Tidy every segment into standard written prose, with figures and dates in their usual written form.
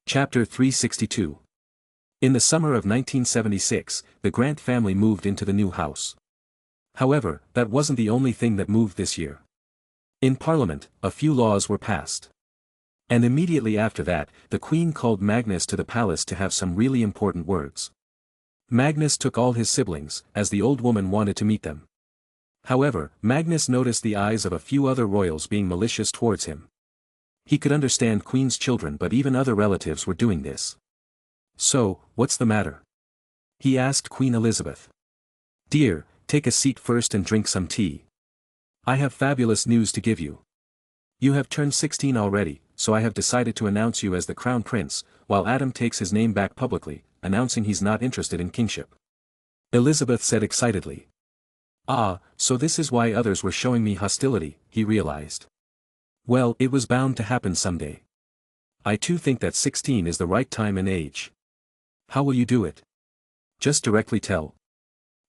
Chapter 362. In the summer of 1976, the Grant family moved into the new house. However, that wasn't the only thing that moved this year. In Parliament, a few laws were passed. And immediately after that, the Queen called Magnus to the palace to have some really important words. Magnus took all his siblings, as the old woman wanted to meet them. However, Magnus noticed the eyes of a few other royals being malicious towards him. He could understand Queen's children, but even other relatives were doing this. "So, what's the matter?" he asked Queen Elizabeth. "Dear, take a seat first and drink some tea. I have fabulous news to give you. You have turned 16 already, so I have decided to announce you as the Crown Prince, while Adam takes his name back publicly, announcing he's not interested in kingship," Elizabeth said excitedly. Ah, so this is why others were showing me hostility, he realized. Well, it was bound to happen someday. I too think that 16 is the right time and age. How will you do it? Just directly tell.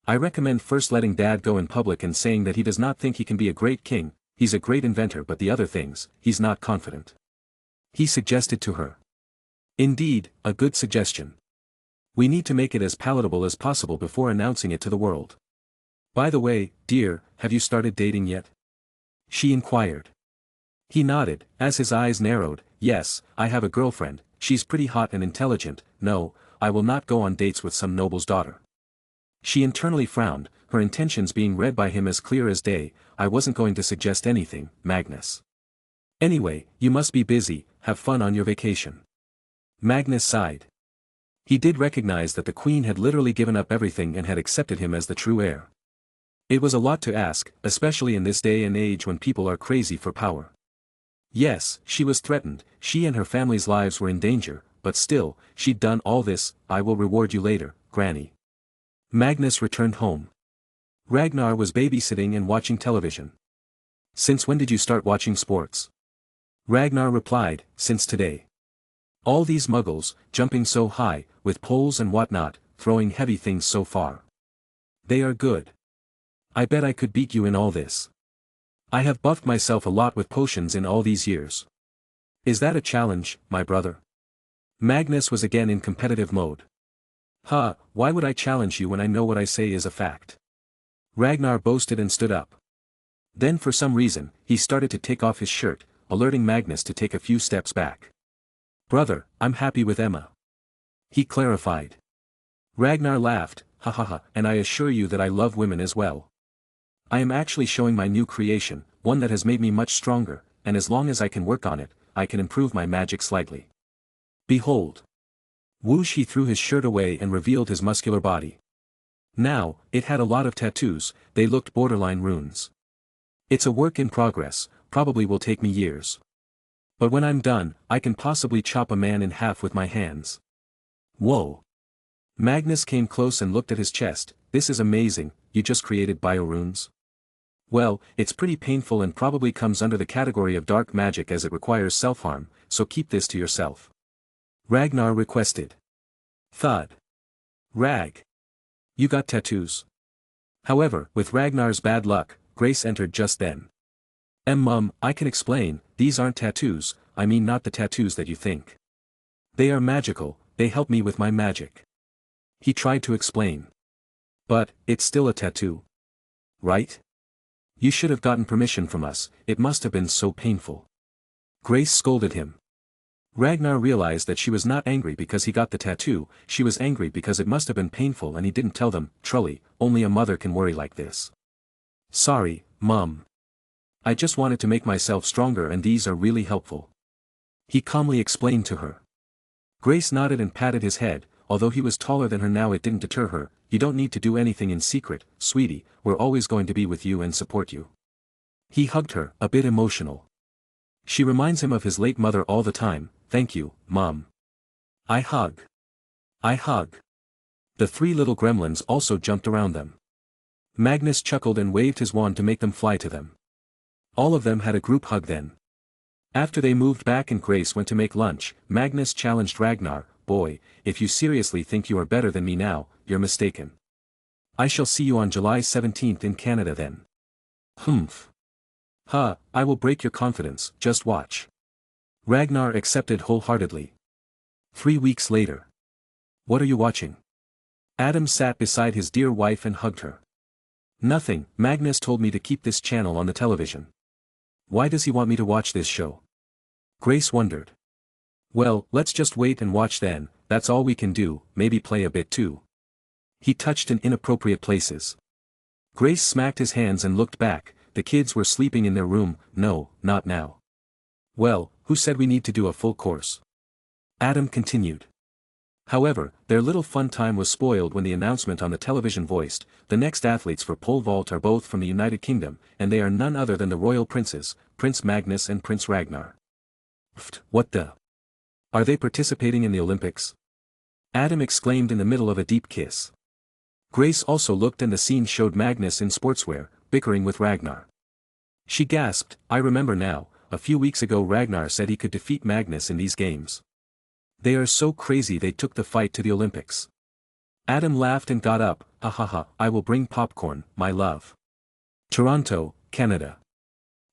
I recommend first letting Dad go in public and saying that he does not think he can be a great king, he's a great inventor, but the other things, he's not confident. He suggested to her. Indeed, a good suggestion. We need to make it as palatable as possible before announcing it to the world. By the way, dear, have you started dating yet? She inquired. He nodded, as his eyes narrowed. Yes, I have a girlfriend, she's pretty hot and intelligent. No, I will not go on dates with some noble's daughter. She internally frowned, her intentions being read by him as clear as day. I wasn't going to suggest anything, Magnus. Anyway, you must be busy, have fun on your vacation. Magnus sighed. He did recognize that the Queen had literally given up everything and had accepted him as the true heir. It was a lot to ask, especially in this day and age when people are crazy for power. Yes, she was threatened, she and her family's lives were in danger, but still, she'd done all this. I will reward you later, Granny. Magnus returned home. Ragnar was babysitting and watching television. Since when did you start watching sports? Ragnar replied, since today. All these muggles, jumping so high, with poles and whatnot, throwing heavy things so far. They are good. I bet I could beat you in all this. I have buffed myself a lot with potions in all these years. Is that a challenge, my brother? Magnus was again in competitive mode. Ha, why would I challenge you when I know what I say is a fact? Ragnar boasted and stood up. Then for some reason, he started to take off his shirt, alerting Magnus to take a few steps back. Brother, I'm happy with Emma. He clarified. Ragnar laughed, ha ha ha, and I assure you that I love women as well. I am actually showing my new creation, one that has made me much stronger, and as long as I can work on it, I can improve my magic slightly. Behold. Whoosh, he threw his shirt away and revealed his muscular body. Now, it had a lot of tattoos, they looked borderline runes. It's a work in progress, probably will take me years. But when I'm done, I can possibly chop a man in half with my hands. Whoa. Magnus came close and looked at his chest. This is amazing, you just created biorunes? Well, it's pretty painful and probably comes under the category of dark magic as it requires self-harm, so keep this to yourself. Ragnar requested. Thud. Rag. You got tattoos? However, with Ragnar's bad luck, Grace entered just then. Mum, I can explain, these aren't tattoos, I mean not the tattoos that you think. They are magical, they help me with my magic. He tried to explain. But, it's still a tattoo. Right? You should have gotten permission from us, it must have been so painful. Grace scolded him. Ragnar realized that she was not angry because he got the tattoo, she was angry because it must have been painful and he didn't tell them. Truly, only a mother can worry like this. Sorry, Mum. I just wanted to make myself stronger and these are really helpful. He calmly explained to her. Grace nodded and patted his head. Although he was taller than her now, it didn't deter her. You don't need to do anything in secret, sweetie, we're always going to be with you and support you. He hugged her, a bit emotional. She reminds him of his late mother all the time. Thank you, Mom. I hug. I hug. The three little gremlins also jumped around them. Magnus chuckled and waved his wand to make them fly to them. All of them had a group hug then. After they moved back and Grace went to make lunch, Magnus challenged Ragnar. Boy, if you seriously think you are better than me now, you're mistaken. I shall see you on July 17th in Canada then. Humph. Ha, I will break your confidence, just watch. Ragnar accepted wholeheartedly. 3 weeks later. What are you watching? Adam sat beside his dear wife and hugged her. Nothing, Magnus told me to keep this channel on the television. Why does he want me to watch this show? Grace wondered. Well, let's just wait and watch then, that's all we can do, maybe play a bit too. He touched in inappropriate places. Grace smacked his hands and looked back. The kids were sleeping in their room. No, not now. Well, who said we need to do a full course? Adam continued. However, their little fun time was spoiled when the announcement on the television voiced, the next athletes for pole vault are both from the United Kingdom, and they are none other than the royal princes, Prince Magnus and Prince Ragnar. What the? Are they participating in the Olympics? Adam exclaimed in the middle of a deep kiss. Grace also looked and the scene showed Magnus in sportswear, bickering with Ragnar. She gasped, I remember now, a few weeks ago Ragnar said he could defeat Magnus in these games. They are so crazy they took the fight to the Olympics. Adam laughed and got up, ha ha ha, I will bring popcorn, my love. Toronto, Canada.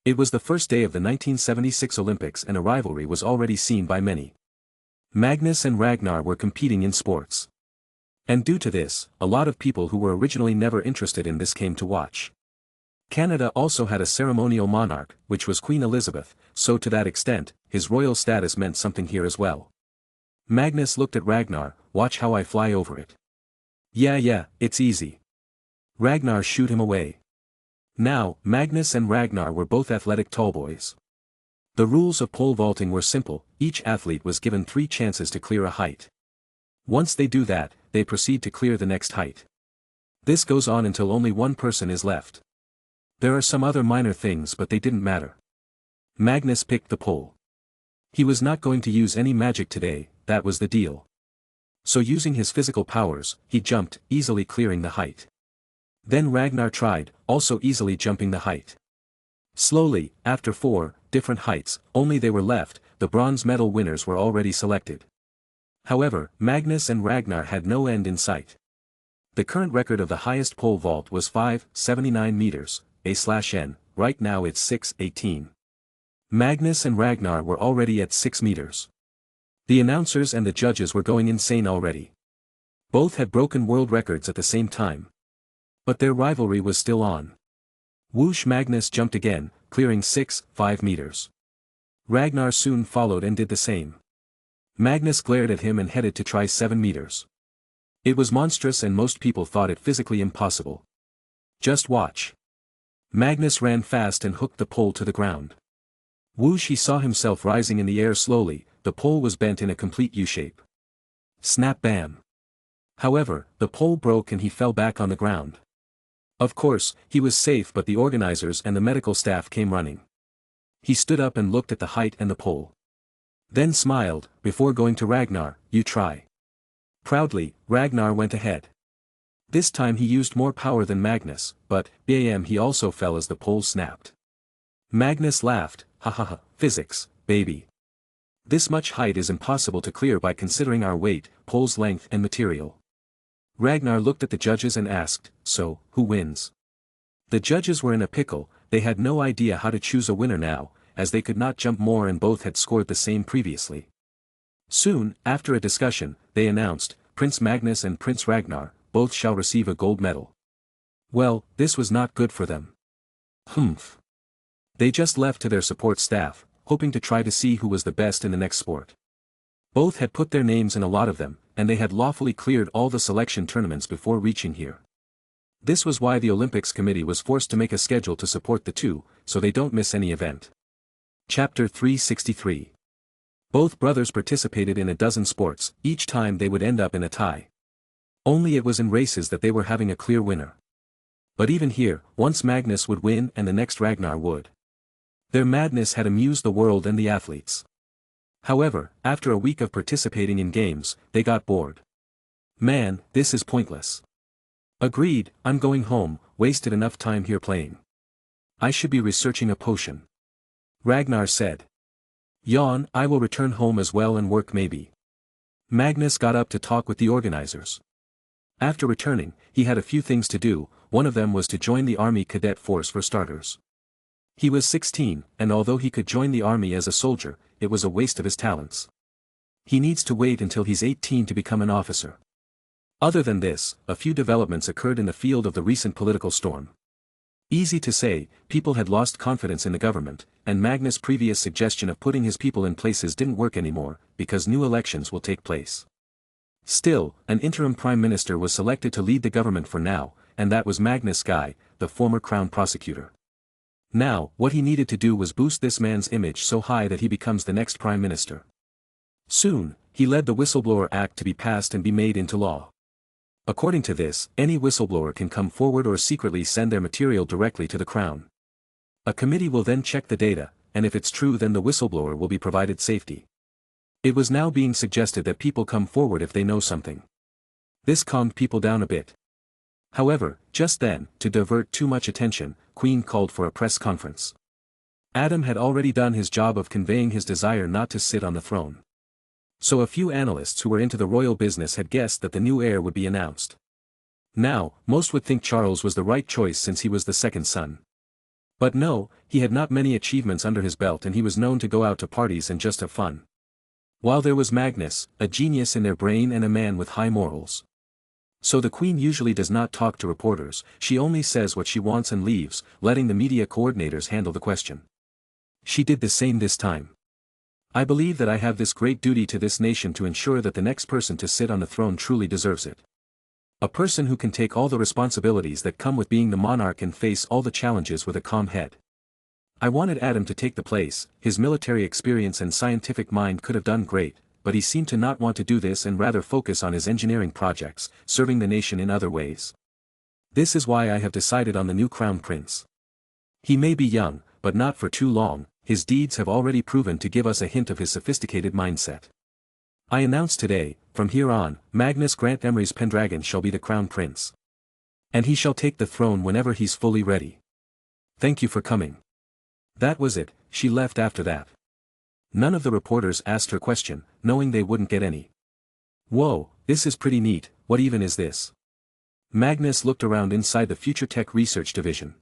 It was the first day of the 1976 Olympics and a rivalry was already seen by many. Magnus and Ragnar were competing in sports. And due to this, a lot of people who were originally never interested in this came to watch. Canada also had a ceremonial monarch, which was Queen Elizabeth, so to that extent, his royal status meant something here as well. Magnus looked at Ragnar, watch how I fly over it. Yeah, it's easy. Ragnar shooed him away. Now, Magnus and Ragnar were both athletic tallboys. The rules of pole vaulting were simple, each athlete was given 3 chances to clear a height. Once they do that, they proceed to clear the next height. This goes on until only one person is left. There are some other minor things but they didn't matter. Magnus picked the pole. He was not going to use any magic today, that was the deal. So using his physical powers, he jumped, easily clearing the height. Then Ragnar tried, also easily jumping the height. Slowly, after 4 different heights, only they were left, the bronze medal winners were already selected. However, Magnus and Ragnar had no end in sight. The current record of the highest pole vault was 5.79 meters, A/N, right now it's 6.18. Magnus and Ragnar were already at 6 meters. The announcers and the judges were going insane already. Both had broken world records at the same time. But their rivalry was still on. Whoosh, Magnus jumped again, clearing 6.5 meters. Ragnar soon followed and did the same. Magnus glared at him and headed to try 7 meters. It was monstrous and most people thought it physically impossible. Just watch. Magnus ran fast and hooked the pole to the ground. Whoosh, he saw himself rising in the air slowly, the pole was bent in a complete U-shape. Snap bam. However, the pole broke and he fell back on the ground. Of course, he was safe but the organizers and the medical staff came running. He stood up and looked at the height and the pole. Then smiled, before going to Ragnar, you try. Proudly, Ragnar went ahead. This time he used more power than Magnus, but, bam, he also fell as the pole snapped. Magnus laughed, ha ha ha, physics, baby. This much height is impossible to clear by considering our weight, pole's length and material. Ragnar looked at the judges and asked, so, who wins? The judges were in a pickle, they had no idea how to choose a winner now, as they could not jump more and both had scored the same previously. Soon, after a discussion, they announced, Prince Magnus and Prince Ragnar, both shall receive a gold medal. Well, this was not good for them. Humph. They just left to their support staff, hoping to try to see who was the best in the next sport. Both had put their names in a lot of them, and they had lawfully cleared all the selection tournaments before reaching here. This was why the Olympics Committee was forced to make a schedule to support the two, so they don't miss any event. Chapter 363. Both brothers participated in a dozen sports, each time they would end up in a tie. Only it was in races that they were having a clear winner. But even here, once Magnus would win and the next Ragnar would. Their madness had amused the world and the athletes. However, after a week of participating in games, they got bored. Man, this is pointless. Agreed, I'm going home, wasted enough time here playing. I should be researching a potion. Ragnar said. Yawn, I will return home as well and work maybe. Magnus got up to talk with the organizers. After returning, he had a few things to do, one of them was to join the army cadet force for starters. He was 16, and although he could join the army as a soldier, it was a waste of his talents. He needs to wait until he's 18 to become an officer. Other than this, a few developments occurred in the field of the recent political storm. Easy to say, people had lost confidence in the government, and Magnus' previous suggestion of putting his people in places didn't work anymore, because new elections will take place. Still, an interim prime minister was selected to lead the government for now, and that was Magnus Guy, the former crown prosecutor. Now, what he needed to do was boost this man's image so high that he becomes the next prime minister. Soon, he led the Whistleblower Act to be passed and be made into law. According to this, any whistleblower can come forward or secretly send their material directly to the Crown. A committee will then check the data, and if it's true then the whistleblower will be provided safety. It was now being suggested that people come forward if they know something. This calmed people down a bit. However, just then, to divert too much attention, Queen called for a press conference. Adam had already done his job of conveying his desire not to sit on the throne. So a few analysts who were into the royal business had guessed that the new heir would be announced. Now, most would think Charles was the right choice since he was the second son. But no, he had not many achievements under his belt and he was known to go out to parties and just have fun. While there was Magnus, a genius in their brain and a man with high morals. So the Queen usually does not talk to reporters, she only says what she wants and leaves, letting the media coordinators handle the question. She did the same this time. I believe that I have this great duty to this nation to ensure that the next person to sit on the throne truly deserves it. A person who can take all the responsibilities that come with being the monarch and face all the challenges with a calm head. I wanted Adam to take the place, his military experience and scientific mind could have done great, but he seemed to not want to do this and rather focus on his engineering projects, serving the nation in other ways. This is why I have decided on the new Crown Prince. He may be young, but not for too long. His deeds have already proven to give us a hint of his sophisticated mindset. I announce today, from here on, Magnus Grant Emery's Pendragon shall be the Crown Prince. And he shall take the throne whenever he's fully ready. Thank you for coming. That was it, she left after that. None of the reporters asked her question, knowing they wouldn't get any. Whoa, this is pretty neat, what even is this? Magnus looked around inside the Future Tech Research Division.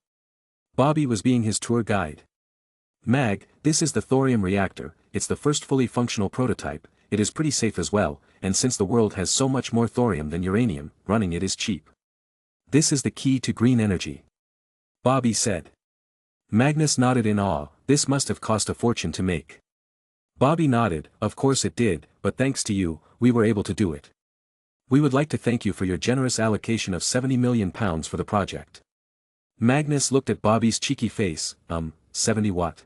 Bobby was being his tour guide. Mag, this is the thorium reactor, it's the first fully functional prototype, it is pretty safe as well, and since the world has so much more thorium than uranium, running it is cheap. This is the key to green energy. Bobby said. Magnus nodded in awe, this must have cost a fortune to make. Bobby nodded, of course it did, but thanks to you, we were able to do it. We would like to thank you for your generous allocation of £70 million for the project. Magnus looked at Bobby's cheeky face, 70 what?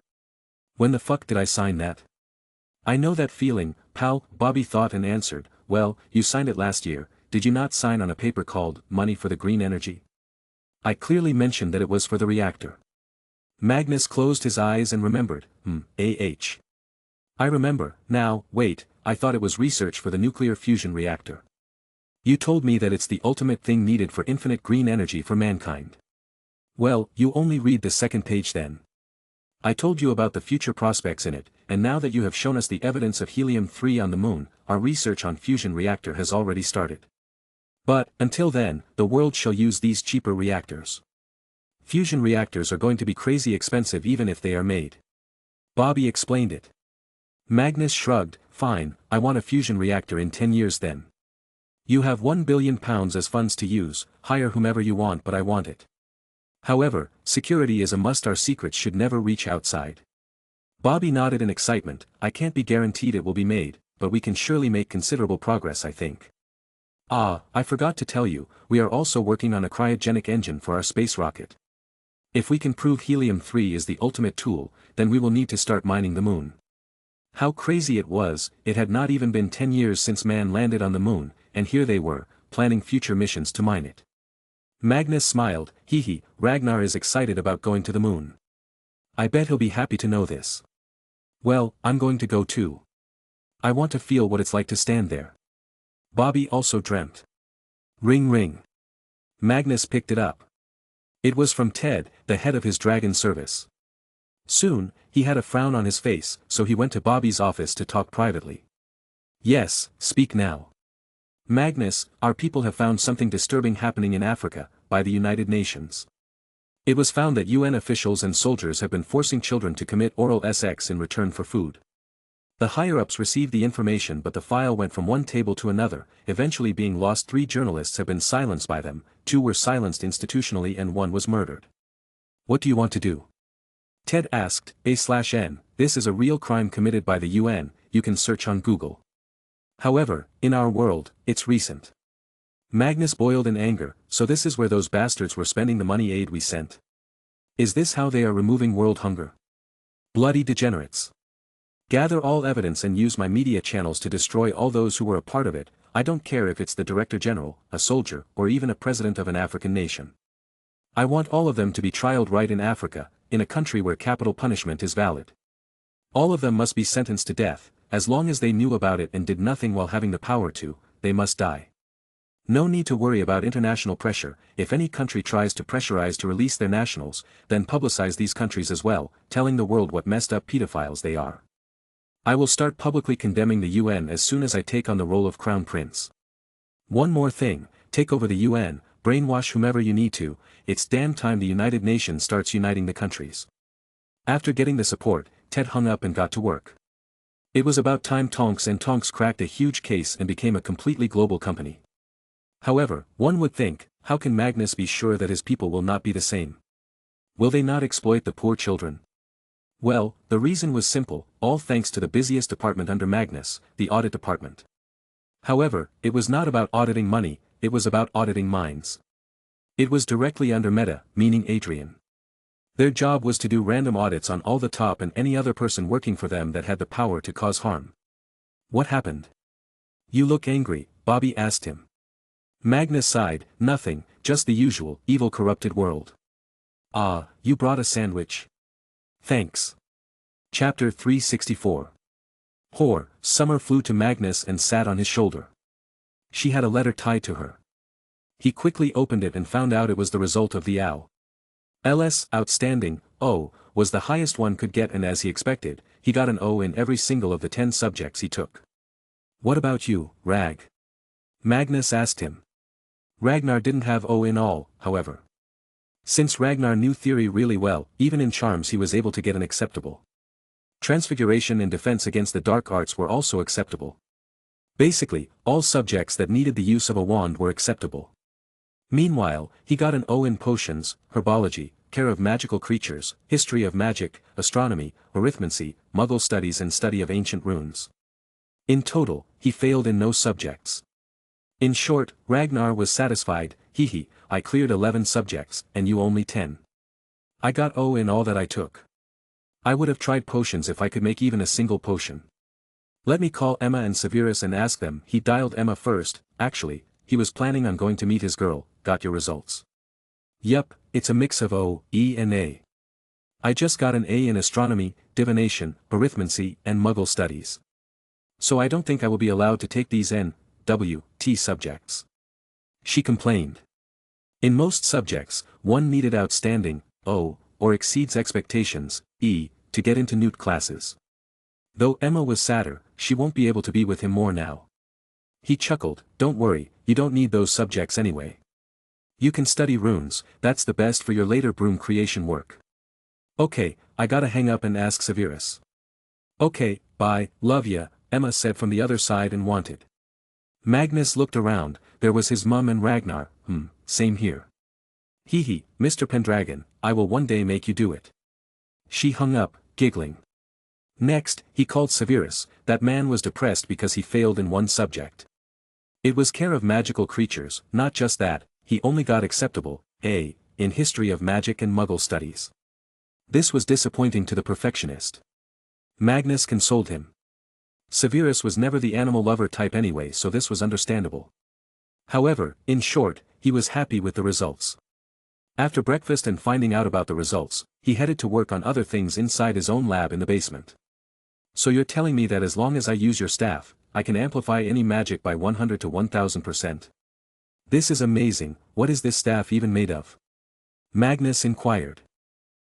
When the fuck did I sign that? I know that feeling, pal, Bobby thought and answered, well, you signed it last year, did you not sign on a paper called, Money for the Green Energy? I clearly mentioned that it was for the reactor. Magnus closed his eyes and remembered, I remember, now, wait, I thought it was research for the nuclear fusion reactor. You told me that it's the ultimate thing needed for infinite green energy for mankind. Well, you only read the second page then. I told you about the future prospects in it, and now that you have shown us the evidence of helium-3 on the moon, our research on fusion reactor has already started. But, until then, the world shall use these cheaper reactors. Fusion reactors are going to be crazy expensive even if they are made. Bobby explained it. Magnus shrugged, fine, I want a fusion reactor in 10 years then. You have £1 billion as funds to use, hire whomever you want but I want it. However, security is a must, our secrets should never reach outside. Bobby nodded in excitement, I can't be guaranteed it will be made, but we can surely make considerable progress I think. Ah, I forgot to tell you, we are also working on a cryogenic engine for our space rocket. If we can prove helium-3 is the ultimate tool, then we will need to start mining the moon. How crazy it was, it had not even been 10 years since man landed on the moon, and here they were, planning future missions to mine it. Magnus smiled, hee, Ragnar is excited about going to the moon. I bet he'll be happy to know this. Well, I'm going to go too. I want to feel what it's like to stand there. Bobby also dreamt. Ring ring. Magnus picked it up. It was from Ted, the head of his dragon service. Soon, he had a frown on his face, so he went to Bobby's office to talk privately. Yes, speak now. Magnus, our people have found something disturbing happening in Africa, by the United Nations. It was found that UN officials and soldiers have been forcing children to commit oral sex in return for food. The higher-ups received the information, but the file went from one table to another, eventually being lost. 3 journalists have been silenced by them, 2 were silenced institutionally and 1 was murdered. What do you want to do? Ted asked. A/N, this is a real crime committed by the UN, you can search on Google. However, in our world, it's recent. Magnus boiled in anger, so this is where those bastards were spending the money aid we sent. Is this how they are removing world hunger? Bloody degenerates. Gather all evidence and use my media channels to destroy all those who were a part of it. I don't care if it's the Director General, a soldier, or even a president of an African nation. I want all of them to be trialed right in Africa, in a country where capital punishment is valid. All of them must be sentenced to death, as long as they knew about it and did nothing while having the power to, they must die. No need to worry about international pressure. If any country tries to pressurize to release their nationals, then publicize these countries as well, telling the world what messed up pedophiles they are. I will start publicly condemning the UN as soon as I take on the role of Crown Prince. One more thing, take over the UN, brainwash whomever you need to, it's damn time the United Nations starts uniting the countries. After getting the support, Ted hung up and got to work. It was about time Tonks and Tonks cracked a huge case and became a completely global company. However, one would think, how can Magnus be sure that his people will not be the same? Will they not exploit the poor children? Well, the reason was simple, all thanks to the busiest department under Magnus, the audit department. However, it was not about auditing money, it was about auditing minds. It was directly under Meta, meaning Adrian. Their job was to do random audits on all the top and any other person working for them that had the power to cause harm. What happened? You look angry, Bobby asked him. Magnus sighed, nothing, just the usual, evil corrupted world. Ah, you brought a sandwich. Thanks. Chapter 364. Summer flew to Magnus and sat on his shoulder. She had a letter tied to her. He quickly opened it and found out it was the result of the LS outstanding, O, was the highest one could get, and as he expected, he got an O in every single of the 10 subjects he took. What about you, Rag? Magnus asked him. Ragnar didn't have O in all, however. Since Ragnar knew theory really well, even in charms he was able to get an acceptable. Transfiguration and defense against the dark arts were also acceptable. Basically, all subjects that needed the use of a wand were acceptable. Meanwhile, he got an O in potions, herbology, care of magical creatures, history of magic, astronomy, arithmancy, muggle studies and study of ancient runes. In total, he failed in no subjects. In short, Ragnar was satisfied. I cleared 11 subjects, and you only 10. I got O in all that I took. I would have tried potions if I could make even a single potion. Let me call Emma and Severus and ask them. He dialed Emma first. Actually, he was planning on going to meet his girl. Got your results? Yup, it's a mix of O, E and A. I just got an A in astronomy, divination, arithmancy, and muggle studies. So I don't think I will be allowed to take these N.W.T. subjects. She complained. In most subjects, one needed outstanding, O, or exceeds expectations, E, to get into Newt classes. Though Emma was sadder, she won't be able to be with him more now. He chuckled, don't worry, you don't need those subjects anyway. You can study runes, that's the best for your later broom creation work. Okay, I gotta hang up and ask Severus. Okay, bye, love ya, Emma said from the other side and wanted. Magnus looked around, there was his mum and Ragnar, same here. Mr. Pendragon, I will one day make you do it. She hung up, giggling. Next, he called Severus. That man was depressed because he failed in one subject. It was care of magical creatures, not just that, he only got acceptable, A, in history of magic and muggle studies. This was disappointing to the perfectionist. Magnus consoled him. Severus was never the animal lover type anyway, so this was understandable. However, in short, he was happy with the results. After breakfast and finding out about the results, he headed to work on other things inside his own lab in the basement. So you're telling me that as long as I use your staff, I can amplify any magic by 100 to 1000%. This is amazing. What is this staff even made of? Magnus inquired.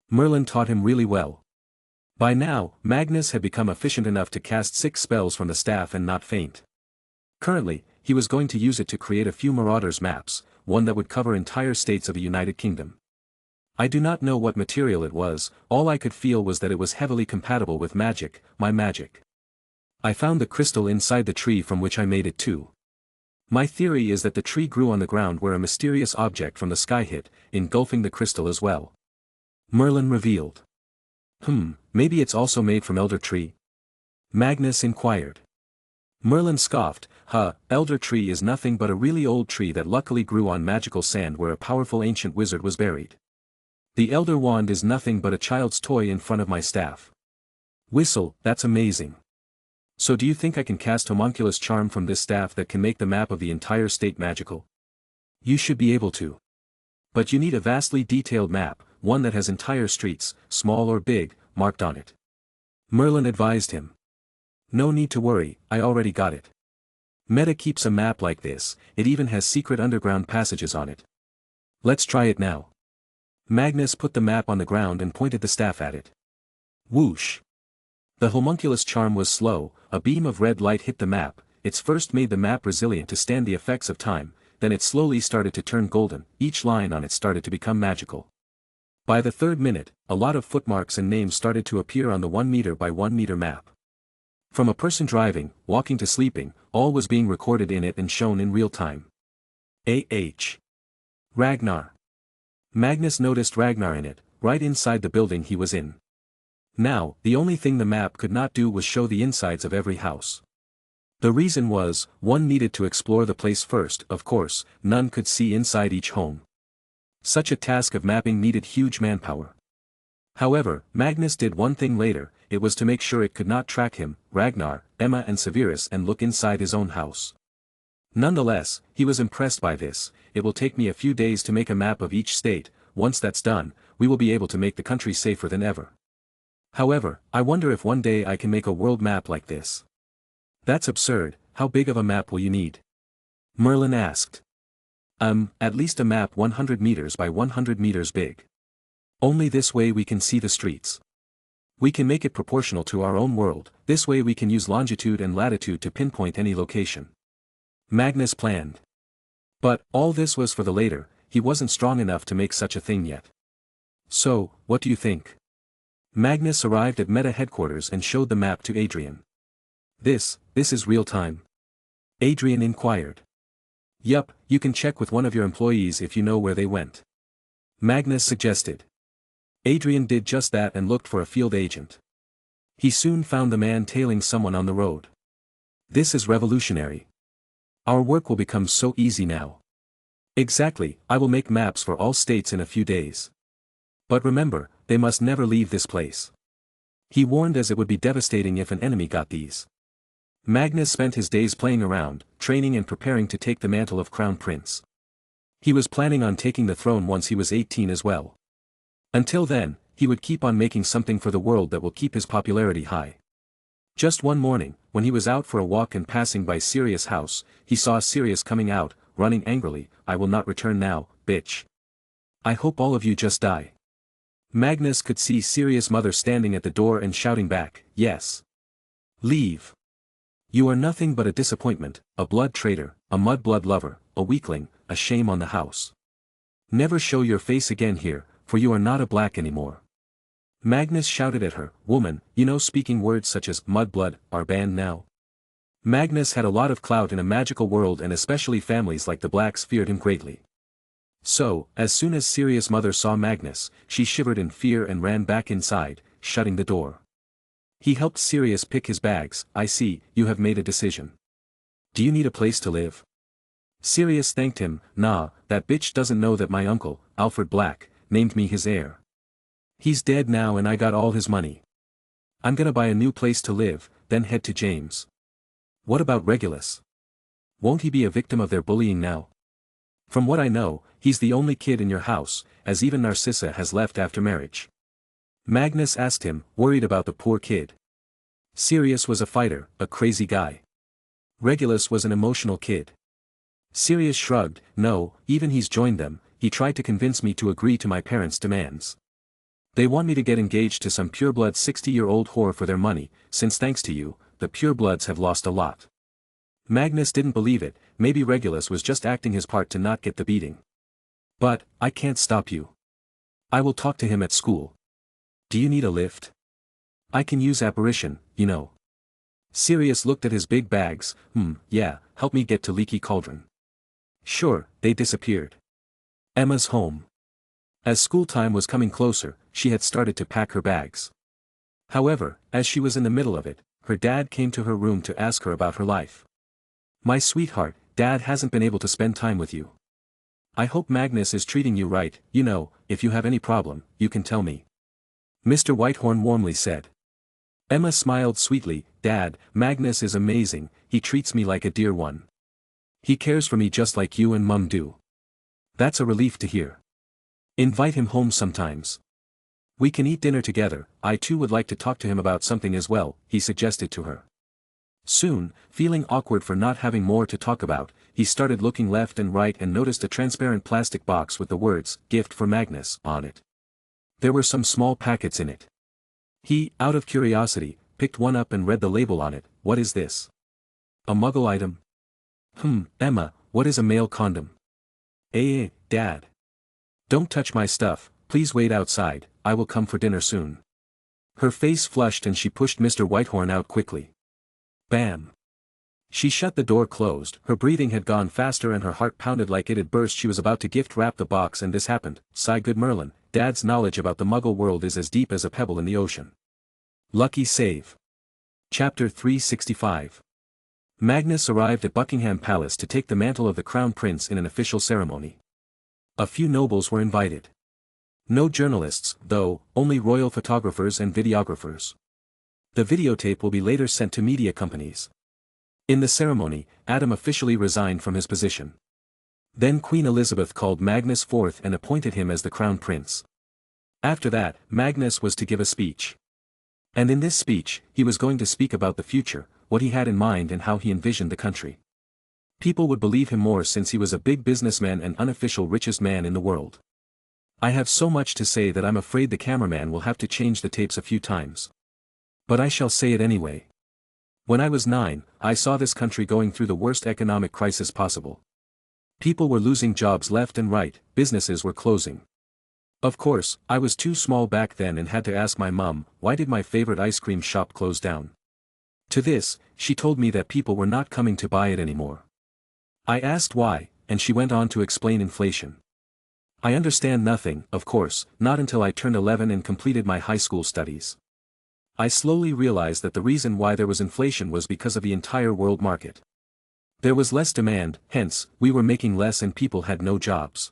Merlin taught him really well. By now, Magnus had become efficient enough to cast 6 spells from the staff and not faint. Currently, he was going to use it to create a few Marauders maps, one that would cover entire states of the United Kingdom. I do not know what material it was, all I could feel was that it was heavily compatible with magic, my magic. I found the crystal inside the tree from which I made it too. My theory is that the tree grew on the ground where a mysterious object from the sky hit, engulfing the crystal as well. Merlin revealed. Maybe it's also made from elder tree? Magnus inquired. Merlin scoffed, elder tree is nothing but a really old tree that luckily grew on magical sand where a powerful ancient wizard was buried. The elder wand is nothing but a child's toy in front of my staff. Whistle, that's amazing. So do you think I can cast homunculus charm from this staff that can make the map of the entire state magical? You should be able to. But you need a vastly detailed map, one that has entire streets, small or big, marked on it. Merlin advised him. No need to worry, I already got it. Meta keeps a map like this, it even has secret underground passages on it. Let's try it now. Magnus put the map on the ground and pointed the staff at it. Whoosh! The homunculus charm was slow, a beam of red light hit the map, it first made the map resilient to stand the effects of time, then it slowly started to turn golden, each line on it started to become magical. By the third minute, a lot of footmarks and names started to appear on the 1 meter by 1 meter map. From a person driving, walking to sleeping, all was being recorded in it and shown in real time. A.H. Ragnar. Magnus noticed Ragnar in it, right inside the building he was in. Now, the only thing the map could not do was show the insides of every house. The reason was, one needed to explore the place first, of course, none could see inside each home. Such a task of mapping needed huge manpower. However, Magnus did one thing later, it was to make sure it could not track him, Ragnar, Emma and Severus and look inside his own house. Nonetheless, he was impressed by this, it will take me a few days to make a map of each state, once that's done, we will be able to make the country safer than ever. However, I wonder if one day I can make a world map like this. That's absurd, how big of a map will you need? Merlin asked. At least a map 100 meters by 100 meters big. Only this way we can see the streets. We can make it proportional to our own world, this way we can use longitude and latitude to pinpoint any location. Magnus planned. But, all this was for the later, he wasn't strong enough to make such a thing yet. So, what do you think? Magnus arrived at Meta headquarters and showed the map to Adrian. This is real time? Adrian inquired. Yup, you can check with one of your employees if you know where they went. Magnus suggested. Adrian did just that and looked for a field agent. He soon found the man tailing someone on the road. This is revolutionary. Our work will become so easy now. Exactly, I will make maps for all states in a few days. But remember, they must never leave this place. He warned as it would be devastating if an enemy got these. Magnus spent his days playing around, training and preparing to take the mantle of Crown Prince. He was planning on taking the throne once he was 18 as well. Until then, he would keep on making something for the world that will keep his popularity high. Just one morning, when he was out for a walk and passing by Sirius' house, he saw Sirius coming out, running angrily, I will not return now, bitch. I hope all of you just die. Magnus could see Sirius' mother standing at the door and shouting back, yes. Leave. You are nothing but a disappointment, a blood traitor, a mudblood lover, a weakling, a shame on the house. Never show your face again here, for you are not a black anymore. Magnus shouted at her, woman, you know speaking words such as mudblood are banned now. Magnus had a lot of clout in a magical world and especially families like the blacks feared him greatly. So, as soon as Sirius' mother saw Magnus, she shivered in fear and ran back inside, shutting the door. He helped Sirius pick his bags, I see, you have made a decision. Do you need a place to live? Sirius thanked him, nah, that bitch doesn't know that my uncle, Alfred Black, named me his heir. He's dead now and I got all his money. I'm gonna buy a new place to live, then head to James. What about Regulus? Won't he be a victim of their bullying now? From what I know, he's the only kid in your house, as even Narcissa has left after marriage. Magnus asked him, worried about the poor kid. Sirius was a fighter, a crazy guy. Regulus was an emotional kid. Sirius shrugged, no, even he's joined them, he tried to convince me to agree to my parents' demands. They want me to get engaged to some pureblood 60-year-old whore for their money, since thanks to you, the purebloods have lost a lot. Magnus didn't believe it, maybe Regulus was just acting his part to not get the beating. But, I can't stop you. I will talk to him at school. Do you need a lift? I can use apparition, you know. Sirius looked at his big bags. Yeah, help me get to Leaky Cauldron. Sure, they disappeared. Emma's home. As school time was coming closer, she had started to pack her bags. However, as she was in the middle of it, her dad came to her room to ask her about her life. My sweetheart, Dad hasn't been able to spend time with you. I hope Magnus is treating you right. If you have any problem, you can tell me. Mr. Whitehorn warmly said. Emma smiled sweetly. Dad, Magnus is amazing, he treats me like a dear one. He cares for me just like you and Mum do. That's a relief to hear. Invite him home sometimes. We can eat dinner together. I too would like to talk to him about something as well, he suggested to her. Soon, feeling awkward for not having more to talk about, he started looking left and right and noticed a transparent plastic box with the words, "Gift for Magnus," on it. There were some small packets in it. He, out of curiosity, picked one up and read the label on it. What is this? A Muggle item? Emma, what is a male condom? Dad. Don't touch my stuff, please wait outside, I will come for dinner soon. Her face flushed and she pushed Mr. Whitehorn out quickly. Bam! She shut the door closed, her breathing had gone faster and her heart pounded like it had burst. She was about to gift wrap the box and this happened. Sigh good Merlin, Dad's knowledge about the Muggle world is as deep as a pebble in the ocean. Lucky save. Chapter 365. Magnus arrived at Buckingham Palace to take the mantle of the Crown Prince in an official ceremony. A few nobles were invited. No journalists, though, only royal photographers and videographers. The videotape will be later sent to media companies. In the ceremony, Adam officially resigned from his position. Then Queen Elizabeth called Magnus forth and appointed him as the Crown Prince. After that, Magnus was to give a speech. And in this speech, he was going to speak about the future, what he had in mind and how he envisioned the country. People would believe him more since he was a big businessman and unofficial richest man in the world. I have so much to say that I'm afraid the cameraman will have to change the tapes a few times. But I shall say it anyway. When I was 9, I saw this country going through the worst economic crisis possible. People were losing jobs left and right, businesses were closing. Of course, I was too small back then and had to ask my mum, why did my favorite ice cream shop close down? To this, she told me that people were not coming to buy it anymore. I asked why, and she went on to explain inflation. I understand nothing, of course, not until I turned 11 and completed my high school studies. I slowly realized that the reason why there was inflation was because of the entire world market. There was less demand, hence, we were making less and people had no jobs.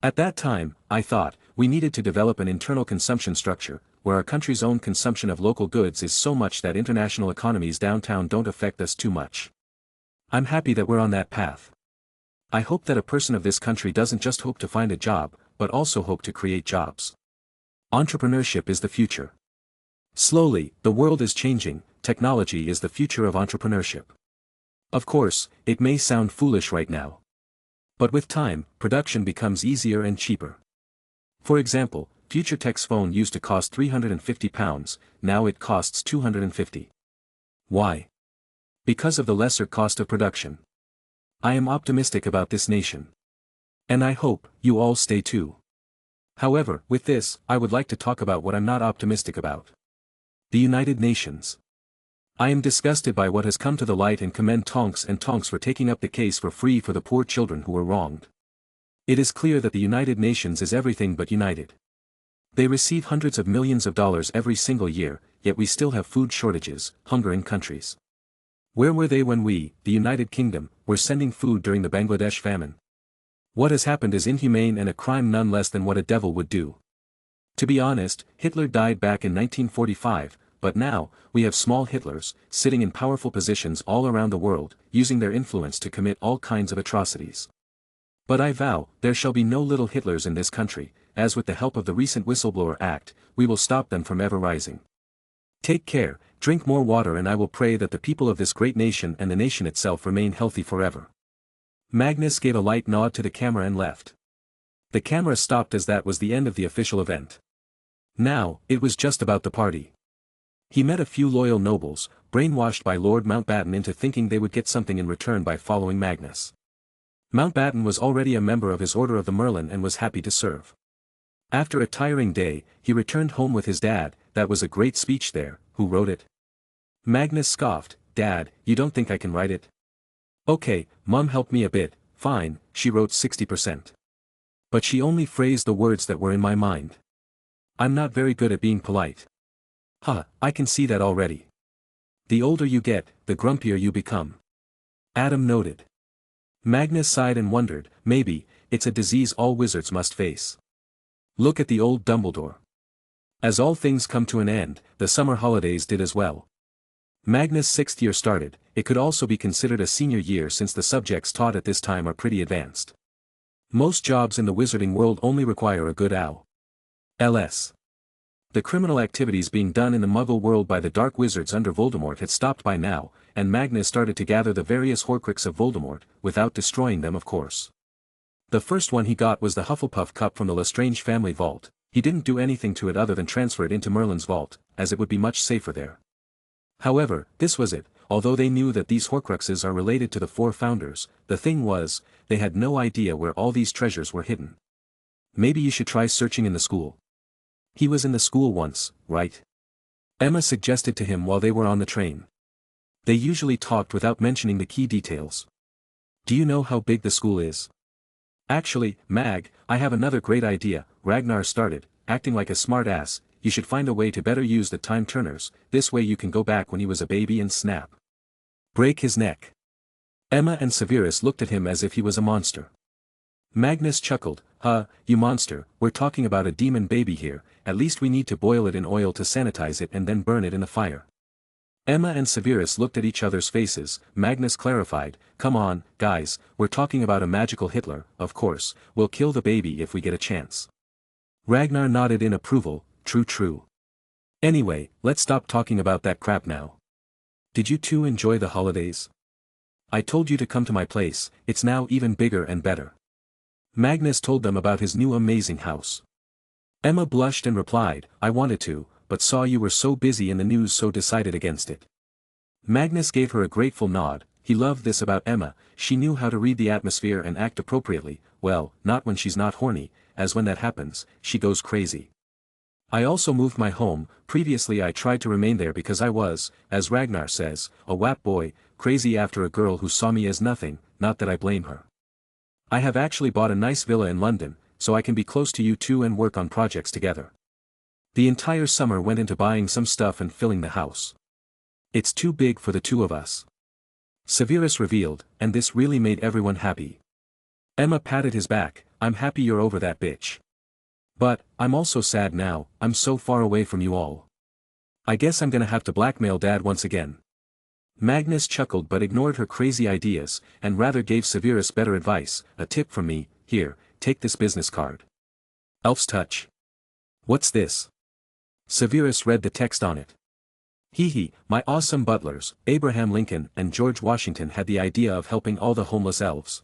At that time, I thought, we needed to develop an internal consumption structure, where our country's own consumption of local goods is so much that international economies downtown don't affect us too much. I'm happy that we're on that path. I hope that a person of this country doesn't just hope to find a job, but also hope to create jobs. Entrepreneurship is the future. Slowly, the world is changing, technology is the future of entrepreneurship. Of course, it may sound foolish right now. But with time, production becomes easier and cheaper. For example, FutureTech's phone used to cost £350, now it costs £250. Why? Because of the lesser cost of production. I am optimistic about this nation. And I hope, you all stay too. However, with this, I would like to talk about what I'm not optimistic about. The United Nations. I am disgusted by what has come to the light and commend Tonks and Tonks for taking up the case for free for the poor children who were wronged. It is clear that the United Nations is everything but united. They receive hundreds of millions of dollars every single year, yet we still have food shortages, hunger in countries. Where were they when we, the United Kingdom, were sending food during the Bangladesh famine? What has happened is inhumane and a crime none less than what a devil would do. To be honest, Hitler died back in 1945, but now, we have small Hitlers, sitting in powerful positions all around the world, using their influence to commit all kinds of atrocities. But I vow, there shall be no little Hitlers in this country, as with the help of the recent Whistleblower Act, we will stop them from ever rising. Take care, drink more water and I will pray that the people of this great nation and the nation itself remain healthy forever. Magnus gave a light nod to the camera and left. The camera stopped as that was the end of the official event. Now, it was just about the party. He met a few loyal nobles, brainwashed by Lord Mountbatten into thinking they would get something in return by following Magnus. Mountbatten was already a member of his Order of the Merlin and was happy to serve. After a tiring day, he returned home with his dad. That was a great speech there. Who wrote it? Magnus scoffed, Dad, you don't think I can write it? Okay, Mum helped me a bit, fine, she wrote 60%. But she only phrased the words that were in my mind. I'm not very good at being polite. Huh, I can see that already. The older you get, the grumpier you become. Adam noted. Magnus sighed and wondered, maybe, it's a disease all wizards must face. Look at the old Dumbledore. As all things come to an end, the summer holidays did as well. Magnus' 6th year started. It could also be considered a senior year since the subjects taught at this time are pretty advanced. Most jobs in the wizarding world only require a good LS. The criminal activities being done in the Muggle world by the Dark Wizards under Voldemort had stopped by now, and Magnus started to gather the various Horcruxes of Voldemort, without destroying them of course. The first one he got was the Hufflepuff cup from the Lestrange family vault. He didn't do anything to it other than transfer it into Merlin's vault, as it would be much safer there. However, this was it, although they knew that these Horcruxes are related to the 4 founders, the thing was, they had no idea where all these treasures were hidden. Maybe you should try searching in the school. He was in the school once, right? Emma suggested to him while they were on the train. They usually talked without mentioning the key details. Do you know how big the school is? Actually, Mag, I have another great idea, Ragnar started, acting like a smart ass. You should find a way to better use the time turners, this way you can go back when he was a baby and snap. Break his neck. Emma and Severus looked at him as if he was a monster. Magnus chuckled, you monster, we're talking about a demon baby here, at least we need to boil it in oil to sanitize it and then burn it in the fire. Emma and Severus looked at each other's faces. Magnus clarified, come on, guys, we're talking about a magical Hitler, of course, we'll kill the baby if we get a chance. Ragnar nodded in approval, true. Anyway, let's stop talking about that crap now. Did you two enjoy the holidays? I told you to come to my place, it's now even bigger and better. Magnus told them about his new amazing house. Emma blushed and replied, I wanted to, but saw you were so busy in the news so decided against it. Magnus gave her a grateful nod. He loved this about Emma, she knew how to read the atmosphere and act appropriately, well, not when she's not horny, as when that happens, she goes crazy. I also moved my home. Previously I tried to remain there because I was, as Ragnar says, a WAP boy, crazy after a girl who saw me as nothing, not that I blame her. I have actually bought a nice villa in London, so I can be close to you two and work on projects together. The entire summer went into buying some stuff and filling the house. It's too big for the two of us. Severus revealed, and this really made everyone happy. Emma patted his back, I'm happy you're over that bitch. But, I'm also sad now, I'm so far away from you all. I guess I'm gonna have to blackmail Dad once again. Magnus chuckled but ignored her crazy ideas, and rather gave Severus better advice, a tip from me, here, take this business card. Elf's touch. What's this? Severus read the text on it. My awesome butlers, Abraham Lincoln and George Washington had the idea of helping all the homeless elves.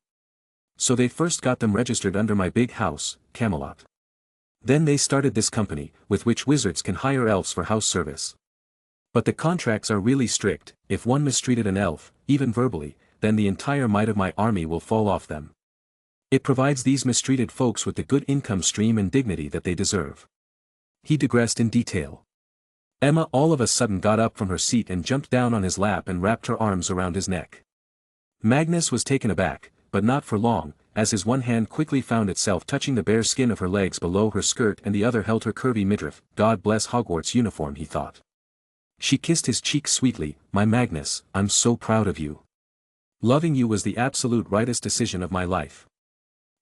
So they first got them registered under my big house, Camelot. Then they started this company, with which wizards can hire elves for house service. But the contracts are really strict. If one mistreated an elf, even verbally, then the entire might of my army will fall off them. It provides these mistreated folks with the good income stream and dignity that they deserve. He digressed in detail. Emma all of a sudden got up from her seat and jumped down on his lap and wrapped her arms around his neck. Magnus was taken aback, but not for long, as his one hand quickly found itself touching the bare skin of her legs below her skirt and the other held her curvy midriff. God bless Hogwarts uniform, he thought. She kissed his cheek sweetly, my Magnus, I'm so proud of you. Loving you was the absolute rightest decision of my life.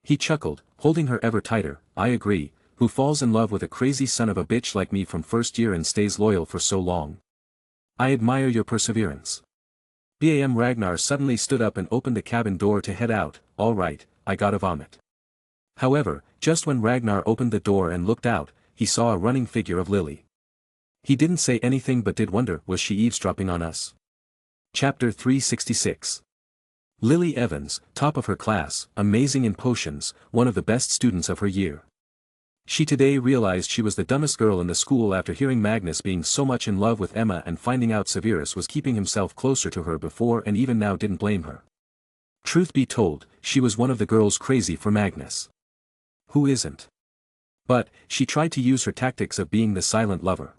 He chuckled, holding her ever tighter, I agree, who falls in love with a crazy son of a bitch like me from first year and stays loyal for so long? I admire your perseverance. Bam Ragnar suddenly stood up and opened the cabin door to head out, all right, I gotta vomit. However, just when Ragnar opened the door and looked out, he saw a running figure of Lily. He didn't say anything but did wonder, was she eavesdropping on us? Chapter 366. Lily Evans, top of her class, amazing in potions, one of the best students of her year. She today realized she was the dumbest girl in the school after hearing Magnus being so much in love with Emma and finding out Severus was keeping himself closer to her before and even now didn't blame her. Truth be told, she was one of the girls crazy for Magnus. Who isn't? But, she tried to use her tactics of being the silent lover.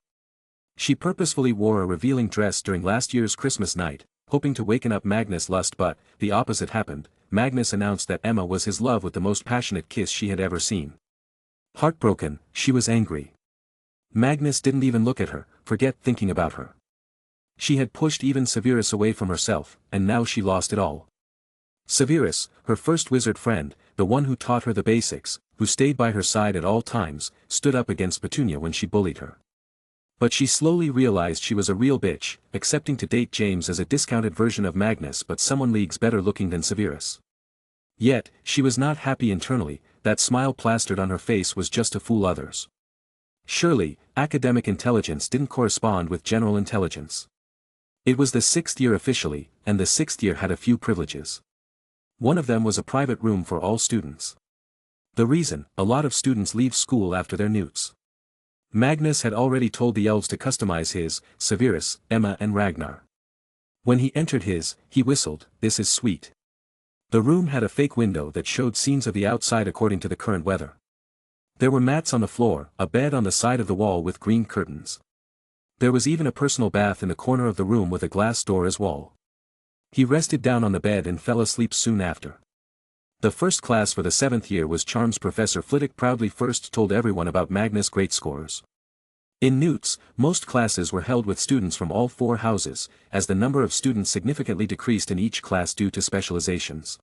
She purposefully wore a revealing dress during last year's Christmas night, hoping to waken up Magnus' lust, but the opposite happened. Magnus announced that Emma was his love with the most passionate kiss she had ever seen. Heartbroken, she was angry. Magnus didn't even look at her, forget thinking about her. She had pushed even Severus away from herself, and now she lost it all. Severus, her first wizard friend, the one who taught her the basics, who stayed by her side at all times, stood up against Petunia when she bullied her. But she slowly realized she was a real bitch, accepting to date James as a discounted version of Magnus, but someone leagues better looking than Severus. Yet, she was not happy internally. That smile plastered on her face was just to fool others. Surely, academic intelligence didn't correspond with general intelligence. It was the 6th year officially, and the 6th year had a few privileges. One of them was a private room for all students. The reason, a lot of students leave school after their newts. Magnus had already told the elves to customize his, Severus, Emma and Ragnar. When he entered his, he whistled, "This is sweet." The room had a fake window that showed scenes of the outside according to the current weather. There were mats on the floor, a bed on the side of the wall with green curtains. There was even a personal bath in the corner of the room with a glass door as wall. He rested down on the bed and fell asleep soon after. The first class for the 7th year was Charms. Professor Flitwick proudly first told everyone about Magnus' great scores. In Newts, most classes were held with students from all 4 houses, as the number of students significantly decreased in each class due to specializations.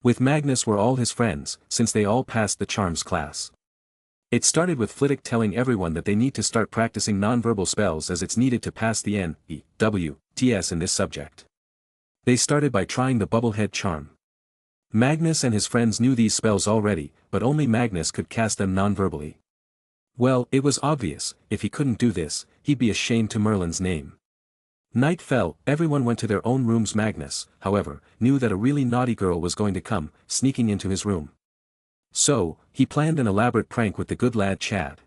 With Magnus were all his friends, since they all passed the Charms class. It started with Flitwick telling everyone that they need to start practicing nonverbal spells as it's needed to pass the NSFW in this subject. They started by trying the bubblehead charm. Magnus and his friends knew these spells already, but only Magnus could cast them nonverbally. Well, it was obvious, if he couldn't do this, he'd be ashamed to Merlin's name. Night fell, everyone went to their own rooms. Magnus, however, knew that a really naughty girl was going to come, sneaking into his room. So, he planned an elaborate prank with the good lad Chad.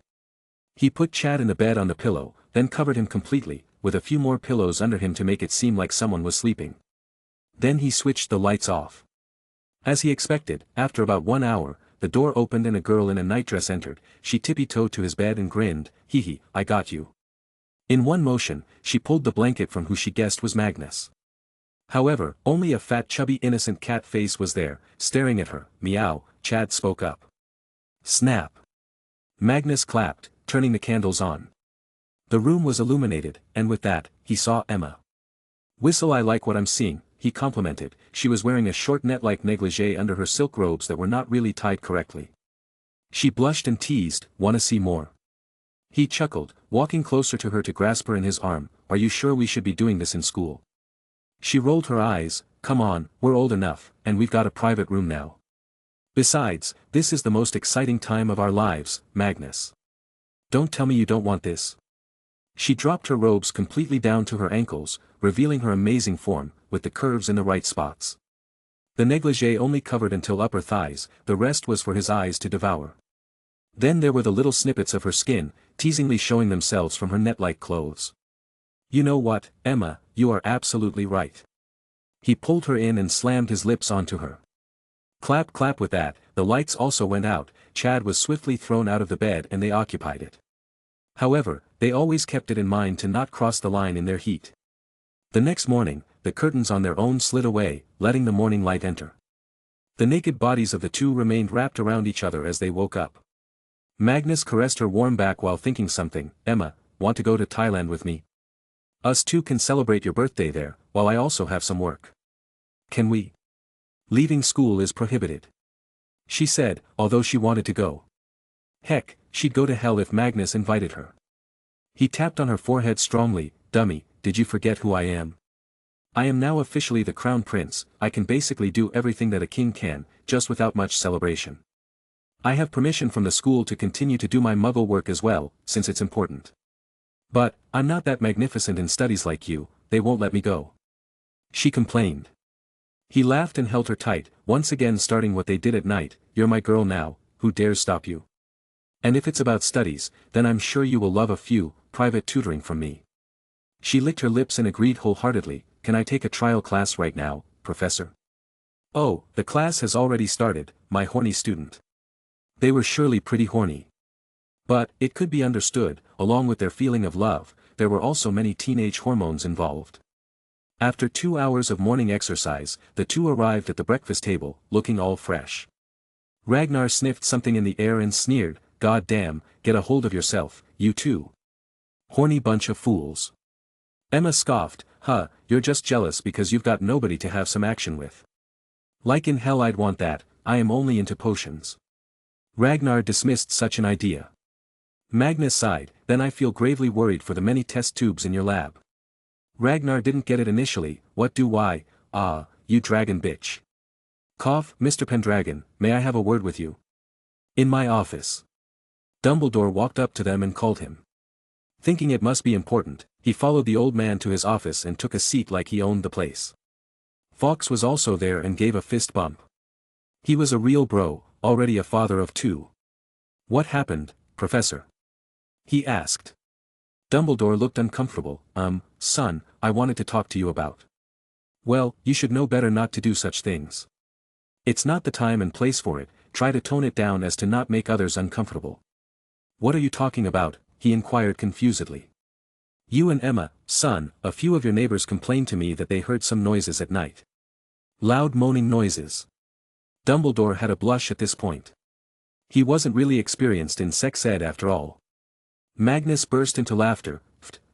He put Chad in the bed on the pillow, then covered him completely, with a few more pillows under him to make it seem like someone was sleeping. Then he switched the lights off. As he expected, after about 1 hour, the door opened and a girl in a nightdress entered. She tippy-toed to his bed and grinned, "Hee hee, I got you." In one motion, she pulled the blanket from who she guessed was Magnus. However, only a fat chubby innocent cat face was there, staring at her. "Meow," Chad spoke up. Snap. Magnus clapped, turning the candles on. The room was illuminated, and with that, he saw Emma. "Whistle, I like what I'm seeing," he complimented. She was wearing a short net-like negligee under her silk robes that were not really tied correctly. She blushed and teased, "Wanna see more?" He chuckled, walking closer to her to grasp her in his arm. "Are you sure we should be doing this in school?" She rolled her eyes. "Come on, we're old enough, and we've got a private room now. Besides, this is the most exciting time of our lives, Magnus. Don't tell me you don't want this." She dropped her robes completely down to her ankles, revealing her amazing form, with the curves in the right spots. The negligee only covered until upper thighs, the rest was for his eyes to devour. Then there were the little snippets of her skin, teasingly showing themselves from her net-like clothes. "You know what, Emma, you are absolutely right." He pulled her in and slammed his lips onto her. Clap clap. With that, the lights also went out. Chad was swiftly thrown out of the bed and they occupied it. However, they always kept it in mind to not cross the line in their heat. The next morning, the curtains on their own slid away, letting the morning light enter. The naked bodies of the two remained wrapped around each other as they woke up. Magnus caressed her warm back while thinking something. "Emma, want to go to Thailand with me? Us two can celebrate your birthday there, while I also have some work. Can we? Leaving school is prohibited," she said, although she wanted to go. Heck, she'd go to hell if Magnus invited her. He tapped on her forehead strongly. "Dummy, did you forget who I am? I am now officially the crown prince. I can basically do everything that a king can, just without much celebration. I have permission from the school to continue to do my muggle work as well, since it's important. But, I'm not that magnificent in studies like you, they won't let me go," she complained. He laughed and held her tight, once again starting what they did at night. "You're my girl now, who dares stop you? And if it's about studies, then I'm sure you will love a few private tutoring from me." She licked her lips and agreed wholeheartedly. "Can I take a trial class right now, Professor?" "Oh, the class has already started, my horny student." They were surely pretty horny. But, it could be understood, along with their feeling of love, there were also many teenage hormones involved. After 2 hours of morning exercise, the two arrived at the breakfast table, looking all fresh. Ragnar sniffed something in the air and sneered, "God damn, get a hold of yourself, you two. Horny bunch of fools." Emma scoffed, "Huh, you're just jealous because you've got nobody to have some action with." "Like in hell I'd want that, I am only into potions." Ragnar dismissed such an idea. Magnus sighed, "Then I feel gravely worried for the many test tubes in your lab." Ragnar didn't get it initially. "What do I, you dragon bitch." "Cough, Mr. Pendragon, may I have a word with you?" "In my office." Dumbledore walked up to them and called him. Thinking it must be important, he followed the old man to his office and took a seat like he owned the place. Fawkes was also there and gave a fist bump. He was a real bro, already a father of two. "What happened, Professor?" he asked. Dumbledore looked uncomfortable. Son, I wanted to talk to you about." "Well, you should know better not to do such things. It's not the time and place for it, try to tone it down as to not make others uncomfortable." "What are you talking about?" he inquired confusedly. "You and Emma, son, a few of your neighbors complained to me that they heard some noises at night. Loud moaning noises." Dumbledore had a blush at this point. He wasn't really experienced in sex ed after all. Magnus burst into laughter.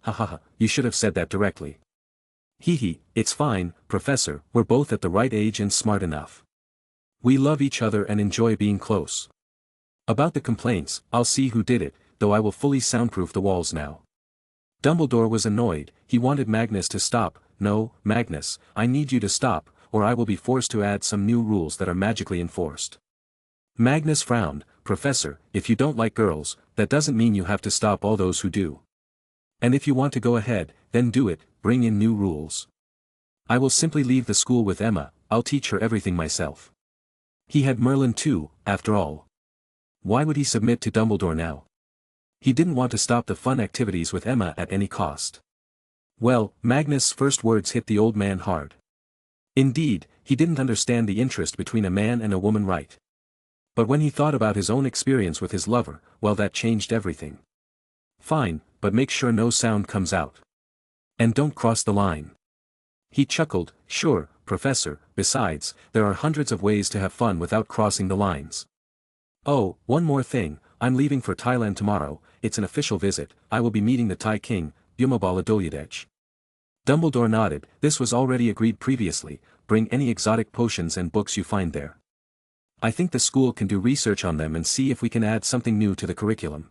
"Ha ha ha, you should have said that directly." "Hee, it's fine, Professor, we're both at the right age and smart enough. We love each other and enjoy being close. About the complaints, I'll see who did it, though I will fully soundproof the walls now." Dumbledore was annoyed, he wanted Magnus to stop. "No, Magnus, I need you to stop, or I will be forced to add some new rules that are magically enforced." Magnus frowned. "Professor, if you don't like girls, that doesn't mean you have to stop all those who do. And if you want to go ahead, then do it, bring in new rules. I will simply leave the school with Emma, I'll teach her everything myself." He had Merlin too, after all. Why would he submit to Dumbledore now? He didn't want to stop the fun activities with Emma at any cost. Well, Magnus' first words hit the old man hard. Indeed, he didn't understand the interest between a man and a woman right. But when he thought about his own experience with his lover, well, that changed everything. "Fine, but make sure no sound comes out. And don't cross the line." He chuckled, "Sure, Professor, besides, there are hundreds of ways to have fun without crossing the lines. Oh, one more thing, I'm leaving for Thailand tomorrow, it's an official visit, I will be meeting the Thai king, Bhumibol Adulyadej." Dumbledore nodded, "This was already agreed previously, bring any exotic potions and books you find there. I think the school can do research on them and see if we can add something new to the curriculum.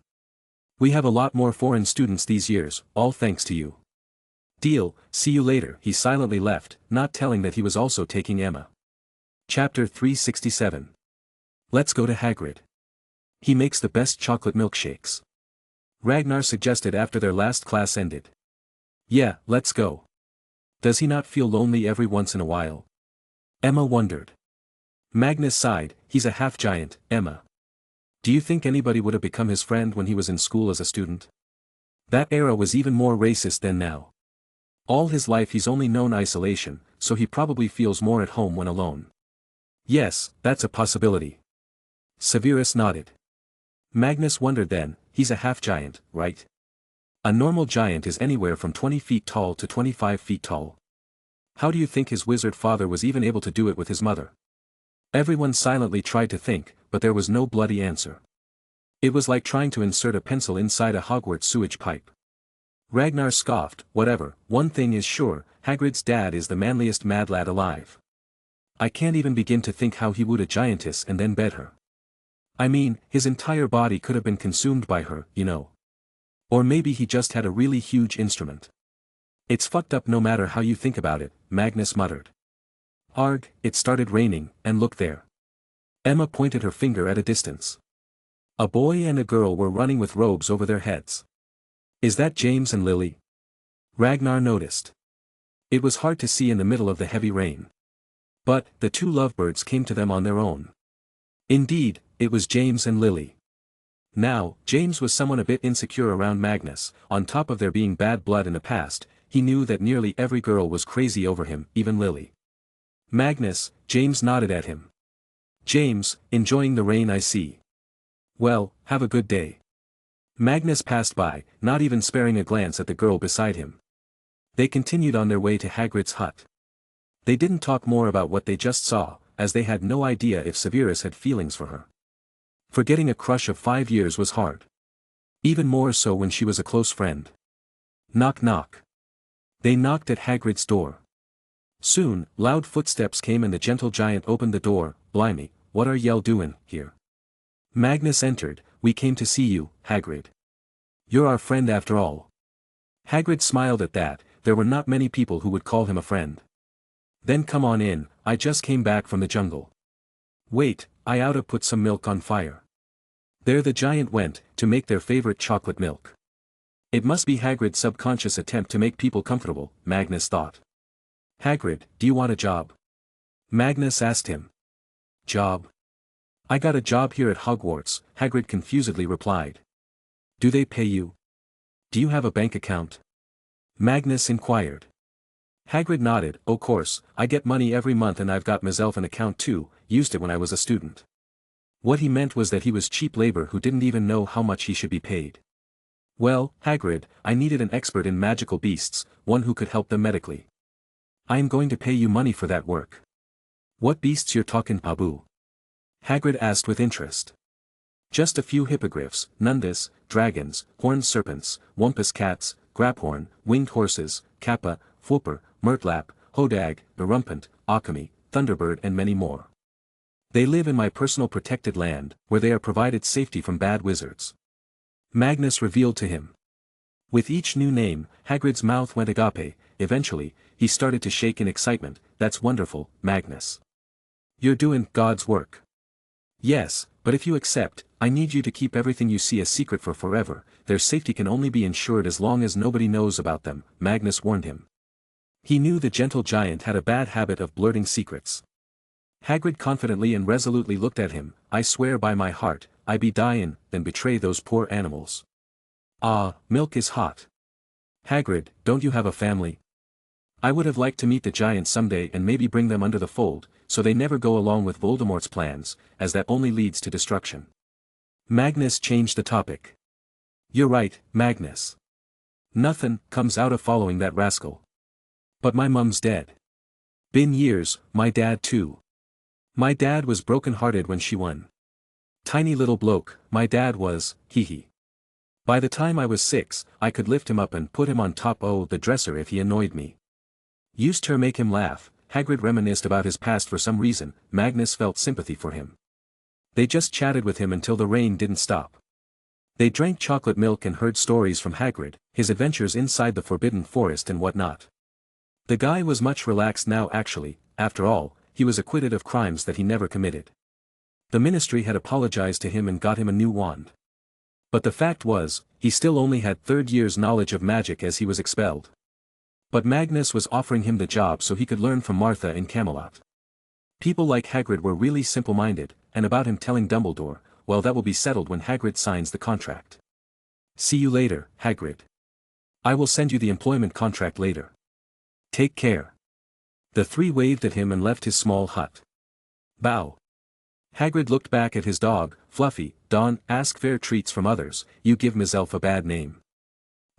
We have a lot more foreign students these years, all thanks to you." "Deal, see you later." He silently left, not telling that he was also taking Emma. Chapter 367. Let's go to Hagrid. He makes the best chocolate milkshakes. Ragnar suggested after their last class ended. "Yeah, let's go. Does he not feel lonely every once in a while?" Emma wondered. Magnus sighed, "He's a half-giant, Emma. Do you think anybody would have become his friend when he was in school as a student? That era was even more racist than now. All his life he's only known isolation, so he probably feels more at home when alone." "Yes, that's a possibility." Severus nodded. Magnus wondered then, he's a half-giant, right? A normal giant is anywhere from 20 feet tall to 25 feet tall. How do you think his wizard father was even able to do it with his mother? Everyone silently tried to think, but there was no bloody answer. It was like trying to insert a pencil inside a Hogwarts sewage pipe. Ragnar scoffed, "Whatever, one thing is sure, Hagrid's dad is the manliest mad lad alive. I can't even begin to think how he wooed a giantess and then bed her. I mean, his entire body could have been consumed by her, you know. Or maybe he just had a really huge instrument. It's fucked up no matter how you think about it," Magnus muttered. "Arg, it started raining, and look there." Emma pointed her finger at a distance. A boy and a girl were running with robes over their heads. "Is that James and Lily?" Ragnar noticed. It was hard to see in the middle of the heavy rain. But, the two lovebirds came to them on their own. Indeed, it was James and Lily. Now, James was someone a bit insecure around Magnus, on top of there being bad blood in the past, he knew that nearly every girl was crazy over him, even Lily. "Magnus," James nodded at him. "James, enjoying the rain I see. Well, have a good day." Magnus passed by, not even sparing a glance at the girl beside him. They continued on their way to Hagrid's hut. They didn't talk more about what they just saw, as they had no idea if Severus had feelings for her. Forgetting a crush of 5 years was hard. Even more so when she was a close friend. Knock knock. They knocked at Hagrid's door. Soon, loud footsteps came and the gentle giant opened the door. "Blimey, what are y'all doin' here?" Magnus entered. "We came to see you, Hagrid. You're our friend after all." Hagrid smiled at that. There were not many people who would call him a friend. "Then come on in, I just came back from the jungle." "Wait, I oughta put some milk on fire." There the giant went, to make their favorite chocolate milk. It must be Hagrid's subconscious attempt to make people comfortable, Magnus thought. "Hagrid, do you want a job?" Magnus asked him. "Job? I got a job here at Hogwarts," Hagrid confusedly replied. "Do they pay you? Do you have a bank account?" Magnus inquired. Hagrid nodded. "O' course, I get money every month and I've got myself an account too, used it when I was a student." What he meant was that he was cheap labor who didn't even know how much he should be paid. "Well, Hagrid, I needed an expert in magical beasts, one who could help them medically. I am going to pay you money for that work." "What beasts you're talkin', Pabu?" Hagrid asked with interest. "Just a few hippogriffs, nundus, dragons, horned serpents, wumpus cats, grabhorn, winged horses, kappa, fwooper, murtlap, hodag, berumpent, occamy, thunderbird and many more. They live in my personal protected land, where they are provided safety from bad wizards." Magnus revealed to him. With each new name, Hagrid's mouth went agape. Eventually, he started to shake in excitement. "That's wonderful, Magnus. You're doing God's work." "Yes, but if you accept, I need you to keep everything you see a secret for forever. Their safety can only be ensured as long as nobody knows about them," Magnus warned him. He knew the gentle giant had a bad habit of blurting secrets. Hagrid confidently and resolutely looked at him. "I swear by my heart, I be dyin' than betray those poor animals." "Ah, milk is hot. Hagrid, don't you have a family? I would have liked to meet the giants someday and maybe bring them under the fold, so they never go along with Voldemort's plans, as that only leads to destruction." Magnus changed the topic. "You're right, Magnus. Nothin' comes out of following that rascal. But my mum's dead. Been years, my dad too. My dad was broken-hearted when she won. Tiny little bloke, my dad was, hee. By the time I was 6, I could lift him up and put him on top o' the dresser if he annoyed me. Used to make him laugh." Hagrid reminisced about his past for some reason. Magnus felt sympathy for him. They just chatted with him until the rain didn't stop. They drank chocolate milk and heard stories from Hagrid, his adventures inside the Forbidden Forest and whatnot. The guy was much relaxed now actually. After all, he was acquitted of crimes that he never committed. The ministry had apologized to him and got him a new wand. But the fact was, he still only had 3rd year's knowledge of magic as he was expelled. But Magnus was offering him the job so he could learn from Martha in Camelot. People like Hagrid were really simple-minded, and about him telling Dumbledore, well, that will be settled when Hagrid signs the contract. "See you later, Hagrid. I will send you the employment contract later. Take care." The three waved at him and left his small hut. Bow. Hagrid looked back at his dog. "Fluffy, don't ask fair treats from others, you give myself a bad name."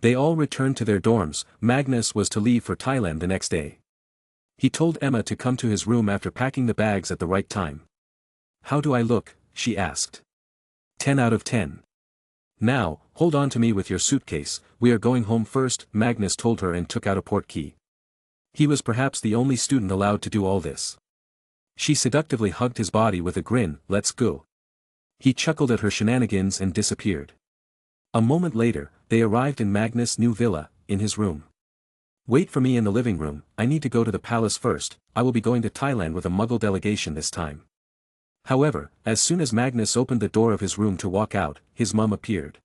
They all returned to their dorms. Magnus was to leave for Thailand the next day. He told Emma to come to his room after packing the bags at the right time. "How do I look?" she asked. 10 out of 10. "Now, hold on to me with your suitcase, we are going home first," Magnus told her and took out a portkey. He was perhaps the only student allowed to do all this. She seductively hugged his body with a grin. "Let's go." He chuckled at her shenanigans and disappeared. A moment later, they arrived in Magnus' new villa, in his room. "Wait for me in the living room, I need to go to the palace first, I will be going to Thailand with a Muggle delegation this time." However, as soon as Magnus opened the door of his room to walk out, his mum appeared.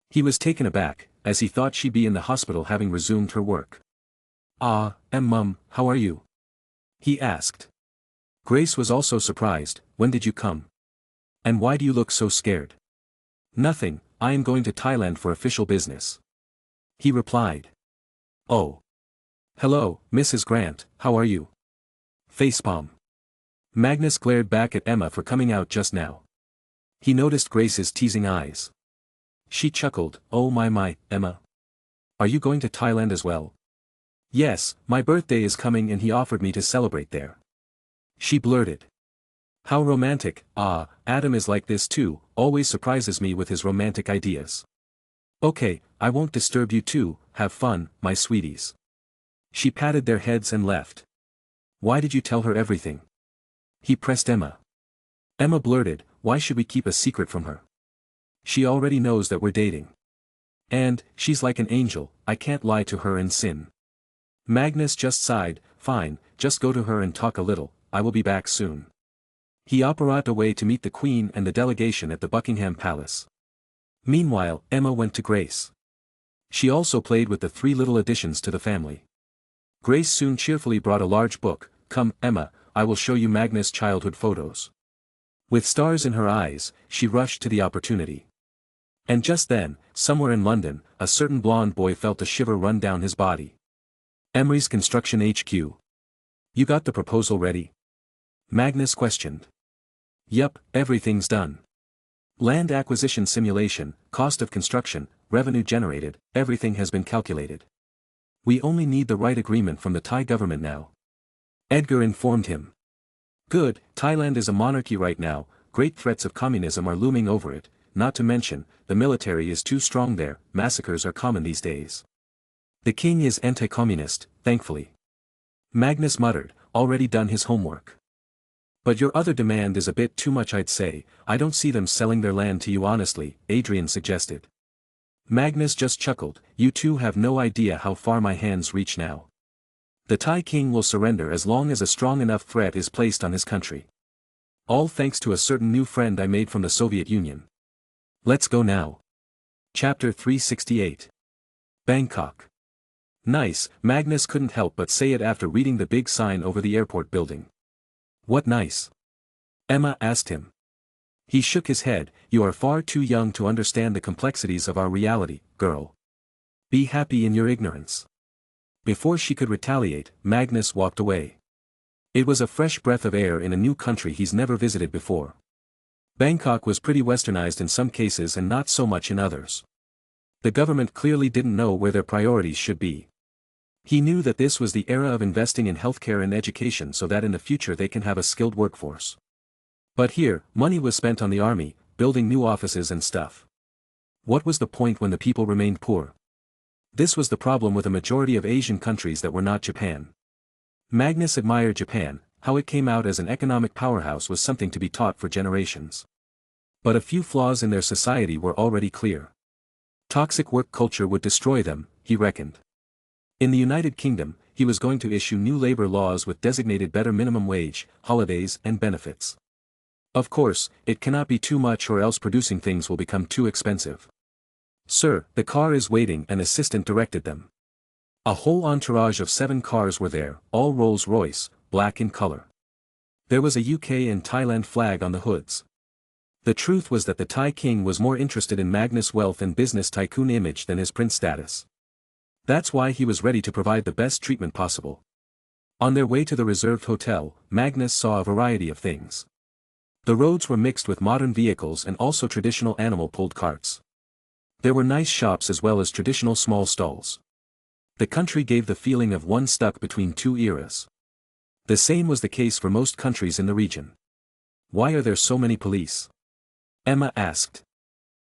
He was taken aback, as he thought she'd be in the hospital having resumed her work. "Ah, Mum, how are you?" he asked. Grace was also surprised. "When did you come? And why do you look so scared?" "Nothing, I am going to Thailand for official business," he replied. "Oh. Hello, Mrs. Grant, how are you?" Facepalm. Magnus glared back at Emma for coming out just now. He noticed Grace's teasing eyes. She chuckled, "Oh my, Emma. Are you going to Thailand as well?" "Yes, my birthday is coming and he offered me to celebrate there." She blurted. "How romantic." "Ah, Adam is like this too, always surprises me with his romantic ideas." "Okay, I won't disturb you too, have fun, my sweeties." She patted their heads and left. "Why did you tell her everything?" He pressed Emma. Emma blurted, "Why should we keep a secret from her? She already knows that we're dating. And, she's like an angel, I can't lie to her and sin." Magnus just sighed, "Fine, just go to her and talk a little, I will be back soon." He operated away to meet the Queen and the delegation at the Buckingham Palace. Meanwhile, Emma went to Grace. She also played with the 3 little additions to the family. Grace soon cheerfully brought a large book. "Come, Emma, I will show you Magnus' childhood photos." With stars in her eyes, she rushed to the opportunity. And just then, somewhere in London, a certain blonde boy felt a shiver run down his body. "Emery's Construction HQ. You got the proposal ready?" Magnus questioned. "Yup, everything's done. Land acquisition simulation, cost of construction, revenue generated, everything has been calculated. We only need the right agreement from the Thai government now." Edgar informed him. "Good, Thailand is a monarchy right now, great threats of communism are looming over it, not to mention, the military is too strong there, massacres are common these days. The king is anti-communist, thankfully." Magnus muttered, already done his homework. "But your other demand is a bit too much, I'd say. I don't see them selling their land to you honestly," Adrian suggested. Magnus just chuckled, "You two have no idea how far my hands reach now. The Thai king will surrender as long as a strong enough threat is placed on his country. All thanks to a certain new friend I made from the Soviet Union. Let's go now." Chapter 368. Bangkok. "Nice," Magnus couldn't help but say it after reading the big sign over the airport building. "What nice?" Emma asked him. He shook his head, "You are far too young to understand the complexities of our reality, girl. Be happy in your ignorance." Before she could retaliate, Magnus walked away. It was a fresh breath of air in a new country he's never visited before. Bangkok was pretty westernized in some cases and not so much in others. The government clearly didn't know where their priorities should be. He knew that this was the era of investing in healthcare and education so that in the future they can have a skilled workforce. But here, money was spent on the army, building new offices and stuff. What was the point when the people remained poor? This was the problem with a majority of Asian countries that were not Japan. Magnus admired Japan, how it came out as an economic powerhouse was something to be taught for generations. But a few flaws in their society were already clear. Toxic work culture would destroy them, he reckoned. In the United Kingdom, he was going to issue new labor laws with designated better minimum wage, holidays and benefits. Of course, it cannot be too much or else producing things will become too expensive. "Sir, the car is waiting," an assistant directed them. A whole entourage of 7 cars were there, all Rolls-Royce, black in color. There was a UK and Thailand flag on the hoods. The truth was that the Thai king was more interested in Magnus' wealth and business tycoon image than his prince status. That's why he was ready to provide the best treatment possible. On their way to the reserved hotel, Magnus saw a variety of things. The roads were mixed with modern vehicles and also traditional animal-pulled carts. There were nice shops as well as traditional small stalls. The country gave the feeling of one stuck between 2 eras. The same was the case for most countries in the region. "Why are there so many police?" Emma asked.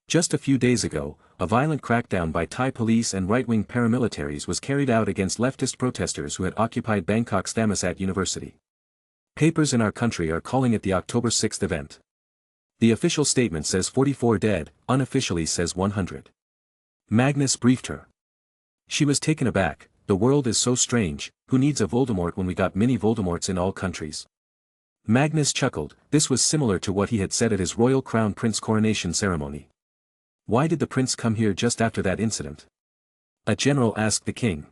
Just a few days ago, a violent crackdown by Thai police and right-wing paramilitaries was carried out against leftist protesters who had occupied Bangkok's Thammasat University. Papers in our country are calling it the October 6th event. The official statement says 44 dead, unofficially says 100. Magnus briefed her. She was taken aback. The world is so strange, who needs a Voldemort when we got mini Voldemorts in all countries? Magnus chuckled, this was similar to what he had said at his royal crown prince coronation ceremony. Why did the prince come here just after that incident? A general asked the king.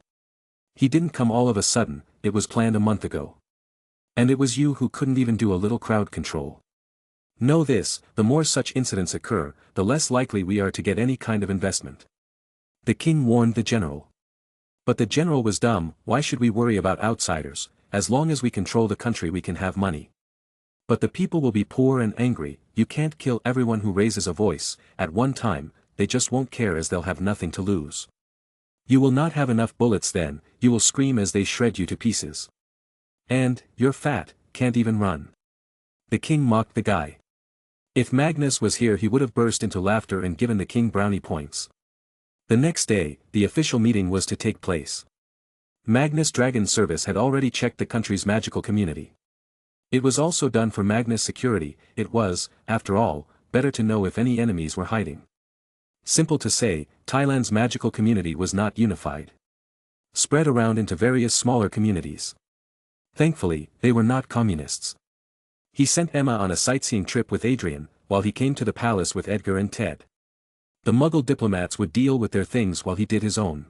He didn't come all of a sudden, it was planned a month ago. And it was you who couldn't even do a little crowd control. Know this, the more such incidents occur, the less likely we are to get any kind of investment. The king warned the general. But the general was dumb. Why should we worry about outsiders? As long as we control the country we can have money. But the people will be poor and angry. You can't kill everyone who raises a voice. At one time, they just won't care as they'll have nothing to lose. You will not have enough bullets then, you will scream as they shred you to pieces. And, you're fat, can't even run. The king mocked the guy. If Magnus was here he would have burst into laughter and given the king brownie points. The next day, the official meeting was to take place. Magnus Dragon Service had already checked the country's magical community. It was also done for Magnus security. It was, after all, better to know if any enemies were hiding. Simple to say, Thailand's magical community was not unified. Spread around into various smaller communities. Thankfully, they were not communists. He sent Emma on a sightseeing trip with Adrian, while he came to the palace with Edgar and Ted. The Muggle diplomats would deal with their things while he did his own.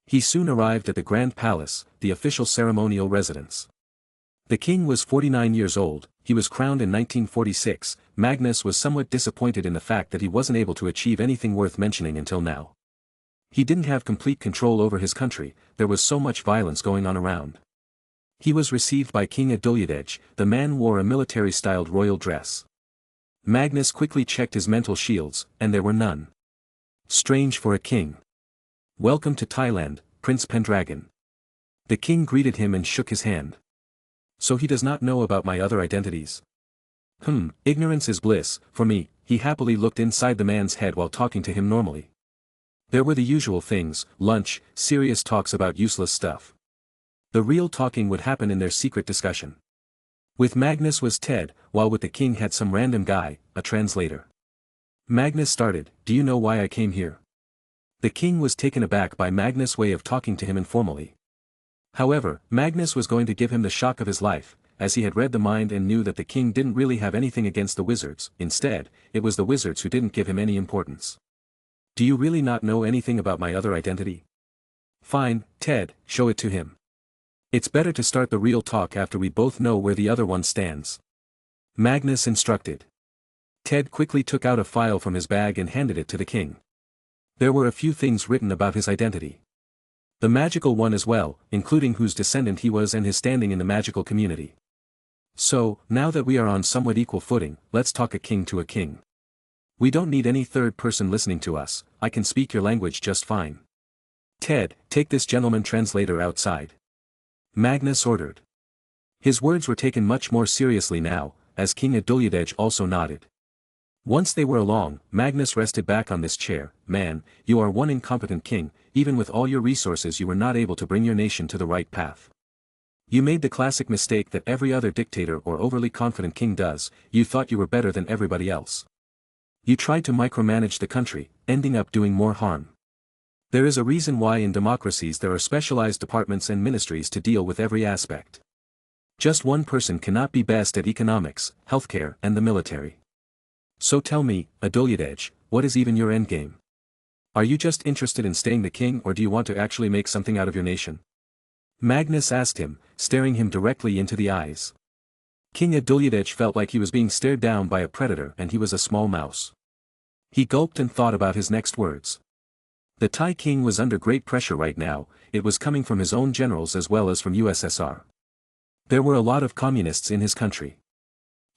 He soon arrived at the Grand Palace, the official ceremonial residence. The king was 49 years old, he was crowned in 1946. Magnus was somewhat disappointed in the fact that he wasn't able to achieve anything worth mentioning until now. He didn't have complete control over his country, there was so much violence going on around. He was received by King Adulyadej. The man wore a military-styled royal dress. Magnus quickly checked his mental shields, and there were none. Strange for a king. Welcome to Thailand, Prince Pendragon. The king greeted him and shook his hand. So he does not know about my other identities. Ignorance is bliss, for me. He happily looked inside the man's head while talking to him normally. There were the usual things, lunch, serious talks about useless stuff. The real talking would happen in their secret discussion. With Magnus was Ted, while with the king had some random guy, a translator. Magnus started, do you know why I came here? The king was taken aback by Magnus' way of talking to him informally. However, Magnus was going to give him the shock of his life, as he had read the mind and knew that the king didn't really have anything against the wizards. Instead, it was the wizards who didn't give him any importance. Do you really not know anything about my other identity? Fine, Ted, show it to him. It's better to start the real talk after we both know where the other one stands. Magnus instructed. Ted quickly took out a file from his bag and handed it to the king. There were a few things written about his identity. The magical one as well, including whose descendant he was and his standing in the magical community. So, now that we are on somewhat equal footing, let's talk a king to a king. We don't need any third person listening to us, I can speak your language just fine. Ted, take this gentleman translator outside. Magnus ordered. His words were taken much more seriously now, as King Adulyadej also nodded. Once they were along, Magnus rested back on this chair. Man, you are one incompetent king, even with all your resources you were not able to bring your nation to the right path. You made the classic mistake that every other dictator or overly confident king does, you thought you were better than everybody else. You tried to micromanage the country, ending up doing more harm. There is a reason why in democracies there are specialized departments and ministries to deal with every aspect. Just one person cannot be best at economics, healthcare, and the military. So tell me, Adulyadej, what is even your endgame? Are you just interested in staying the king or do you want to actually make something out of your nation? Magnus asked him, staring him directly into the eyes. King Adulyadej felt like he was being stared down by a predator and he was a small mouse. He gulped and thought about his next words. The Thai king was under great pressure right now, it was coming from his own generals as well as from USSR. There were a lot of communists in his country.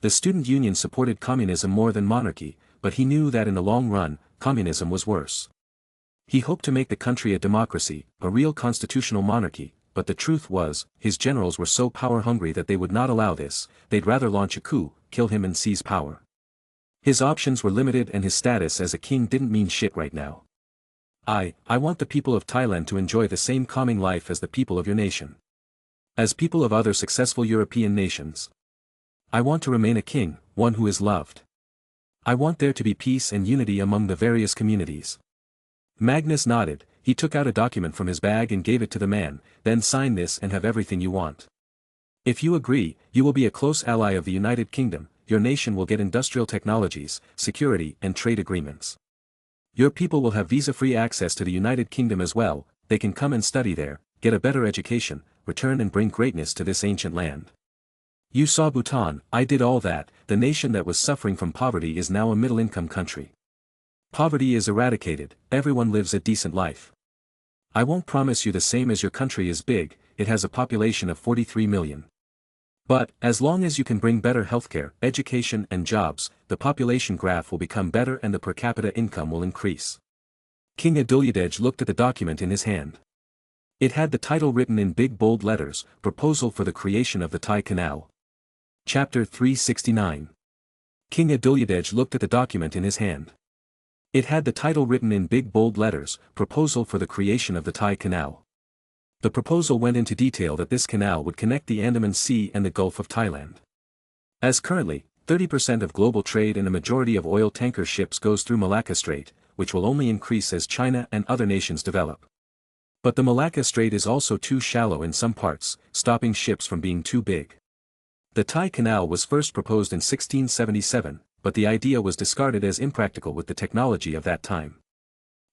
The student union supported communism more than monarchy, but he knew that in the long run, communism was worse. He hoped to make the country a democracy, a real constitutional monarchy, but the truth was, his generals were so power-hungry that they would not allow this, they'd rather launch a coup, kill him and seize power. His options were limited and his status as a king didn't mean shit right now. I want the people of Thailand to enjoy the same calming life as the people of your nation. As people of other successful European nations. I want to remain a king, one who is loved. I want there to be peace and unity among the various communities. Magnus nodded, he took out a document from his bag and gave it to the man, then sign this and have everything you want. If you agree, you will be a close ally of the United Kingdom, your nation will get industrial technologies, security and trade agreements. Your people will have visa-free access to the United Kingdom as well, they can come and study there, get a better education, return and bring greatness to this ancient land. You saw Bhutan, I did all that, the nation that was suffering from poverty is now a middle-income country. Poverty is eradicated, everyone lives a decent life. I won't promise you the same as your country is big, it has a population of 43 million. But, as long as you can bring better healthcare, education and jobs, the population graph will become better and the per capita income will increase. King Adulyadej looked at the document in his hand. It had the title written in big bold letters, Proposal for the Creation of the Thai Canal. Chapter 369. King Adulyadej looked at the document in his hand. It had the title written in big bold letters, Proposal for the Creation of the Thai Canal. The proposal went into detail that this canal would connect the Andaman Sea and the Gulf of Thailand. As currently, 30% of global trade and a majority of oil tanker ships goes through Malacca Strait, which will only increase as China and other nations develop. But the Malacca Strait is also too shallow in some parts, stopping ships from being too big. The Thai Canal was first proposed in 1677, but the idea was discarded as impractical with the technology of that time.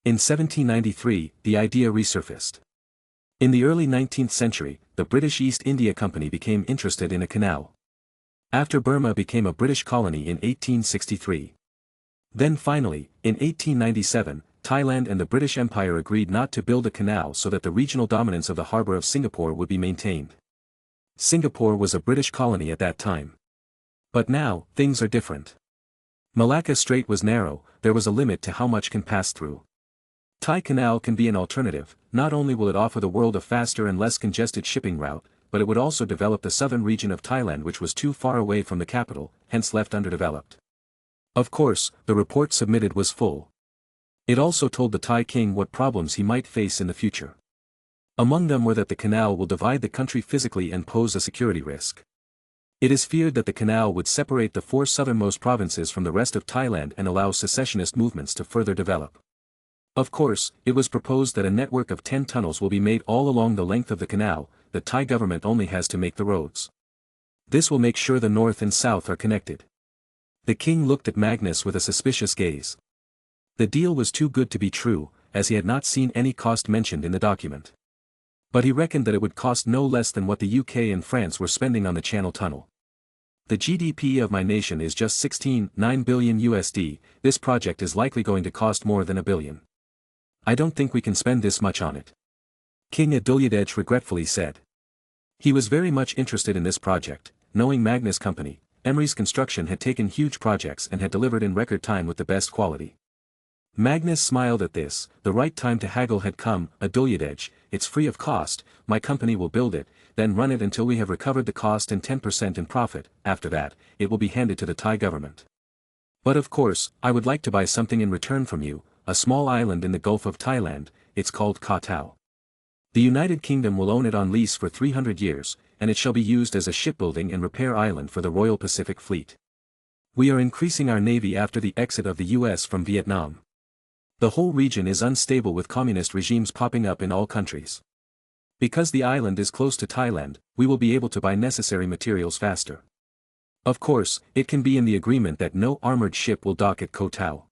In 1793, the idea resurfaced. In the early 19th century, the British East India Company became interested in a canal. After Burma became a British colony in 1863. Then finally, in 1897, Thailand and the British Empire agreed not to build a canal so that the regional dominance of the harbour of Singapore would be maintained. Singapore was a British colony at that time. But now, things are different. Malacca Strait was narrow, there was a limit to how much can pass through. Thai Canal can be an alternative. Not only will it offer the world a faster and less congested shipping route, but it would also develop the southern region of Thailand, which was too far away from the capital, hence left underdeveloped. Of course, the report submitted was full. It also told the Thai king what problems he might face in the future. Among them were that the canal will divide the country physically and pose a security risk. It is feared that the canal would separate the 4 southernmost provinces from the rest of Thailand and allow secessionist movements to further develop. Of course, it was proposed that a network of 10 tunnels will be made all along the length of the canal. The Thai government only has to make the roads. This will make sure the north and south are connected. The king looked at Magnus with a suspicious gaze. The deal was too good to be true, as he had not seen any cost mentioned in the document. But he reckoned that it would cost no less than what the UK and France were spending on the Channel Tunnel. The GDP of my nation is just 16.9 billion USD, this project is likely going to cost more than $1 billion. I don't think we can spend this much on it. King Adulyadej regretfully said. He was very much interested in this project, knowing Magnus Company, Emery's construction had taken huge projects and had delivered in record time with the best quality. Magnus smiled at this, the right time to haggle had come. Adulyadej, it's free of cost, my company will build it, then run it until we have recovered the cost and 10% in profit, after that, it will be handed to the Thai government. But of course, I would like to buy something in return from you, a small island in the Gulf of Thailand, it's called Koh Tao. The United Kingdom will own it on lease for 300 years, and it shall be used as a shipbuilding and repair island for the Royal Pacific Fleet. We are increasing our navy after the exit of the US from Vietnam. The whole region is unstable with communist regimes popping up in all countries. Because the island is close to Thailand, we will be able to buy necessary materials faster. Of course, it can be in the agreement that no armored ship will dock at Koh Tao.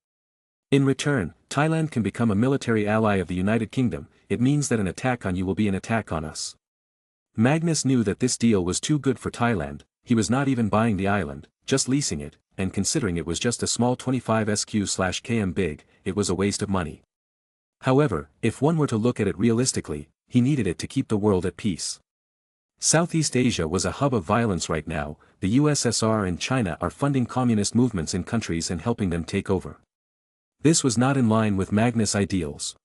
In return, Thailand can become a military ally of the United Kingdom, it means that an attack on you will be an attack on us. Magnus knew that this deal was too good for Thailand, he was not even buying the island, just leasing it, and considering it was just a small 25 SQ/km big, it was a waste of money. However, if one were to look at it realistically, he needed it to keep the world at peace. Southeast Asia was a hub of violence right now, the USSR and China are funding communist movements in countries and helping them take over. This was not in line with Magnus' ideals.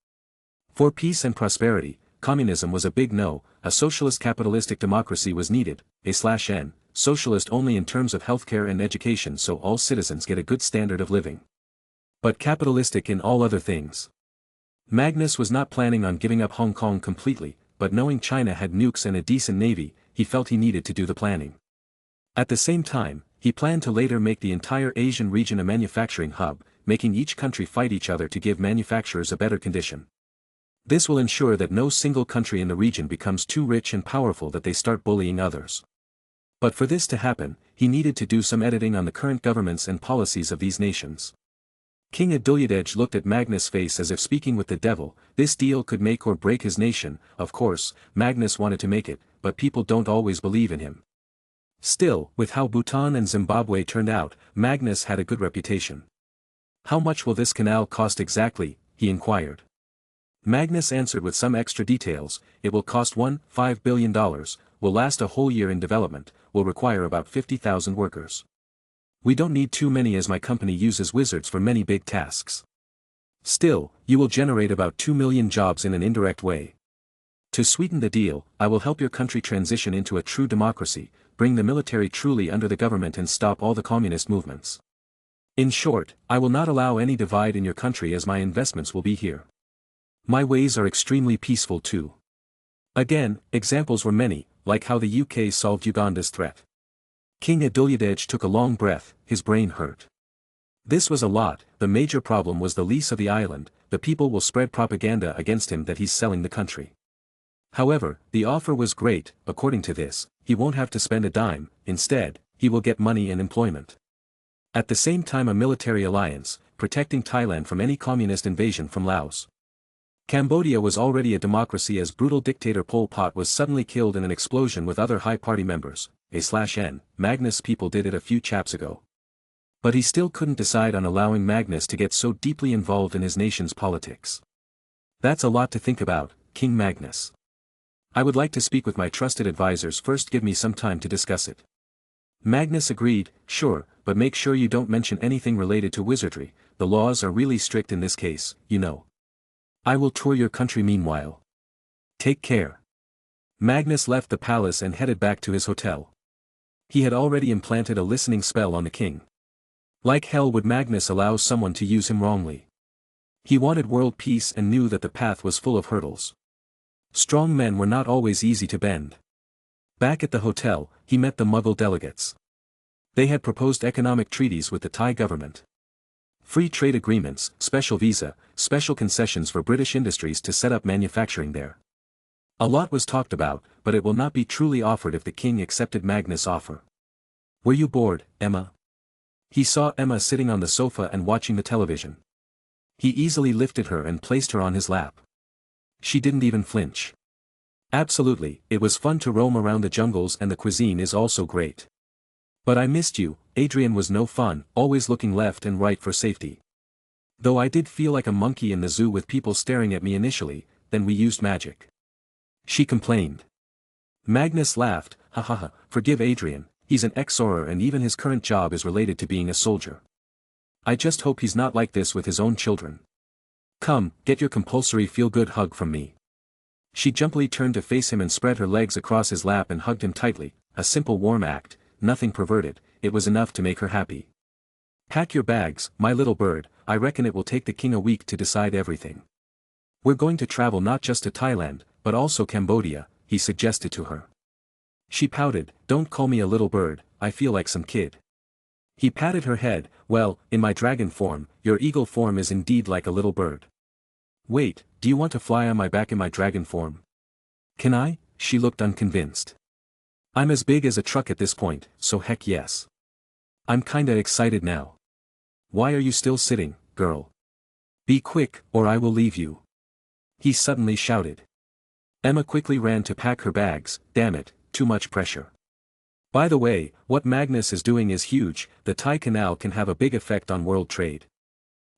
For peace and prosperity, communism was a big no, a socialist capitalistic democracy was needed, a/n, socialist only in terms of healthcare and education so all citizens get a good standard of living. But capitalistic in all other things. Magnus was not planning on giving up Hong Kong completely, but knowing China had nukes and a decent navy, he felt he needed to do the planning. At the same time, he planned to later make the entire Asian region a manufacturing hub, making each country fight each other to give manufacturers a better condition. This will ensure that no single country in the region becomes too rich and powerful that they start bullying others. But for this to happen, he needed to do some editing on the current governments and policies of these nations. King Adulyadej looked at Magnus' face as if speaking with the devil, this deal could make or break his nation. Of course, Magnus wanted to make it, but people don't always believe in him. Still, with how Bhutan and Zimbabwe turned out, Magnus had a good reputation. How much will this canal cost exactly? He inquired. Magnus answered with some extra details, it will cost $1.5 billion, will last a whole year in development, will require about 50,000 workers. We don't need too many as my company uses wizards for many big tasks. Still, you will generate about 2 million jobs in an indirect way. To sweeten the deal, I will help your country transition into a true democracy, bring the military truly under the government and stop all the communist movements. In short, I will not allow any divide in your country as my investments will be here. My ways are extremely peaceful too. Again, examples were many, like how the UK solved Uganda's threat. King Adulyadej took a long breath, his brain hurt. This was a lot. The major problem was the lease of the island. The people will spread propaganda against him that he's selling the country. However, the offer was great. According to this, he won't have to spend a dime, instead, he will get money and employment. At the same time, a military alliance, protecting Thailand from any communist invasion from Laos. Cambodia was already a democracy as brutal dictator Pol Pot was suddenly killed in an explosion with other high party members. A/N, Magnus people did it a few chaps ago. But he still couldn't decide on allowing Magnus to get so deeply involved in his nation's politics. That's a lot to think about, King Magnus. I would like to speak with my trusted advisors first. Give me some time to discuss it. Magnus agreed, sure, but make sure you don't mention anything related to wizardry. The laws are really strict in this case, you know. I will tour your country meanwhile. Take care. Magnus left the palace and headed back to his hotel. He had already implanted a listening spell on the king. Like hell would Magnus allow someone to use him wrongly. He wanted world peace and knew that the path was full of hurdles. Strong men were not always easy to bend. Back at the hotel, he met the Mughal delegates. They had proposed economic treaties with the Thai government. Free trade agreements, special visa, special concessions for British industries to set up manufacturing there. A lot was talked about, but it will not be truly offered if the king accepted Magnus' offer. Were you bored, Emma? He saw Emma sitting on the sofa and watching the television. He easily lifted her and placed her on his lap. She didn't even flinch. Absolutely, it was fun to roam around the jungles and the cuisine is also great. But I missed you. Adrian was no fun, always looking left and right for safety. Though I did feel like a monkey in the zoo with people staring at me initially, then we used magic. She complained. Magnus laughed, ha ha ha, forgive Adrian, he's an ex-Auror and even his current job is related to being a soldier. I just hope he's not like this with his own children. Come, get your compulsory feel-good hug from me. She jumpily turned to face him and spread her legs across his lap and hugged him tightly, a simple warm act, nothing perverted, it was enough to make her happy. Pack your bags, my little bird, I reckon it will take the king a week to decide everything. We're going to travel not just to Thailand, but also Cambodia, he suggested to her. She pouted, don't call me a little bird, I feel like some kid. He patted her head, well, in my dragon form, your eagle form is indeed like a little bird. Wait, do you want to fly on my back in my dragon form? Can I? She looked unconvinced. I'm as big as a truck at this point, so heck yes. I'm kinda excited now. Why are you still sitting, girl? Be quick, or I will leave you. He suddenly shouted. Emma quickly ran to pack her bags, damn it, too much pressure. By the way, what Magnus is doing is huge, the Thai Canal can have a big effect on world trade.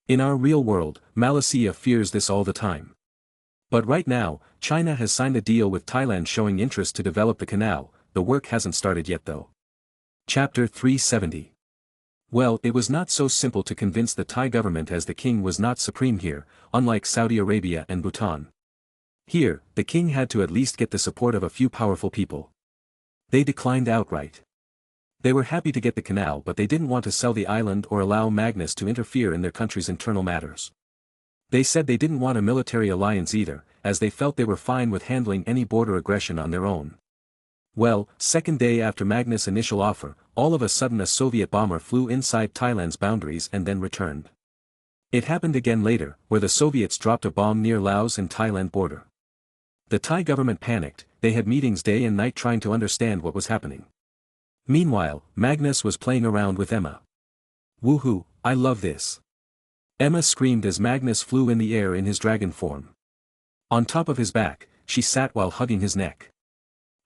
In our real world, Malaysia fears this all the time. But right now, China has signed a deal with Thailand showing interest to develop the canal, the work hasn't started yet though. Chapter 370. Well, it was not so simple to convince the Thai government as the king was not supreme here, unlike Saudi Arabia and Bhutan. Here, the king had to at least get the support of a few powerful people. They declined outright. They were happy to get the canal but they didn't want to sell the island or allow Magnus to interfere in their country's internal matters. They said they didn't want a military alliance either, as they felt they were fine with handling any border aggression on their own. Well, second day after Magnus' initial offer, all of a sudden a Soviet bomber flew inside Thailand's boundaries and then returned. It happened again later, where the Soviets dropped a bomb near Laos and Thailand border. The Thai government panicked, they had meetings day and night trying to understand what was happening. Meanwhile, Magnus was playing around with Emma. Woohoo, I love this. Emma screamed as Magnus flew in the air in his dragon form. On top of his back, she sat while hugging his neck.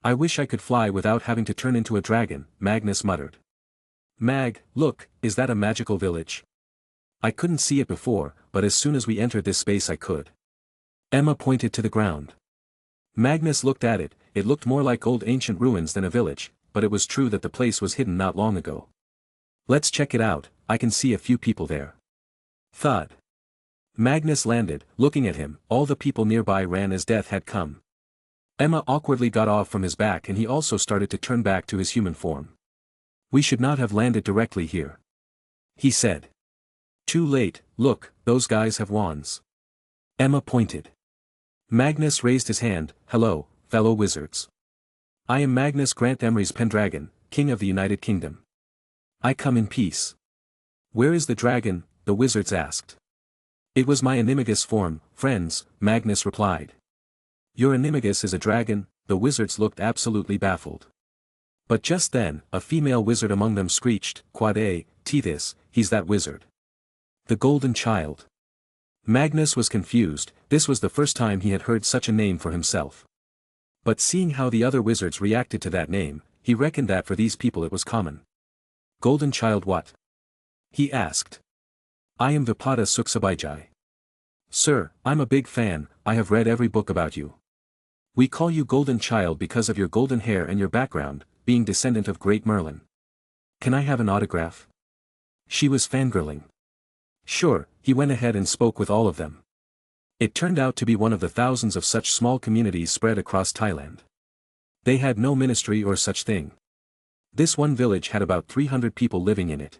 I wish I could fly without having to turn into a dragon, Magnus muttered. Mag, look, is that a magical village? I couldn't see it before, but as soon as we entered this space I could. Emma pointed to the ground. Magnus looked at it. It looked more like old ancient ruins than a village, but it was true that the place was hidden not long ago. Let's check it out, I can see a few people there. Thud. Magnus landed, looking at him. All the people nearby ran as death had come. Emma awkwardly got off from his back and he also started to turn back to his human form. We should not have landed directly here, he said. Too late, look, those guys have wands. Emma pointed. Magnus raised his hand. Hello, fellow wizards. I am Magnus Grant Emery's Pendragon, King of the United Kingdom. I come in peace. Where is the dragon? The wizards asked. It was my animagus form, friends, Magnus replied. Your animagus is a dragon? The wizards looked absolutely baffled. But just then, a female wizard among them screeched, Quade, Tethys, he's that wizard. The Golden Child. Magnus was confused. This was the first time he had heard such a name for himself. But seeing how the other wizards reacted to that name, he reckoned that for these people it was common. Golden Child what? He asked. I am Vipada Suksabijai. Sir, I'm a big fan, I have read every book about you. We call you Golden Child because of your golden hair and your background, being descendant of Great Merlin. Can I have an autograph? She was fangirling. Sure, he went ahead and spoke with all of them. It turned out to be one of the thousands of such small communities spread across Thailand. They had no ministry or such thing. This one village had about 300 people living in it.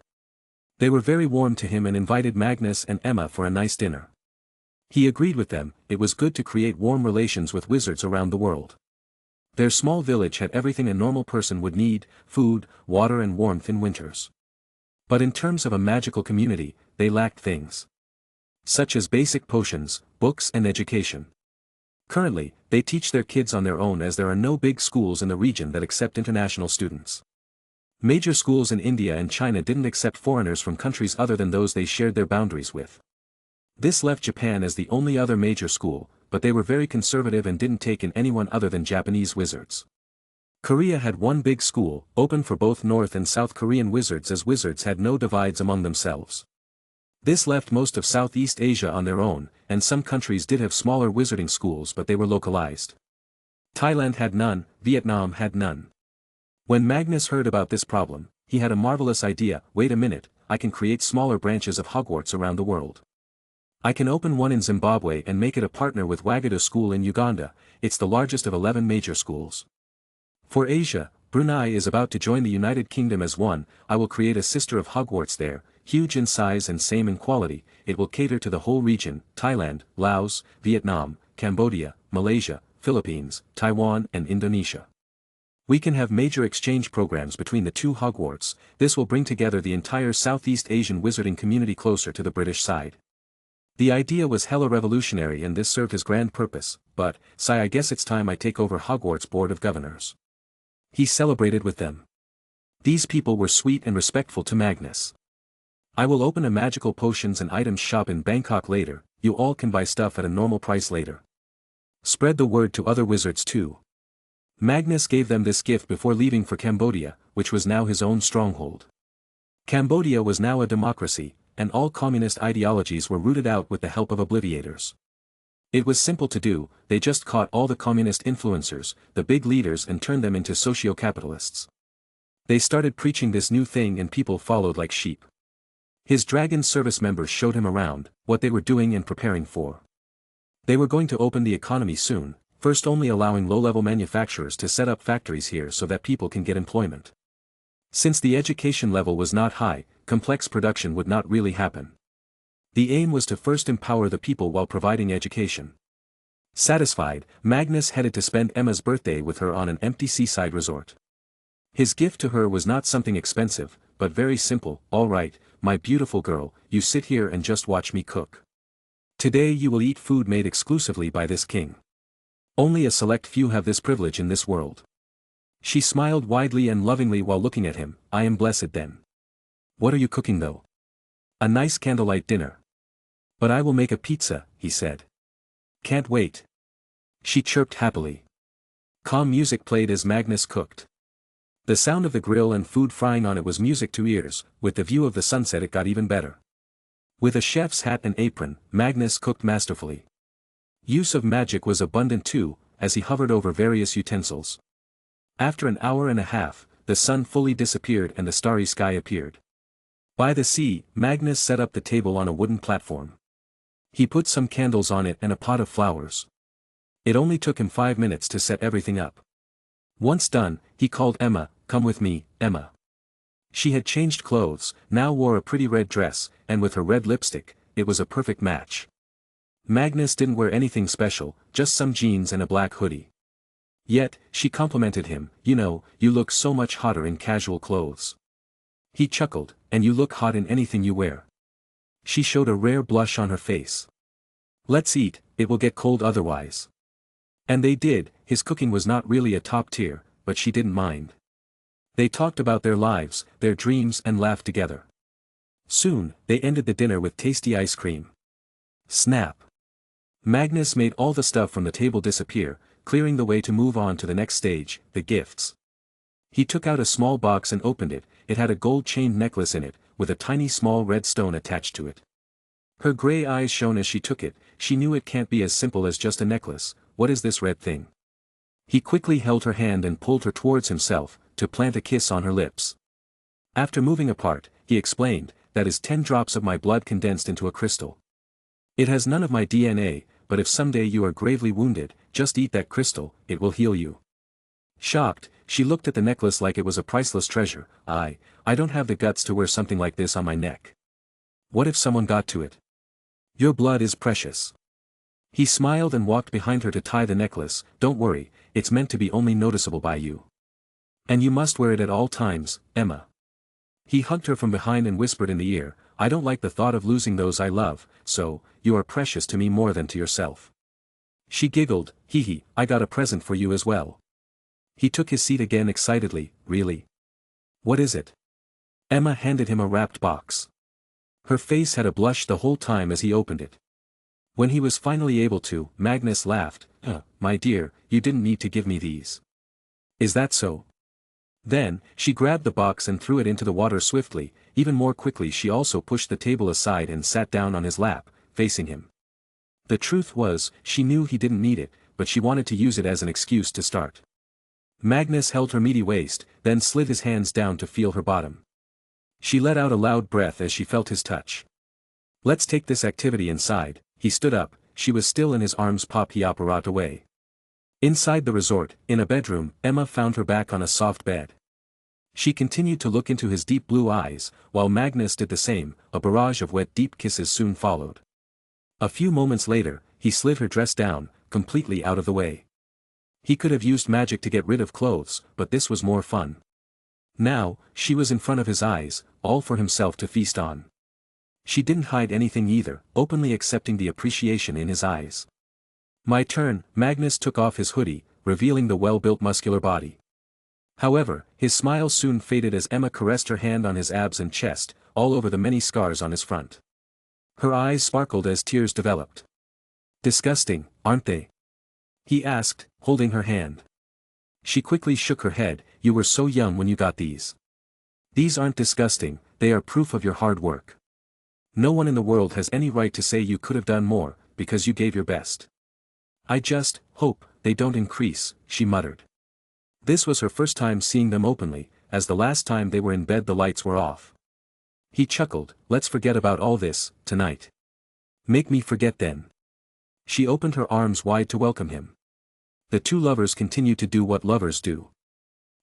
They were very warm to him and invited Magnus and Emma for a nice dinner. He agreed with them. It was good to create warm relations with wizards around the world. Their small village had everything a normal person would need: food, water and warmth in winters. But in terms of a magical community, they lacked things such as basic potions, books and education. Currently, they teach their kids on their own as there are no big schools in the region that accept international students. Major schools in India and China didn't accept foreigners from countries other than those they shared their boundaries with. This left Japan as the only other major school, but they were very conservative and didn't take in anyone other than Japanese wizards. Korea had one big school, open for both North and South Korean wizards, as wizards had no divides among themselves. This left most of Southeast Asia on their own, and some countries did have smaller wizarding schools but they were localized. Thailand had none, Vietnam had none. When Magnus heard about this problem, he had a marvelous idea. Wait a minute, I can create smaller branches of Hogwarts around the world. I can open one in Zimbabwe and make it a partner with Wagadu School in Uganda. It's the largest of 11 major schools. For Asia, Brunei is about to join the United Kingdom as one. I will create a sister of Hogwarts there, huge in size and same in quality. It will cater to the whole region: Thailand, Laos, Vietnam, Cambodia, Malaysia, Philippines, Taiwan and Indonesia. We can have major exchange programs between the two Hogwarts. This will bring together the entire Southeast Asian wizarding community closer to the British side. The idea was hella revolutionary and this served his grand purpose, but, I guess it's time I take over Hogwarts Board of Governors. He celebrated with them. These people were sweet and respectful to Magnus. I will open a magical potions and items shop in Bangkok later. You all can buy stuff at a normal price later. Spread the word to other wizards too. Magnus gave them this gift before leaving for Cambodia, which was now his own stronghold. Cambodia was now a democracy, and all communist ideologies were rooted out with the help of obliviators. It was simple to do. They just caught all the communist influencers, the big leaders, and turned them into socio-capitalists. They started preaching this new thing and people followed like sheep. His dragon service members showed him around, what they were doing and preparing for. They were going to open the economy soon, first only allowing low-level manufacturers to set up factories here so that people can get employment. Since the education level was not high, complex production would not really happen. The aim was to first empower the people while providing education. Satisfied, Magnus headed to spend Emma's birthday with her on an empty seaside resort. His gift to her was not something expensive, but very simple. All right, my beautiful girl, you sit here and just watch me cook. Today you will eat food made exclusively by this king. Only a select few have this privilege in this world. She smiled widely and lovingly while looking at him. I am blessed then. What are you cooking though? A nice candlelight dinner. But I will make a pizza, he said. Can't wait. She chirped happily. Calm music played as Magnus cooked. The sound of the grill and food frying on it was music to ears. With the view of the sunset it got even better. With a chef's hat and apron, Magnus cooked masterfully. Use of magic was abundant too. as he hovered over various utensils. After an hour and a half, the sun fully disappeared and the starry sky appeared. By the sea, Magnus set up the table on a wooden platform. He put some candles on it and a pot of flowers. It only took him 5 minutes to set everything up. Once done, he called Emma. "Come with me, Emma." She had changed clothes, now wore a pretty red dress, and with her red lipstick, it was a perfect match. Magnus didn't wear anything special, just some jeans and a black hoodie. Yet, she complimented him. "You know, you look so much hotter in casual clothes." He chuckled, "And you look hot in anything you wear." She showed a rare blush on her face. "Let's eat, it will get cold otherwise." And they did. His cooking was not really a top tier, but she didn't mind. They talked about their lives, their dreams, and laughed together. Soon, they ended the dinner with tasty ice cream. Snap! Magnus made all the stuff from the table disappear, clearing the way to move on to the next stage, the gifts. He took out a small box and opened it. It had a gold-chained necklace in it, with a tiny small red stone attached to it. Her gray eyes shone as she took it. She knew it can't be as simple as just a necklace. What is this red thing? He quickly held her hand and pulled her towards himself, to plant a kiss on her lips. After moving apart, he explained, "That is 10 drops of my blood condensed into a crystal. It has none of my DNA, but if someday you are gravely wounded, just eat that crystal, it will heal you." Shocked, she looked at the necklace like it was a priceless treasure. I don't have the guts to wear something like this on my neck. What if someone got to it? Your blood is precious. He smiled and walked behind her to tie the necklace. "Don't worry, it's meant to be only noticeable by you. And you must wear it at all times, Emma." He hugged her from behind and whispered in the ear, "I don't like the thought of losing those I love, so, you are precious to me more than to yourself." She giggled. Hee, I got a present for you as well." He took his seat again excitedly. "Really? What is it?" Emma handed him a wrapped box. Her face had a blush the whole time as he opened it. When he was finally able to, Magnus laughed. My dear, you didn't need to give me these." "Is that so?" Then, she grabbed the box and threw it into the water swiftly. Even more quickly she also pushed the table aside and sat down on his lap, facing him. The truth was, she knew he didn't need it, but she wanted to use it as an excuse to start. Magnus held her meaty waist, then slid his hands down to feel her bottom. She let out a loud breath as she felt his touch. "Let's take this activity inside." He stood up. She was still in his arms. He operated away. Inside the resort, in a bedroom, Emma found her back on a soft bed. She continued to look into his deep blue eyes, while Magnus did the same. A barrage of wet deep kisses soon followed. A few moments later, he slid her dress down, completely out of the way. He could have used magic to get rid of clothes, but this was more fun. Now, she was in front of his eyes, all for himself to feast on. She didn't hide anything either, openly accepting the appreciation in his eyes. "My turn." Magnus took off his hoodie, revealing the well-built muscular body. However, his smile soon faded as Emma caressed her hand on his abs and chest, all over the many scars on his front. Her eyes sparkled as tears developed. "Disgusting, aren't they?" he asked, holding her hand. She quickly shook her head. "You were so young when you got these." "These aren't disgusting, they are proof of your hard work. No one in the world has any right to say you could have done more, because you gave your best. I just hope they don't increase," she muttered. This was her first time seeing them openly, as the last time they were in bed the lights were off. He chuckled. "Let's forget about all this, tonight." "Make me forget then." She opened her arms wide to welcome him. The two lovers continued to do what lovers do.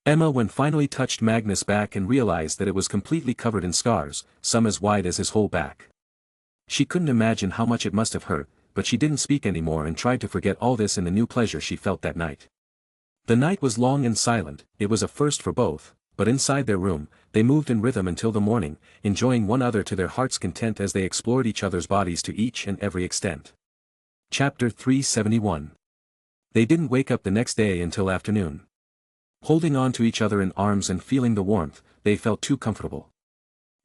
Emma finally touched Magnus' back and realized that it was completely covered in scars, some as wide as his whole back. She couldn't imagine how much it must have hurt, but she didn't speak anymore and tried to forget all this in the new pleasure she felt that night. The night was long and silent. It was a first for both, but inside their room, they moved in rhythm until the morning, enjoying one another to their heart's content as they explored each other's bodies to each and every extent. Chapter 371. They didn't wake up the next day until afternoon. Holding on to each other in arms and feeling the warmth, they felt too comfortable.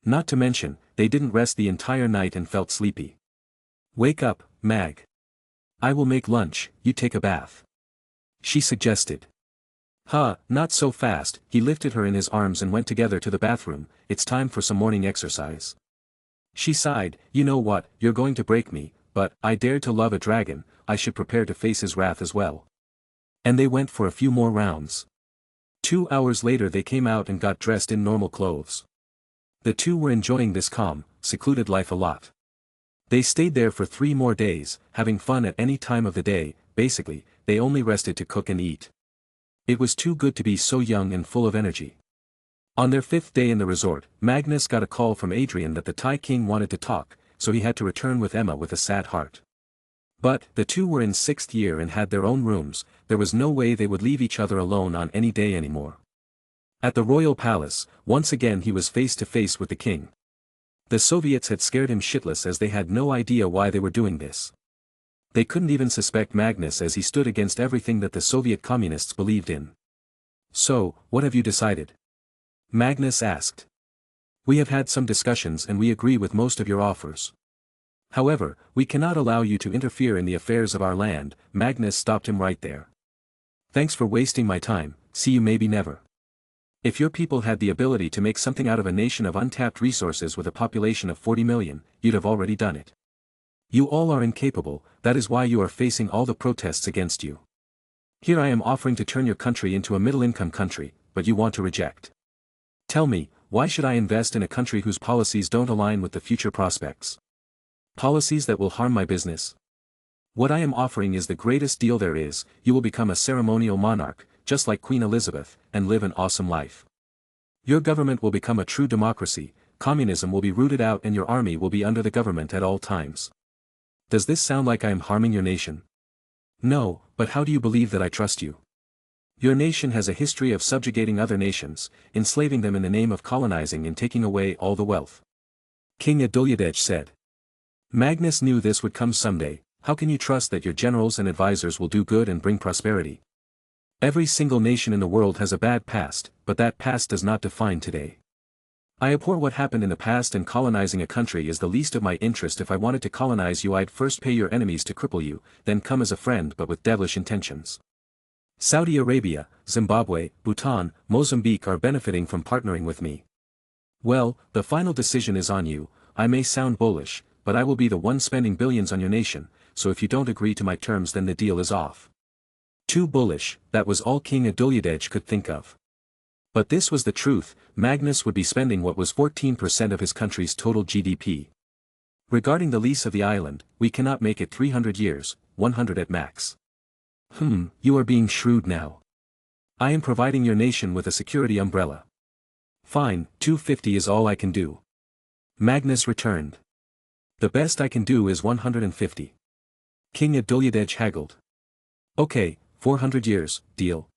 Not to mention, they didn't rest the entire night and felt sleepy. "Wake up, Mag. I will make lunch, you take a bath," she suggested. Not so fast." He lifted her in his arms and went together to the bathroom. "It's time for some morning exercise." She sighed. "You know what, you're going to break me, but I dared to love a dragon, I should prepare to face his wrath as well." And they went for a few more rounds. 2 hours later they came out and got dressed in normal clothes. The two were enjoying this calm, secluded life a lot. They stayed there for 3 more days, having fun at any time of the day. Basically, they only rested to cook and eat. It was too good to be so young and full of energy. On their 5th day in the resort, Magnus got a call from Adrian that the Thai king wanted to talk, so he had to return with Emma with a sad heart. But, the two were in 6th year and had their own rooms, there was no way they would leave each other alone on any day anymore. At the royal palace, once again he was face to face with the king. The Soviets had scared him shitless as they had no idea why they were doing this. They couldn't even suspect Magnus as he stood against everything that the Soviet communists believed in. "So, what have you decided?" Magnus asked. "We have had some discussions and we agree with most of your offers. However, we cannot allow you to interfere in the affairs of our land." Magnus stopped him right there. "Thanks for wasting my time, see you maybe never. If your people had the ability to make something out of a nation of untapped resources with a population of 40 million, you'd have already done it. You all are incapable, that is why you are facing all the protests against you. Here I am offering to turn your country into a middle-income country, but you want to reject. Tell me, why should I invest in a country whose policies don't align with the future prospects? Policies that will harm my business? What I am offering is the greatest deal there is, you will become a ceremonial monarch, just like Queen Elizabeth, and live an awesome life. Your government will become a true democracy, communism will be rooted out and your army will be under the government at all times. Does this sound like I am harming your nation? No, but how do you believe that I trust you? Your nation has a history of subjugating other nations, enslaving them in the name of colonizing and taking away all the wealth." King Adulyadej said. Magnus knew this would come someday. How can you trust that your generals and advisors will do good and bring prosperity? Every single nation in the world has a bad past, but that past does not define today. I abhor what happened in the past, and colonizing a country is the least of my interest. If I wanted to colonize you, I'd first pay your enemies to cripple you, then come as a friend but with devilish intentions. Saudi Arabia, Zimbabwe, Bhutan, Mozambique are benefiting from partnering with me. Well, the final decision is on you. I may sound bullish, but I will be the one spending billions on your nation, so if you don't agree to my terms then the deal is off. Too bullish, that was all King Adulyadej could think of. But this was the truth, Magnus would be spending what was 14% of his country's total GDP. Regarding the lease of the island, we cannot make it 300 years, 100 at max. You are being shrewd now. I am providing your nation with a security umbrella. Fine, 250 is all I can do. Magnus returned. The best I can do is 150. King Adulyadej haggled. Okay, 400 years, deal.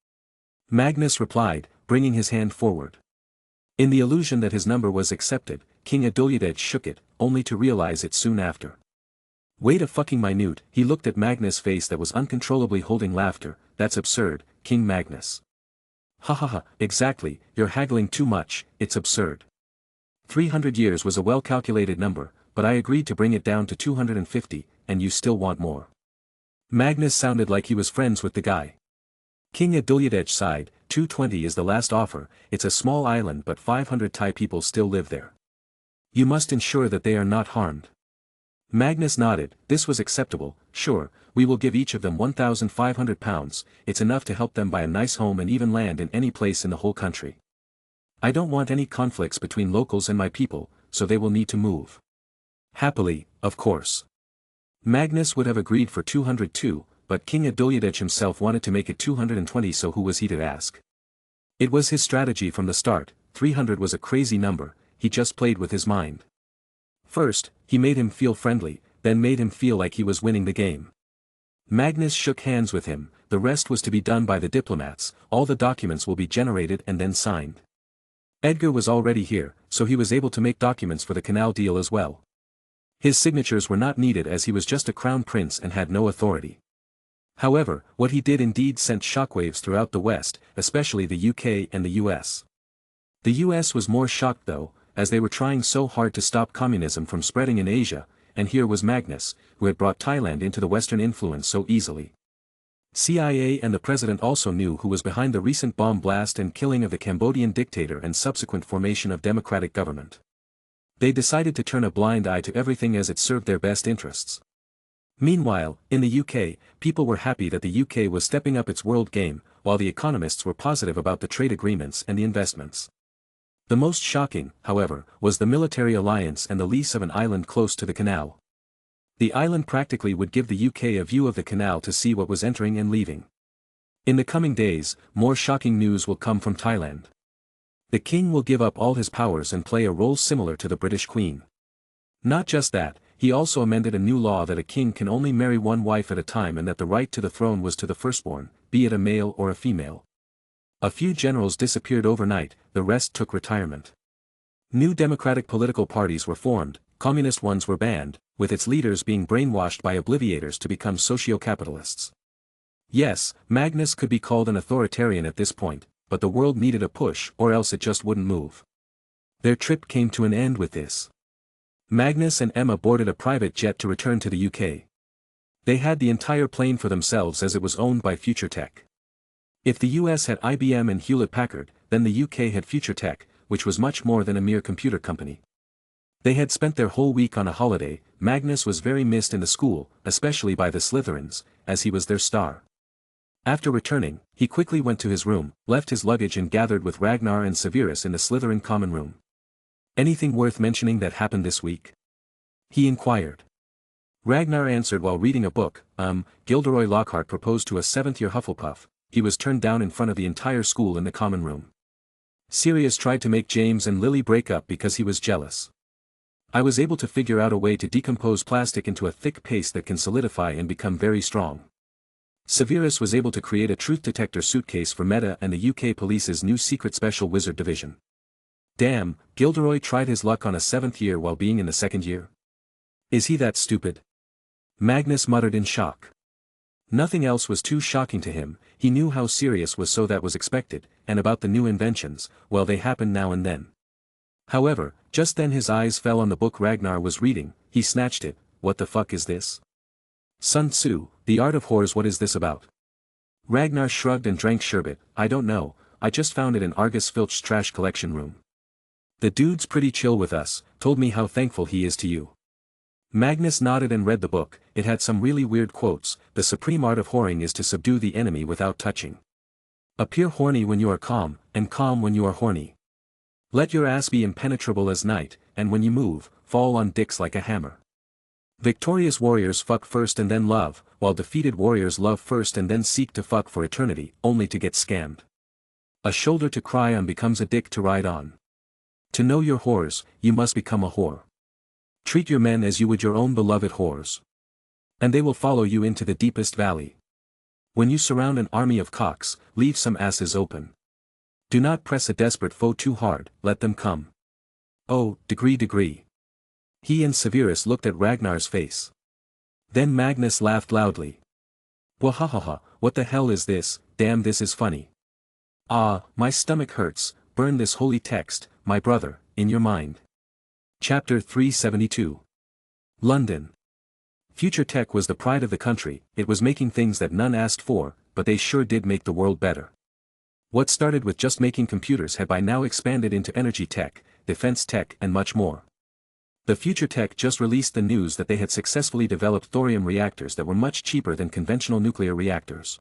Magnus replied, bringing his hand forward. In the illusion that his number was accepted, King Adulyadej shook it, only to realize it soon after. Wait a fucking minute, he looked at Magnus' face that was uncontrollably holding laughter. That's absurd, King Magnus. Ha ha ha, exactly, you're haggling too much, it's absurd. 300 years was a well-calculated number, but I agreed to bring it down to 250, and you still want more. Magnus sounded like he was friends with the guy. King Adulyadej sighed, 220 is the last offer, it's a small island but 500 Thai people still live there. You must ensure that they are not harmed. Magnus nodded, this was acceptable, sure, we will give each of them 1,500 pounds, it's enough to help them buy a nice home and even land in any place in the whole country. I don't want any conflicts between locals and my people, so they will need to move. Happily, of course. Magnus would have agreed for 202, but King Adulyadej himself wanted to make it 220, so who was he to ask? It was his strategy from the start. 300 was a crazy number, he just played with his mind. First, he made him feel friendly, then made him feel like he was winning the game. Magnus shook hands with him, the rest was to be done by the diplomats, all the documents will be generated and then signed. Edgar was already here, so he was able to make documents for the canal deal as well. His signatures were not needed as he was just a crown prince and had no authority. However, what he did indeed sent shockwaves throughout the West, especially the UK and the US. The US was more shocked though, as they were trying so hard to stop communism from spreading in Asia, and here was Magnus, who had brought Thailand into the Western influence so easily. CIA and the president also knew who was behind the recent bomb blast and killing of the Cambodian dictator and subsequent formation of democratic government. They decided to turn a blind eye to everything as it served their best interests. Meanwhile, in the UK, people were happy that the UK was stepping up its world game, while the economists were positive about the trade agreements and the investments. The most shocking, however, was the military alliance and the lease of an island close to the canal. The island practically would give the UK a view of the canal to see what was entering and leaving. In the coming days, more shocking news will come from Thailand. The king will give up all his powers and play a role similar to the British Queen. Not just that, he also amended a new law that a king can only marry one wife at a time and that the right to the throne was to the firstborn, be it a male or a female. A few generals disappeared overnight, the rest took retirement. New democratic political parties were formed, communist ones were banned, with its leaders being brainwashed by obliviators to become socio-capitalists. Yes, Magnus could be called an authoritarian at this point, but the world needed a push or else it just wouldn't move. Their trip came to an end with this. Magnus and Emma boarded a private jet to return to the UK. They had the entire plane for themselves as it was owned by Future Tech. If the US had IBM and Hewlett-Packard, then the UK had Future Tech, which was much more than a mere computer company. They had spent their whole week on a holiday. Magnus was very missed in the school, especially by the Slytherins, as he was their star. After returning, he quickly went to his room, left his luggage and gathered with Ragnar and Severus in the Slytherin common room. "Anything worth mentioning that happened this week?" he inquired. Ragnar answered while reading a book, Gilderoy Lockhart proposed to a seventh-year Hufflepuff. He was turned down in front of the entire school in the common room. Sirius tried to make James and Lily break up because he was jealous. I was able to figure out a way to decompose plastic into a thick paste that can solidify and become very strong. Severus was able to create a truth detector suitcase for Meta and the UK police's new secret special wizard division. Damn, Gilderoy tried his luck on a seventh year while being in the second year. Is he that stupid? Magnus muttered in shock. Nothing else was too shocking to him. He knew how Sirius was, so that was expected, and about the new inventions, well, they happen now and then. However, just then his eyes fell on the book Ragnar was reading. He snatched it. What the fuck is this? Sun Tzu, The Art of Whores. What is this about? Ragnar shrugged and drank sherbet. I don't know, I just found it in Argus Filch's trash collection room. The dude's pretty chill with us, told me how thankful he is to you. Magnus nodded and read the book. It had some really weird quotes. The supreme art of whoring is to subdue the enemy without touching. Appear horny when you are calm, and calm when you are horny. Let your ass be impenetrable as night, and when you move, fall on dicks like a hammer. Victorious warriors fuck first and then love, while defeated warriors love first and then seek to fuck for eternity, only to get scammed. A shoulder to cry on becomes a dick to ride on. To know your whores, you must become a whore. Treat your men as you would your own beloved whores. And they will follow you into the deepest valley. When you surround an army of cocks, leave some asses open. Do not press a desperate foe too hard, let them come. Oh, degree. He and Severus looked at Ragnar's face. Then Magnus laughed loudly. Wahahaha, what the hell is this? Damn, this is funny. Ah, my stomach hurts. Burn this holy text, my brother, in your mind. Chapter 372. London. Future Tech was the pride of the country. It was making things that none asked for, but they sure did make the world better. What started with just making computers had by now expanded into energy tech, defense tech and much more. The Future Tech just released the news that they had successfully developed thorium reactors that were much cheaper than conventional nuclear reactors.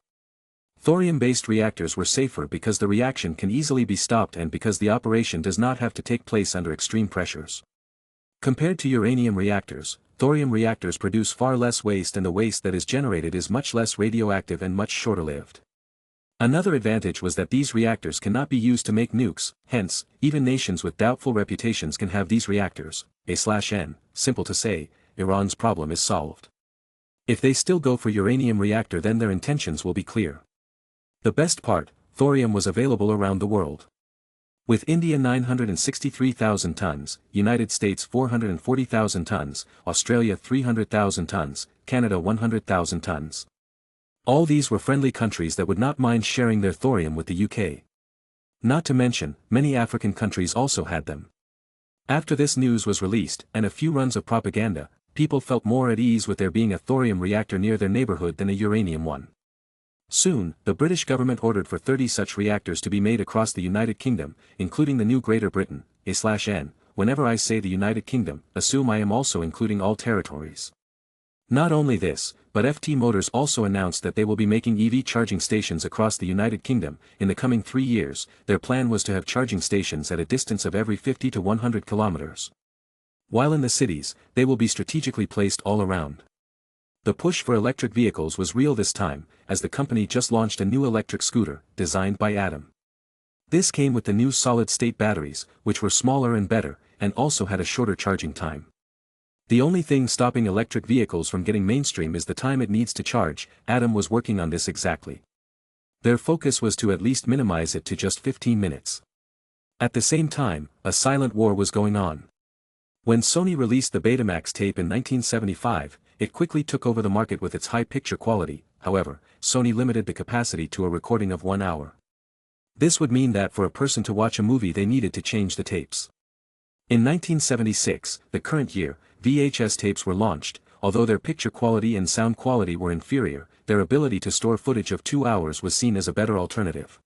Thorium-based reactors were safer because the reaction can easily be stopped and because the operation does not have to take place under extreme pressures. Compared to uranium reactors, thorium reactors produce far less waste, and the waste that is generated is much less radioactive and much shorter-lived. Another advantage was that these reactors cannot be used to make nukes, hence, even nations with doubtful reputations can have these reactors. A/N, simple to say, Iran's problem is solved. If they still go for uranium reactor, then their intentions will be clear. The best part, thorium was available around the world. With India 963,000 tons, United States 440,000 tons, Australia 300,000 tons, Canada 100,000 tons. All these were friendly countries that would not mind sharing their thorium with the UK. Not to mention, many African countries also had them. After this news was released, and a few runs of propaganda, people felt more at ease with there being a thorium reactor near their neighborhood than a uranium one. Soon, the British government ordered for 30 such reactors to be made across the United Kingdom, including the new Greater Britain, A/N. Whenever I say the United Kingdom, assume I am also including all territories. Not only this, but FT Motors also announced that they will be making EV charging stations across the United Kingdom. In the coming 3 years, their plan was to have charging stations at a distance of every 50 to 100 kilometers. While in the cities, they will be strategically placed all around. The push for electric vehicles was real this time, as the company just launched a new electric scooter, designed by Atom. This came with the new solid-state batteries, which were smaller and better, and also had a shorter charging time. The only thing stopping electric vehicles from getting mainstream is the time it needs to charge. Atom was working on this exactly. Their focus was to at least minimize it to just 15 minutes. At the same time, a silent war was going on. When Sony released the Betamax tape in 1975, it quickly took over the market with its high picture quality. However, Sony limited the capacity to a recording of 1 hour. This would mean that for a person to watch a movie they needed to change the tapes. In 1976, the current year, VHS tapes were launched. Although their picture quality and sound quality were inferior, their ability to store footage of 2 hours was seen as a better alternative.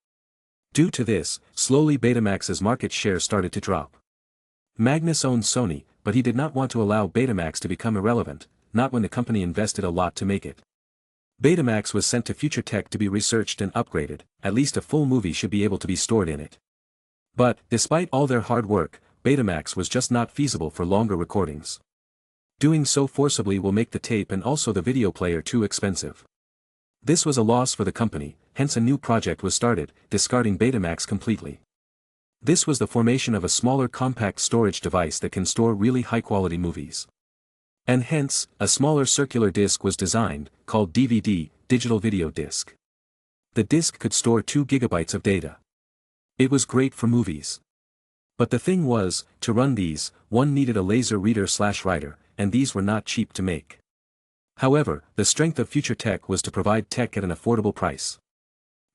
Due to this, slowly Betamax's market share started to drop. Magnus owned Sony, but he did not want to allow Betamax to become irrelevant, not when the company invested a lot to make it. Betamax was sent to Future Tech to be researched and upgraded. At least a full movie should be able to be stored in it. But, despite all their hard work, Betamax was just not feasible for longer recordings. Doing so forcibly will make the tape and also the video player too expensive. This was a loss for the company, hence a new project was started, discarding Betamax completely. This was the formation of a smaller compact storage device that can store really high-quality movies. And hence, a smaller circular disc was designed, called DVD, digital video disc. The disc could store 2 gigabytes of data. It was great for movies. But the thing was, to run these, one needed a laser reader/writer, and these were not cheap to make. However, the strength of Future Tech was to provide tech at an affordable price.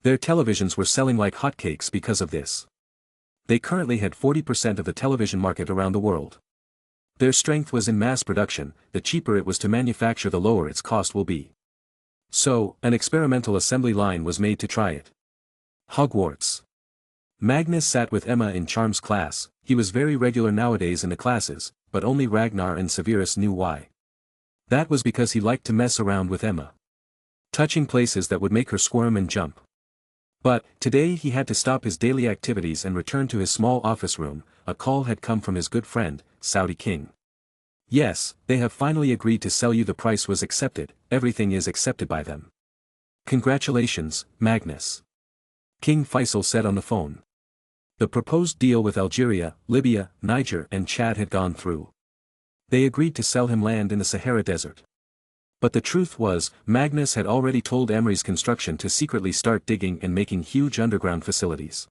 Their televisions were selling like hotcakes because of this. They currently had 40% of the television market around the world. Their strength was in mass production. The cheaper it was to manufacture, the lower its cost will be. So, an experimental assembly line was made to try it. Hogwarts. Magnus sat with Emma in Charm's class. He was very regular nowadays in the classes, but only Ragnar and Severus knew why. That was because he liked to mess around with Emma, touching places that would make her squirm and jump. But, today he had to stop his daily activities and return to his small office room. A call had come from his good friend, Saudi King. Yes, they have finally agreed to sell you. The price was accepted. Everything is accepted by them. Congratulations, Magnus. King Faisal said on the phone. The proposed deal with Algeria, Libya, Niger and Chad had gone through. They agreed to sell him land in the Sahara Desert. But the truth was, Magnus had already told Emery's Construction to secretly start digging and making huge underground facilities.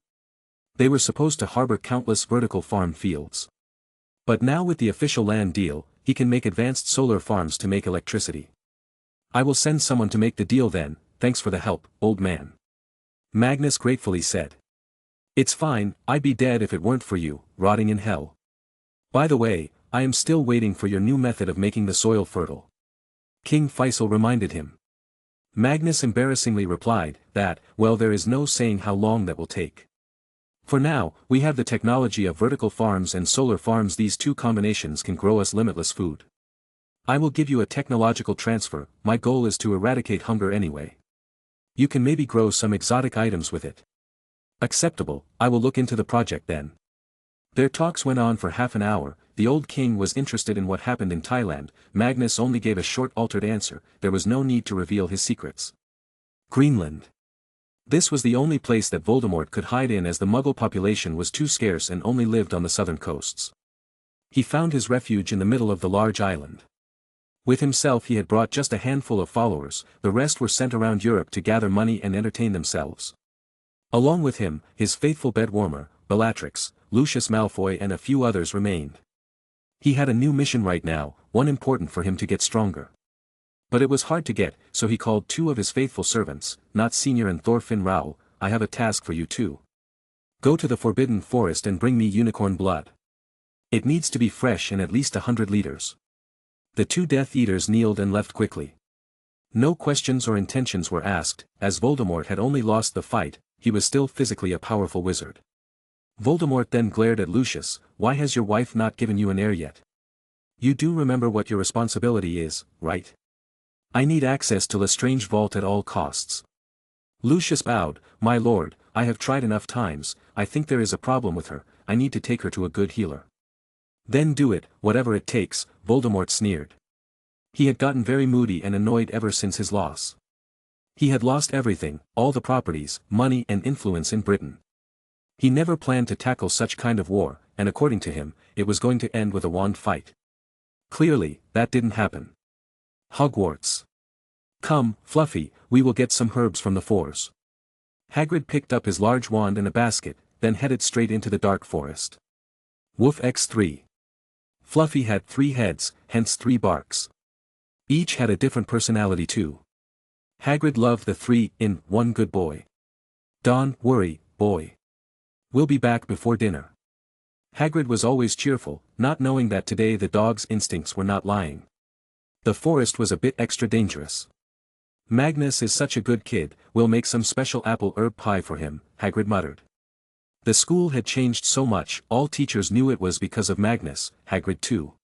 They were supposed to harbor countless vertical farm fields. But now with the official land deal, he can make advanced solar farms to make electricity. I will send someone to make the deal then. Thanks for the help, old man. Magnus gratefully said. It's fine, I'd be dead if it weren't for you, rotting in hell. By the way, I am still waiting for your new method of making the soil fertile. King Faisal reminded him. Magnus embarrassingly replied that, well, there is no saying how long that will take. For now, we have the technology of vertical farms and solar farms. These two combinations can grow us limitless food. I will give you a technological transfer. My goal is to eradicate hunger anyway. You can maybe grow some exotic items with it. Acceptable, I will look into the project then. Their talks went on for half an hour. The old king was interested in what happened in Thailand. Magnus only gave a short altered answer. There was no need to reveal his secrets. Greenland. This was the only place that Voldemort could hide in, as the Muggle population was too scarce and only lived on the southern coasts. He found his refuge in the middle of the large island. With himself he had brought just a handful of followers. The rest were sent around Europe to gather money and entertain themselves. Along with him, his faithful bedwarmer, Bellatrix, Lucius Malfoy and a few others remained. He had a new mission right now, one important for him to get stronger. But it was hard to get, so he called 2 of his faithful servants, Not Senior and Thorfinn Rao. I have a task for you too. Go to the Forbidden Forest and bring me unicorn blood. It needs to be fresh and at least 100 liters. The 2 Death Eaters kneeled and left quickly. No questions or intentions were asked. As Voldemort had only lost the fight, he was still physically a powerful wizard. Voldemort then glared at Lucius. Why has your wife not given you an heir yet? You do remember what your responsibility is, right? I need access to Lestrange vault at all costs. Lucius bowed, my lord, I have tried enough times, I think there is a problem with her, I need to take her to a good healer. Then do it, whatever it takes, Voldemort sneered. He had gotten very moody and annoyed ever since his loss. He had lost everything, all the properties, money and influence in Britain. He never planned to tackle such kind of war, and according to him, it was going to end with a wand fight. Clearly, that didn't happen. Hogwarts. Come, Fluffy, we will get some herbs from the fours. Hagrid picked up his large wand and a basket, then headed straight into the dark forest. Woof X3. Fluffy had 3 heads, hence 3 barks. Each had a different personality too. Hagrid loved the 3 in One Good Boy. Don't worry, boy. We'll be back before dinner. Hagrid was always cheerful, not knowing that today the dog's instincts were not lying. The forest was a bit extra dangerous. Magnus is such a good kid, we'll make some special apple herb pie for him, Hagrid muttered. The school had changed so much, all teachers knew it was because of Magnus, Hagrid too.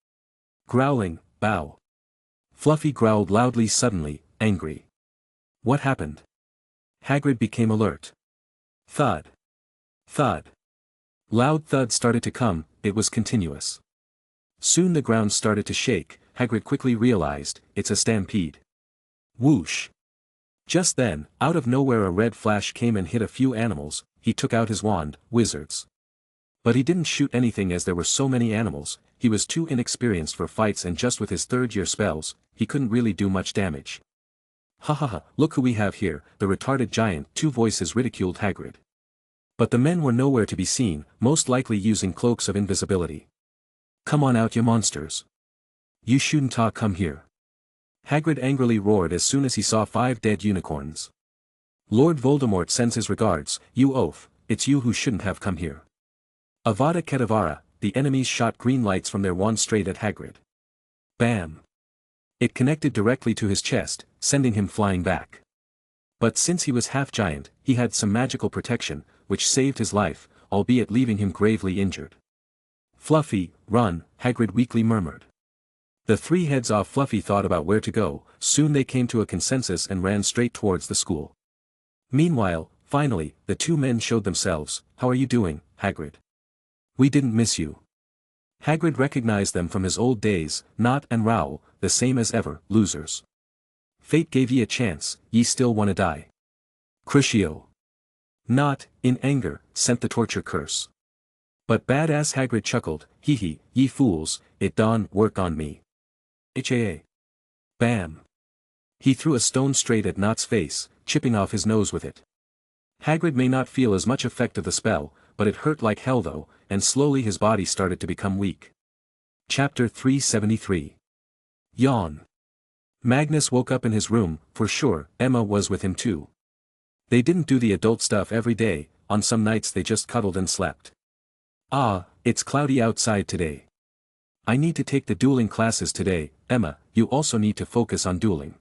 Growling, bow. Fluffy growled loudly suddenly, angry. What happened? Hagrid became alert. Thud. Thud. Loud thuds started to come, it was continuous. Soon the ground started to shake, Hagrid quickly realized, it's a stampede. Whoosh. Just then, out of nowhere a red flash came and hit a few animals, he took out his wand, wizards. But he didn't shoot anything as there were so many animals, he was too inexperienced for fights and just with his third-year spells, he couldn't really do much damage. Ha ha ha, look who we have here, the retarded giant, 2 voices ridiculed Hagrid. But the men were nowhere to be seen, most likely using cloaks of invisibility. Come on out you monsters. You shouldn't come here. Hagrid angrily roared as soon as he saw 5 dead unicorns. Lord Voldemort sends his regards, you oaf, it's you who shouldn't have come here. Avada Kedavra, the enemies shot green lights from their wands straight at Hagrid. Bam! It connected directly to his chest, sending him flying back. But since he was half-giant, he had some magical protection, which saved his life, albeit leaving him gravely injured. Fluffy, run, Hagrid weakly murmured. The 3 heads off Fluffy thought about where to go, soon they came to a consensus and ran straight towards the school. Meanwhile, finally, the 2 men showed themselves. How are you doing, Hagrid? We didn't miss you. Hagrid recognized them from his old days, Nott and Raoul, the same as ever, losers. Fate gave ye a chance, ye still wanna die. Crucio. Nott, in anger, sent the torture curse. But badass Hagrid chuckled, hee hee, ye fools, it don't work on me. HAA. Bam. He threw a stone straight at Nott's face, chipping off his nose with it. Hagrid may not feel as much effect of the spell, but it hurt like hell though, and slowly his body started to become weak. Chapter 373. Yawn. Magnus woke up in his room, for sure, Emma was with him too. They didn't do the adult stuff every day, on some nights they just cuddled and slept. Ah, it's cloudy outside today. I need to take the dueling classes today, Emma, you also need to focus on dueling.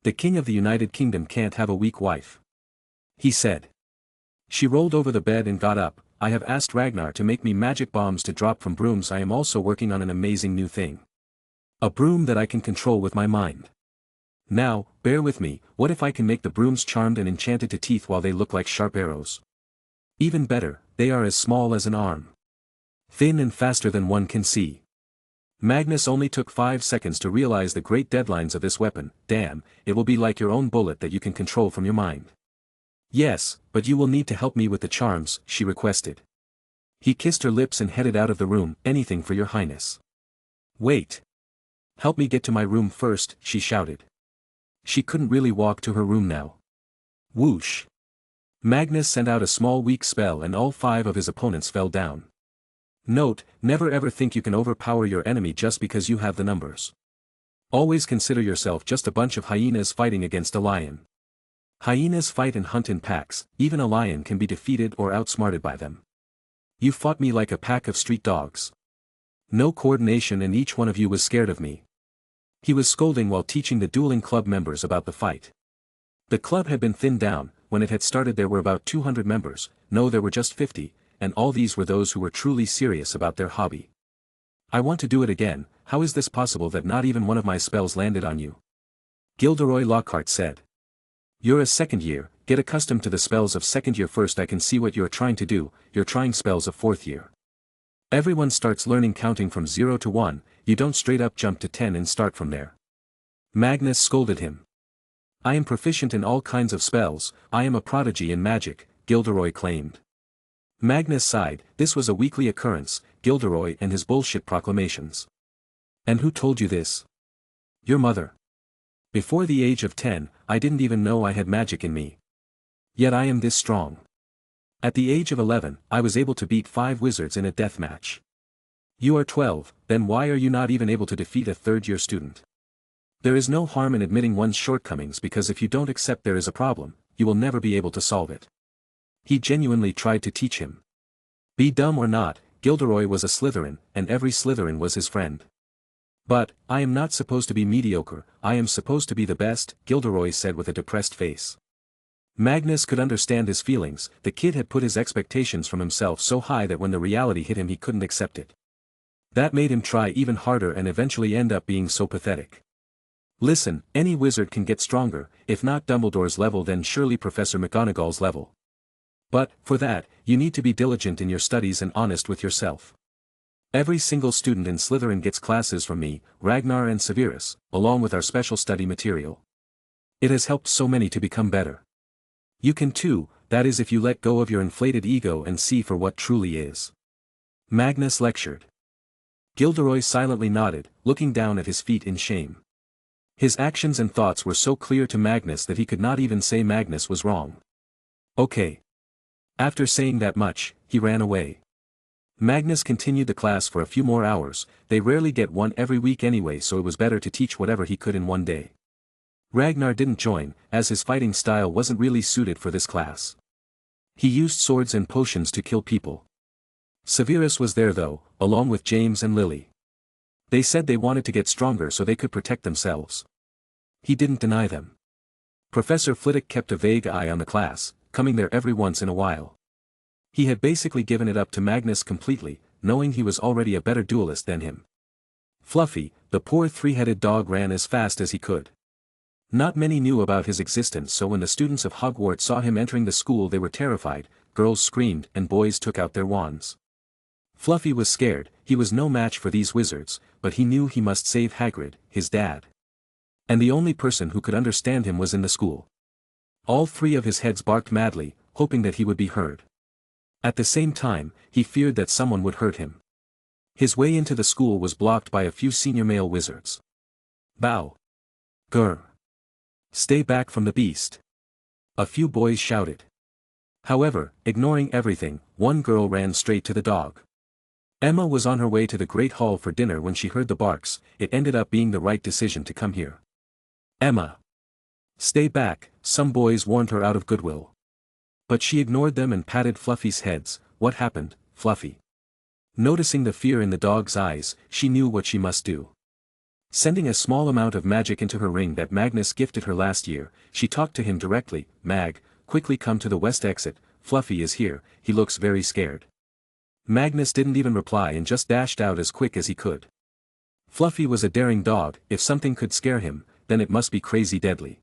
The King of the United Kingdom can't have a weak wife. He said. She rolled over the bed and got up, I have asked Ragnar to make me magic bombs to drop from brooms. I am also working on an amazing new thing. A broom that I can control with my mind. Now, bear with me, what if I can make the brooms charmed and enchanted to teeth while they look like sharp arrows? Even better, they are as small as an arm. Thin and faster than one can see. Magnus only took 5 seconds to realize the great deadlines of this weapon. Damn, it will be like your own bullet that you can control from your mind. Yes, but you will need to help me with the charms, she requested. He kissed her lips and headed out of the room, anything for your highness. Wait. Help me get to my room first, she shouted. She couldn't really walk to her room now. Whoosh. Magnus sent out a small weak spell and all 5 of his opponents fell down. Note, never ever think you can overpower your enemy just because you have the numbers. Always consider yourself just a bunch of hyenas fighting against a lion. Hyenas fight and hunt in packs, even a lion can be defeated or outsmarted by them. You fought me like a pack of street dogs. No coordination and each one of you was scared of me. He was scolding while teaching the dueling club members about the fight. The club had been thinned down, when it had started there were about 200 members, no there were just 50, and all these were those who were truly serious about their hobby. I want to do it again, how is this possible that not even one of my spells landed on you? Gilderoy Lockhart said. You're a second year, get accustomed to the spells of second year first. I can see what you're trying to do, you're trying spells of fourth year. Everyone starts learning counting from 0 to 1, you don't straight up jump to 10 and start from there. Magnus scolded him. I am proficient in all kinds of spells, I am a prodigy in magic, Gilderoy claimed. Magnus sighed, this was a weekly occurrence, Gilderoy and his bullshit proclamations. And who told you this? Your mother. Before the age of 10, I didn't even know I had magic in me. Yet I am this strong. At the age of 11, I was able to beat 5 wizards in a death match. You are 12, then why are you not even able to defeat a third-year student? There is no harm in admitting one's shortcomings, because if you don't accept there is a problem, you will never be able to solve it. He genuinely tried to teach him. Be dumb or not, Gilderoy was a Slytherin, and every Slytherin was his friend. But, I am not supposed to be mediocre, I am supposed to be the best, Gilderoy said with a depressed face. Magnus could understand his feelings, the kid had put his expectations from himself so high that when the reality hit him he couldn't accept it. That made him try even harder and eventually end up being so pathetic. Listen, any wizard can get stronger, if not Dumbledore's level then surely Professor McGonagall's level. But, for that, you need to be diligent in your studies and honest with yourself. Every single student in Slytherin gets classes from me, Ragnar and Severus, along with our special study material. It has helped so many to become better. You can too, that is if you let go of your inflated ego and see for what truly is. Magnus lectured. Gilderoy silently nodded, looking down at his feet in shame. His actions and thoughts were so clear to Magnus that he could not even say Magnus was wrong. Okay. After saying that much, he ran away. Magnus continued the class for a few more hours, they rarely get one every week anyway, so it was better to teach whatever he could in one day. Ragnar didn't join, as his fighting style wasn't really suited for this class. He used swords and potions to kill people. Severus was there though, along with James and Lily. They said they wanted to get stronger so they could protect themselves. He didn't deny them. Professor Flitwick kept a vague eye on the class, coming there every once in a while. He had basically given it up to Magnus completely, knowing he was already a better duelist than him. Fluffy, the poor three-headed dog, ran as fast as he could. Not many knew about his existence, so when the students of Hogwarts saw him entering the school they were terrified, girls screamed and boys took out their wands. Fluffy was scared, he was no match for these wizards, but he knew he must save Hagrid, his dad. And the only person who could understand him was in the school. All 3 of his heads barked madly, hoping that he would be heard. At the same time, he feared that someone would hurt him. His way into the school was blocked by a few senior male wizards. Bow. Grr. Stay back from the beast. A few boys shouted. However, ignoring everything, one girl ran straight to the dog. Emma was on her way to the Great Hall for dinner when she heard the barks. It ended up being the right decision to come here. Emma. Stay back, some boys warned her out of goodwill. But she ignored them and patted Fluffy's heads. What happened, Fluffy? Noticing the fear in the dog's eyes, she knew what she must do. Sending a small amount of magic into her ring that Magnus gifted her last year, she talked to him directly. Mag, quickly come to the west exit, Fluffy is here, he looks very scared. Magnus didn't even reply and just dashed out as quick as he could. Fluffy was a daring dog, if something could scare him, then it must be crazy deadly.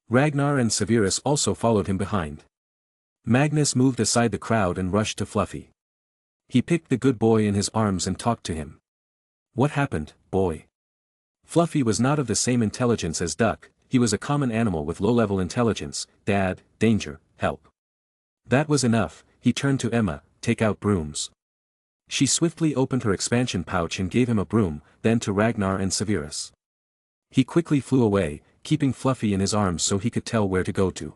Ragnar and Severus also followed him behind. Magnus moved aside the crowd and rushed to Fluffy. He picked the good boy in his arms and talked to him. What happened, boy? Fluffy was not of the same intelligence as Duck, he was a common animal with low-level intelligence. Dad, danger, help. That was enough, he turned to Emma, take out brooms. She swiftly opened her expansion pouch and gave him a broom, then to Ragnar and Severus. He quickly flew away, keeping Fluffy in his arms so he could tell where to go to.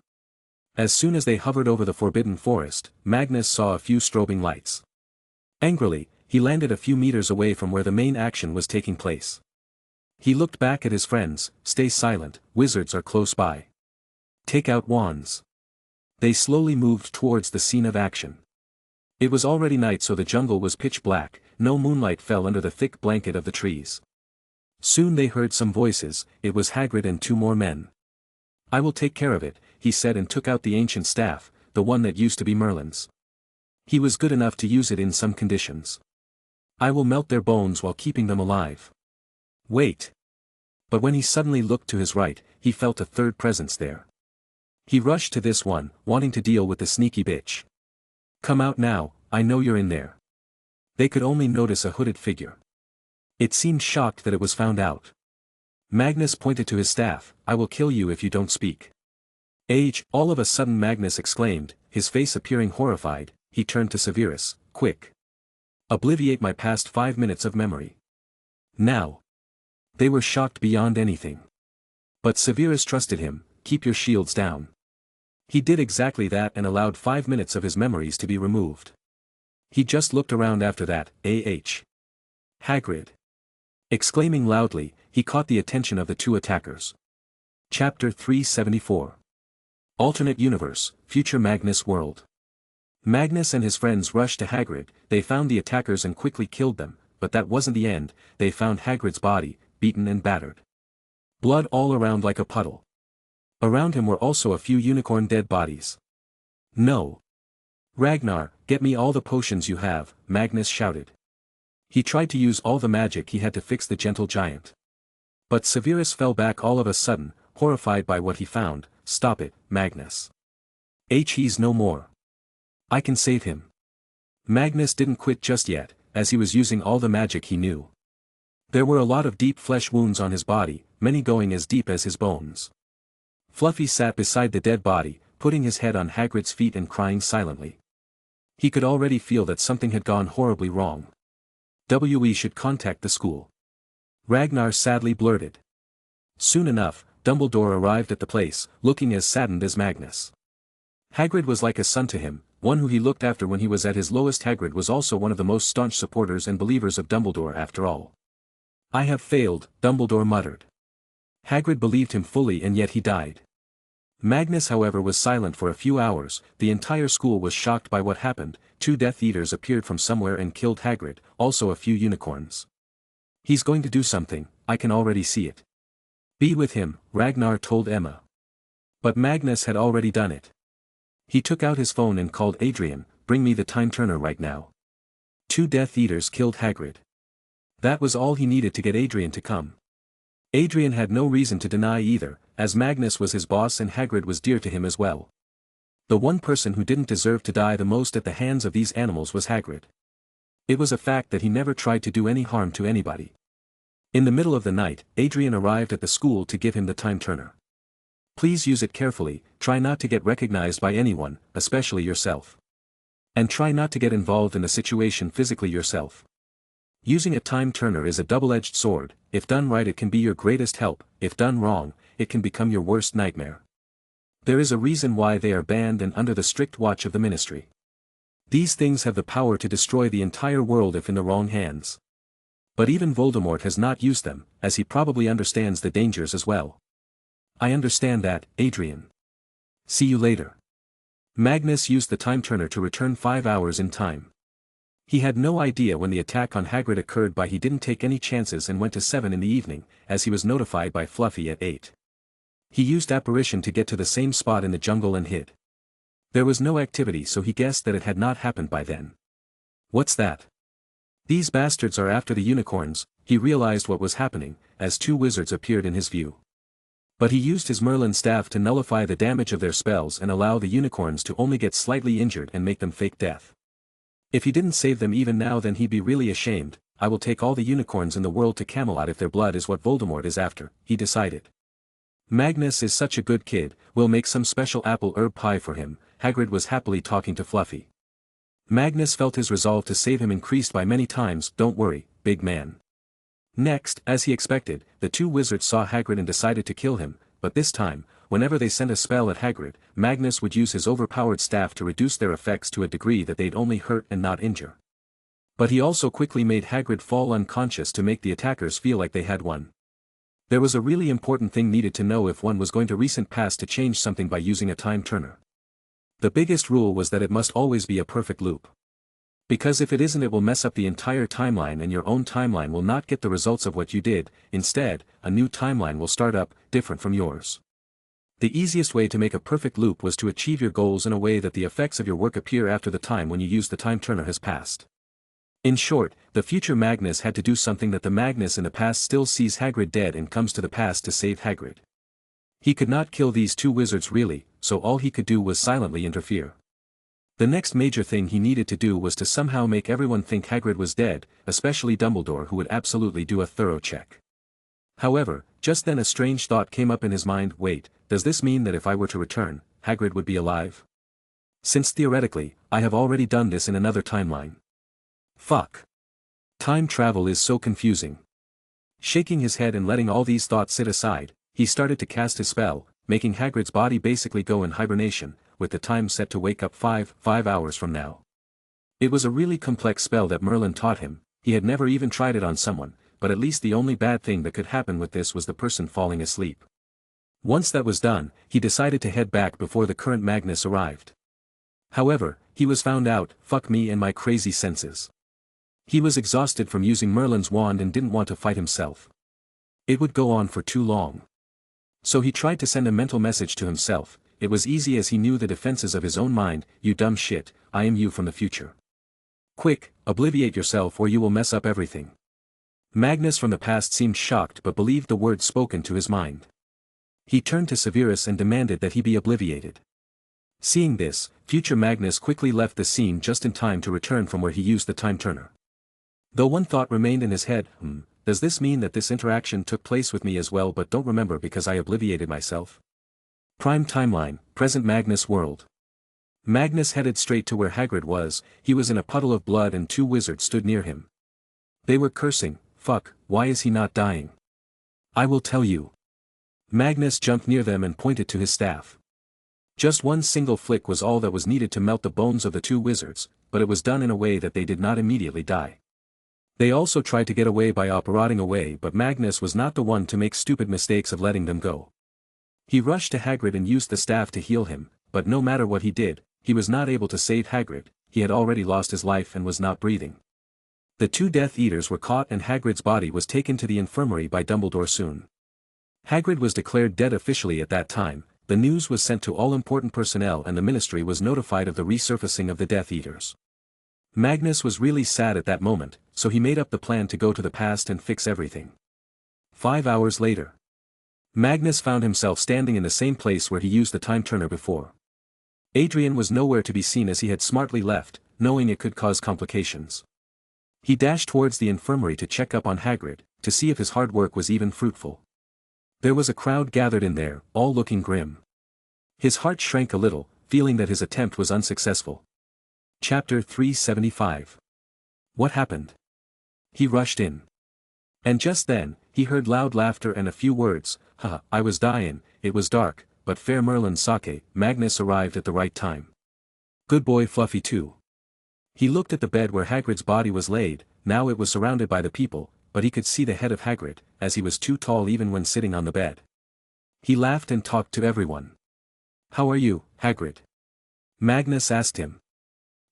As soon as they hovered over the forbidden forest, Magnus saw a few strobing lights. Angrily, he landed a few meters away from where the main action was taking place. He looked back at his friends. Stay silent, wizards are close by. Take out wands. They slowly moved towards the scene of action. It was already night, so the jungle was pitch black, no moonlight fell under the thick blanket of the trees. Soon they heard some voices. It was Hagrid and 2 more men. I will take care of it, he said and took out the ancient staff, the one that used to be Merlin's. He was good enough to use it in some conditions. I will melt their bones while keeping them alive. Wait. But when he suddenly looked to his right, he he felt a third presence there. He rushed to this one, wanting to deal with the sneaky bitch. "Come out now, I know you're in there." They could only notice a hooded figure. It seemed shocked that it was found out. Magnus pointed to his staff, "I will kill you if you don't speak." All of a sudden Magnus exclaimed, his face appearing horrified. He turned to Severus, "Quick! Obliviate my past 5 minutes of memory. Now!" They were shocked beyond anything. But Severus trusted him, "Keep your shields down." He did exactly that and allowed 5 minutes of his memories to be removed. He just looked around after that. Hagrid! Exclaiming loudly, he caught the attention of the two attackers. Chapter 374. Alternate Universe, Future Magnus World. Magnus and his friends rushed to Hagrid. They found the attackers and quickly killed them, but that wasn't the end. They found Hagrid's body, beaten and battered. Blood all around like a puddle. Around him were also a few unicorn dead bodies. "No! Ragnar, get me all the potions you have," Magnus shouted. He tried to use all the magic he had to fix the gentle giant. But Severus fell back all of a sudden, horrified by what he found. "Stop it, Magnus. He's no more. I can save him." Magnus didn't quit just yet, as he was using all the magic he knew. There were a lot of deep flesh wounds on his body, many going as deep as his bones. Fluffy sat beside the dead body, putting his head on Hagrid's feet and crying silently. He could already feel that something had gone horribly wrong. We should contact the school. Ragnar sadly blurted. Soon enough, Dumbledore arrived at the place, looking as saddened as Magnus. Hagrid was like a son to him, one who he looked after when he was at his lowest. Hagrid was also one of the most staunch supporters and believers of Dumbledore after all. "I have failed," Dumbledore muttered. Hagrid believed him fully and yet he died. Magnus however was silent for a few hours. The entire school was shocked by what happened. 2 Death Eaters appeared from somewhere and killed Hagrid, also a few unicorns. "He's going to do something, I can already see it." "Be with him," Ragnar told Emma. But Magnus had already done it. He took out his phone and called Adrian, "Bring me the time turner right now." 2 Death Eaters killed Hagrid. That was all he needed to get Adrian to come. Adrian had no reason to deny either, as Magnus was his boss and Hagrid was dear to him as well. The one person who didn't deserve to die the most at the hands of these animals was Hagrid. It was a fact that he never tried to do any harm to anybody. In the middle of the night, Adrian arrived at the school to give him the time turner. "Please use it carefully, try not to get recognized by anyone, especially yourself. And try not to get involved in the situation physically yourself. Using a time turner is a double-edged sword. If done right it can be your greatest help, if done wrong, it can become your worst nightmare. There is a reason why they are banned and under the strict watch of the Ministry. These things have the power to destroy the entire world if in the wrong hands. But even Voldemort has not used them, as he probably understands the dangers as well." "I understand that, Adrian. See you later." Magnus used the time turner to return 5 hours in time. He had no idea when the attack on Hagrid occurred, but he didn't take any chances and went to 7 in the evening, as he was notified by Fluffy at 8. He used apparition to get to the same spot in the jungle and hid. There was no activity, so he guessed that it had not happened by then. "What's that? These bastards are after the unicorns." He realized what was happening, as 2 wizards appeared in his view. But he used his Merlin staff to nullify the damage of their spells and allow the unicorns to only get slightly injured and make them fake death. If he didn't save them even now, then he'd be really ashamed. "I will take all the unicorns in the world to Camelot if their blood is what Voldemort is after," he decided. "Magnus is such a good kid, we'll make some special apple herb pie for him." Hagrid was happily talking to Fluffy. Magnus felt his resolve to save him increased by many times. "Don't worry, big man." Next, as he expected, the 2 wizards saw Hagrid and decided to kill him, but this time, whenever they sent a spell at Hagrid, Magnus would use his overpowered staff to reduce their effects to a degree that they'd only hurt and not injure. But he also quickly made Hagrid fall unconscious to make the attackers feel like they had won. There was a really important thing needed to know if one was going to recent past to change something by using a time turner. The biggest rule was that it must always be a perfect loop. Because if it isn't, it will mess up the entire timeline and your own timeline will not get the results of what you did. Instead, a new timeline will start up, different from yours. The easiest way to make a perfect loop was to achieve your goals in a way that the effects of your work appear after the time when you use the time turner has passed. In short, the future Magnus had to do something that the Magnus in the past still sees Hagrid dead and comes to the past to save Hagrid. He could not kill these two wizards really, so all he could do was silently interfere. The next major thing he needed to do was to somehow make everyone think Hagrid was dead, especially Dumbledore, who would absolutely do a thorough check. However, just then a strange thought came up in his mind. Wait, does this mean that if I were to return, Hagrid would be alive? Since theoretically, I have already done this in another timeline. Fuck. Time travel is so confusing. Shaking his head and letting all these thoughts sit aside, he started to cast his spell, making Hagrid's body basically go in hibernation, with the time set to wake up 5 hours from now. It was a really complex spell that Merlin taught him. He had never even tried it on someone, but at least the only bad thing that could happen with this was the person falling asleep. Once that was done, he decided to head back before the current Magnus arrived. However, he was found out. Fuck me and my crazy senses. He was exhausted from using Merlin's wand and didn't want to fight himself. It would go on for too long. So he tried to send a mental message to himself. It was easy as he knew the defenses of his own mind. You dumb shit, I am you from the future. Quick, obliviate yourself or you will mess up everything. Magnus from the past seemed shocked but believed the words spoken to his mind. He turned to Severus and demanded that he be obliviated. Seeing this, future Magnus quickly left the scene just in time to return from where he used the time turner. Though one thought remained in his head, does this mean that this interaction took place with me as well but don't remember because I obliviated myself? Prime timeline, present Magnus world. Magnus headed straight to where Hagrid was. He was in a puddle of blood and two wizards stood near him. They were cursing. Fuck, why is he not dying? I will tell you. Magnus jumped near them and pointed to his staff. Just one single flick was all that was needed to melt the bones of the two wizards, but it was done in a way that they did not immediately die. They also tried to get away by operating away, but Magnus was not the one to make stupid mistakes of letting them go. He rushed to Hagrid and used the staff to heal him, but no matter what he did, he was not able to save Hagrid. He had already lost his life and was not breathing. The two Death Eaters were caught and Hagrid's body was taken to the infirmary by Dumbledore soon. Hagrid was declared dead officially at that time. The news was sent to all important personnel and the ministry was notified of the resurfacing of the Death Eaters. Magnus was really sad at that moment, so he made up the plan to go to the past and fix everything. 5 hours later. Magnus found himself standing in the same place where he used the time turner before. Adrian was nowhere to be seen as he had smartly left, knowing it could cause complications. He dashed towards the infirmary to check up on Hagrid, to see if his hard work was even fruitful. There was a crowd gathered in there, all looking grim. His heart shrank a little, feeling that his attempt was unsuccessful. Chapter 375. What happened? He rushed in. And just then, he heard loud laughter and a few words. Haha, I was dying, it was dark, but fair Merlin sake. Magnus arrived at the right time. Good boy Fluffy too. He looked at the bed where Hagrid's body was laid. Now it was surrounded by the people, but he could see the head of Hagrid, as he was too tall even when sitting on the bed. He laughed and talked to everyone. How are you, Hagrid? Magnus asked him.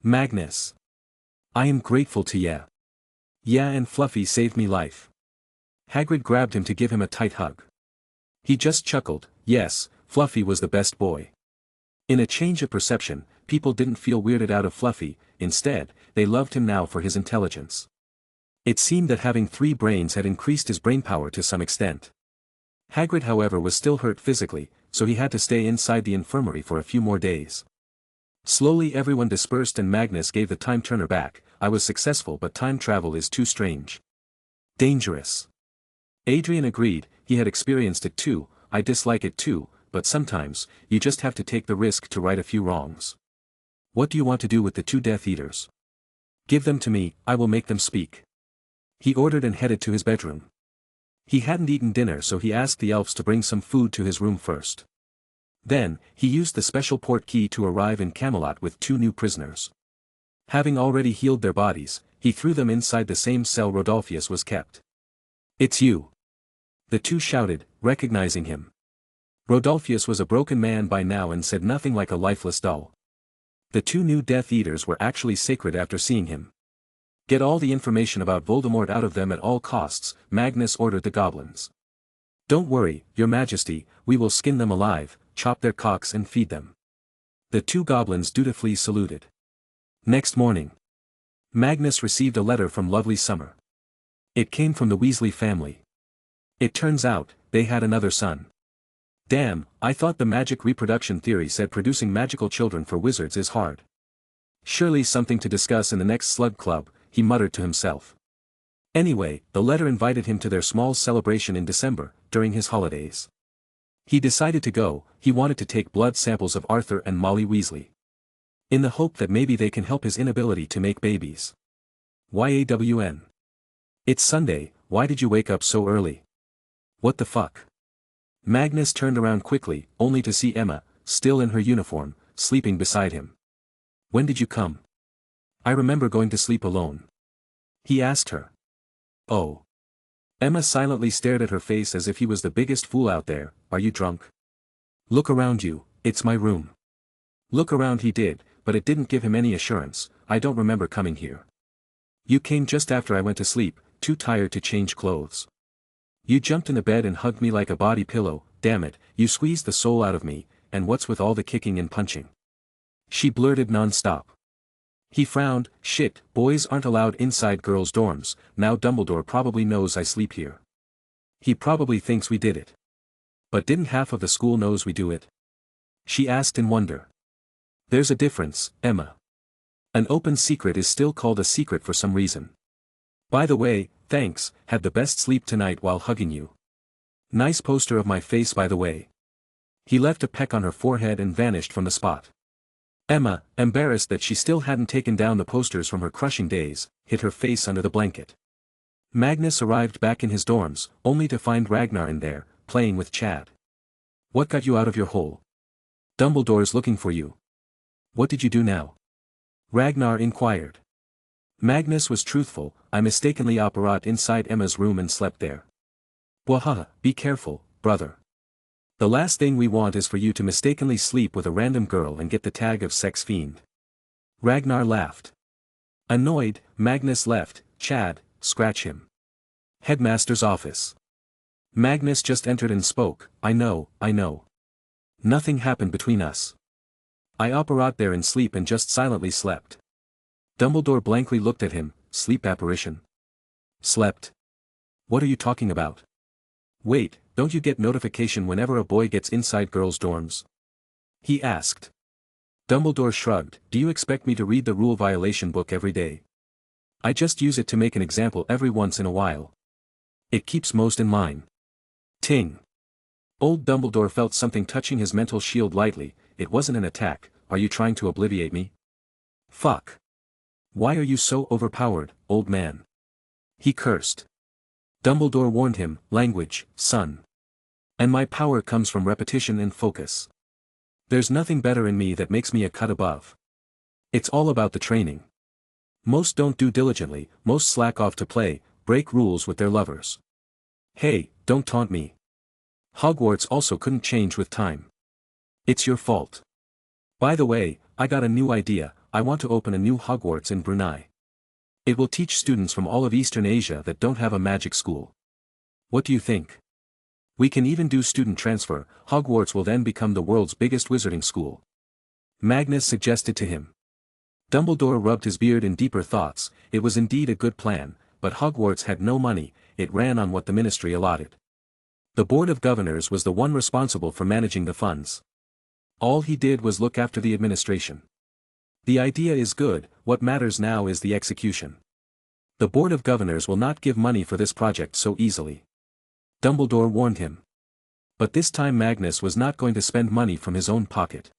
Magnus. I am grateful to ya. Yeah, and Fluffy saved me life. Hagrid grabbed him to give him a tight hug. He just chuckled. Yes, Fluffy was the best boy. In a change of perception, people didn't feel weirded out of Fluffy. Instead, they loved him now for his intelligence. It seemed that having 3 brains had increased his brain power to some extent. Hagrid however was still hurt physically, so he had to stay inside the infirmary for a few more days. Slowly everyone dispersed and Magnus gave the time turner back. I was successful, but time travel is too strange. Dangerous. Adrian agreed. He had experienced it too. I dislike it too, but sometimes, you just have to take the risk to right a few wrongs. What do you want to do with the 2 Death Eaters? Give them to me, I will make them speak. He ordered and headed to his bedroom. He hadn't eaten dinner, so he asked the elves to bring some food to his room first. Then, he used the special port key to arrive in Camelot with 2 new prisoners. Having already healed their bodies, he threw them inside the same cell Rodolphus was kept. It's you. The 2 shouted, recognizing him. Rodolphus was a broken man by now and said nothing like a lifeless doll. The 2 new Death Eaters were actually sacred after seeing him. Get all the information about Voldemort out of them at all costs, Magnus ordered the goblins. Don't worry, your majesty, we will skin them alive, chop their cocks and feed them. The 2 goblins dutifully saluted. Next morning. Magnus received a letter from lovely Summer. It came from the Weasley family. It turns out, they had another son. Damn, I thought the magic reproduction theory said producing magical children for wizards is hard. Surely something to discuss in the next slug club, he muttered to himself. Anyway, the letter invited him to their small celebration in December, during his holidays. He decided to go. He wanted to take blood samples of Arthur and Molly Weasley, in the hope that maybe they can help his inability to make babies. YAWN. It's Sunday, why did you wake up so early? What the fuck? Magnus turned around quickly, only to see Emma, still in her uniform, sleeping beside him. When did you come? I remember going to sleep alone. He asked her. Oh. Emma silently stared at her face as if he was the biggest fool out there. Are you drunk? Look around you, it's my room. Look around he did, but it didn't give him any assurance. I don't remember coming here. You came just after I went to sleep, too tired to change clothes. You jumped in the bed and hugged me like a body pillow. Damn it, you squeezed the soul out of me, and what's with all the kicking and punching? She blurted non-stop. He frowned. Shit, boys aren't allowed inside girls' dorms. Now Dumbledore probably knows I sleep here. He probably thinks we did it. But didn't half of the school knows we do it? She asked in wonder. There's a difference, Emma. An open secret is still called a secret for some reason. By the way, thanks, had the best sleep tonight while hugging you. Nice poster of my face by the way. He left a peck on her forehead and vanished from the spot. Emma, embarrassed that she still hadn't taken down the posters from her crushing days, hid her face under the blanket. Magnus arrived back in his dorms, only to find Ragnar in there, playing with Chad. What got you out of your hole? Dumbledore's looking for you. What did you do now? Ragnar inquired. Magnus was truthful. I mistakenly operat inside Emma's room and slept there. Wahaha, be careful, brother. The last thing we want is for you to mistakenly sleep with a random girl and get the tag of sex fiend. Ragnar laughed. Annoyed, Magnus left. Chad, scratch him. Headmaster's office. Magnus just entered and spoke. I know. Nothing happened between us. I operat there in sleep and just silently slept. Dumbledore blankly looked at him. Sleep apparition. Slept? What are you talking about? Wait, don't you get notification whenever a boy gets inside girls' dorms? He asked. Dumbledore shrugged. Do you expect me to read the rule violation book every day? I just use it to make an example every once in a while. It keeps most in line. Ting. Old Dumbledore felt something touching his mental shield lightly. It wasn't an attack. Are you trying to obliviate me? Fuck. Why are you so overpowered, old man? He cursed. Dumbledore warned him, language, son. And my power comes from repetition and focus. There's nothing better in me that makes me a cut above. It's all about the training. Most don't do diligently, most slack off to play, break rules with their lovers. Hey, don't taunt me. Hogwarts also couldn't change with time. It's your fault. By the way, I got a new idea. I want to open a new Hogwarts in Brunei. It will teach students from all of Eastern Asia that don't have a magic school. What do you think? We can even do student transfer. Hogwarts will then become the world's biggest wizarding school. Magnus suggested to him. Dumbledore rubbed his beard in deeper thoughts. It was indeed a good plan, but Hogwarts had no money. It ran on what the ministry allotted. The Board of Governors was the one responsible for managing the funds. All he did was look after the administration. The idea is good, what matters now is the execution. The Board of Governors will not give money for this project so easily. Dumbledore warned him. But this time Magnus was not going to spend money from his own pocket.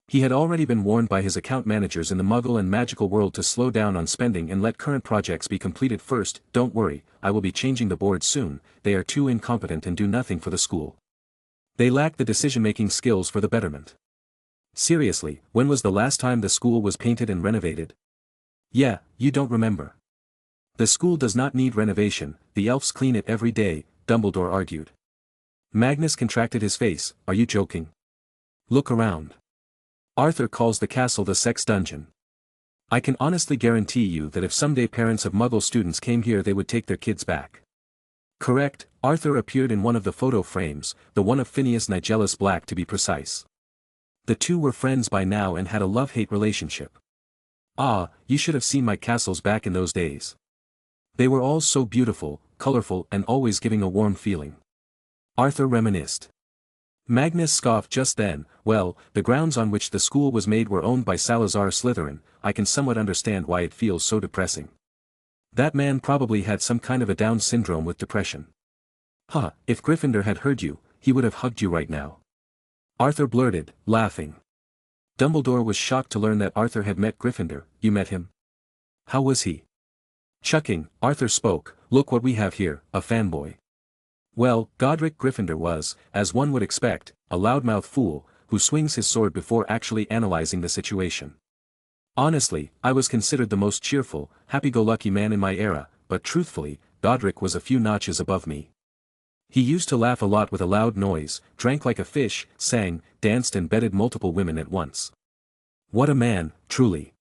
He had already been warned by his account managers in the Muggle and magical world to slow down on spending and let current projects be completed first. Don't worry, I will be changing the board soon. They are too incompetent and do nothing for the school. They lack the decision-making skills for the betterment. Seriously, when was the last time the school was painted and renovated? Yeah, you don't remember. The school does not need renovation, the elves clean it every day, Dumbledore argued. Magnus contracted his face. Are you joking? Look around. Arthur calls the castle the sex dungeon. I can honestly guarantee you that if someday parents of Muggle students came here they would take their kids back. Correct, Arthur appeared in one of the photo frames, the one of Phineas Nigellus Black to be precise. The two were friends by now and had a love-hate relationship. Ah, you should have seen my castles back in those days. They were all so beautiful, colorful and always giving a warm feeling. Arthur reminisced. Magnus scoffed just then. Well, the grounds on which the school was made were owned by Salazar Slytherin. I can somewhat understand why it feels so depressing. That man probably had some kind of a Down syndrome with depression. Huh, if Gryffindor had heard you, he would have hugged you right now. Arthur blurted, laughing. Dumbledore was shocked to learn that Arthur had met Gryffindor. You met him? How was he? Chuckling, Arthur spoke. Look what we have here, a fanboy. Well, Godric Gryffindor was, as one would expect, a loudmouth fool, who swings his sword before actually analyzing the situation. Honestly, I was considered the most cheerful, happy-go-lucky man in my era, but truthfully, Godric was a few notches above me. He used to laugh a lot with a loud noise, drank like a fish, sang, danced and bedded multiple women at once. What a man, truly.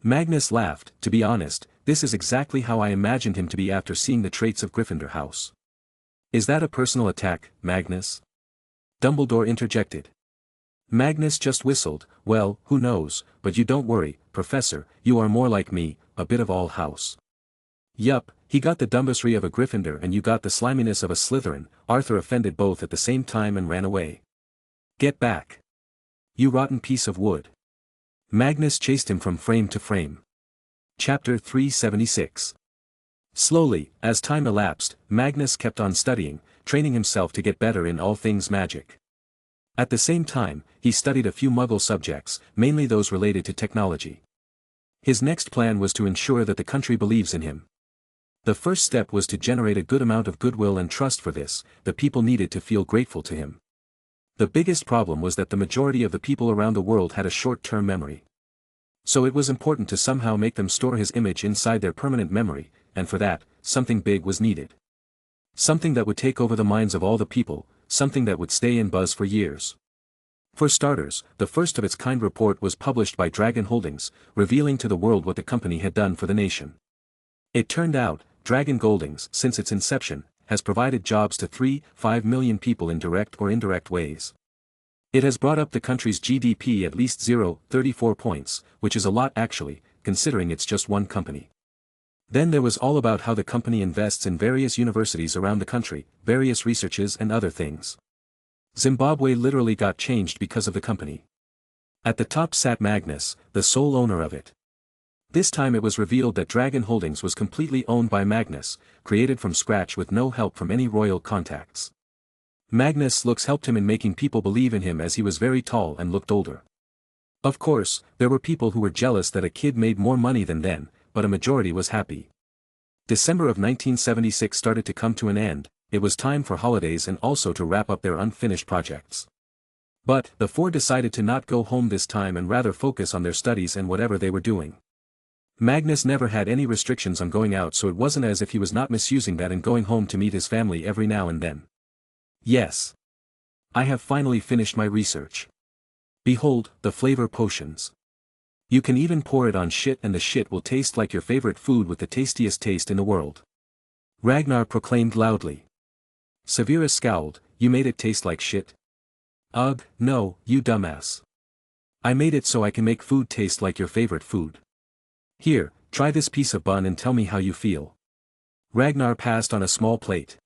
Magnus laughed. To be honest, this is exactly how I imagined him to be after seeing the traits of Gryffindor House. Is that a personal attack, Magnus? Dumbledore interjected. Magnus just whistled. Well, who knows, but you don't worry, Professor, you are more like me, a bit of all house. Yup, he got the dumbassery of a Gryffindor and you got the sliminess of a Slytherin. Arthur offended both at the same time and ran away. Get back. You rotten piece of wood. Magnus chased him from frame to frame. Chapter 376. Slowly, as time elapsed, Magnus kept on studying, training himself to get better in all things magic. At the same time, he studied a few Muggle subjects, mainly those related to technology. His next plan was to ensure that the country believes in him. The first step was to generate a good amount of goodwill and trust. For this, the people needed to feel grateful to him. The biggest problem was that the majority of the people around the world had a short-term memory. So it was important to somehow make them store his image inside their permanent memory, and for that, something big was needed. Something that would take over the minds of all the people, something that would stay in buzz for years. For starters, the first of its kind report was published by Dragon Holdings, revealing to the world what the company had done for the nation. It turned out, Dragon Holdings, since its inception, has provided jobs to 3.5 million people in direct or indirect ways. It has brought up the country's GDP at least 0.34 points, which is a lot actually, considering it's just one company. Then there was all about how the company invests in various universities around the country, various researches and other things. Zimbabwe literally got changed because of the company. At the top sat Magnus, the sole owner of it. This time it was revealed that Dragon Holdings was completely owned by Magnus, created from scratch with no help from any royal contacts. Magnus' looks helped him in making people believe in him as he was very tall and looked older. Of course, there were people who were jealous that a kid made more money than them, but a majority was happy. December of 1976 started to come to an end. It was time for holidays and also to wrap up their unfinished projects. But, the four decided to not go home this time and rather focus on their studies and whatever they were doing. Magnus never had any restrictions on going out, so it wasn't as if he was not misusing that and going home to meet his family every now and then. Yes. I have finally finished my research. Behold, the flavor potions. You can even pour it on shit and the shit will taste like your favorite food with the tastiest taste in the world. Ragnar proclaimed loudly. Severus scowled. You made it taste like shit? Ugh, no, you dumbass. I made it so I can make food taste like your favorite food. Here, try this piece of bun and tell me how you feel. Ragnar passed on a small plate.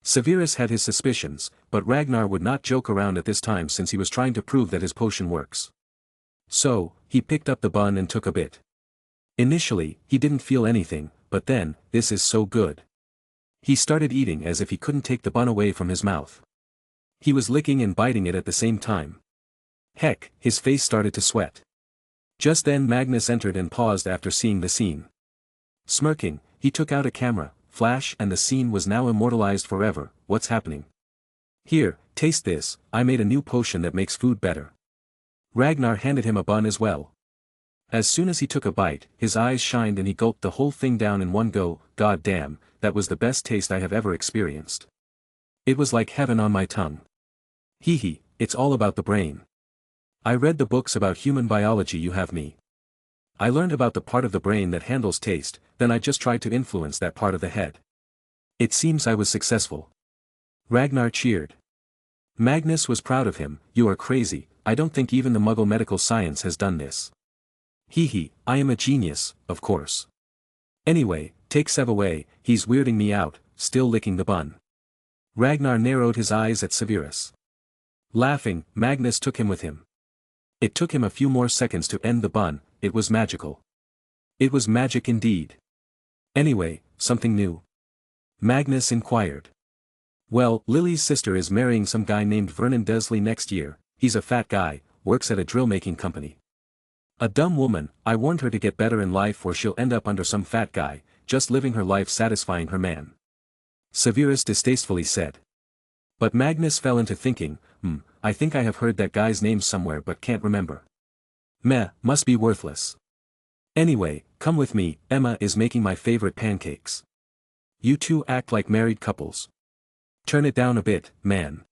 Severus had his suspicions, but Ragnar would not joke around at this time since he was trying to prove that his potion works. So, he picked up the bun and took a bit. Initially, he didn't feel anything, but then, this is so good. He started eating as if he couldn't take the bun away from his mouth. He was licking and biting it at the same time. Heck, his face started to sweat. Just then Magnus entered and paused after seeing the scene. Smirking, he took out a camera, flash, and the scene was now immortalized forever. What's happening? Here, taste this, I made a new potion that makes food better. Ragnar handed him a bun as well. As soon as he took a bite, his eyes shined and he gulped the whole thing down in one go. God damn, that was the best taste I have ever experienced. It was like heaven on my tongue. Hee hee, it's all about the brain. I read the books about human biology you have me. I learned about the part of the brain that handles taste, then I just tried to influence that part of the head. It seems I was successful. Ragnar cheered. Magnus was proud of him. You are crazy, I don't think even the Muggle medical science has done this. Hee hee, I am a genius, of course. Anyway, take Sev away, he's weirding me out, still licking the bun. Ragnar narrowed his eyes at Severus. Laughing, Magnus took him with him. It took him a few more seconds to end the bun. It was magical. It was magic indeed. Anyway, something new? Magnus inquired. Well, Lily's sister is marrying some guy named Vernon Desley next year. He's a fat guy, works at a drill-making company. A dumb woman. I warned her to get better in life or she'll end up under some fat guy, just living her life satisfying her man. Severus distastefully said. But Magnus fell into thinking, I think I have heard that guy's name somewhere but can't remember. Meh, must be worthless. Anyway, come with me, Emma is making my favorite pancakes. You two act like married couples. Turn it down a bit, man.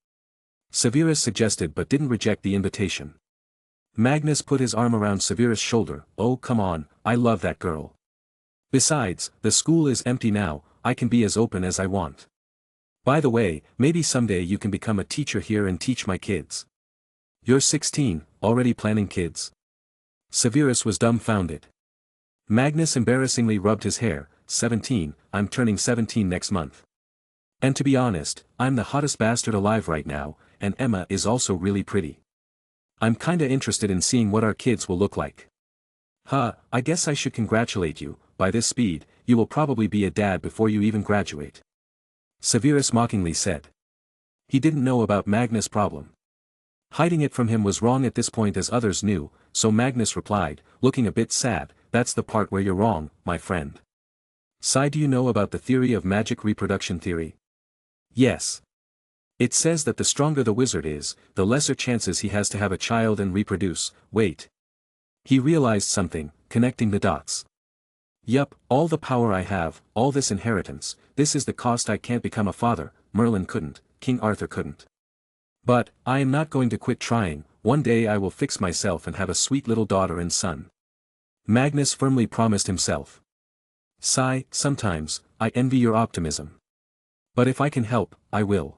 Severus suggested but didn't reject the invitation. Magnus put his arm around Severus' shoulder. Oh come on, I love that girl. Besides, the school is empty now, I can be as open as I want. By the way, maybe someday you can become a teacher here and teach my kids. You're 16, already planning kids? Severus was dumbfounded. Magnus embarrassingly rubbed his hair. 17, I'm turning 17 next month. And to be honest, I'm the hottest bastard alive right now, and Emma is also really pretty. I'm kinda interested in seeing what our kids will look like. I guess I should congratulate you, by this speed, you will probably be a dad before you even graduate. Severus mockingly said. He didn't know about Magnus' problem. Hiding it from him was wrong at this point as others knew, so Magnus replied, looking a bit sad, that's the part where you're wrong, my friend. Sai, do you know about the theory of magic reproduction theory? Yes. It says that the stronger the wizard is, the lesser chances he has to have a child and reproduce. Wait. He realized something, connecting the dots. Yup, all the power I have, all this inheritance, this is the cost I can't become a father. Merlin couldn't, King Arthur couldn't. But, I am not going to quit trying, one day I will fix myself and have a sweet little daughter and son. Magnus firmly promised himself. Sai, sometimes, I envy your optimism. But if I can help, I will.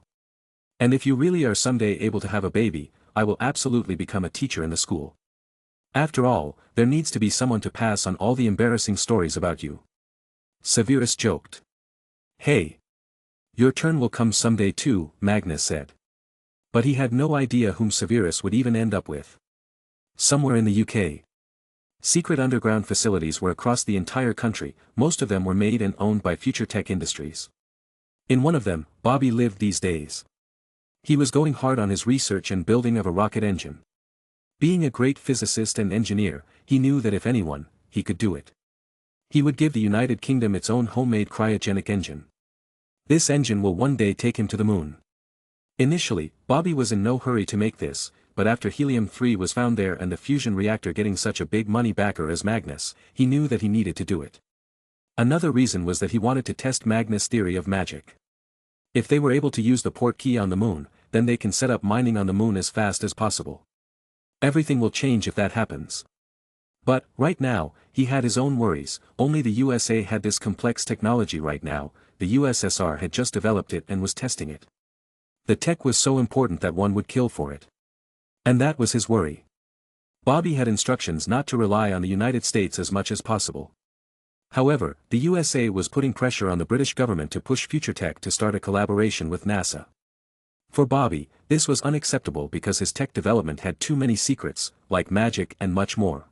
And if you really are someday able to have a baby, I will absolutely become a teacher in the school. After all, there needs to be someone to pass on all the embarrassing stories about you. Severus joked. Hey. Your turn will come someday too, Magnus said. But he had no idea whom Severus would even end up with. Somewhere in the UK. Secret underground facilities were across the entire country, most of them were made and owned by future tech industries. In one of them, Bobby lived these days. He was going hard on his research and building of a rocket engine. Being a great physicist and engineer, he knew that if anyone, he could do it. He would give the United Kingdom its own homemade cryogenic engine. This engine will one day take him to the moon. Initially, Bobby was in no hurry to make this, but after helium-3 was found there and the fusion reactor getting such a big money backer as Magnus, he knew that he needed to do it. Another reason was that he wanted to test Magnus' theory of magic. If they were able to use the port key on the moon, then they can set up mining on the moon as fast as possible. Everything will change if that happens. But, right now, he had his own worries. Only the USA had this complex technology right now, the USSR had just developed it and was testing it. The tech was so important that one would kill for it. And that was his worry. Bobby had instructions not to rely on the United States as much as possible. However, the USA was putting pressure on the British government to push future tech to start a collaboration with NASA. For Bobby, this was unacceptable because his tech development had too many secrets, like magic and much more.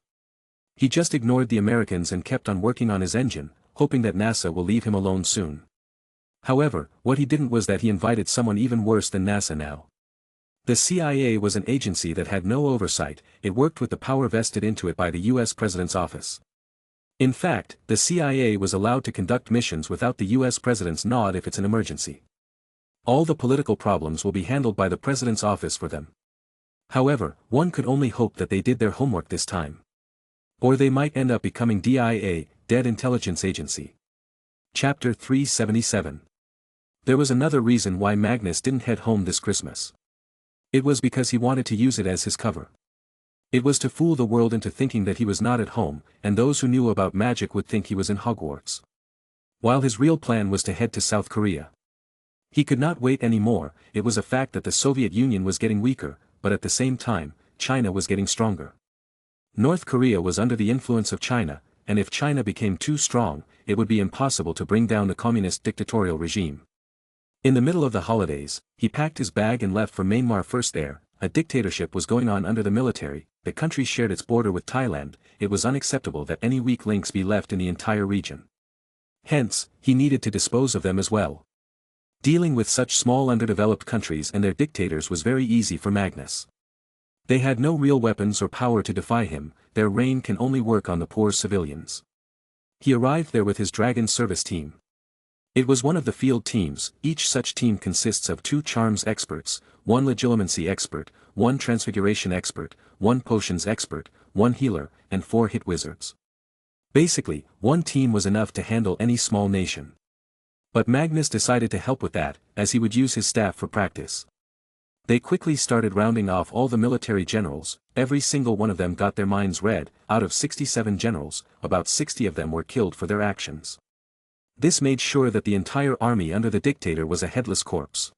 He just ignored the Americans and kept on working on his engine, hoping that NASA will leave him alone soon. However, what he didn't was that he invited someone even worse than NASA now. The CIA was an agency that had no oversight, it worked with the power vested into it by the US President's office. In fact, the CIA was allowed to conduct missions without the US President's nod if it's an emergency. All the political problems will be handled by the President's office for them. However, one could only hope that they did their homework this time. Or they might end up becoming DIA, Dead Intelligence Agency. Chapter 377. There was another reason why Magnus didn't head home this Christmas. It was because he wanted to use it as his cover. It was to fool the world into thinking that he was not at home, and those who knew about magic would think he was in Hogwarts. While his real plan was to head to South Korea. He could not wait anymore. It was a fact that the Soviet Union was getting weaker, but at the same time, China was getting stronger. North Korea was under the influence of China, and if China became too strong, it would be impossible to bring down the communist dictatorial regime. In the middle of the holidays, he packed his bag and left for Myanmar first there. a dictatorship was going on under the military, the country shared its border with Thailand, it was unacceptable that any weak links be left in the entire region. Hence, he needed to dispose of them as well. Dealing with such small underdeveloped countries and their dictators was very easy for Magnus. They had no real weapons or power to defy him, their reign can only work on the poor civilians. He arrived there with his dragon service team. It was one of the field teams, each such team consists of 2 charms experts, 1 legilimency expert, 1 transfiguration expert, 1 potions expert, 1 healer, and 4 hit wizards. Basically, one team was enough to handle any small nation. But Magnus decided to help with that, as he would use his staff for practice. They quickly started rounding off all the military generals, every single one of them got their minds read, out of 67 generals, about 60 of them were killed for their actions. This made sure that the entire army under the dictator was a headless corpse.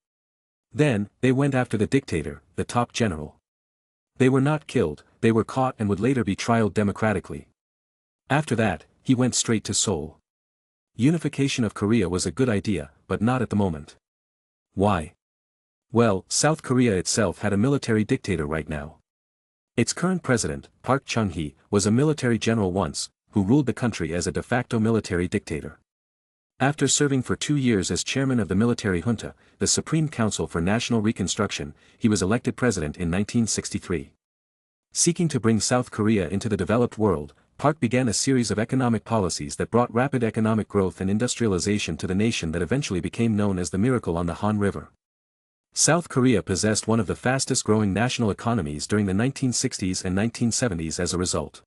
Then, they went after the dictator, the top general. They were not killed, they were caught and would later be trialed democratically. After that, he went straight to Seoul. Unification of Korea was a good idea, but not at the moment. Why? Well, South Korea itself had a military dictator right now. Its current president, Park Chung-hee, was a military general once, who ruled the country as a de facto military dictator. After serving for 2 years as chairman of the military junta, the Supreme Council for National Reconstruction, he was elected president in 1963. Seeking to bring South Korea into the developed world, Park began a series of economic policies that brought rapid economic growth and industrialization to the nation that eventually became known as the Miracle on the Han River. South Korea possessed one of the fastest-growing national economies during the 1960s and 1970s as a result.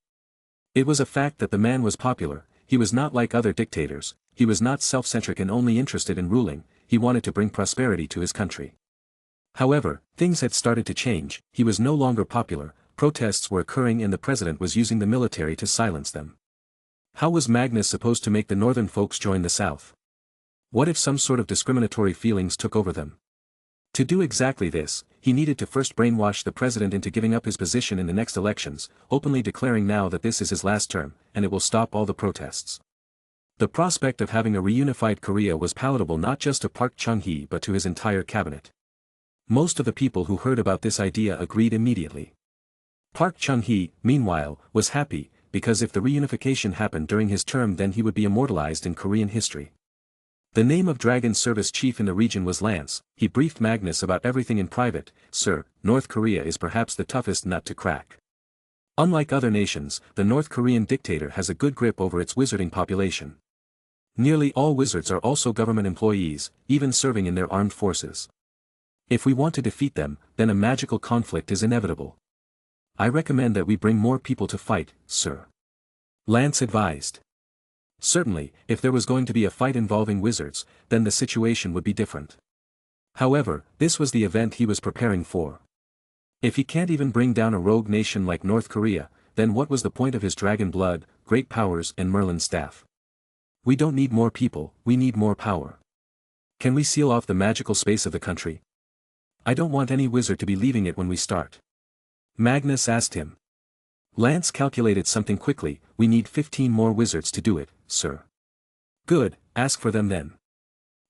It was a fact that the man was popular, he was not like other dictators, he was not self-centric and only interested in ruling, he wanted to bring prosperity to his country. However, things had started to change, he was no longer popular, protests were occurring and the president was using the military to silence them. How was Magnus supposed to make the northern folks join the south? What if some sort of discriminatory feelings took over them? To do exactly this, he needed to first brainwash the president into giving up his position in the next elections, openly declaring now that this is his last term, and it will stop all the protests. The prospect of having a reunified Korea was palatable not just to Park Chung-hee but to his entire cabinet. Most of the people who heard about this idea agreed immediately. Park Chung-hee, meanwhile, was happy, because if the reunification happened during his term then he would be immortalized in Korean history. The name of Dragon Service Chief in the region was Lance. He briefed Magnus about everything in private. Sir, North Korea is perhaps the toughest nut to crack. Unlike other nations, the North Korean dictator has a good grip over its wizarding population. Nearly all wizards are also government employees, even serving in their armed forces. If we want to defeat them, then a magical conflict is inevitable. I recommend that we bring more people to fight, sir. Lance advised. Certainly, if there was going to be a fight involving wizards, then the situation would be different. However, this was the event he was preparing for. If he can't even bring down a rogue nation like North Korea, then what was the point of his dragon blood, great powers and Merlin's staff? We don't need more people, we need more power. Can we seal off the magical space of the country? I don't want any wizard to be leaving it when we start. Magnus asked him. Lance calculated something quickly, we need 15 more wizards to do it, sir. Good, ask for them then.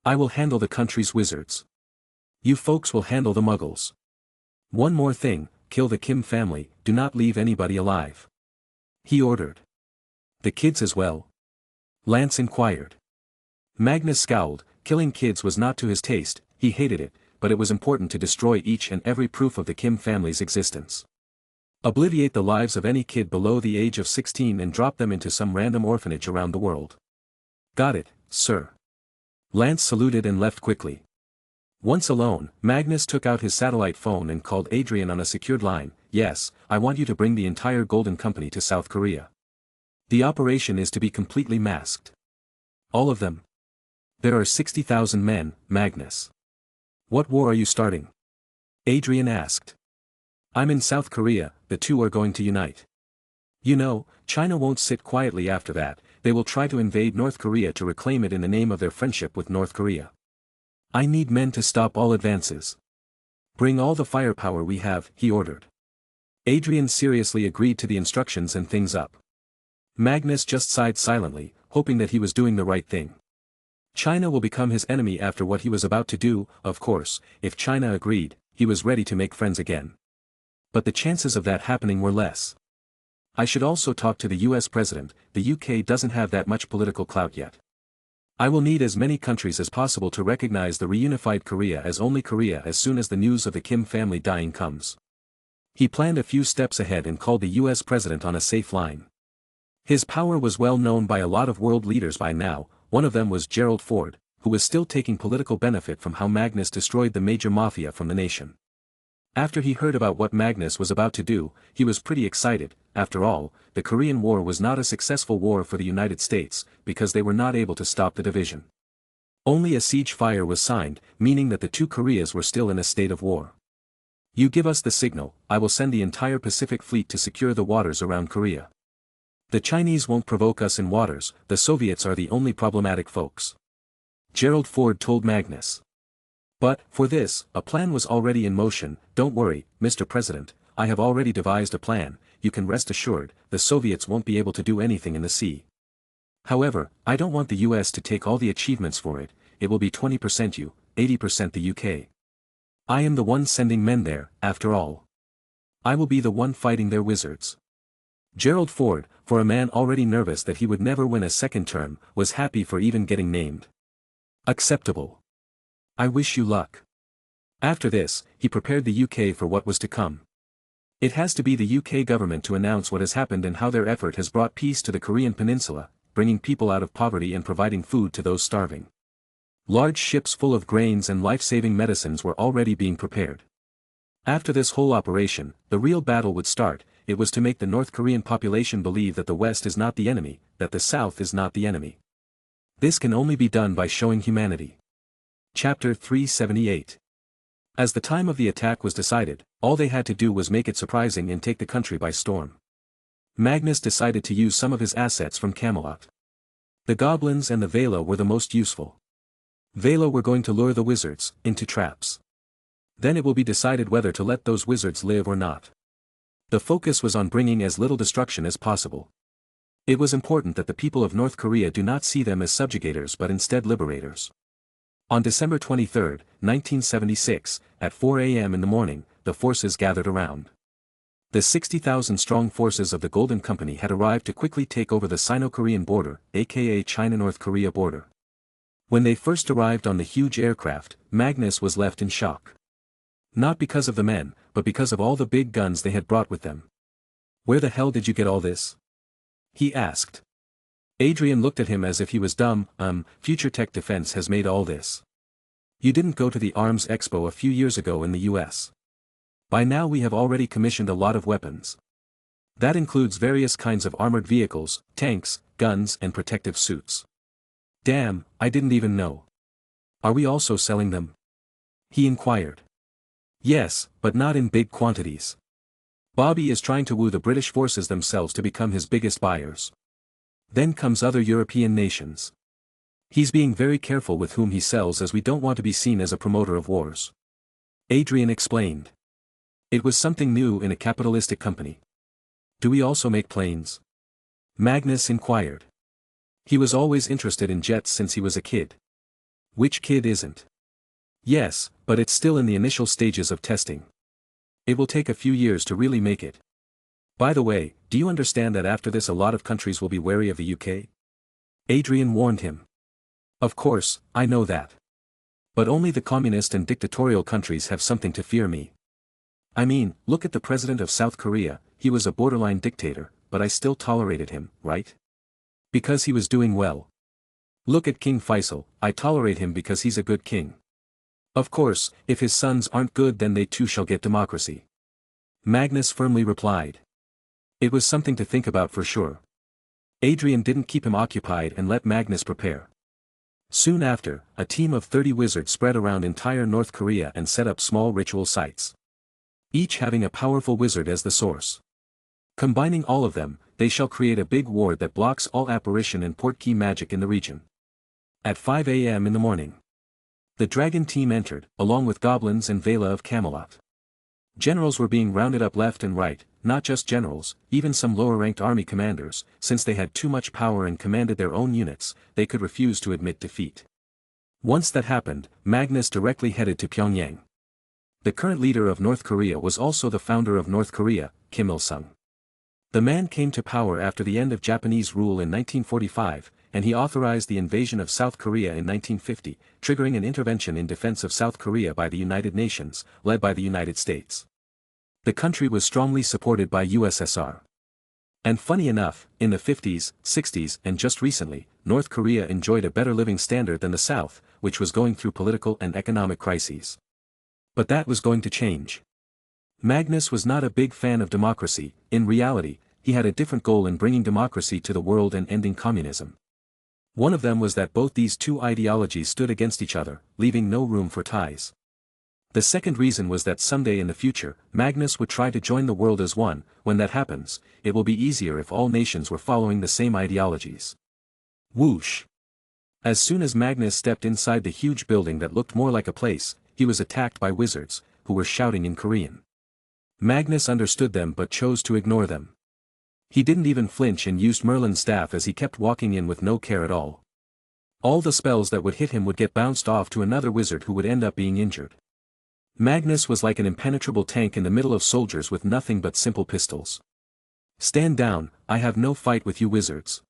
I will handle the country's wizards. You folks will handle the muggles. One more thing, kill the Kim family, do not leave anybody alive. He ordered. The kids as well? Lance inquired. Magnus scowled, killing kids was not to his taste, he hated it, but it was important to destroy each and every proof of the Kim family's existence. Obliviate the lives of any kid below the age of 16 and drop them into some random orphanage around the world. Got it, sir. Lance saluted and left quickly. Once alone, Magnus took out his satellite phone and called Adrian on a secured line. Yes, I want you to bring the entire Golden Company to South Korea. The operation is to be completely masked. All of them. There are 60,000 men, Magnus. What war are you starting? Adrian asked. I'm in South Korea, the two are going to unite. You know, China won't sit quietly after that, they will try to invade North Korea to reclaim it in the name of their friendship with North Korea. I need men to stop all advances. Bring all the firepower we have, he ordered. Adrian seriously agreed to the instructions and things up. Magnus just sighed silently, hoping that he was doing the right thing. China will become his enemy after what he was about to do, of course, if China agreed, he was ready to make friends again. But the chances of that happening were less. I should also talk to the US president. The UK doesn't have that much political clout yet. I will need as many countries as possible to recognize the reunified Korea as only Korea as soon as the news of the Kim family dying comes. He planned a few steps ahead and called the US president on a safe line. His power was well known by a lot of world leaders by now. One of them was Gerald Ford, who was still taking political benefit from how Magnus destroyed the major mafia from the nation. After he heard about what Magnus was about to do, he was pretty excited. After all, the Korean War was not a successful war for the United States, because they were not able to stop the division. Only a ceasefire was signed, meaning that the two Koreas were still in a state of war. You give us the signal, I will send the entire Pacific Fleet to secure the waters around Korea. The Chinese won't provoke us in waters, the Soviets are the only problematic folks. Gerald Ford told Magnus. But, for this, a plan was already in motion. Don't worry, Mr. President, I have already devised a plan. You can rest assured, the Soviets won't be able to do anything in the sea. However, I don't want the US to take all the achievements for it. It will be 20% you, 80% the UK. I am the one sending men there, after all. I will be the one fighting their wizards. Gerald Ford, for a man already nervous that he would never win a second term, was happy for even getting named. Acceptable. I wish you luck. After this, he prepared the UK for what was to come. It has to be the UK government to announce what has happened and how their effort has brought peace to the Korean peninsula, bringing people out of poverty and providing food to those starving. Large ships full of grains and life-saving medicines were already being prepared. After this whole operation, the real battle would start. It was to make the North Korean population believe that the West is not the enemy, that the South is not the enemy. This can only be done by showing humanity. Chapter 378. As the time of the attack was decided, all they had to do was make it surprising and take the country by storm. Magnus decided to use some of his assets from Camelot. The goblins and the Vela were the most useful. Vela were going to lure the wizards into traps. Then it will be decided whether to let those wizards live or not. The focus was on bringing as little destruction as possible. It was important that the people of North Korea do not see them as subjugators but instead liberators. On December 23, 1976, at 4 a.m. in the morning, the forces gathered around. The 60,000-strong forces of the Golden Company had arrived to quickly take over the Sino-Korean border, aka China-North Korea border. When they first arrived on the huge aircraft, Magnus was left in shock. Not because of the men, but because of all the big guns they had brought with them. "Where the hell did you get all this?" he asked. Adrian looked at him as if he was dumb. Future Tech Defense has made all this. You didn't go to the Arms Expo a few years ago in the US. By now we have already commissioned a lot of weapons. That includes various kinds of armored vehicles, tanks, guns and protective suits. Damn, I didn't even know. Are we also selling them? He inquired. Yes, but not in big quantities. Bobby is trying to woo the British forces themselves to become his biggest buyers. Then comes other European nations. He's being very careful with whom he sells as we don't want to be seen as a promoter of wars. Adrian explained. It was something new in a capitalistic company. Do we also make planes? Magnus inquired. He was always interested in jets since he was a kid. Which kid isn't? Yes, but it's still in the initial stages of testing. It will take a few years to really make it. By the way, do you understand that after this a lot of countries will be wary of the UK? Adrian warned him. Of course, I know that. But only the communist and dictatorial countries have something to fear me. I mean, look at the president of South Korea. He was a borderline dictator, but I still tolerated him, right? Because he was doing well. Look at King Faisal, I tolerate him because he's a good king. Of course, if his sons aren't good then they too shall get democracy. Magnus firmly replied. It was something to think about for sure. Adrian didn't keep him occupied and let Magnus prepare. Soon after, a team of 30 wizards spread around entire North Korea and set up small ritual sites. Each having a powerful wizard as the source. Combining all of them, they shall create a big ward that blocks all apparition and portkey magic in the region. At 5 a.m. in the morning. The dragon team entered, along with goblins and Vela of Camelot. Generals were being rounded up left and right, not just generals, even some lower-ranked army commanders. Since they had too much power and commanded their own units, they could refuse to admit defeat. Once that happened, Magnus directly headed to Pyongyang. The current leader of North Korea was also the founder of North Korea, Kim Il-sung. The man came to power after the end of Japanese rule in 1945, and he authorized the invasion of South Korea in 1950, triggering an intervention in defense of South Korea by the United Nations, led by the United States. The country was strongly supported by USSR. And funny enough, in the 50s, 60s and just recently, North Korea enjoyed a better living standard than the South, which was going through political and economic crises. But that was going to change. Magnus was not a big fan of democracy. In reality, he had a different goal in bringing democracy to the world and ending communism. One of them was that both these two ideologies stood against each other, leaving no room for ties. The second reason was that someday in the future, Magnus would try to join the world as one. When that happens, it will be easier if all nations were following the same ideologies. Whoosh! As soon as Magnus stepped inside the huge building that looked more like a place, he was attacked by wizards, who were shouting in Korean. Magnus understood them but chose to ignore them. He didn't even flinch and used Merlin's staff as he kept walking in with no care at all. All the spells that would hit him would get bounced off to another wizard who would end up being injured. Magnus was like an impenetrable tank in the middle of soldiers with nothing but simple pistols. "Stand down, I have no fight with you wizards,"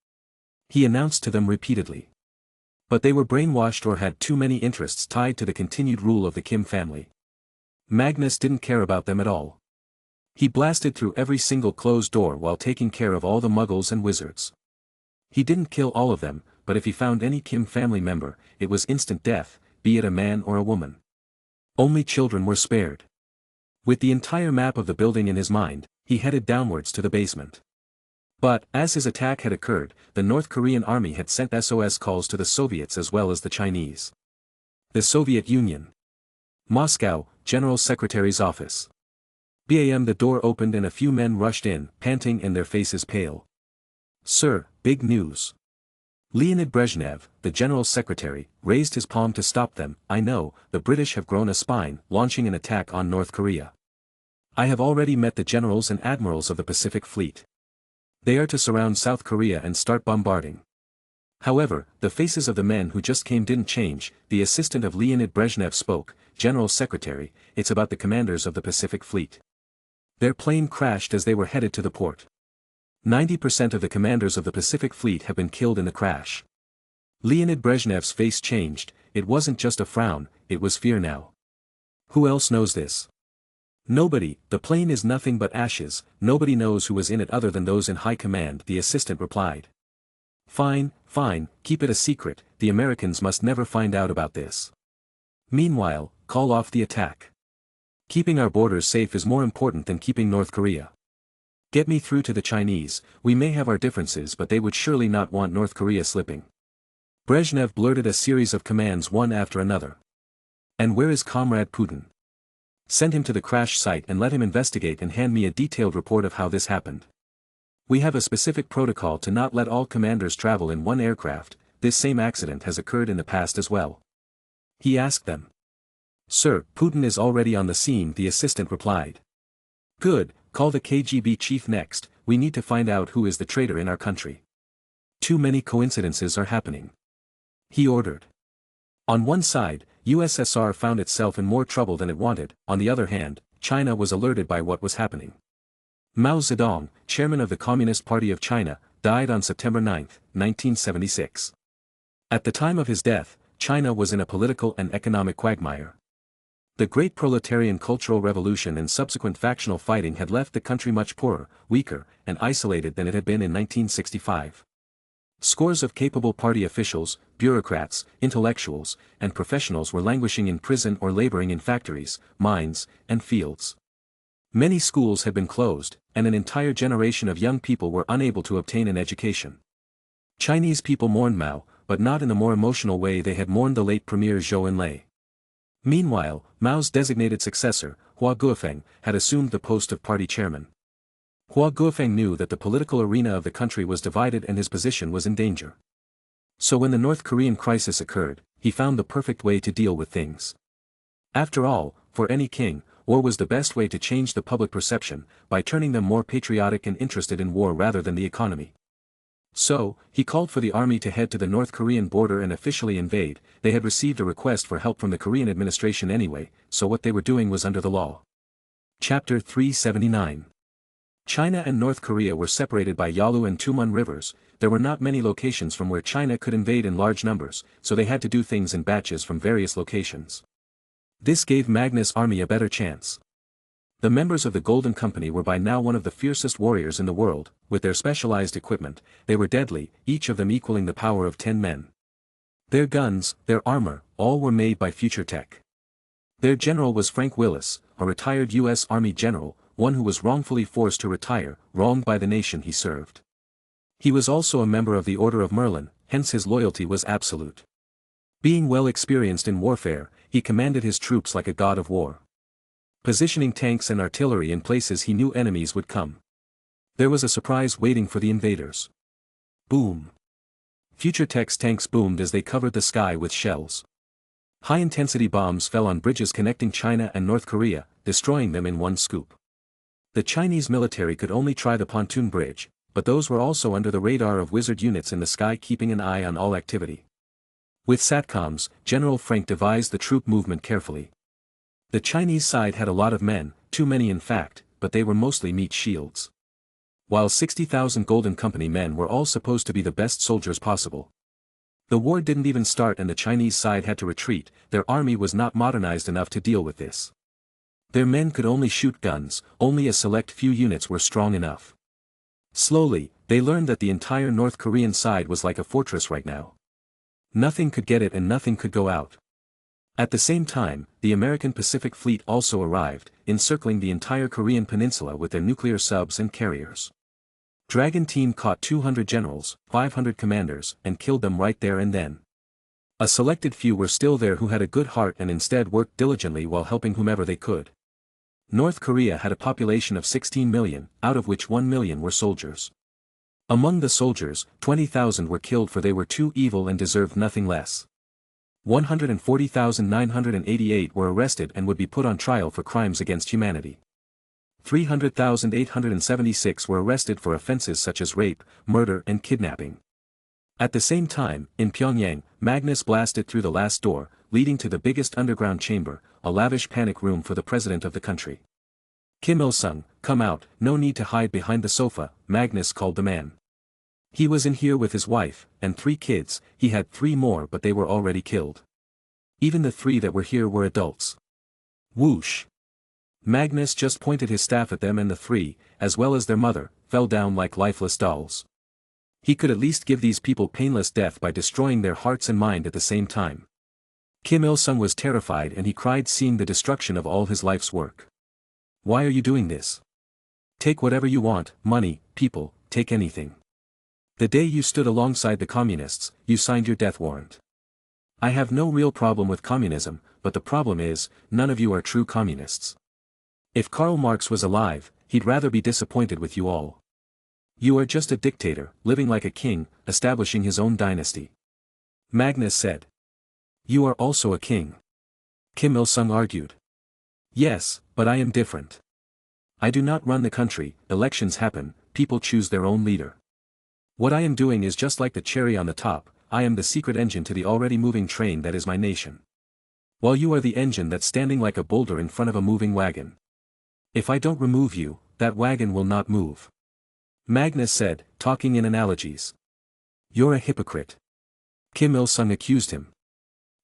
he announced to them repeatedly. But they were brainwashed or had too many interests tied to the continued rule of the Kim family. Magnus didn't care about them at all. He blasted through every single closed door while taking care of all the muggles and wizards. He didn't kill all of them, but if he found any Kim family member, it was instant death, be it a man or a woman. Only children were spared. With the entire map of the building in his mind, he headed downwards to the basement. But, as his attack had occurred, the North Korean army had sent SOS calls to the Soviets as well as the Chinese. The Soviet Union. Moscow, General Secretary's office. Bam! The door opened and a few men rushed in, panting and their faces pale. "Sir, big news." Leonid Brezhnev, the General Secretary, raised his palm to stop them. "I know, the British have grown a spine, launching an attack on North Korea. I have already met the generals and admirals of the Pacific Fleet. They are to surround South Korea and start bombarding." However, the faces of the men who just came didn't change. The assistant of Leonid Brezhnev spoke, "General Secretary, it's about the commanders of the Pacific Fleet. Their plane crashed as they were headed to the port. 90% of the commanders of the Pacific Fleet have been killed in the crash." Leonid Brezhnev's face changed. It wasn't just a frown, it was fear now. "Who else knows this?" "Nobody, the plane is nothing but ashes, nobody knows who was in it other than those in high command," the assistant replied. "Fine, fine, keep it a secret, the Americans must never find out about this. Meanwhile, call off the attack. Keeping our borders safe is more important than keeping North Korea. Get me through to the Chinese. We may have our differences but they would surely not want North Korea slipping." Brezhnev blurted a series of commands one after another. "And where is Comrade Putin? Send him to the crash site and let him investigate and hand me a detailed report of how this happened. We have a specific protocol to not let all commanders travel in one aircraft. This same accident has occurred in the past as well." He asked them. "Sir, Putin is already on the scene," the assistant replied. "Good, call the KGB chief next, we need to find out who is the traitor in our country. Too many coincidences are happening," he ordered. On one side, USSR found itself in more trouble than it wanted. On the other hand, China was alerted by what was happening. Mao Zedong, chairman of the Communist Party of China, died on September 9, 1976. At the time of his death, China was in a political and economic quagmire. The Great Proletarian Cultural Revolution and subsequent factional fighting had left the country much poorer, weaker, and isolated than it had been in 1965. Scores of capable party officials, bureaucrats, intellectuals, and professionals were languishing in prison or laboring in factories, mines, and fields. Many schools had been closed, and an entire generation of young people were unable to obtain an education. Chinese people mourned Mao, but not in the more emotional way they had mourned the late Premier Zhou Enlai. Meanwhile, Mao's designated successor, Hua Guofeng, had assumed the post of party chairman. Hua Guofeng knew that the political arena of the country was divided and his position was in danger. So when the North Korean crisis occurred, he found the perfect way to deal with things. After all, for any king, war was the best way to change the public perception, by turning them more patriotic and interested in war rather than the economy. So, he called for the army to head to the North Korean border and officially invade. They had received a request for help from the Korean administration anyway, so what they were doing was under the law. Chapter 379. China and North Korea were separated by Yalu and Tumun rivers. There were not many locations from where China could invade in large numbers, so they had to do things in batches from various locations. This gave Magnus' army a better chance. The members of the Golden Company were by now one of the fiercest warriors in the world. With their specialized equipment, they were deadly, each of them equaling the power of 10 men. Their guns, their armor, all were made by future tech. Their general was Frank Willis, a retired U.S. Army general, one who was wrongfully forced to retire, wronged by the nation he served. He was also a member of the Order of Merlin, hence his loyalty was absolute. Being well experienced in warfare, he commanded his troops like a god of war, positioning tanks and artillery in places he knew enemies would come. There was a surprise waiting for the invaders. Boom! Future Tech's tanks boomed as they covered the sky with shells. High-intensity bombs fell on bridges connecting China and North Korea, destroying them in one scoop. The Chinese military could only try the pontoon bridge, but those were also under the radar of wizard units in the sky keeping an eye on all activity. With SATCOMs, General Frank devised the troop movement carefully. The Chinese side had a lot of men, too many in fact, but they were mostly meat shields. While 60,000 Golden Company men were all supposed to be the best soldiers possible. The war didn't even start and the Chinese side had to retreat. Their army was not modernized enough to deal with this. Their men could only shoot guns, only a select few units were strong enough. Slowly, they learned that the entire North Korean side was like a fortress right now. Nothing could get it and nothing could go out. At the same time, the American Pacific Fleet also arrived, encircling the entire Korean peninsula with their nuclear subs and carriers. Dragon Team caught 200 generals, 500 commanders, and killed them right there and then. A selected few were still there who had a good heart and instead worked diligently while helping whomever they could. North Korea had a population of 16 million, out of which 1 million were soldiers. Among the soldiers, 20,000 were killed for they were too evil and deserved nothing less. 140,988 were arrested and would be put on trial for crimes against humanity. 300,876 were arrested for offenses such as rape, murder and kidnapping. At the same time, in Pyongyang, Magnus blasted through the last door, leading to the biggest underground chamber, a lavish panic room for the president of the country. Kim Il-sung, come out, no need to hide behind the sofa, Magnus called the man. He was in here with his wife, and 3 kids, he had 3 more but they were already killed. Even the 3 that were here were adults. Whoosh! Magnus just pointed his staff at them and the 3, as well as their mother, fell down like lifeless dolls. He could at least give these people painless death by destroying their hearts and mind at the same time. Kim Il-sung was terrified and he cried seeing the destruction of all his life's work. Why are you doing this? Take whatever you want, money, people, take anything. The day you stood alongside the communists, you signed your death warrant. I have no real problem with communism, but the problem is, none of you are true communists. If Karl Marx was alive, he'd rather be disappointed with you all. You are just a dictator, living like a king, establishing his own dynasty. Magnus said. You are also a king. Kim Il-sung argued. Yes, but I am different. I do not run the country, elections happen, people choose their own leader. What I am doing is just like the cherry on the top, I am the secret engine to the already moving train that is my nation. While you are the engine that's standing like a boulder in front of a moving wagon. If I don't remove you, that wagon will not move. Magnus said, talking in analogies. You're a hypocrite. Kim Il-sung accused him.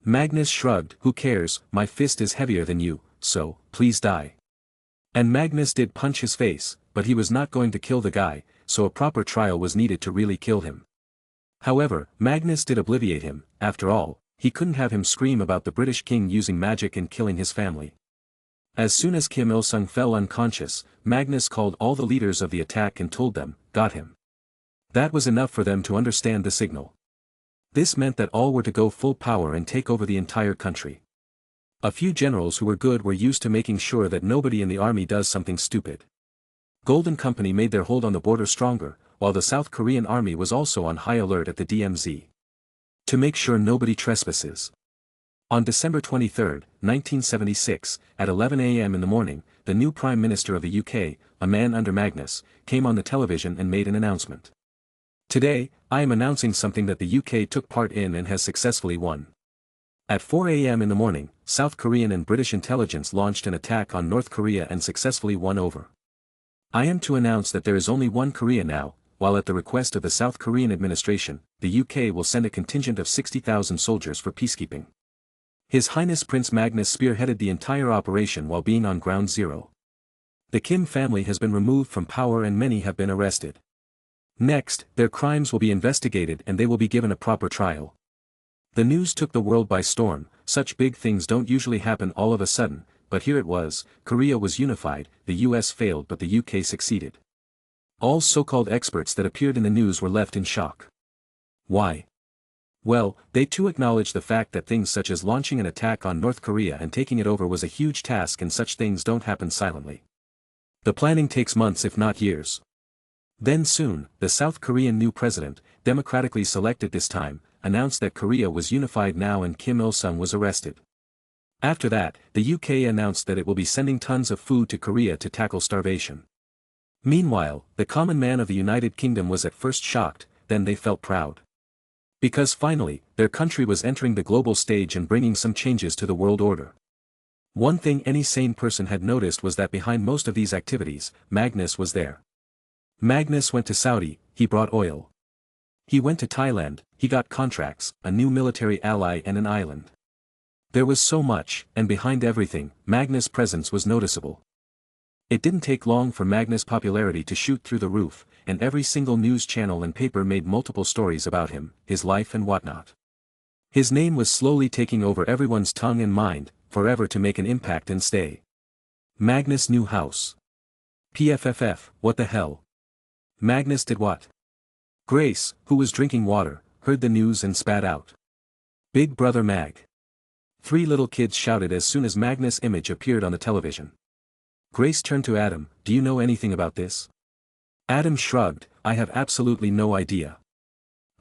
Magnus shrugged, who cares, my fist is heavier than you, so, please die. And Magnus did punch his face, but he was not going to kill the guy, so a proper trial was needed to really kill him. However, Magnus did obliviate him, after all, he couldn't have him scream about the British king using magic and killing his family. As soon as Kim Il-sung fell unconscious, Magnus called all the leaders of the attack and told them, got him. That was enough for them to understand the signal. This meant that all were to go full power and take over the entire country. A few generals who were good were used to making sure that nobody in the army does something stupid. Golden Company made their hold on the border stronger, while the South Korean army was also on high alert at the DMZ. To make sure nobody trespasses. On December 23, 1976, at 11 a.m. in the morning, the new Prime Minister of the UK, a man under Magnus, came on the television and made an announcement. Today, I am announcing something that the UK took part in and has successfully won. At 4 a.m. in the morning, South Korean and British intelligence launched an attack on North Korea and successfully won over. I am to announce that there is only one Korea now, while at the request of the South Korean administration, the UK will send a contingent of 60,000 soldiers for peacekeeping. His Highness Prince Magnus spearheaded the entire operation while being on ground zero. The Kim family has been removed from power and many have been arrested. Next, their crimes will be investigated and they will be given a proper trial. The news took the world by storm. Such big things don't usually happen all of a sudden, but here it was. Korea was unified, the US failed but the UK succeeded. All so-called experts that appeared in the news were left in shock. Why? Well, they too acknowledged the fact that things such as launching an attack on North Korea and taking it over was a huge task and such things don't happen silently. The planning takes months if not years. Then soon, the South Korean new president, democratically selected this time, announced that Korea was unified now and Kim Il-sung was arrested. After that, the UK announced that it will be sending tons of food to Korea to tackle starvation. Meanwhile, the common man of the United Kingdom was at first shocked, then they felt proud. Because finally, their country was entering the global stage and bringing some changes to the world order. One thing any sane person had noticed was that behind most of these activities, Magnus was there. Magnus went to Saudi, he brought oil. He went to Thailand, he got contracts, a new military ally and an island. There was so much, and behind everything, Magnus' presence was noticeable. It didn't take long for Magnus' popularity to shoot through the roof, and every single news channel and paper made multiple stories about him, his life and whatnot. His name was slowly taking over everyone's tongue and mind, forever to make an impact and stay. Magnus' new house. PFFF, what the hell? Magnus did what? Grace, who was drinking water, heard the news and spat out. Big Brother Mag. 3 little kids shouted as soon as Magnus' image appeared on the television. Grace turned to Adam, do you know anything about this? Adam shrugged, I have absolutely no idea.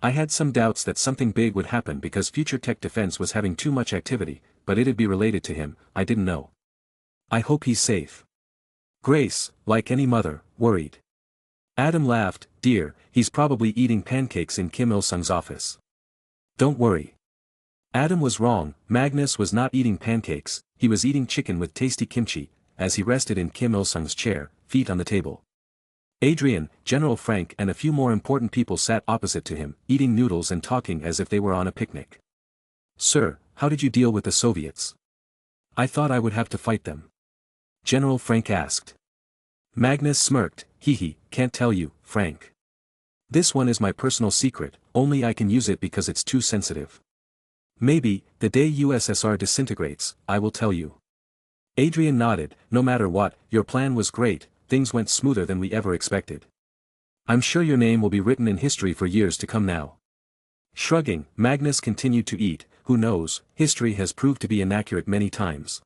I had some doubts that something big would happen because Future Tech Defense was having too much activity, but it'd be related to him, I didn't know. I hope he's safe. Grace, like any mother, worried. Adam laughed, dear, he's probably eating pancakes in Kim Il-sung's office. Don't worry. Adam was wrong, Magnus was not eating pancakes, he was eating chicken with tasty kimchi, as he rested in Kim Il-sung's chair, feet on the table. Adrian, General Frank and a few more important people sat opposite to him, eating noodles and talking as if they were on a picnic. Sir, how did you deal with the Soviets? I thought I would have to fight them. General Frank asked. Magnus smirked, hee, can't tell you, Frank. This one is my personal secret, only I can use it because it's too sensitive. Maybe, the day USSR disintegrates, I will tell you. Adrian nodded, no matter what, your plan was great, things went smoother than we ever expected. I'm sure your name will be written in history for years to come now. Shrugging, Magnus continued to eat, who knows, history has proved to be inaccurate many times.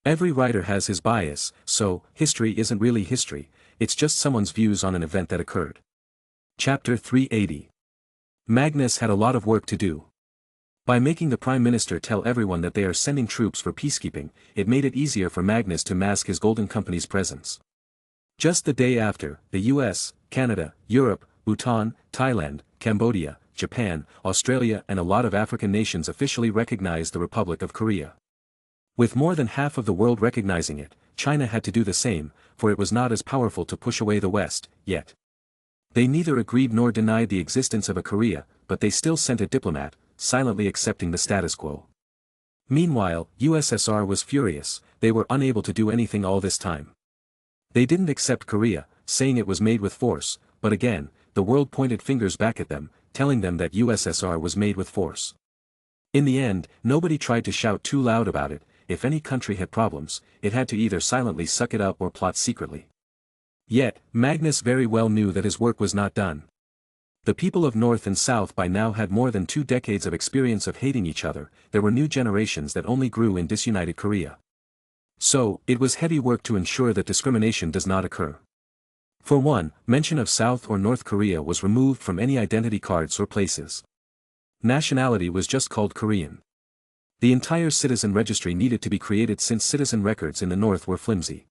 Every writer has his bias, so, history isn't really history, it's just someone's views on an event that occurred. Chapter 380. Magnus had a lot of work to do. By making the Prime Minister tell everyone that they are sending troops for peacekeeping, it made it easier for Magnus to mask his Golden Company's presence. Just the day after, the US, Canada, Europe, Bhutan, Thailand, Cambodia, Japan, Australia and a lot of African nations officially recognized the Republic of Korea. With more than half of the world recognizing it, China had to do the same, for it was not as powerful to push away the West, yet. They neither agreed nor denied the existence of a Korea, but they still sent a diplomat, silently accepting the status quo. Meanwhile, USSR was furious, they were unable to do anything all this time. They didn't accept Korea, saying it was made with force, but again, the world pointed fingers back at them, telling them that USSR was made with force. In the end, nobody tried to shout too loud about it. If any country had problems, it had to either silently suck it up or plot secretly. Yet, Magnus very well knew that his work was not done. The people of North and South by now had more than 2 decades of experience of hating each other, there were new generations that only grew in disunited Korea. So, it was heavy work to ensure that discrimination does not occur. For one, mention of South or North Korea was removed from any identity cards or places. Nationality was just called Korean. The entire citizen registry needed to be created since citizen records in the North were flimsy.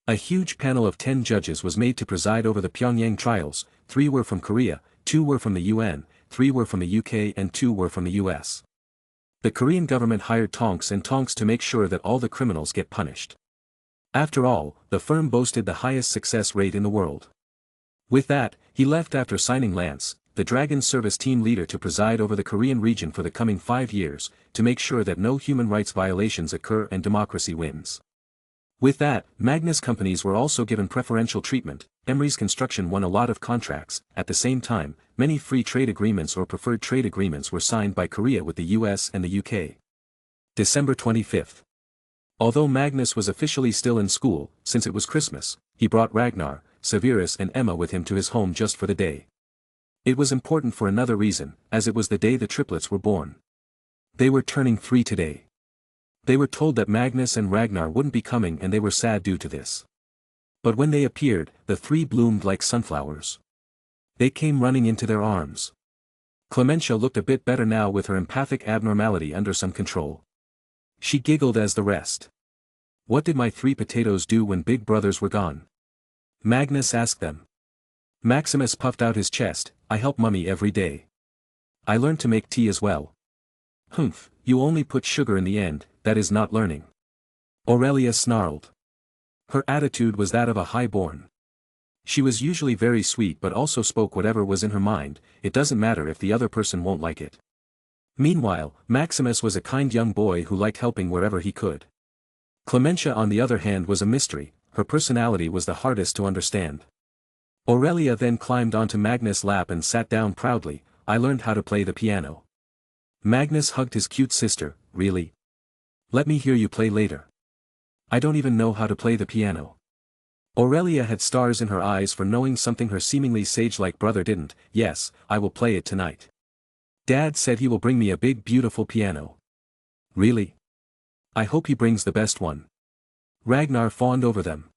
A huge panel of 10 judges was made to preside over the Pyongyang trials, 3 were from Korea, 2 were from the UN, 3 were from the UK and 2 were from the US. The Korean government hired Tonks and Tonks to make sure that all the criminals get punished. After all, the firm boasted the highest success rate in the world. With that, he left after signing Lance, the Dragon Service team leader, to preside over the Korean region for the coming 5 years, to make sure that no human rights violations occur and democracy wins. With that, Magnus companies were also given preferential treatment. Emery's Construction won a lot of contracts. At the same time, many free trade agreements or preferred trade agreements were signed by Korea with the US and the UK. December 25th. Although Magnus was officially still in school, since it was Christmas, he brought Ragnar, Severus and Emma with him to his home just for the day. It was important for another reason, as it was the day the triplets were born. They were turning 3 today. They were told that Magnus and Ragnar wouldn't be coming and they were sad due to this. But when they appeared, the 3 bloomed like sunflowers. They came running into their arms. Clementia looked a bit better now with her empathic abnormality under some control. She giggled as the rest. "What did my 3 potatoes do when big brothers were gone?" Magnus asked them. Maximus puffed out his chest. "I help Mummy every day. I learned to make tea as well." "Humph, you only put sugar in the end, that is not learning." Aurelia snarled. Her attitude was that of a highborn. She was usually very sweet but also spoke whatever was in her mind. It doesn't matter if the other person won't like it. Meanwhile, Maximus was a kind young boy who liked helping wherever he could. Clementia on the other hand was a mystery. Her personality was the hardest to understand. Aurelia then climbed onto Magnus' lap and sat down proudly. "I learned how to play the piano." Magnus hugged his cute sister. "Really? Let me hear you play later." "I don't even know how to play the piano." Aurelia had stars in her eyes for knowing something her seemingly sage-like brother didn't. "Yes, I will play it tonight. Dad said he will bring me a big beautiful piano." "Really? I hope he brings the best one." Ragnar fawned over them.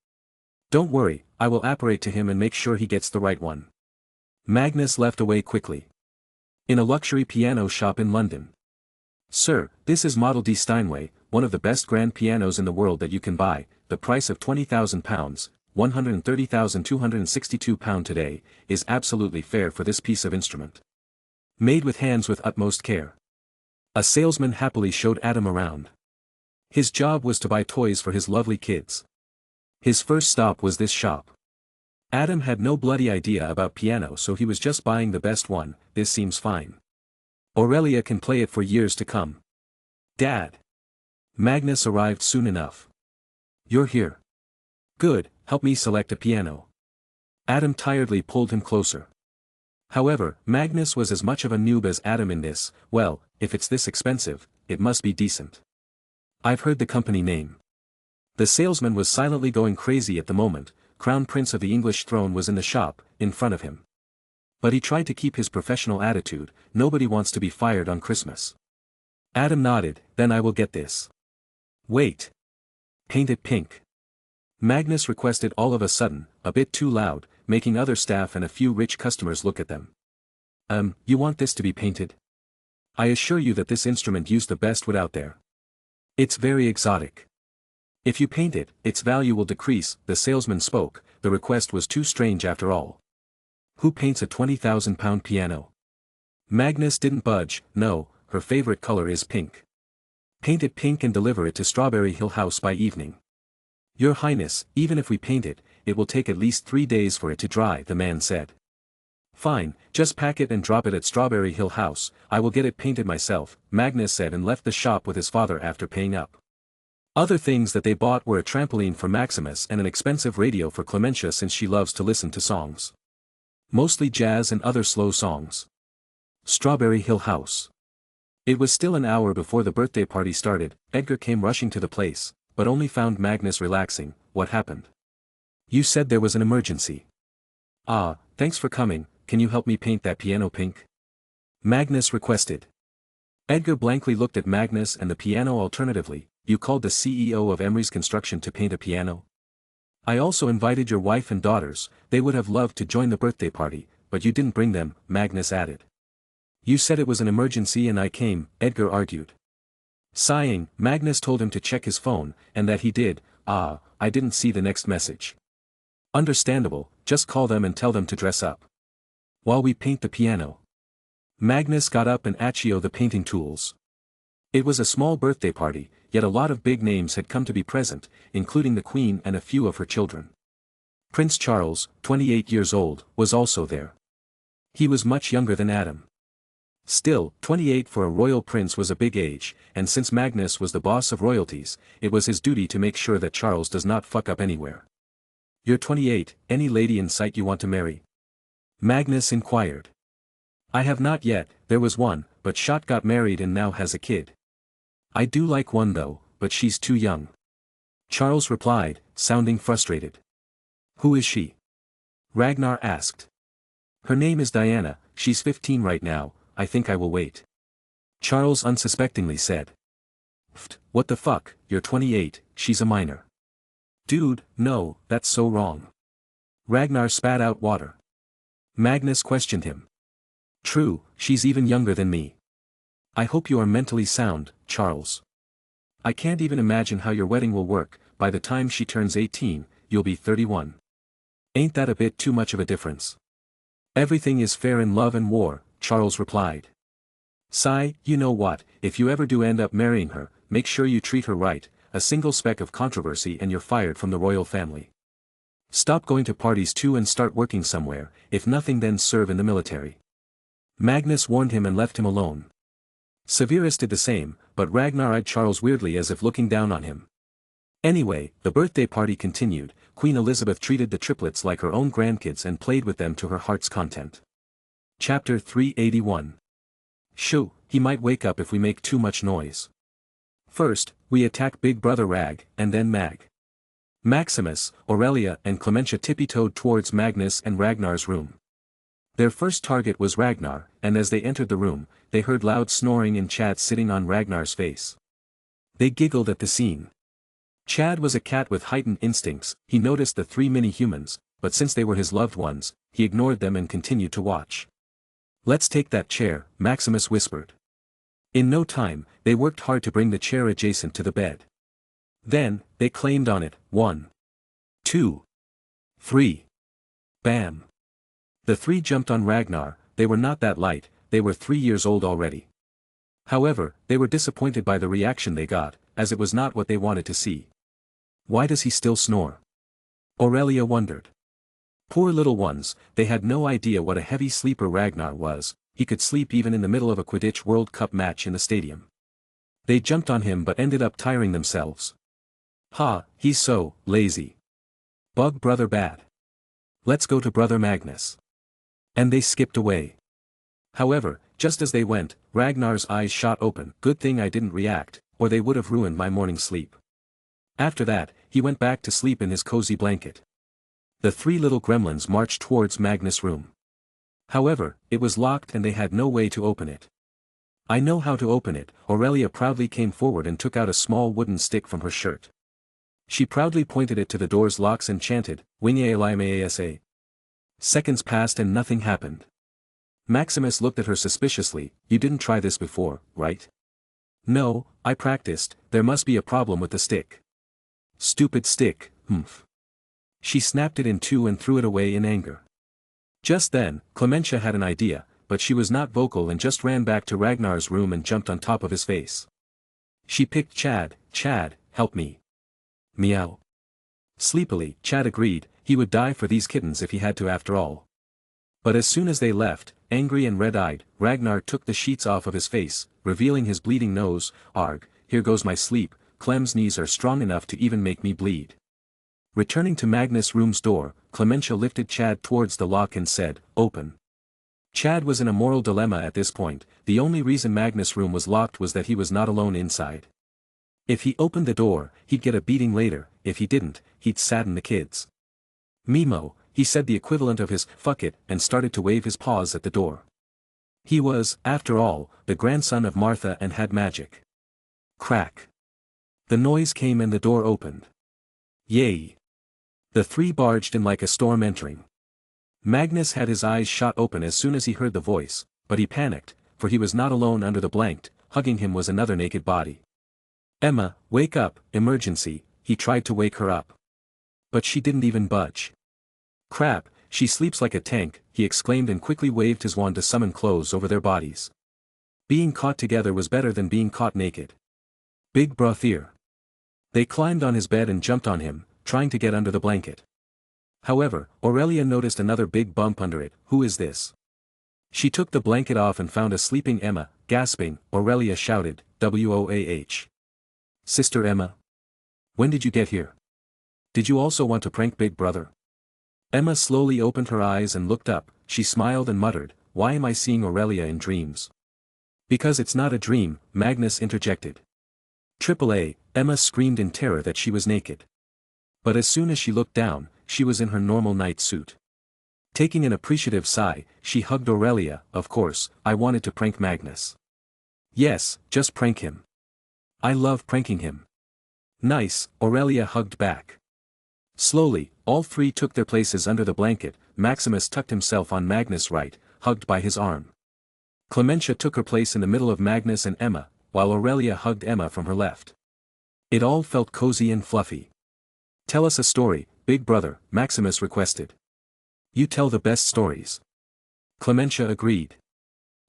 "Don't worry, I will apparate to him and make sure he gets the right one." Magnus left away quickly. In a luxury piano shop in London. "Sir, this is Model D Steinway, one of the best grand pianos in the world that you can buy. The price of £20,000, £130,262 today, is absolutely fair for this piece of instrument. Made with hands with utmost care." A salesman happily showed Adam around. His job was to buy toys for his lovely kids. His first stop was this shop. Adam had no bloody idea about piano, so he was just buying the best one. "This seems fine. Aurelia can play it for years to come." "Dad." Magnus arrived soon enough. "You're here. Good, help me select a piano." Adam tiredly pulled him closer. However, Magnus was as much of a noob as Adam in this. "Well, if it's this expensive, it must be decent. I've heard the company name." The salesman was silently going crazy at the moment. Crown Prince of the English throne was in the shop, in front of him. But he tried to keep his professional attitude. Nobody wants to be fired on Christmas. Adam nodded. "Then I will get this." "Wait. Paint it pink." Magnus requested all of a sudden, a bit too loud, making other staff and a few rich customers look at them. You want this to be painted? I assure you that this instrument used the best wood out there. It's very exotic. If you paint it, its value will decrease." The salesman spoke. The request was too strange after all. Who paints a £20,000 piano? Magnus didn't budge. "No, her favorite color is pink. Paint it pink and deliver it to Strawberry Hill House by evening." "Your Highness, even if we paint it, it will take at least 3 days for it to dry," the man said. "Fine, just pack it and drop it at Strawberry Hill House. I will get it painted myself," Magnus said, and left the shop with his father after paying up. Other things that they bought were a trampoline for Maximus and an expensive radio for Clementia, since she loves to listen to songs. Mostly jazz and other slow songs. Strawberry Hill House. It was still an hour before the birthday party started. Edgar came rushing to the place, but only found Magnus relaxing. "What happened? You said there was an emergency." "Ah, thanks for coming. Can you help me paint that piano pink?" Magnus requested. Edgar blankly looked at Magnus and the piano alternatively. "You called the CEO of Emery's Construction to paint a piano?" "I also invited your wife and daughters. They would have loved to join the birthday party, but you didn't bring them," Magnus added. "You said it was an emergency and I came," Edgar argued. Sighing, Magnus told him to check his phone, and that he did. "Ah, I didn't see the next message." "Understandable, just call them and tell them to dress up." While we paint the piano. Magnus got up and accio the painting tools. It was a small birthday party, yet a lot of big names had come to be present, including the Queen and a few of her children. Prince Charles, 28 years old, was also there. He was much younger than Adam. Still, 28 for a royal prince was a big age, and since Magnus was the boss of royalties, it was his duty to make sure that Charles does not fuck up anywhere. "You're 28, any lady in sight you want to marry?" Magnus inquired. "I have not yet, there was one, but Schott got married and now has a kid. I do like one though, but she's too young." Charles replied, sounding frustrated. "Who is she?" Ragnar asked. "Her name is Diana, she's 15 right now, I think I will wait." Charles unsuspectingly said. "What the fuck, you're 28, she's a minor." "Dude, no, that's so wrong." Ragnar spat out water. Magnus questioned him. "True, she's even younger than me." "I hope you are mentally sound, Charles. I can't even imagine how your wedding will work, by the time she turns 18, you'll be 31. Ain't that a bit too much of a difference?" "Everything is fair in love and war," Charles replied. "Sigh, you know what, if you ever do end up marrying her, make sure you treat her right, a single speck of controversy and you're fired from the royal family. Stop going to parties too and start working somewhere, if nothing then serve in the military." Magnus warned him and left him alone. Severus did the same, but Ragnar eyed Charles weirdly as if looking down on him. Anyway, the birthday party continued. Queen Elizabeth treated the triplets like her own grandkids and played with them to her heart's content. Chapter 381. Shoo, he might wake up if we make too much noise. First, we attack Big Brother Rag, and then Mag. Maximus, Aurelia and Clementia tippy-toed towards Magnus and Ragnar's room. Their first target was Ragnar, and as they entered the room, they heard loud snoring and Chad sitting on Ragnar's face. They giggled at the scene. Chad was a cat with heightened instincts. He noticed the 3 mini-humans, but since they were his loved ones, he ignored them and continued to watch. "Let's take that chair," Maximus whispered. In no time, they worked hard to bring the chair adjacent to the bed. Then, they claimed on it, 1, 2, 3. Bam. The 3 jumped on Ragnar. They were not that light, they were 3 years old already. However, they were disappointed by the reaction they got, as it was not what they wanted to see. "Why does he still snore?" Aurelia wondered. Poor little ones, they had no idea what a heavy sleeper Ragnar was. He could sleep even in the middle of a Quidditch World Cup match in the stadium. They jumped on him but ended up tiring themselves. "Ha, he's so lazy. Bug brother bad. Let's go to brother Magnus." And they skipped away. However, just as they went, Ragnar's eyes shot open. "Good thing I didn't react, or they would have ruined my morning sleep." After that, he went back to sleep in his cozy blanket. The 3 little gremlins marched towards Magnus' room. However, it was locked and they had no way to open it. "I know how to open it," Aurelia proudly came forward and took out a small wooden stick from her shirt. She proudly pointed it to the door's locks and chanted, "Winyalimasa." Seconds passed and nothing happened. Maximus looked at her suspiciously. "You didn't try this before, right?" "No, I practiced, there must be a problem with the stick." "Stupid stick, humph." She snapped it in 2 and threw it away in anger. Just then, Clementia had an idea, but she was not vocal and just ran back to Ragnar's room and jumped on top of his face. She picked Chad. "Chad, help me." Meow. Sleepily, Chad agreed, he would die for these kittens if he had to after all. But as soon as they left, angry and red-eyed, Ragnar took the sheets off of his face, revealing his bleeding nose. "Arg, here goes my sleep, Clem's knees are strong enough to even make me bleed." Returning to Magnus' room's door, Clementia lifted Chad towards the lock and said, "Open." Chad was in a moral dilemma at this point. The only reason Magnus' room was locked was that he was not alone inside. If he opened the door, he'd get a beating later. If he didn't, he'd sadden the kids. "Mimo," he said the equivalent of his "fuck it," and started to wave his paws at the door. He was, after all, the grandson of Martha and had magic. Crack. The noise came and the door opened. Yay. The 3 barged in like a storm entering. Magnus had his eyes shot open as soon as he heard the voice, but he panicked, for he was not alone under the blanket. Hugging him was another naked body. "Emma, wake up, emergency," he tried to wake her up. But she didn't even budge. Crap, She sleeps like a tank, he exclaimed and quickly waved his wand to summon clothes over their bodies. Being caught together was better than being caught naked. Big brother. They climbed on his bed and jumped on him, trying to get under the blanket. However, Aurelia noticed another big bump under it. Who is this? She took the blanket off and found a sleeping Emma. Gasping, Aurelia shouted, "Whoah. Sister Emma? When did you get here? Did you also want to prank Big Brother?" Emma slowly opened her eyes and looked up. She smiled and muttered, "Why am I seeing Aurelia in dreams?" "Because it's not a dream," Magnus interjected. "AAA," Emma screamed in terror that she was naked. But as soon as she looked down, she was in her normal night suit. Taking an appreciative sigh, she hugged Aurelia. "Of course, I wanted to prank Magnus." "Yes, just prank him. I love pranking him." "Nice," Aurelia hugged back. Slowly, all three took their places under the blanket. Maximus tucked himself on Magnus' right, hugged by his arm. Clementia took her place in the middle of Magnus and Emma, while Aurelia hugged Emma from her left. It all felt cozy and fluffy. "Tell us a story, Big Brother," Maximus requested. "You tell the best stories." Clementia agreed.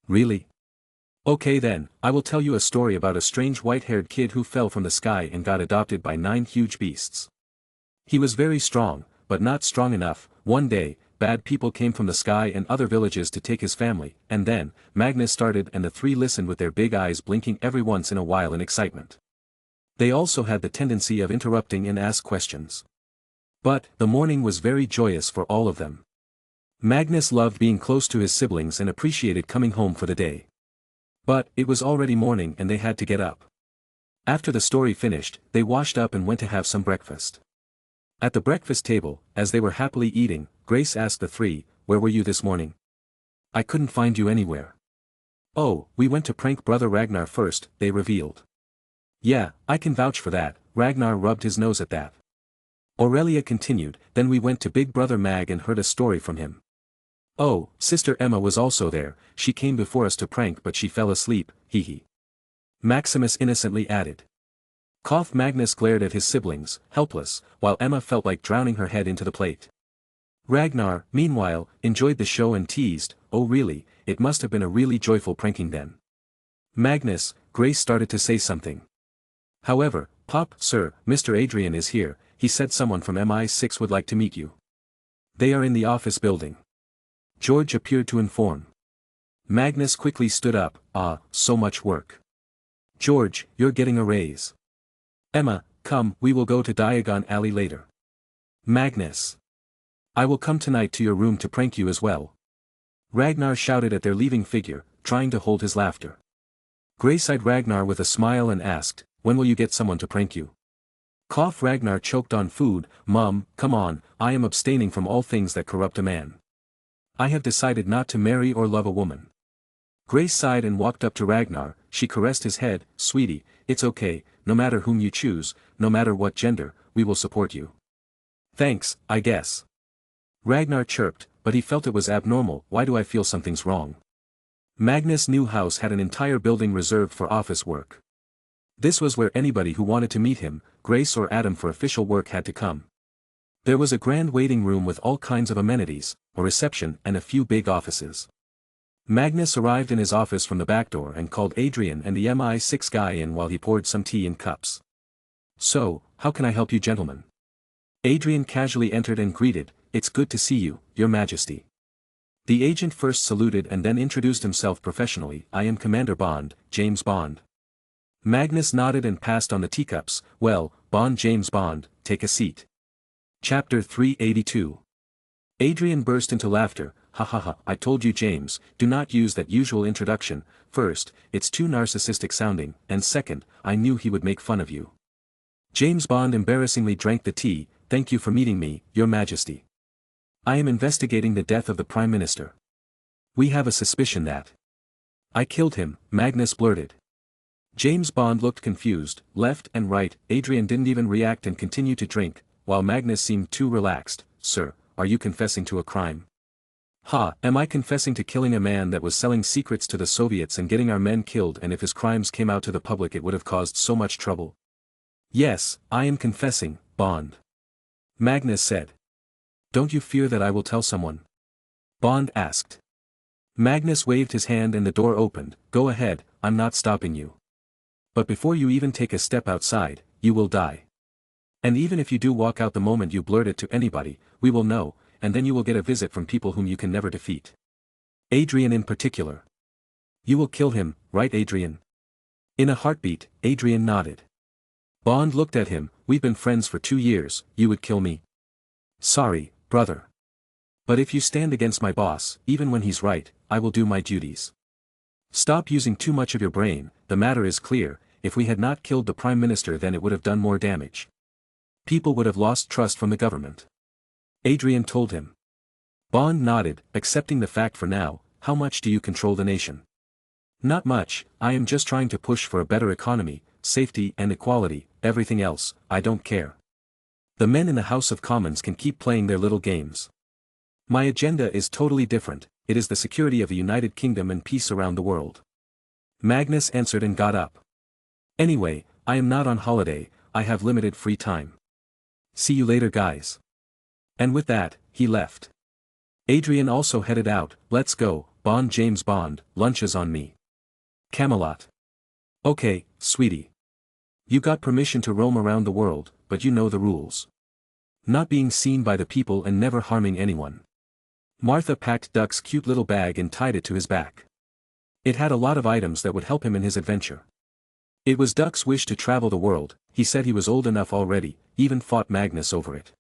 "Really? Okay then, I will tell you a story about a strange white-haired kid who fell from the sky and got adopted by 9 huge beasts. He was very strong, but not strong enough. One day, bad people came from the sky and other villages to take his family, and then, Magnus started and the 3 listened with their big eyes blinking every once in a while in excitement. They also had the tendency of interrupting and ask questions. But, the morning was very joyous for all of them. Magnus loved being close to his siblings and appreciated coming home for the day. But, it was already morning and they had to get up. After the story finished, they washed up and went to have some breakfast. At the breakfast table, as they were happily eating, Grace asked the 3, "Where were you this morning? I couldn't find you anywhere." "Oh, we went to prank Brother Ragnar first," they revealed. "Yeah, I can vouch for that," Ragnar rubbed his nose at that. Aurelia continued, "Then we went to Big Brother Mag and heard a story from him. Oh, Sister Emma was also there. She came before us to prank but she fell asleep, hee. Maximus innocently added. Magnus glared at his siblings, helpless, while Emma felt like drowning her head into the plate. Ragnar, meanwhile, enjoyed the show and teased, "Oh really, it must have been a really joyful pranking then." Magnus, Grace started to say something. However, "Sir, Mr. Adrian is here, he said someone from MI6 would like to meet you. They are in the office building." George appeared to inform. Magnus quickly stood up, so much work. "George, you're getting a raise." Emma, "Come, we will go to Diagon Alley later." Magnus, "I will come tonight to your room to prank you as well." Ragnar shouted at their leaving figure, trying to hold his laughter. Grace eyed Ragnar with a smile and asked, "When will you get someone to prank you?" Ragnar choked on food. "Mom, come on, I am abstaining from all things that corrupt a man. I have decided not to marry or love a woman." Grace sighed and walked up to Ragnar. She caressed his head. "Sweetie, it's okay, no matter whom you choose, no matter what gender, we will support you." "Thanks, I guess." Ragnar chirped, but he felt it was abnormal. "Why do I feel something's wrong?" Magnus' new house had an entire building reserved for office work. This was where anybody who wanted to meet him, Grace or Adam for official work had to come. There was a grand waiting room with all kinds of amenities, a reception and a few big offices. Magnus arrived in his office from the back door and called Adrian and the MI6 guy in while he poured some tea in cups. "So, how can I help you gentlemen?" Adrian casually entered and greeted, "It's good to see you, Your Majesty." The agent first saluted and then introduced himself professionally. "I am Commander Bond, James Bond." Magnus nodded and passed on the teacups. "Well, Bond, James Bond, take a seat." Chapter 382. Adrian burst into laughter. "Ha, I told you James, do not use that usual introduction. First, it's too narcissistic sounding, and second, I knew he would make fun of you." James Bond embarrassingly drank the tea. "Thank you for meeting me, Your Majesty. I am investigating the death of the Prime Minister. We have a suspicion that I killed him," Magnus blurted. James Bond looked confused, left and right. Adrian didn't even react and continued to drink, while Magnus seemed too relaxed. "Sir, are you confessing to a crime?" Am I confessing to killing a man that was selling secrets to the Soviets and getting our men killed, and if his crimes came out to the public it would have caused so much trouble?" "Yes, I am confessing, Bond," Magnus said. Don't you fear that I will tell someone? Bond asked. Magnus waved his hand and the door opened. Go ahead, I'm not stopping you. But before you even take a step outside, you will die. And even if you do walk out the moment you blurt it to anybody, we will know, and then you will get a visit from people whom you can never defeat. Adrian in particular. You will kill him, right Adrian? In a heartbeat, Adrian nodded. Bond looked at him. We've been friends for 2 years, you would kill me? Sorry, brother. But if you stand against my boss, even when he's right, I will do my duties. Stop using too much of your brain. The matter is clear, if we had not killed the Prime Minister then it would have done more damage. People would have lost trust from the government. Adrian told him. Bond nodded, accepting the fact for now. How much do you control the nation? Not much, I am just trying to push for a better economy, safety and equality, everything else, I don't care. The men in the House of Commons can keep playing their little games. My agenda is totally different, it is the security of the United Kingdom and peace around the world. Magnus answered and got up. Anyway, I am not on holiday, I have limited free time. See you later guys. And with that, he left. Adrian also headed out. Let's go, Bond James Bond, lunch is on me. Camelot. Okay, sweetie. You got permission to roam around the world, but you know the rules. Not being seen by the people and never harming anyone. Martha packed Duck's cute little bag and tied it to his back. It had a lot of items that would help him in his adventure. It was Duck's wish to travel the world. He said he was old enough already, even fought Magnus over it.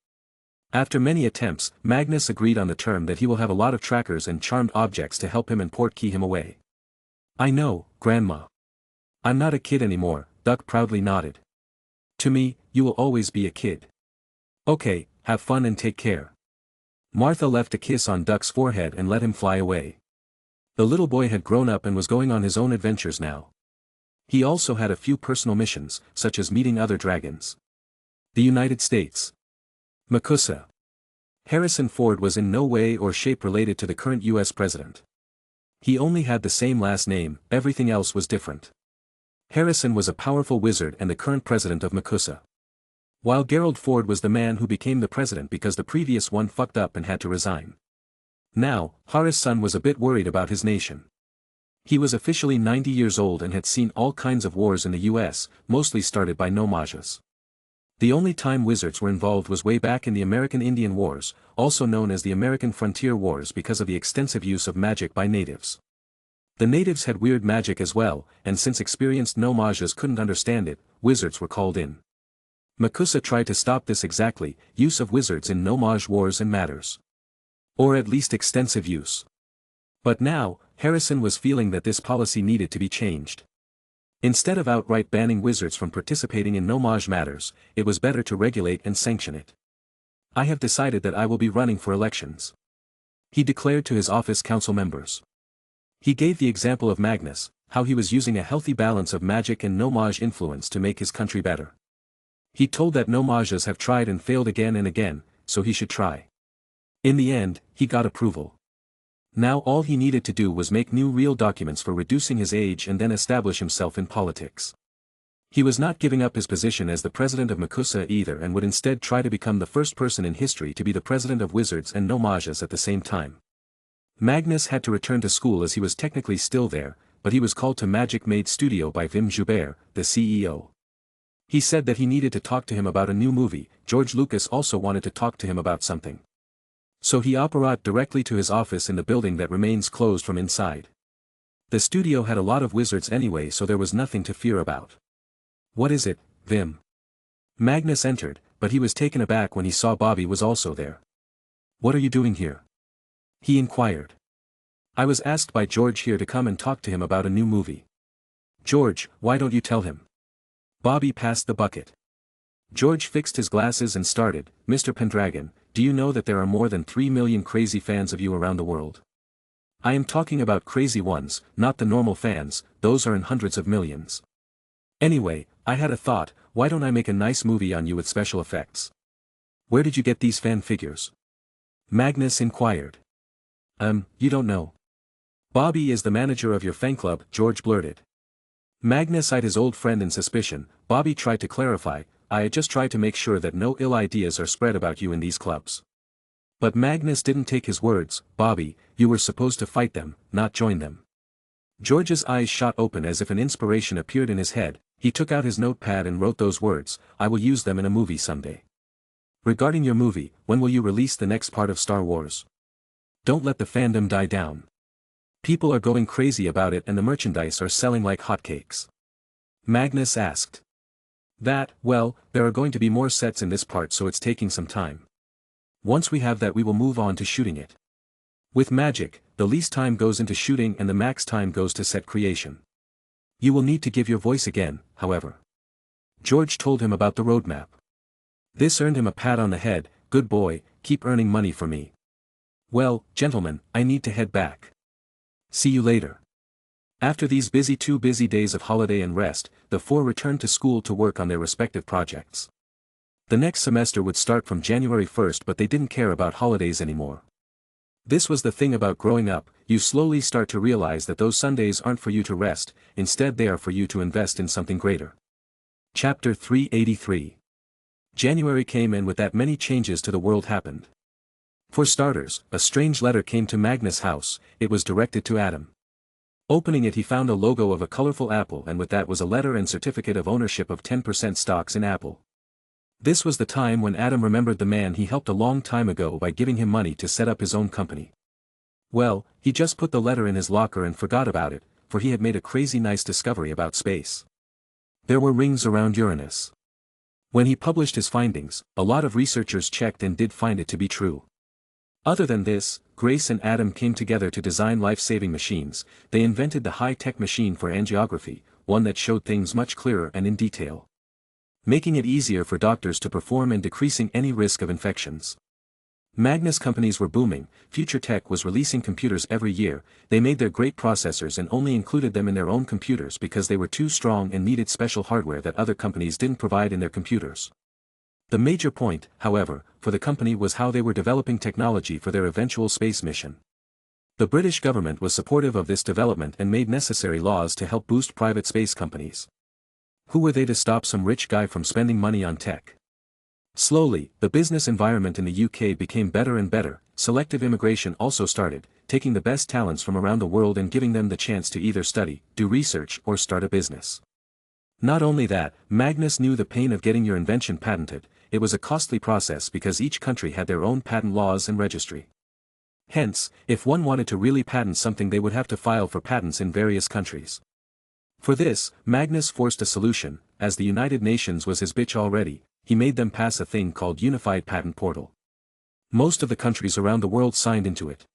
After many attempts, Magnus agreed on the term that he will have a lot of trackers and charmed objects to help him and portkey him away. I know, Grandma. I'm not a kid anymore, Duck proudly nodded. To me, you will always be a kid. Okay, have fun and take care. Martha left a kiss on Duck's forehead and let him fly away. The little boy had grown up and was going on his own adventures now. He also had a few personal missions, such as meeting other dragons. The United States. Makusa. Harrison Ford was in no way or shape related to the current US president. He only had the same last name, everything else was different. Harrison was a powerful wizard and the current president of Makusa. While Gerald Ford was the man who became the president because the previous one fucked up and had to resign. Now, Harrison was a bit worried about his nation. He was officially 90 years old and had seen all kinds of wars in the US, mostly started by no-majas. The only time wizards were involved was way back in the American Indian Wars, also known as the American Frontier Wars because of the extensive use of magic by natives. The natives had weird magic as well, and since experienced no-majas couldn't understand it, wizards were called in. Makusa tried to stop this exactly, use of wizards in no-maj wars and matters. Or at least extensive use. But now, Harrison was feeling that this policy needed to be changed. Instead of outright banning wizards from participating in no-maj matters, it was better to regulate and sanction it. I have decided that I will be running for elections. He declared to his office council members. He gave the example of Magnus, how he was using a healthy balance of magic and no-maj influence to make his country better. He told that no-majas have tried and failed again and again, so he should try. In the end, he got approval. Now all he needed to do was make new real documents for reducing his age and then establish himself in politics. He was not giving up his position as the president of Makusa either and would instead try to become the first person in history to be the president of wizards and no-majas at the same time. Magnus had to return to school as he was technically still there, but he was called to Magic Maid Studio by Wim Joubert, the CEO. He said that he needed to talk to him about a new movie. George Lucas also wanted to talk to him about something. So he operated directly to his office in the building that remains closed from inside. The studio had a lot of wizards anyway, so there was nothing to fear about. What is it, Vim? Magnus entered, but he was taken aback when he saw Bobby was also there. What are you doing here? He inquired. I was asked by George here to come and talk to him about a new movie. George, why don't you tell him? Bobby passed the bucket. George fixed his glasses and started, Mr. Pendragon, do you know that there are more than 3 million crazy fans of you around the world? I am talking about crazy ones, not the normal fans, those are in hundreds of millions. Anyway, I had a thought, why don't I make a nice movie on you with special effects? Where did you get these fan figures? Magnus inquired. You don't know. Bobby is the manager of your fan club, George blurted. Magnus eyed his old friend in suspicion. Bobby tried to clarify, I just tried to make sure that no ill ideas are spread about you in these clubs. But Magnus didn't take his words. Bobby, you were supposed to fight them, not join them. George's eyes shot open as if an inspiration appeared in his head. He took out his notepad and wrote those words. I will use them in a movie someday. Regarding your movie, when will you release the next part of Star Wars? Don't let the fandom die down. People are going crazy about it and the merchandise are selling like hotcakes. Magnus asked. Well, there are going to be more sets in this part, so it's taking some time. Once we have that, we will move on to shooting it. With magic, the least time goes into shooting and the max time goes to set creation. You will need to give your voice again, however. George told him about the roadmap. This earned him a pat on the head. Good boy, keep earning money for me. Well, gentlemen, I need to head back. See you later. After these two busy days of holiday and rest, the four returned to school to work on their respective projects. The next semester would start from January 1st, but they didn't care about holidays anymore. This was the thing about growing up, you slowly start to realize that those Sundays aren't for you to rest, instead they are for you to invest in something greater. Chapter 383. January came, and with that many changes to the world happened. For starters, a strange letter came to Magnus' house. It was directed to Adam. Opening it, he found a logo of a colorful apple, and with that was a letter and certificate of ownership of 10% stocks in Apple. This was the time when Adam remembered the man he helped a long time ago by giving him money to set up his own company. Well, he just put the letter in his locker and forgot about it, for he had made a crazy nice discovery about space. There were rings around Uranus. When he published his findings, a lot of researchers checked and did find it to be true. Other than this, Grace and Adam came together to design life-saving machines. They invented the high-tech machine for angiography, one that showed things much clearer and in detail, making it easier for doctors to perform and decreasing any risk of infections. Magnus companies were booming. Future Tech was releasing computers every year. They made their great processors and only included them in their own computers because they were too strong and needed special hardware that other companies didn't provide in their computers. The major point, however, for the company was how they were developing technology for their eventual space mission. The British government was supportive of this development and made necessary laws to help boost private space companies. Who were they to stop some rich guy from spending money on tech? Slowly, the business environment in the UK became better and better. Selective immigration also started, taking the best talents from around the world and giving them the chance to either study, do research, or start a business. Not only that, Magnus knew the pain of getting your invention patented. It was a costly process because each country had their own patent laws and registry. Hence, if one wanted to really patent something, they would have to file for patents in various countries. For this, Magnus forced a solution. As the United Nations was his bitch already, he made them pass a thing called Unified Patent Portal. Most of the countries around the world signed into it.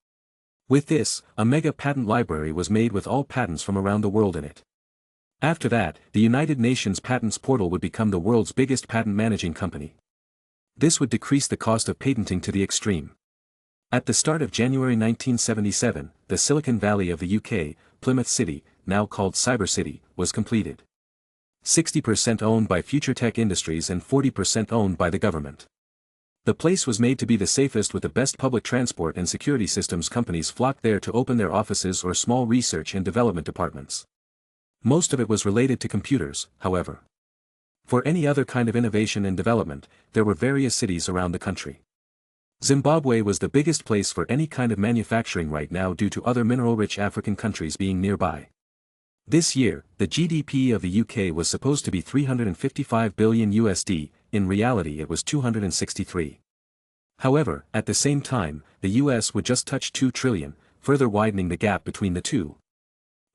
With this, a mega patent library was made with all patents from around the world in it. After that, the United Nations Patents Portal would become the world's biggest patent managing company. This would decrease the cost of patenting to the extreme. At the start of January 1977, the Silicon Valley of the UK, Plymouth City, now called Cyber City, was completed. 60% owned by Future Tech Industries and 40% owned by the government. The place was made to be the safest with the best public transport and security systems. Companies flocked there to open their offices or small research and development departments. Most of it was related to computers, however. For any other kind of innovation and development, there were various cities around the country. Zimbabwe was the biggest place for any kind of manufacturing right now due to other mineral-rich African countries being nearby. This year, the GDP of the UK was supposed to be $355 billion USD, in reality it was 263. However, at the same time, the US would just touch $2 trillion, further widening the gap between the two.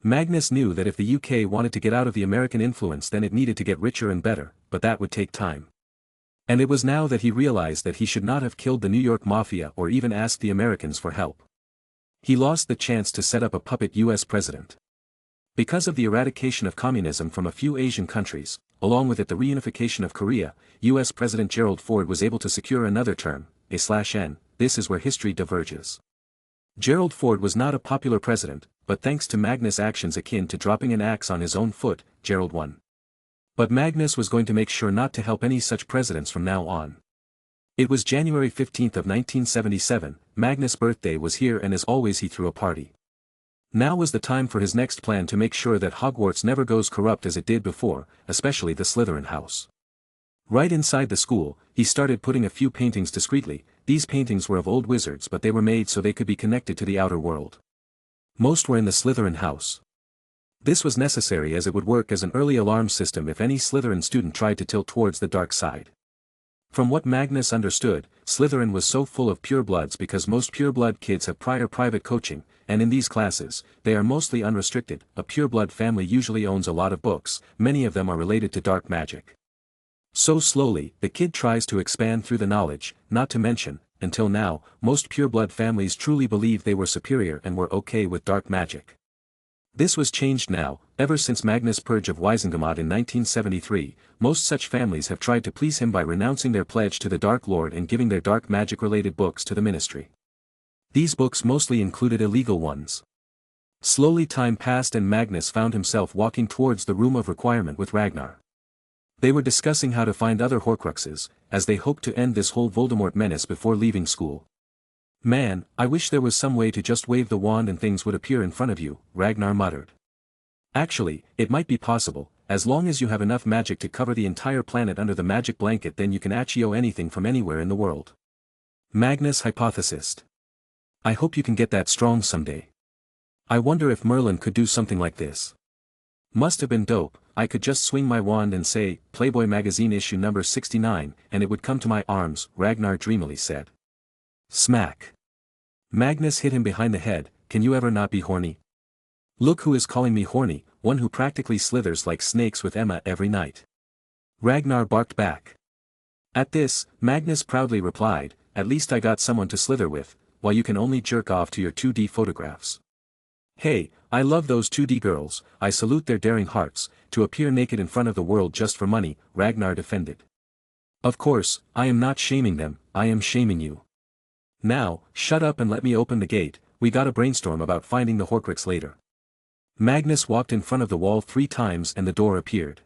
Magnus knew that if the UK wanted to get out of the American influence, then it needed to get richer and better, but that would take time. And it was now that he realized that he should not have killed the New York Mafia or even asked the Americans for help. He lost the chance to set up a puppet US president. Because of the eradication of communism from a few Asian countries, along with it the reunification of Korea, US President Gerald Ford was able to secure another term, A/N. This is where history diverges. Gerald Ford was not a popular president, but thanks to Magnus' actions akin to dropping an axe on his own foot, Gerald won. But Magnus was going to make sure not to help any such presidents from now on. It was January 15th of 1977, Magnus' birthday was here, and as always he threw a party. Now was the time for his next plan to make sure that Hogwarts never goes corrupt as it did before, especially the Slytherin house. Right inside the school, he started putting a few paintings discreetly. These paintings were of old wizards, but they were made so they could be connected to the outer world. Most were in the Slytherin house. This was necessary as it would work as an early alarm system if any Slytherin student tried to tilt towards the dark side. From what Magnus understood, Slytherin was so full of purebloods because most pureblood kids have prior private coaching, and in these classes, they are mostly unrestricted. A pureblood family usually owns a lot of books, many of them are related to dark magic. So slowly, the kid tries to expand through the knowledge, not to mention, until now, most pureblood families truly believed they were superior and were okay with dark magic. This was changed now. Ever since Magnus' purge of Wisengamot in 1973, most such families have tried to please him by renouncing their pledge to the Dark Lord and giving their dark magic-related books to the ministry. These books mostly included illegal ones. Slowly time passed and Magnus found himself walking towards the room of requirement with Ragnar. They were discussing how to find other Horcruxes, as they hoped to end this whole Voldemort menace before leaving school. "Man, I wish there was some way to just wave the wand and things would appear in front of you," Ragnar muttered. "Actually, it might be possible, as long as you have enough magic to cover the entire planet under the magic blanket, then you can accio anything from anywhere in the world," Magnus hypothesized. "I hope you can get that strong someday. I wonder if Merlin could do something like this. Must have been dope. I could just swing my wand and say, Playboy magazine issue number 69, and it would come to my arms," Ragnar dreamily said. Smack. Magnus hit him behind the head. "Can you ever not be horny? Look who is calling me horny, one who practically slithers like snakes with Emma every night." Ragnar barked back. At this, Magnus proudly replied, "At least I got someone to slither with, while you can only jerk off to your 2D photographs." "Hey, I love those 2D girls, I salute their daring hearts, to appear naked in front of the world just for money," Ragnar defended. "Of course, I am not shaming them, I am shaming you. Now, shut up and let me open the gate, we gotta brainstorm about finding the Horcrux later." Magnus walked in front of the wall 3 times and the door appeared.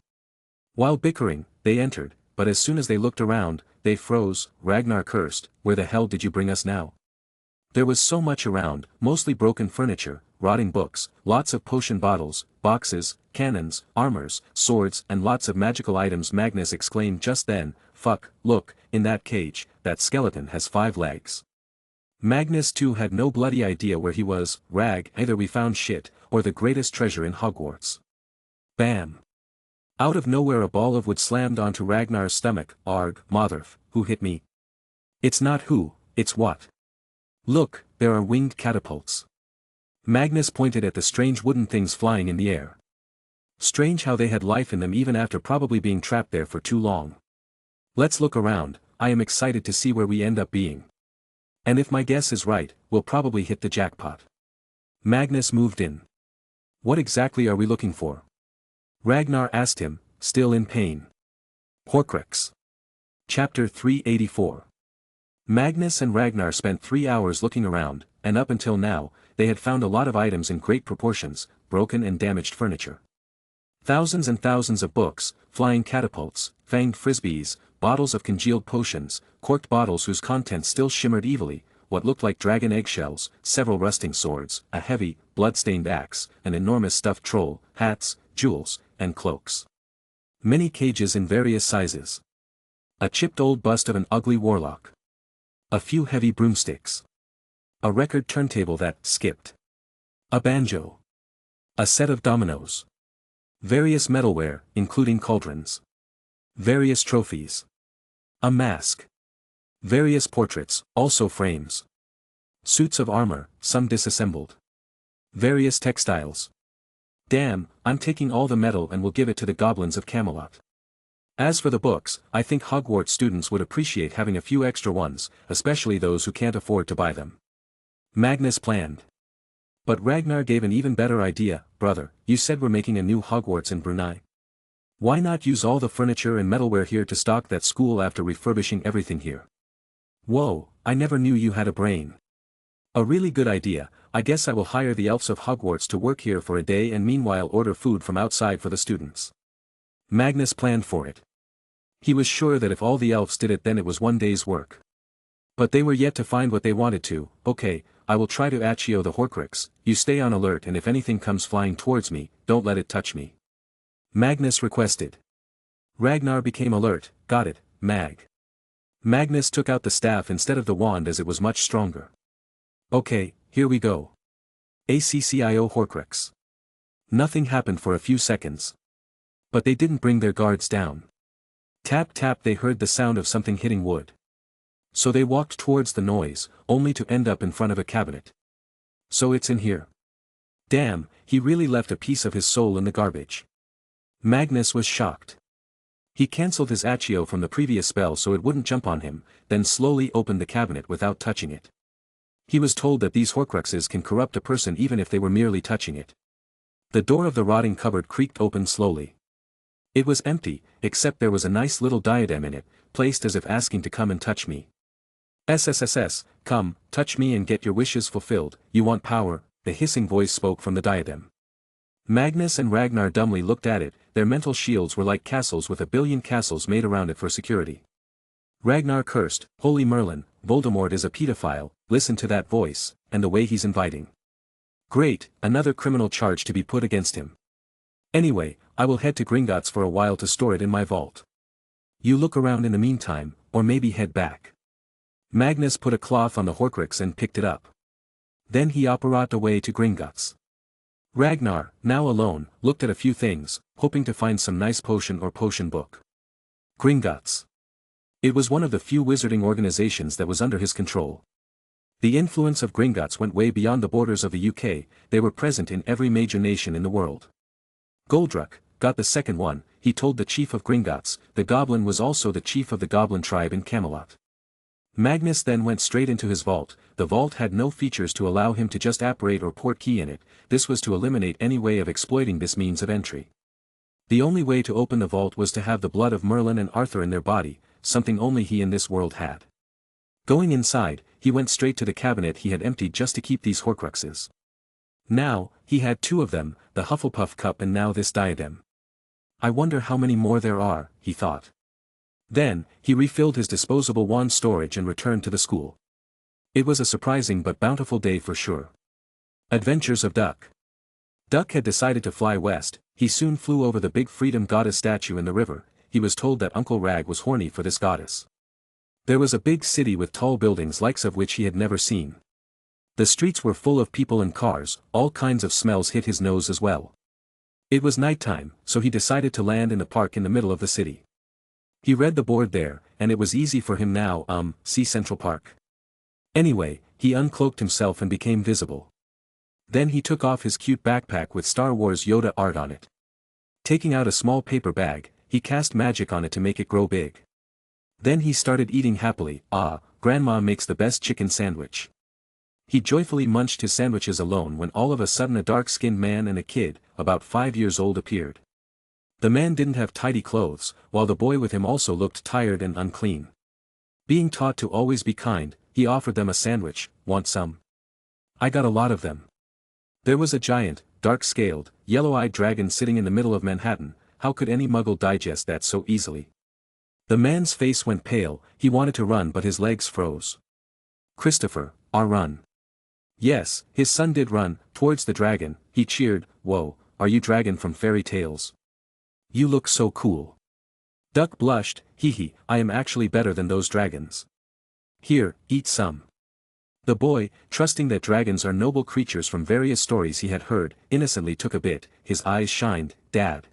While bickering, they entered, but as soon as they looked around, they froze. Ragnar cursed, "Where the hell did you bring us now?" There was so much around, mostly broken furniture, rotting books, lots of potion bottles, boxes, cannons, armors, swords and lots of magical items. Magnus exclaimed just then, "Fuck, look, in that cage, that skeleton has 5 legs." Magnus too had no bloody idea where he was. "Rag, either we found shit, or the greatest treasure in Hogwarts." Bam! Out of nowhere a ball of wood slammed onto Ragnar's stomach. "Arg, Motherf, who hit me?" "It's not who, it's what. Look, there are winged catapults." Magnus pointed at the strange wooden things flying in the air. Strange how they had life in them even after probably being trapped there for too long. "Let's look around, I am excited to see where we end up being. And if my guess is right, we'll probably hit the jackpot." Magnus moved in. "What exactly are we looking for?" Ragnar asked him, still in pain. Horcrux. Chapter 384. Magnus and Ragnar spent 3 hours looking around, and up until now, they had found a lot of items in great proportions, broken and damaged furniture. Thousands and thousands of books, flying catapults, fanged frisbees, bottles of congealed potions, corked bottles whose contents still shimmered evilly, what looked like dragon eggshells, several rusting swords, a heavy, blood-stained axe, an enormous stuffed troll, hats, jewels, and cloaks. Many cages in various sizes. A chipped old bust of an ugly warlock. A few heavy broomsticks. A record turntable that skipped. A banjo. A set of dominoes. Various metalware, including cauldrons. Various trophies. A mask. Various portraits, also frames. Suits of armor, some disassembled. Various textiles. Damn, I'm taking all the metal and will give it to the goblins of Camelot. As for the books, I think Hogwarts students would appreciate having a few extra ones, especially those who can't afford to buy them." Magnus planned. But Ragnar gave an even better idea. "Brother, you said we're making a new Hogwarts in Brunei. Why not use all the furniture and metalware here to stock that school after refurbishing everything here?" "Whoa, I never knew you had a brain. A really good idea. I guess I will hire the elves of Hogwarts to work here for a day and meanwhile order food from outside for the students." Magnus planned for it. He was sure that if all the elves did it then it was one day's work. But they were yet to find what they wanted to. "Okay, I will try to accio the Horcrux, you stay on alert and if anything comes flying towards me, don't let it touch me," Magnus requested. Ragnar became alert, got it, Magnus took out the staff instead of the wand as it was much stronger. Okay, here we go. ACCIO Horcrux. Nothing happened for a few seconds. But they didn't bring their guards down. Tap tap, they heard the sound of something hitting wood. So they walked towards the noise, only to end up in front of a cabinet. So it's in here. Damn, he really left a piece of his soul in the garbage. Magnus was shocked. He cancelled his Accio from the previous spell so it wouldn't jump on him, then slowly opened the cabinet without touching it. He was told that these Horcruxes can corrupt a person even if they were merely touching it. The door of the rotting cupboard creaked open slowly. It was empty, except there was a nice little diadem in it, placed as if asking to come and touch me. SSSS, come, touch me and get your wishes fulfilled, you want power, the hissing voice spoke from the diadem. Magnus and Ragnar dumbly looked at it, their mental shields were like castles with a billion castles made around it for security. Ragnar cursed, Holy Merlin, Voldemort is a pedophile, listen to that voice, and the way he's inviting. Great, another criminal charge to be put against him. Anyway, I will head to Gringotts for a while to store it in my vault. You look around in the meantime, or maybe head back. Magnus put a cloth on the Horcrux and picked it up. Then he apparat away to Gringotts. Ragnar, now alone, looked at a few things, hoping to find some nice potion or potion book. Gringotts. It was one of the few wizarding organizations that was under his control. The influence of Gringotts went way beyond the borders of the UK, they were present in every major nation in the world. Goldruck got the second one, he told the chief of Gringotts, the goblin was also the chief of the goblin tribe in Camelot. Magnus then went straight into his vault, the vault had no features to allow him to just apparate or port key in it, this was to eliminate any way of exploiting this means of entry. The only way to open the vault was to have the blood of Merlin and Arthur in their body, something only he in this world had. Going inside, he went straight to the cabinet he had emptied just to keep these Horcruxes. Now, he had two of them, the Hufflepuff cup and now this diadem. I wonder how many more there are, he thought. Then, he refilled his disposable wand storage and returned to the school. It was a surprising but bountiful day for sure. Adventures of Duck. Duck had decided to fly west, he soon flew over the big freedom goddess statue in the river, he was told that Uncle Rag was horny for this goddess. There was a big city with tall buildings likes of which he had never seen. The streets were full of people and cars, all kinds of smells hit his nose as well. It was nighttime, so he decided to land in the park in the middle of the city. He read the board there, and it was easy for him now, see Central Park. Anyway, he uncloaked himself and became visible. Then he took off his cute backpack with Star Wars Yoda art on it. Taking out a small paper bag, he cast magic on it to make it grow big. Then he started eating happily, Grandma makes the best chicken sandwich. He joyfully munched his sandwiches alone when all of a sudden a dark-skinned man and a kid, about 5 years old appeared. The man didn't have tidy clothes, while the boy with him also looked tired and unclean. Being taught to always be kind, he offered them a sandwich, want some? I got a lot of them. There was a giant, dark-scaled, yellow-eyed dragon sitting in the middle of Manhattan, how could any muggle digest that so easily? The man's face went pale, he wanted to run but his legs froze. Christopher, run. Yes, his son did run, towards the dragon, he cheered, whoa, are you dragon from fairy tales? You look so cool. Duck blushed, hee, I am actually better than those dragons. Here, eat some. The boy, trusting that dragons are noble creatures from various stories he had heard, innocently took a bit, his eyes shined, Dad.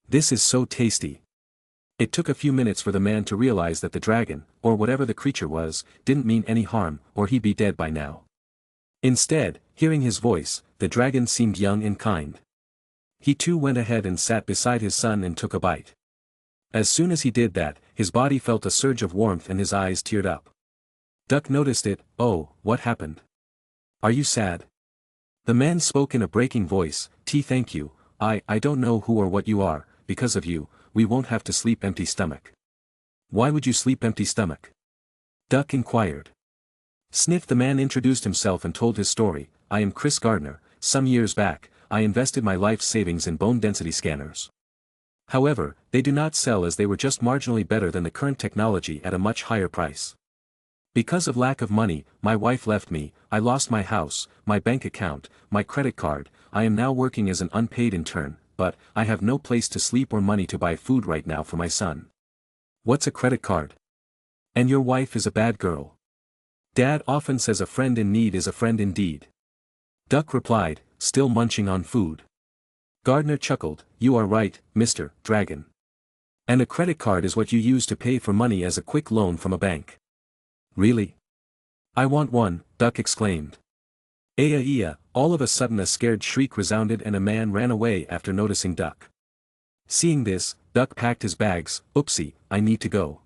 This is so tasty. It took a few minutes for the man to realize that the dragon, or whatever the creature was, didn't mean any harm, or he'd be dead by now. Instead, hearing his voice, the dragon seemed young and kind. He too went ahead and sat beside his son and took a bite. As soon as he did that, his body felt a surge of warmth and his eyes teared up. Duck noticed it, oh, what happened? Are you sad? The man spoke in a breaking voice, thank you, I don't know who or what you are, because of you, we won't have to sleep empty stomach. Why would you sleep empty stomach? Duck inquired. Sniff. The man introduced himself and told his story, I am Chris Gardner, some years back, I invested my life savings in bone density scanners. However, they do not sell as they were just marginally better than the current technology at a much higher price. Because of lack of money, my wife left me, I lost my house, my bank account, my credit card, I am now working as an unpaid intern, but, I have no place to sleep or money to buy food right now for my son. What's a credit card? And your wife is a bad girl. Dad often says a friend in need is a friend indeed. Duck replied, still munching on food. Gardner chuckled, you are right, Mr. Dragon. And a credit card is what you use to pay for money as a quick loan from a bank. Really? I want one, Duck exclaimed. Ea, all of a sudden a scared shriek resounded and a man ran away after noticing Duck. Seeing this, Duck packed his bags, oopsie, I need to go.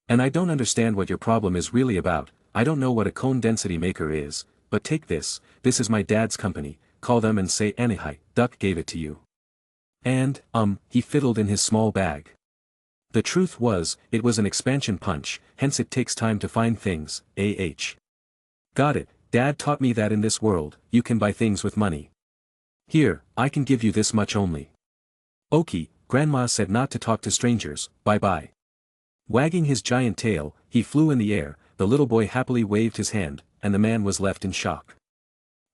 And I don't understand what your problem is really about, I don't know what a cone density maker is, but take this is my dad's company, call them and say anyhi, Duck gave it to you. And, he fiddled in his small bag. The truth was, it was an expansion punch, hence it takes time to find things, Got it, Dad taught me that in this world, you can buy things with money. Here, I can give you this much only. Okie, Grandma said not to talk to strangers, bye-bye. Wagging his giant tail, he flew in the air, the little boy happily waved his hand, and the man was left in shock.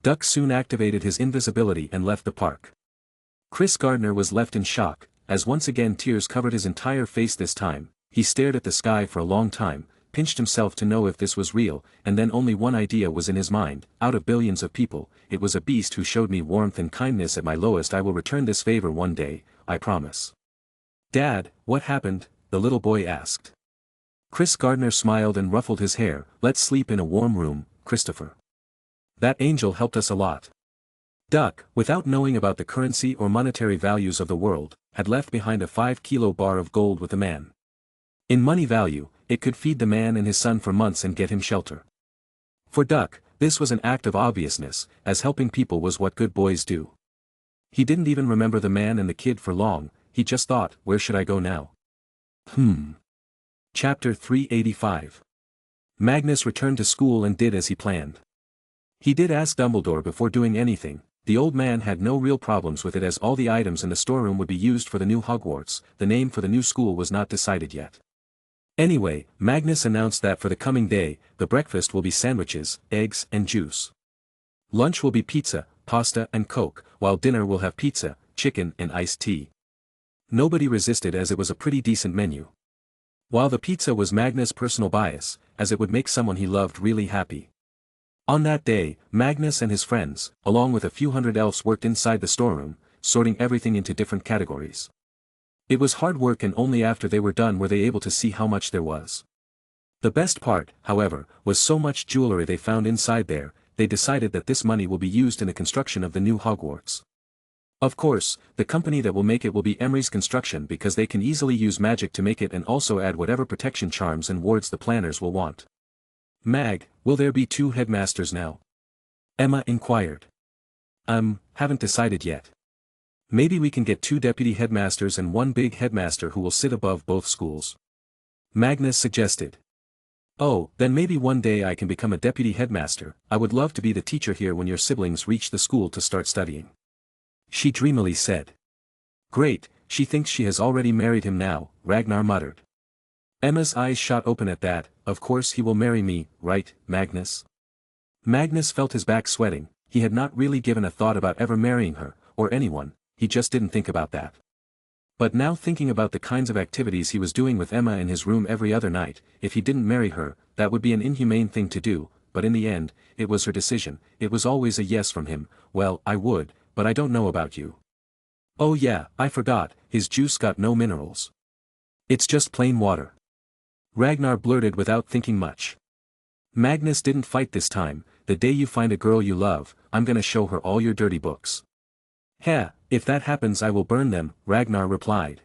Duck soon activated his invisibility and left the park. Chris Gardner was left in shock, as once again tears covered his entire face this time, he stared at the sky for a long time, pinched himself to know if this was real, and then only one idea was in his mind, out of billions of people, it was a beast who showed me warmth and kindness at my lowest. I will return this favor one day, I promise. Dad, what happened? The little boy asked. Chris Gardner smiled and ruffled his hair, let's sleep in a warm room, Christopher. That angel helped us a lot. Duck, without knowing about the currency or monetary values of the world, had left behind a 5-kilo bar of gold with the man. In money value, it could feed the man and his son for months and get him shelter. For Duck, this was an act of obviousness, as helping people was what good boys do. He didn't even remember the man and the kid for long, he just thought, where should I go now? Chapter 385. Magnus returned to school and did as he planned. He did ask Dumbledore before doing anything. The old man had no real problems with it as all the items in the storeroom would be used for the new Hogwarts, the name for the new school was not decided yet. Anyway, Magnus announced that for the coming day, the breakfast will be sandwiches, eggs and juice. Lunch will be pizza, pasta and Coke, while dinner will have pizza, chicken and iced tea. Nobody resisted as it was a pretty decent menu. While the pizza was Magnus' personal bias, as it would make someone he loved really happy. On that day, Magnus and his friends, along with a few hundred elves worked inside the storeroom, sorting everything into different categories. It was hard work and only after they were done were they able to see how much there was. The best part, however, was so much jewelry they found inside there, they decided that this money will be used in the construction of the new Hogwarts. Of course, the company that will make it will be Emery's Construction because they can easily use magic to make it and also add whatever protection charms and wards the planners will want. Mag, will there be 2 headmasters now? Emma inquired. Haven't decided yet. Maybe we can get 2 deputy headmasters and 1 big headmaster who will sit above both schools. Magnus suggested. Oh, then maybe one day I can become a deputy headmaster. I would love to be the teacher here when your siblings reach the school to start studying. She dreamily said. Great, she thinks she has already married him now, Ragnar muttered. Emma's eyes shot open at that, of course he will marry me, right, Magnus? Magnus felt his back sweating, he had not really given a thought about ever marrying her, or anyone, he just didn't think about that. But now thinking about the kinds of activities he was doing with Emma in his room every other night, if he didn't marry her, that would be an inhumane thing to do, but in the end, it was her decision, it was always a yes from him, well, I would, but I don't know about you. Oh yeah, I forgot, his juice got no minerals. It's just plain water. Ragnar blurted without thinking much. Magnus didn't fight this time, the day you find a girl you love, I'm gonna show her all your dirty books. Heh, if that happens I will burn them, Ragnar replied.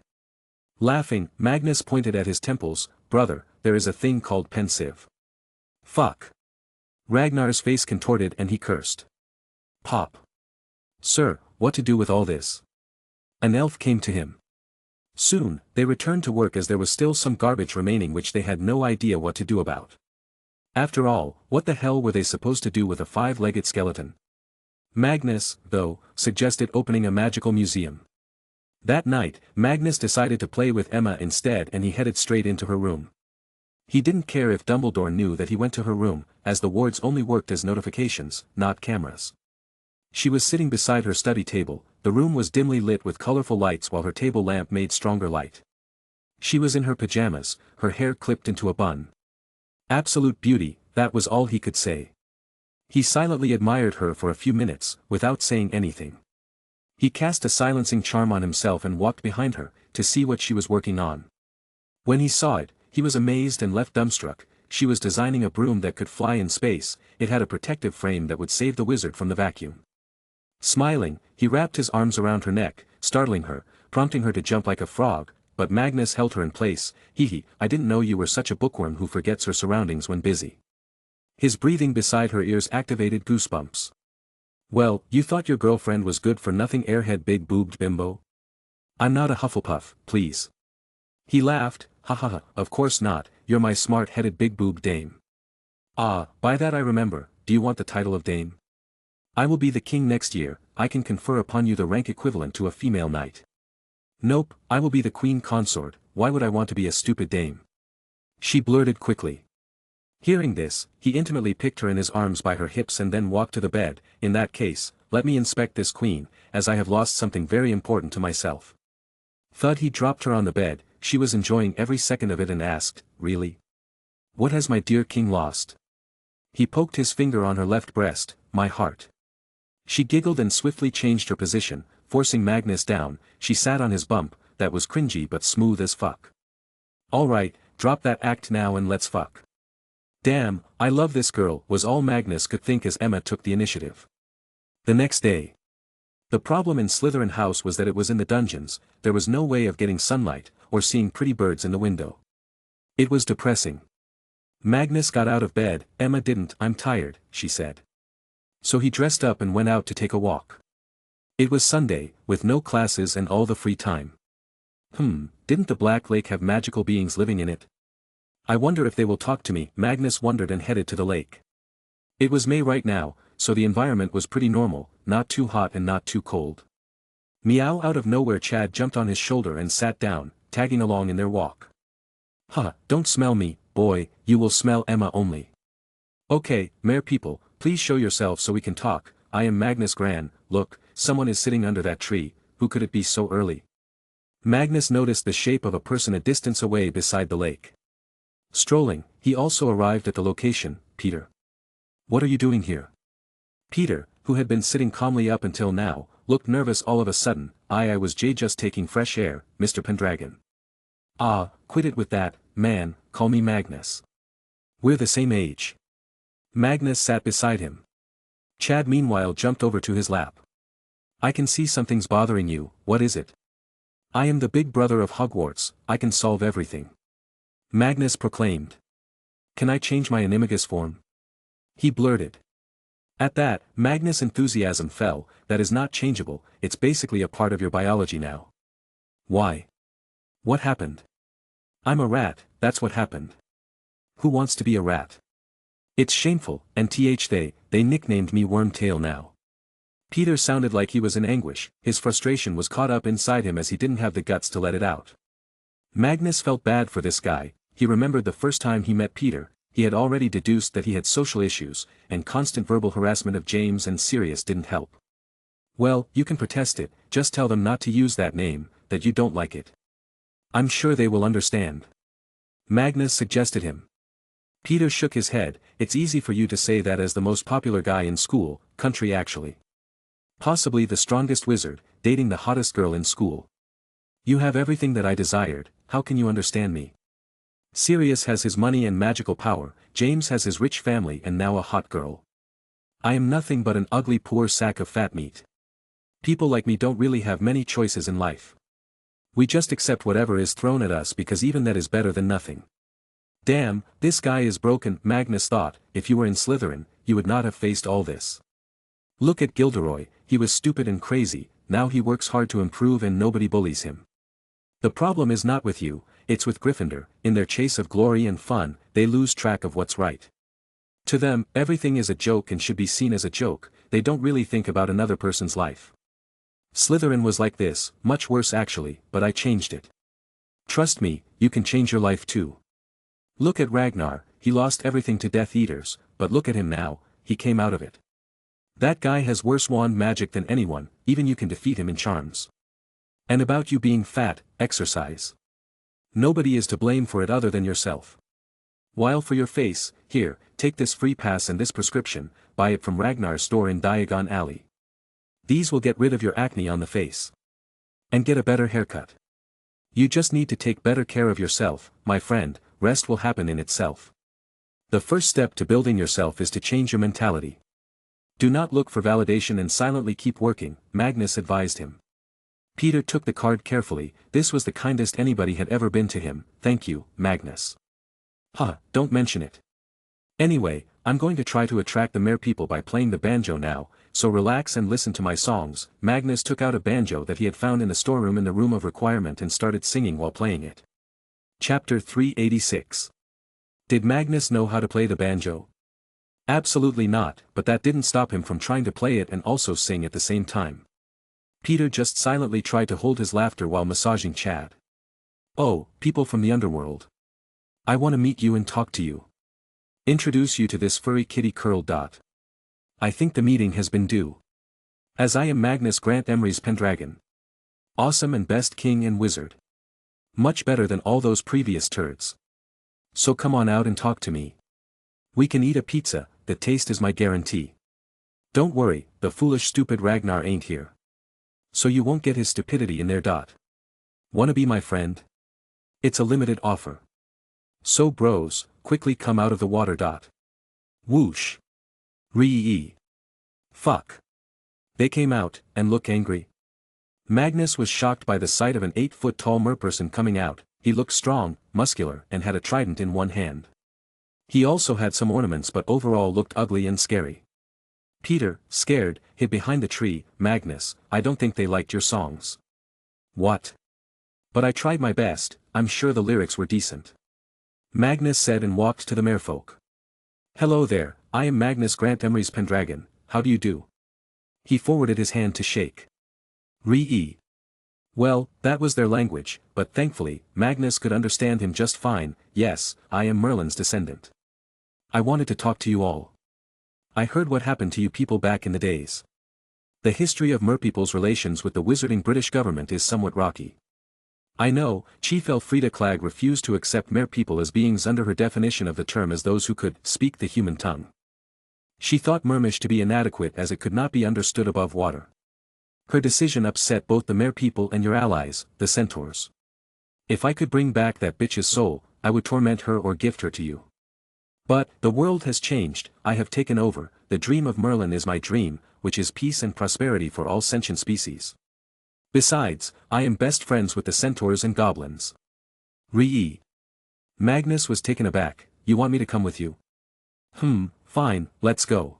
Laughing, Magnus pointed at his temples, brother, there is a thing called pensive. Fuck. Ragnar's face contorted and he cursed. Pop. Sir, what to do with all this? An elf came to him. Soon, they returned to work as there was still some garbage remaining which they had no idea what to do about. After all, what the hell were they supposed to do with a 5-legged skeleton? Magnus, though, suggested opening a magical museum. That night, Magnus decided to play with Emma instead and he headed straight into her room. He didn't care if Dumbledore knew that he went to her room, as the wards only worked as notifications, not cameras. She was sitting beside her study table, the room was dimly lit with colorful lights while her table lamp made stronger light. She was in her pajamas, her hair clipped into a bun. Absolute beauty, that was all he could say. He silently admired her for a few minutes, without saying anything. He cast a silencing charm on himself and walked behind her, to see what she was working on. When he saw it, he was amazed and left dumbstruck. She was designing a broom that could fly in space. It had a protective frame that would save the wizard from the vacuum. Smiling, he wrapped his arms around her neck, startling her, prompting her to jump like a frog, but Magnus held her in place. Hee, I didn't know you were such a bookworm who forgets her surroundings when busy. His breathing beside her ears activated goosebumps. Well, you thought your girlfriend was good for nothing, airhead big-boobed bimbo? I'm not a Hufflepuff, please. He laughed, ha ha ha, of course not, you're my smart-headed big-boobed dame. Ah, by that I remember, do you want the title of dame? I will be the king next year, I can confer upon you the rank equivalent to a female knight. Nope, I will be the queen consort, why would I want to be a stupid dame? She blurted quickly. Hearing this, he intimately picked her in his arms by her hips and then walked to the bed. In that case, let me inspect this queen, as I have lost something very important to myself. Thud. He dropped her on the bed. She was enjoying every second of it and asked, really? What has my dear king lost? He poked his finger on her left breast, my heart. She giggled and swiftly changed her position, forcing Magnus down. She sat on his bump, that was cringy but smooth as fuck. Alright, drop that act now and let's fuck. Damn, I love this girl, was all Magnus could think as Emma took the initiative. The next day. The problem in Slytherin House was that it was in the dungeons. There was no way of getting sunlight, or seeing pretty birds in the window. It was depressing. Magnus got out of bed. Emma didn't. I'm tired, she said. So he dressed up and went out to take a walk. It was Sunday, with no classes and all the free time. Didn't the Black Lake have magical beings living in it? I wonder if they will talk to me. Magnus wondered and headed to the lake. It was May right now, so the environment was pretty normal, not too hot and not too cold. Meow. Out of nowhere Chad jumped on his shoulder and sat down, tagging along in their walk. Don't smell me, boy, you will smell Emma only. Okay, Mare people, please show yourselves so we can talk. I am Magnus Gran. Look, someone is sitting under that tree. Who could it be so early? Magnus noticed the shape of a person a distance away beside the lake. Strolling, he also arrived at the location. Peter. What are you doing here? Peter, who had been sitting calmly up until now, looked nervous all of a sudden. I was just taking fresh air, Mr. Pendragon. Ah, quit it with that, man, call me Magnus. We're the same age. Magnus sat beside him. Chad meanwhile jumped over to his lap. I can see something's bothering you, what is it? I am the big brother of Hogwarts, I can solve everything. Magnus proclaimed. Can I change my animagus form? He blurted. At that, Magnus' enthusiasm fell. That is not changeable, it's basically a part of your biology now. Why? What happened? I'm a rat, that's what happened. Who wants to be a rat? It's shameful, and they nicknamed me Wormtail now. Peter sounded like he was in anguish. His frustration was caught up inside him as he didn't have the guts to let it out. Magnus felt bad for this guy. He remembered the first time he met Peter. He had already deduced that he had social issues, and constant verbal harassment of James and Sirius didn't help. Well, you can protest it, just tell them not to use that name, that you don't like it. I'm sure they will understand. Magnus suggested him. Peter shook his head. It's easy for you to say that as the most popular guy in school, country actually. Possibly the strongest wizard, dating the hottest girl in school. You have everything that I desired, how can you understand me? Sirius has his money and magical power, James has his rich family and now a hot girl. I am nothing but an ugly poor sack of fat meat. People like me don't really have many choices in life. We just accept whatever is thrown at us because even that is better than nothing. Damn, this guy is broken, Magnus thought. If you were in Slytherin, you would not have faced all this. Look at Gilderoy, he was stupid and crazy, now he works hard to improve and nobody bullies him. The problem is not with you, it's with Gryffindor. In their chase of glory and fun, they lose track of what's right. To them, everything is a joke and should be seen as a joke, they don't really think about another person's life. Slytherin was like this, much worse actually, but I changed it. Trust me, you can change your life too. Look at Ragnar, he lost everything to Death Eaters, but look at him now, he came out of it. That guy has worse wand magic than anyone, even you can defeat him in charms. And about you being fat, exercise. Nobody is to blame for it other than yourself. While for your face, here, take this free pass and this prescription, buy it from Ragnar's store in Diagon Alley. These will get rid of your acne on the face. And get a better haircut. You just need to take better care of yourself, my friend, rest will happen in itself. The first step to building yourself is to change your mentality. Do not look for validation and silently keep working, Magnus advised him. Peter took the card carefully, this was the kindest anybody had ever been to him, thank you, Magnus. Don't mention it. Anyway, I'm going to try to attract the mere people by playing the banjo now, so relax and listen to my songs. Magnus took out a banjo that he had found in the storeroom in the room of requirement and started singing while playing it. Chapter 386. Did Magnus know how to play the banjo? Absolutely not, but that didn't stop him from trying to play it and also sing at the same time. Peter just silently tried to hold his laughter while massaging Chad. Oh, people from the underworld. I want to meet you and talk to you. Introduce you to this furry kitty curl. I think the meeting has been due. As I am Magnus Grant Emery's Pendragon. Awesome and best king and wizard. Much better than all those previous turds. So come on out and talk to me. We can eat a pizza, the taste is my guarantee. Don't worry, the foolish stupid Ragnar ain't here. So you won't get his stupidity in there. Wanna be my friend? It's a limited offer. So bros, quickly come out of the water. Whoosh. Ree. Fuck. They came out, and look angry. Magnus was shocked by the sight of an 8-foot-tall merperson coming out. He looked strong, muscular, and had a trident in one hand. He also had some ornaments but overall looked ugly and scary. Peter, scared, hid behind the tree. Magnus, I don't think they liked your songs. What? But I tried my best, I'm sure the lyrics were decent. Magnus said and walked to the merfolk. Hello there, I am Magnus Grant Emery's Pendragon, how do you do? He forwarded his hand to shake. Ree. Well, that was their language, but thankfully, Magnus could understand him just fine. Yes, I am Merlin's descendant. I wanted to talk to you all. I heard what happened to you people back in the days. The history of merpeople's relations with the wizarding British government is somewhat rocky. I know, Chief Elfrida Clegg refused to accept merpeople as beings under her definition of the term as those who could speak the human tongue. She thought mermish to be inadequate as it could not be understood above water. Her decision upset both the merpeople and your allies, the centaurs. If I could bring back that bitch's soul, I would torment her or gift her to you. But, the world has changed, I have taken over, the dream of Merlin is my dream, which is peace and prosperity for all sentient species. Besides, I am best friends with the centaurs and goblins. Ree. Magnus was taken aback, you want me to come with you? Fine, let's go.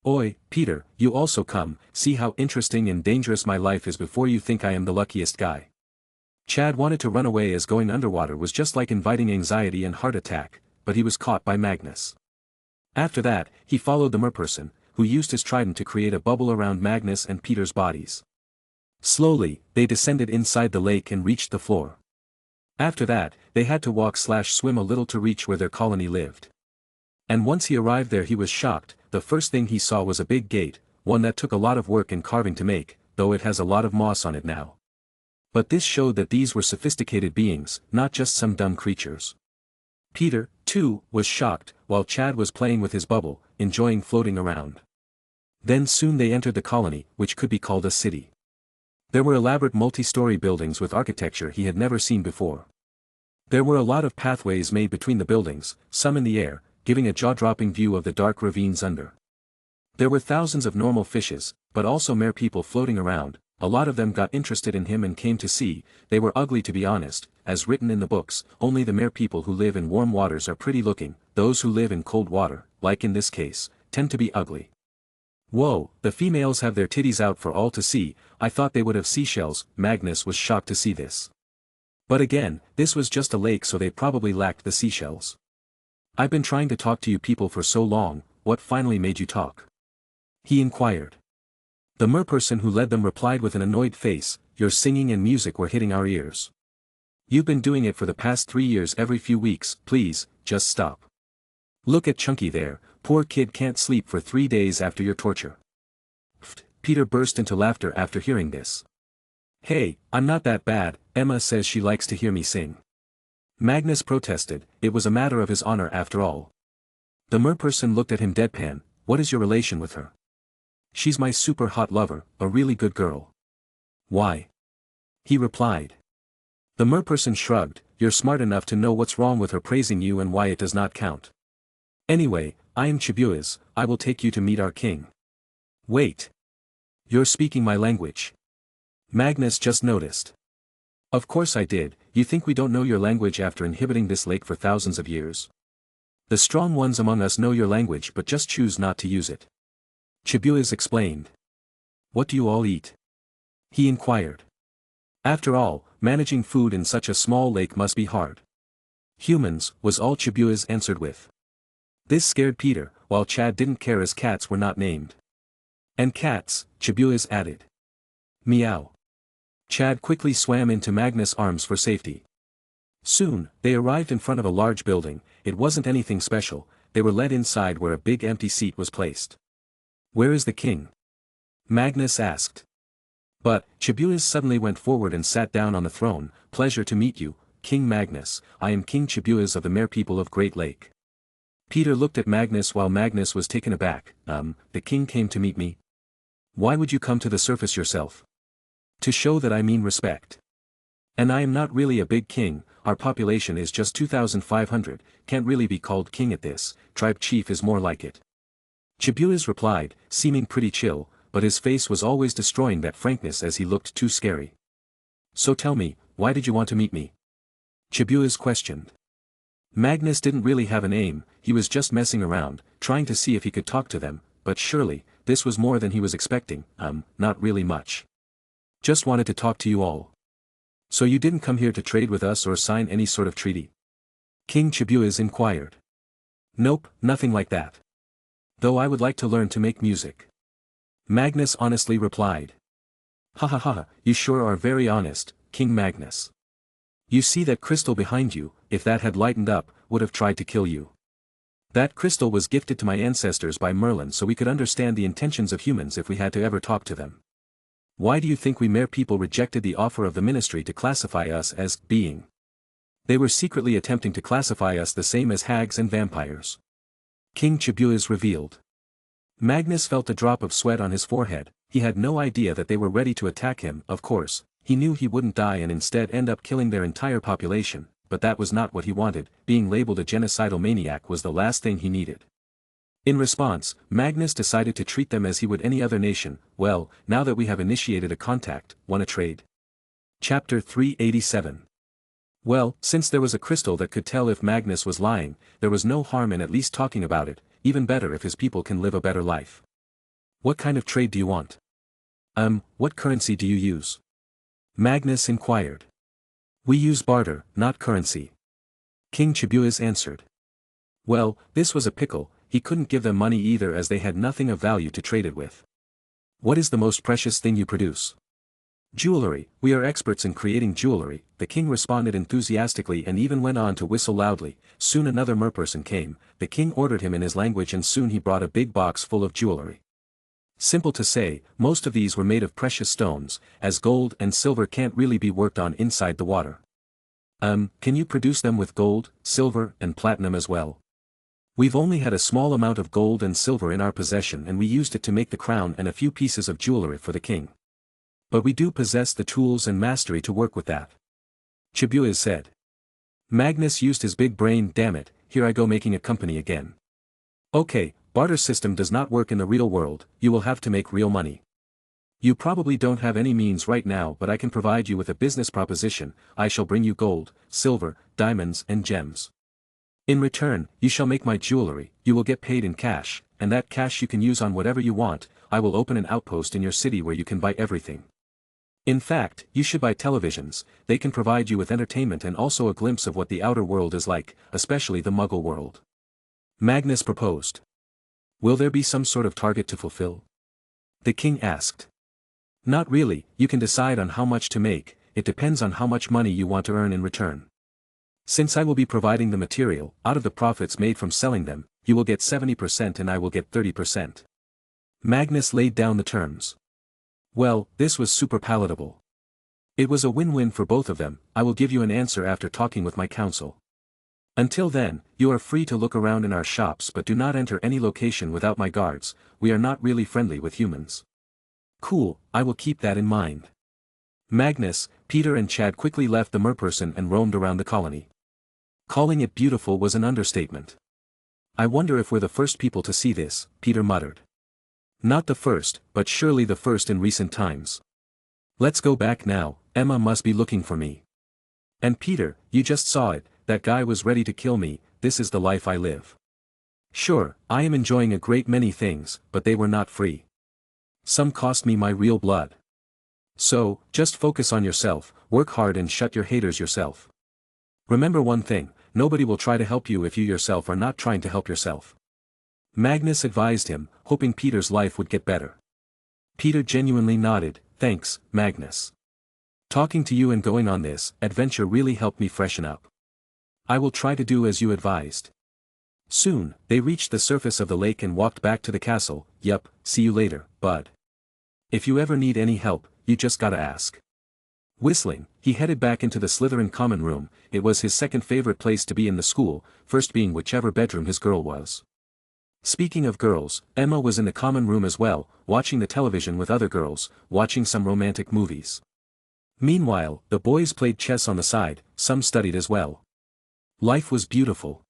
Oi, Peter, you also come, see how interesting and dangerous my life is before you think I am the luckiest guy. Chad wanted to run away as going underwater was just like inviting anxiety and heart attack, but he was caught by Magnus. After that, he followed the merperson, who used his trident to create a bubble around Magnus and Peter's bodies. Slowly, they descended inside the lake and reached the floor. After that, they had to walk/swim a little to reach where their colony lived. And once he arrived there he was shocked. The first thing he saw was a big gate, one that took a lot of work and carving to make, though it has a lot of moss on it now. But this showed that these were sophisticated beings, not just some dumb creatures. Peter, too, was shocked, while Chad was playing with his bubble, enjoying floating around. Then soon they entered the colony, which could be called a city. There were elaborate multi-story buildings with architecture he had never seen before. There were a lot of pathways made between the buildings, some in the air, giving a jaw-dropping view of the dark ravines under. There were thousands of normal fishes, but also mere people floating around. A lot of them got interested in him and came to see. They were ugly to be honest, as written in the books. Only the mere people who live in warm waters are pretty looking, those who live in cold water, like in this case, tend to be ugly. Whoa, the females have their titties out for all to see. I thought they would have seashells. Magnus was shocked to see this. But again, this was just a lake so they probably lacked the seashells. I've been trying to talk to you people for so long, what finally made you talk? He inquired. The merperson who led them replied with an annoyed face, your singing and music were hitting our ears. You've been doing it for the past 3 years every few weeks, please, just stop. Look at Chunky there, poor kid can't sleep for 3 days after your torture. Peter burst into laughter after hearing this. Hey, I'm not that bad, Emma says she likes to hear me sing. Magnus protested, it was a matter of his honor after all. The merperson looked at him deadpan, what is your relation with her? She's my super hot lover, a really good girl. Why? He replied. The merperson shrugged, you're smart enough to know what's wrong with her praising you and why it does not count. Anyway, I am Chibuas, I will take you to meet our king. Wait. You're speaking my language. Magnus just noticed. Of course I did, you think we don't know your language after inhabiting this lake for thousands of years? The strong ones among us know your language but just choose not to use it. Chibuas explained. What do you all eat? He inquired. After all, managing food in such a small lake must be hard. Humans, was all Chibuas answered with. This scared Peter, while Chad didn't care as cats were not named. And cats, Chibuas added. Meow. Chad quickly swam into Magnus' arms for safety. Soon, they arrived in front of a large building. It wasn't anything special, they were led inside where a big empty seat was placed. Where is the king? Magnus asked. But, Chibuas suddenly went forward and sat down on the throne. Pleasure to meet you, King Magnus, I am King Chibuas of the Mere People of Great Lake. Peter looked at Magnus while Magnus was taken aback. The king came to meet me? Why would you come to the surface yourself? To show that I mean respect. And I am not really a big king, our population is just 2,500, can't really be called king at this, tribe chief is more like it. Chibuas replied, seeming pretty chill, but his face was always destroying that frankness as he looked too scary. So tell me, why did you want to meet me? Chibuas questioned. Magnus didn't really have an aim, he was just messing around, trying to see if he could talk to them, but surely, this was more than he was expecting, not really much. Just wanted to talk to you all. So you didn't come here to trade with us or sign any sort of treaty? King Chibuas inquired. Nope, nothing like that. Though I would like to learn to make music. Magnus honestly replied. Ha ha ha, you sure are very honest, King Magnus. You see that crystal behind you, if that had lightened up, would have tried to kill you. That crystal was gifted to my ancestors by Merlin so we could understand the intentions of humans if we had to ever talk to them. Why do you think we mere people rejected the offer of the ministry to classify us as being? They were secretly attempting to classify us the same as hags and vampires. King Chibuas revealed. Magnus felt a drop of sweat on his forehead, he had no idea that they were ready to attack him, of course, he knew he wouldn't die and instead end up killing their entire population, but that was not what he wanted, being labeled a genocidal maniac was the last thing he needed. In response, Magnus decided to treat them as he would any other nation. Well, now that we have initiated a contact, wanna trade? Chapter 387. Well, since there was a crystal that could tell if Magnus was lying, there was no harm in at least talking about it, even better if his people can live a better life. What kind of trade do you want? What currency do you use? Magnus inquired. We use barter, not currency. King Chibuas answered. Well, this was a pickle, he couldn't give them money either as they had nothing of value to trade it with. What is the most precious thing you produce? Jewelry, we are experts in creating jewelry, the king responded enthusiastically and even went on to whistle loudly. Soon another merperson came, the king ordered him in his language and soon he brought a big box full of jewelry. Simple to say, most of these were made of precious stones, as gold and silver can't really be worked on inside the water. Can you produce them with gold, silver, and platinum as well? We've only had a small amount of gold and silver in our possession and we used it to make the crown and a few pieces of jewelry for the king. But we do possess the tools and mastery to work with that. Chibuas said. Magnus used his big brain. Damn it, here I go making a company again. Okay, barter system does not work in the real world, you will have to make real money. You probably don't have any means right now but I can provide you with a business proposition, I shall bring you gold, silver, diamonds and gems. In return, you shall make my jewelry, you will get paid in cash, and that cash you can use on whatever you want, I will open an outpost in your city where you can buy everything. In fact, you should buy televisions, they can provide you with entertainment and also a glimpse of what the outer world is like, especially the Muggle world. Magnus proposed. Will there be some sort of target to fulfill? The king asked. Not really, you can decide on how much to make, it depends on how much money you want to earn in return. Since I will be providing the material, out of the profits made from selling them, you will get 70% and I will get 30%. Magnus laid down the terms. Well, this was super palatable. It was a win-win for both of them. I will give you an answer after talking with my counsel. Until then, you are free to look around in our shops but do not enter any location without my guards. We are not really friendly with humans. Cool, I will keep that in mind. Magnus, Peter and Chad quickly left the merperson and roamed around the colony. Calling it beautiful was an understatement. I wonder if we're the first people to see this, Peter muttered. Not the first, but surely the first in recent times. Let's go back now, Emma must be looking for me. And Peter, you just saw it, that guy was ready to kill me. This is the life I live. Sure, I am enjoying a great many things, but they were not free. Some cost me my real blood. So, just focus on yourself, work hard and shut your haters yourself. Remember one thing, nobody will try to help you if you yourself are not trying to help yourself. Magnus advised him, hoping Peter's life would get better. Peter genuinely nodded, thanks, Magnus. Talking to you and going on this adventure really helped me freshen up. I will try to do as you advised. Soon, they reached the surface of the lake and walked back to the castle. Yup, see you later, bud. If you ever need any help, you just gotta ask. Whistling, he headed back into the Slytherin common room. It was his second favorite place to be in the school, first being whichever bedroom his girl was. Speaking of girls, Emma was in the common room as well, watching the television with other girls, watching some romantic movies. Meanwhile, the boys played chess on the side, some studied as well. Life was beautiful.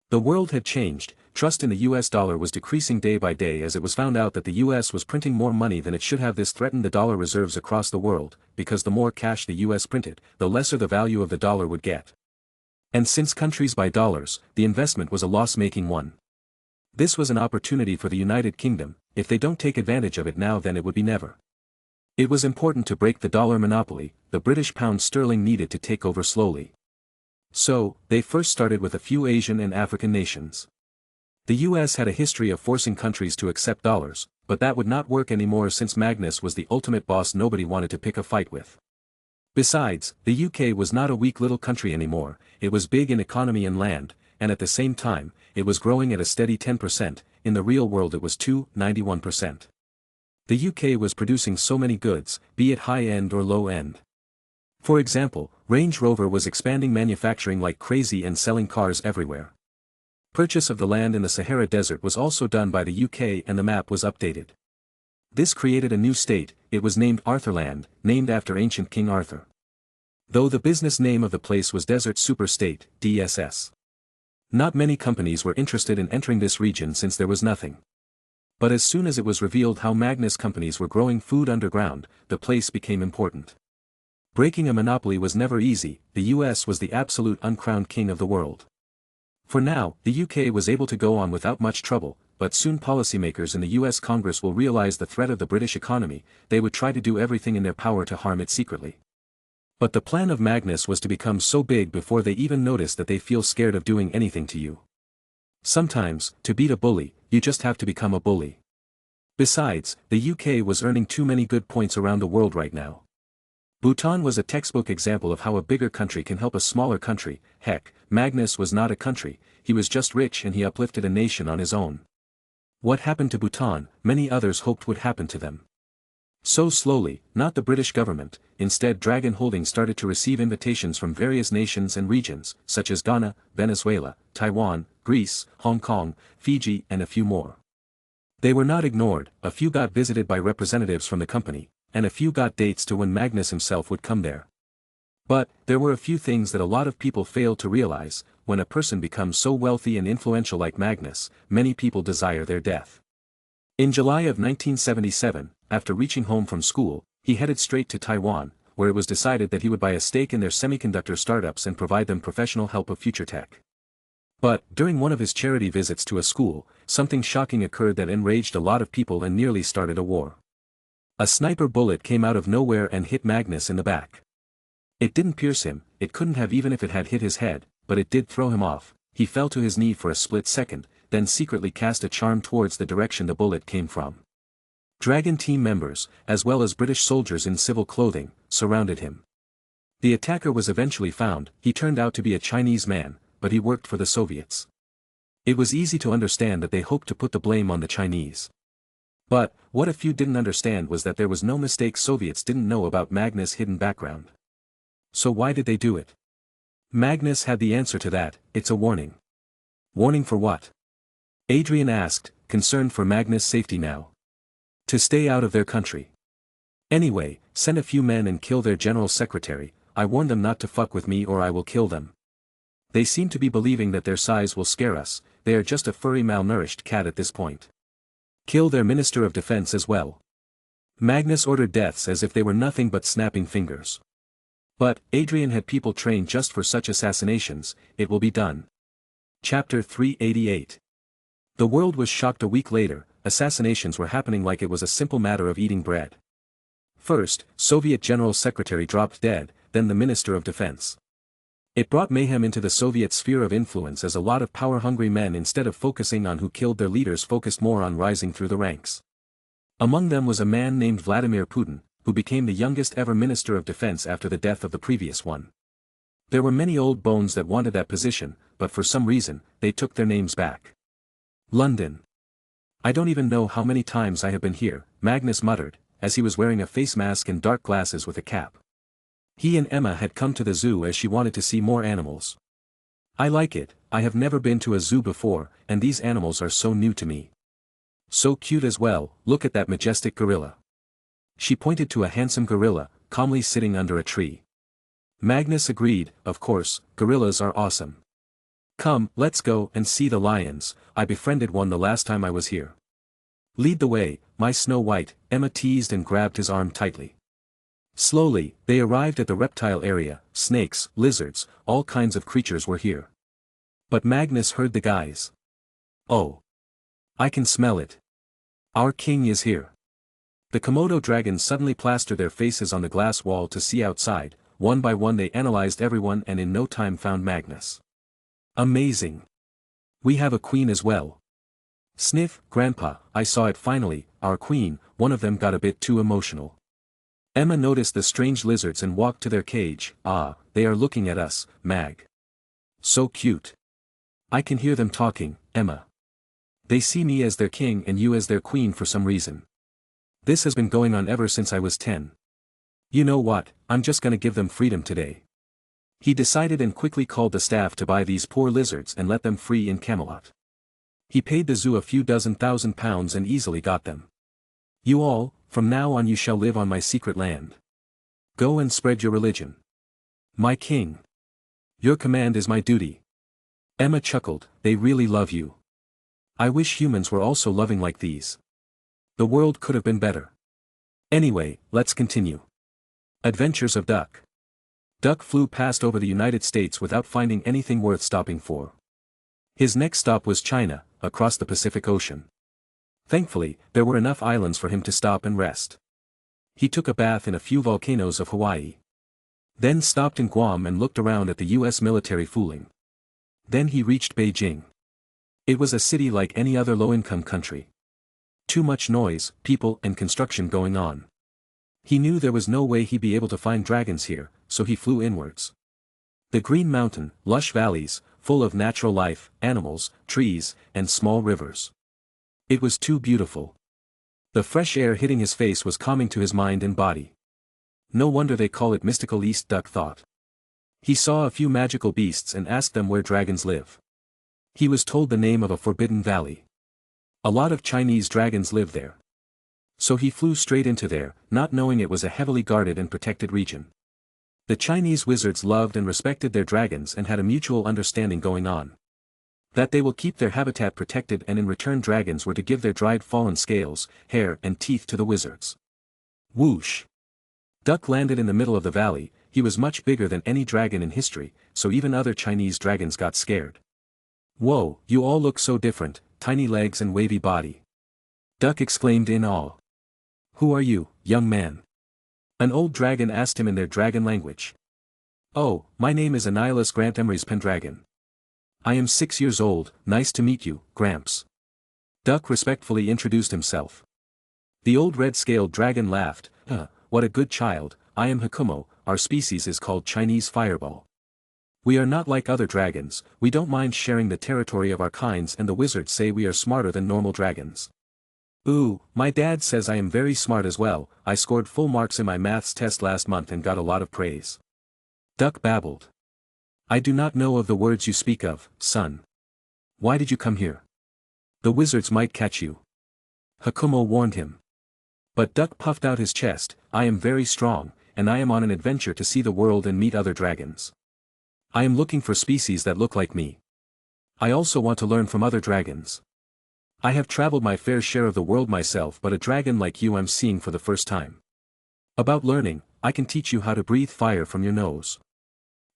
The world had changed, trust in the US dollar was decreasing day by day as it was found out that the US was printing more money than it should have. This threatened the dollar reserves across the world, because the more cash the US printed, the lesser the value of the dollar would get. And since countries buy dollars, the investment was a loss-making one. This was an opportunity for the United Kingdom. If they don't take advantage of it now, then it would be never. It was important to break the dollar monopoly. The British pound sterling needed to take over slowly. So, they first started with a few Asian and African nations. The US had a history of forcing countries to accept dollars, but that would not work anymore since Magnus was the ultimate boss nobody wanted to pick a fight with. Besides, the UK was not a weak little country anymore, it was big in economy and land, and at the same time, it was growing at a steady 10%, in the real world it was 91%. The UK was producing so many goods, be it high-end or low-end. For example, Range Rover was expanding manufacturing like crazy and selling cars everywhere. Purchase of the land in the Sahara Desert was also done by the UK and the map was updated. This created a new state. It was named Arthurland, named after ancient King Arthur. Though the business name of the place was Desert Superstate, DSS. Not many companies were interested in entering this region since there was nothing. But as soon as it was revealed how Magnus companies were growing food underground, the place became important. Breaking a monopoly was never easy. The US was the absolute uncrowned king of the world. For now, the UK was able to go on without much trouble, but soon policymakers in the US Congress will realize the threat of the British economy. They would try to do everything in their power to harm it secretly. But the plan of Magnus was to become so big before they even notice that they feel scared of doing anything to you. Sometimes, to beat a bully, you just have to become a bully. Besides, the UK was earning too many good points around the world right now. Bhutan was a textbook example of how a bigger country can help a smaller country. Heck, Magnus was not a country, he was just rich and he uplifted a nation on his own. What happened to Bhutan, many others hoped would happen to them. So slowly, not the British government, instead Dragon Holdings started to receive invitations from various nations and regions, such as Ghana, Venezuela, Taiwan, Greece, Hong Kong, Fiji and a few more. They were not ignored, a few got visited by representatives from the company, and a few got dates to when Magnus himself would come there. But, there were a few things that a lot of people failed to realize. When a person becomes so wealthy and influential like Magnus, many people desire their death. In July of 1977, after reaching home from school, he headed straight to Taiwan, where it was decided that he would buy a stake in their semiconductor startups and provide them professional help of future tech. But, during one of his charity visits to a school, something shocking occurred that enraged a lot of people and nearly started a war. A sniper bullet came out of nowhere and hit Magnus in the back. It didn't pierce him, it couldn't have even if it had hit his head, but it did throw him off. He fell to his knee for a split second, then secretly cast a charm towards the direction the bullet came from. Dragon team members, as well as British soldiers in civil clothing, surrounded him. The attacker was eventually found. He turned out to be a Chinese man, but he worked for the Soviets. It was easy to understand that they hoped to put the blame on the Chinese. But, what a few didn't understand was that there was no mistake Soviets didn't know about Magnus' hidden background. So why did they do it? Magnus had the answer to that: it's a warning. Warning for what? Adrian asked, concerned for Magnus' safety now. To stay out of their country. Anyway, send a few men and kill their general secretary. I warned them not to fuck with me or I will kill them. They seem to be believing that their size will scare us. They are just a furry malnourished cat at this point. Kill their Minister of Defense as well. Magnus ordered deaths as if they were nothing but snapping fingers. But, Adrian had people trained just for such assassinations. It will be done. Chapter 388. The world was shocked a week later. Assassinations were happening like it was a simple matter of eating bread. First, Soviet General Secretary dropped dead, then the Minister of Defense. It brought mayhem into the Soviet sphere of influence as a lot of power-hungry men, instead of focusing on who killed their leaders, focused more on rising through the ranks. Among them was a man named Vladimir Putin, who became the youngest ever Minister of Defense after the death of the previous one. There were many old bones that wanted that position, but for some reason, they took their names back. London. I don't even know how many times I have been here, Magnus muttered, as he was wearing a face mask and dark glasses with a cap. He and Emma had come to the zoo as she wanted to see more animals. I like it. I have never been to a zoo before, and these animals are so new to me. So cute as well. Look at that majestic gorilla. She pointed to a handsome gorilla, calmly sitting under a tree. Magnus agreed, of course, gorillas are awesome. Come, let's go and see the lions. I befriended one the last time I was here. Lead the way, my Snow White, Emma teased and grabbed his arm tightly. Slowly, they arrived at the reptile area. Snakes, lizards, all kinds of creatures were here. But Magnus heard the guys. Oh. I can smell it. Our king is here. The Komodo dragons suddenly plastered their faces on the glass wall to see outside. One by one they analyzed everyone and in no time found Magnus. Amazing. We have a queen as well. Sniff, Grandpa, I saw it finally, our queen. One of them got a bit too emotional. Emma noticed the strange lizards and walked to their cage. Ah, they are looking at us, Mag. So cute. I can hear them talking, Emma. They see me as their king and you as their queen for some reason. This has been going on ever since I was 10. You know what, I'm just gonna give them freedom today. He decided and quickly called the staff to buy these poor lizards and let them free in Camelot. He paid the zoo a few dozen £1,000 and easily got them. You all, from now on you shall live on my secret land. Go and spread your religion. My king. Your command is my duty. Emma chuckled, they really love you. I wish humans were also loving like these. The world could have been better. Anyway, let's continue. Adventures of Duck. Duck flew past over the United States without finding anything worth stopping for. His next stop was China, across the Pacific Ocean. Thankfully, there were enough islands for him to stop and rest. He took a bath in a few volcanoes of Hawaii. Then stopped in Guam and looked around at the US military fooling. Then he reached Beijing. It was a city like any other low-income country. Too much noise, people and construction going on. He knew there was no way he'd be able to find dragons here, so he flew inwards. The Green Mountain, lush valleys, full of natural life, animals, trees, and small rivers. It was too beautiful. The fresh air hitting his face was calming to his mind and body. No wonder they call it mystical East, Duck thought. He saw a few magical beasts and asked them where dragons live. He was told the name of a forbidden valley. A lot of Chinese dragons live there. So he flew straight into there, not knowing it was a heavily guarded and protected region. The Chinese wizards loved and respected their dragons and had a mutual understanding going on. That they will keep their habitat protected, and in return dragons were to give their dried fallen scales, hair and teeth to the wizards. Whoosh! Duck landed in the middle of the valley. He was much bigger than any dragon in history, so even other Chinese dragons got scared. Whoa, you all look so different, tiny legs and wavy body. Duck exclaimed in awe. Who are you, young man? An old dragon asked him in their dragon language. Oh, my name is Annihilus Grant Emery's Pendragon. I am 6 years old. Nice to meet you, Gramps. Duck respectfully introduced himself. The old red-scaled dragon laughed. What a good child. I am Hakumo. Our species is called Chinese Fireball. We are not like other dragons. We don't mind sharing the territory of our kinds, and the wizards say we are smarter than normal dragons. Ooh, my dad says I am very smart as well. I scored full marks in my maths test last month and got a lot of praise. Duck babbled. I do not know of the words you speak of, son. Why did you come here? The wizards might catch you. Hakumo warned him. But Duck puffed out his chest. I am very strong, and I am on an adventure to see the world and meet other dragons. I am looking for species that look like me. I also want to learn from other dragons. I have traveled my fair share of the world myself, but a dragon like you I'm seeing for the first time. About learning, I can teach you how to breathe fire from your nose.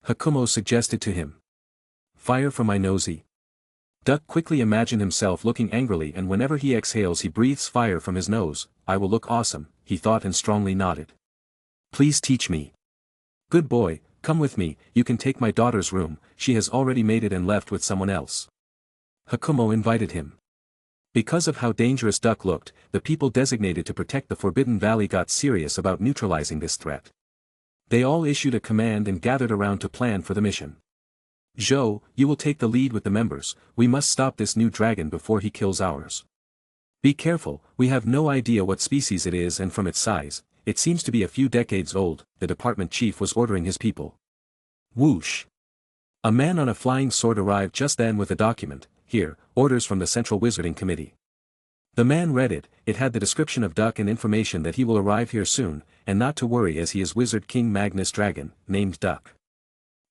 Hakumo suggested to him. Fire from my nosy. Duck quickly imagined himself looking angrily, and whenever he exhales he breathes fire from his nose. I will look awesome, he thought, and strongly nodded. Please teach me. Good boy, come with me. You can take my daughter's room, she has already made it and left with someone else. Hakumo invited him. Because of how dangerous Duck looked, the people designated to protect the Forbidden Valley got serious about neutralizing this threat. They all issued a command and gathered around to plan for the mission. Zhou, you will take the lead with the members. We must stop this new dragon before he kills ours. Be careful, we have no idea what species it is, and from its size, it seems to be a few decades old, the department chief was ordering his people. Whoosh! A man on a flying sword arrived just then with a document. Here, orders from the Central Wizarding Committee. The man read it. It had the description of Duck and information that he will arrive here soon, and not to worry as he is Wizard King Magnus Dragon, named Duck.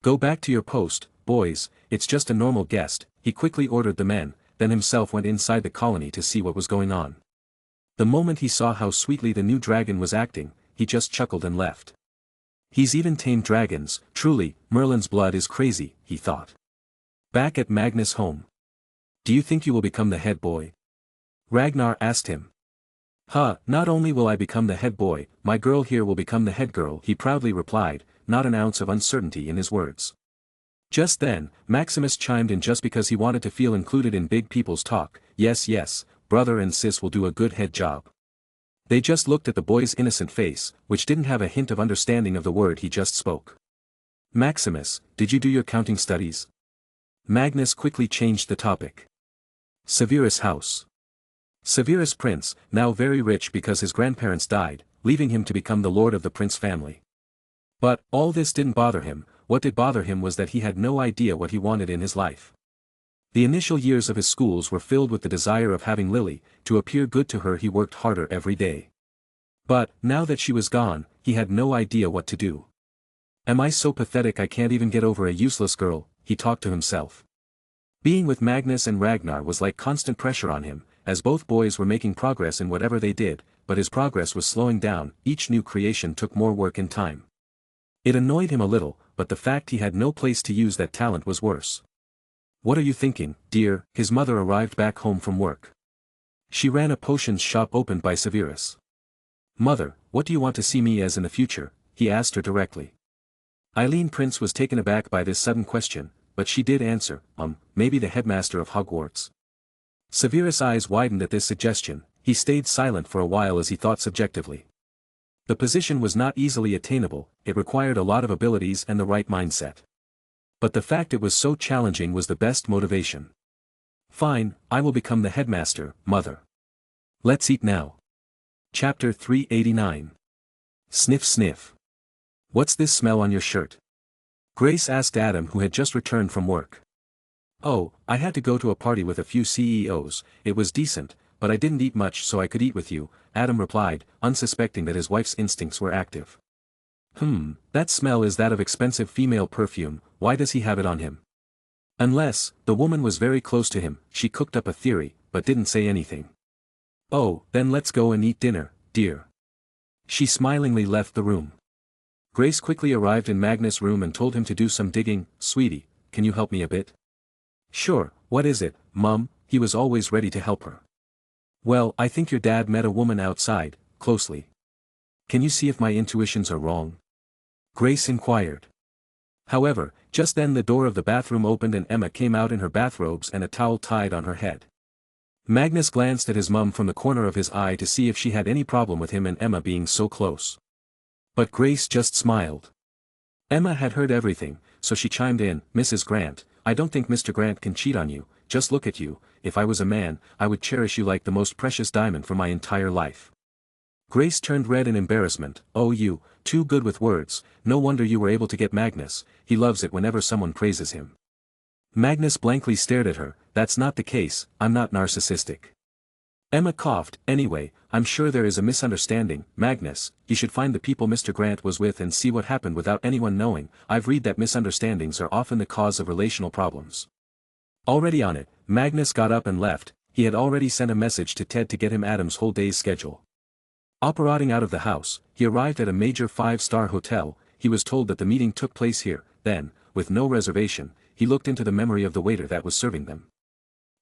Go back to your post, boys, it's just a normal guest, he quickly ordered the men, then himself went inside the colony to see what was going on. The moment he saw how sweetly the new dragon was acting, he just chuckled and left. He's even tamed dragons, truly, Merlin's blood is crazy, he thought. Back at Magnus' home. Do you think you will become the head boy? Ragnar asked him. Not only will I become the head boy, my girl here will become the head girl, he proudly replied, not an ounce of uncertainty in his words. Just then, Maximus chimed in just because he wanted to feel included in big people's talk. Yes, brother and sis will do a good head job. They just looked at the boy's innocent face, which didn't have a hint of understanding of the word he just spoke. Maximus, did you do your counting studies? Magnus quickly changed the topic. Severus' house. Severus Prince, now very rich because his grandparents died, leaving him to become the lord of the Prince family. But, all this didn't bother him. What did bother him was that he had no idea what he wanted in his life. The initial years of his schools were filled with the desire of having Lily. To appear good to her he worked harder every day. But, now that she was gone, he had no idea what to do. Am I so pathetic I can't even get over a useless girl, he talked to himself. Being with Magnus and Ragnar was like constant pressure on him, as both boys were making progress in whatever they did, but his progress was slowing down. Each new creation took more work and time. It annoyed him a little, but the fact he had no place to use that talent was worse. What are you thinking, dear? His mother arrived back home from work. She ran a potions shop opened by Severus. Mother, what do you want to see me as in the future? He asked her directly. Eileen Prince was taken aback by this sudden question, but she did answer, maybe the headmaster of Hogwarts. Severus' eyes widened at this suggestion. He stayed silent for a while as he thought subjectively. The position was not easily attainable, it required a lot of abilities and the right mindset. But the fact it was so challenging was the best motivation. Fine, I will become the headmaster, mother. Let's eat now. Chapter 389. Sniff sniff. What's this smell on your shirt? Grace asked Adam, who had just returned from work. Oh, I had to go to a party with a few CEOs, it was decent, but I didn't eat much so I could eat with you, Adam replied, unsuspecting that his wife's instincts were active. That smell is that of expensive female perfume, why does he have it on him? Unless, the woman was very close to him, she cooked up a theory, but didn't say anything. Oh, then let's go and eat dinner, dear. She smilingly left the room. Grace quickly arrived in Magnus' room and told him to do some digging. Sweetie, can you help me a bit? Sure, what is it, Mum? He was always ready to help her. Well, I think your dad met a woman outside, closely. Can you see if my intuitions are wrong? Grace inquired. However, just then the door of the bathroom opened and Emma came out in her bathrobes and a towel tied on her head. Magnus glanced at his mum from the corner of his eye to see if she had any problem with him and Emma being so close. But Grace just smiled. Emma had heard everything, so she chimed in, Mrs. Grant, I don't think Mr. Grant can cheat on you, just look at you, if I was a man, I would cherish you like the most precious diamond for my entire life. Grace turned red in embarrassment. Oh, you, too good with words, no wonder you were able to get Magnus, he loves it whenever someone praises him. Magnus blankly stared at her. That's not the case, I'm not narcissistic. Emma coughed. Anyway, I'm sure there is a misunderstanding. Magnus, you should find the people Mr. Grant was with and see what happened without anyone knowing. I've read that misunderstandings are often the cause of relational problems. Already on it, Magnus got up and left. He had already sent a message to Ted to get him Adam's whole day's schedule. Operating out of the house, he arrived at a major 5-star hotel. He was told that the meeting took place here. Then, with no reservation, he looked into the memory of the waiter that was serving them.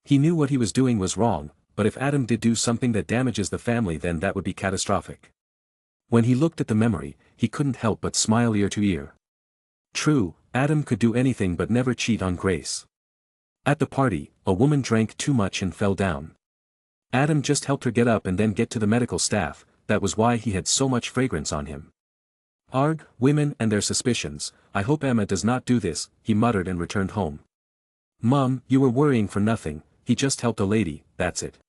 He knew what he was doing was wrong, but if Adam did do something that damages the family, then that would be catastrophic. When he looked at the memory, he couldn't help but smile ear to ear. True, Adam could do anything but never cheat on Grace. At the party, a woman drank too much and fell down. Adam just helped her get up and then get to the medical staff. That was why he had so much fragrance on him. Arg, women and their suspicions, I hope Emma does not do this, he muttered and returned home. Mum, you were worrying for nothing, he just helped a lady, that's it.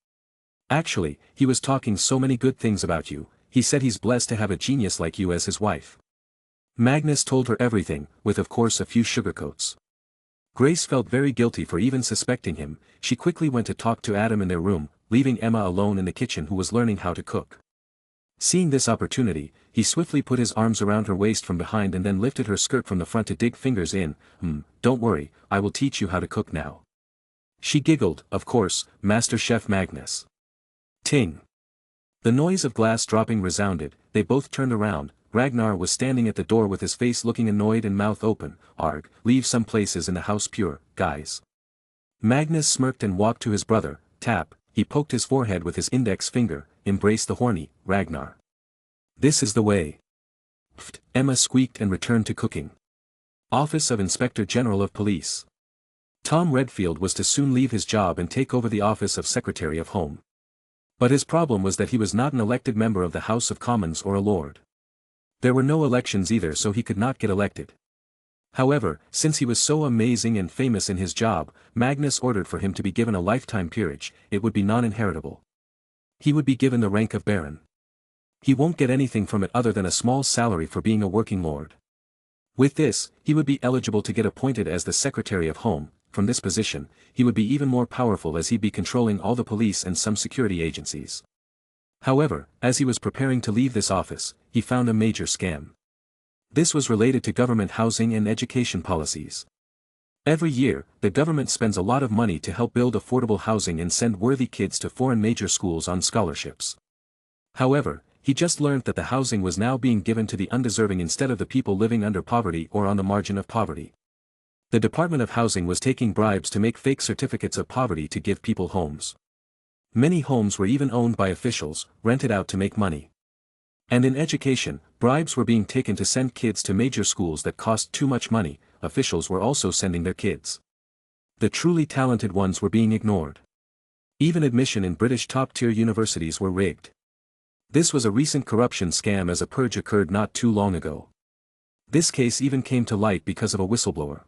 Actually, he was talking so many good things about you, he said he's blessed to have a genius like you as his wife. Magnus told her everything, with of course a few sugarcoats. Grace felt very guilty for even suspecting him. She quickly went to talk to Adam in their room, leaving Emma alone in the kitchen, who was learning how to cook. Seeing this opportunity, he swiftly put his arms around her waist from behind and then lifted her skirt from the front to dig fingers in. Don't worry, I will teach you how to cook now. She giggled. Of course, Master Chef Magnus. Ting. The noise of glass dropping resounded. They both turned around. Ragnar was standing at the door with his face looking annoyed and mouth open. Arg, leave some places in the house pure, guys. Magnus smirked and walked to his brother. Tap, he poked his forehead with his index finger. Embrace the horny, Ragnar. This is the way. Pfft, Emma squeaked and returned to cooking. Office of Inspector General of Police. Tom Redfield was to soon leave his job and take over the office of Secretary of Home. But his problem was that he was not an elected member of the House of Commons or a lord. There were no elections either, so he could not get elected. However, since he was so amazing and famous in his job, Magnus ordered for him to be given a lifetime peerage. It would be non-inheritable. He would be given the rank of Baron. He won't get anything from it other than a small salary for being a working lord. With this, he would be eligible to get appointed as the Secretary of Home. From this position, he would be even more powerful as he'd be controlling all the police and some security agencies. However, as he was preparing to leave this office, he found a major scam. This was related to government housing and education policies. Every year, the government spends a lot of money to help build affordable housing and send worthy kids to foreign major schools on scholarships. However, he just learned that the housing was now being given to the undeserving instead of the people living under poverty or on the margin of poverty. The Department of Housing was taking bribes to make fake certificates of poverty to give people homes. Many homes were even owned by officials, rented out to make money. And in education, bribes were being taken to send kids to major schools that cost too much money. Officials were also sending their kids. The truly talented ones were being ignored. Even admission in British top-tier universities were rigged. This was a recent corruption scam, as a purge occurred not too long ago. This case even came to light because of a whistleblower.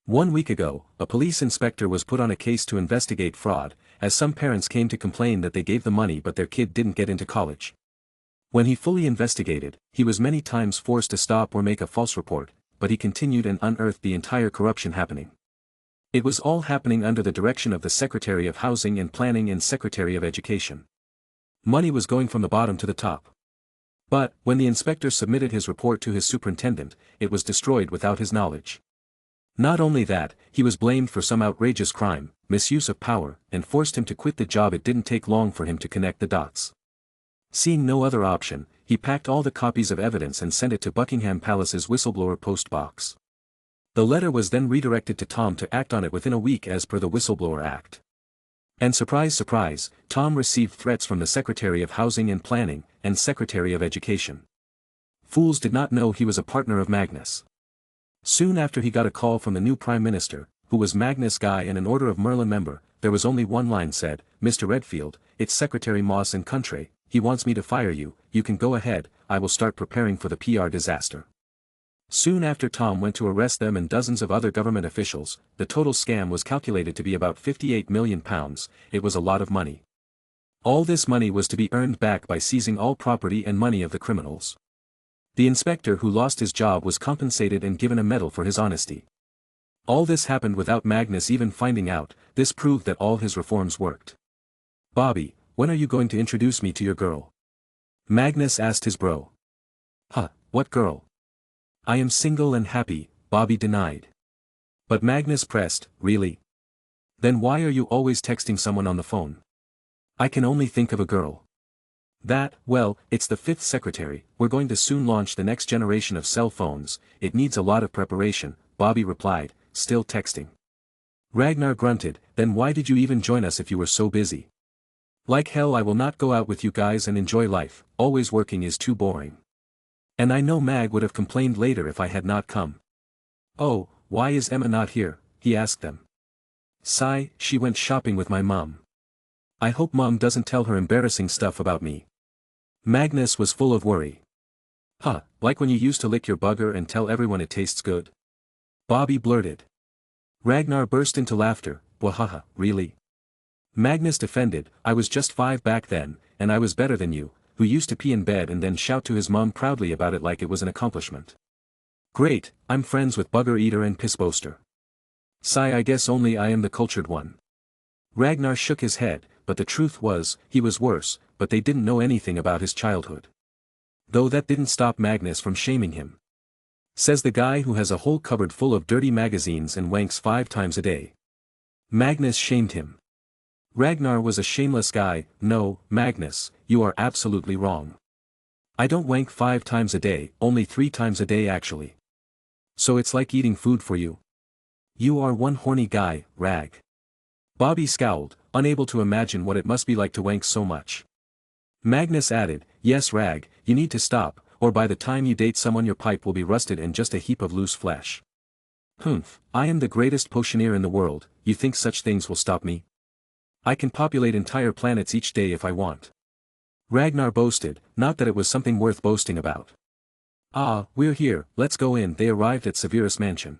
1 week ago, a police inspector was put on a case to investigate fraud, as some parents came to complain that they gave the money but their kid didn't get into college. When he fully investigated, he was many times forced to stop or make a false report, but he continued and unearthed the entire corruption happening. It was all happening under the direction of the Secretary of Housing and Planning and Secretary of Education. Money was going from the bottom to the top. But, when the inspector submitted his report to his superintendent, it was destroyed without his knowledge. Not only that, he was blamed for some outrageous crime, misuse of power, and forced him to quit the job. It didn't take long for him to connect the dots. Seeing no other option, he packed all the copies of evidence and sent it to Buckingham Palace's whistleblower post box. The letter was then redirected to Tom to act on it within a week as per the Whistleblower Act. And surprise surprise, Tom received threats from the Secretary of Housing and Planning, and Secretary of Education. Fools did not know he was a partner of Magnus. Soon after, he got a call from the new Prime Minister, who was Magnus' guy and an Order of Merlin member. There was only one line said, "Mr. Redfield, it's Secretary Moss and Country, he wants me to fire you. You can go ahead, I will start preparing for the PR disaster." Soon after Tom went to arrest them and dozens of other government officials, the total scam was calculated to be about £58 million. It was a lot of money. All this money was to be earned back by seizing all property and money of the criminals. The inspector who lost his job was compensated and given a medal for his honesty. All this happened without Magnus even finding out. This proved that all his reforms worked. "Bobby, when are you going to introduce me to your girl?" Magnus asked his bro. "Huh, what girl?" "I am single and happy," Bobby denied. But Magnus pressed, "Really? Then why are you always texting someone on the phone?" "I can only think of a girl." Well, it's the fifth secretary. We're going to soon launch the next generation of cell phones. It needs a lot of preparation," Bobby replied, still texting. Ragnar grunted, "Then why did you even join us if you were so busy?" "Like hell I will not go out with you guys and enjoy life, always working is too boring. And I know Mag would have complained later if I had not come." "Oh, why is Emma not here?" he asked them. "Sigh, she went shopping with my mom. I hope Mom doesn't tell her embarrassing stuff about me." Magnus was full of worry. "Huh, like when you used to lick your bugger and tell everyone it tastes good?" Bobby blurted. Ragnar burst into laughter. "Wahaha, really?" Magnus defended, "I was just 5 back then, and I was better than you, who used to pee in bed and then shout to his mom proudly about it like it was an accomplishment." "Great, I'm friends with Bugger Eater and Piss Boaster. Sigh, I guess only I am the cultured one." Ragnar shook his head, but the truth was, he was worse, but they didn't know anything about his childhood. Though that didn't stop Magnus from shaming him. "Says the guy who has a whole cupboard full of dirty magazines and wanks 5 times a day." Magnus shamed him. Ragnar was a shameless guy. "No, Magnus, you are absolutely wrong. I don't wank 5 times a day, only 3 times a day actually. So it's like eating food for you. You are one horny guy, Rag." Bobby scowled, unable to imagine what it must be like to wank so much. Magnus added, "Yes Rag, you need to stop, or by the time you date someone your pipe will be rusted and just a heap of loose flesh." "Humph, I am the greatest potioneer in the world, you think such things will stop me? I can populate entire planets each day if I want." Ragnar boasted, not that it was something worth boasting about. "Ah, we're here, let's go in." They arrived at Severus Mansion.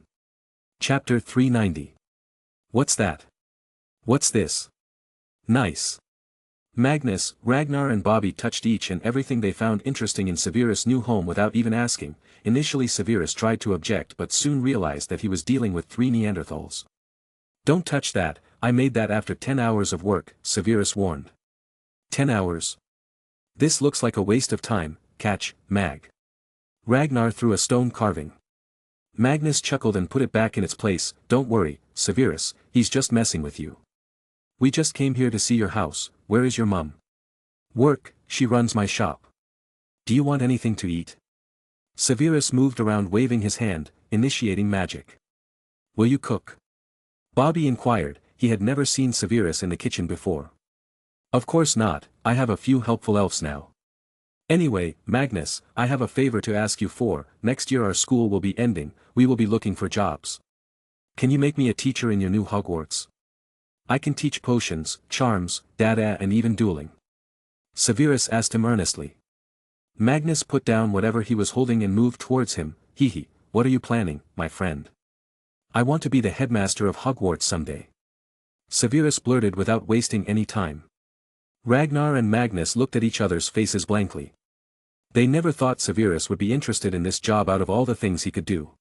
Chapter 390. "What's that? What's this? Nice." Magnus, Ragnar and Bobby touched each and everything they found interesting in Severus' new home without even asking. Initially Severus tried to object but soon realized that he was dealing with 3 Neanderthals. "Don't touch that, I made that after 10 hours of work," Severus warned. 10 hours? This looks like a waste of time, catch, Mag. Ragnar threw a stone carving. Magnus chuckled and put it back in its place. "Don't worry, Severus, he's just messing with you. We just came here to see your house. Where is your mum?" "Work, she runs my shop." "Do you want anything to eat?" Severus moved around waving his hand, initiating magic. "Will you cook?" Bobby inquired. He had never seen Severus in the kitchen before. "Of course not, I have a few helpful elves now. Anyway, Magnus, I have a favor to ask you for. Next year our school will be ending, we will be looking for jobs. Can you make me a teacher in your new Hogwarts? I can teach potions, charms, dada and even dueling." Severus asked him earnestly. Magnus put down whatever he was holding and moved towards him. Hee, what are you planning, my friend?" "I want to be the headmaster of Hogwarts someday." Severus blurted without wasting any time. Ragnar and Magnus looked at each other's faces blankly. They never thought Severus would be interested in this job out of all the things he could do.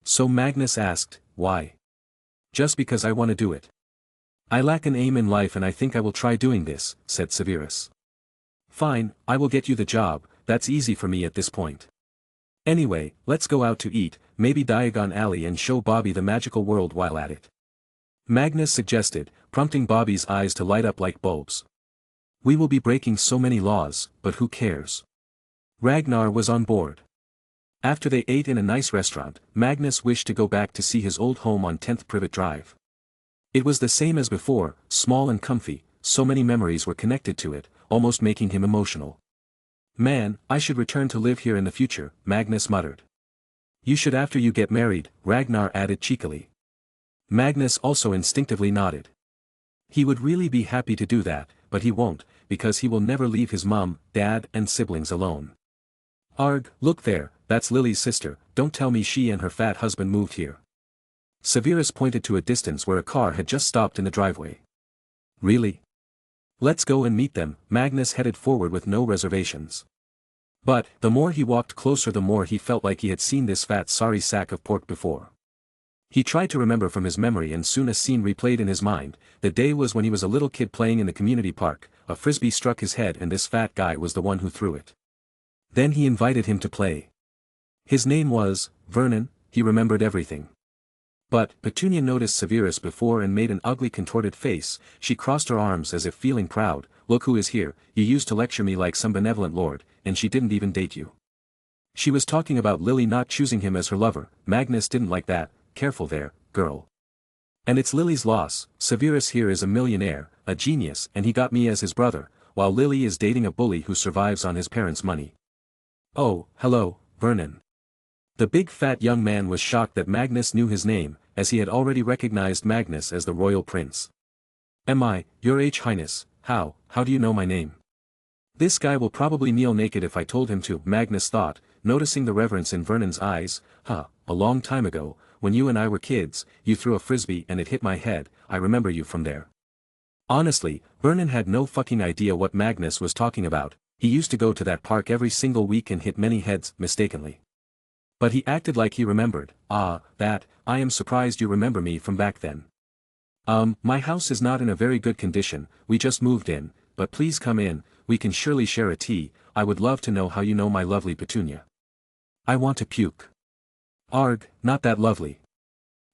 So Magnus asked, "Why?" "Just because I want to do it. I lack an aim in life and I think I will try doing this," said Severus. "Fine, I will get you the job, that's easy for me at this point. Anyway, let's go out to eat, maybe Diagon Alley and show Bobby the magical world while at it." Magnus suggested, prompting Bobby's eyes to light up like bulbs. "We will be breaking so many laws, but who cares?" Ragnar was on board. After they ate in a nice restaurant, Magnus wished to go back to see his old home on 10th Privet Drive. It was the same as before, small and comfy, so many memories were connected to it, almost making him emotional. "Man, I should return to live here in the future," Magnus muttered. "You should after you get married," Ragnar added cheekily. Magnus also instinctively nodded. He would really be happy to do that, but he won't, because he will never leave his mom, dad and siblings alone. "Arg, look there," that's Lily's sister, don't tell me she and her fat husband moved here. Severus pointed to a distance where a car had just stopped in the driveway. Really? Let's go and meet them. Magnus headed forward with no reservations. But, the more he walked closer the more he felt like he had seen this fat sorry sack of pork before. He tried to remember from his memory and soon a scene replayed in his mind. The day was when he was a little kid playing in the community park, a frisbee struck his head and this fat guy was the one who threw it. Then he invited him to play. His name was Vernon. He remembered everything. But, Petunia noticed Severus before and made an ugly contorted face. She crossed her arms as if feeling proud. Look who is here, you used to lecture me like some benevolent lord, and she didn't even date you. She was talking about Lily not choosing him as her lover. Magnus didn't like that. Careful there, girl. And it's Lily's loss. Severus here is a millionaire, a genius, and he got me as his brother, while Lily is dating a bully who survives on his parents' money. Oh, hello, Vernon. The big fat young man was shocked that Magnus knew his name, as he had already recognized Magnus as the royal prince. Am I, your Highness? How do you know my name? This guy will probably kneel naked if I told him to, Magnus thought, noticing the reverence in Vernon's eyes. A long time ago, when you and I were kids, you threw a frisbee and it hit my head, I remember you from there. Honestly, Vernon had no fucking idea what Magnus was talking about. He used to go to that park every single week and hit many heads, mistakenly. But he acted like he remembered. I am surprised you remember me from back then. My house is not in a very good condition, we just moved in, but please come in, we can surely share a tea. I would love to know how you know my lovely Petunia. I want to puke. Arg, not that lovely.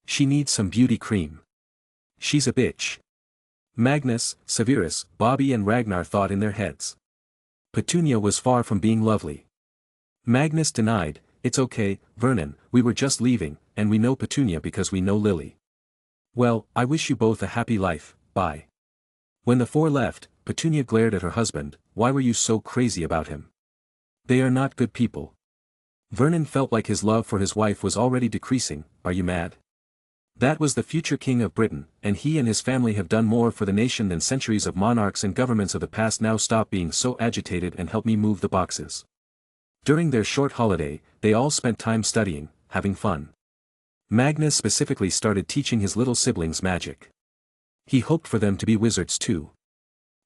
She needs some beauty cream. She's a bitch. Magnus, Severus, Bobby and Ragnar thought in their heads. Petunia was far from being lovely. Magnus denied. It's okay, Vernon, we were just leaving, and we know Petunia because we know Lily. Well, I wish you both a happy life, bye. When the four left, Petunia glared at her husband. Why were you so crazy about him? They are not good people. Vernon felt like his love for his wife was already decreasing. Are you mad? That was the future king of Britain, and he and his family have done more for the nation than centuries of monarchs and governments of the past. Now stop being so agitated and help me move the boxes. During their short holiday, they all spent time studying, having fun. Magnus specifically started teaching his little siblings magic. He hoped for them to be wizards too.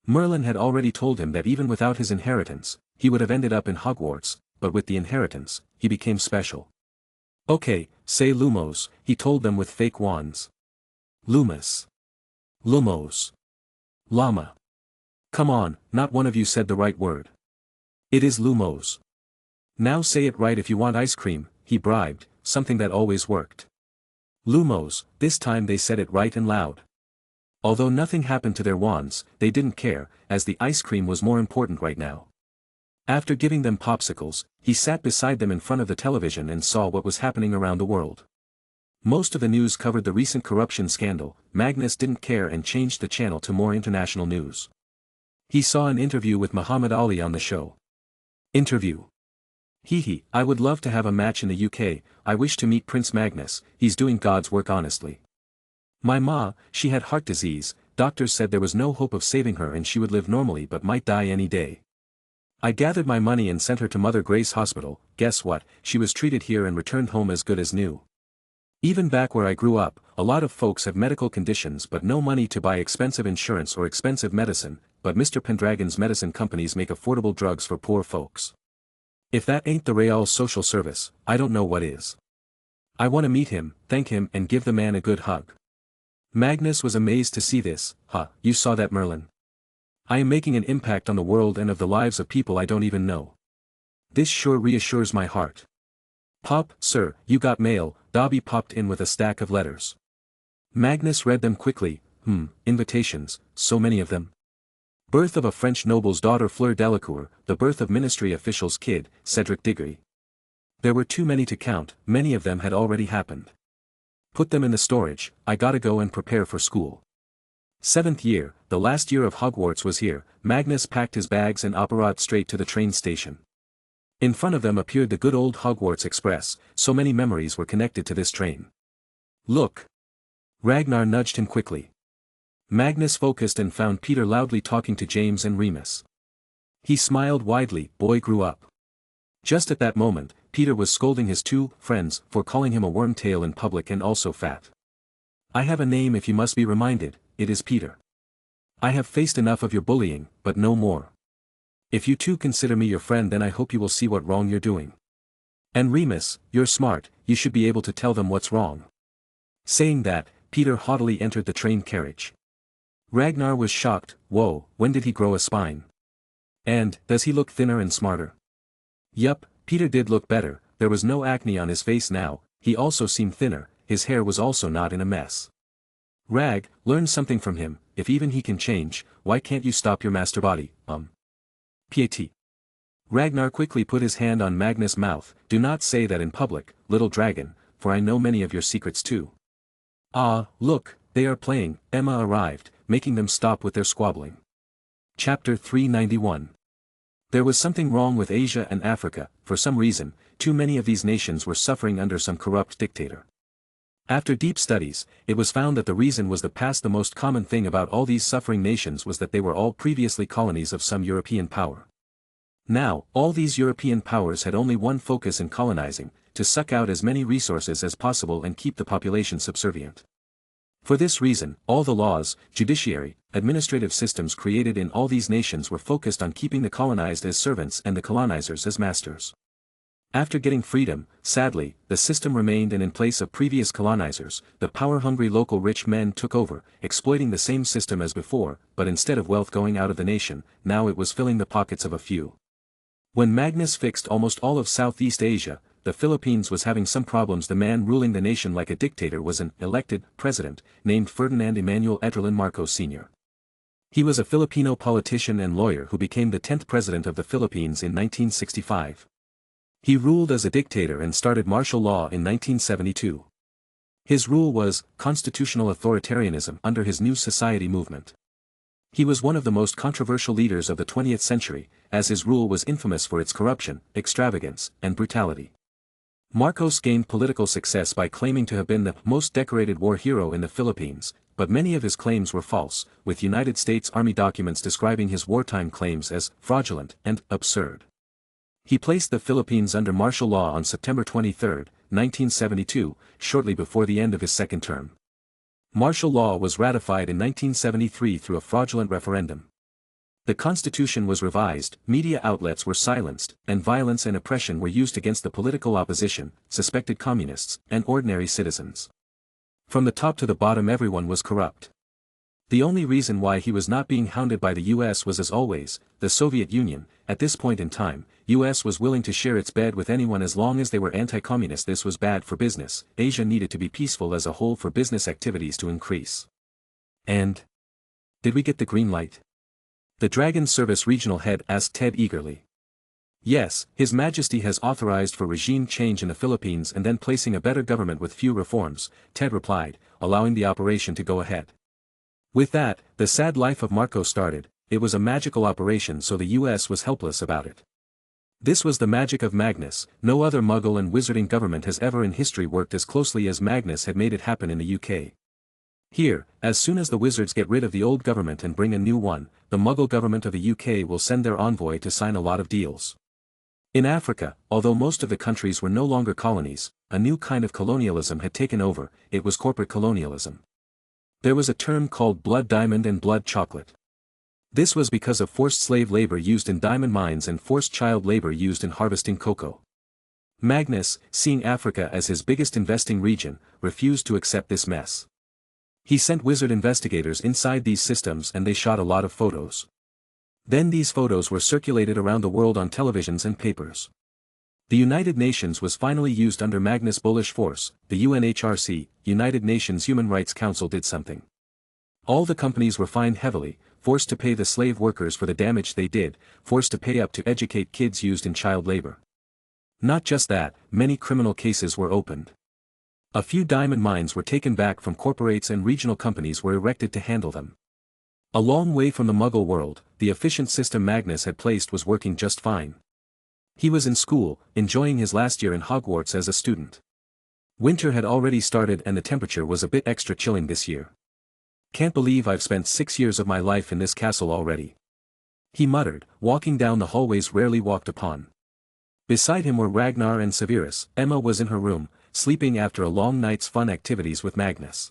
Merlin had already told him that even without his inheritance, he would have ended up in Hogwarts, but with the inheritance, he became special. Okay, say Lumos, he told them with fake wands. Lumos. Lumos. Llama. Come on, not one of you said the right word. It is Lumos. Now say it right if you want ice cream, he bribed, something that always worked. Lumos, this time they said it right and loud. Although nothing happened to their wands, they didn't care, as the ice cream was more important right now. After giving them popsicles, he sat beside them in front of the television and saw what was happening around the world. Most of the news covered the recent corruption scandal. Magnus didn't care and changed the channel to more international news. He saw an interview with Muhammad Ali on the show. Interview. I would love to have a match in the UK, I wish to meet Prince Magnus, he's doing God's work honestly. My ma, she had heart disease, doctors said there was no hope of saving her and she would live normally but might die any day. I gathered my money and sent her to Mother Grace Hospital. Guess what, she was treated here and returned home as good as new. Even back where I grew up, a lot of folks have medical conditions but no money to buy expensive insurance or expensive medicine, but Mr. Pendragon's medicine companies make affordable drugs for poor folks. If that ain't the Real social service, I don't know what is. I want to meet him, thank him and give the man a good hug. Magnus was amazed to see this. You saw that, Merlin? I am making an impact on the world and of the lives of people I don't even know. This sure reassures my heart. Pop, sir, you got mail. Dobby popped in with a stack of letters. Magnus read them quickly. Invitations, so many of them. Birth of a French noble's daughter Fleur Delacour, the birth of ministry official's kid, Cedric Diggory. There were too many to count, many of them had already happened. Put them in the storage, I gotta go and prepare for school. 7th year, the last year of Hogwarts was here. Magnus packed his bags and apparat straight to the train station. In front of them appeared the good old Hogwarts Express, so many memories were connected to this train. Look! Ragnar nudged him quickly. Magnus focused and found Peter loudly talking to James and Remus. He smiled widely. Boy grew up. Just at that moment, Peter was scolding his two friends for calling him a wormtail in public and also fat. I have a name if you must be reminded, it is Peter. I have faced enough of your bullying, but no more. If you two consider me your friend, then I hope you will see what wrong you're doing. And Remus, you're smart, you should be able to tell them what's wrong. Saying that, Peter haughtily entered the train carriage. Ragnar was shocked. Whoa, when did he grow a spine? And, does he look thinner and smarter? Yup, Peter did look better, there was no acne on his face now, he also seemed thinner, his hair was also not in a mess. Rag, learn something from him, if even he can change, why can't you stop your master body, Piety. Ragnar quickly put his hand on Magnus' mouth, do not say that in public, little dragon, for I know many of your secrets too. Ah, look, they are playing, Emma arrived, making them stop with their squabbling. Chapter 391. There was something wrong with Asia and Africa, for some reason, too many of these nations were suffering under some corrupt dictator. After deep studies, it was found that the reason was the most common thing about all these suffering nations was that they were all previously colonies of some European power. Now, all these European powers had only one focus in colonizing, to suck out as many resources as possible and keep the population subservient. For this reason, all the laws, judiciary, administrative systems created in all these nations were focused on keeping the colonized as servants and the colonizers as masters. After getting freedom, sadly, the system remained, and in place of previous colonizers, the power-hungry local rich men took over, exploiting the same system as before, but instead of wealth going out of the nation, now it was filling the pockets of a few. When Magnus fixed almost all of Southeast Asia, the Philippines was having some problems. The man ruling the nation like a dictator was an elected president, named Ferdinand Emmanuel Etrelin Marcos Sr. He was a Filipino politician and lawyer who became the 10th president of the Philippines in 1965. He ruled as a dictator and started martial law in 1972. His rule was constitutional authoritarianism under his New Society movement. He was one of the most controversial leaders of the 20th century, as his rule was infamous for its corruption, extravagance, and brutality. Marcos gained political success by claiming to have been the most decorated war hero in the Philippines, but many of his claims were false, with United States Army documents describing his wartime claims as fraudulent and absurd. He placed the Philippines under martial law on September 23, 1972, shortly before the end of his second term. Martial law was ratified in 1973 through a fraudulent referendum. The constitution was revised, media outlets were silenced, and violence and oppression were used against the political opposition, suspected communists, and ordinary citizens. From the top to the bottom, everyone was corrupt. The only reason why he was not being hounded by the US was, as always, the Soviet Union. At this point in time, US was willing to share its bed with anyone as long as they were anti-communist. This was bad for business. Asia needed to be peaceful as a whole for business activities to increase. And did we get the green light? The Dragon Service regional head asked Ted eagerly. Yes, His Majesty has authorized for regime change in the Philippines and then placing a better government with few reforms, Ted replied, allowing the operation to go ahead. With that, the sad life of Marcos started. It was a magical operation, so the US was helpless about it. This was the magic of Magnus. No other Muggle and wizarding government has ever in history worked as closely as Magnus had made it happen in the UK. Here, as soon as the wizards get rid of the old government and bring a new one, the Muggle government of the UK will send their envoy to sign a lot of deals. In Africa, although most of the countries were no longer colonies, a new kind of colonialism had taken over. It was corporate colonialism. There was a term called blood diamond and blood chocolate. This was because of forced slave labor used in diamond mines and forced child labor used in harvesting cocoa. Magnus, seeing Africa as his biggest investing region, refused to accept this mess. He sent wizard investigators inside these systems and they shot a lot of photos. Then these photos were circulated around the world on televisions and papers. The United Nations was finally used under Magnus' bullish force. The UNHRC, United Nations Human Rights Council, did something. All the companies were fined heavily, forced to pay the slave workers for the damage they did, forced to pay up to educate kids used in child labor. Not just that, many criminal cases were opened. A few diamond mines were taken back from corporates and regional companies were erected to handle them. A long way from the Muggle world, the efficient system Magnus had placed was working just fine. He was in school, enjoying his last year in Hogwarts as a student. Winter had already started and the temperature was a bit extra chilling this year. Can't believe I've spent 6 years of my life in this castle already. He muttered, walking down the hallways rarely walked upon. Beside him were Ragnar and Severus. Emma was in her room, sleeping after a long night's fun activities with Magnus.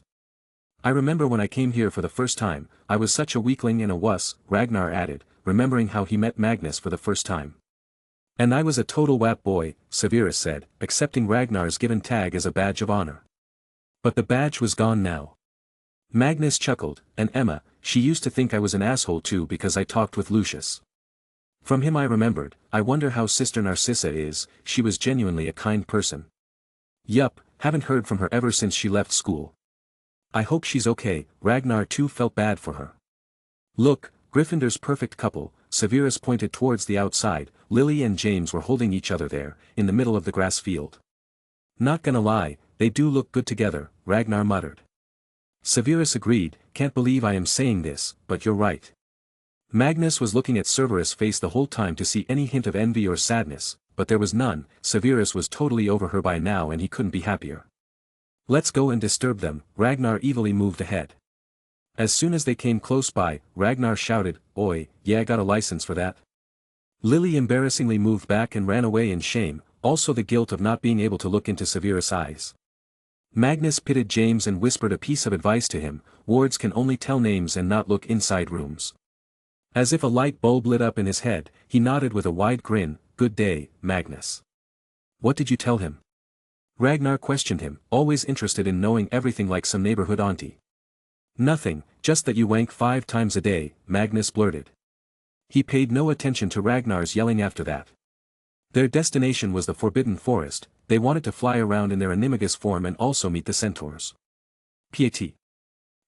I remember when I came here for the first time, I was such a weakling and a wuss, Ragnar added, remembering how he met Magnus for the first time. And I was a total wap boy, Severus said, accepting Ragnar's given tag as a badge of honor. But the badge was gone now. Magnus chuckled, and Emma, she used to think I was an asshole too because I talked with Lucius. From him I remembered, I wonder how Sister Narcissa is, she was genuinely a kind person. Yup, haven't heard from her ever since she left school. I hope she's okay, Ragnar too felt bad for her. Look, Gryffindor's perfect couple, Severus pointed towards the outside, Lily and James were holding each other there, in the middle of the grass field. Not gonna lie, they do look good together, Ragnar muttered. Severus agreed, can't believe I am saying this, but you're right. Magnus was looking at Severus' face the whole time to see any hint of envy or sadness, but there was none. Severus was totally over her by now and he couldn't be happier. Let's go and disturb them, Ragnar evilly moved ahead. As soon as they came close by, Ragnar shouted, Oi, yeah, I got a license for that. Lily embarrassingly moved back and ran away in shame, also the guilt of not being able to look into Severus' eyes. Magnus pitied James and whispered a piece of advice to him, wards can only tell names and not look inside rooms. As if a light bulb lit up in his head, he nodded with a wide grin, good day, Magnus. What did you tell him? Ragnar questioned him, always interested in knowing everything like some neighborhood auntie. Nothing, just that you wank 5 times a day, Magnus blurted. He paid no attention to Ragnar's yelling after that. Their destination was the Forbidden Forest, they wanted to fly around in their animagus form and also meet the centaurs. P.A.T.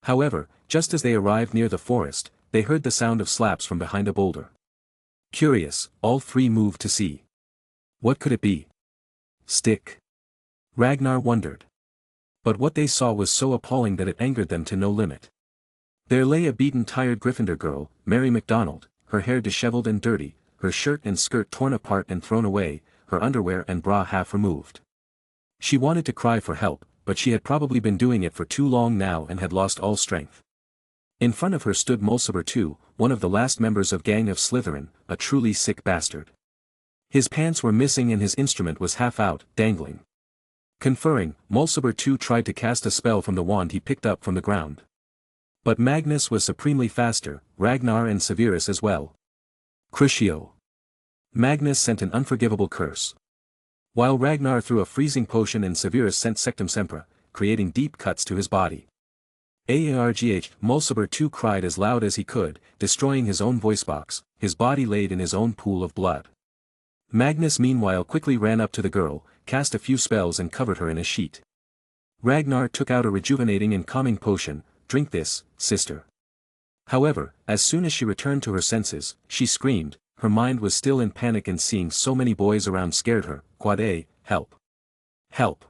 However, just as they arrived near the forest, they heard the sound of slaps from behind a boulder. Curious, all 3 moved to see. What could it be? Stick? Ragnar wondered. But what they saw was so appalling that it angered them to no limit. There lay a beaten tired Gryffindor girl, Mary MacDonald, her hair disheveled and dirty, her shirt and skirt torn apart and thrown away, her underwear and bra half removed. She wanted to cry for help, but she had probably been doing it for too long now and had lost all strength. In front of her stood Mulciber II, one of the last members of Gang of Slytherin, a truly sick bastard. His pants were missing and his instrument was half out, dangling. Conferring, Mulciber II tried to cast a spell from the wand he picked up from the ground. But Magnus was supremely faster, Ragnar and Severus as well. Crucio. Magnus sent an unforgivable curse. While Ragnar threw a freezing potion and Severus sent Sectum Sempra, creating deep cuts to his body. Aargh, Mulciber II cried as loud as he could, destroying his own voice box, his body laid in his own pool of blood. Magnus meanwhile quickly ran up to the girl, cast a few spells and covered her in a sheet. Ragnar took out a rejuvenating and calming potion, drink this, sister. However, as soon as she returned to her senses, she screamed, her mind was still in panic and seeing so many boys around scared her, Quad A, help. Help.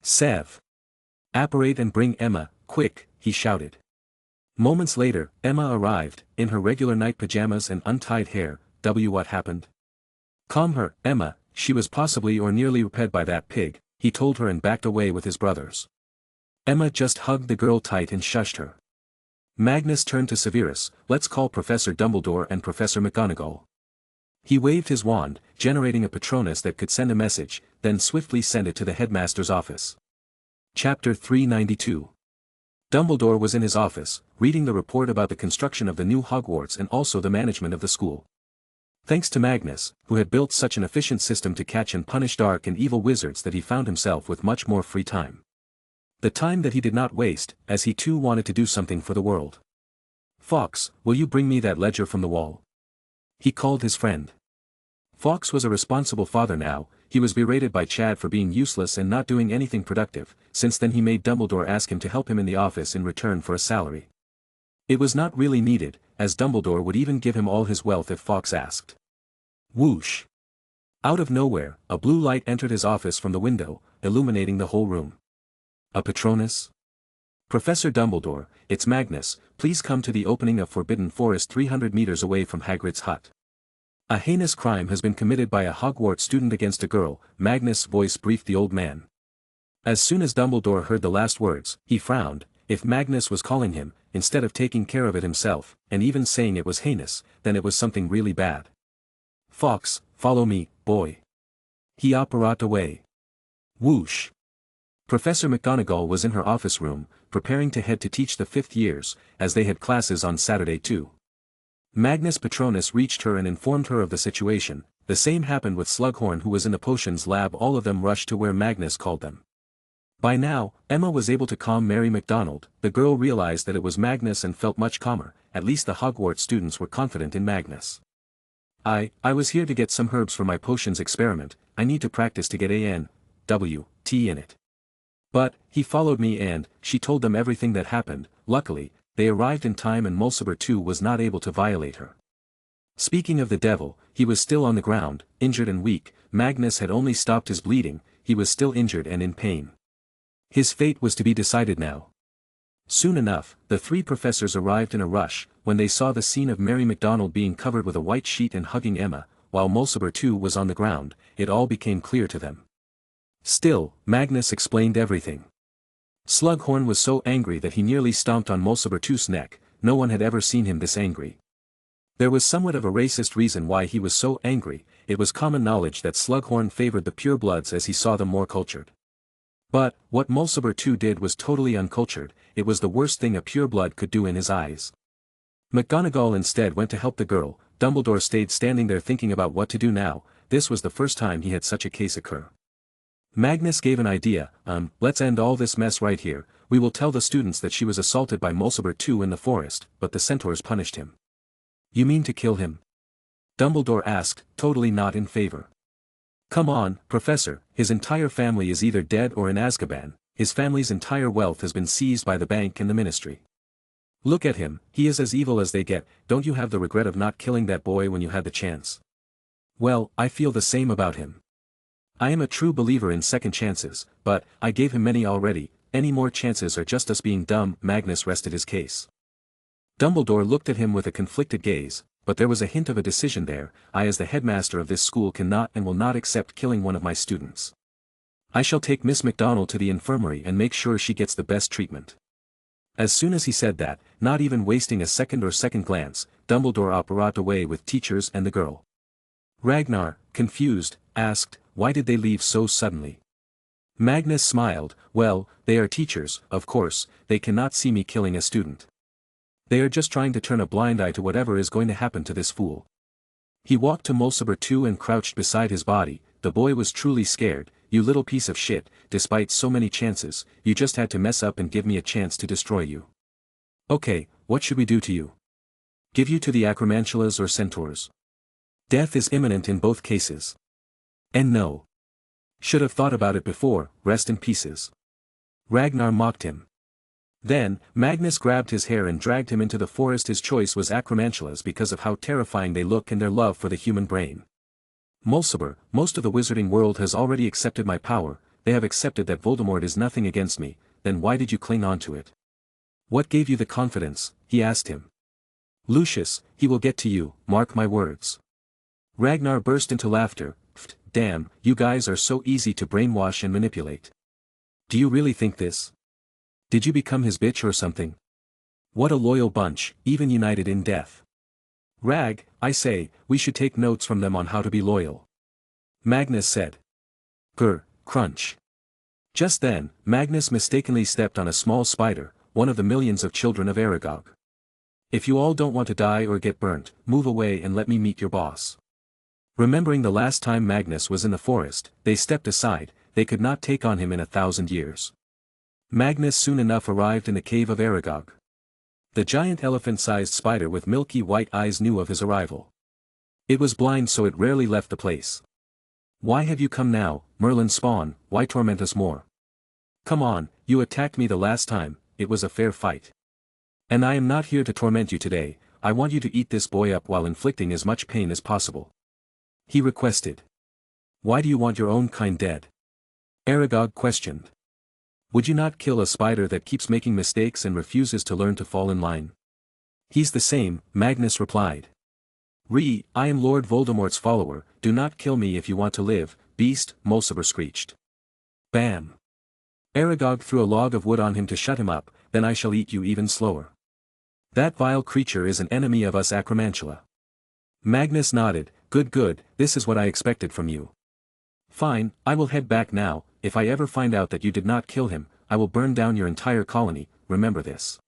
Sev. Apparate and bring Emma, quick, he shouted. Moments later, Emma arrived, in her regular night pajamas and untied hair. What happened? Calm her, Emma, she was possibly or nearly raped by that pig, he told her and backed away with his brothers. Emma just hugged the girl tight and shushed her. Magnus turned to Severus, let's call Professor Dumbledore and Professor McGonagall. He waved his wand, generating a Patronus that could send a message, then swiftly send it to the headmaster's office. Chapter 392. Dumbledore was in his office, reading the report about the construction of the new Hogwarts and also the management of the school. Thanks to Magnus, who had built such an efficient system to catch and punish dark and evil wizards that he found himself with much more free time. The time that he did not waste, as he too wanted to do something for the world. Fawkes, will you bring me that ledger from the wall? He called his friend. Fawkes was a responsible father now, he was berated by Chad for being useless and not doing anything productive, since then he made Dumbledore ask him to help him in the office in return for a salary. It was not really needed, as Dumbledore would even give him all his wealth if Fawkes asked. Whoosh! Out of nowhere, a blue light entered his office from the window, illuminating the whole room. A Patronus? Professor Dumbledore, it's Magnus, please come to the opening of Forbidden Forest 300 meters away from Hagrid's hut. A heinous crime has been committed by a Hogwarts student against a girl, Magnus' voice briefed the old man. As soon as Dumbledore heard the last words, he frowned. If Magnus was calling him, instead of taking care of it himself, and even saying it was heinous, then it was something really bad. Fawkes, follow me, boy. He operated away. Whoosh. Professor McGonagall was in her office room, preparing to head to teach the 5th years, as they had classes on Saturday too. Magnus Patronus reached her and informed her of the situation. The same happened with Slughorn, who was in the potions lab. All of them rushed to where Magnus called them. By now, Emma was able to calm Mary McDonald. The girl realized that it was Magnus and felt much calmer. At least the Hogwarts students were confident in Magnus. I was here to get some herbs for my potions experiment. I need to practice to get ANWT in it. But, he followed me and, she told them everything that happened. Luckily, they arrived in time and Mulciber too was not able to violate her. Speaking of the devil, he was still on the ground, injured and weak. Magnus had only stopped his bleeding, he was still injured and in pain. His fate was to be decided now. Soon enough, the 3 professors arrived in a rush. When they saw the scene of Mary McDonald being covered with a white sheet and hugging Emma, while Mulciber too was on the ground, it all became clear to them. Still, Magnus explained everything. Slughorn was so angry that he nearly stomped on Mulciber too's neck. No one had ever seen him this angry. There was somewhat of a racist reason why he was so angry. It was common knowledge that Slughorn favored the purebloods as he saw them more cultured. But, what Mulciber too did was totally uncultured. It was the worst thing a pureblood could do in his eyes. McGonagall instead went to help the girl. Dumbledore stayed standing there thinking about what to do now. This was the first time he had such a case occur. Magnus gave an idea. Let's end all this mess right here. We will tell the students that she was assaulted by Mulciber too in the forest, but the centaurs punished him. You mean to kill him? Dumbledore asked, totally not in favor. Come on, Professor, his entire family is either dead or in Azkaban. His family's entire wealth has been seized by the bank and the ministry. Look at him, he is as evil as they get. Don't you have the regret of not killing that boy when you had the chance? Well, I feel the same about him. I am a true believer in second chances, but I gave him many already. Any more chances are just us being dumb. Magnus rested his case. Dumbledore looked at him with a conflicted gaze, but there was a hint of a decision there. I as the headmaster of this school cannot and will not accept killing one of my students. I shall take Miss McDonald to the infirmary and make sure she gets the best treatment. As soon as he said that, not even wasting a second glance, Dumbledore operated away with teachers and the girl. Ragnar, confused, asked, why did they leave so suddenly? Magnus smiled, well, they are teachers, of course, they cannot see me killing a student. They are just trying to turn a blind eye to whatever is going to happen to this fool. He walked to Mulciber too and crouched beside his body. The boy was truly scared. You little piece of shit, despite so many chances, you just had to mess up and give me a chance to destroy you. Okay, what should we do to you? Give you to the Acromantulas or centaurs? Death is imminent in both cases. And no. Should have thought about it before. Rest in pieces. Ragnar mocked him. Then, Magnus grabbed his hair and dragged him into the forest. His choice was Acromantulas because of how terrifying they look and their love for the human brain. Mulciber, most of the wizarding world has already accepted my power. They have accepted that Voldemort is nothing against me. Then why did you cling on to it? What gave you the confidence? He asked him. Lucius, he will get to you, mark my words. Ragnar burst into laughter. Damn, you guys are so easy to brainwash and manipulate. Do you really think this? Did you become his bitch or something? What a loyal bunch, even united in death. Rag, I say, we should take notes from them on how to be loyal. Magnus said. Crunch. Just then, Magnus mistakenly stepped on a small spider, one of the millions of children of Aragog. If you all don't want to die or get burnt, move away and let me meet your boss. Remembering the last time Magnus was in the forest, they stepped aside. They could not take on him in 1,000 years. Magnus soon enough arrived in the cave of Aragog. The giant elephant-sized spider with milky white eyes knew of his arrival. It was blind, so it rarely left the place. Why have you come now, Merlin Spawn? Why torment us more? Come on, you attacked me the last time, it was a fair fight. And I am not here to torment you today. I want you to eat this boy up while inflicting as much pain as possible. He requested. Why do you want your own kind dead? Aragog questioned. Would you not kill a spider that keeps making mistakes and refuses to learn to fall in line? He's the same, Magnus replied. I am Lord Voldemort's follower, do not kill me if you want to live, beast, Mulciber screeched. Bam! Aragog threw a log of wood on him to shut him up, then I shall eat you even slower. That vile creature is an enemy of us Acromantula. Magnus nodded, good, this is what I expected from you. Fine, I will head back now. If I ever find out that you did not kill him, I will burn down your entire colony, remember this.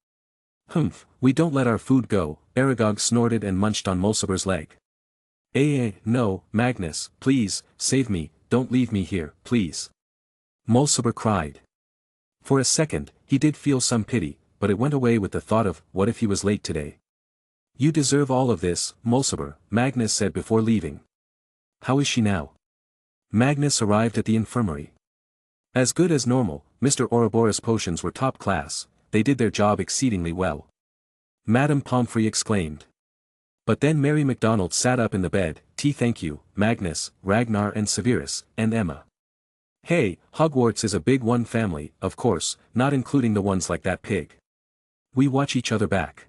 Humph, we don't let our food go, Aragog snorted and munched on Mulciber's leg. No, Magnus, please, save me, don't leave me here, please. Mulciber cried. For a second, he did feel some pity, but it went away with the thought of, what if he was late today? You deserve all of this, Mulciber, Magnus said before leaving. How is she now? Magnus arrived at the infirmary. As good as normal, Mr. Ouroboros' potions were top class, they did their job exceedingly well. Madame Pomfrey exclaimed. But then Mary MacDonald sat up in the bed, thank you, Magnus, Ragnar and Severus, and Emma. Hey, Hogwarts is a big one family, of course, not including the ones like that pig. We watch each other back.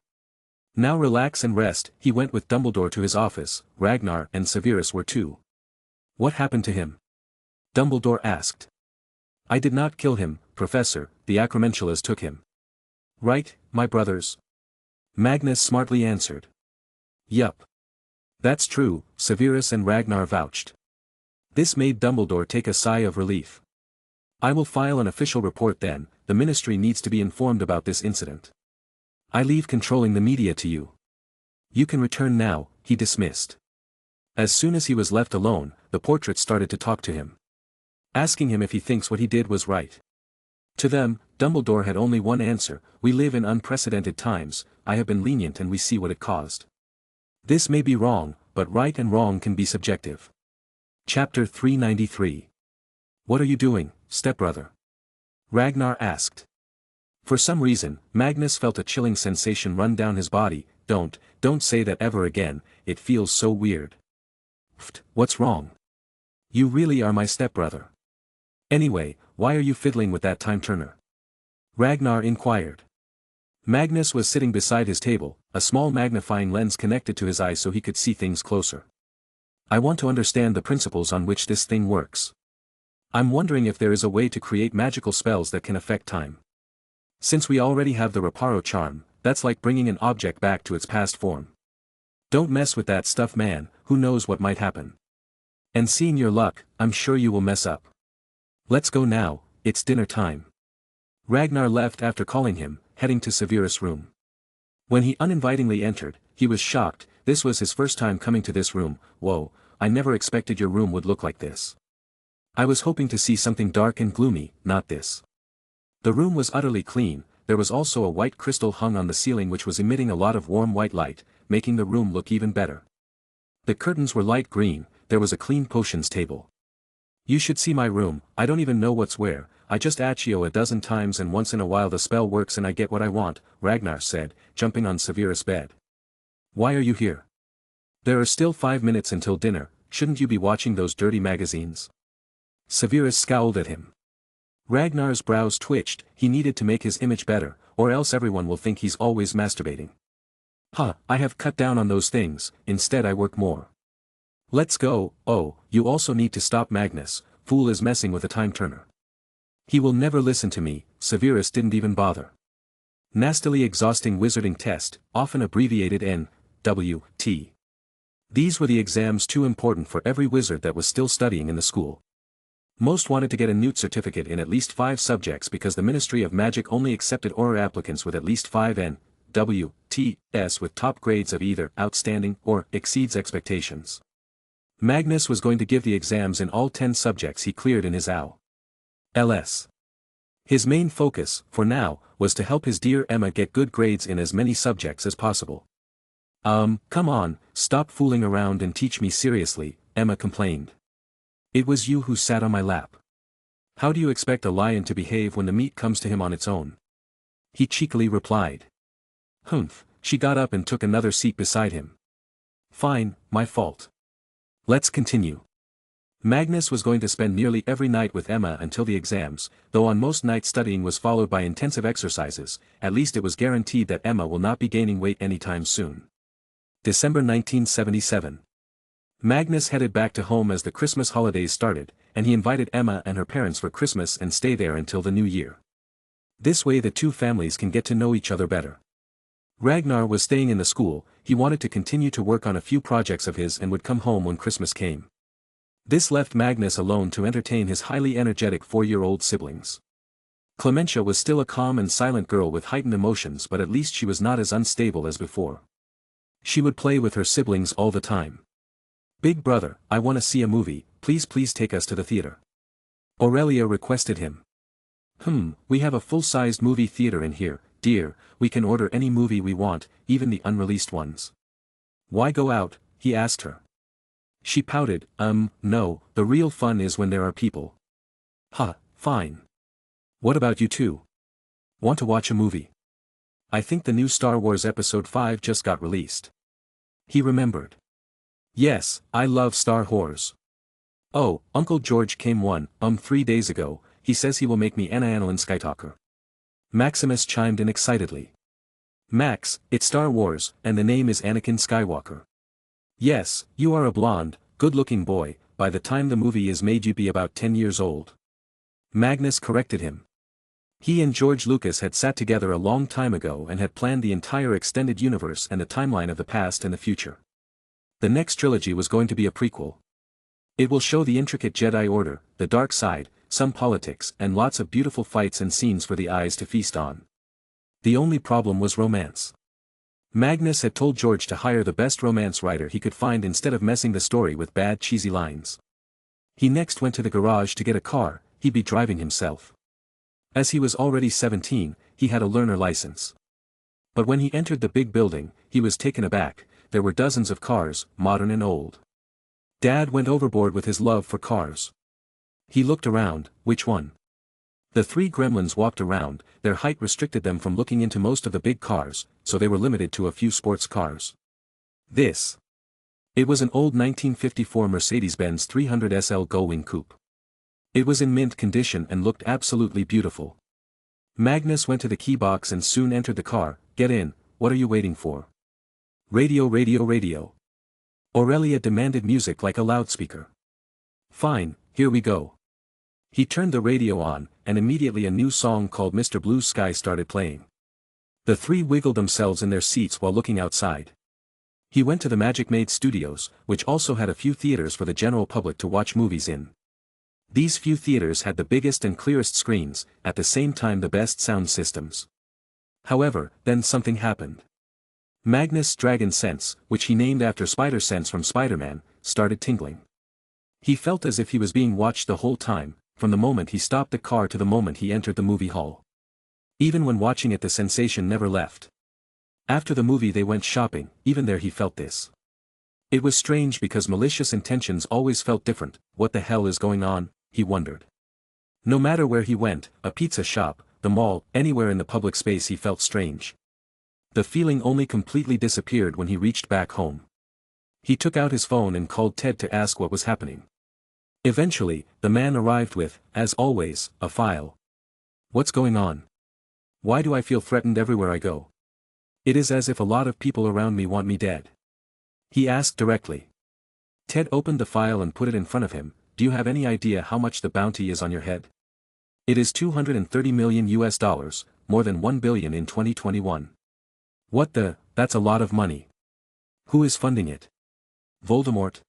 Now relax and rest. He went with Dumbledore to his office, Ragnar and Severus were too. What happened to him? Dumbledore asked. I did not kill him, Professor, the Acromentulas took him. Right, my brothers? Magnus smartly answered. Yup. That's true, Severus and Ragnar vouched. This made Dumbledore take a sigh of relief. I will file an official report then, the ministry needs to be informed about this incident. I leave controlling the media to you. You can return now, he dismissed. As soon as he was left alone, the portrait started to talk to him. Asking him if he thinks what he did was right. To them, Dumbledore had only one answer, we live in unprecedented times, I have been lenient and we see what it caused. This may be wrong, but right and wrong can be subjective. Chapter 393. What are you doing, stepbrother? Ragnar asked. For some reason, Magnus felt a chilling sensation run down his body. Don't say that ever again, it feels so weird. What's wrong? You really are my stepbrother. Anyway, why are you fiddling with that time turner? Ragnar inquired. Magnus was sitting beside his table, a small magnifying lens connected to his eyes so he could see things closer. I want to understand the principles on which this thing works. I'm wondering if there is a way to create magical spells that can affect time. Since we already have the Reparo charm, that's like bringing an object back to its past form. Don't mess with that stuff, man, who knows what might happen. And seeing your luck, I'm sure you will mess up. Let's go now, it's dinner time. Ragnar left after calling him, heading to Severus' room. When he uninvitingly entered, he was shocked. This was his first time coming to this room. Whoa, I never expected your room would look like this. I was hoping to see something dark and gloomy, not this. The room was utterly clean, there was also a white crystal hung on the ceiling which was emitting a lot of warm white light, making the room look even better. The curtains were light green, there was a clean potions table. You should see my room, I don't even know what's where, I just accio a dozen times and once in a while the spell works and I get what I want, Ragnar said, jumping on Severus' bed. Why are you here? There are still 5 minutes until dinner, shouldn't you be watching those dirty magazines? Severus scowled at him. Ragnar's brows twitched, he needed to make his image better, or else everyone will think he's always masturbating. I have cut down on those things, instead I work more. Let's go. Oh, you also need to stop Magnus, fool is messing with a time turner. He will never listen to me, Severus didn't even bother. Nastily exhausting wizarding test, often abbreviated N.W.T. These were the exams too important for every wizard that was still studying in the school. Most wanted to get a Newt certificate in at least 5 subjects because the Ministry of Magic only accepted Auror applicants with at least 5 N.W.T.S. with top grades of either outstanding or exceeds expectations. Magnus was going to give the exams in all 10 subjects he cleared in his AU.LS. His main focus, for now, was to help his dear Emma get good grades in as many subjects as possible. Come on, stop fooling around and teach me seriously, Emma complained. It was you who sat on my lap. How do you expect a lion to behave when the meat comes to him on its own? He cheekily replied. Humph, she got up and took another seat beside him. Fine, my fault. Let's continue. Magnus was going to spend nearly every night with Emma until the exams, though on most nights studying was followed by intensive exercises, at least it was guaranteed that Emma will not be gaining weight anytime soon. December 1977. Magnus headed back to home as the Christmas holidays started, and he invited Emma and her parents for Christmas and stay there until the new year. This way the two families can get to know each other better. Ragnar was staying in the school, he wanted to continue to work on a few projects of his and would come home when Christmas came. This left Magnus alone to entertain his highly energetic 4-year-old siblings. Clementia was still a calm and silent girl with heightened emotions, but at least she was not as unstable as before. She would play with her siblings all the time. "Big brother, I want to see a movie, please take us to the theater," Aurelia requested him. We have a full-sized movie theater in here, dear, we can order any movie we want, even the unreleased ones. Why go out?" he asked her. She pouted, no, the real fun is when there are people." Fine. What about you two? Want to watch a movie? I think the new Star Wars Episode 5 just got released." He remembered. "Yes, I love Star Wars. Oh, Uncle George came 3 days ago, he says he will make me Anakin Skywalker." Maximus chimed in excitedly. "Max, it's Star Wars, and the name is Anakin Skywalker. Yes, you are a blonde, good-looking boy, by the time the movie is made you'd be about 10 years old." Magnus corrected him. He and George Lucas had sat together a long time ago and had planned the entire extended universe and the timeline of the past and the future. The next trilogy was going to be a prequel. It will show the intricate Jedi Order, the dark side, some politics and lots of beautiful fights and scenes for the eyes to feast on. The only problem was romance. Magnus had told George to hire the best romance writer he could find instead of messing the story with bad cheesy lines. He next went to the garage to get a car, he'd be driving himself. As he was already 17, he had a learner license. But when he entered the big building, he was taken aback, there were dozens of cars, modern and old. Dad went overboard with his love for cars. He looked around, which one? The 3 gremlins walked around, their height restricted them from looking into most of the big cars, so they were limited to a few sports cars. This. It was an old 1954 Mercedes-Benz 300 SL Gullwing Coupe. It was in mint condition and looked absolutely beautiful. Magnus went to the key box and soon entered the car. "Get in, what are you waiting for?" "Radio, radio, radio." Aurelia demanded music like a loudspeaker. "Fine, here we go." He turned the radio on, and immediately a new song called Mr. Blue Sky started playing. The 3 wiggled themselves in their seats while looking outside. He went to the Magic Maid Studios, which also had a few theaters for the general public to watch movies in. These few theaters had the biggest and clearest screens, at the same time the best sound systems. However, then something happened. Magnus' dragon sense, which he named after Spider Sense from Spider-Man, started tingling. He felt as if he was being watched the whole time, from the moment he stopped the car to the moment he entered the movie hall. Even when watching it the sensation never left. After the movie they went shopping, even there he felt this. It was strange because malicious intentions always felt different. What the hell is going on, he wondered. No matter where he went, a pizza shop, the mall, anywhere in the public space he felt strange. The feeling only completely disappeared when he reached back home. He took out his phone and called Ted to ask what was happening. Eventually, the man arrived with, as always, a file. "What's going on? Why do I feel threatened everywhere I go? It is as if a lot of people around me want me dead," he asked directly. Ted opened the file and put it in front of him. "Do you have any idea how much the bounty is on your head? It is $230 million, more than $1 billion in 2021. That's a lot of money. Who is funding it? Voldemort?"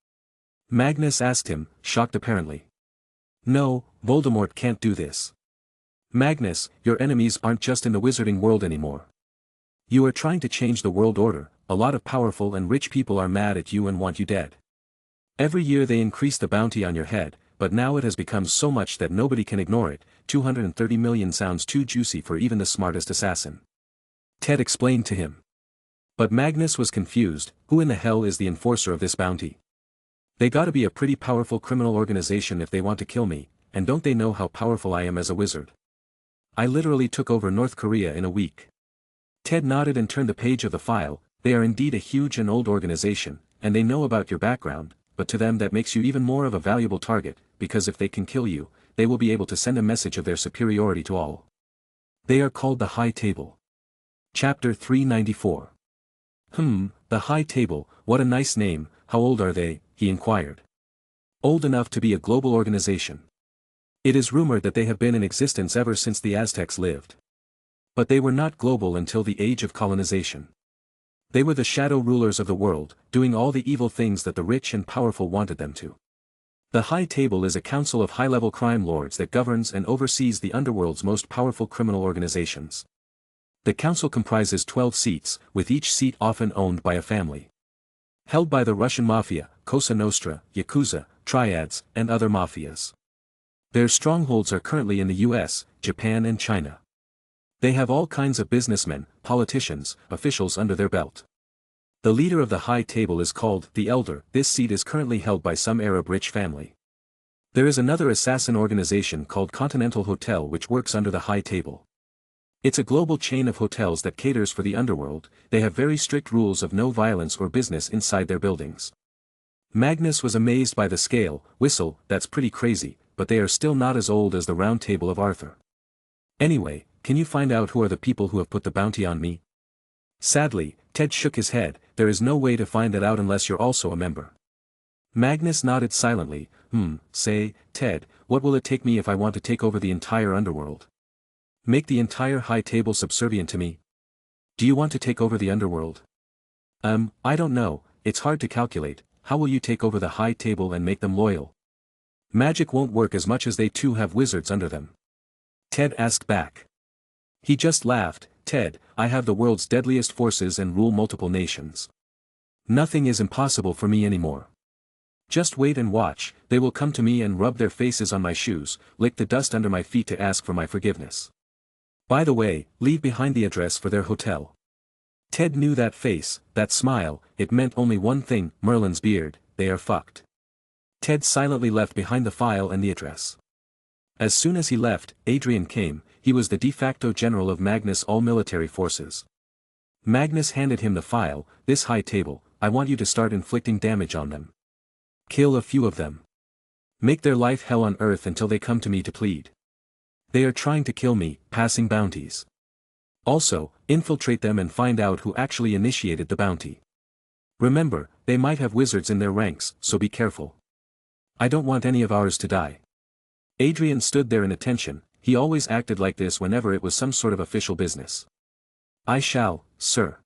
Magnus asked him, shocked apparently. "No, Voldemort can't do this. Magnus, your enemies aren't just in the wizarding world anymore. You are trying to change the world order, a lot of powerful and rich people are mad at you and want you dead. Every year they increase the bounty on your head, but now it has become so much that nobody can ignore it. 230 million sounds too juicy for even the smartest assassin," Ted explained to him. But Magnus was confused. Who in the hell is the enforcer of this bounty? They gotta be a pretty powerful criminal organization if they want to kill me, and don't they know how powerful I am as a wizard? I literally took over North Korea in a week. Ted nodded and turned the page of the file. They are indeed a huge and old organization, and they know about your background, but to them that makes you even more of a valuable target, because if they can kill you, they will be able to send a message of their superiority to all. They are called the High Table. Chapter 394. The High Table, what a nice name. How old are they? He inquired. Old enough to be a global organization. It is rumored that they have been in existence ever since the Aztecs lived. But they were not global until the age of colonization. They were the shadow rulers of the world, doing all the evil things that the rich and powerful wanted them to. The High Table is a council of high-level crime lords that governs and oversees the underworld's most powerful criminal organizations. The council comprises 12 seats, with each seat often owned by a family. Held by the Russian Mafia, Cosa Nostra, Yakuza, Triads, and other mafias. Their strongholds are currently in the US, Japan and China. They have all kinds of businessmen, politicians, officials under their belt. The leader of the High Table is called the Elder. This seat is currently held by some Arab rich family. There is another assassin organization called Continental Hotel which works under the High Table. It's a global chain of hotels that caters for the underworld. They have very strict rules of no violence or business inside their buildings. Magnus was amazed by the scale. Whistle, that's pretty crazy, but they are still not as old as the Round Table of Arthur. Anyway, can you find out who are the people who have put the bounty on me? Sadly, Ted shook his head. There is no way to find that out unless you're also a member. Magnus nodded silently. Say, Ted, what will it take me if I want to take over the entire underworld? Make the entire High Table subservient to me? Do you want to take over the underworld? I don't know, it's hard to calculate. How will you take over the High Table and make them loyal? Magic won't work as much as they too have wizards under them. Ted asked back. He just laughed. Ted, I have the world's deadliest forces and rule multiple nations. Nothing is impossible for me anymore. Just wait and watch. They will come to me and rub their faces on my shoes, lick the dust under my feet to ask for my forgiveness. By the way, leave behind the address for their hotel. Ted knew that face, that smile. It meant only one thing, Merlin's beard. They are fucked. Ted silently left behind the file and the address. As soon as he left, Adrian came. He was the de facto general of Magnus' all-military forces. Magnus handed him the file. This High Table, I want you to start inflicting damage on them. Kill a few of them. Make their life hell on earth until they come to me to plead. They are trying to kill me, passing bounties. Also, infiltrate them and find out who actually initiated the bounty. Remember, they might have wizards in their ranks, so be careful. I don't want any of ours to die. Adrian stood there in attention. He always acted like this whenever it was some sort of official business. I shall, sir.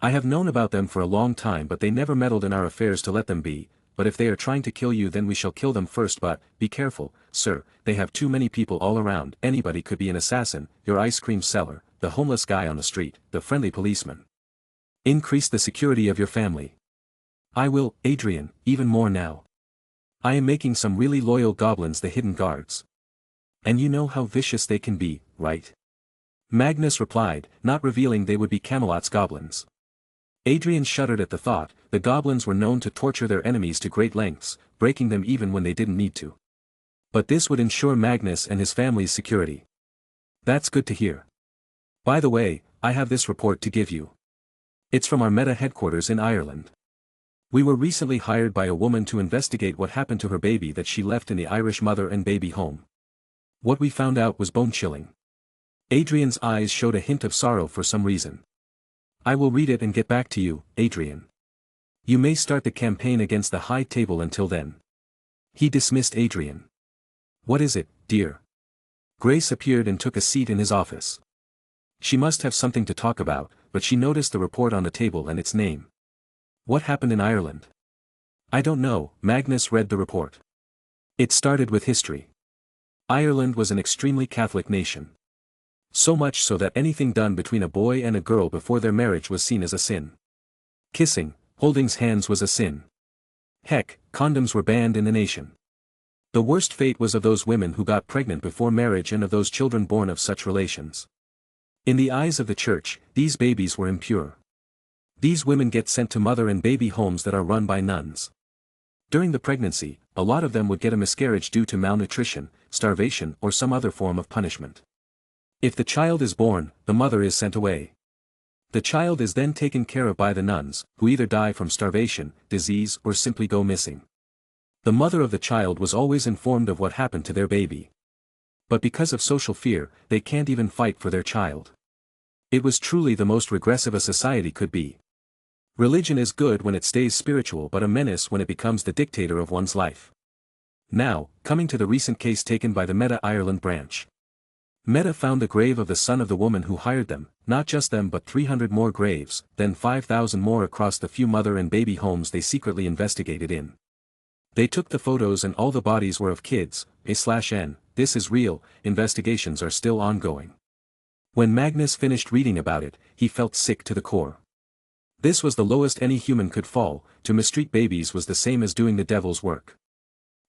I have known about them for a long time but they never meddled in our affairs to let them be, but if they are trying to kill you then we shall kill them first, but, be careful, sir, they have too many people all around. Anybody could be an assassin, your ice cream seller, the homeless guy on the street, the friendly policeman. Increase the security of your family. I will, Adrian, even more now. I am making some really loyal goblins the hidden guards. And you know how vicious they can be, right? Magnus replied, not revealing they would be Camelot's goblins. Adrian shuddered at the thought. The goblins were known to torture their enemies to great lengths, breaking them even when they didn't need to. But this would ensure Magnus and his family's security. That's good to hear. By the way, I have this report to give you. It's from our Meta headquarters in Ireland. We were recently hired by a woman to investigate what happened to her baby that she left in the Irish mother and baby home. What we found out was bone-chilling. Adrian's eyes showed a hint of sorrow for some reason. I will read it and get back to you, Adrian. You may start the campaign against the High Table until then. He dismissed Adrian. What is it, dear? Grace appeared and took a seat in his office. She must have something to talk about, but she noticed the report on the table and its name. What happened in Ireland? I don't know. Magnus read the report. It started with history. Ireland was an extremely Catholic nation. So much so that anything done between a boy and a girl before their marriage was seen as a sin. Kissing, holding hands was a sin. Heck, condoms were banned in the nation. The worst fate was of those women who got pregnant before marriage and of those children born of such relations. In the eyes of the church, these babies were impure. These women get sent to mother and baby homes that are run by nuns. During the pregnancy, a lot of them would get a miscarriage due to malnutrition, starvation or some other form of punishment. If the child is born, the mother is sent away. The child is then taken care of by the nuns, who either die from starvation, disease or simply go missing. The mother of the child was always informed of what happened to their baby. But because of social fear, they can't even fight for their child. It was truly the most regressive a society could be. Religion is good when it stays spiritual but a menace when it becomes the dictator of one's life. Now, coming to the recent case taken by the Meta Ireland branch. Meta found the grave of the son of the woman who hired them, not just them but 300 more graves, then 5,000 more across the few mother and baby homes they secretly investigated in. They took the photos and all the bodies were of kids. A/N, this is real, investigations are still ongoing. When Magnus finished reading about it, he felt sick to the core. This was the lowest any human could fall, to mistreat babies was the same as doing the devil's work.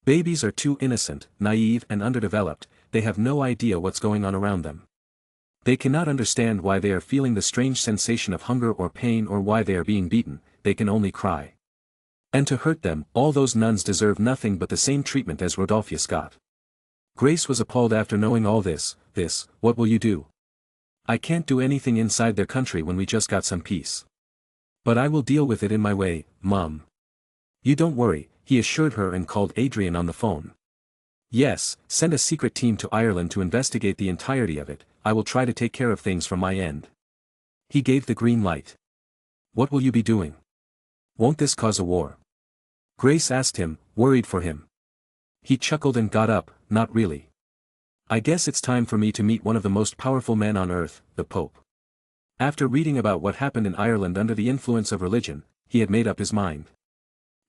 Babies are too innocent, naive and underdeveloped, they have no idea what's going on around them. They cannot understand why they are feeling the strange sensation of hunger or pain or why they are being beaten, they can only cry. And to hurt them, all those nuns deserve nothing but the same treatment as Rodolphus got. Grace was appalled after knowing all this, what will you do? I can't do anything inside their country when we just got some peace. But I will deal with it in my way, Mum. You don't worry, he assured her and called Adrian on the phone. Yes, send a secret team to Ireland to investigate the entirety of it, I will try to take care of things from my end. He gave the green light. What will you be doing? Won't this cause a war? Grace asked him, worried for him. He chuckled and got up, not really. I guess it's time for me to meet one of the most powerful men on earth, the Pope. After reading about what happened in Ireland under the influence of religion, he had made up his mind.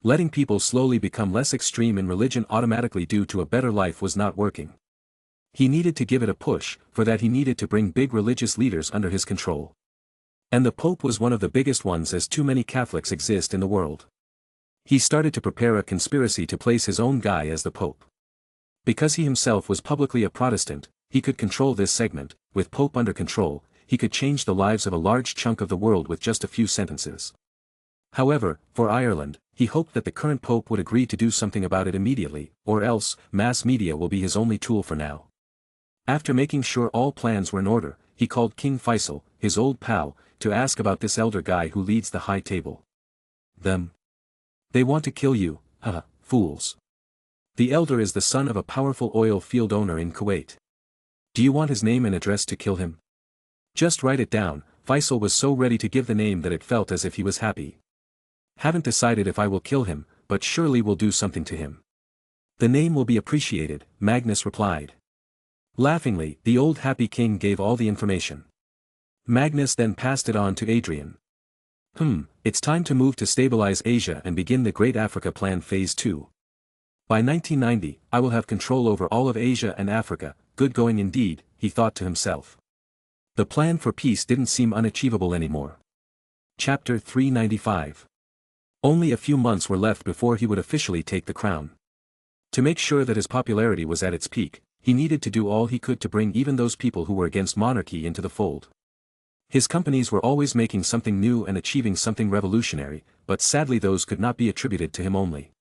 Letting people slowly become less extreme in religion automatically due to a better life was not working. He needed to give it a push, for that he needed to bring big religious leaders under his control. And the Pope was one of the biggest ones as too many Catholics exist in the world. He started to prepare a conspiracy to place his own guy as the Pope. Because he himself was publicly a Protestant, he could control this segment, with Pope under control, he could change the lives of a large chunk of the world with just a few sentences. However, for Ireland, he hoped that the current Pope would agree to do something about it immediately, or else, mass media will be his only tool for now. After making sure all plans were in order, he called King Faisal, his old pal, to ask about this elder guy who leads the high table. Them. They want to kill you, fools. The elder is the son of a powerful oil field owner in Kuwait. Do you want his name and address to kill him? Just write it down. Faisal was so ready to give the name that it felt as if he was happy. Haven't decided if I will kill him, but surely will do something to him. The name will be appreciated, Magnus replied. Laughingly, the old happy king gave all the information. Magnus then passed it on to Adrian. It's time to move to stabilize Asia and begin the Great Africa Plan Phase 2. By 1990, I will have control over all of Asia and Africa, good going indeed, he thought to himself. The plan for peace didn't seem unachievable anymore. Chapter 395. Only a few months were left before he would officially take the crown. To make sure that his popularity was at its peak, he needed to do all he could to bring even those people who were against monarchy into the fold. His companies were always making something new and achieving something revolutionary, but sadly those could not be attributed to him only.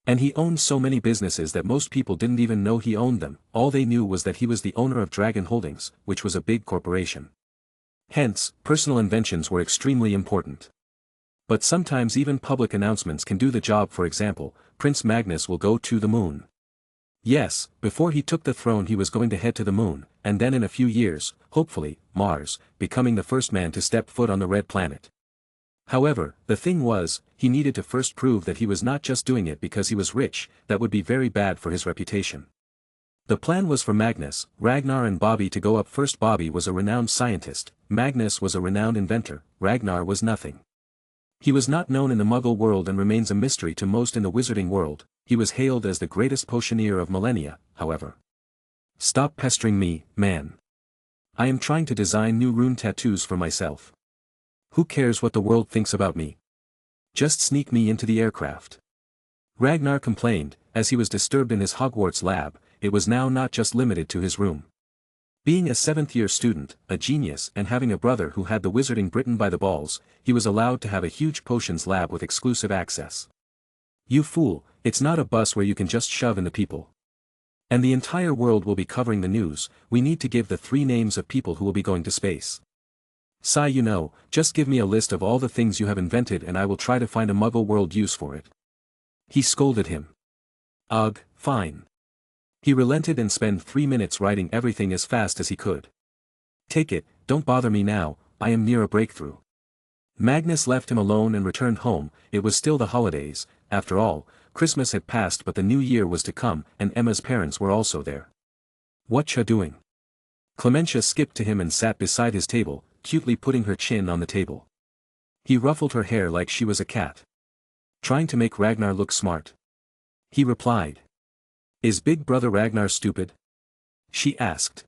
And he owned so many businesses that most people didn't even know he owned them, all they knew was that he was the owner of Dragon Holdings, which was a big corporation. Hence, personal inventions were extremely important. But sometimes even public announcements can do the job. For example, Prince Magnus will go to the moon. Yes, before he took the throne he was going to head to the moon, and then in a few years, hopefully, Mars, becoming the first man to step foot on the red planet. However, the thing was, he needed to first prove that he was not just doing it because he was rich, that would be very bad for his reputation. The plan was for Magnus, Ragnar and Bobby to go up first. Bobby was a renowned scientist, Magnus was a renowned inventor, Ragnar was nothing. He was not known in the Muggle world and remains a mystery to most in the wizarding world. He was hailed as the greatest potioneer of millennia, however. Stop pestering me, man. I am trying to design new rune tattoos for myself. Who cares what the world thinks about me? Just sneak me into the aircraft. Ragnar complained, as he was disturbed in his Hogwarts lab. It was now not just limited to his room. Being a 7th-year student, a genius and having a brother who had the wizarding Britain by the balls, he was allowed to have a huge potions lab with exclusive access. You fool, it's not a bus where you can just shove in the people. And the entire world will be covering the news. We need to give the 3 names of people who will be going to space. Sai, just give me a list of all the things you have invented and I will try to find a Muggle world use for it. He scolded him. Ugh, fine. He relented and spent 3 minutes writing everything as fast as he could. Take it, don't bother me now, I am near a breakthrough. Magnus left him alone and returned home. It was still the holidays. After all, Christmas had passed but the new year was to come and Emma's parents were also there. Whatcha doing? Clementia skipped to him and sat beside his table, cutely putting her chin on the table. He ruffled her hair like she was a cat. Trying to make Ragnar look smart. He replied. Is Big Brother Ragnar stupid? She asked.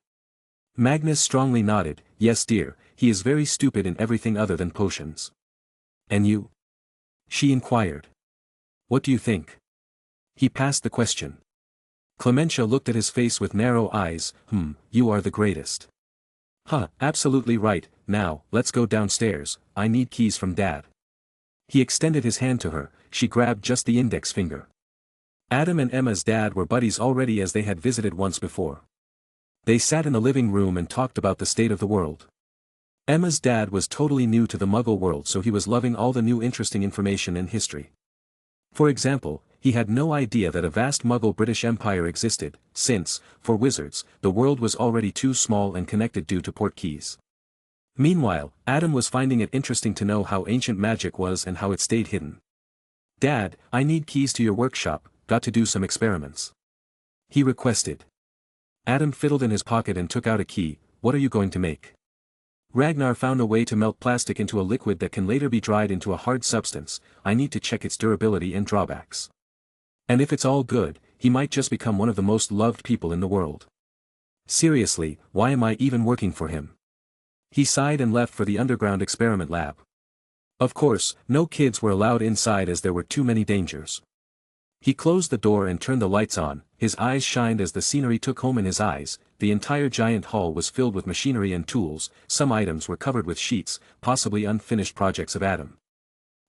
Magnus strongly nodded, yes dear, he is very stupid in everything other than potions. And you? She inquired. What do you think? He passed the question. Clementia looked at his face with narrow eyes, you are the greatest. Huh, absolutely right, now, let's go downstairs, I need keys from Dad. He extended his hand to her, she grabbed just the index finger. Adam and Emma's dad were buddies already as they had visited once before. They sat in the living room and talked about the state of the world. Emma's dad was totally new to the Muggle world, so he was loving all the new interesting information and history. For example, he had no idea that a vast Muggle British Empire existed, since, for wizards, the world was already too small and connected due to portkeys. Meanwhile, Adam was finding it interesting to know how ancient magic was and how it stayed hidden. Dad, I need keys to your workshop, got to do some experiments. He requested. Adam fiddled in his pocket and took out a key. What are you going to make? Ragnar found a way to melt plastic into a liquid that can later be dried into a hard substance. I need to check its durability and drawbacks. And if it's all good, he might just become one of the most loved people in the world. Seriously, why am I even working for him? He sighed and left for the underground experiment lab. Of course, no kids were allowed inside as there were too many dangers. He closed the door and turned the lights on, his eyes shined as the scenery took home in his eyes. The entire giant hall was filled with machinery and tools, some items were covered with sheets, possibly unfinished projects of Adam.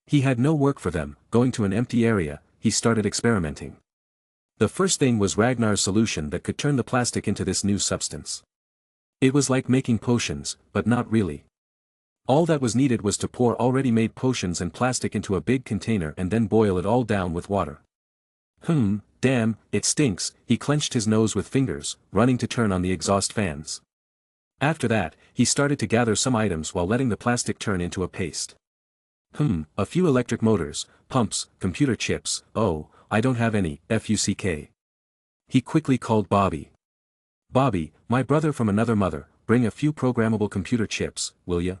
He had no work for them, going to an empty area, he started experimenting. The first thing was Ragnar's solution that could turn the plastic into this new substance. It was like making potions, but not really. All that was needed was to pour already made potions and plastic into a big container and then boil it all down with water. Damn, it stinks, he clenched his nose with fingers, running to turn on the exhaust fans. After that, he started to gather some items while letting the plastic turn into a paste. A few electric motors, pumps, computer chips, oh, I don't have any, fuck. He quickly called Bobby. Bobby, my brother from another mother, bring a few programmable computer chips, will ya?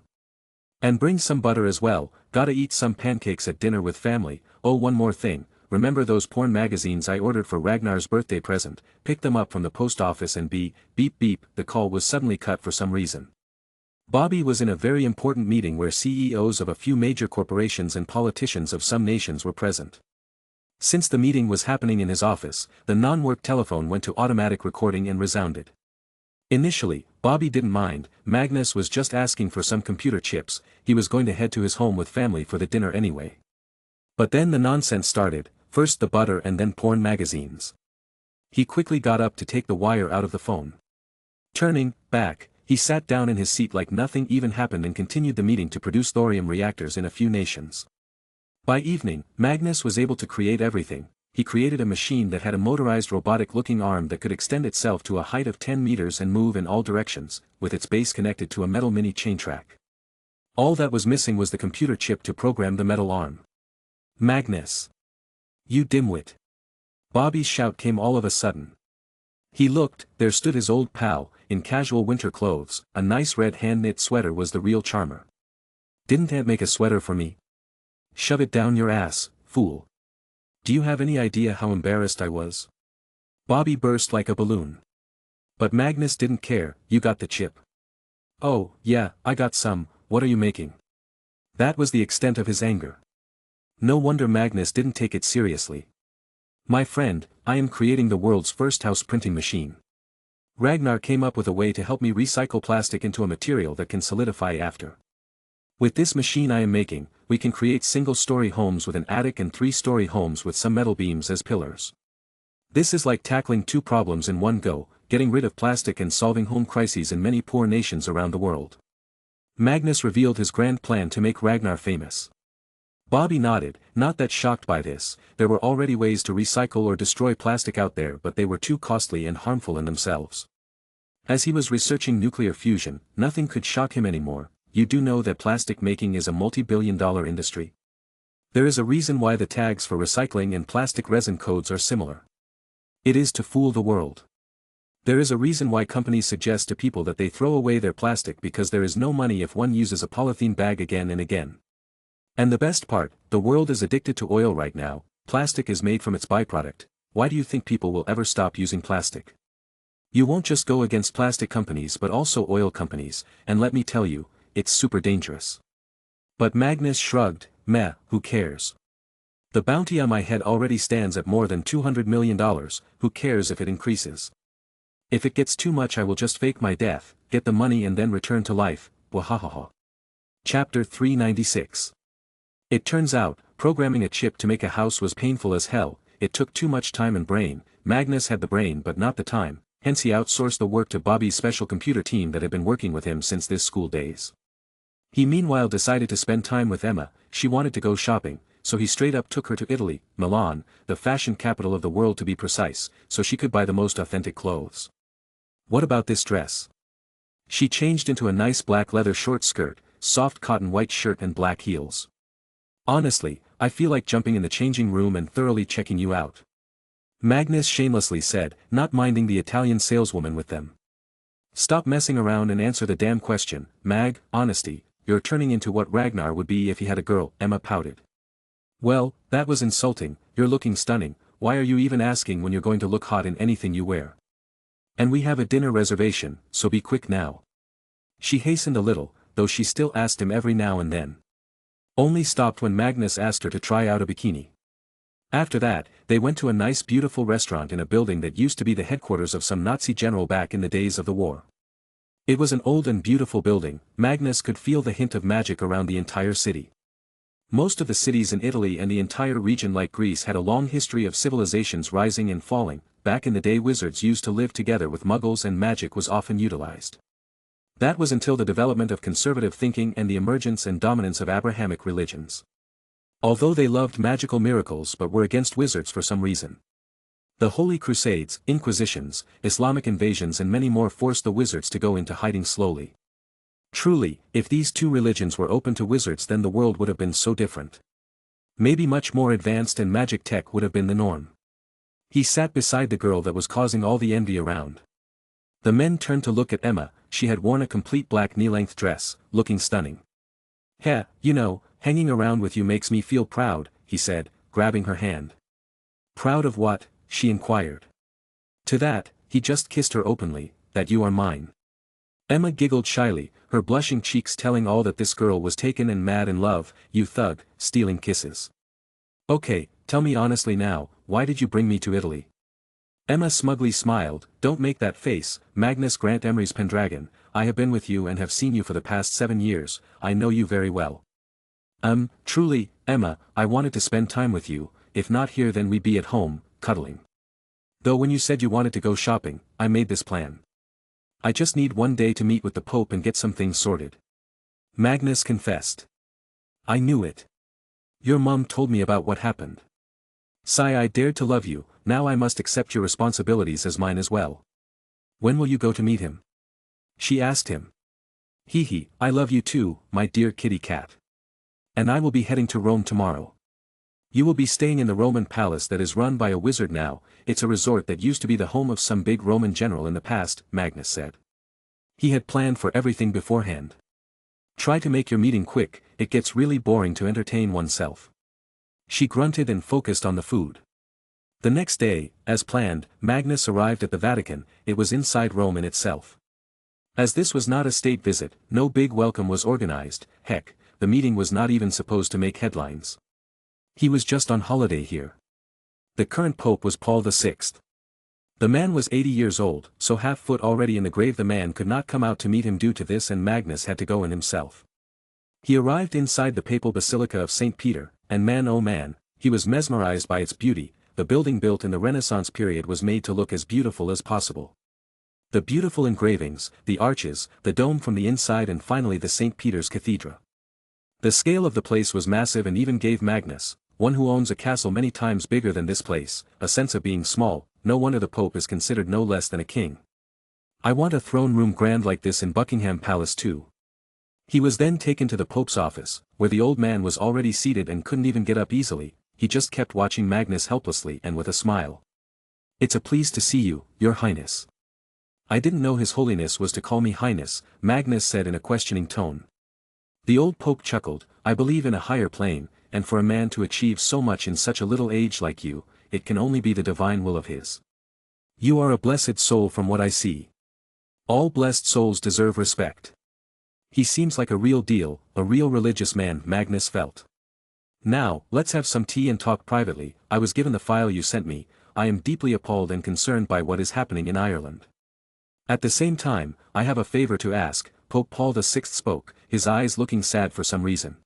And bring some butter as well, gotta eat some pancakes at dinner with family. Oh, one more thing. Remember those porn magazines I ordered for Ragnar's birthday present? Pick them up from the post office and beep beep. The call was suddenly cut for some reason. Bobby was in a very important meeting where CEOs of a few major corporations and politicians of some nations were present. Since the meeting was happening in his office, the non-work telephone went to automatic recording and resounded. Initially, Bobby didn't mind. Magnus was just asking for some computer chips, he was going to head to his home with family for the dinner anyway. But then the nonsense started. First the butter and then porn magazines. He quickly got up to take the wire out of the phone. Turning back, he sat down in his seat like nothing even happened and continued the meeting to produce thorium reactors in a few nations. By evening, Magnus was able to create everything. He created a machine that had a motorized robotic-looking arm that could extend itself to a height of 10 meters and move in all directions, with its base connected to a metal mini chain track. All that was missing was the computer chip to program the metal arm. Magnus! You dimwit! Bobby's shout came all of a sudden. He looked, there stood his old pal, in casual winter clothes. A nice red hand-knit sweater was the real charmer. Didn't Aunt make a sweater for me? Shove it down your ass, fool. Do you have any idea how embarrassed I was? Bobby burst like a balloon. But Magnus didn't care. You got the chip. Oh, yeah, I got some. What are you making? That was the extent of his anger. No wonder Magnus didn't take it seriously. My friend, I am creating the world's first house printing machine. Ragnar came up with a way to help me recycle plastic into a material that can solidify after. With this machine I am making, we can create single-story homes with an attic and 3-story homes with some metal beams as pillars. This is like tackling 2 problems in one go, getting rid of plastic and solving home crises in many poor nations around the world. Magnus revealed his grand plan to make Ragnar famous. Bobby nodded, not that shocked by this. There were already ways to recycle or destroy plastic out there, but they were too costly and harmful in themselves. As he was researching nuclear fusion, nothing could shock him anymore. You do know that plastic making is a multi-billion-dollar industry? There is a reason why the tags for recycling and plastic resin codes are similar. It is to fool the world. There is a reason why companies suggest to people that they throw away their plastic because there is no money if one uses a polythene bag again and again. And the best part, the world is addicted to oil right now. Plastic is made from its byproduct, why do you think people will ever stop using plastic? You won't just go against plastic companies but also oil companies, and let me tell you, it's super dangerous. But Magnus shrugged, meh, who cares? The bounty on my head already stands at more than $200 million, who cares if it increases? If it gets too much I will just fake my death, get the money and then return to life, wahahaha. Chapter 396. It turns out, programming a chip to make a house was painful as hell, it took too much time and brain. Magnus had the brain but not the time, hence he outsourced the work to Bobby's special computer team that had been working with him since his school days. He meanwhile decided to spend time with Emma. She wanted to go shopping, so he straight up took her to Italy, Milan, the fashion capital of the world to be precise, so she could buy the most authentic clothes. What about this dress? She changed into a nice black leather short skirt, soft cotton white shirt and black heels. Honestly, I feel like jumping in the changing room and thoroughly checking you out. Magnus shamelessly said, not minding the Italian saleswoman with them. Stop messing around and answer the damn question, Mag, honesty, you're turning into what Ragnar would be if he had a girl, Emma pouted. Well, that was insulting, you're looking stunning, why are you even asking when you're going to look hot in anything you wear? And we have a dinner reservation, so be quick now. She hastened a little, though she still asked him every now and then. Only stopped when Magnus asked her to try out a bikini. After that, they went to a nice beautiful restaurant in a building that used to be the headquarters of some Nazi general back in the days of the war. It was an old and beautiful building. Magnus could feel the hint of magic around the entire city. Most of the cities in Italy and the entire region like Greece had a long history of civilizations rising and falling. Back in the day wizards used to live together with muggles and magic was often utilized. That was until the development of conservative thinking and the emergence and dominance of Abrahamic religions. Although they loved magical miracles but were against wizards for some reason. The Holy Crusades, Inquisitions, Islamic invasions and many more forced the wizards to go into hiding slowly. Truly, if these two religions were open to wizards then the world would have been so different. Maybe much more advanced and magic tech would have been the norm. He sat beside the girl that was causing all the envy around. The men turned to look at Emma. She had worn a complete black knee-length dress, looking stunning. Heh, you know, hanging around with you makes me feel proud, he said, grabbing her hand. Proud of what? She inquired. To that, he just kissed her openly, that you are mine. Emma giggled shyly, her blushing cheeks telling all that this girl was taken and mad in love. You thug, stealing kisses. Okay, tell me honestly now, why did you bring me to Italy? Emma smugly smiled, don't make that face, Magnus Grant Emery's Pendragon, I have been with you and have seen you for the past 7 years, I know you very well. Truly, Emma, I wanted to spend time with you, if not here then we'd be at home, cuddling. Though when you said you wanted to go shopping, I made this plan. I just need one day to meet with the Pope and get some things sorted. Magnus confessed. I knew it. Your mom told me about what happened. Sigh, I dared to love you, now I must accept your responsibilities as mine as well. When will you go to meet him? She asked him. Hee, I love you too, my dear kitty cat. And I will be heading to Rome tomorrow. You will be staying in the Roman palace that is run by a wizard now. It's a resort that used to be the home of some big Roman general in the past, Magnus said. He had planned for everything beforehand. Try to make your meeting quick, it gets really boring to entertain oneself. She grunted and focused on the food. The next day, as planned, Magnus arrived at the Vatican. It was inside Rome in itself. As this was not a state visit, no big welcome was organized. Heck, the meeting was not even supposed to make headlines. He was just on holiday here. The current pope was Paul VI. The man was 80 years old, so half-foot already in the grave. The man could not come out to meet him due to this and Magnus had to go in himself. He arrived inside the papal basilica of St. Peter, and man oh man, he was mesmerized by its beauty. The building built in the Renaissance period was made to look as beautiful as possible. The beautiful engravings, the arches, the dome from the inside and finally the St. Peter's Cathedral. The scale of the place was massive and even gave Magnus, one who owns a castle many times bigger than this place, a sense of being small. No wonder the Pope is considered no less than a king. I want a throne room grand like this in Buckingham Palace too. He was then taken to the Pope's office, where the old man was already seated and couldn't even get up easily. He just kept watching Magnus helplessly and with a smile. It's a pleasure to see you, Your Highness. I didn't know His Holiness was to call me Highness, Magnus said in a questioning tone. The old Pope chuckled, I believe in a higher plane, and for a man to achieve so much in such a little age like you, it can only be the divine will of his. You are a blessed soul from what I see. All blessed souls deserve respect. He seems like a real deal, a real religious man, Magnus felt. Now, let's have some tea and talk privately. I was given the file you sent me. I am deeply appalled and concerned by what is happening in Ireland. At the same time, I have a favor to ask. Pope Paul VI spoke, his eyes looking sad for some reason.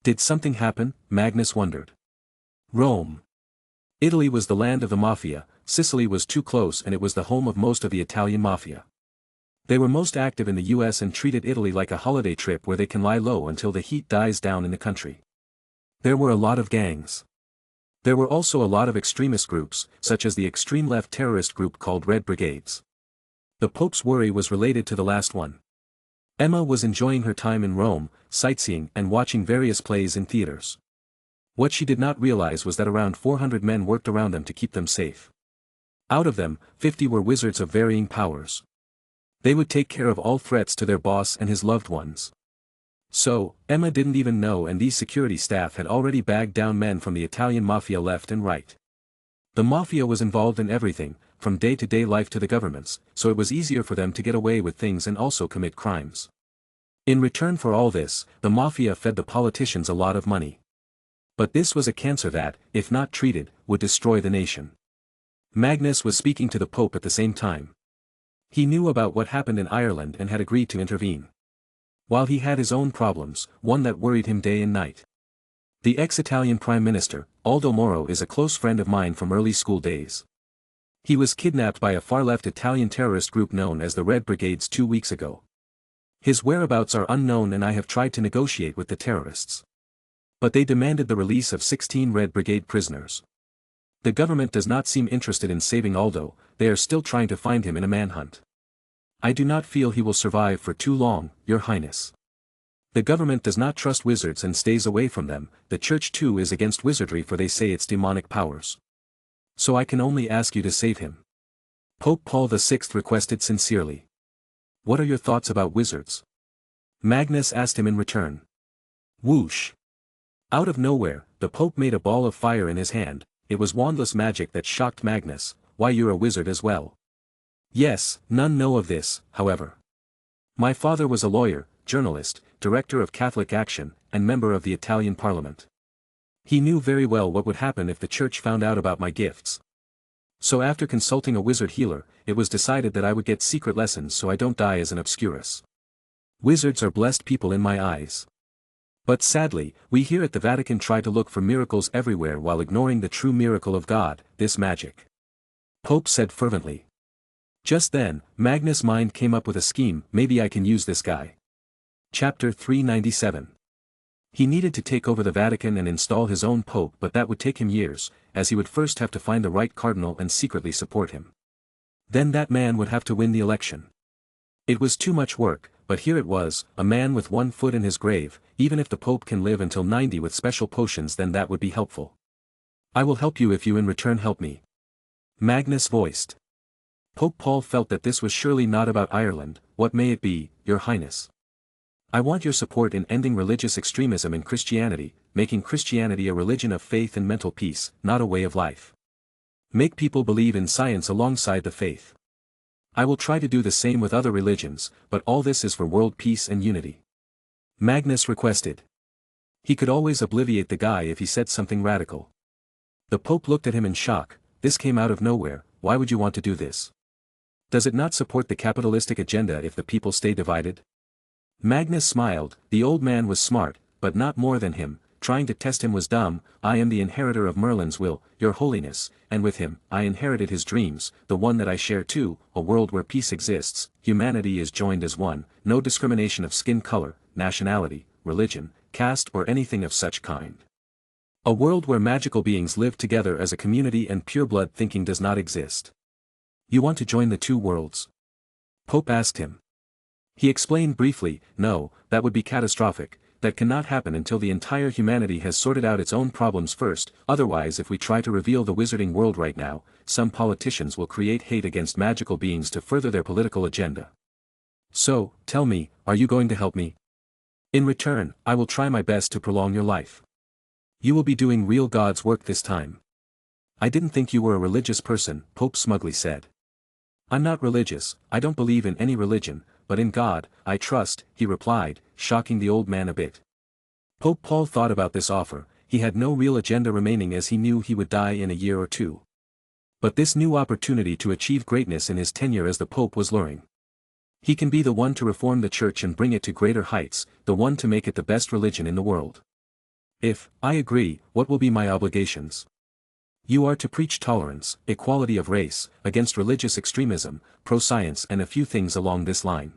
Did something happen? Magnus wondered. Rome. Italy was the land of the mafia, Sicily was too close, and it was the home of most of the Italian mafia. They were most active in the US and treated Italy like a holiday trip where they can lie low until the heat dies down in the country. There were a lot of gangs. There were also a lot of extremist groups, such as the extreme left terrorist group called Red Brigades. The Pope's worry was related to the last one. Emma was enjoying her time in Rome, sightseeing and watching various plays in theaters. What she did not realize was that around 400 men worked around them to keep them safe. Out of them, 50 were wizards of varying powers. They would take care of all threats to their boss and his loved ones. So, Emma didn't even know, and these security staff had already bagged down men from the Italian mafia left and right. The mafia was involved in everything, from day-to-day life to the governments, so it was easier for them to get away with things and also commit crimes. In return for all this, the mafia fed the politicians a lot of money. But this was a cancer that, if not treated, would destroy the nation. Magnus was speaking to the Pope at the same time. He knew about what happened in Ireland and had agreed to intervene. While he had his own problems, one that worried him day and night. The ex-Italian Prime Minister, Aldo Moro, is a close friend of mine from early school days. He was kidnapped by a far-left Italian terrorist group known as the Red Brigades 2 weeks ago. His whereabouts are unknown, and I have tried to negotiate with the terrorists. But they demanded the release of 16 Red Brigade prisoners. The government does not seem interested in saving Aldo, they are still trying to find him in a manhunt. I do not feel he will survive for too long, Your Highness. The government does not trust wizards and stays away from them. The church too is against wizardry, for they say it's demonic powers. So I can only ask you to save him. Pope Paul VI requested sincerely. What are your thoughts about wizards? Magnus asked him in return. Whoosh! Out of nowhere, the Pope made a ball of fire in his hand. It was wandless magic that shocked Magnus. Why, you're a wizard as well? Yes, none know of this, however. My father was a lawyer, journalist, director of Catholic Action, and member of the Italian Parliament. He knew very well what would happen if the church found out about my gifts. So after consulting a wizard healer, it was decided that I would get secret lessons so I don't die as an obscurus. Wizards are blessed people in my eyes. But sadly, we here at the Vatican try to look for miracles everywhere while ignoring the true miracle of God, this magic. Pope said fervently. Just then, Magnus' mind came up with a scheme. Maybe I can use this guy. Chapter 397. He needed to take over the Vatican and install his own pope, but that would take him years, as he would first have to find the right cardinal and secretly support him. Then that man would have to win the election. It was too much work, but here it was, a man with one foot in his grave. Even if the pope can live until 90 with special potions, then that would be helpful. I will help you if you in return help me. Magnus voiced. Pope Paul felt that this was surely not about Ireland. What may it be, Your Highness? I want your support in ending religious extremism in Christianity, making Christianity a religion of faith and mental peace, not a way of life. Make people believe in science alongside the faith. I will try to do the same with other religions, but all this is for world peace and unity. Magnus requested. He could always obliviate the guy if he said something radical. The Pope looked at him in shock. This came out of nowhere. Why would you want to do this? Does it not support the capitalistic agenda if the people stay divided? Magnus smiled. The old man was smart, but not more than him. Trying to test him was dumb. I am the inheritor of Merlin's will, Your Holiness, and with him, I inherited his dreams, the one that I share too, a world where peace exists, humanity is joined as one, no discrimination of skin color, nationality, religion, caste or anything of such kind. A world where magical beings live together as a community and pure-blood thinking does not exist. You want to join the two worlds? Pope asked him. He explained briefly, no, that would be catastrophic, that cannot happen until the entire humanity has sorted out its own problems first. Otherwise, if we try to reveal the wizarding world right now, some politicians will create hate against magical beings to further their political agenda. So, tell me, are you going to help me? In return, I will try my best to prolong your life. You will be doing real God's work this time. I didn't think you were a religious person, Pope smugly said. I'm not religious, I don't believe in any religion, but in God, I trust, he replied, shocking the old man a bit. Pope Paul thought about this offer. He had no real agenda remaining as he knew he would die in a year or two. But this new opportunity to achieve greatness in his tenure as the Pope was luring. He can be the one to reform the Church and bring it to greater heights, the one to make it the best religion in the world. If I agree, what will be my obligations? You are to preach tolerance, equality of race, against religious extremism, pro-science and a few things along this line.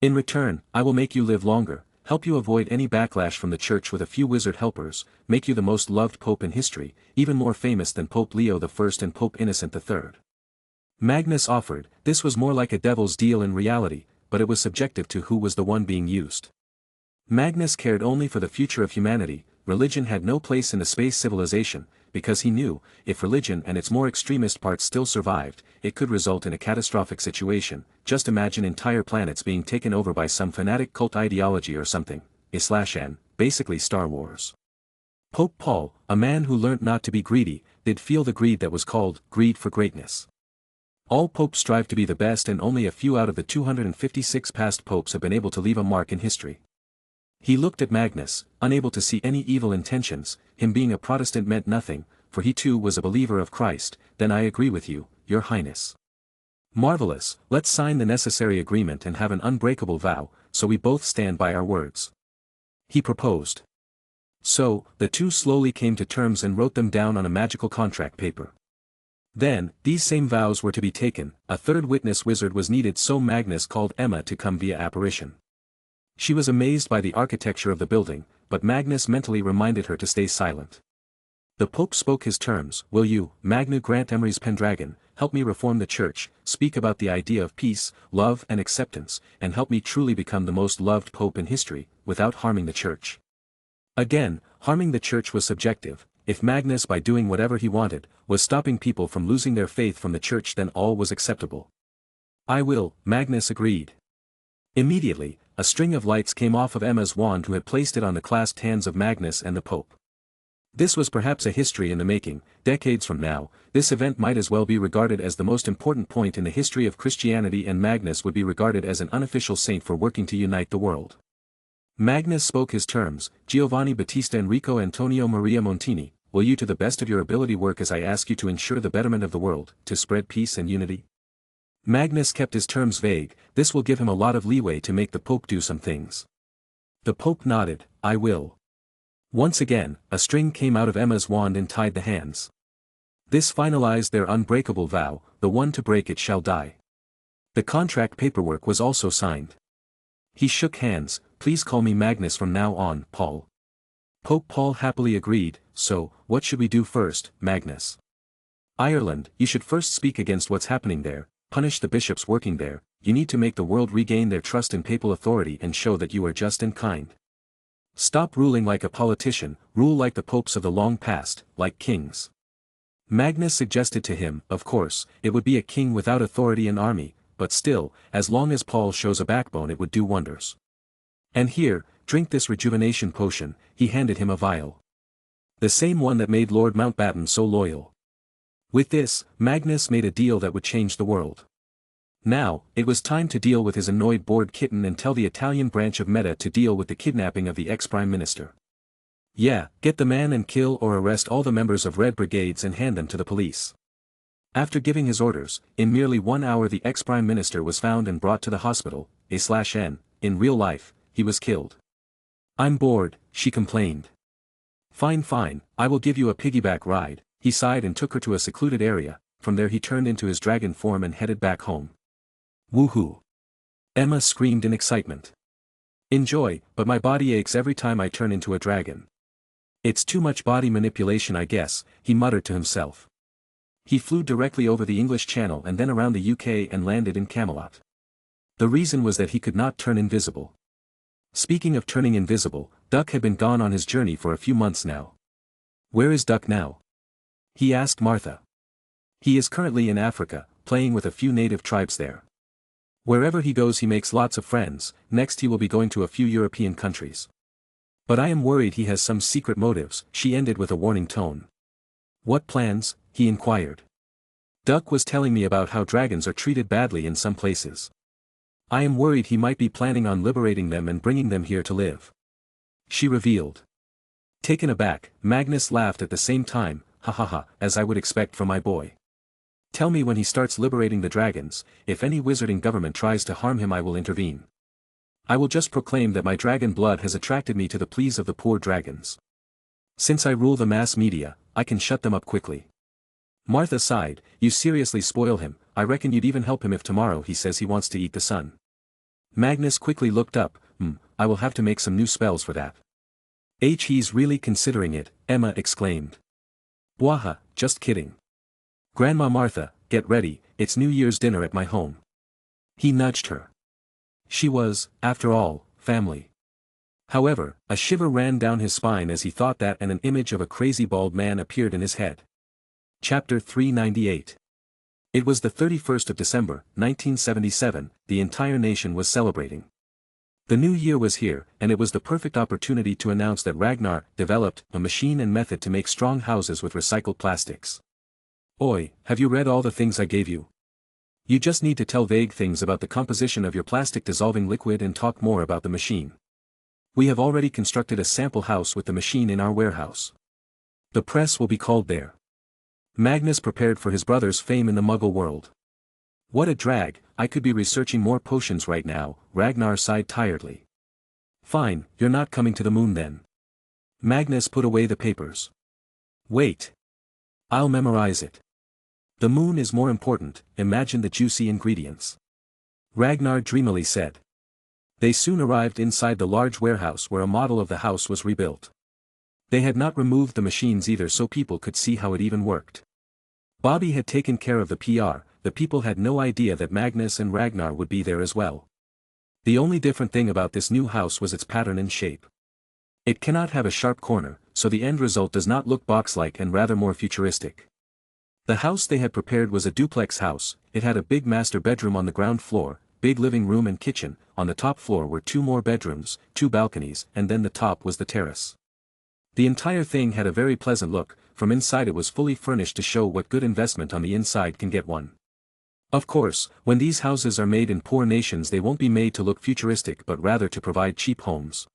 In return, I will make you live longer, help you avoid any backlash from the Church with a few wizard helpers, make you the most loved Pope in history, even more famous than Pope Leo I and Pope Innocent III. Magnus offered. This was more like a devil's deal in reality, but it was subjective to who was the one being used. Magnus cared only for the future of humanity. Religion had no place in the space civilization, because he knew, if religion and its more extremist parts still survived, it could result in a catastrophic situation. Just imagine entire planets being taken over by some fanatic cult ideology or something, /n, basically Star Wars. Pope Paul, a man who learnt not to be greedy, did feel the greed that was called greed for greatness. All popes strive to be the best, and only a few out of the 256 past popes have been able to leave a mark in history. He looked at Magnus, unable to see any evil intentions. Him being a Protestant meant nothing, for he too was a believer of Christ. Then I agree with you, Your Highness. Marvelous, let's sign the necessary agreement and have an unbreakable vow, so we both stand by our words. He proposed. So, the two slowly came to terms and wrote them down on a magical contract paper. Then, these same vows were to be taken. A third witness wizard was needed, so Magnus called Emma to come via apparition. She was amazed by the architecture of the building, but Magnus mentally reminded her to stay silent. The Pope spoke his terms. Will you, Magna Grant Emery's Pendragon, help me reform the Church, speak about the idea of peace, love and acceptance, and help me truly become the most loved Pope in history, without harming the Church? Again, harming the Church was subjective. If Magnus, by doing whatever he wanted, was stopping people from losing their faith from the Church, then all was acceptable. I will, Magnus agreed. Immediately, a string of lights came off of Emma's wand, who had placed it on the clasped hands of Magnus and the Pope. This was perhaps a history in the making. Decades from now, this event might as well be regarded as the most important point in the history of Christianity, and Magnus would be regarded as an unofficial saint for working to unite the world. Magnus spoke his terms. Giovanni Battista Enrico Antonio Maria Montini, will you to the best of your ability work as I ask you to ensure the betterment of the world, to spread peace and unity? Magnus kept his terms vague. This will give him a lot of leeway to make the Pope do some things. The Pope nodded. I will. Once again, a string came out of Emma's wand and tied the hands. This finalized their unbreakable vow. The one to break it shall die. The contract paperwork was also signed. He shook hands. Please call me Magnus from now on, Paul. Pope Paul happily agreed. So, what should we do first, Magnus? Ireland, you should first speak against what's happening there. Punish the bishops working there. You need to make the world regain their trust in papal authority and show that you are just and kind. Stop ruling like a politician, rule like the popes of the long past, like kings. Magnus suggested to him. Of course, it would be a king without authority and army, but still, as long as Paul shows a backbone, it would do wonders. And here, drink this rejuvenation potion. He handed him a vial. The same one that made Lord Mountbatten so loyal. With this, Magnus made a deal that would change the world. Now, it was time to deal with his annoyed bored kitten and tell the Italian branch of Meta to deal with the kidnapping of the ex-Prime Minister. Yeah, get the man and kill or arrest all the members of Red Brigades and hand them to the police. After giving his orders, in merely 1 hour the ex-Prime Minister was found and brought to the hospital. /n, in real life, he was killed. I'm bored, she complained. Fine, I will give you a piggyback ride. He sighed and took her to a secluded area. From there he turned into his dragon form and headed back home. Woohoo! Emma screamed in excitement. Enjoy, but my body aches every time I turn into a dragon. It's too much body manipulation, I guess, he muttered to himself. He flew directly over the English Channel and then around the UK and landed in Camelot. The reason was that he could not turn invisible. Speaking of turning invisible, Duck had been gone on his journey for a few months now. Where is Duck now? He asked Martha. He is currently in Africa, playing with a few native tribes there. Wherever he goes he makes lots of friends. Next he will be going to a few European countries. But I am worried he has some secret motives, she ended with a warning tone. What plans? He inquired. Duck was telling me about how dragons are treated badly in some places. I am worried he might be planning on liberating them and bringing them here to live. She revealed. Taken aback, Magnus laughed at the same time, ha ha ha, as I would expect from my boy. Tell me when he starts liberating the dragons. If any wizarding government tries to harm him I will intervene. I will just proclaim that my dragon blood has attracted me to the pleas of the poor dragons. Since I rule the mass media, I can shut them up quickly. Martha sighed. You seriously spoil him. I reckon you'd even help him if tomorrow he says he wants to eat the sun. Magnus quickly looked up. I will have to make some new spells for that. He's really considering it, Emma exclaimed. Bwaha, just kidding. Grandma Martha, get ready, it's New Year's dinner at my home. He nudged her. She was, after all, family. However, a shiver ran down his spine as he thought that and an image of a crazy bald man appeared in his head. Chapter 398. It was the 31st of December, 1977, the entire nation was celebrating. The new year was here, and it was the perfect opportunity to announce that Ragnar developed a machine and method to make strong houses with recycled plastics. Oi, have you read all the things I gave you? You just need to tell vague things about the composition of your plastic dissolving liquid and talk more about the machine. We have already constructed a sample house with the machine in our warehouse. The press will be called there. Magnus prepared for his brother's fame in the Muggle world. What a drag, I could be researching more potions right now, Ragnar sighed tiredly. Fine, you're not coming to the moon then. Magnus put away the papers. Wait. I'll memorize it. The moon is more important, imagine the juicy ingredients. Ragnar dreamily said. They soon arrived inside the large warehouse where a model of the house was rebuilt. They had not removed the machines either so people could see how it even worked. Bobby had taken care of the PR, the people had no idea that Magnus and Ragnar would be there as well. The only different thing about this new house was its pattern and shape. It cannot have a sharp corner, so the end result does not look box-like and rather more futuristic. The house they had prepared was a duplex house. It had a big master bedroom on the ground floor, big living room and kitchen. On the top floor were 2 more bedrooms, 2 balconies, and then the top was the terrace. The entire thing had a very pleasant look. From inside it was fully furnished to show what good investment on the inside can get one. Of course, when these houses are made in poor nations they won't be made to look futuristic but rather to provide cheap homes.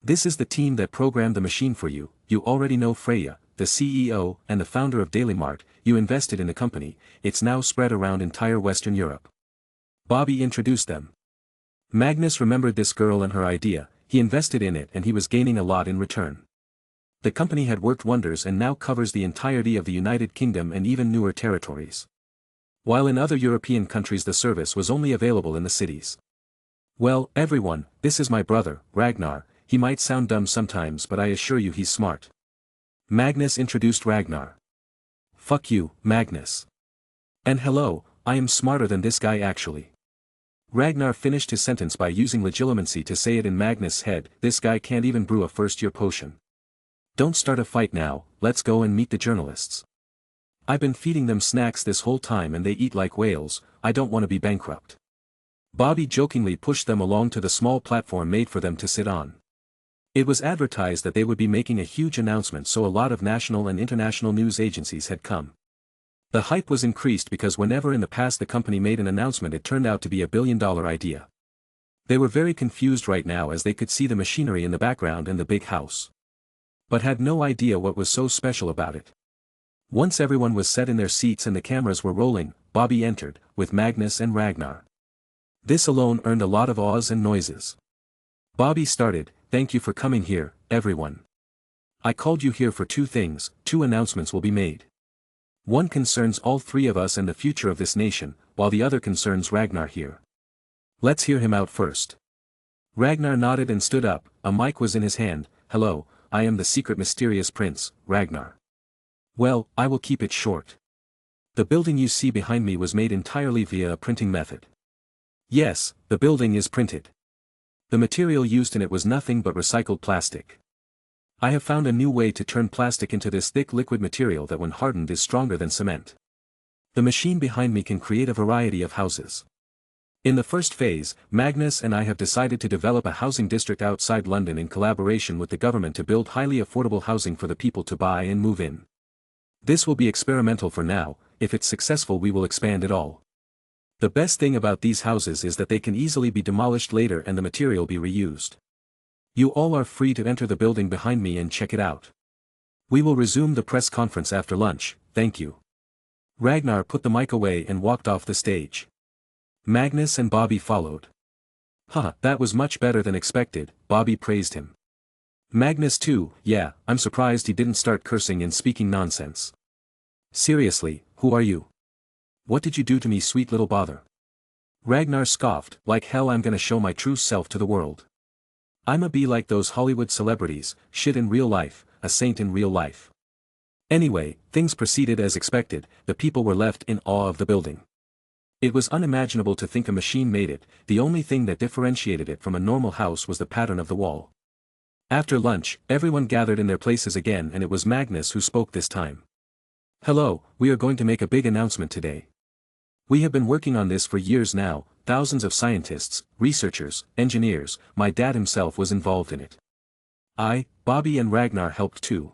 This is the team that programmed the machine for you. You already know Freya, the CEO and the founder of Daily Mart. You invested in the company, it's now spread around entire Western Europe. Bobby introduced them. Magnus remembered this girl and her idea. He invested in it and he was gaining a lot in return. The company had worked wonders and now covers the entirety of the United Kingdom and even newer territories. While in other European countries the service was only available in the cities. Well, everyone, this is my brother, Ragnar. He might sound dumb sometimes but I assure you he's smart. Magnus introduced Ragnar. Fuck you, Magnus. And hello, I am smarter than this guy actually. Ragnar finished his sentence by using legilimency to say it in Magnus' head. This guy can't even brew a first-year potion. Don't start a fight now, let's go and meet the journalists. I've been feeding them snacks this whole time and they eat like whales, I don't want to be bankrupt. Bobby jokingly pushed them along to the small platform made for them to sit on. It was advertised that they would be making a huge announcement so a lot of national and international news agencies had come. The hype was increased because whenever in the past the company made an announcement it turned out to be a billion-dollar idea. They were very confused right now as they could see the machinery in the background and the big house. But had no idea what was so special about it. Once everyone was set in their seats and the cameras were rolling, Bobby entered, with Magnus and Ragnar. This alone earned a lot of awes and noises. Bobby started, thank you for coming here, everyone. I called you here for 2 things, 2 announcements will be made. One concerns all 3 of us and the future of this nation, while the other concerns Ragnar here. Let's hear him out first. Ragnar nodded and stood up, a mic was in his hand. Hello, I am the secret mysterious prince, Ragnar. Well, I will keep it short. The building you see behind me was made entirely via a printing method. Yes, the building is printed. The material used in it was nothing but recycled plastic. I have found a new way to turn plastic into this thick liquid material that when hardened is stronger than cement. The machine behind me can create a variety of houses. In the first phase, Magnus and I have decided to develop a housing district outside London in collaboration with the government to build highly affordable housing for the people to buy and move in. This will be experimental for now, if it's successful we will expand it all. The best thing about these houses is that they can easily be demolished later and the material be reused. You all are free to enter the building behind me and check it out. We will resume the press conference after lunch, thank you. Ragnar put the mic away and walked off the stage. Magnus and Bobby followed. Haha, that was much better than expected, Bobby praised him. Magnus too, yeah, I'm surprised he didn't start cursing and speaking nonsense. Seriously, who are you? What did you do to me, sweet little bother? Ragnar scoffed, like hell I'm gonna show my true self to the world. I'ma be like those Hollywood celebrities, shit in real life, a saint in real life. Anyway, things proceeded as expected, the people were left in awe of the building. It was unimaginable to think a machine made it, the only thing that differentiated it from a normal house was the pattern of the wall. After lunch, everyone gathered in their places again and it was Magnus who spoke this time. Hello, we are going to make a big announcement today. We have been working on this for years now, thousands of scientists, researchers, engineers, my dad himself was involved in it. I, Bobby and Ragnar helped too.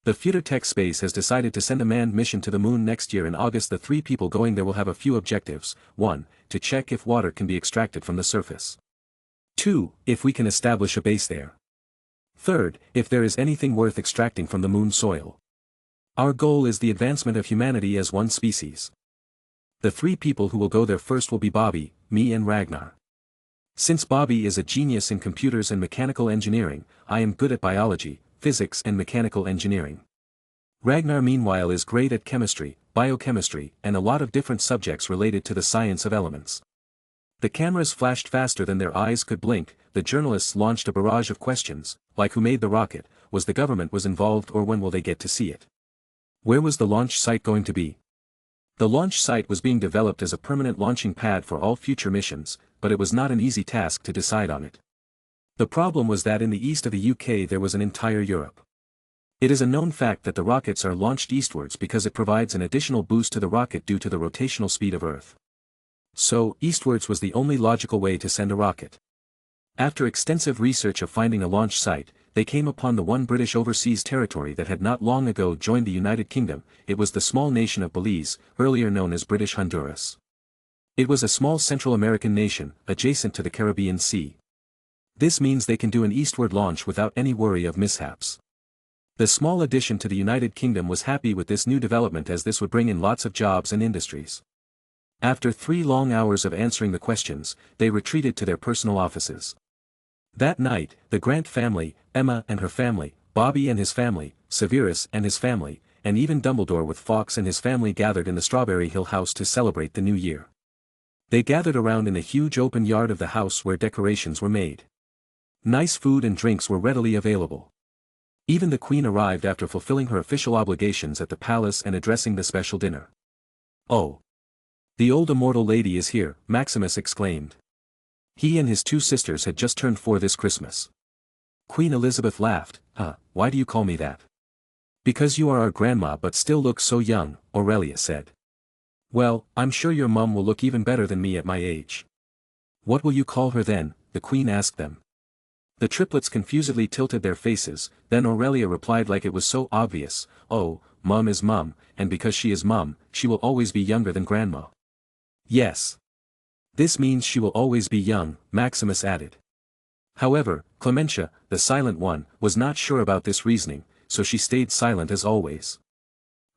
The Future Tech Space has decided to send a manned mission to the moon next year in August. The 3 people going there will have a few objectives. 1. To check if water can be extracted from the surface. 2. If we can establish a base there. 3rd, if there is anything worth extracting from the moon soil. Our goal is the advancement of humanity as one species. The 3 people who will go there first will be Bobby, me and Ragnar. Since Bobby is a genius in computers and mechanical engineering, I am good at biology, physics and mechanical engineering. Ragnar meanwhile is great at chemistry, biochemistry, and a lot of different subjects related to the science of elements. The cameras flashed faster than their eyes could blink, the journalists launched a barrage of questions, like who made the rocket, was the government was involved or when will they get to see it? Where was the launch site going to be? The launch site was being developed as a permanent launching pad for all future missions, but it was not an easy task to decide on it. The problem was that in the east of the UK there was an entire Europe. It is a known fact that the rockets are launched eastwards because it provides an additional boost to the rocket due to the rotational speed of Earth. So, eastwards was the only logical way to send a rocket. After extensive research of finding a launch site, they came upon the one British overseas territory that had not long ago joined the United Kingdom. It was the small nation of Belize, earlier known as British Honduras. It was a small Central American nation, adjacent to the Caribbean Sea. This means they can do an eastward launch without any worry of mishaps. The small addition to the United Kingdom was happy with this new development as this would bring in lots of jobs and industries. After 3 long hours of answering the questions, they retreated to their personal offices. That night, the Grant family, Emma and her family, Bobby and his family, Severus and his family, and even Dumbledore with Fawkes and his family gathered in the Strawberry Hill house to celebrate the new year. They gathered around in the huge open yard of the house where decorations were made. Nice food and drinks were readily available. Even the Queen arrived after fulfilling her official obligations at the palace and addressing the special dinner. Oh! The old immortal lady is here, Maximus exclaimed. He and his 2 sisters had just turned 4 this Christmas. Queen Elizabeth laughed, why do you call me that? Because you are our grandma but still look so young, Aurelia said. Well, I'm sure your mum will look even better than me at my age. What will you call her then? The Queen asked them. The triplets confusedly tilted their faces, then Aurelia replied like it was so obvious, oh, mum is mum, and because she is mum, she will always be younger than grandma. Yes. This means she will always be young, Maximus added. However, Clementia, the silent one, was not sure about this reasoning, so she stayed silent as always.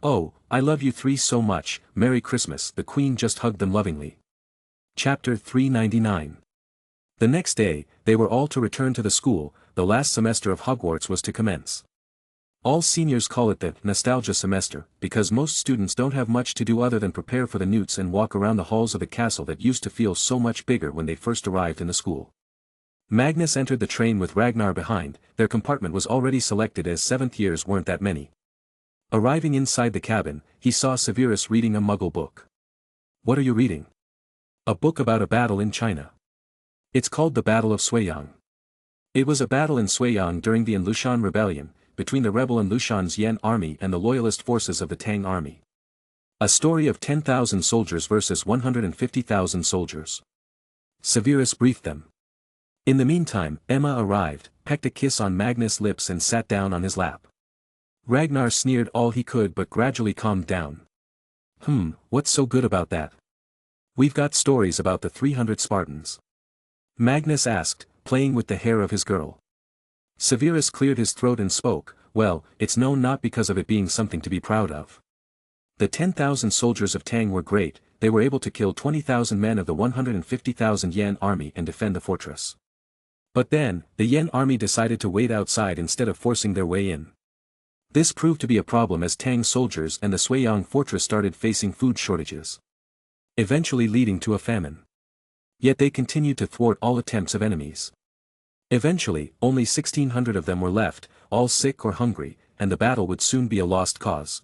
Oh, I love you 3 so much, Merry Christmas, the Queen just hugged them lovingly. Chapter 399. The next day, they were all to return to the school, the last semester of Hogwarts was to commence. All seniors call it the nostalgia semester, because most students don't have much to do other than prepare for the newts and walk around the halls of the castle that used to feel so much bigger when they first arrived in the school. Magnus entered the train with Ragnar behind, their compartment was already selected as 7th years weren't that many. Arriving inside the cabin, he saw Severus reading a Muggle book. What are you reading? A book about a battle in China. It's called the Battle of Suiyang. It was a battle in Suiyang during the Lushan Rebellion, between the rebel and Lushan's Yan army and the loyalist forces of the Tang army. A story of 10,000 soldiers versus 150,000 soldiers. Severus briefed them. In the meantime, Emma arrived, pecked a kiss on Magnus' lips and sat down on his lap. Ragnar sneered all he could but gradually calmed down. What's so good about that? We've got stories about the 300 Spartans. Magnus asked, playing with the hair of his girl. Severus cleared his throat and spoke, well, it's known not because of it being something to be proud of. The 10,000 soldiers of Tang were great, they were able to kill 20,000 men of the 150,000 yen army and defend the fortress. But then, the yen army decided to wait outside instead of forcing their way in. This proved to be a problem as Tang soldiers and the Suiyang fortress started facing food shortages, eventually leading to a famine. Yet they continued to thwart all attempts of enemies. Eventually, only 1,600 of them were left, all sick or hungry, and the battle would soon be a lost cause.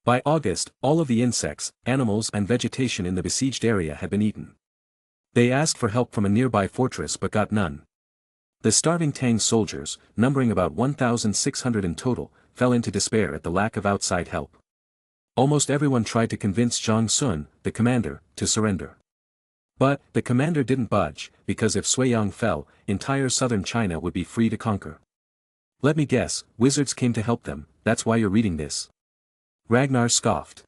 By August, all of the insects, animals and vegetation in the besieged area had been eaten. They asked for help from a nearby fortress but got none. The starving Tang soldiers, numbering about 1,600 in total, fell into despair at the lack of outside help. Almost everyone tried to convince Zhang Sun, the commander, to surrender. But, the commander didn't budge, because if Suiyang fell, entire southern China would be free to conquer. Let me guess, wizards came to help them, that's why you're reading this. Ragnar scoffed.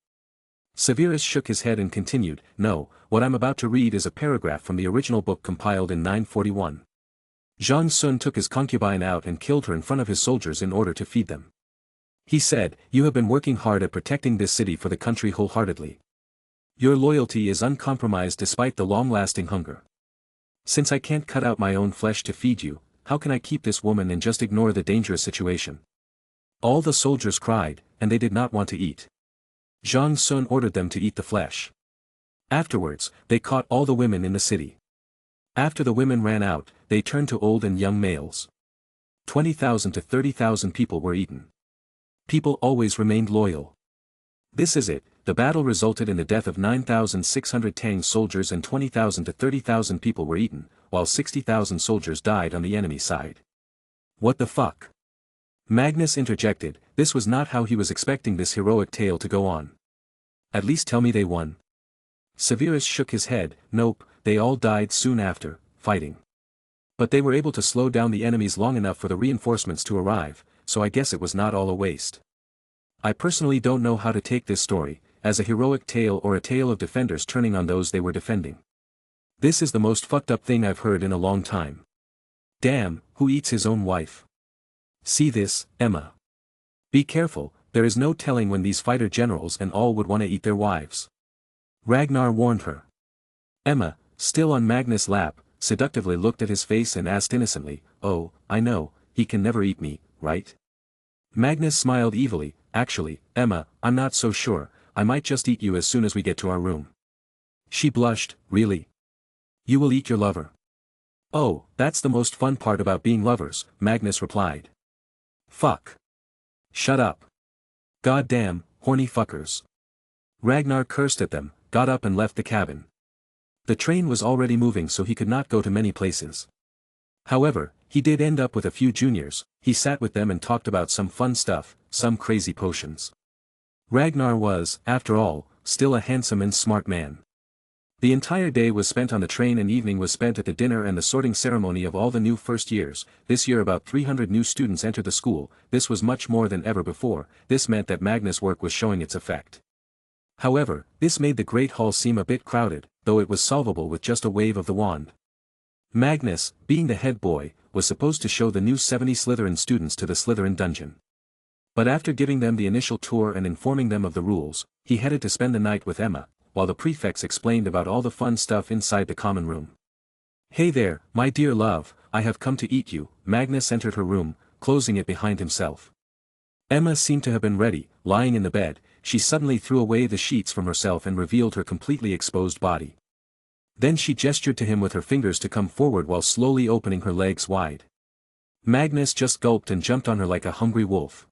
Severus shook his head and continued, no, what I'm about to read is a paragraph from the original book compiled in 941. Zhang Sun took his concubine out and killed her in front of his soldiers in order to feed them. He said, you have been working hard at protecting this city for the country wholeheartedly. Your loyalty is uncompromised despite the long-lasting hunger. Since I can't cut out my own flesh to feed you, how can I keep this woman and just ignore the dangerous situation? All the soldiers cried, and they did not want to eat. Zhang Sun ordered them to eat the flesh. Afterwards, they caught all the women in the city. After the women ran out, they turned to old and young males. 20,000 to 30,000 people were eaten. People always remained loyal. This is it, the battle resulted in the death of 9,600 Tang soldiers and 20,000 to 30,000 people were eaten, while 60,000 soldiers died on the enemy side. What the fuck? Magnus interjected, this was not how he was expecting this heroic tale to go on. At least tell me they won. Severus shook his head, nope, they all died soon after, fighting. But they were able to slow down the enemies long enough for the reinforcements to arrive, so I guess it was not all a waste. I personally don't know how to take this story, as a heroic tale or a tale of defenders turning on those they were defending. This is the most fucked up thing I've heard in a long time. Damn, who eats his own wife? See this, Emma. Be careful, there is no telling when these fighter generals and all would want to eat their wives. Ragnar warned her. Emma, still on Magnus' lap, seductively looked at his face and asked innocently, oh, I know, he can never eat me, right? Magnus smiled evilly, actually, Emma, I'm not so sure, I might just eat you as soon as we get to our room. She blushed, really? You will eat your lover? Oh, that's the most fun part about being lovers, Magnus replied. Fuck. Shut up. Goddamn, horny fuckers. Ragnar cursed at them, got up and left the cabin. The train was already moving so he could not go to many places. However, he did end up with a few juniors, he sat with them and talked about some fun stuff, some crazy potions. Ragnar was, after all, still a handsome and smart man. The entire day was spent on the train and evening was spent at the dinner and the sorting ceremony of all the new first years. This year about 300 new students entered the school, this was much more than ever before, this meant that Magnus' work was showing its effect. However, this made the Great Hall seem a bit crowded, though it was solvable with just a wave of the wand. Magnus, being the head boy, was supposed to show the new 70 Slytherin students to the Slytherin dungeon. But after giving them the initial tour and informing them of the rules, he headed to spend the night with Emma, while the prefects explained about all the fun stuff inside the common room. Hey there, my dear love, I have come to eat you. Magnus entered her room, closing it behind himself. Emma seemed to have been ready, lying in the bed, she suddenly threw away the sheets from herself and revealed her completely exposed body. Then she gestured to him with her fingers to come forward while slowly opening her legs wide. Magnus just gulped and jumped on her like a hungry wolf.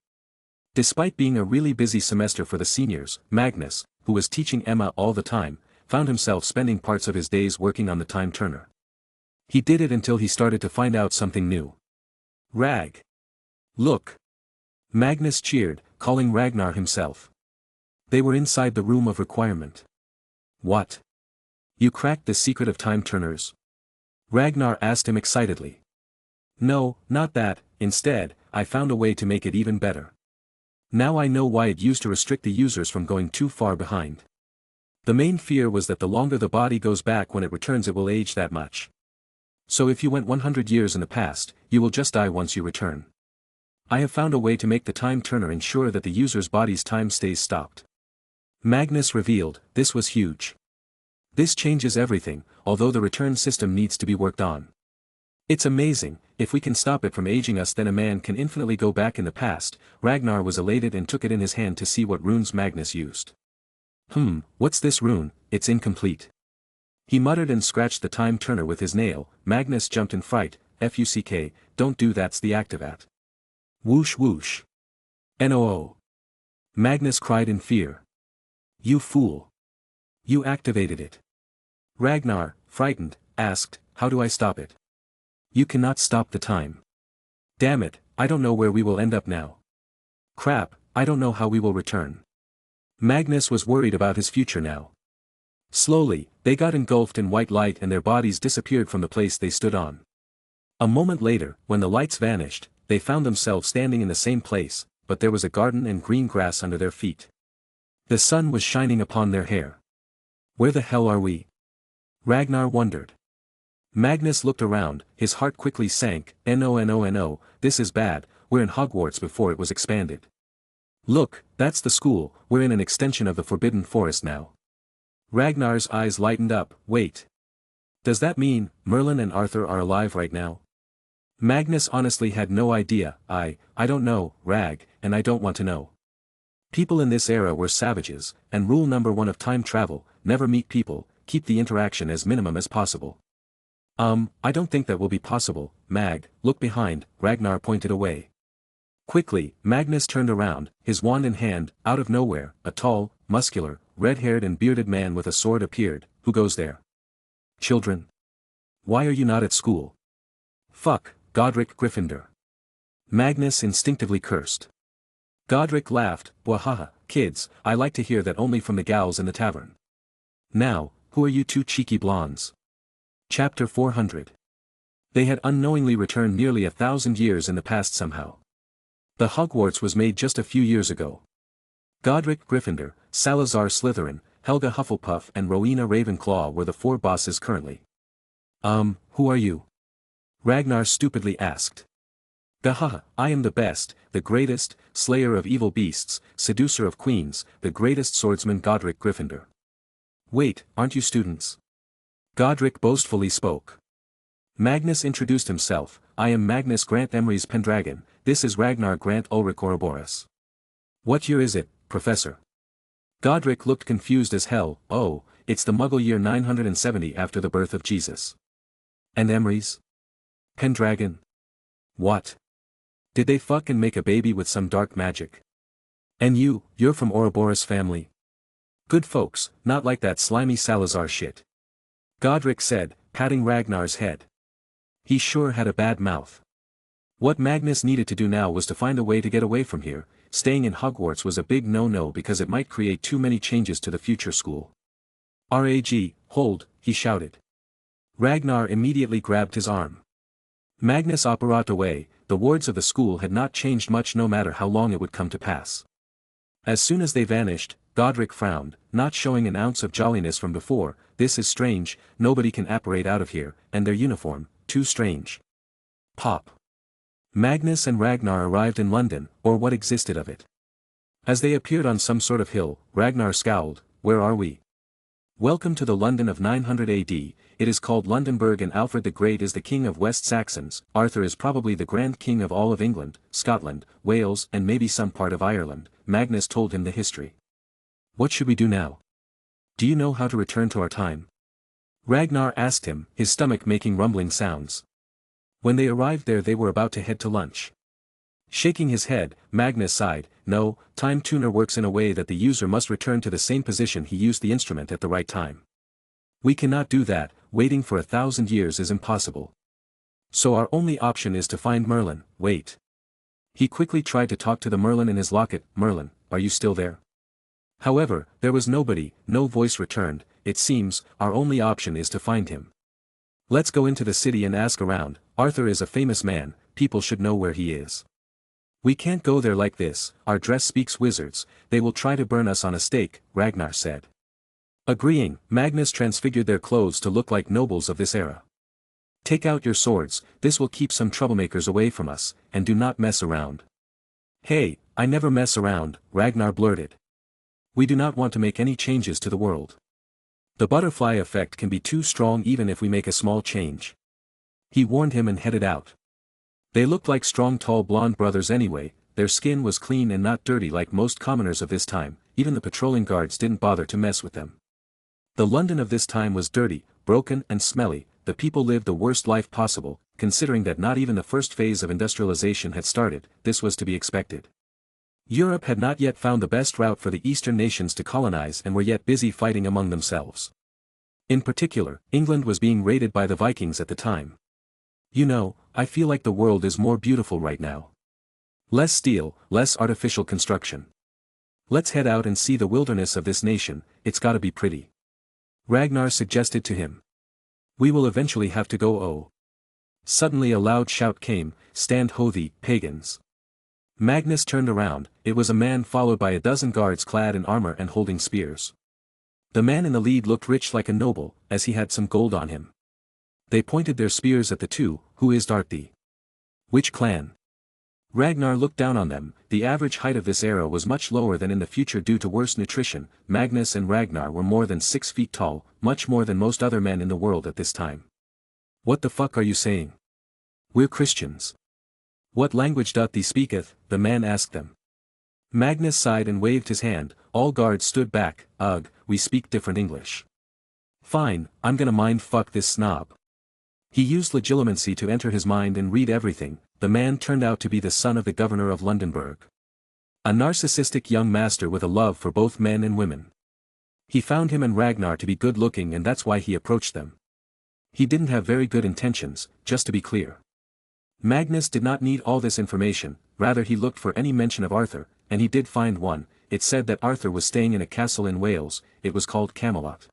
Despite being a really busy semester for the seniors, Magnus, who was teaching Emma all the time, found himself spending parts of his days working on the time turner. He did it until he started to find out something new. Rag. Look. Magnus cheered, calling Ragnar himself. They were inside the room of requirement. What? You cracked the secret of time turners? Ragnar asked him excitedly. No, not that, instead, I found a way to make it even better. Now I know why it used to restrict the users from going too far behind. The main fear was that the longer the body goes back when it returns it will age that much. So if you went 100 years in the past, you will just die once you return. I have found a way to make the time turner ensure that the user's body's time stays stopped. Magnus revealed, this was huge. This changes everything, although the return system needs to be worked on. It's amazing, if we can stop it from aging us then a man can infinitely go back in the past. Ragnar was elated and took it in his hand to see what runes Magnus used. What's this rune? It's incomplete. He muttered and scratched the time turner with his nail. Magnus jumped in fright. Fuck, don't do that's the activat. Whoosh whoosh. No. Magnus cried in fear. You fool. You activated it. Ragnar, frightened, asked, how do I stop it? You cannot stop the time. Damn it, I don't know where we will end up now. Crap, I don't know how we will return. Magnus was worried about his future now. Slowly, they got engulfed in white light and their bodies disappeared from the place they stood on. A moment later, when the lights vanished, they found themselves standing in the same place, but there was a garden and green grass under their feet. The sun was shining upon their hair. Where the hell are we? Ragnar wondered. Magnus looked around, his heart quickly sank. No, this is bad, we're in Hogwarts before it was expanded. Look, that's the school, we're in an extension of the Forbidden Forest now. Ragnar's eyes lightened up. Wait. Does that mean Merlin and Arthur are alive right now? Magnus honestly had no idea. I don't know, Rag, and I don't want to know. People in this era were savages, and rule number 1 of time travel, never meet people, keep the interaction as minimum as possible. I don't think that will be possible. Mag, look behind. Ragnar pointed away. Quickly, Magnus turned around, his wand in hand. Out of nowhere, a tall, muscular, red-haired and bearded man with a sword appeared. Who goes there? Children. Why are you not at school? Fuck, Godric Gryffindor. Magnus instinctively cursed. Godric laughed. Wahaha, kids, I like to hear that only from the gals in the tavern. Now, who are you two cheeky blondes? Chapter 400. They had unknowingly returned nearly 1,000 years in the past somehow. The Hogwarts was made just a few years ago. Godric Gryffindor, Salazar Slytherin, Helga Hufflepuff and Rowena Ravenclaw were the 4 bosses currently. Who are you? Ragnar stupidly asked. Gahaha, I am the best, the greatest, slayer of evil beasts, seducer of queens, the greatest swordsman Godric Gryffindor. Wait, aren't you students? Godric boastfully spoke. Magnus introduced himself. I am Magnus Grant Emery's Pendragon, this is Ragnar Grant Ulrich Ouroboros. What year is it, Professor? Godric looked confused as hell. Oh, it's the Muggle year 970 after the birth of Jesus. And Emery's? Pendragon? What? Did they fuck and make a baby with some dark magic? And you're from Ouroboros family? Good folks, not like that slimy Salazar shit. Godric said, patting Ragnar's head. He sure had a bad mouth. What Magnus needed to do now was to find a way to get away from here. Staying in Hogwarts was a big no-no because it might create too many changes to the future school. Rag, hold, he shouted. Ragnar immediately grabbed his arm. Magnus operat away. The wards of the school had not changed much no matter how long it would come to pass. As soon as they vanished, Godric frowned, not showing an ounce of jolliness from before. This is strange, nobody can apparate out of here, and their uniform, too strange. Pop. Magnus and Ragnar arrived in London, or what existed of it. As they appeared on some sort of hill, Ragnar scowled. Where are we? Welcome to the London of 900 AD, it is called Londonburg and Alfred the Great is the king of West Saxons, Arthur is probably the Grand King of all of England, Scotland, Wales and maybe some part of Ireland. Magnus told him the history. What should we do now? Do you know how to return to our time? Ragnar asked him, his stomach making rumbling sounds. When they arrived there they were about to head to lunch. Shaking his head, Magnus sighed. No, time tuner works in a way that the user must return to the same position he used the instrument at the right time. We cannot do that, waiting for 1,000 years is impossible. So our only option is to find Merlin. Wait. He quickly tried to talk to the Merlin in his locket. Merlin, are you still there? However, there was nobody, no voice returned. It seems, our only option is to find him. Let's go into the city and ask around. Arthur is a famous man, people should know where he is. We can't go there like this, our dress speaks wizards, they will try to burn us on a stake, Ragnar said. Agreeing, Magnus transfigured their clothes to look like nobles of this era. Take out your swords, this will keep some troublemakers away from us, and do not mess around. Hey, I never mess around, Ragnar blurted. We do not want to make any changes to the world. The butterfly effect can be too strong even if we make a small change. He warned him and headed out. They looked like strong tall blonde brothers anyway, their skin was clean and not dirty like most commoners of this time, even the patrolling guards didn't bother to mess with them. The London of this time was dirty, broken and smelly, the people lived the worst life possible, considering that not even the first phase of industrialization had started, this was to be expected. Europe had not yet found the best route for the Eastern nations to colonize and were yet busy fighting among themselves. In particular, England was being raided by the Vikings at the time. You know, I feel like the world is more beautiful right now. Less steel, less artificial construction. Let's head out and see the wilderness of this nation, it's gotta be pretty. Ragnar suggested to him. We will eventually have to go. Oh. Suddenly a loud shout came, stand ho thee, pagans. Magnus turned around, it was a man followed by a dozen guards clad in armor and holding spears. The man in the lead looked rich like a noble, as he had some gold on him. They pointed their spears at the two, who is art thee? Which clan? Ragnar looked down on them, the average height of this era was much lower than in the future due to worse nutrition, Magnus and Ragnar were more than 6 feet tall, much more than most other men in the world at this time. What the fuck are you saying? We're Christians. What language doth thee speaketh? The man asked them. Magnus sighed and waved his hand, all guards stood back, ugh, we speak different English. Fine, I'm gonna mind fuck this snob. He used legilimency to enter his mind and read everything. The man turned out to be the son of the governor of Londonburg. A narcissistic young master with a love for both men and women. He found him and Ragnar to be good-looking and that's why he approached them. He didn't have very good intentions, just to be clear. Magnus did not need all this information, rather he looked for any mention of Arthur, and he did find one. It said that Arthur was staying in a castle in Wales, it was called Camelot.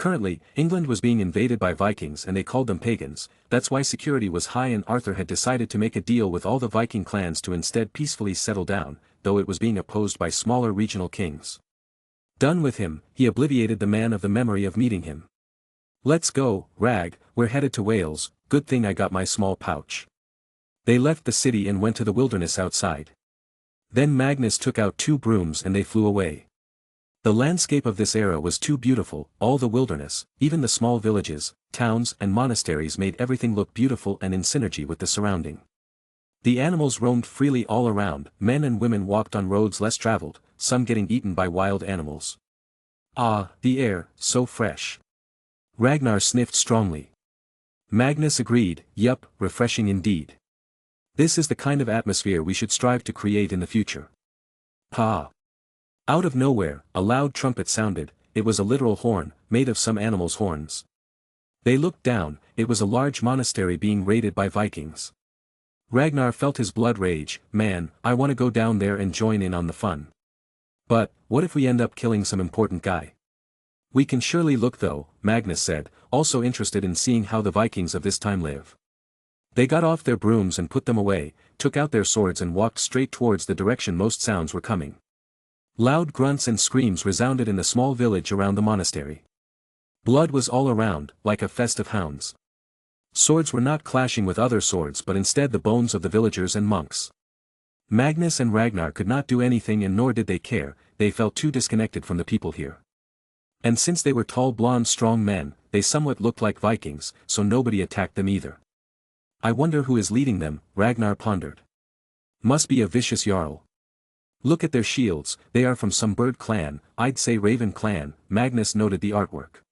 Currently, England was being invaded by Vikings and they called them pagans, that's why security was high and Arthur had decided to make a deal with all the Viking clans to instead peacefully settle down, though it was being opposed by smaller regional kings. Done with him, he obliviated the man of the memory of meeting him. Let's go, Rag, we're headed to Wales, good thing I got my small pouch. They left the city and went to the wilderness outside. Then Magnus took out 2 brooms and they flew away. The landscape of this era was too beautiful, all the wilderness, even the small villages, towns and monasteries made everything look beautiful and in synergy with the surrounding. The animals roamed freely all around, men and women walked on roads less traveled, some getting eaten by wild animals. Ah, the air, so fresh. Ragnar sniffed strongly. Magnus agreed, yup, refreshing indeed. This is the kind of atmosphere we should strive to create in the future. Ha! Out of nowhere, a loud trumpet sounded, it was a literal horn, made of some animal's horns. They looked down, it was a large monastery being raided by Vikings. Ragnar felt his blood rage, man, I want to go down there and join in on the fun. But, what if we end up killing some important guy? We can surely look though, Magnus said, also interested in seeing how the Vikings of this time live. They got off their brooms and put them away, took out their swords and walked straight towards the direction most sounds were coming. Loud grunts and screams resounded in the small village around the monastery. Blood was all around, like a fest of hounds. Swords were not clashing with other swords but instead the bones of the villagers and monks. Magnus and Ragnar could not do anything and nor did they care, they felt too disconnected from the people here. And since they were tall blonde strong men, they somewhat looked like Vikings, so nobody attacked them either. I wonder who is leading them, Ragnar pondered. Must be a vicious jarl. Look at their shields, they are from some bird clan, I'd say Raven clan, Magnus noted the artwork.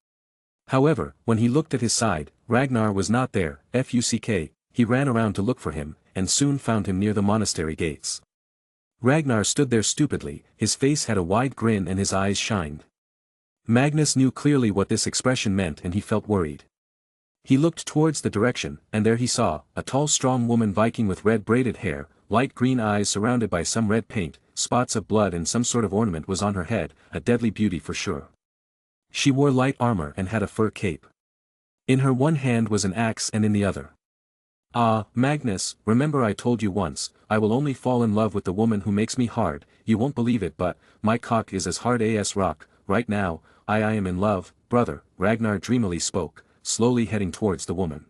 However, when he looked at his side, Ragnar was not there, fuck, he ran around to look for him, and soon found him near the monastery gates. Ragnar stood there stupidly, his face had a wide grin and his eyes shined. Magnus knew clearly what this expression meant and he felt worried. He looked towards the direction, and there he saw, a tall strong woman Viking with red braided hair, light green eyes surrounded by some red paint, spots of blood and some sort of ornament was on her head, a deadly beauty for sure. She wore light armor and had a fur cape. In her one hand was an axe and in the other. Ah, Magnus, remember I told you once, I will only fall in love with the woman who makes me hard. You won't believe it, but my cock is as hard as rock, right now. I am in love, brother, Ragnar dreamily spoke, slowly heading towards the woman.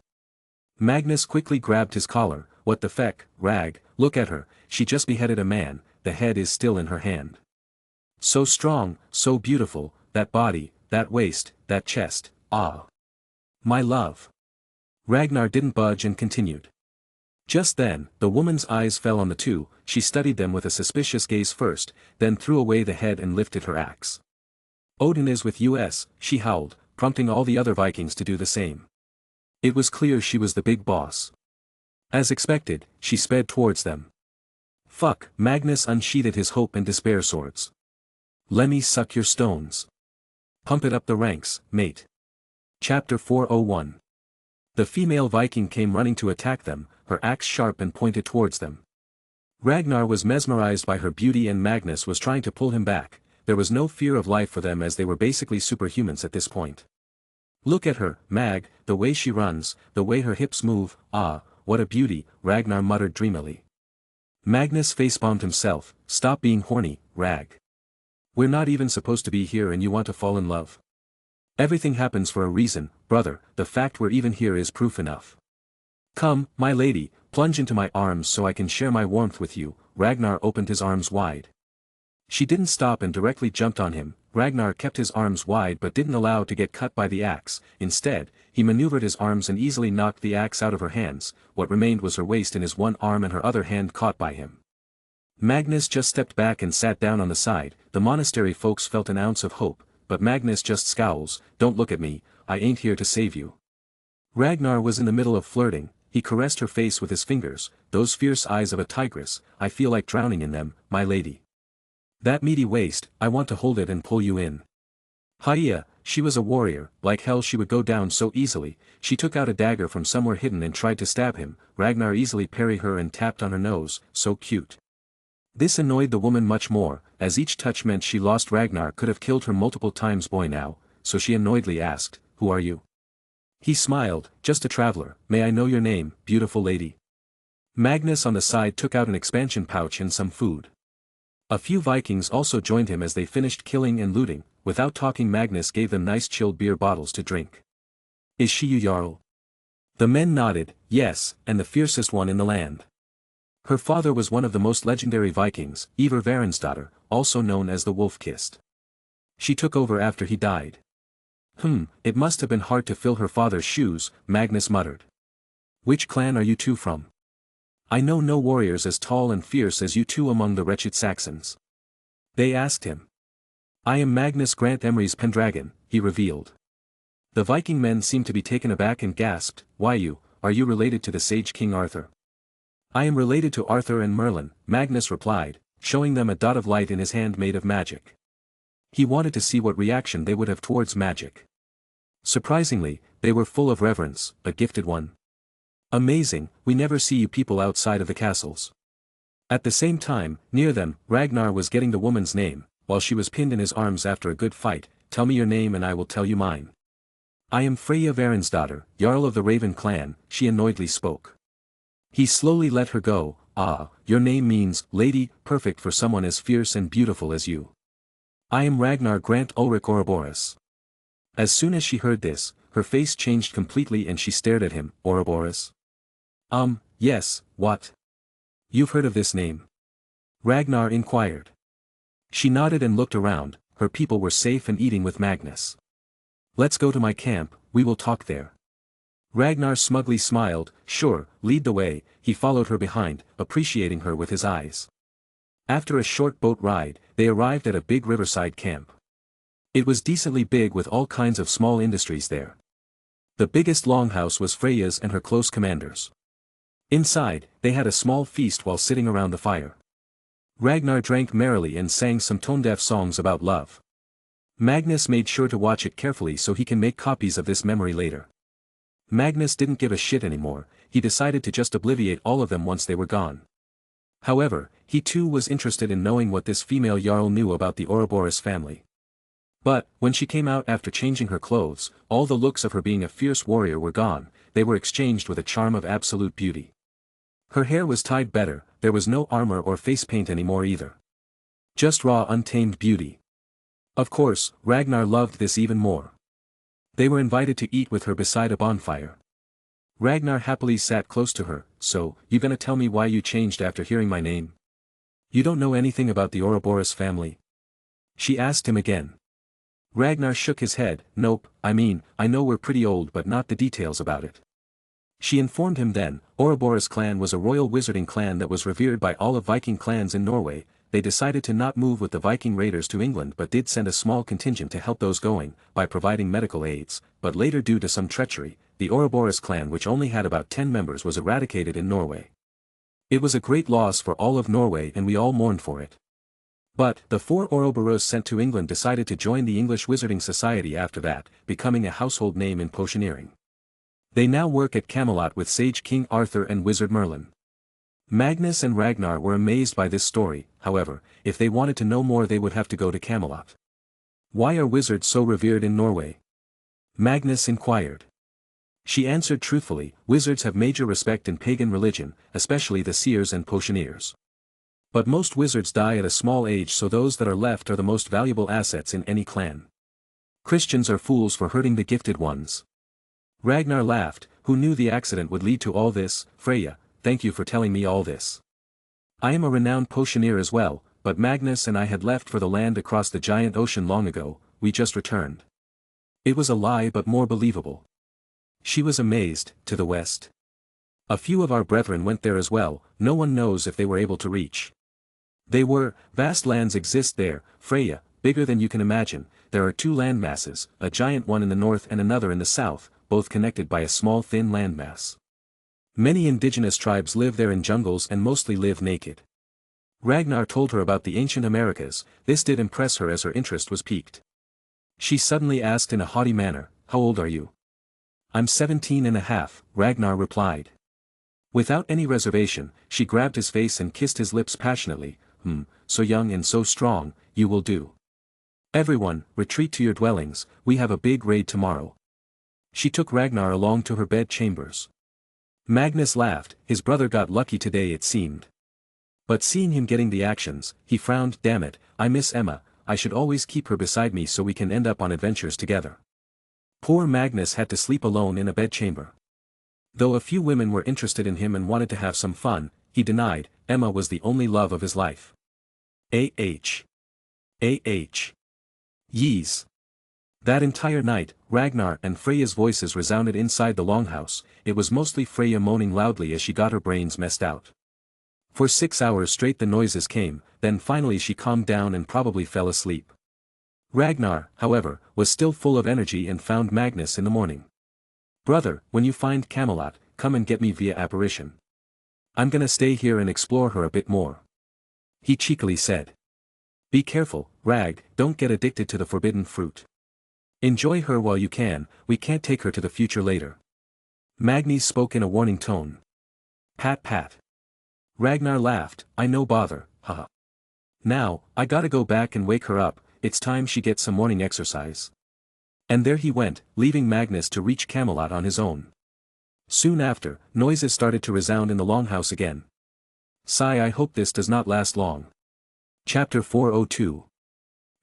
Magnus quickly grabbed his collar. What the feck, Rag, look at her, she just beheaded a man, the head is still in her hand. So strong, so beautiful, that body, that waist, that chest, ah. My love. Ragnar didn't budge and continued. Just then, the woman's eyes fell on the two. She studied them with a suspicious gaze first, then threw away the head and lifted her axe. Odin is with us, she howled, prompting all the other Vikings to do the same. It was clear she was the big boss. As expected, she sped towards them. Fuck, Magnus unsheathed his hope and despair swords. Let me suck your stones. Pump it up the ranks, mate. Chapter 401. The female Viking came running to attack them, her axe sharp and pointed towards them. Ragnar was mesmerized by her beauty and Magnus was trying to pull him back. There was no fear of life for them as they were basically superhumans at this point. Look at her, Mag, the way she runs, the way her hips move, ah, what a beauty, Ragnar muttered dreamily. Magnus facepalmed himself, stop being horny, Rag. We're not even supposed to be here and you want to fall in love. Everything happens for a reason, brother, the fact we're even here is proof enough. Come, my lady, plunge into my arms so I can share my warmth with you. Ragnar opened his arms wide. She didn't stop and directly jumped on him. Ragnar kept his arms wide but didn't allow to get cut by the axe. Instead, he maneuvered his arms and easily knocked the axe out of her hands. What remained was her waist in his one arm and her other hand caught by him. Magnus just stepped back and sat down on the side. The monastery folks felt an ounce of hope, but Magnus just scowls. Don't look at me, I ain't here to save you. Ragnar was in the middle of flirting. He caressed her face with his fingers, those fierce eyes of a tigress, I feel like drowning in them, my lady. That meaty waist, I want to hold it and pull you in. Hiya, she was a warrior, like hell she would go down so easily. She took out a dagger from somewhere hidden and tried to stab him. Ragnar easily parried her and tapped on her nose, so cute. This annoyed the woman much more, as each touch meant she lost. Ragnar could have killed her multiple times boy now, so she annoyedly asked, who are you? He smiled, just a traveler, may I know your name, beautiful lady? Magnus on the side took out an expansion pouch and some food. A few Vikings also joined him as they finished killing and looting. Without talking, Magnus gave them nice chilled beer bottles to drink. Is she you, Jarl? The men nodded, yes, and the fiercest one in the land. Her father was one of the most legendary Vikings, Ivar Varinsdottir, also known as the Wolf-Kissed. She took over after he died. It must have been hard to fill her father's shoes, Magnus muttered. Which clan are you two from? I know no warriors as tall and fierce as you two among the wretched Saxons. They asked him. I am Magnus Grant Emery's Pendragon, he revealed. The Viking men seemed to be taken aback and gasped, why are you related to the sage King Arthur? I am related to Arthur and Merlin, Magnus replied, showing them a dot of light in his hand made of magic. He wanted to see what reaction they would have towards magic. Surprisingly, they were full of reverence, a gifted one. Amazing, we never see you people outside of the castles. At the same time, near them, Ragnar was getting the woman's name, while she was pinned in his arms after a good fight. Tell me your name and I will tell you mine. I am Freyja Varinsdottir, Jarl of the Raven clan, she annoyedly spoke. He slowly let her go. Ah, your name means, lady, perfect for someone as fierce and beautiful as you. I am Ragnar Grant Ulrich Ouroboros. As soon as she heard this, her face changed completely and she stared at him. Ouroboros? Yes, what? You've heard of this name? Ragnar inquired. She nodded and looked around. Her people were safe and eating with Magnus. Let's go to my camp, we will talk there. Ragnar smugly smiled, sure, lead the way. He followed her behind, appreciating her with his eyes. After a short boat ride, they arrived at a big riverside camp. It was decently big with all kinds of small industries there. The biggest longhouse was Freyja's and her close commanders. Inside, they had a small feast while sitting around the fire. Ragnar drank merrily and sang some tone-deaf songs about love. Magnus made sure to watch it carefully so he can make copies of this memory later. Magnus didn't give a shit anymore, he decided to just obliviate all of them once they were gone. However, he too was interested in knowing what this female Jarl knew about the Ouroboros family. But, when she came out after changing her clothes, all the looks of her being a fierce warrior were gone. they were exchanged with a charm of absolute beauty. Her hair was tied better, there was no armor or face paint anymore either. Just raw untamed beauty. Of course, Ragnar loved this even more. They were invited to eat with her beside a bonfire. Ragnar happily sat close to her. So, you gonna tell me why you changed after hearing my name? You don't know anything about the Ouroboros family? She asked him again. Ragnar shook his head. Nope, I mean, I know we're pretty old but not the details about it. She informed him then. Ouroboros clan was a royal wizarding clan that was revered by all of Viking clans in Norway. They decided to not move with the Viking raiders to England but did send a small contingent to help those going, by providing medical aids, but later due to some treachery, the Ouroboros clan, which only had about 10 members, was eradicated in Norway. It was a great loss for all of Norway and we all mourned for it. But, the 4 Ouroboros sent to England decided to join the English Wizarding Society after that, becoming a household name in potioneering. They now work at Camelot with Sage King Arthur and Wizard Merlin. Magnus and Ragnar were amazed by this story. However, if they wanted to know more they would have to go to Camelot. Why are wizards so revered in Norway? Magnus inquired. She answered truthfully, wizards have major respect in pagan religion, especially the seers and potioneers. But most wizards die at a small age, so those that are left are the most valuable assets in any clan. Christians are fools for hurting the gifted ones. Ragnar laughed. Who knew the accident would lead to all this? Freya, thank you for telling me all this. I am a renowned potioneer as well, but Magnus and I had left for the land across the giant ocean long ago. We just returned. It was a lie but more believable. She was amazed. To the west. A few of our brethren went there as well. No one knows if they were able to reach. Vast lands exist there, Freya, bigger than you can imagine. There are 2 land masses, a giant one in the north and another in the south, both connected by a small thin landmass. Many indigenous tribes live there in jungles and mostly live naked. Ragnar told her about the ancient Americas. This did impress her as her interest was piqued. She suddenly asked in a haughty manner, how old are you? I'm 17 and a half, Ragnar replied. Without any reservation, she grabbed his face and kissed his lips passionately. So young and so strong, you will do. Everyone, retreat to your dwellings, we have a big raid tomorrow. She took Ragnar along to her bed chambers. Magnus laughed. His brother got lucky today, it seemed. But seeing him getting the actions, he frowned. Damn it, I miss Emma. I should always keep her beside me so we can end up on adventures together. Poor Magnus had to sleep alone in a bedchamber. Though a few women were interested in him and wanted to have some fun, he denied. Emma was the only love of his life. Yees. That entire night, Ragnar and Freya's voices resounded inside the longhouse. It was mostly Freya moaning loudly as she got her brains messed out. For 6 hours straight the noises came, then finally she calmed down and probably fell asleep. Ragnar, however, was still full of energy and found Magnus in the morning. Brother, when you find Camelot, come and get me via apparition. I'm gonna stay here and explore her a bit more. He cheekily said. Be careful, Rag, don't get addicted to the forbidden fruit. Enjoy her while you can, we can't take her to the future later. Magnus spoke in a warning tone. Pat pat. Ragnar laughed. I no bother, haha. Now, I gotta go back and wake her up, it's time she gets some morning exercise. And there he went, leaving Magnus to reach Camelot on his own. Soon after, noises started to resound in the longhouse again. Sigh, I hope this does not last long. Chapter 402.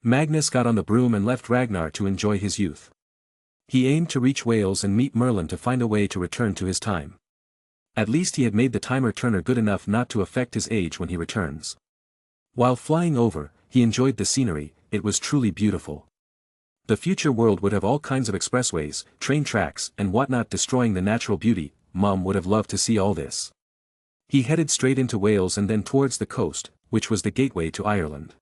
Magnus got on the broom and left Ragnar to enjoy his youth. He aimed to reach Wales and meet Merlin to find a way to return to his time. At least he had made the timer turner good enough not to affect his age when he returns. While flying over, he enjoyed the scenery. It was truly beautiful. The future world would have all kinds of expressways, train tracks, and whatnot destroying the natural beauty. Mum would have loved to see all this. He headed straight into Wales and then towards the coast, which was the gateway to Ireland.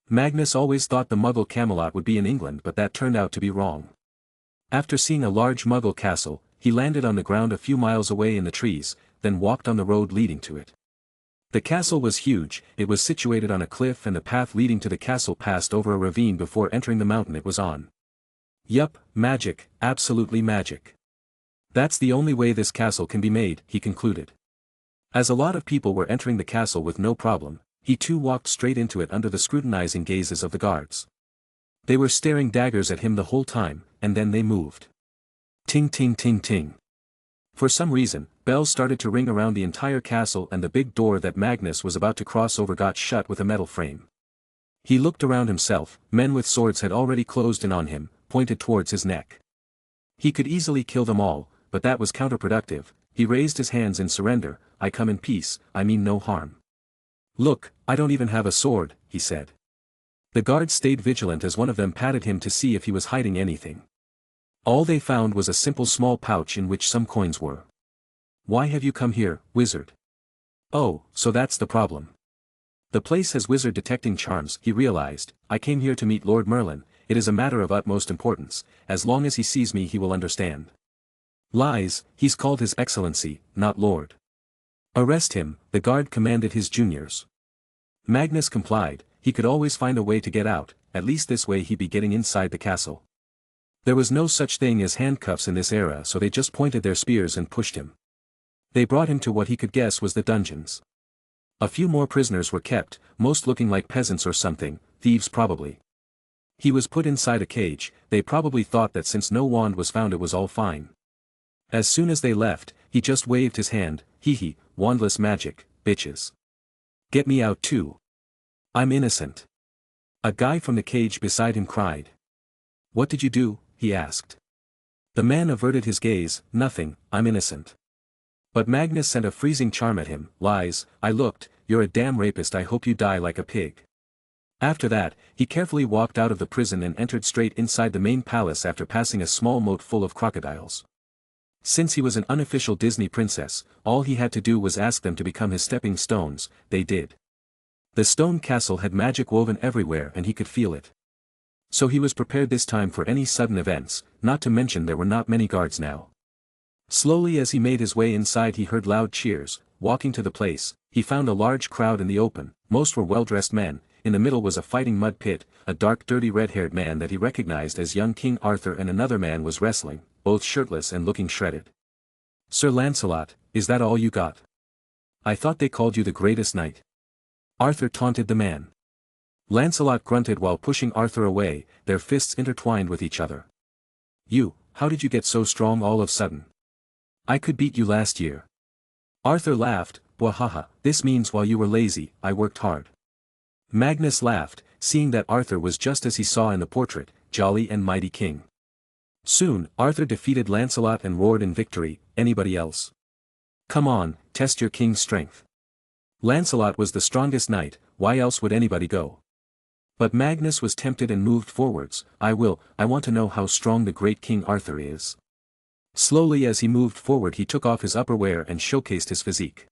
Magnus always thought the Muggle Camelot would be in England, but that turned out to be wrong. After seeing a large Muggle castle, he landed on the ground a few miles away in the trees, then walked on the road leading to it. The castle was huge. It was situated on a cliff and the path leading to the castle passed over a ravine before entering the mountain it was on. Yup, magic, absolutely magic. That's the only way this castle can be made, he concluded. As a lot of people were entering the castle with no problem, he too walked straight into it under the scrutinizing gazes of the guards. They were staring daggers at him the whole time, and then they moved. Ting ting ting ting. For some reason, bells started to ring around the entire castle and the big door that Magnus was about to cross over got shut with a metal frame. He looked around himself, men with swords had already closed in on him, pointed towards his neck. He could easily kill them all, but that was counterproductive. He raised his hands in surrender. I come in peace, I mean no harm. Look, I don't even have a sword, he said. The guards stayed vigilant as one of them patted him to see if he was hiding anything. All they found was a simple small pouch in which some coins were. Why have you come here, wizard? Oh, so that's the problem. The place has wizard detecting charms, he realized. I came here to meet Lord Merlin. It is a matter of utmost importance. As long as he sees me he will understand. Lies, he's called His Excellency, not Lord. Arrest him, the guard commanded his juniors. Magnus complied. He could always find a way to get out, at least this way he'd be getting inside the castle. There was no such thing as handcuffs in this era, so they just pointed their spears and pushed him. They brought him to what he could guess was the dungeons. A few more prisoners were kept, most looking like peasants or something, thieves probably. He was put inside a cage. They probably thought that since no wand was found it was all fine. As soon as they left, he just waved his hand. Hee, wandless magic, bitches. Get me out too. I'm innocent. A guy from the cage beside him cried. What did you do? He asked. The man averted his gaze. Nothing, I'm innocent. But Magnus sent a freezing charm at him. Lies, I looked, you're a damn rapist, I hope you die like a pig. After that, he carefully walked out of the prison and entered straight inside the main palace after passing a small moat full of crocodiles. Since he was an unofficial Disney princess, all he had to do was ask them to become his stepping stones. They did. The stone castle had magic woven everywhere and he could feel it. So he was prepared this time for any sudden events, not to mention there were not many guards now. Slowly as he made his way inside he heard loud cheers. Walking to the place, he found a large crowd in the open. Most were well-dressed men. In the middle was a fighting mud pit, a dark dirty red-haired man that he recognized as young King Arthur, and another man was wrestling, both shirtless and looking shredded. Sir Lancelot, is that all you got? I thought they called you the greatest knight. Arthur taunted the man. Lancelot grunted while pushing Arthur away, their fists intertwined with each other. You, how did you get so strong all of a sudden? I could beat you last year. Arthur laughed. Wahaha, this means while you were lazy, I worked hard. Magnus laughed, seeing that Arthur was just as he saw in the portrait, jolly and mighty king. Soon, Arthur defeated Lancelot and roared in victory. Anybody else? Come on, test your king's strength. Lancelot was the strongest knight, why else would anybody go? But Magnus was tempted and moved forwards. I want to know how strong the great King Arthur is. Slowly as he moved forward he took off his upperwear and showcased his physique.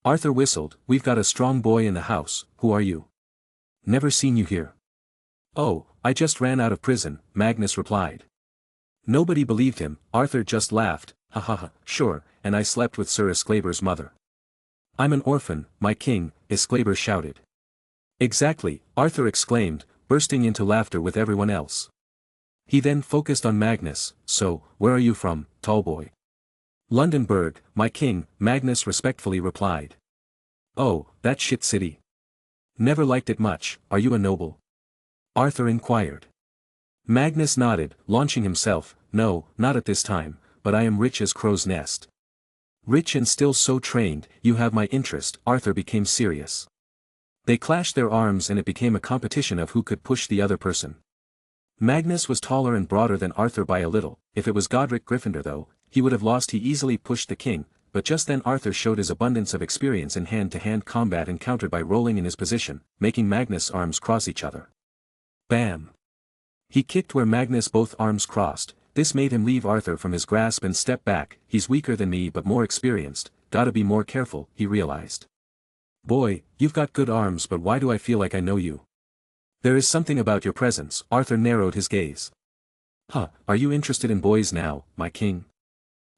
Arthur whistled. We've got a strong boy in the house. Who are you? Never seen you here. Oh, I just ran out of prison, Magnus replied. Nobody believed him. Arthur just laughed. Ha ha ha, sure, and I slept with Sir Excalabur's mother. I'm an orphan, my king, Excalibur shouted. Exactly, Arthur exclaimed, bursting into laughter with everyone else. He then focused on Magnus. So, where are you from, tall boy? Londonburg, my king, Magnus respectfully replied. Oh, that shit city. Never liked it much. Are you a noble? Arthur inquired. Magnus nodded, launching himself. No, not at this time, but I am rich as crow's nest. Rich and still so trained, you have my interest. Arthur became serious. They clashed their arms and it became a competition of who could push the other person. Magnus was taller and broader than Arthur by a little. If it was Godric Gryffindor though, he would have lost. He easily pushed the king, but just then Arthur showed his abundance of experience in hand-to-hand combat and countered by rolling in his position, making Magnus' arms cross each other. Bam! He kicked where Magnus' both arms crossed. This made him leave Arthur from his grasp and step back. He's weaker than me but more experienced, gotta be more careful, he realized. Boy, you've got good arms, but why do I feel like I know you? There is something about your presence. Arthur narrowed his gaze. Huh, are you interested in boys now, my king?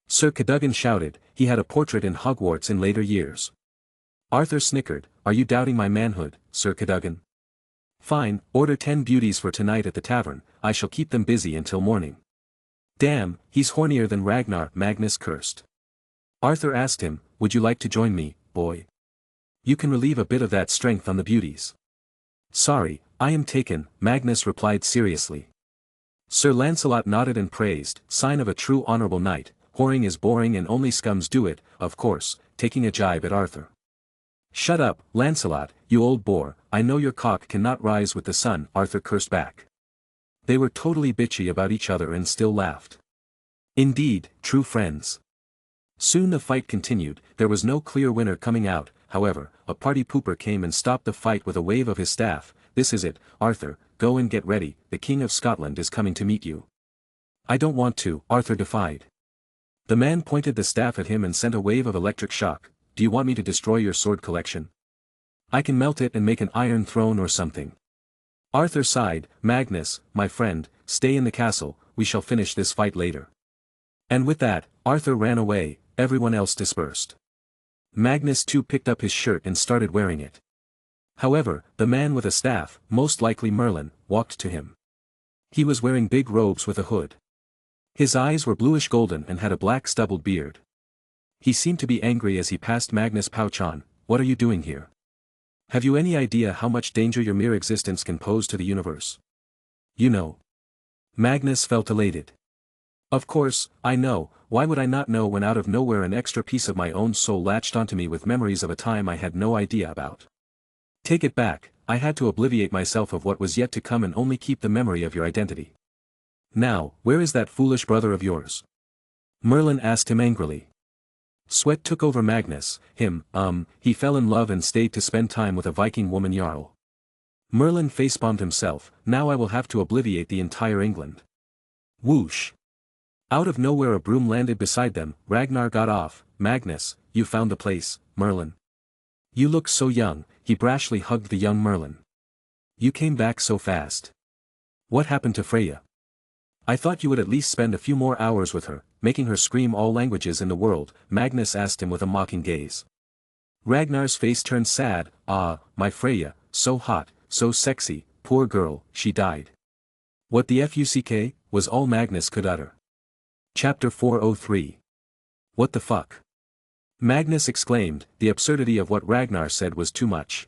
Sir Cadogan shouted. He had a portrait in Hogwarts in later years. Arthur snickered. Are you doubting my manhood, Sir Cadogan? Fine, order 10 beauties for tonight at the tavern. I shall keep them busy until morning. Damn, he's hornier than Ragnar, Magnus cursed. Arthur asked him, would you like to join me, boy? You can relieve a bit of that strength on the beauties. Sorry, I am taken, Magnus replied seriously. Sir Lancelot nodded and praised, sign of a true honorable knight. whoring is boring and only scums do it, of course, taking a jibe at Arthur. Shut up, Lancelot, you old bore, I know your cock cannot rise with the sun, Arthur cursed back. They were totally bitchy about each other and still laughed. Indeed, true friends. Soon the fight continued. There was no clear winner coming out, however. A party pooper came and stopped the fight with a wave of his staff. This is it, Arthur, go and get ready, the King of Scotland is coming to meet you. I don't want to, Arthur defied. The man pointed the staff at him and sent a wave of electric shock. Do you want me to destroy your sword collection? I can melt it and make an iron throne or something. Arthur sighed. Magnus, my friend, stay in the castle, we shall finish this fight later. And with that, Arthur ran away, everyone else dispersed. Magnus too picked up his shirt and started wearing it. However, the man with a staff, most likely Merlin, walked to him. He was wearing big robes with a hood. His eyes were bluish golden and had a black stubbled beard. He seemed to be angry as he passed Magnus. Pouch on, what are you doing here? Have you any idea how much danger your mere existence can pose to the universe? You know. Magnus felt elated. Of course, I know, why would I not know when out of nowhere an extra piece of my own soul latched onto me with memories of a time I had no idea about. Take it back, I had to obliviate myself of what was yet to come and only keep the memory of your identity. Now, where is that foolish brother of yours? Merlin asked him angrily. Sweat took over Magnus. He fell in love and stayed to spend time with a Viking woman Jarl. Merlin facepalmed himself. Now I will have to obliviate the entire England. Whoosh. Out of nowhere a broom landed beside them. Ragnar got off. Magnus, you found the place, Merlin. You look so young. He brashly hugged the young Merlin. You came back so fast. What happened to Freya? I thought you would at least spend a few more hours with her, making her scream all languages in the world, Magnus asked him with a mocking gaze. Ragnar's face turned sad. Ah, my Freya, so hot, so sexy, poor girl, she died. What the fuck, was all Magnus could utter. Chapter 403. What the fuck? Magnus exclaimed. The absurdity of what Ragnar said was too much.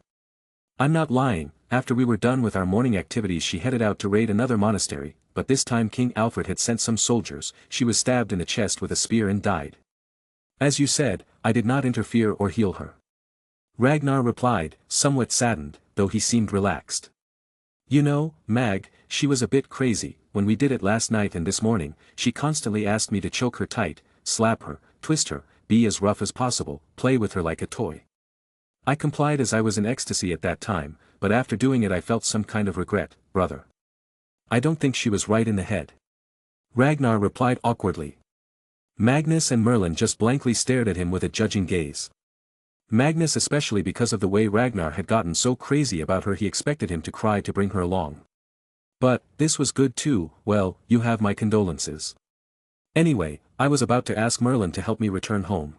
I'm not lying. After we were done with our morning activities she headed out to raid another monastery, but this time King Alfred had sent some soldiers. She was stabbed in the chest with a spear and died. As you said, I did not interfere or heal her. Ragnar replied, somewhat saddened, though he seemed relaxed. You know, Mag, she was a bit crazy. When we did it last night and this morning, she constantly asked me to choke her tight, slap her, twist her, be as rough as possible, play with her like a toy. I complied as I was in ecstasy at that time, but after doing it I felt some kind of regret, brother. I don't think she was right in the head. Ragnar replied awkwardly. Magnus and Merlin just blankly stared at him with a judging gaze. Magnus especially because of the way Ragnar had gotten so crazy about her he expected him to cry to bring her along. But, this was good too. Well, you have my condolences. Anyway, I was about to ask Merlin to help me return home.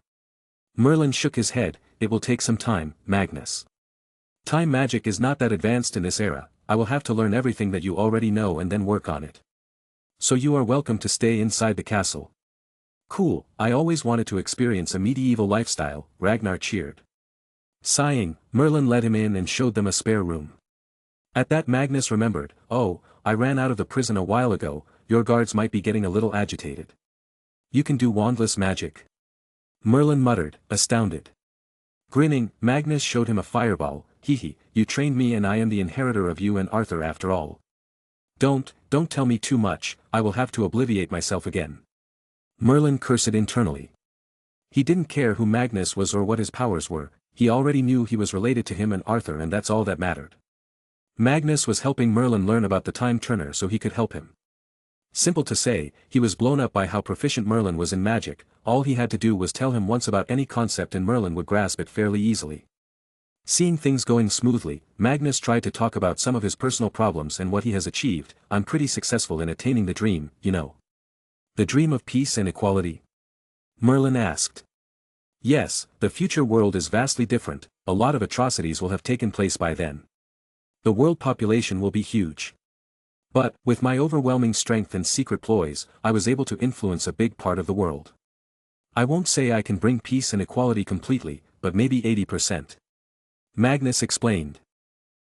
Merlin shook his head. It will take some time, Magnus. Time magic is not that advanced in this era. I will have to learn everything that you already know and then work on it. So you are welcome to stay inside the castle. Cool, I always wanted to experience a medieval lifestyle, Ragnar cheered. Sighing, Merlin let him in and showed them a spare room. At that Magnus remembered, oh, I ran out of the prison a while ago, your guards might be getting a little agitated. You can do wandless magic? Merlin muttered, astounded. Grinning, Magnus showed him a fireball. Hee, you trained me and I am the inheritor of you and Arthur after all. Don't tell me too much, I will have to obliviate myself again. Merlin cursed internally. He didn't care who Magnus was or what his powers were, he already knew he was related to him and Arthur and that's all that mattered. Magnus was helping Merlin learn about the time turner so he could help him. Simple to say, he was blown up by how proficient Merlin was in magic. All he had to do was tell him once about any concept and Merlin would grasp it fairly easily. Seeing things going smoothly, Magnus tried to talk about some of his personal problems and what he has achieved. I'm pretty successful in attaining the dream, you know. The dream of peace and equality? Merlin asked. Yes, the future world is vastly different, a lot of atrocities will have taken place by then. The world population will be huge. But, with my overwhelming strength and secret ploys, I was able to influence a big part of the world. I won't say I can bring peace and equality completely, but maybe 80%. Magnus explained.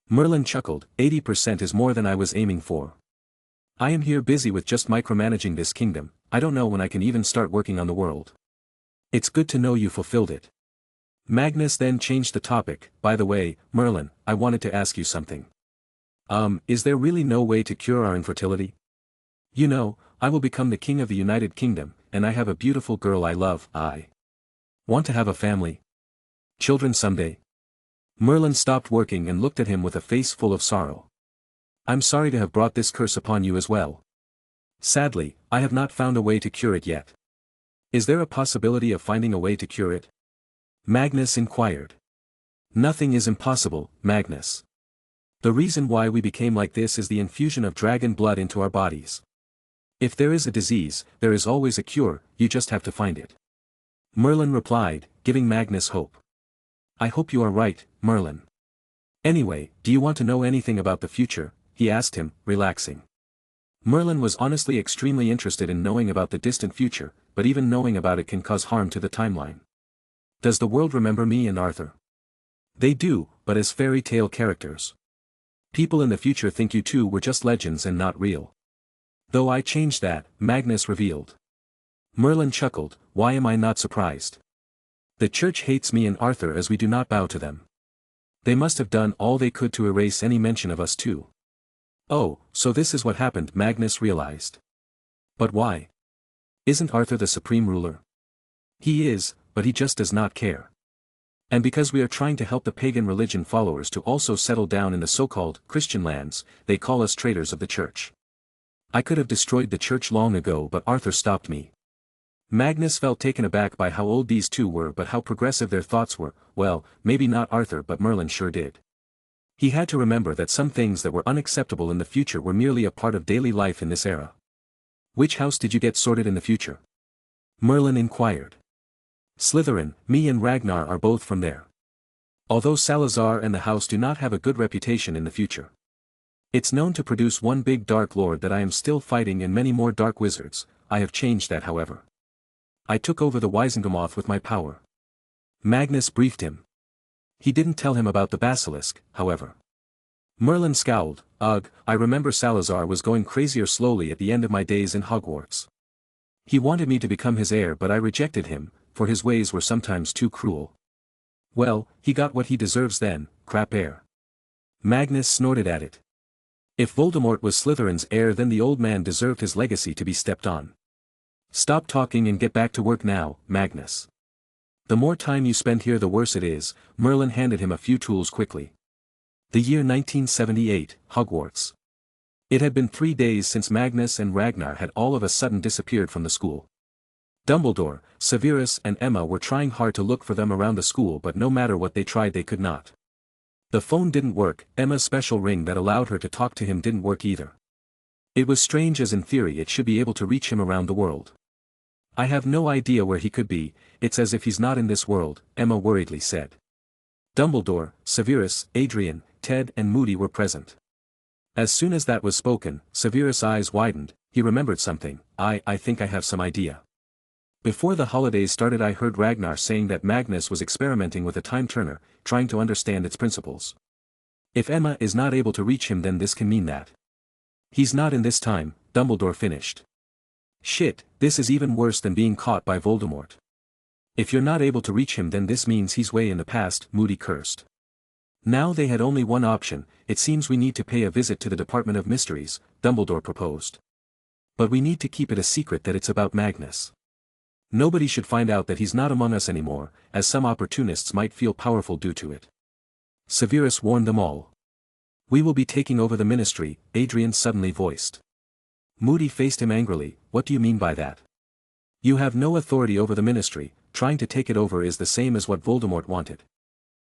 Merlin chuckled, 80% is more than I was aiming for. I am here busy with just micromanaging this kingdom, I don't know when I can even start working on the world. It's good to know you fulfilled it. Magnus then changed the topic. By the way, Merlin, I wanted to ask you something. Is there really no way to cure our infertility? You know, I will become the king of the United Kingdom, and I have a beautiful girl I love. I want to have a family. Children someday. Merlin stopped working and looked at him with a face full of sorrow. I'm sorry to have brought this curse upon you as well. Sadly, I have not found a way to cure it yet. Is there a possibility of finding a way to cure it? Magnus inquired. Nothing is impossible, Magnus. The reason why we became like this is the infusion of dragon blood into our bodies. If there is a disease, there is always a cure, you just have to find it. Merlin replied, giving Magnus hope. I hope you are right, Merlin. Anyway, do you want to know anything about the future? He asked him, relaxing. Merlin was honestly extremely interested in knowing about the distant future, but even knowing about it can cause harm to the timeline. Does the world remember me and Arthur? They do, but as fairy tale characters. People in the future think you two were just legends and not real. Though I changed that, Magnus revealed. Merlin chuckled, why am I not surprised? The church hates me and Arthur as we do not bow to them. They must have done all they could to erase any mention of us too. Oh, so this is what happened, Magnus realized. But why? Isn't Arthur the supreme ruler? He is, but he just does not care. And because we are trying to help the pagan religion followers to also settle down in the so-called Christian lands, they call us traitors of the church. I could have destroyed the church long ago, but Arthur stopped me. Magnus felt taken aback by how old these two were but how progressive their thoughts were. Well, maybe not Arthur, but Merlin sure did. He had to remember that some things that were unacceptable in the future were merely a part of daily life in this era. Which house did you get sorted in the future? Merlin inquired. Slytherin, me and Ragnar are both from there. Although Salazar and the house do not have a good reputation in the future. It's known to produce one big dark lord that I am still fighting and many more dark wizards. I have changed that, however. I took over the Wisengamoth with my power. Magnus briefed him. He didn't tell him about the basilisk, however. Merlin scowled. Ugh, I remember Salazar was going crazier slowly at the end of my days in Hogwarts. He wanted me to become his heir, but I rejected him, for his ways were sometimes too cruel. Well, he got what he deserves then, crap heir. Magnus snorted at it. If Voldemort was Slytherin's heir, then the old man deserved his legacy to be stepped on. Stop talking and get back to work now, Magnus. The more time you spend here the worse it is. Merlin handed him a few tools quickly. The year 1978, Hogwarts. It had been 3 days since Magnus and Ragnar had all of a sudden disappeared from the school. Dumbledore, Severus and Emma were trying hard to look for them around the school, but no matter what they tried they could not. The phone didn't work, Emma's special ring that allowed her to talk to him didn't work either. It was strange, as in theory it should be able to reach him around the world. I have no idea where he could be, it's as if he's not in this world, Emma worriedly said. Dumbledore, Severus, Adrian, Ted and Moody were present. As soon as that was spoken, Severus' eyes widened. He remembered something. I think I have some idea. Before the holidays started I heard Ragnar saying that Magnus was experimenting with a time turner, trying to understand its principles. If Emma is not able to reach him, then this can mean that he's not in this time, Dumbledore finished. Shit, this is even worse than being caught by Voldemort. If you're not able to reach him, then this means he's way in the past, Moody cursed. Now they had only one option. It seems we need to pay a visit to the Department of Mysteries, Dumbledore proposed. But we need to keep it a secret that it's about Magnus. Nobody should find out that he's not among us anymore, as some opportunists might feel powerful due to it. Severus warned them all. We will be taking over the ministry, Adrian suddenly voiced. Moody faced him angrily. What do you mean by that? You have no authority over the ministry. Trying to take it over is the same as what Voldemort wanted.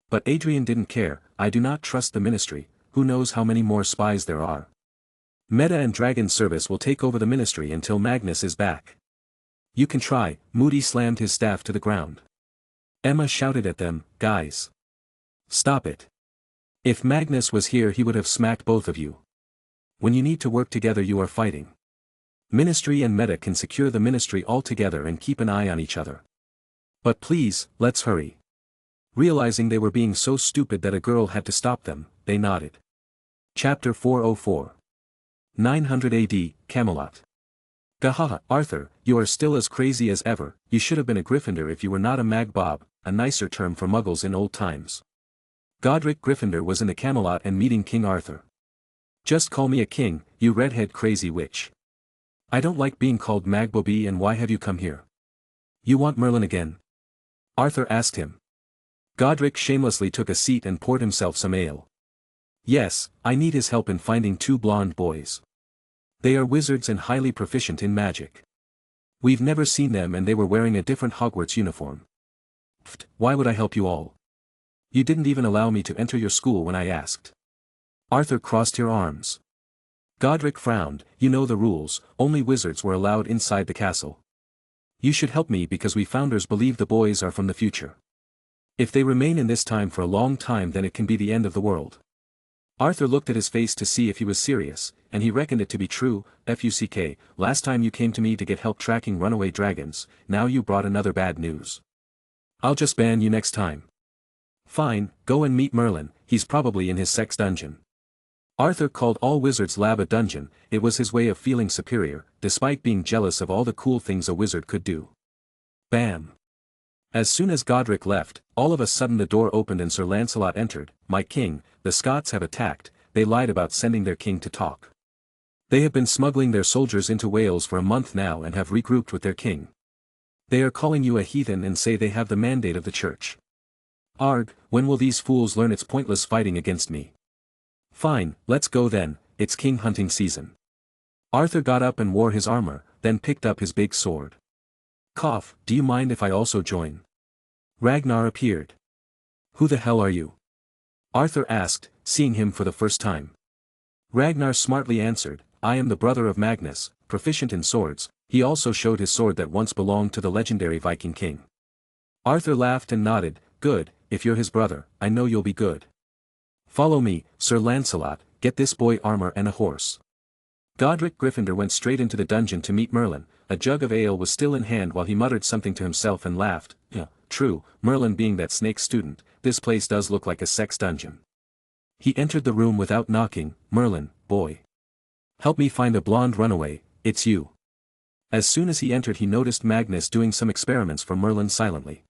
But Adrian didn't care. I do not trust the ministry. Who knows how many more spies there are. Meta and Dragon Service will take over the ministry until Magnus is back. You can try. Moody slammed his staff to the ground. Emma shouted at them, guys. Stop it. If Magnus was here he would have smacked both of you. When you need to work together you are fighting. Ministry and Meta can secure the ministry all together and keep an eye on each other. But please, let's hurry. Realizing they were being so stupid that a girl had to stop them, they nodded. Chapter 404. 900 AD, Camelot. Gahaha, Arthur, you are still as crazy as ever. You should have been a Gryffindor if you were not a Magbob, a nicer term for muggles in old times. Godric Gryffindor was in the Camelot and meeting King Arthur. Just call me a king, you redhead crazy witch. I don't like being called Magbobi, and why have you come here? You want Merlin again? Arthur asked him. Godric shamelessly took a seat and poured himself some ale. Yes, I need his help in finding two blonde boys. They are wizards and highly proficient in magic. We've never seen them, and they were wearing a different Hogwarts uniform. Pfft, why would I help you all? You didn't even allow me to enter your school when I asked. Arthur crossed his arms. Godric frowned. You know the rules, only wizards were allowed inside the castle. You should help me because we founders believe the boys are from the future. If they remain in this time for a long time, then it can be the end of the world. Arthur looked at his face to see if he was serious, and he reckoned it to be true. Fuck, last time you came to me to get help tracking runaway dragons, now you brought another bad news. I'll just ban you next time. Fine, go and meet Merlin, he's probably in his sex dungeon. Arthur called all wizards' lab a dungeon. It was his way of feeling superior, despite being jealous of all the cool things a wizard could do. Bam! As soon as Godric left, all of a sudden the door opened and Sir Lancelot entered. My king, the Scots have attacked. They lied about sending their king to talk. They have been smuggling their soldiers into Wales for a month now and have regrouped with their king. They are calling you a heathen and say they have the mandate of the church. Arg, when will these fools learn it's pointless fighting against me? Fine, let's go then, it's king hunting season. Arthur got up and wore his armor, then picked up his big sword. Cough, do you mind if I also join? Ragnar appeared. Who the hell are you? Arthur asked, seeing him for the first time. Ragnar smartly answered, I am the brother of Magnus, proficient in swords. He also showed his sword that once belonged to the legendary Viking king. Arthur laughed and nodded, good, if you're his brother, I know you'll be good. Follow me, Sir Lancelot, get this boy armor and a horse. Godric Gryffindor went straight into the dungeon to meet Merlin. A jug of ale was still in hand while he muttered something to himself and laughed. Yeah, true, Merlin being that snake student, this place does look like a sex dungeon. He entered the room without knocking. Merlin, boy. Help me find a blonde runaway, it's you. As soon as he entered he noticed Magnus doing some experiments for Merlin silently.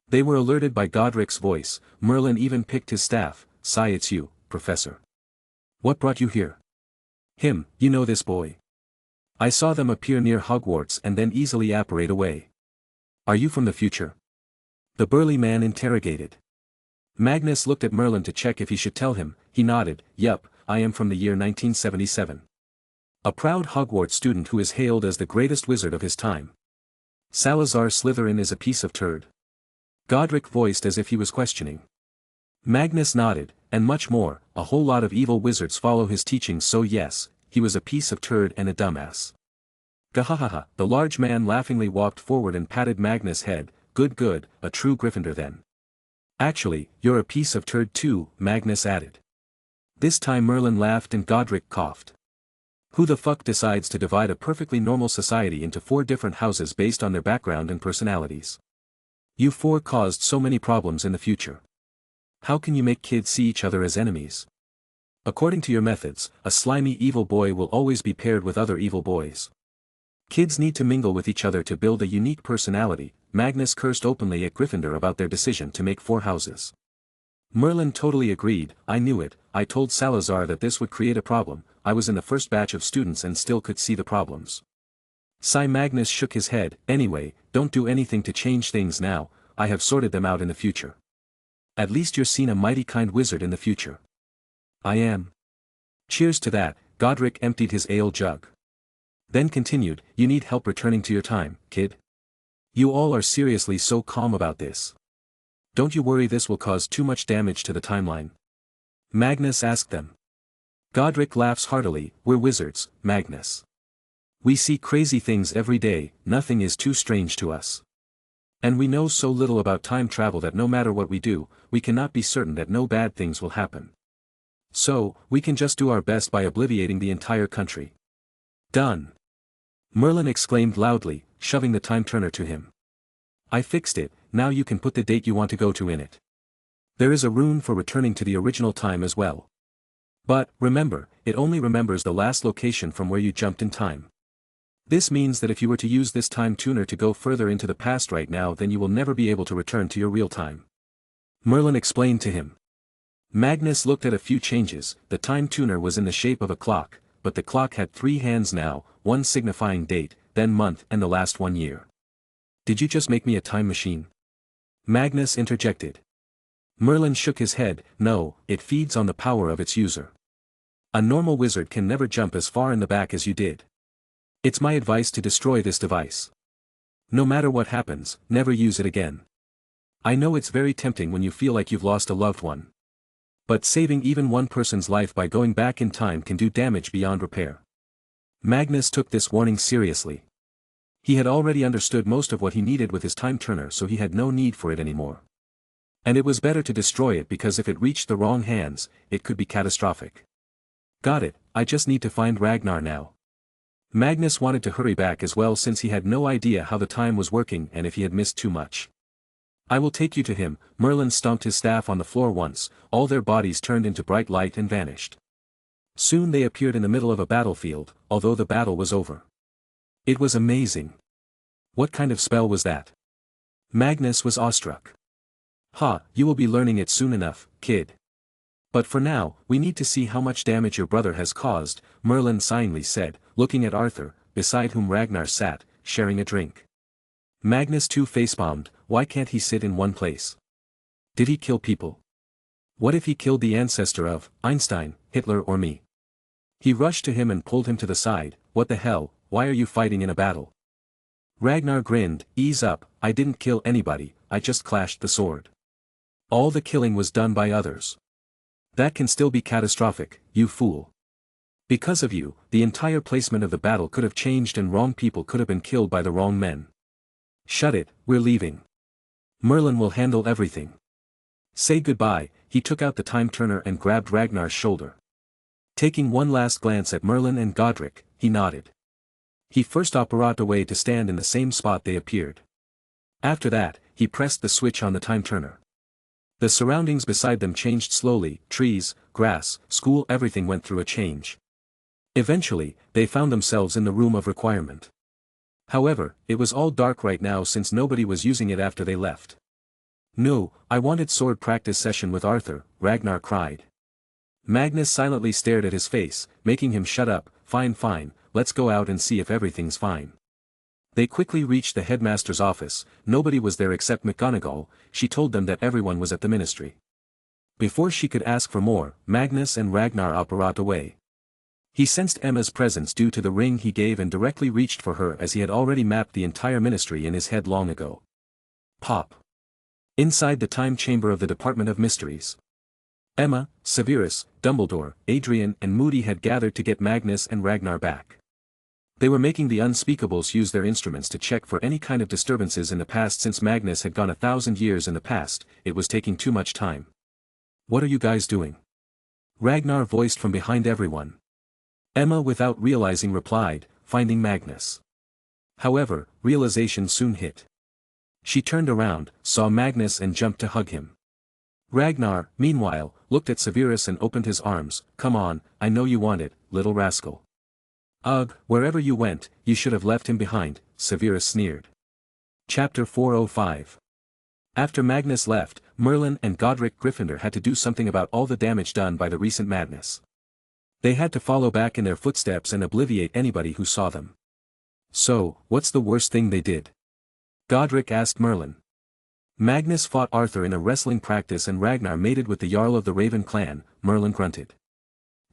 They were alerted by Godric's voice. Merlin even picked his staff. Sigh, it's you, Professor. What brought you here? Him, you know this boy. I saw them appear near Hogwarts and then easily apparate away. Are you from the future? The burly man interrogated. Magnus looked at Merlin to check if he should tell him. He nodded, yup, I am from the year 1977. A proud Hogwarts student who is hailed as the greatest wizard of his time. Salazar Slytherin is a piece of turd. Godric voiced as if he was questioning. Magnus nodded, and much more, a whole lot of evil wizards follow his teachings, so yes, he was a piece of turd and a dumbass. Gahahaha, the large man laughingly walked forward and patted Magnus' head. Good, a true Gryffindor then. Actually, you're a piece of turd too, Magnus added. This time Merlin laughed and Godric coughed. Who the fuck decides to divide a perfectly normal society into 4 different houses based on their background and personalities? You 4 caused so many problems in the future. How can you make kids see each other as enemies? According to your methods, a slimy evil boy will always be paired with other evil boys. Kids need to mingle with each other to build a unique personality. Magnus cursed openly at Gryffindor about their decision to make 4 houses. Merlin totally agreed. I knew it, I told Salazar that this would create a problem. I was in the first batch of students and still could see the problems. Magnus shook his head. Anyway, don't do anything to change things now, I have sorted them out in the future. At least you're seen a mighty kind wizard in the future. I am. Cheers to that. Godric emptied his ale jug. Then continued, you need help returning to your time, kid. You all are seriously so calm about this. Don't you worry this will cause too much damage to the timeline? Magnus asked them. Godric laughs heartily, we're wizards, Magnus. We see crazy things every day, nothing is too strange to us. And we know so little about time travel that no matter what we do, we cannot be certain that no bad things will happen. So, we can just do our best by obliterating the entire country. Done. Merlin exclaimed loudly, shoving the time turner to him. I fixed it, now you can put the date you want to go to in it. There is a rune for returning to the original time as well. But, remember, it only remembers the last location from where you jumped in time. This means that if you were to use this time tuner to go further into the past right now, then you will never be able to return to your real time. Merlin explained to him. Magnus looked at a few changes. The time tuner was in the shape of a clock, but the clock had 3 hands now, one signifying date, then month and the last 1 year. Did you just make me a time machine? Magnus interjected. Merlin shook his head. No, it feeds on the power of its user. A normal wizard can never jump as far in the back as you did. It's my advice to destroy this device. No matter what happens, never use it again. I know it's very tempting when you feel like you've lost a loved one. But saving even one person's life by going back in time can do damage beyond repair. Magnus took this warning seriously. He had already understood most of what he needed with his time turner, so he had no need for it anymore. And it was better to destroy it because if it reached the wrong hands, it could be catastrophic. Got it, I just need to find Ragnar now. Magnus wanted to hurry back as well since he had no idea how the time was working and if he had missed too much. I will take you to him. Merlin stomped his staff on the floor once, all their bodies turned into bright light and vanished. Soon they appeared in the middle of a battlefield, although the battle was over. It was amazing. What kind of spell was that? Magnus was awestruck. Ha, you will be learning it soon enough, kid. But for now, we need to see how much damage your brother has caused, Merlin sighingly said, looking at Arthur, beside whom Ragnar sat, sharing a drink. Magnus too facepalmed. Why can't he sit in one place? Did he kill people? What if he killed the ancestor of Einstein, Hitler or me? He rushed to him and pulled him to the side. What the hell, why are you fighting in a battle? Ragnar grinned. Ease up, I didn't kill anybody, I just clashed the sword. All the killing was done by others. That can still be catastrophic, you fool. Because of you, the entire placement of the battle could have changed and wrong people could have been killed by the wrong men. Shut it, we're leaving. Merlin will handle everything. Say goodbye. He took out the time turner and grabbed Ragnar's shoulder. Taking one last glance at Merlin and Godric, he nodded. He first operated away to stand in the same spot they appeared. After that, he pressed the switch on the time turner. The surroundings beside them changed slowly, trees, grass, school, everything went through a change. Eventually, they found themselves in the room of requirement. However, it was all dark right now since nobody was using it after they left. No, I wanted sword practice session with Arthur, Ragnar cried. Magnus silently stared at his face, making him shut up. Fine, fine, let's go out and see if everything's fine. They quickly reached the headmaster's office. Nobody was there except McGonagall. She told them that everyone was at the ministry. Before she could ask for more, Magnus and Ragnar operated away. He sensed Emma's presence due to the ring he gave and directly reached for her as he had already mapped the entire ministry in his head long ago. Pop. Inside the time chamber of the Department of Mysteries. Emma, Severus, Dumbledore, Adrian and Moody had gathered to get Magnus and Ragnar back. They were making the unspeakables use their instruments to check for any kind of disturbances in the past since Magnus had gone 1,000 years in the past. It was taking too much time. What are you guys doing? Ragnar voiced from behind everyone. Emma without realizing replied, finding Magnus. However, realization soon hit. She turned around, saw Magnus and jumped to hug him. Ragnar, meanwhile, looked at Severus and opened his arms. Come on, I know you want it, little rascal. Ugh, wherever you went, you should have left him behind, Severus sneered. Chapter 405. After Magnus left, Merlin and Godric Gryffindor had to do something about all the damage done by the recent madness. They had to follow back in their footsteps and obliviate anybody who saw them. So, what's the worst thing they did? Godric asked Merlin. Magnus fought Arthur in a wrestling practice and Ragnar mated with the Jarl of the Raven clan, Merlin grunted.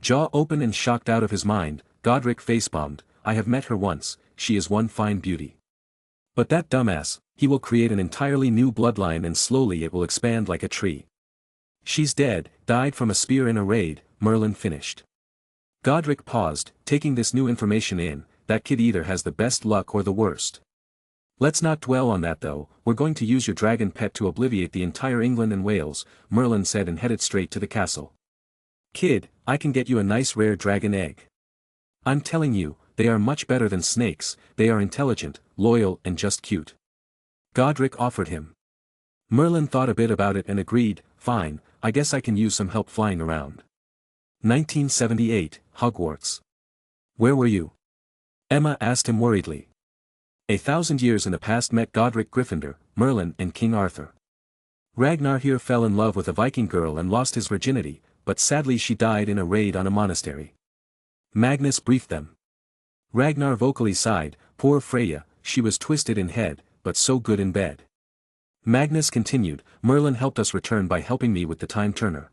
Jaw open and shocked out of his mind, Godric facepalmed. I have met her once, she is one fine beauty. But that dumbass, he will create an entirely new bloodline and slowly it will expand like a tree. She's dead, died from a spear in a raid, Merlin finished. Godric paused, taking this new information in. That kid either has the best luck or the worst. Let's not dwell on that though, we're going to use your dragon pet to obliviate the entire England and Wales, Merlin said and headed straight to the castle. Kid, I can get you a nice rare dragon egg. I'm telling you, they are much better than snakes, they are intelligent, loyal and just cute. Godric offered him. Merlin thought a bit about it and agreed, fine, I guess I can use some help flying around. 1978, Hogwarts. Where were you? Emma asked him worriedly. 1,000 years in the past met Godric Gryffindor, Merlin and King Arthur. Ragnar here fell in love with a Viking girl and lost his virginity, but sadly she died in a raid on a monastery. Magnus briefed them. Ragnar vocally sighed, poor Freya, she was twisted in head, but so good in bed. Magnus continued, Merlin helped us return by helping me with the time turner.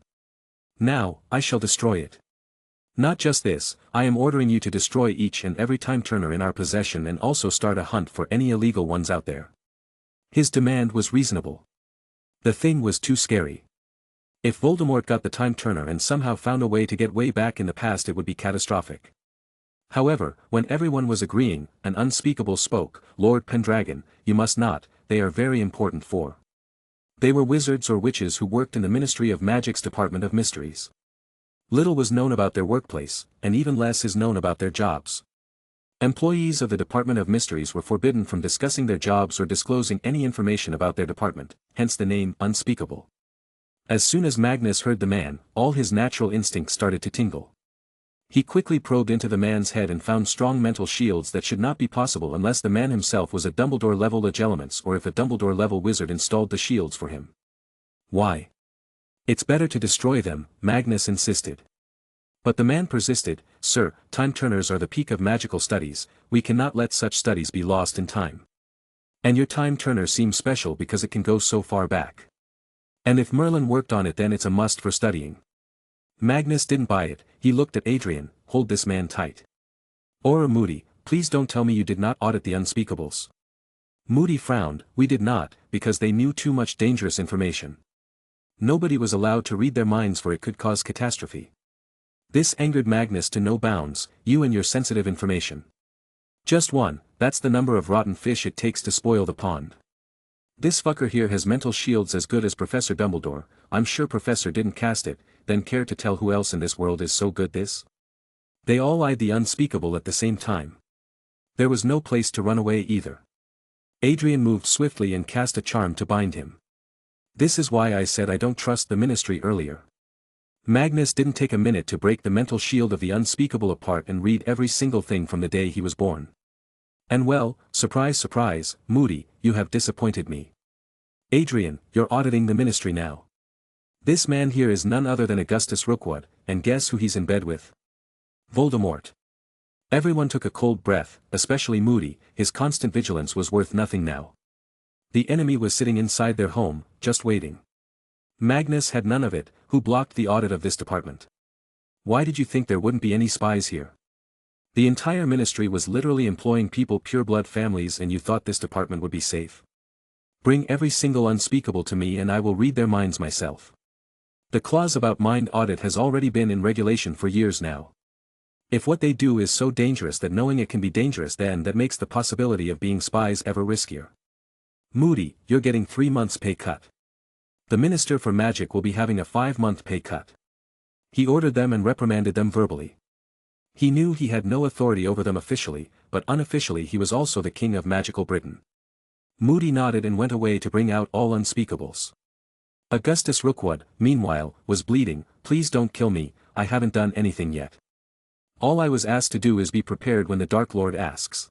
Now, I shall destroy it. Not just this, I am ordering you to destroy each and every time turner in our possession and also start a hunt for any illegal ones out there. His demand was reasonable. The thing was too scary. If Voldemort got the time turner and somehow found a way to get way back in the past, it would be catastrophic. However, when everyone was agreeing, an unspeakable spoke, Lord Pendragon, you must not, they are very important for. They were wizards or witches who worked in the Ministry of Magic's Department of Mysteries. Little was known about their workplace, and even less is known about their jobs. Employees of the Department of Mysteries were forbidden from discussing their jobs or disclosing any information about their department, hence the name Unspeakable. As soon as Magnus heard the man, all his natural instincts started to tingle. He quickly probed into the man's head and found strong mental shields that should not be possible unless the man himself was a Dumbledore-level Legilimens or if a Dumbledore-level wizard installed the shields for him. Why? It's better to destroy them, Magnus insisted. But the man persisted, Sir, time turners are the peak of magical studies, we cannot let such studies be lost in time. And your time turner seems special because it can go so far back. And if Merlin worked on it then it's a must for studying. Magnus didn't buy it, he looked at Adrian, hold this man tight. Or Moody, please don't tell me you did not audit the Unspeakables. Moody frowned, we did not, because they knew too much dangerous information. Nobody was allowed to read their minds for it could cause catastrophe. This angered Magnus to no bounds, you and your sensitive information. Just one, that's the number of rotten fish it takes to spoil the pond. This fucker here has mental shields as good as Professor Dumbledore, I'm sure Professor didn't cast it, then care to tell who else in this world is so good this? They all eyed the Unspeakable at the same time. There was no place to run away either. Adrian moved swiftly and cast a charm to bind him. This is why I said I don't trust the Ministry earlier. Magnus didn't take a minute to break the mental shield of the Unspeakable apart and read every single thing from the day he was born. And well, surprise surprise, Moody, you have disappointed me. Adrian, you're auditing the Ministry now. This man here is none other than Augustus Rookwood, and guess who he's in bed with? Voldemort. Everyone took a cold breath, especially Moody, his constant vigilance was worth nothing now. The enemy was sitting inside their home, just waiting. Magnus had none of it, who blocked the audit of this department. Why did you think there wouldn't be any spies here? The entire Ministry was literally employing people pureblood families and you thought this department would be safe? Bring every single Unspeakable to me and I will read their minds myself. The clause about mind audit has already been in regulation for years now. If what they do is so dangerous that knowing it can be dangerous, then that makes the possibility of being spies ever riskier. Moody, you're getting 3 months pay cut. The Minister for Magic will be having a 5-month pay cut. He ordered them and reprimanded them verbally. He knew he had no authority over them officially, but unofficially he was also the King of Magical Britain. Moody nodded and went away to bring out all Unspeakables. Augustus Rookwood, meanwhile, was bleeding, please don't kill me, I haven't done anything yet. All I was asked to do is be prepared when the Dark Lord asks.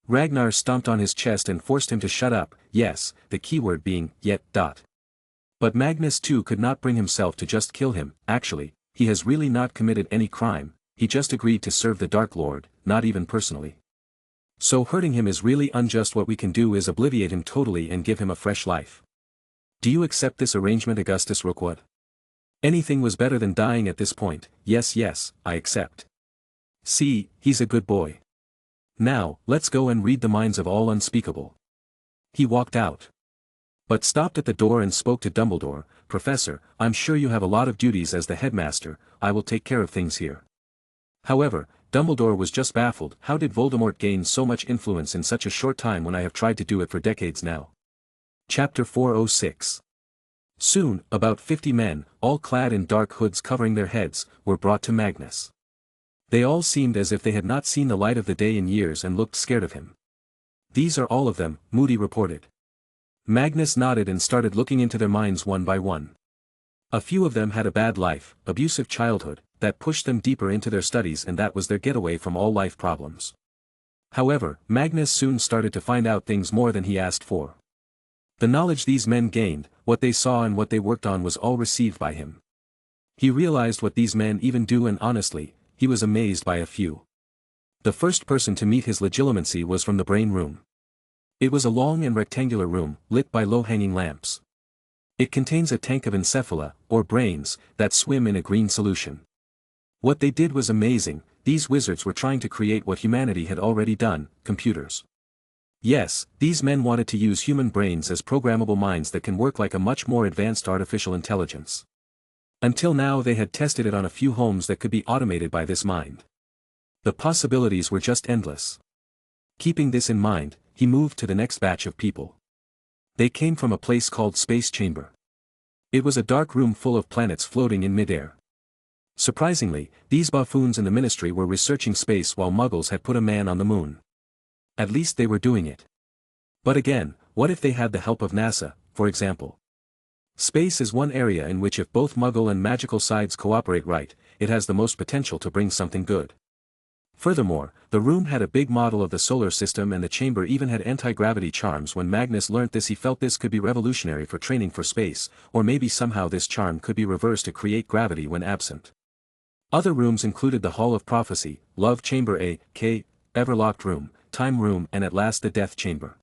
Ragnar stomped on his chest and forced him to shut up, yes, the keyword being, yet. But Magnus too could not bring himself to just kill him, actually, he has really not committed any crime, he just agreed to serve the Dark Lord, not even personally. So hurting him is really unjust. What we can do is obliviate him totally and give him a fresh life. Do you accept this arrangement, Augustus Rookwood? Anything was better than dying at this point, yes, I accept. See, he's a good boy. Now, let's go and read the minds of all Unspeakable. He walked out. But stopped at the door and spoke to Dumbledore, Professor, I'm sure you have a lot of duties as the headmaster, I will take care of things here. However, Dumbledore was just baffled, how did Voldemort gain so much influence in such a short time when I have tried to do it for decades now? Chapter 406. Soon, about 50 men, all clad in dark hoods covering their heads, were brought to Magnus. They all seemed as if they had not seen the light of the day in years and looked scared of him. These are all of them, Moody reported. Magnus nodded and started looking into their minds one by one. A few of them had a bad life, abusive childhood, that pushed them deeper into their studies, and that was their getaway from all life problems. However, Magnus soon started to find out things more than he asked for. The knowledge these men gained, what they saw and what they worked on was all received by him. He realized what these men even do, and honestly, he was amazed by a few. The first person to meet his legitimacy was from the brain room. It was a long and rectangular room, lit by low-hanging lamps. It contains a tank of encephala, or brains, that swim in a green solution. What they did was amazing. These wizards were trying to create what humanity had already done, computers. Yes, these men wanted to use human brains as programmable minds that can work like a much more advanced artificial intelligence. Until now they had tested it on a few homes that could be automated by this mind. The possibilities were just endless. Keeping this in mind, he moved to the next batch of people. They came from a place called Space Chamber. It was a dark room full of planets floating in midair. Surprisingly, these buffoons in the ministry were researching space while Muggles had put a man on the moon. At least they were doing it. But again, what if they had the help of NASA, for example? Space is one area in which if both Muggle and magical sides cooperate right, it has the most potential to bring something good. Furthermore, the room had a big model of the solar system and the chamber even had anti-gravity charms. When Magnus learnt this, he felt this could be revolutionary for training for space, or maybe somehow this charm could be reversed to create gravity when absent. Other rooms included the Hall of Prophecy, Love Chamber A.K., Everlocked Room, Time Room, and at last the Death Chamber.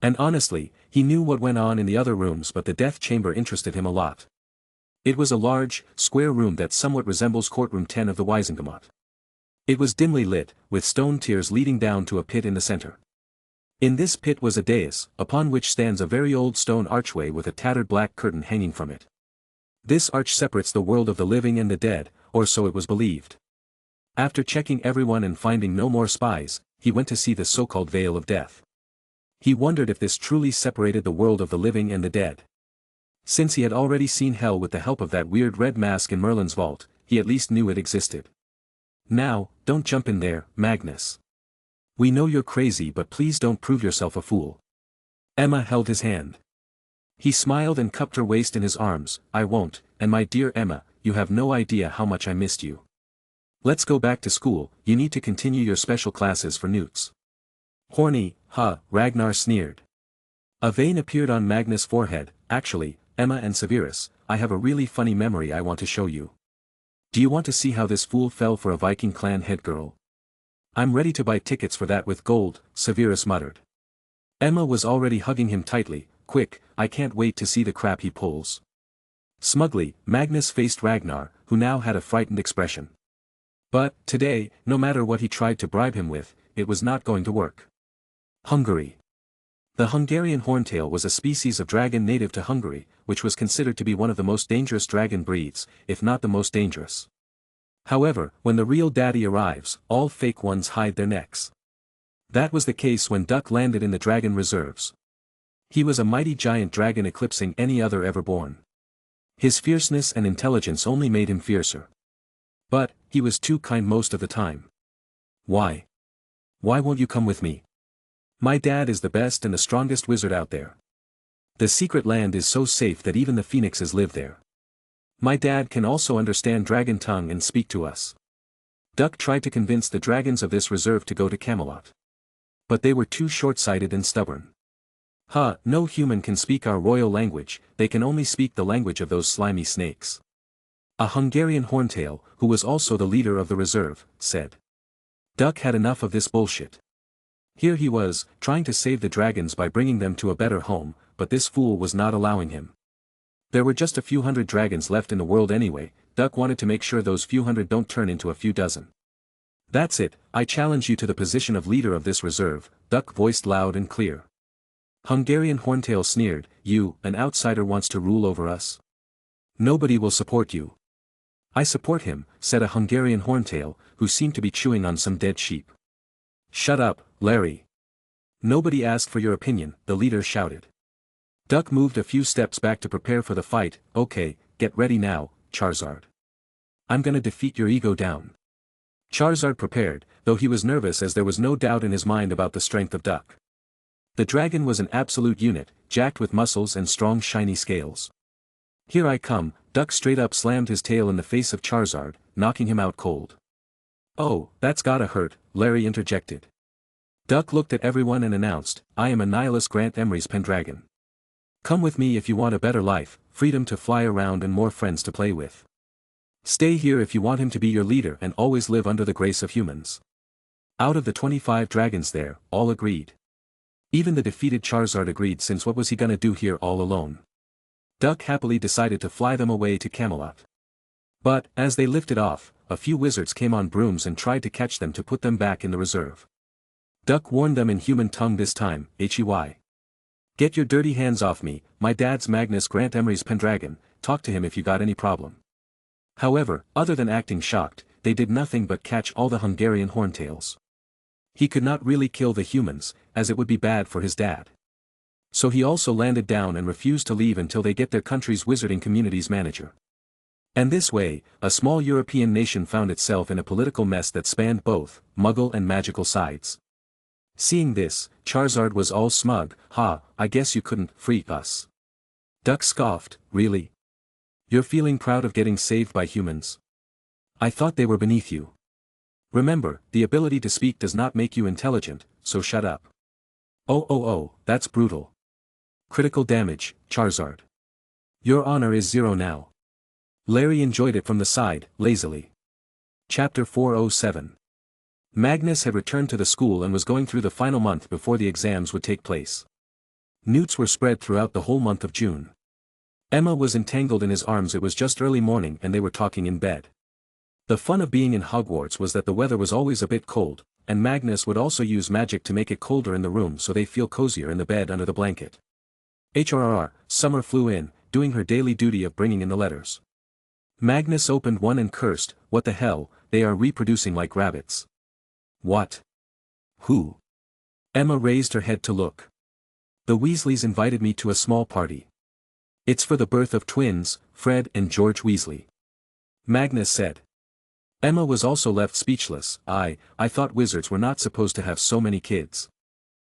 And honestly, he knew what went on in the other rooms, but the Death Chamber interested him a lot. It was a large, square room that somewhat resembles Courtroom 10 of the Wizengamot. It was dimly lit, with stone tiers leading down to a pit in the center. In this pit was a dais, upon which stands a very old stone archway with a tattered black curtain hanging from it. This arch separates the world of the living and the dead, or so it was believed. After checking everyone and finding no more spies, he went to see the so-called Veil of Death. He wondered if this truly separated the world of the living and the dead. Since he had already seen hell with the help of that weird red mask in Merlin's vault, he at least knew it existed. Now, don't jump in there, Magnus. We know you're crazy, but please don't prove yourself a fool. Emma held his hand. He smiled and cupped her waist in his arms. I won't, and my dear Emma, you have no idea how much I missed you. Let's go back to school, you need to continue your special classes for newts. Horny, huh, Ragnar sneered. A vein appeared on Magnus' forehead. Actually, Emma and Severus, I have a really funny memory I want to show you. Do you want to see how this fool fell for a Viking clan head girl? I'm ready to buy tickets for that with gold, Severus muttered. Emma was already hugging him tightly. Quick, I can't wait to see the crap he pulls. Smugly, Magnus faced Ragnar, who now had a frightened expression. But, today, no matter what he tried to bribe him with, it was not going to work. Hungary. The Hungarian horntail was a species of dragon native to Hungary, which was considered to be one of the most dangerous dragon breeds, if not the most dangerous. However, when the real daddy arrives, all fake ones hide their necks. That was the case when Duck landed in the dragon reserves. He was a mighty giant dragon eclipsing any other ever born. His fierceness and intelligence only made him fiercer. But, he was too kind most of the time. Why? Why won't you come with me? My dad is the best and the strongest wizard out there. The secret land is so safe that even the phoenixes live there. My dad can also understand dragon tongue and speak to us. Duck tried to convince the dragons of this reserve to go to Camelot. But they were too short-sighted and stubborn. No human can speak our royal language, they can only speak the language of those slimy snakes. A Hungarian horntail, who was also the leader of the reserve, said. Duck had enough of this bullshit. Here he was, trying to save the dragons by bringing them to a better home, but this fool was not allowing him. There were just a few hundred dragons left in the world anyway. Duck wanted to make sure those few hundred don't turn into a few dozen. That's it, I challenge you to the position of leader of this reserve, Duck voiced loud and clear. Hungarian horntail sneered, you, an outsider wants to rule over us? Nobody will support you. I support him, said a Hungarian horntail, who seemed to be chewing on some dead sheep. Shut up, Larry. Nobody asked for your opinion, the leader shouted. Duck moved a few steps back to prepare for the fight. Okay, get ready now, Charizard. I'm gonna defeat your ego down. Charizard prepared, though he was nervous as there was no doubt in his mind about the strength of Duck. The dragon was an absolute unit, jacked with muscles and strong shiny scales. Here I come, Duck straight up slammed his tail in the face of Charizard, knocking him out cold. Oh, that's gotta hurt, Larry interjected. Duck looked at everyone and announced, I am a nihilist Grant Emery's Pendragon. Come with me if you want a better life, freedom to fly around and more friends to play with. Stay here if you want him to be your leader and always live under the grace of humans. Out of the 25 dragons there, all agreed. Even the defeated Charizard agreed, since what was he gonna do here all alone? Duck happily decided to fly them away to Camelot. But, as they lifted off, a few wizards came on brooms and tried to catch them to put them back in the reserve. Duck warned them in human tongue this time, "Hey. Get your dirty hands off me, my dad's Magnus Grant Emery's Pendragon, talk to him if you got any problem." However, other than acting shocked, they did nothing but catch all the Hungarian horntails. He could not really kill the humans, as it would be bad for his dad. So he also landed down and refused to leave until they get their country's wizarding community's manager. And this way, a small European nation found itself in a political mess that spanned both Muggle and magical sides. Seeing this, Charizard was all smug. I guess you couldn't freak us. Duck scoffed, really? You're feeling proud of getting saved by humans? I thought they were beneath you. Remember, the ability to speak does not make you intelligent, so shut up. Oh, that's brutal. Critical damage, Charizard. Your honor is 0 now. Larry enjoyed it from the side, lazily. Chapter 407. Magnus had returned to the school and was going through the final month before the exams would take place. Newts were spread throughout the whole month of June. Emma was entangled in his arms. It was just early morning and they were talking in bed. The fun of being in Hogwarts was that the weather was always a bit cold, and Magnus would also use magic to make it colder in the room so they feel cozier in the bed under the blanket. Summer flew in, doing her daily duty of bringing in the letters. Magnus opened one and cursed, "What the hell, they are reproducing like rabbits." "What? Who?" Emma raised her head to look. "The Weasleys invited me to a small party. It's for the birth of twins, Fred and George Weasley," Magnus said. Emma was also left speechless. I thought wizards were not supposed to have so many kids."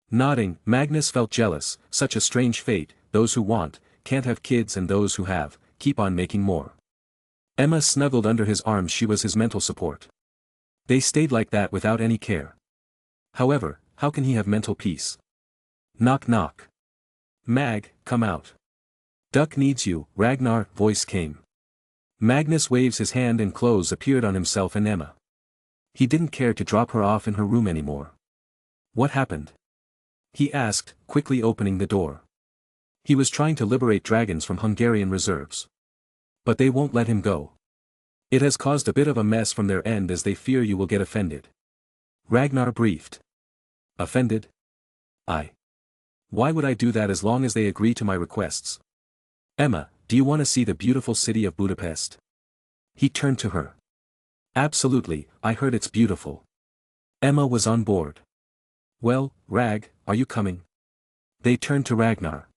Nodding, Magnus felt jealous. Such a strange fate, those who want, can't have kids, and those who have, keep on making more. Emma snuggled under his arms. She was his mental support. They stayed like that without any care. However, how can he have mental peace? Knock knock. "Mag, come out. Duck needs you," Ragnar voice came. Magnus waves his hand and clothes appeared on himself and Emma. He didn't care to drop her off in her room anymore. "What happened?" he asked, quickly opening the door. He was trying to liberate dragons from Hungarian reserves. But they won't let him go. It has caused a bit of a mess from their end as they fear you will get offended. Ragnar briefed. "Offended? Why would I do that as long as they agree to my requests? Emma, do you want to see the beautiful city of Budapest?" He turned to her. "Absolutely, I heard it's beautiful." Emma was on board. "Well, Rag, are you coming?" They turned to Ragnar.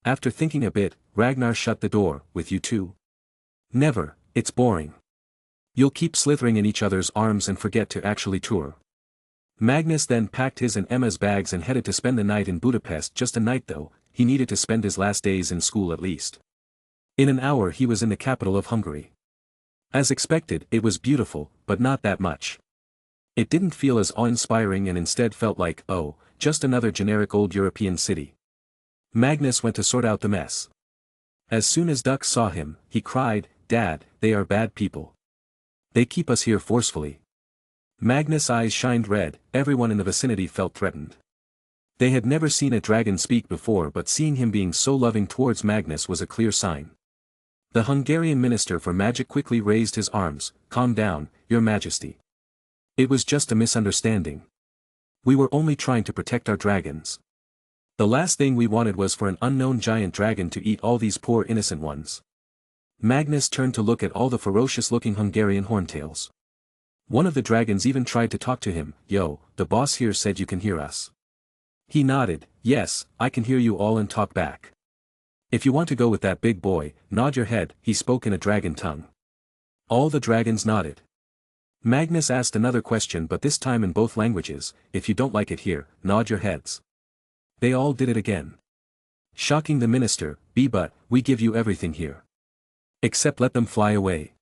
After thinking a bit, Ragnar shut the door. "With you too?" "Never, it's boring. You'll keep slithering in each other's arms and forget to actually tour." Magnus then packed his and Emma's bags and headed to spend the night in Budapest. Just a night though, he needed to spend his last days in school at least. In an hour he was in the capital of Hungary. As expected, it was beautiful, but not that much. It didn't feel as awe-inspiring and instead felt like, just another generic old European city. Magnus went to sort out the mess. As soon as Duck saw him, he cried, "Dad, they are bad people. They keep us here forcefully." Magnus' eyes shined red. Everyone in the vicinity felt threatened. They had never seen a dragon speak before, but seeing him being so loving towards Magnus was a clear sign. The Hungarian Minister for Magic quickly raised his arms. "Calm down, Your Majesty. It was just a misunderstanding. We were only trying to protect our dragons. The last thing we wanted was for an unknown giant dragon to eat all these poor innocent ones." Magnus turned to look at all the ferocious-looking Hungarian horntails. One of the dragons even tried to talk to him. "Yo, the boss here said you can hear us." He nodded. "Yes, I can hear you all and talk back. If you want to go with that big boy, nod your head." He spoke in a dragon tongue. All the dragons nodded. Magnus asked another question, but this time in both languages. "If you don't like it here, nod your heads." They all did it again. Shocking the minister. But we give you everything here. Except let them fly away.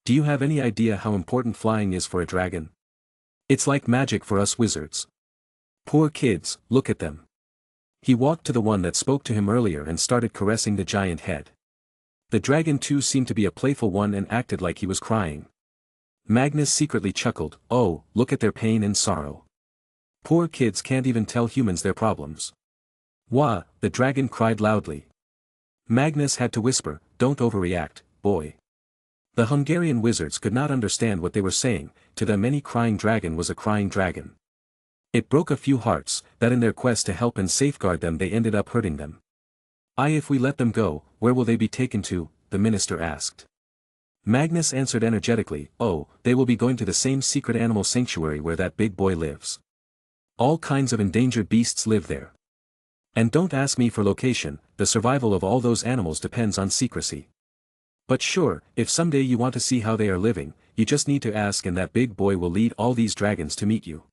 Do you have any idea how important flying is for a dragon? It's like magic for us wizards. Poor kids, look at them. He walked to the one that spoke to him earlier and started caressing the giant head. The dragon too seemed to be a playful one and acted like he was crying. Magnus secretly chuckled, oh, look at their pain and sorrow. Poor kids can't even tell humans their problems. Wah, the dragon cried loudly. Magnus had to whisper, don't overreact, boy. The Hungarian wizards could not understand what they were saying, to them any crying dragon was a crying dragon. It broke a few hearts, that in their quest to help and safeguard them they ended up hurting them. If we let them go, where will they be taken to? The minister asked. Magnus answered energetically, oh, they will be going to the same secret animal sanctuary where that big boy lives. All kinds of endangered beasts live there. And don't ask me for location, the survival of all those animals depends on secrecy. But sure, if someday you want to see how they are living, you just need to ask and that big boy will lead all these dragons to meet you.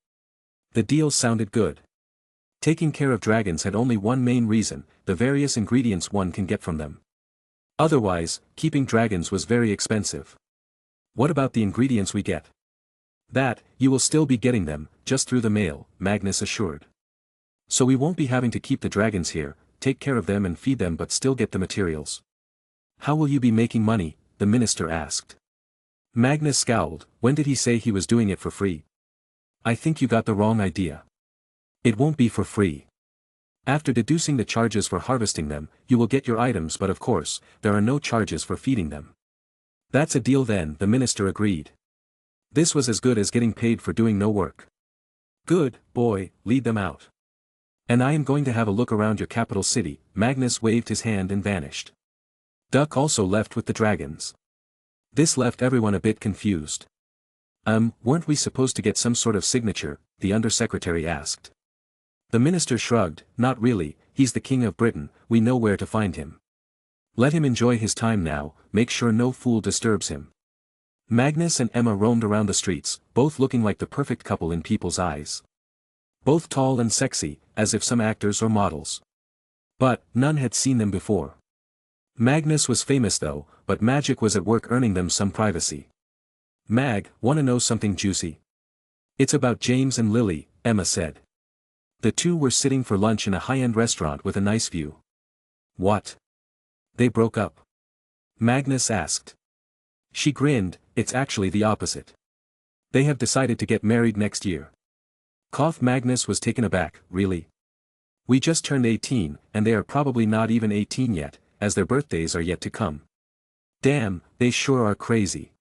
The deal sounded good. Taking care of dragons had only one main reason, the various ingredients one can get from them. Otherwise, keeping dragons was very expensive. What about the ingredients we get? That, you will still be getting them, just through the mail, Magnus assured. So we won't be having to keep the dragons here, take care of them and feed them but still get the materials. How will you be making money? The minister asked. Magnus scowled, when did he say he was doing it for free? I think you got the wrong idea. It won't be for free. After deducing the charges for harvesting them, you will get your items but of course, there are no charges for feeding them. That's a deal then, the minister agreed. This was as good as getting paid for doing no work. Good, boy, lead them out. And I am going to have a look around your capital city. Magnus waved his hand and vanished. Duck also left with the dragons. This left everyone a bit confused. Weren't we supposed to get some sort of signature? The undersecretary asked. The minister shrugged, not really, he's the king of Britain, we know where to find him. Let him enjoy his time now, make sure no fool disturbs him. Magnus and Emma roamed around the streets, both looking like the perfect couple in people's eyes. Both tall and sexy, as if some actors or models. But, none had seen them before. Magnus was famous though, but magic was at work earning them some privacy. Mag, wanna know something juicy? It's about James and Lily, Emma said. The two were sitting for lunch in a high-end restaurant with a nice view. What? They broke up? Magnus asked. She grinned, it's actually the opposite. They have decided to get married next year. Magnus was taken aback, really? We just turned 18, and they are probably not even 18 yet, as their birthdays are yet to come. Damn, they sure are crazy.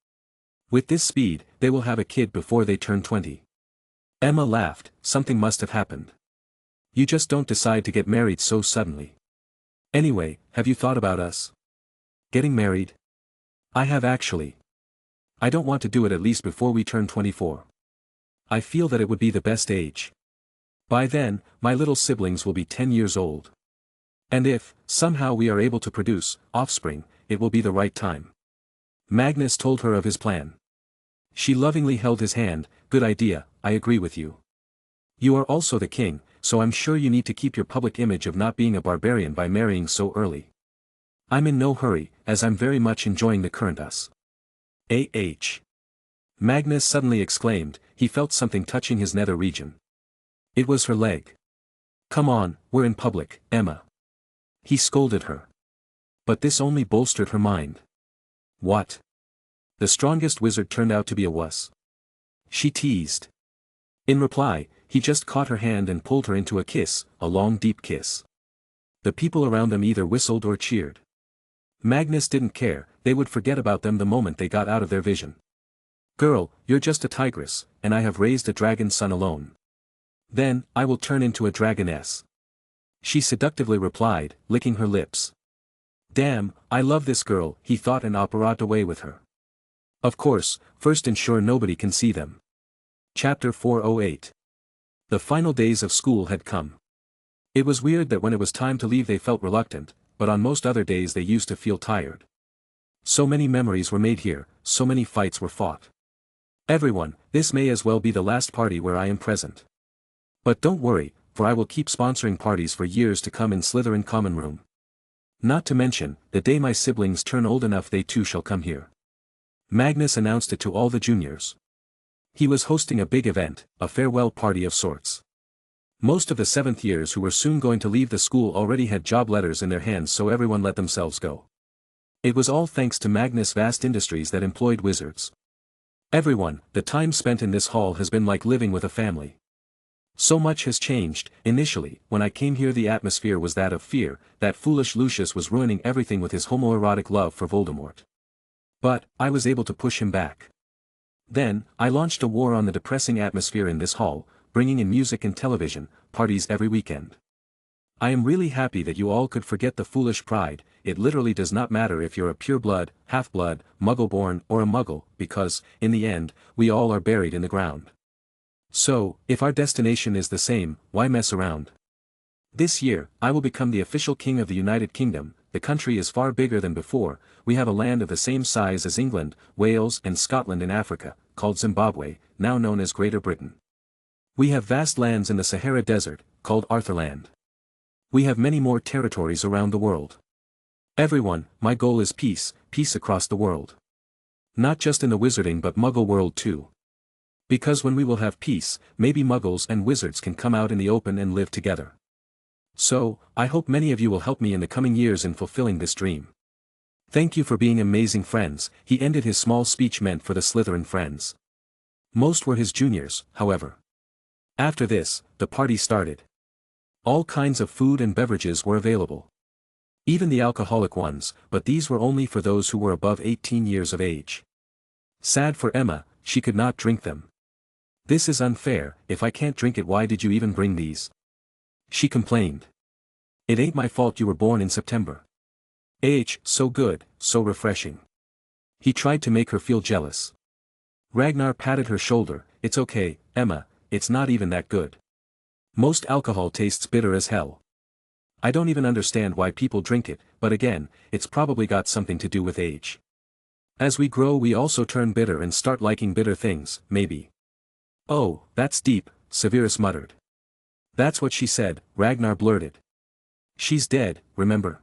With this speed, they will have a kid before they turn 20. Emma laughed, something must have happened. You just don't decide to get married so suddenly. Anyway, have you thought about us? Getting married? I have actually. I don't want to do it at least before we turn 24. I feel that it would be the best age. By then, my little siblings will be 10 years old. And if, somehow we are able to produce, offspring, it will be the right time. Magnus told her of his plan. She lovingly held his hand, good idea, I agree with you. You are also the king, so I'm sure you need to keep your public image of not being a barbarian by marrying so early. I'm in no hurry, as I'm very much enjoying the current us. Magnus suddenly exclaimed, he felt something touching his nether region. It was her leg. Come on, we're in public, Emma. He scolded her. But this only bolstered her mind. What? The strongest wizard turned out to be a wuss. She teased. In reply, he just caught her hand and pulled her into a kiss, a long deep kiss. The people around them either whistled or cheered. Magnus didn't care, they would forget about them the moment they got out of their vision. Girl, you're just a tigress, and I have raised a dragon son alone. Then, I will turn into a dragoness. She seductively replied, licking her lips. Damn, I love this girl, he thought and operated away with her. Of course, first ensure nobody can see them. Chapter 408. The final days of school had come. It was weird that when it was time to leave they felt reluctant, but on most other days they used to feel tired. So many memories were made here, so many fights were fought. Everyone, this may as well be the last party where I am present. But don't worry, for I will keep sponsoring parties for years to come in Slytherin Common Room. Not to mention, the day my siblings turn old enough they too shall come here. Magnus announced it to all the juniors. He was hosting a big event, a farewell party of sorts. Most of the 7th years who were soon going to leave the school already had job letters in their hands, so everyone let themselves go. It was all thanks to Magnus' vast industries that employed wizards. Everyone, the time spent in this hall has been like living with a family. So much has changed. Initially, when I came here, the atmosphere was that of fear, that foolish Lucius was ruining everything with his homoerotic love for Voldemort. But, I was able to push him back. Then, I launched a war on the depressing atmosphere in this hall, bringing in music and television, parties every weekend. I am really happy that you all could forget the foolish pride. It literally does not matter if you're a pure-blood, half-blood, muggle-born or a muggle, because, in the end, we all are buried in the ground. So, if our destination is the same, why mess around? This year, I will become the official king of the United Kingdom. The country is far bigger than before. We have a land of the same size as England, Wales and Scotland in Africa, called Zimbabwe, now known as Greater Britain. We have vast lands in the Sahara Desert, called Arthurland. We have many more territories around the world. Everyone, my goal is peace, peace across the world. Not just in the wizarding but Muggle world too. Because when we will have peace, maybe Muggles and wizards can come out in the open and live together. So, I hope many of you will help me in the coming years in fulfilling this dream. Thank you for being amazing friends. He ended his small speech meant for the Slytherin friends. Most were his juniors, however. After this, the party started. All kinds of food and beverages were available. Even the alcoholic ones, but these were only for those who were above 18 years of age. Sad for Emma, she could not drink them. This is unfair. If I can't drink it, why did you even bring these? She complained. It ain't my fault you were born in September. So good, so refreshing. He tried to make her feel jealous. Ragnar patted her shoulder. It's okay, Emma, it's not even that good. Most alcohol tastes bitter as hell. I don't even understand why people drink it, but again, it's probably got something to do with age. As we grow we also turn bitter and start liking bitter things, maybe. Oh, that's deep, Severus muttered. That's what she said, Ragnar blurted. She's dead, remember?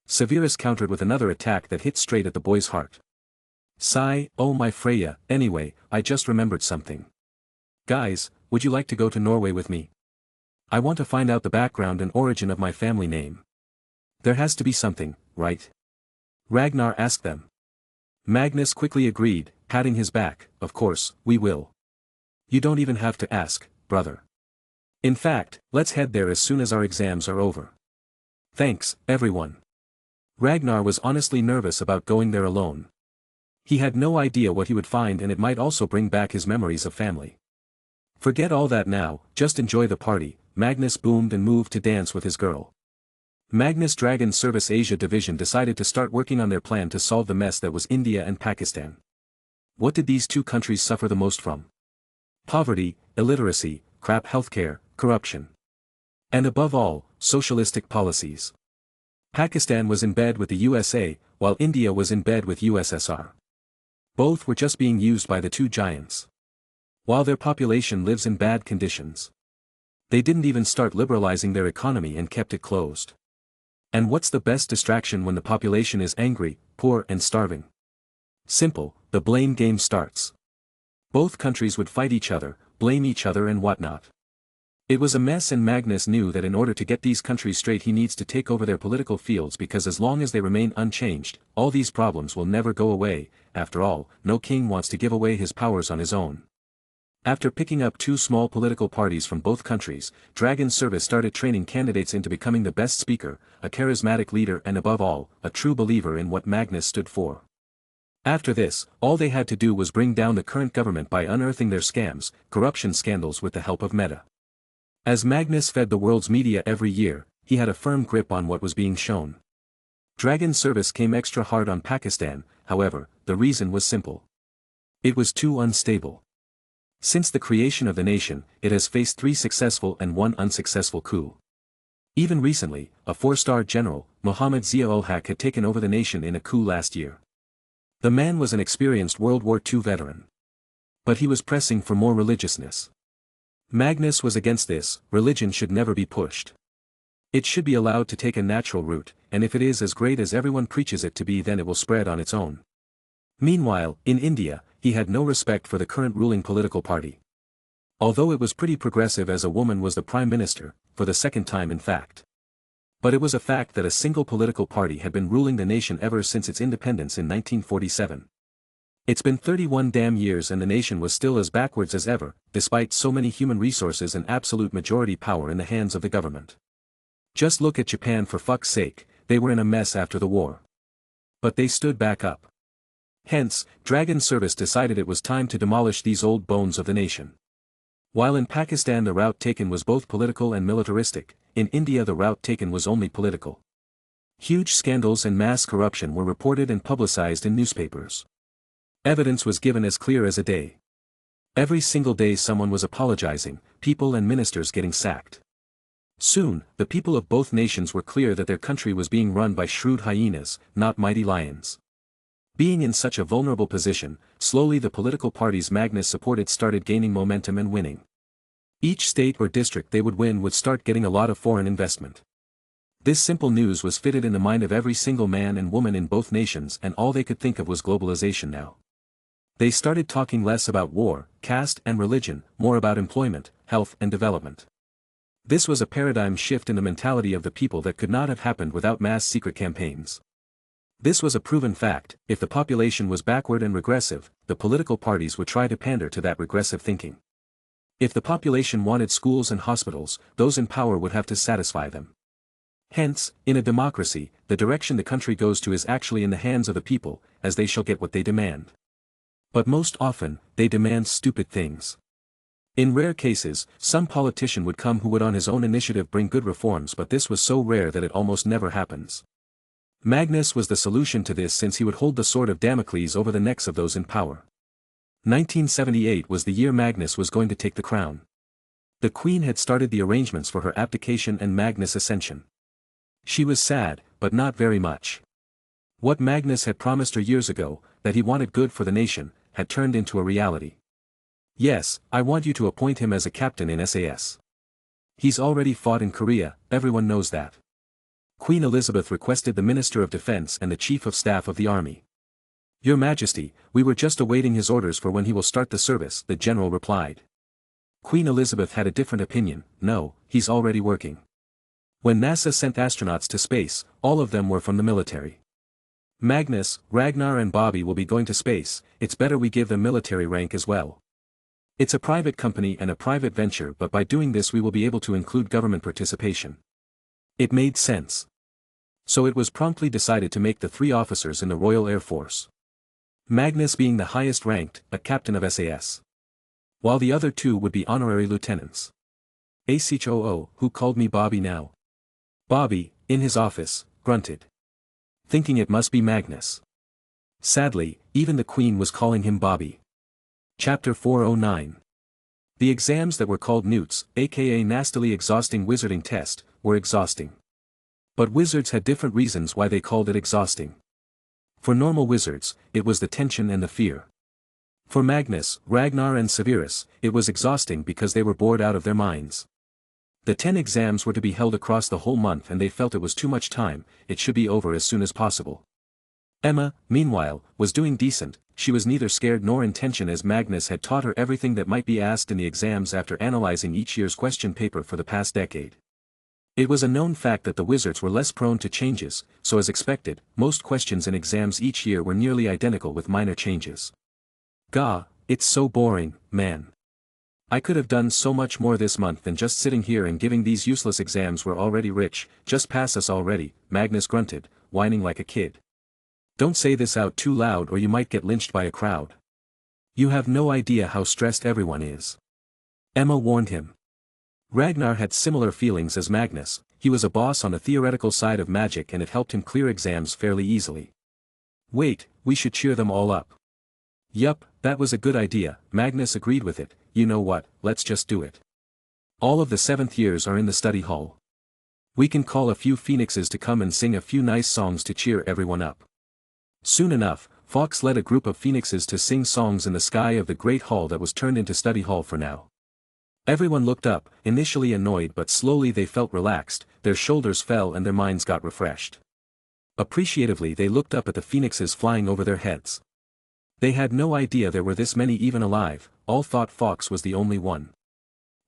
Severus countered with another attack that hit straight at the boy's heart. Sigh, oh my Freya, anyway, I just remembered something. Guys, would you like to go to Norway with me? I want to find out the background and origin of my family name. There has to be something, right? Ragnar asked them. Magnus quickly agreed, patting his back. Of course, we will. You don't even have to ask, brother. In fact, let's head there as soon as our exams are over. Thanks, everyone. Ragnar was honestly nervous about going there alone. He had no idea what he would find, and it might also bring back his memories of family. Forget all that now, just enjoy the party. Magnus boomed and moved to dance with his girl. Magnus Dragon Service Asia Division decided to start working on their plan to solve the mess that was India and Pakistan. What did these two countries suffer the most from? Poverty, illiteracy, crap healthcare, corruption. And above all, socialistic policies. Pakistan was in bed with the USA, while India was in bed with USSR. Both were just being used by the two giants. While their population lives in bad conditions. They didn't even start liberalizing their economy and kept it closed. And what's the best distraction when the population is angry, poor and starving? Simple, the blame game starts. Both countries would fight each other, blame each other and whatnot. It was a mess, and Magnus knew that in order to get these countries straight he needs to take over their political fields, because as long as they remain unchanged, all these problems will never go away. After all, no king wants to give away his powers on his own. After picking up two small political parties from both countries, Dragon Service started training candidates into becoming the best speaker, a charismatic leader and above all, a true believer in what Magnus stood for. After this, all they had to do was bring down the current government by unearthing their scams, corruption scandals with the help of Meta. As Magnus fed the world's media every year, he had a firm grip on what was being shown. Dragon Service came extra hard on Pakistan, however, the reason was simple. It was too unstable. Since the creation of the nation, it has faced 3 successful and 1 unsuccessful coup. Even recently, a 4-star general, Muhammad Zia-ul-Haq, had taken over the nation in a coup last year. The man was an experienced World War II veteran. But he was pressing for more religiousness. Magnus was against this. Religion should never be pushed. It should be allowed to take a natural route, and if it is as great as everyone preaches it to be, then it will spread on its own. Meanwhile, in India, he had no respect for the current ruling political party. Although it was pretty progressive as a woman was the prime minister, for the second time in fact. But it was a fact that a single political party had been ruling the nation ever since its independence in 1947. It's been 31 damn years and the nation was still as backwards as ever, despite so many human resources and absolute majority power in the hands of the government. Just look at Japan for fuck's sake, they were in a mess after the war. But they stood back up. Hence, Dragon Service decided it was time to demolish these old bones of the nation. While in Pakistan the route taken was both political and militaristic, in India the route taken was only political. Huge scandals and mass corruption were reported and publicized in newspapers. Evidence was given as clear as a day. Every single day someone was apologizing, people and ministers getting sacked. Soon, the people of both nations were clear that their country was being run by shrewd hyenas, not mighty lions. Being in such a vulnerable position, slowly the political parties Magnus supported started gaining momentum and winning. Each state or district they would win would start getting a lot of foreign investment. This simple news was fitted in the mind of every single man and woman in both nations and all they could think of was globalization now. They started talking less about war, caste and religion, more about employment, health and development. This was a paradigm shift in the mentality of the people that could not have happened without mass secret campaigns. This was a proven fact: if the population was backward and regressive, the political parties would try to pander to that regressive thinking. If the population wanted schools and hospitals, those in power would have to satisfy them. Hence, in a democracy, the direction the country goes to is actually in the hands of the people, as they shall get what they demand. But most often, they demand stupid things. In rare cases, some politician would come who would on his own initiative bring good reforms, but this was so rare that it almost never happens. Magnus was the solution to this since he would hold the sword of Damocles over the necks of those in power. 1978 was the year Magnus was going to take the crown. The Queen had started the arrangements for her abdication and Magnus' ascension. She was sad, but not very much. What Magnus had promised her years ago, that he wanted good for the nation, had turned into a reality. Yes, I want you to appoint him as a captain in SAS. He's already fought in Korea, everyone knows that. Queen Elizabeth requested the Minister of Defense and the Chief of Staff of the Army. Your Majesty, we were just awaiting his orders for when he will start the service, the general replied. Queen Elizabeth had a different opinion. No, he's already working. When NASA sent astronauts to space, all of them were from the military. Magnus, Ragnar and Bobby will be going to space, it's better we give them military rank as well. It's a private company and a private venture, but by doing this we will be able to include government participation. It made sense. So it was promptly decided to make the 3 officers in the Royal Air Force. Magnus being the highest ranked, a captain of SAS. While the other 2 would be honorary lieutenants. ACHOO, who called me Bobby now? Bobby, in his office, grunted. Thinking it must be Magnus. Sadly, even the Queen was calling him Bobby. Chapter 409. The exams that were called Newts, aka Nastily Exhausting Wizarding Test, were exhausting. But wizards had different reasons why they called it exhausting. For normal wizards, it was the tension and the fear. For Magnus, Ragnar and Severus, it was exhausting because they were bored out of their minds. The 10 exams were to be held across the whole month and they felt it was too much time, it should be over as soon as possible. Emma, meanwhile, was doing decent. She was neither scared nor in tension as Magnus had taught her everything that might be asked in the exams after analyzing each year's question paper for the past decade. It was a known fact that the wizards were less prone to changes, so as expected, most questions in exams each year were nearly identical with minor changes. Gah, it's so boring, man. I could have done so much more this month than just sitting here and giving these useless exams. We're already rich, just pass us already, Magnus grunted, whining like a kid. Don't say this out too loud or you might get lynched by a crowd. You have no idea how stressed everyone is. Emma warned him. Ragnar had similar feelings as Magnus. He was a boss on the theoretical side of magic and it helped him clear exams fairly easily. Wait, we should cheer them all up. Yup, that was a good idea, Magnus agreed with it. You know what, let's just do it. All of the 7th years are in the study hall. We can call a few phoenixes to come and sing a few nice songs to cheer everyone up. Soon enough, Fawkes led a group of phoenixes to sing songs in the sky of the great hall that was turned into study hall for now. Everyone looked up, initially annoyed but slowly they felt relaxed, their shoulders fell and their minds got refreshed. Appreciatively they looked up at the phoenixes flying over their heads. They had no idea there were this many even alive, all thought Fawkes was the only one.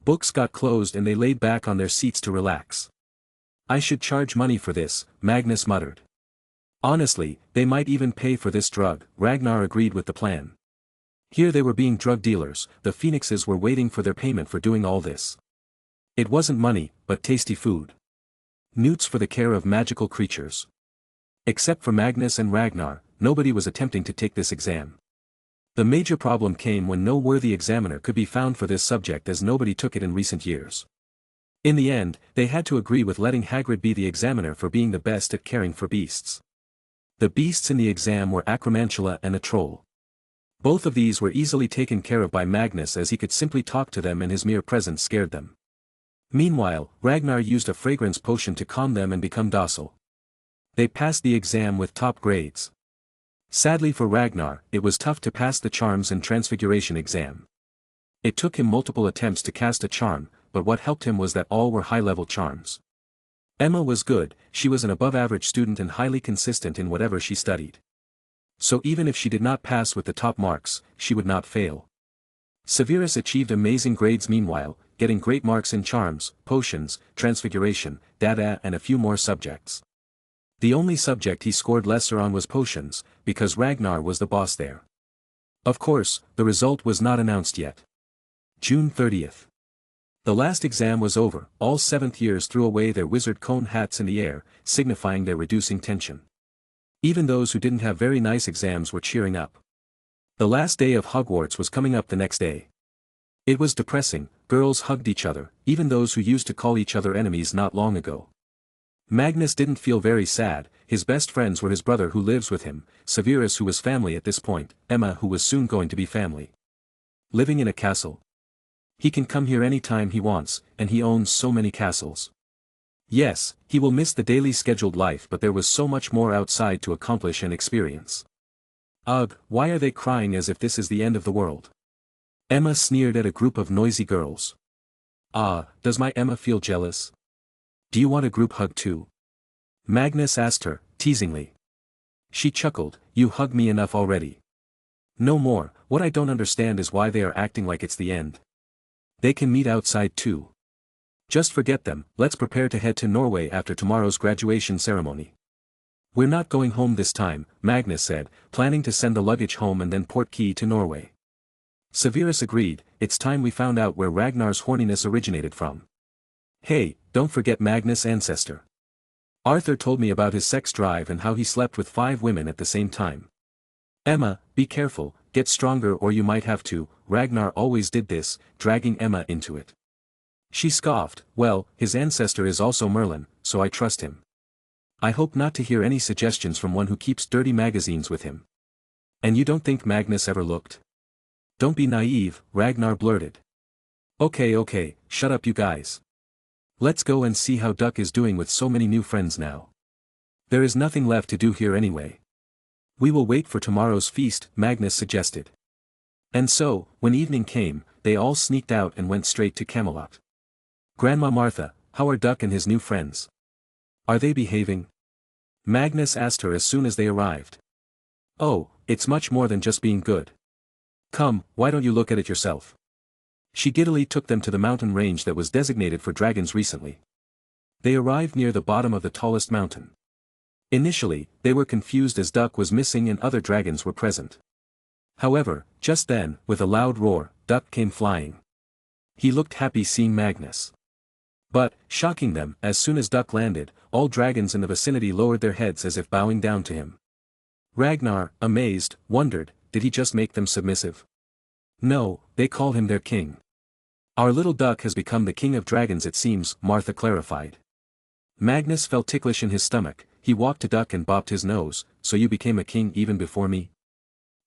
Books got closed and they laid back on their seats to relax. I should charge money for this, Magnus muttered. Honestly, they might even pay for this drug, Ragnar agreed with the plan. Here they were being drug dealers, the phoenixes were waiting for their payment for doing all this. It wasn't money, but tasty food. Newts for the care of magical creatures. Except for Magnus and Ragnar, nobody was attempting to take this exam. The major problem came when no worthy examiner could be found for this subject as nobody took it in recent years. In the end, they had to agree with letting Hagrid be the examiner for being the best at caring for beasts. The beasts in the exam were Acromantula and a troll. Both of these were easily taken care of by Magnus as he could simply talk to them and his mere presence scared them. Meanwhile, Ragnar used a fragrance potion to calm them and become docile. They passed the exam with top grades. Sadly for Ragnar, it was tough to pass the charms and transfiguration exam. It took him multiple attempts to cast a charm, but what helped him was that all were high-level charms. Emma was good, she was an above-average student and highly consistent in whatever she studied. So even if she did not pass with the top marks, she would not fail. Severus achieved amazing grades meanwhile, getting great marks in charms, potions, transfiguration, data and a few more subjects. The only subject he scored lesser on was potions, because Ragnar was the boss there. Of course, the result was not announced yet. June 30th. The last exam was over, all 7th years threw away their wizard cone hats in the air, signifying their reducing tension. Even those who didn't have very nice exams were cheering up. The last day of Hogwarts was coming up the next day. It was depressing, girls hugged each other, even those who used to call each other enemies not long ago. Magnus didn't feel very sad, his best friends were his brother who lives with him, Severus who was family at this point, Emma who was soon going to be family. Living in a castle. He can come here any time he wants, and he owns so many castles. Yes, he will miss the daily scheduled life but there was so much more outside to accomplish and experience. Ugh, why are they crying as if this is the end of the world? Emma sneered at a group of noisy girls. Ah, does my Emma feel jealous? Do you want a group hug too? Magnus asked her, teasingly. She chuckled, you hug me enough already. No more, what I don't understand is why they are acting like it's the end. They can meet outside too. Just forget them, let's prepare to head to Norway after tomorrow's graduation ceremony. We're not going home this time, Magnus said, planning to send the luggage home and then port key to Norway. Severus agreed, it's time we found out where Ragnar's horniness originated from. Hey, don't forget Magnus' ancestor. Arthur told me about his sex drive and how he slept with 5 women at the same time. Emma, be careful, get stronger or you might have to, Ragnar always did this, dragging Emma into it. She scoffed, well, his ancestor is also Merlin, so I trust him. I hope not to hear any suggestions from one who keeps dirty magazines with him. And you don't think Magnus ever looked? Don't be naive, Ragnar blurted. Okay, shut up you guys. Let's go and see how Duck is doing with so many new friends now. There is nothing left to do here anyway. We will wait for tomorrow's feast, Magnus suggested. And so, when evening came, they all sneaked out and went straight to Camelot. Grandma Martha, how are Duck and his new friends? Are they behaving? Magnus asked her as soon as they arrived. Oh, it's much more than just being good. Come, why don't you look at it yourself? She giddily took them to the mountain range that was designated for dragons recently. They arrived near the bottom of the tallest mountain. Initially, they were confused as Duck was missing and other dragons were present. However, just then, with a loud roar, Duck came flying. He looked happy seeing Magnus. But, shocking them, as soon as Duck landed, all dragons in the vicinity lowered their heads as if bowing down to him. Ragnar, amazed, wondered, did he just make them submissive? No, they call him their king. Our little Duck has become the king of dragons it seems, Martha clarified. Magnus felt ticklish in his stomach, he walked to Duck and bopped his nose, so you became a king even before me?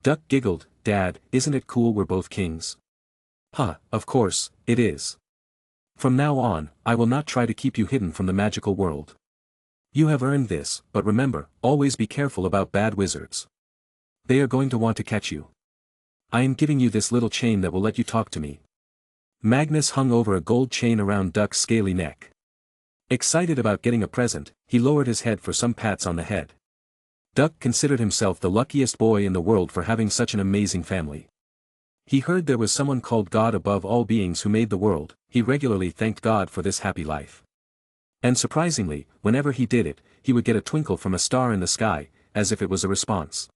Duck giggled, Dad, isn't it cool we're both kings? Huh, of course, it is. From now on, I will not try to keep you hidden from the magical world. You have earned this, but remember, always be careful about bad wizards. They are going to want to catch you. I am giving you this little chain that will let you talk to me. Magnus hung over a gold chain around Duck's scaly neck. Excited about getting a present, he lowered his head for some pats on the head. Duck considered himself the luckiest boy in the world for having such an amazing family. He heard there was someone called God above all beings who made the world. He regularly thanked God for this happy life. And surprisingly, whenever he did it, he would get a twinkle from a star in the sky, as if it was a response.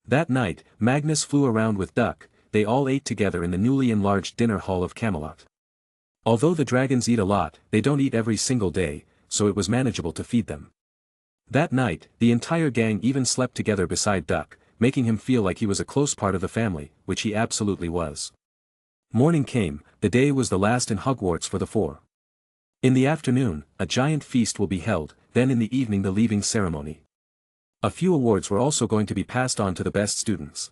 That night, Magnus flew around with Duck. They all ate together in the newly enlarged dinner hall of Camelot. Although the dragons eat a lot, they don't eat every single day, so it was manageable to feed them. That night, the entire gang even slept together beside Duck, making him feel like he was a close part of the family, which he absolutely was. Morning came. The day was the last in Hogwarts for the four. In the afternoon, a giant feast will be held, then in the evening the leaving ceremony. A few awards were also going to be passed on to the best students.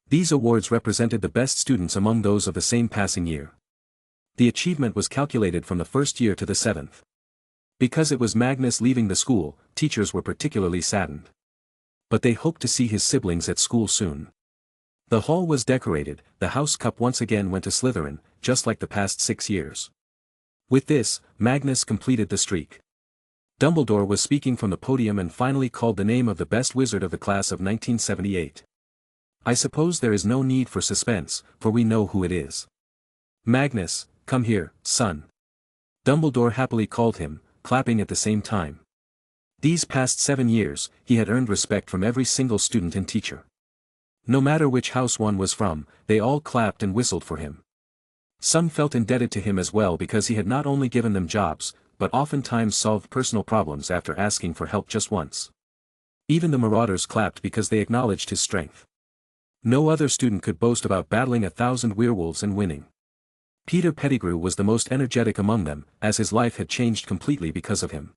These awards represented the best students among those of the same passing year. The achievement was calculated from the first year to the seventh. Because it was Magnus leaving the school, teachers were particularly saddened. But they hoped to see his siblings at school soon. The hall was decorated. The house cup once again went to Slytherin, just like the past 6 years. With this, Magnus completed the streak. Dumbledore was speaking from the podium and finally called the name of the best wizard of the class of 1978. I suppose there is no need for suspense, for we know who it is. Magnus, come here, son. Dumbledore happily called him, clapping at the same time. These past 7 years, he had earned respect from every single student and teacher. No matter which house one was from, they all clapped and whistled for him. Some felt indebted to him as well because he had not only given them jobs, but oftentimes solved personal problems after asking for help just once. Even the marauders clapped because they acknowledged his strength. No other student could boast about battling 1,000 werewolves and winning. Peter Pettigrew was the most energetic among them, as his life had changed completely because of him.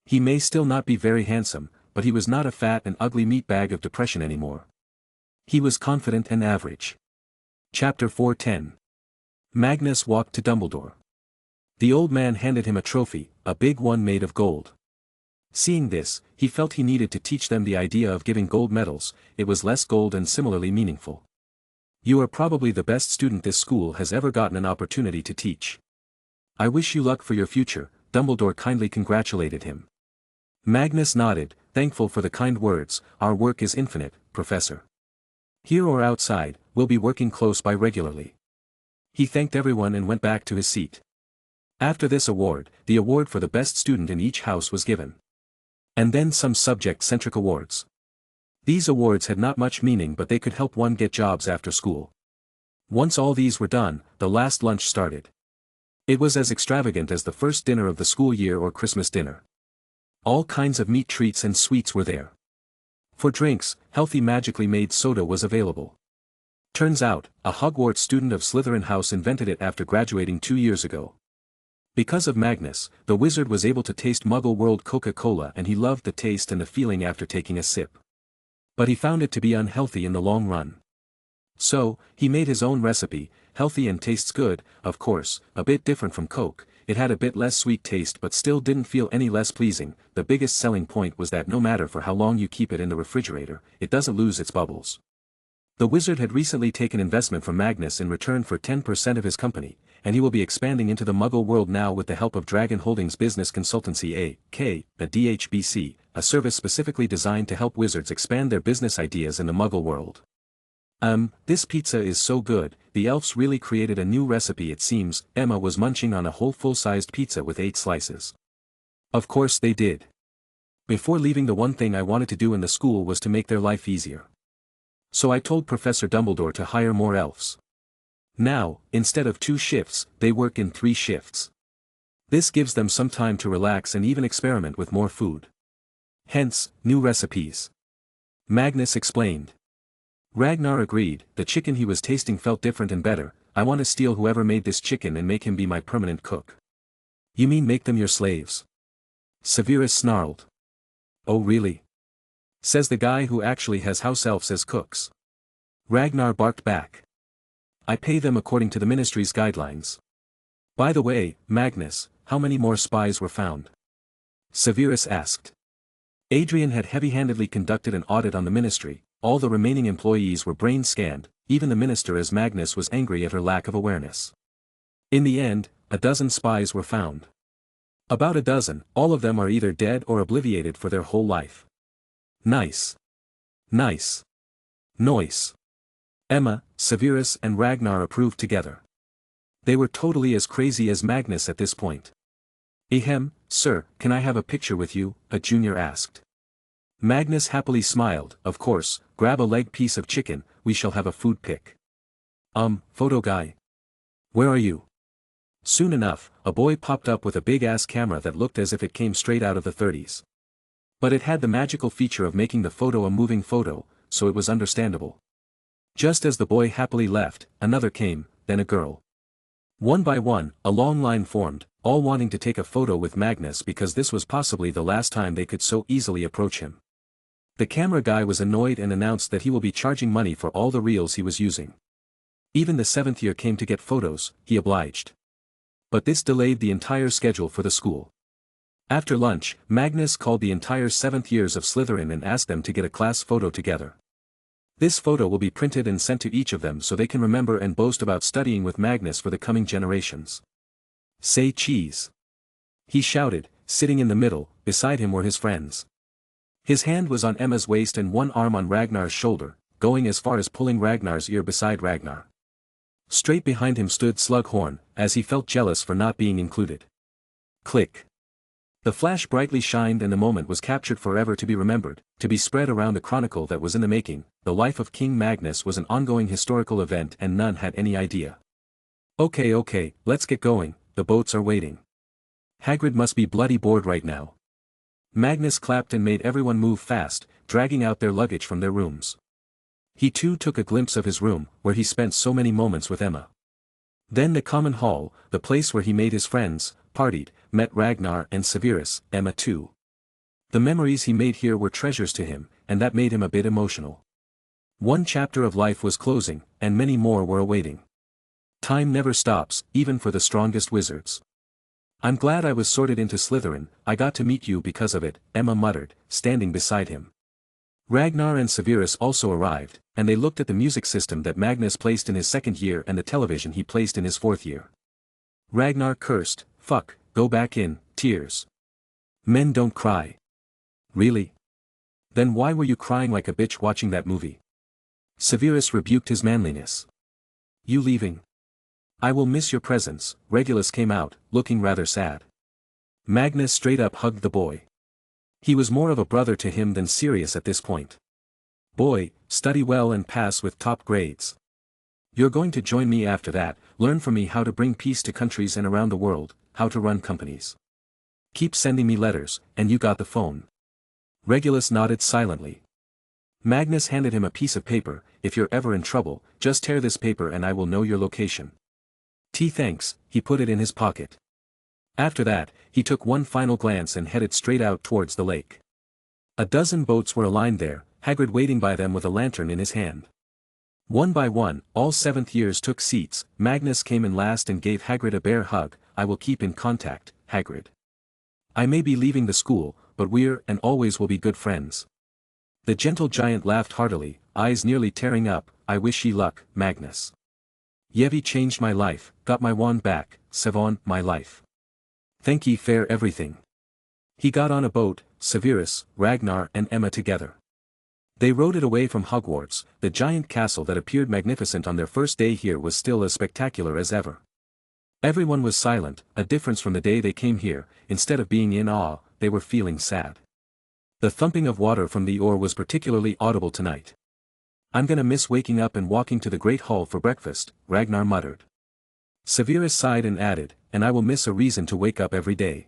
He may still not be very handsome, but he was not a fat and ugly meatbag of depression anymore. He was confident and average. Chapter 4:10. Magnus walked to Dumbledore. The old man handed him a trophy, a big one made of gold. Seeing this, he felt he needed to teach them the idea of giving gold medals. It was less gold and similarly meaningful. You are probably the best student this school has ever gotten an opportunity to teach. I wish you luck for your future. Dumbledore kindly congratulated him. Magnus nodded, thankful for the kind words. Our work is infinite, Professor. Here or outside, we'll be working close by regularly. He thanked everyone and went back to his seat. After this award, the award for the best student in each house was given. And then some subject-centric awards. These awards had not much meaning, but they could help one get jobs after school. Once all these were done, the last lunch started. It was as extravagant as the first dinner of the school year or Christmas dinner. All kinds of meat treats and sweets were there. For drinks, healthy magically made soda was available. Turns out, a Hogwarts student of Slytherin House invented it after graduating 2 years ago. Because of Magnus, the wizard was able to taste Muggle World Coca-Cola, and he loved the taste and the feeling after taking a sip. But he found it to be unhealthy in the long run. So, he made his own recipe, healthy and tastes good, of course, a bit different from Coke. It had a bit less sweet taste but still didn't feel any less pleasing. The biggest selling point was that no matter for how long you keep it in the refrigerator, it doesn't lose its bubbles. The wizard had recently taken investment from Magnus in return for 10% of his company, and he will be expanding into the Muggle world now with the help of Dragon Holdings Business Consultancy A.K., the DHBC, a service specifically designed to help wizards expand their business ideas in the Muggle world. This pizza is so good. The elves really created a new recipe, it seems. Emma was munching on a whole full-sized pizza with 8 slices. Of course they did. Before leaving, the one thing I wanted to do in the school was to make their life easier. So I told Professor Dumbledore to hire more elves. Now, instead of 2 shifts, they work in 3 shifts. This gives them some time to relax and even experiment with more food. Hence, new recipes. Magnus explained. Ragnar agreed. The chicken he was tasting felt different and better. I want to steal whoever made this chicken and make him be my permanent cook. You mean make them your slaves? Severus snarled. Oh really? Says the guy who actually has house elves as cooks. Ragnar barked back. I pay them according to the ministry's guidelines. By the way, Magnus, how many more spies were found? Severus asked. Adrian had heavy-handedly conducted an audit on the ministry. All the remaining employees were brain-scanned, even the minister, as Magnus was angry at her lack of awareness. In the end, 12 spies were found. About 12, all of them are either dead or obliviated for their whole life. Nice. Nice. Noise. Emma, Severus and Ragnar approved together. They were totally as crazy as Magnus at this point. "Ahem, sir, can I have a picture with you?" a junior asked. Magnus happily smiled, "Of course, grab a leg piece of chicken, we shall have a food pic." Photo guy? Where are you?" Soon enough, a boy popped up with a big-ass camera that looked as if it came straight out of the 30s. But it had the magical feature of making the photo a moving photo, so it was understandable. Just as the boy happily left, another came, then a girl. One by one, a long line formed, all wanting to take a photo with Magnus because this was possibly the last time they could so easily approach him. The camera guy was annoyed and announced that he will be charging money for all the reels he was using. Even the 7th year came to get photos, he obliged. But this delayed the entire schedule for the school. After lunch, Magnus called the entire 7th years of Slytherin and asked them to get a class photo together. This photo will be printed and sent to each of them so they can remember and boast about studying with Magnus for the coming generations. "Say cheese!" he shouted, sitting in the middle. Beside him were his friends. His hand was on Emma's waist and one arm on Ragnar's shoulder, going as far as pulling Ragnar's ear beside Ragnar. Straight behind him stood Slughorn, as he felt jealous for not being included. Click. The flash brightly shined and the moment was captured forever to be remembered, to be spread around a chronicle that was in the making. The life of King Magnus was an ongoing historical event and none had any idea. Okay, let's get going, the boats are waiting. Hagrid must be bloody bored right now. Magnus clapped and made everyone move fast, dragging out their luggage from their rooms. He too took a glimpse of his room, where he spent so many moments with Emma. Then the common hall, the place where he made his friends, partied, met Ragnar and Severus, Emma too. The memories he made here were treasures to him, and that made him a bit emotional. One chapter of life was closing, and many more were awaiting. Time never stops, even for the strongest wizards. "I'm glad I was sorted into Slytherin, I got to meet you because of it," Emma muttered, standing beside him. Ragnar and Severus also arrived, and they looked at the music system that Magnus placed in his 2nd year and the television he placed in his 4th year. Ragnar cursed, "Fuck, go back in," tears. "Men don't cry." "Really? Then why were you crying like a bitch watching that movie?" Severus rebuked his manliness. "You leaving? I will miss your presence." Regulus came out, looking rather sad. Magnus straight up hugged the boy. He was more of a brother to him than Sirius at this point. "Boy, study well and pass with top grades. You're going to join me after that, learn from me how to bring peace to countries and around the world, how to run companies. Keep sending me letters, and you got the phone." Regulus nodded silently. Magnus handed him a piece of paper. "If you're ever in trouble, just tear this paper and I will know your location." Thanks, he put it in his pocket. After that, he took one final glance and headed straight out towards the lake. A dozen boats were aligned there, Hagrid waiting by them with a lantern in his hand. One by one, all 7th years took seats. Magnus came in last and gave Hagrid a bear hug. "I will keep in contact, Hagrid. I may be leaving the school, but we're and always will be good friends." The gentle giant laughed heartily, eyes nearly tearing up. "I wish ye luck, Magnus. Yevi changed my life, got my wand back, Savon, my life. Thank ye fair everything." He got on a boat, Severus, Ragnar and Emma together. They rowed it away from Hogwarts. The giant castle that appeared magnificent on their first day here was still as spectacular as ever. Everyone was silent, a difference from the day they came here. Instead of being in awe, they were feeling sad. The thumping of water from the oar was particularly audible tonight. "I'm gonna miss waking up and walking to the Great Hall for breakfast," Ragnar muttered. Severus sighed and added, "And I will miss a reason to wake up every day.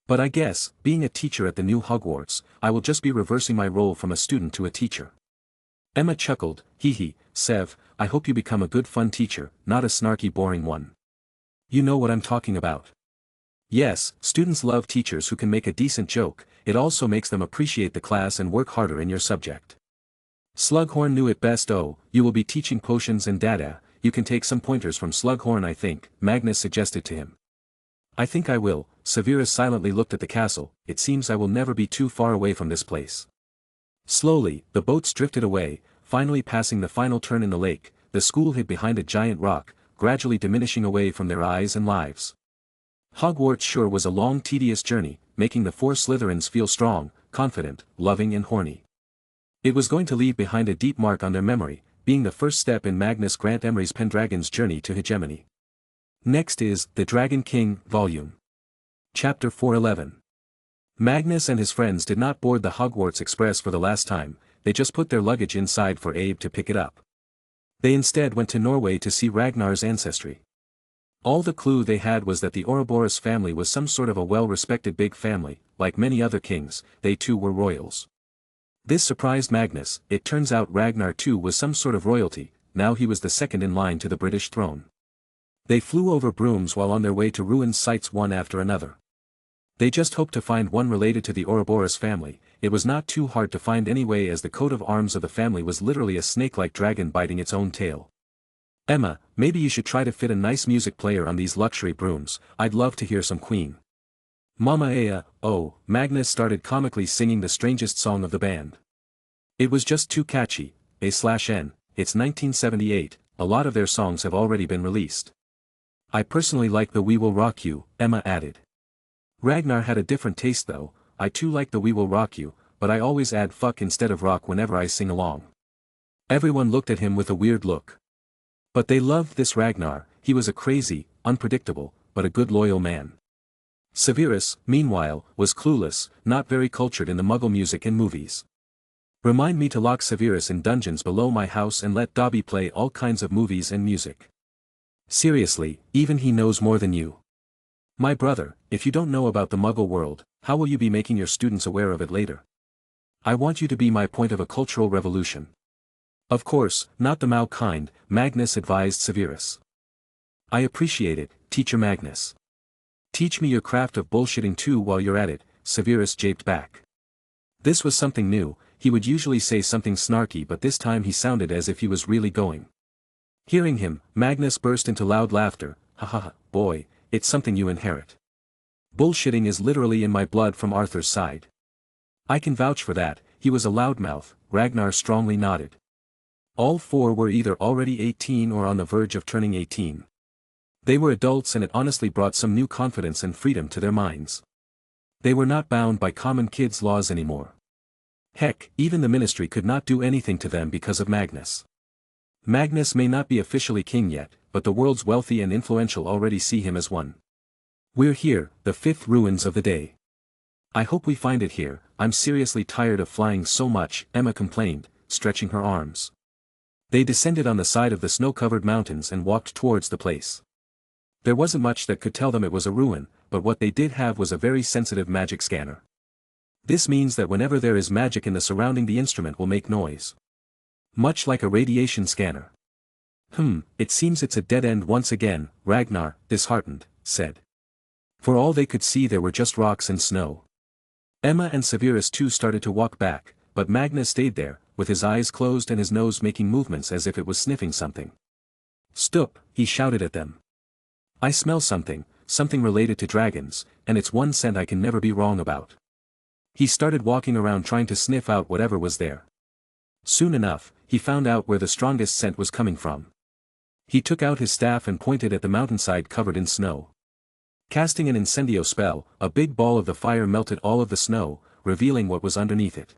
But I guess, being a teacher at the new Hogwarts, I will just be reversing my role from a student to a teacher." Emma chuckled, "Hee, Sev, I hope you become a good fun teacher, not a snarky boring one. You know what I'm talking about." Yes, students love teachers who can make a decent joke. It also makes them appreciate the class and work harder in your subject. Slughorn knew it best. "Oh, you will be teaching potions and data, you can take some pointers from Slughorn I think," Magnus suggested to him. "I think I will." Severus silently looked at the castle. "It seems I will never be too far away from this place." Slowly, the boats drifted away, finally passing the final turn in the lake. The school hid behind a giant rock, gradually diminishing away from their eyes and lives. Hogwarts sure was a long tedious journey, making the 4 Slytherins feel strong, confident, loving and horny. It was going to leave behind a deep mark on their memory, being the first step in Magnus Grant Emery's Pendragon's journey to hegemony. Next is The Dragon King, Volume. Chapter 411. Magnus and his friends did not board the Hogwarts Express for the last time, they just put their luggage inside for Abe to pick it up. They instead went to Norway to see Ragnar's ancestry. All the clue they had was that the Ouroboros family was some sort of a well-respected big family, like many other kings, they too were royals. This surprised Magnus. It turns out Ragnar too was some sort of royalty, now he was the second in line to the British throne. They flew over brooms while on their way to ruined sites one after another. They just hoped to find one related to the Ouroboros family. It was not too hard to find anyway, as the coat of arms of the family was literally a snake-like dragon biting its own tail. Emma, maybe you should try to fit a nice music player on these luxury brooms, I'd love to hear some Queen. Mama Aya, oh, Magnus started comically singing the strangest song of the band. It was just too catchy, A/N, it's 1978, a lot of their songs have already been released. I personally like the We Will Rock You, Emma added. Ragnar had a different taste though, I too like the We Will Rock You, but I always add fuck instead of rock whenever I sing along. Everyone looked at him with a weird look. But they loved this Ragnar, he was a crazy, unpredictable, but a good loyal man. Severus, meanwhile, was clueless, not very cultured in the Muggle music and movies. Remind me to lock Severus in dungeons below my house and let Dobby play all kinds of movies and music. Seriously, even he knows more than you. My brother, if you don't know about the Muggle world, how will you be making your students aware of it later? I want you to be my point of a cultural revolution. Of course, not the Mao kind, Magnus advised Severus. I appreciate it, Teacher Magnus. Teach me your craft of bullshitting too while you're at it, Severus japed back. This was something new, he would usually say something snarky but this time he sounded as if he was really going. Hearing him, Magnus burst into loud laughter, ha ha ha, boy, it's something you inherit. Bullshitting is literally in my blood from Arthur's side. I can vouch for that, he was a loudmouth, Ragnar strongly nodded. All four were either already 18 or on the verge of turning 18. They were adults and it honestly brought some new confidence and freedom to their minds. They were not bound by common kids' laws anymore. Heck, even the ministry could not do anything to them because of Magnus. Magnus may not be officially king yet, but the world's wealthy and influential already see him as one. We're here, the fifth ruins of the day. I hope we find it here, I'm seriously tired of flying so much, Emma complained, stretching her arms. They descended on the side of the snow-covered mountains and walked towards the place. There wasn't much that could tell them it was a ruin, but what they did have was a very sensitive magic scanner. This means that whenever there is magic in the surrounding, the instrument will make noise. Much like a radiation scanner. It seems it's a dead end once again, Ragnar, disheartened, said. For all they could see there were just rocks and snow. Emma and Severus too started to walk back, but Magnus stayed there, with his eyes closed and his nose making movements as if it was sniffing something. Stop, he shouted at them. I smell something related to dragons, and it's one scent I can never be wrong about. He started walking around trying to sniff out whatever was there. Soon enough, he found out where the strongest scent was coming from. He took out his staff and pointed at the mountainside covered in snow. Casting an incendio spell, a big ball of the fire melted all of the snow, revealing what was underneath it.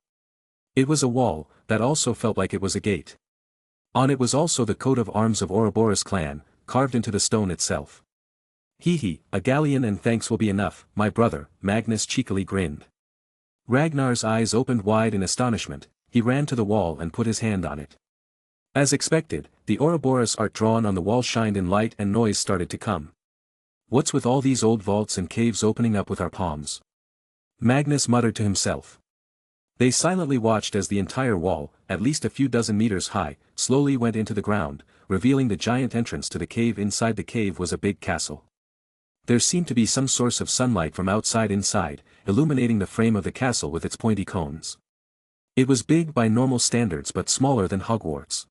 It was a wall, that also felt like it was a gate. On it was also the coat of arms of Ouroboros clan, carved into the stone itself. Hee, a galleon and thanks will be enough, my brother, Magnus cheekily grinned. Ragnar's eyes opened wide in astonishment, he ran to the wall and put his hand on it. As expected, the Ouroboros art drawn on the wall shined in light and noise started to come. What's with all these old vaults and caves opening up with our palms? Magnus muttered to himself. They silently watched as the entire wall, at least a few dozen meters high, slowly went into the ground, revealing the giant entrance to the cave. Inside the cave was a big castle. There seemed to be some source of sunlight from outside inside, illuminating the frame of the castle with its pointy cones. It was big by normal standards but smaller than Hogwarts.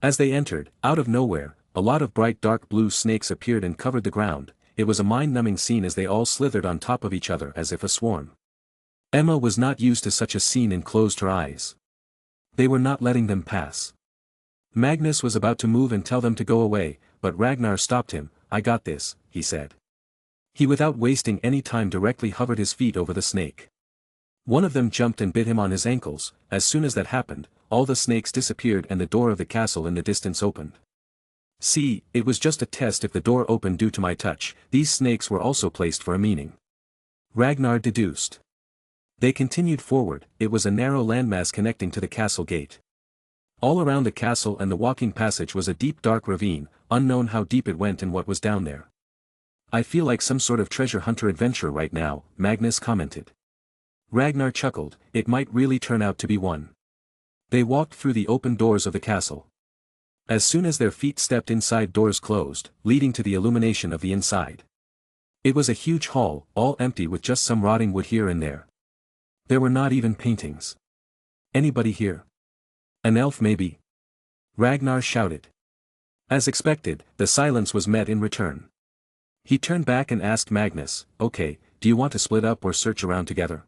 As they entered, out of nowhere, a lot of bright dark blue snakes appeared and covered the ground. It was a mind-numbing scene as they all slithered on top of each other as if a swarm. Emma was not used to such a scene and closed her eyes. They were not letting them pass. Magnus was about to move and tell them to go away, but Ragnar stopped him. I got this, he said. He without wasting any time directly hovered his feet over the snake. One of them jumped and bit him on his ankles. As soon as that happened, all the snakes disappeared and the door of the castle in the distance opened. See, it was just a test. If the door opened due to my touch, these snakes were also placed for a meaning. Ragnar deduced. They continued forward. It was a narrow landmass connecting to the castle gate. All around the castle and the walking passage was a deep dark ravine, unknown how deep it went and what was down there. I feel like some sort of treasure hunter adventure right now, Magnus commented. Ragnar chuckled, it might really turn out to be one. They walked through the open doors of the castle. As soon as their feet stepped inside, doors closed, leading to the illumination of the inside. It was a huge hall, all empty with just some rotting wood here and there. There were not even paintings. Anybody here? An elf maybe? Ragnar shouted. As expected, the silence was met in return. He turned back and asked Magnus, okay, do you want to split up or search around together?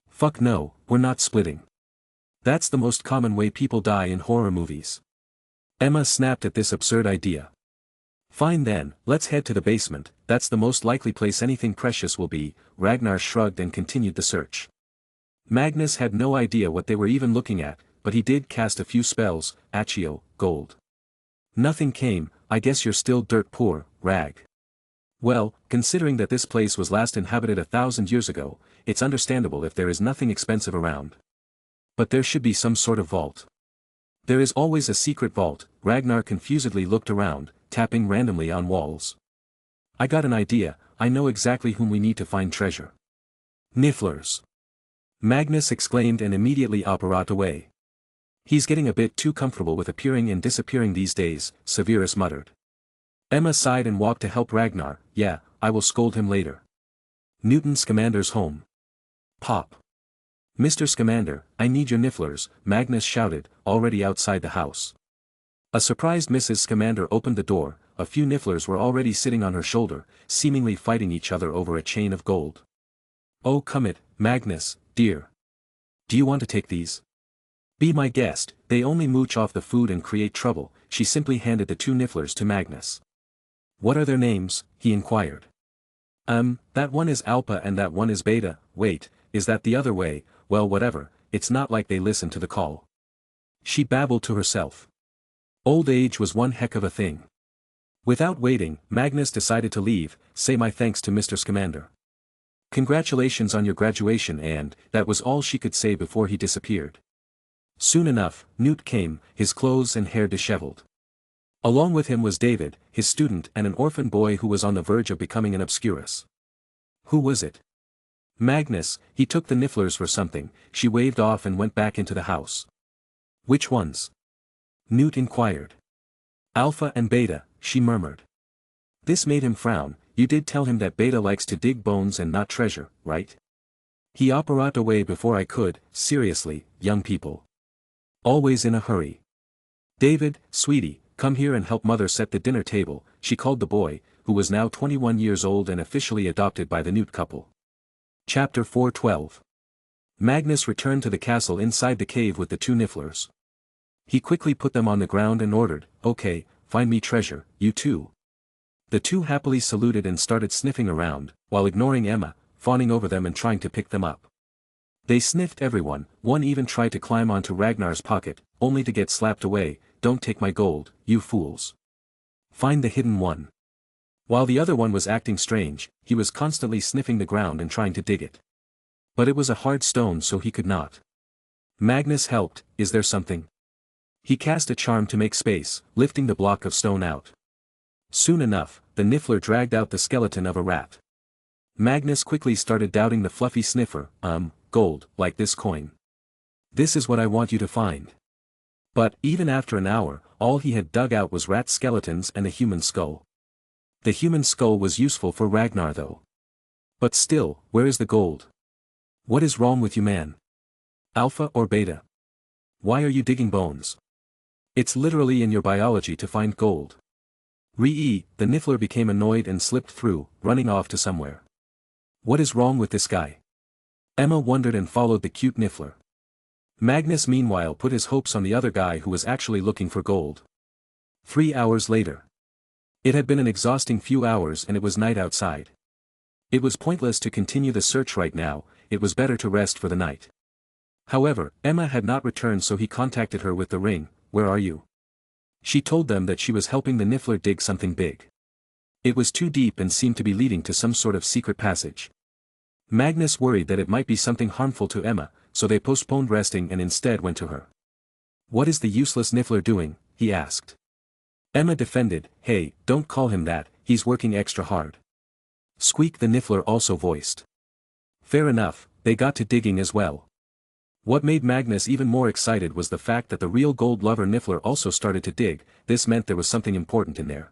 Fuck no, we're not splitting. That's the most common way people die in horror movies. Emma snapped at this absurd idea. Fine then, let's head to the basement, that's the most likely place anything precious will be. Ragnar shrugged and continued the search. Magnus had no idea what they were even looking at, but he did cast a few spells. Accio, gold. Nothing came. I guess you're still dirt poor, Rag. Well, considering that this place was last inhabited 1,000 years ago, it's understandable if there is nothing expensive around. But there should be some sort of vault. There is always a secret vault. Ragnar confusedly looked around, tapping randomly on walls. I got an idea, I know exactly whom we need to find treasure. Nifflers. Magnus exclaimed and immediately apparat away. He's getting a bit too comfortable with appearing and disappearing these days, Severus muttered. Emma sighed and walked to help Ragnar. Yeah, I will scold him later. Newton Scamander's home. Pop. Mr. Scamander, I need your nifflers, Magnus shouted, already outside the house. A surprised Mrs. Scamander opened the door. A few nifflers were already sitting on her shoulder, seemingly fighting each other over a chain of gold. Oh come it, Magnus, dear. Do you want to take these? Be my guest, they only mooch off the food and create trouble. She simply handed the two nifflers to Magnus. What are their names? He inquired. That one is Alpha and that one is Beta. Wait, is that the other way? Well whatever, it's not like they listen to the call. She babbled to herself. Old age was one heck of a thing. Without waiting, Magnus decided to leave. Say my thanks to Mr. Scamander. Congratulations on your graduation, and that was all she could say before he disappeared. Soon enough, Newt came, his clothes and hair disheveled. Along with him was David, his student, and an orphan boy who was on the verge of becoming an obscurus. Who was it? Magnus. He took the nifflers for something. She waved off and went back into the house. Which ones? Newt inquired. Alpha and Beta, she murmured. This made him frown. You did tell him that Beta likes to dig bones and not treasure, right? He apparat away before I could. Seriously, young people. Always in a hurry. David, sweetie, come here and help mother set the dinner table, she called the boy, who was now 21 years old and officially adopted by the Newt couple. Chapter 4:12. Magnus returned to the castle inside the cave with the two nifflers. He quickly put them on the ground and ordered, okay, find me treasure, you two. The two happily saluted and started sniffing around, while ignoring Emma, fawning over them and trying to pick them up. They sniffed everyone. One even tried to climb onto Ragnar's pocket, only to get slapped away. Don't take my gold, you fools. Find the hidden one. While the other one was acting strange, he was constantly sniffing the ground and trying to dig it. But it was a hard stone, so he could not. Magnus helped. Is there something? He cast a charm to make space, lifting the block of stone out. Soon enough, the niffler dragged out the skeleton of a rat. Magnus quickly started doubting the fluffy sniffer. Gold, like this coin. This is what I want you to find. But, even after an hour, all he had dug out was rat skeletons and a human skull. The human skull was useful for Ragnar though. But still, where is the gold? What is wrong with you, man? Alpha or Beta? Why are you digging bones? It's literally in your biology to find gold. The niffler became annoyed and slipped through, running off to somewhere. What is wrong with this guy? Emma wondered and followed the cute niffler. Magnus meanwhile put his hopes on the other guy who was actually looking for gold. 3 hours later. It had been an exhausting few hours and it was night outside. It was pointless to continue the search right now, it was better to rest for the night. However, Emma had not returned, so he contacted her with the ring. "Where are you?" She told them that she was helping the Niffler dig something big. It was too deep and seemed to be leading to some sort of secret passage. Magnus worried that it might be something harmful to Emma, so they postponed resting and instead went to her. "What is the useless Niffler doing?" he asked. Emma defended, "Hey, don't call him that, he's working extra hard." Squeak the Niffler also voiced. Fair enough, they got to digging as well. What made Magnus even more excited was the fact that the real gold lover Niffler also started to dig. This meant there was something important in there.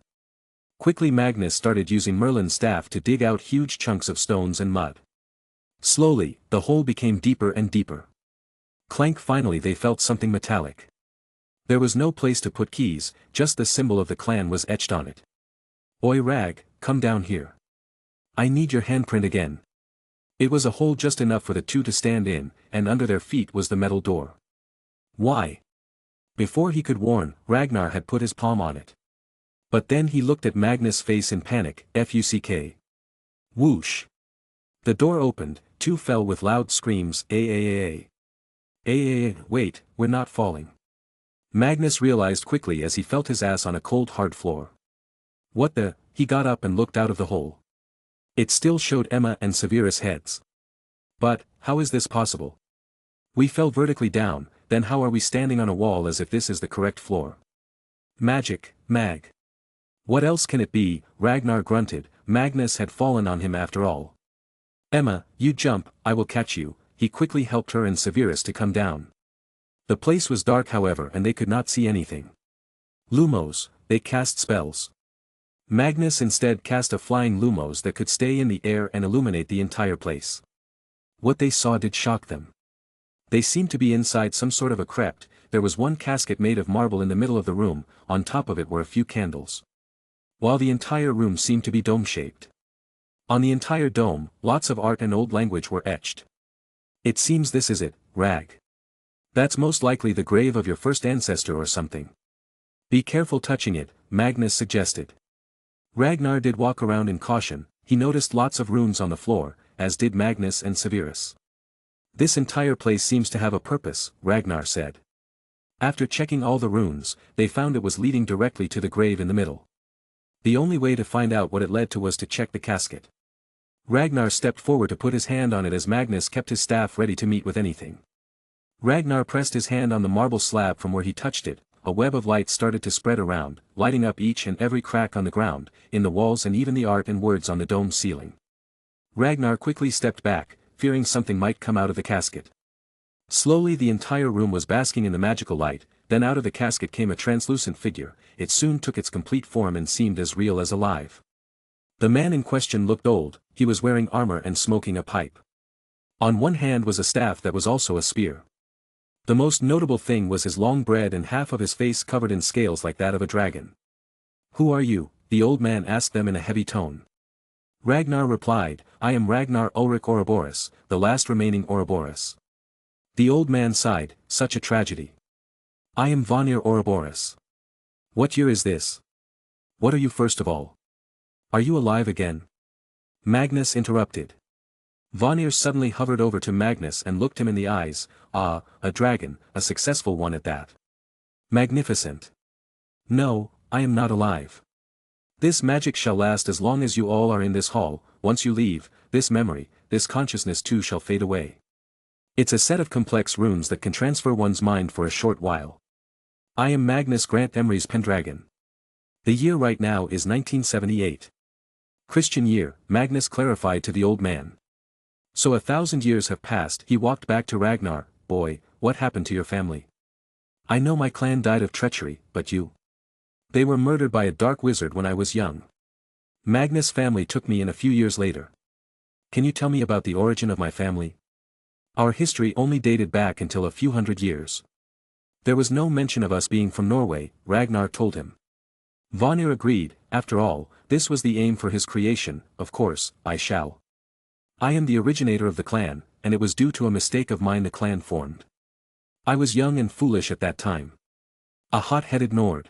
Quickly Magnus started using Merlin's staff to dig out huge chunks of stones and mud. Slowly, the hole became deeper and deeper. Clank! Finally they felt something metallic. There was no place to put keys, just the symbol of the clan was etched on it. "Oi Rag, come down here. I need your handprint again." It was a hole just enough for the two to stand in, and under their feet was the metal door. "Why?" Before he could warn, Ragnar had put his palm on it. But then he looked at Magnus' face in panic. "Fuck. Whoosh. The door opened, two fell with loud screams. Wait, we're not falling." Magnus realized quickly as he felt his ass on a cold hard floor. "What the?" He got up and looked out of the hole. It still showed Emma and Severus' heads. "But, how is this possible? We fell vertically down, then how are we standing on a wall as if this is the correct floor?" "Magic, Mag. What else can it be?" Ragnar grunted. Magnus had fallen on him after all. "Emma, you jump, I will catch you." He quickly helped her and Severus to come down. The place was dark however and they could not see anything. Lumos, they cast spells. Magnus instead cast a flying lumos that could stay in the air and illuminate the entire place. What they saw did shock them. They seemed to be inside some sort of a crypt. There was one casket made of marble in the middle of the room, on top of it were a few candles. While the entire room seemed to be dome-shaped. On the entire dome, lots of art and old language were etched. "It seems this is it, Rag. That's most likely the grave of your first ancestor or something. Be careful touching it," Magnus suggested. Ragnar did walk around in caution. He noticed lots of runes on the floor, as did Magnus and Severus. "This entire place seems to have a purpose," Ragnar said. After checking all the runes, they found it was leading directly to the grave in the middle. The only way to find out what it led to was to check the casket. Ragnar stepped forward to put his hand on it as Magnus kept his staff ready to meet with anything. Ragnar pressed his hand on the marble slab from where he touched it. A web of light started to spread around, lighting up each and every crack on the ground, in the walls and even the art and words on the dome ceiling. Ragnar quickly stepped back, fearing something might come out of the casket. Slowly the entire room was basking in the magical light, then out of the casket came a translucent figure. It soon took its complete form and seemed as real as alive. The man in question looked old. He was wearing armor and smoking a pipe. On one hand was a staff that was also a spear. The most notable thing was his long beard and half of his face covered in scales like that of a dragon. "Who are you?" the old man asked them in a heavy tone. Ragnar replied, "I am Ragnar Ulrich Ouroboros, the last remaining Ouroboros." The old man sighed, "Such a tragedy. I am Vanir Ouroboros. What year is this? What are you first of all? Are you alive again?" Magnus interrupted. Vanir suddenly hovered over to Magnus and looked him in the eyes. "Ah, a dragon, a successful one at that. Magnificent. No, I am not alive. This magic shall last as long as you all are in this hall. Once you leave, this memory, this consciousness too shall fade away. It's a set of complex runes that can transfer one's mind for a short while. I am Magnus Grant Emery's Pendragon. The year right now is 1978. Christian year," Magnus clarified to the old man. "So 1,000 years have passed." He walked back to Ragnar. "Boy, what happened to your family? I know my clan died of treachery, but you? They were murdered by a dark wizard when I was young. Magnus' family took me in a few years later. Can you tell me about the origin of my family? Our history only dated back until a few hundred years. There was no mention of us being from Norway," Ragnar told him. Vanir agreed. After all, this was the aim for his creation. "Of course, I shall. I am the originator of the clan, and it was due to a mistake of mine the clan formed. I was young and foolish at that time. A hot-headed Nord.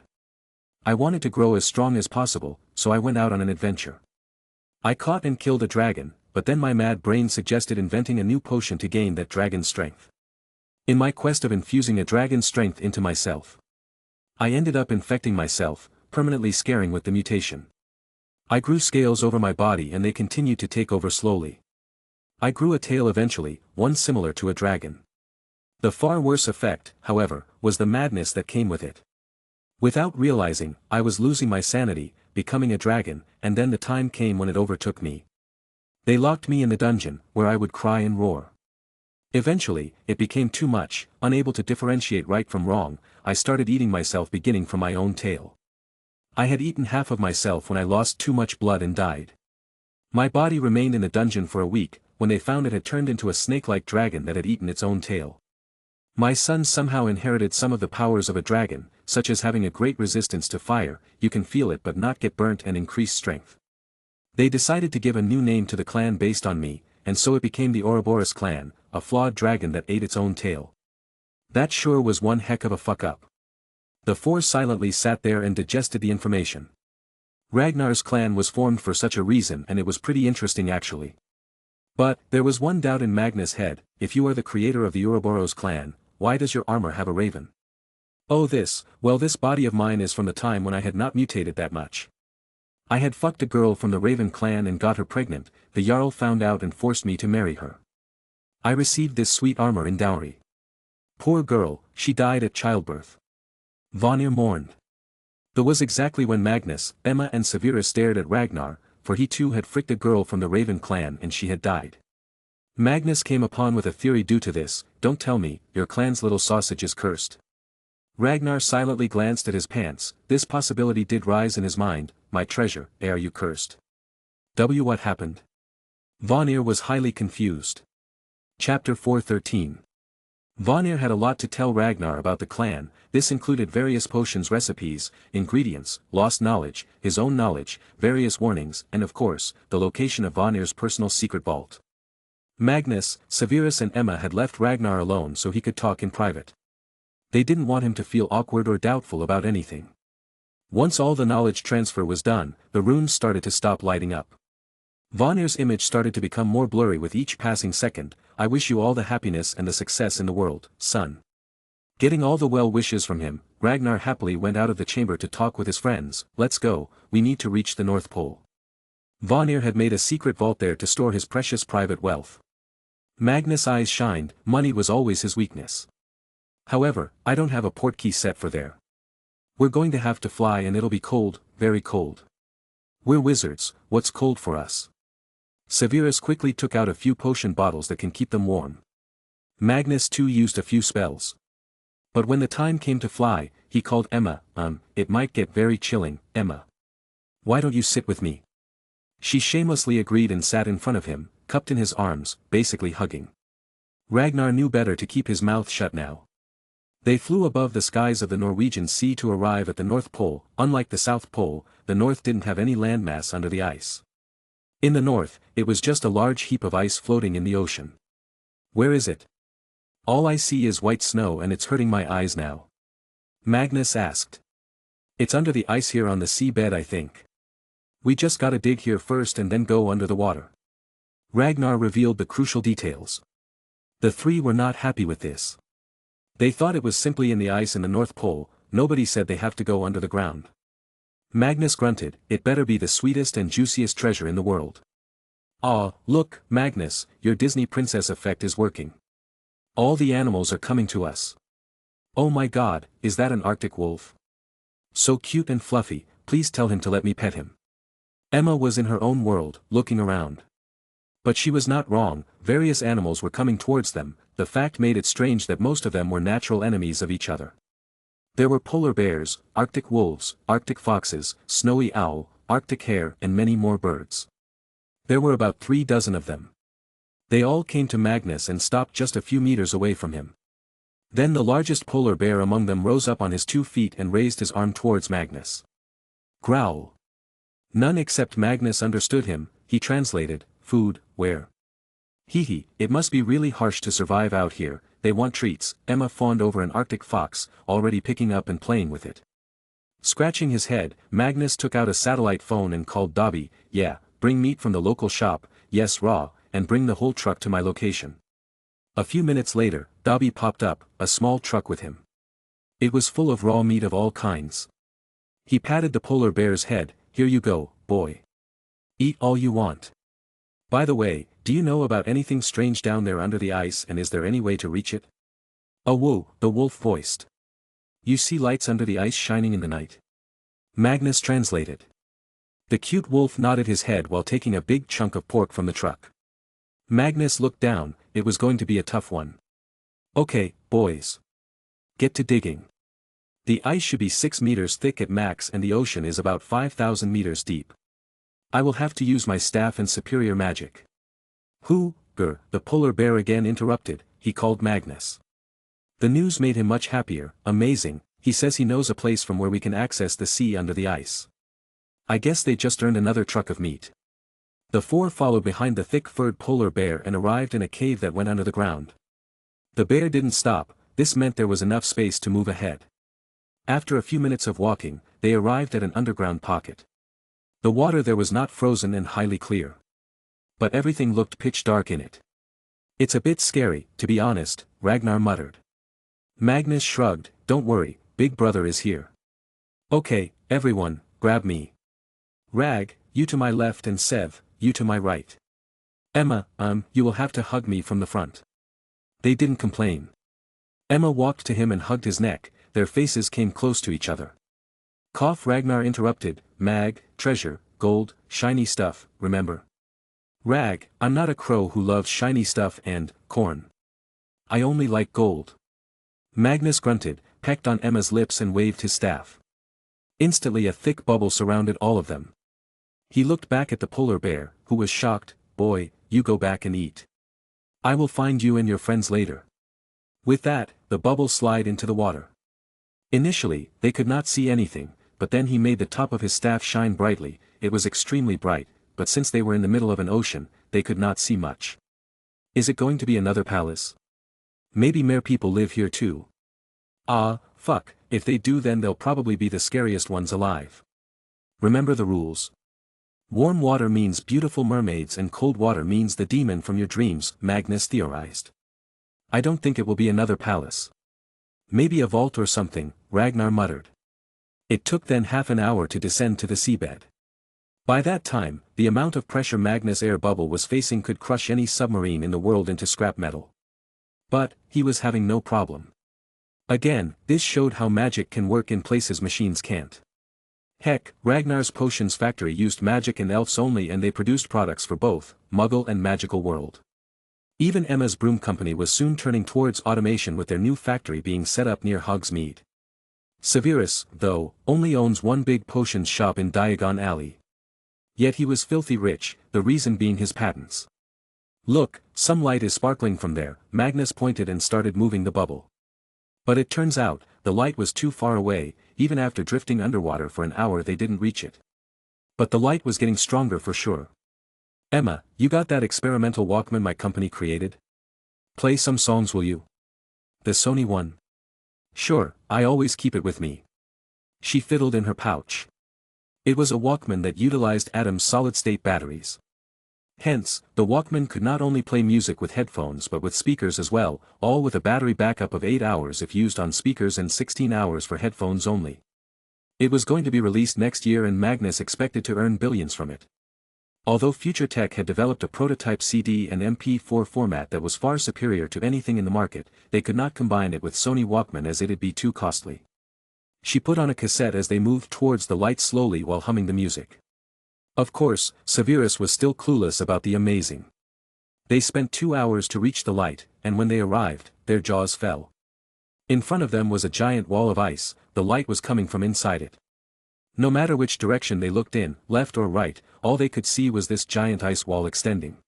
I wanted to grow as strong as possible, so I went out on an adventure. I caught and killed a dragon, but then my mad brain suggested inventing a new potion to gain that dragon's strength. In my quest of infusing a dragon's strength into myself, I ended up infecting myself, permanently scaring with the mutation. I grew scales over my body and they continued to take over slowly. I grew a tail eventually, one similar to a dragon. The far worse effect, however, was the madness that came with it. Without realizing, I was losing my sanity, becoming a dragon, and then the time came when it overtook me. They locked me in the dungeon, where I would cry and roar. Eventually, it became too much, unable to differentiate right from wrong, I started eating myself beginning from my own tail. I had eaten half of myself when I lost too much blood and died. My body remained in the dungeon for a week, when they found it had turned into a snake-like dragon that had eaten its own tail. My son somehow inherited some of the powers of a dragon, such as having a great resistance to fire, you can feel it but not get burnt, and increased strength. They decided to give a new name to the clan based on me, and so it became the Ouroboros clan, a flawed dragon that ate its own tail. That sure was one heck of a fuck-up. The four silently sat there and digested the information. Ragnar's clan was formed for such a reason, and it was pretty interesting actually. But, there was one doubt in Magnus' head: if you are the creator of the Ouroboros clan, why does your armor have a raven? Oh this body of mine is from the time when I had not mutated that much. I had fucked a girl from the Raven clan and got her pregnant, the Jarl found out and forced me to marry her. I received this sweet armor in dowry. Poor girl, she died at childbirth. Vanir mourned. That was exactly when Magnus, Emma and Severus stared at Ragnar, for he too had fricked a girl from the Raven clan and she had died. Magnus came upon with a theory due to this: don't tell me, your clan's little sausage is cursed. Ragnar silently glanced at his pants, this possibility did rise in his mind: my treasure, are you cursed? What happened? Vanir was highly confused. Chapter 4:13. Vanir had a lot to tell Ragnar about the clan. This included various potions recipes, ingredients, lost knowledge, his own knowledge, various warnings, and of course, the location of Vanir's personal secret vault. Magnus, Severus and Emma had left Ragnar alone so he could talk in private. They didn't want him to feel awkward or doubtful about anything. Once all the knowledge transfer was done, the runes started to stop lighting up. Vanir's image started to become more blurry with each passing second. I wish you all the happiness and the success in the world, son. Getting all the well wishes from him, Ragnar happily went out of the chamber to talk with his friends. Let's go, we need to reach the North Pole. Vanir had made a secret vault there to store his precious private wealth. Magnus' eyes shined, money was always his weakness. However, I don't have a portkey set for there. We're going to have to fly and it'll be cold, very cold. We're wizards, what's cold for us? Severus quickly took out a few potion bottles that can keep them warm. Magnus too used a few spells. But when the time came to fly, he called Emma. It might get very chilling, Emma. Why don't you sit with me? She shamelessly agreed and sat in front of him, cupped in his arms, basically hugging. Ragnar knew better to keep his mouth shut now. They flew above the skies of the Norwegian Sea to arrive at the North Pole. Unlike the South Pole, the North didn't have any landmass under the ice. In the North, it was just a large heap of ice floating in the ocean. Where is it? All I see is white snow and it's hurting my eyes now. Magnus asked. It's under the ice here on the seabed, I think. We just gotta dig here first and then go under the water. Ragnar revealed the crucial details. The three were not happy with this. They thought it was simply in the ice in the North Pole. Nobody said they have to go under the ground. Magnus grunted, it better be the sweetest and juiciest treasure in the world. Ah, look, Magnus, your Disney princess effect is working. All the animals are coming to us. Oh my god, is that an Arctic wolf? So cute and fluffy, please tell him to let me pet him. Emma was in her own world, looking around. But she was not wrong, various animals were coming towards them. The fact made it strange that most of them were natural enemies of each other. There were polar bears, Arctic wolves, Arctic foxes, snowy owl, Arctic hare and many more birds. There were about 3 dozen of them. They all came to Magnus and stopped just a few meters away from him. Then the largest polar bear among them rose up on his 2 feet and raised his arm towards Magnus. Growl. None except Magnus understood him. He translated, food, where? Hee, it must be really harsh to survive out here. They want treats. Emma fawned over an Arctic fox, already picking up and playing with it. Scratching his head, Magnus took out a satellite phone and called Dobby. Yeah, bring meat from the local shop, yes raw, and bring the whole truck to my location. A few minutes later, Dobby popped up, a small truck with him. It was full of raw meat of all kinds. He patted the polar bear's head. "Here you go, boy. Eat all you want. By the way, do you know about anything strange down there under the ice, and is there any way to reach it?" "Oh whoa," the wolf voiced. "You see lights under the ice shining in the night?" Magnus translated. The cute wolf nodded his head while taking a big chunk of pork from the truck. Magnus looked down. It was going to be a tough one. "Okay, boys. Get to digging. The ice should be 6 meters thick at max and the ocean is about 5,000 meters deep. I will have to use my staff and superior magic." The polar bear again interrupted. He called Magnus. The news made him much happier. "Amazing, he says he knows a place from where we can access the sea under the ice. I guess they just earned another truck of meat." The four followed behind the thick-furred polar bear and arrived in a cave that went under the ground. The bear didn't stop. This meant there was enough space to move ahead. After a few minutes of walking, they arrived at an underground pocket. The water there was not frozen and highly clear. But everything looked pitch dark in it. "It's a bit scary, to be honest," Ragnar muttered. Magnus shrugged. "Don't worry, Big Brother is here. Okay, everyone, grab me. Rag, you to my left and Sev, you to my right. Emma, you will have to hug me from the front." They didn't complain. Emma walked to him and hugged his neck. Their faces came close to each other. Cough, Ragnar interrupted. "Mag, treasure, gold, shiny stuff, remember?" "Rag, I'm not a crow who loves shiny stuff and corn. I only like gold." Magnus grunted, pecked on Emma's lips and waved his staff. Instantly a thick bubble surrounded all of them. He looked back at the polar bear, who was shocked. "Boy, you go back and eat. I will find you and your friends later." With that, the bubble slid into the water. Initially, they could not see anything, but then he made the top of his staff shine brightly. It was extremely bright, but since they were in the middle of an ocean, they could not see much. Is it going to be another palace? Maybe mere people live here too. Ah, fuck, if they do then they'll probably be the scariest ones alive. Remember the rules. Warm water means beautiful mermaids and cold water means the demon from your dreams, Magnus theorized. I don't think it will be another palace. Maybe a vault or something, Ragnar muttered. It took then half an hour to descend to the seabed. By that time, the amount of pressure Magnus' air bubble was facing could crush any submarine in the world into scrap metal. But, he was having no problem. Again, this showed how magic can work in places machines can't. Heck, Ragnar's potions factory used magic and elves only and they produced products for both, Muggle and magical world. Even Emma's broom company was soon turning towards automation with their new factory being set up near Hogsmeade. Severus, though, only owns one big potions shop in Diagon Alley. Yet he was filthy rich, the reason being his patents. Look, some light is sparkling from there, Magnus pointed and started moving the bubble. But it turns out, the light was too far away, even after drifting underwater for an hour they didn't reach it. But the light was getting stronger for sure. Emma, you got that experimental Walkman my company created? Play some songs will you? The Sony one? Sure, I always keep it with me. She fiddled in her pouch. It was a Walkman that utilized Atom's solid-state batteries. Hence, the Walkman could not only play music with headphones but with speakers as well, all with a battery backup of 8 hours if used on speakers and 16 hours for headphones only. It was going to be released next year and Magnus expected to earn billions from it. Although Future Tech had developed a prototype CD and MP4 format that was far superior to anything in the market, they could not combine it with Sony Walkman as it'd be too costly. She put on a cassette as they moved towards the light slowly while humming the music. Of course, Severus was still clueless about the amazing. They spent 2 hours to reach the light, and when they arrived, their jaws fell. In front of them was a giant wall of ice, the light was coming from inside it. No matter which direction they looked in, left or right, all they could see was this giant ice wall extending.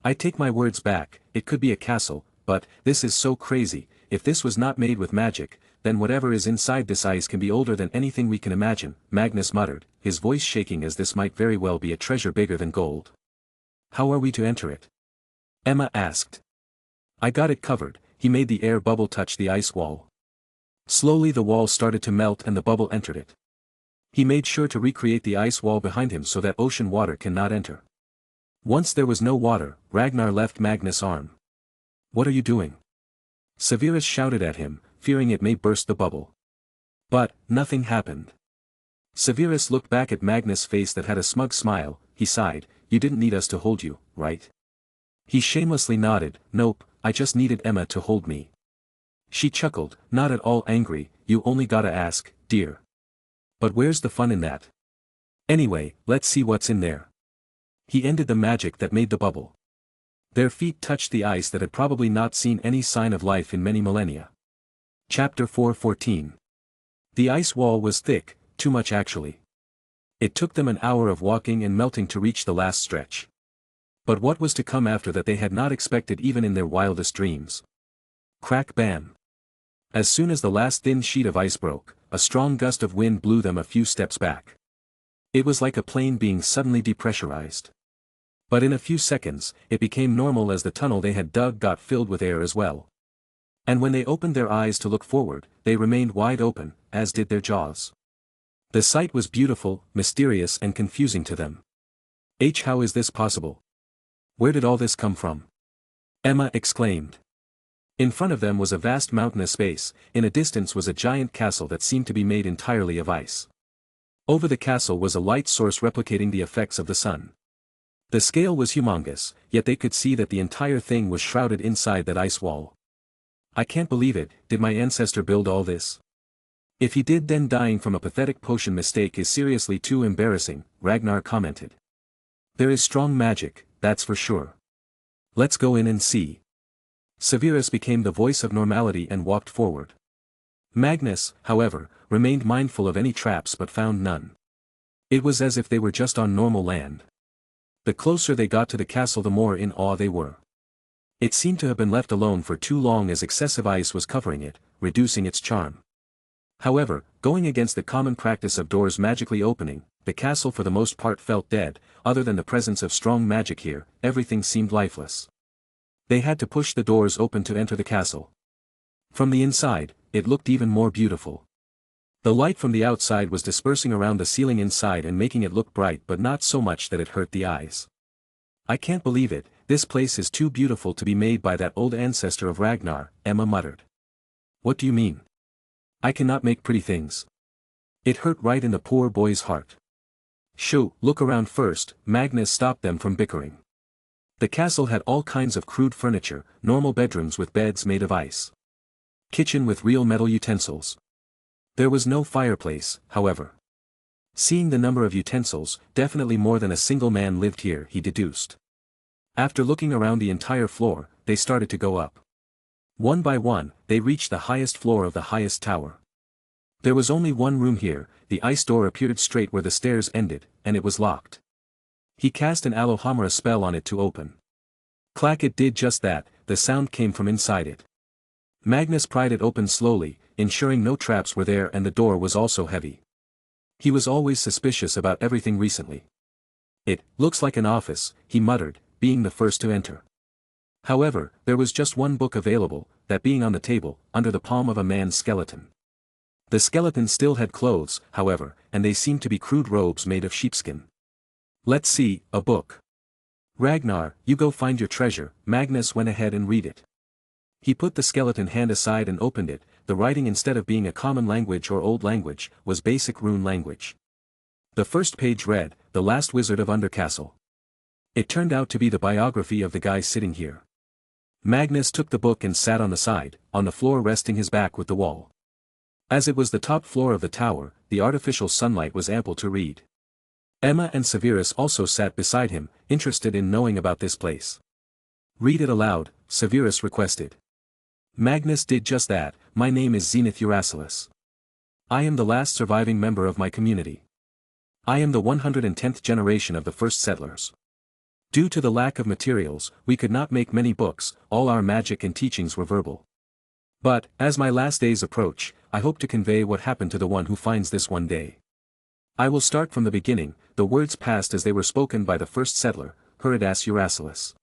I take my words back, it could be a castle, but, this is so crazy, if this was not made with magic, then whatever is inside this ice can be older than anything we can imagine, Magnus muttered, his voice shaking as this might very well be a treasure bigger than gold. How are we to enter it? Emma asked. I got it covered, he made the air bubble touch the ice wall. Slowly the wall started to melt and the bubble entered it. He made sure to recreate the ice wall behind him so that ocean water cannot enter. Once there was no water, Ragnar left Magnus' arm. What are you doing? Severus shouted at him, fearing it may burst the bubble. But, nothing happened. Severus looked back at Magnus' face that had a smug smile. He sighed, "You didn't need us to hold you, right?" He shamelessly nodded, "Nope, I just needed Emma to hold me." She chuckled, not at all angry, "You only gotta ask, dear. But where's the fun in that? Anyway, let's see what's in there." He ended the magic that made the bubble. Their feet touched the ice that had probably not seen any sign of life in many millennia. Chapter 4:14. The ice wall was thick, too much actually. It took them an hour of walking and melting to reach the last stretch. But what was to come after that they had not expected even in their wildest dreams. Crack bam. As soon as the last thin sheet of ice broke, a strong gust of wind blew them a few steps back. It was like a plane being suddenly depressurized. But in a few seconds, it became normal as the tunnel they had dug got filled with air as well. And when they opened their eyes to look forward, they remained wide open, as did their jaws. The sight was beautiful, mysterious and confusing to them. How is this possible? Where did all this come from? Emma exclaimed. In front of them was a vast mountainous space, in a distance was a giant castle that seemed to be made entirely of ice. Over the castle was a light source replicating the effects of the sun. The scale was humongous, yet they could see that the entire thing was shrouded inside that ice wall. "I can't believe it, did my ancestor build all this?" "If he did, then dying from a pathetic potion mistake is seriously too embarrassing," Ragnar commented. "There is strong magic, that's for sure. Let's go in and see." Severus became the voice of normality and walked forward. Magnus, however, remained mindful of any traps but found none. It was as if they were just on normal land. The closer they got to the castle the more in awe they were. It seemed to have been left alone for too long as excessive ice was covering it, reducing its charm. However, going against the common practice of doors magically opening, the castle for the most part felt dead. Other than the presence of strong magic here, everything seemed lifeless. They had to push the doors open to enter the castle. From the inside, it looked even more beautiful. The light from the outside was dispersing around the ceiling inside and making it look bright but not so much that it hurt the eyes. "I can't believe it, this place is too beautiful to be made by that old ancestor of Ragnar," Emma muttered. "What do you mean? I cannot make pretty things." It hurt right in the poor boy's heart. "Shoo, look around first," Magnus stopped them from bickering. The castle had all kinds of crude furniture, normal bedrooms with beds made of ice. Kitchen with real metal utensils. There was no fireplace, however. Seeing the number of utensils, definitely more than a single man lived here, he deduced. After looking around the entire floor, they started to go up. One by one, they reached the highest floor of the highest tower. There was only one room here, the ice door appeared straight where the stairs ended, and it was locked. He cast an Alohomora spell on it to open. Clack, it did just that, the sound came from inside it. Magnus pried it open slowly, ensuring no traps were there, and the door was also heavy. He was always suspicious about everything recently. "It looks like an office," he muttered, being the first to enter. However, there was just one book available, that being on the table, under the palm of a man's skeleton. The skeleton still had clothes, however, and they seemed to be crude robes made of sheepskin. "Let's see, a book. Ragnar, you go find your treasure." Magnus went ahead and read it. He put the skeleton hand aside and opened it. The writing, instead of being a common language or old language, was basic rune language. The first page read, "The Last Wizard of Undercastle." It turned out to be the biography of the guy sitting here. Magnus took the book and sat on the side, on the floor, resting his back with the wall. As it was the top floor of the tower, the artificial sunlight was ample to read. Emma and Severus also sat beside him, interested in knowing about this place. "Read it aloud," Severus requested. Magnus did just that. "My name is Zenith Urasalis. I am the last surviving member of my community. I am the 110th generation of the first settlers. Due to the lack of materials, we could not make many books, all our magic and teachings were verbal. But, as my last days approach, I hope to convey what happened to the one who finds this one day. I will start from the beginning." The words passed as they were spoken by the first settler, Hiatus Urasalis.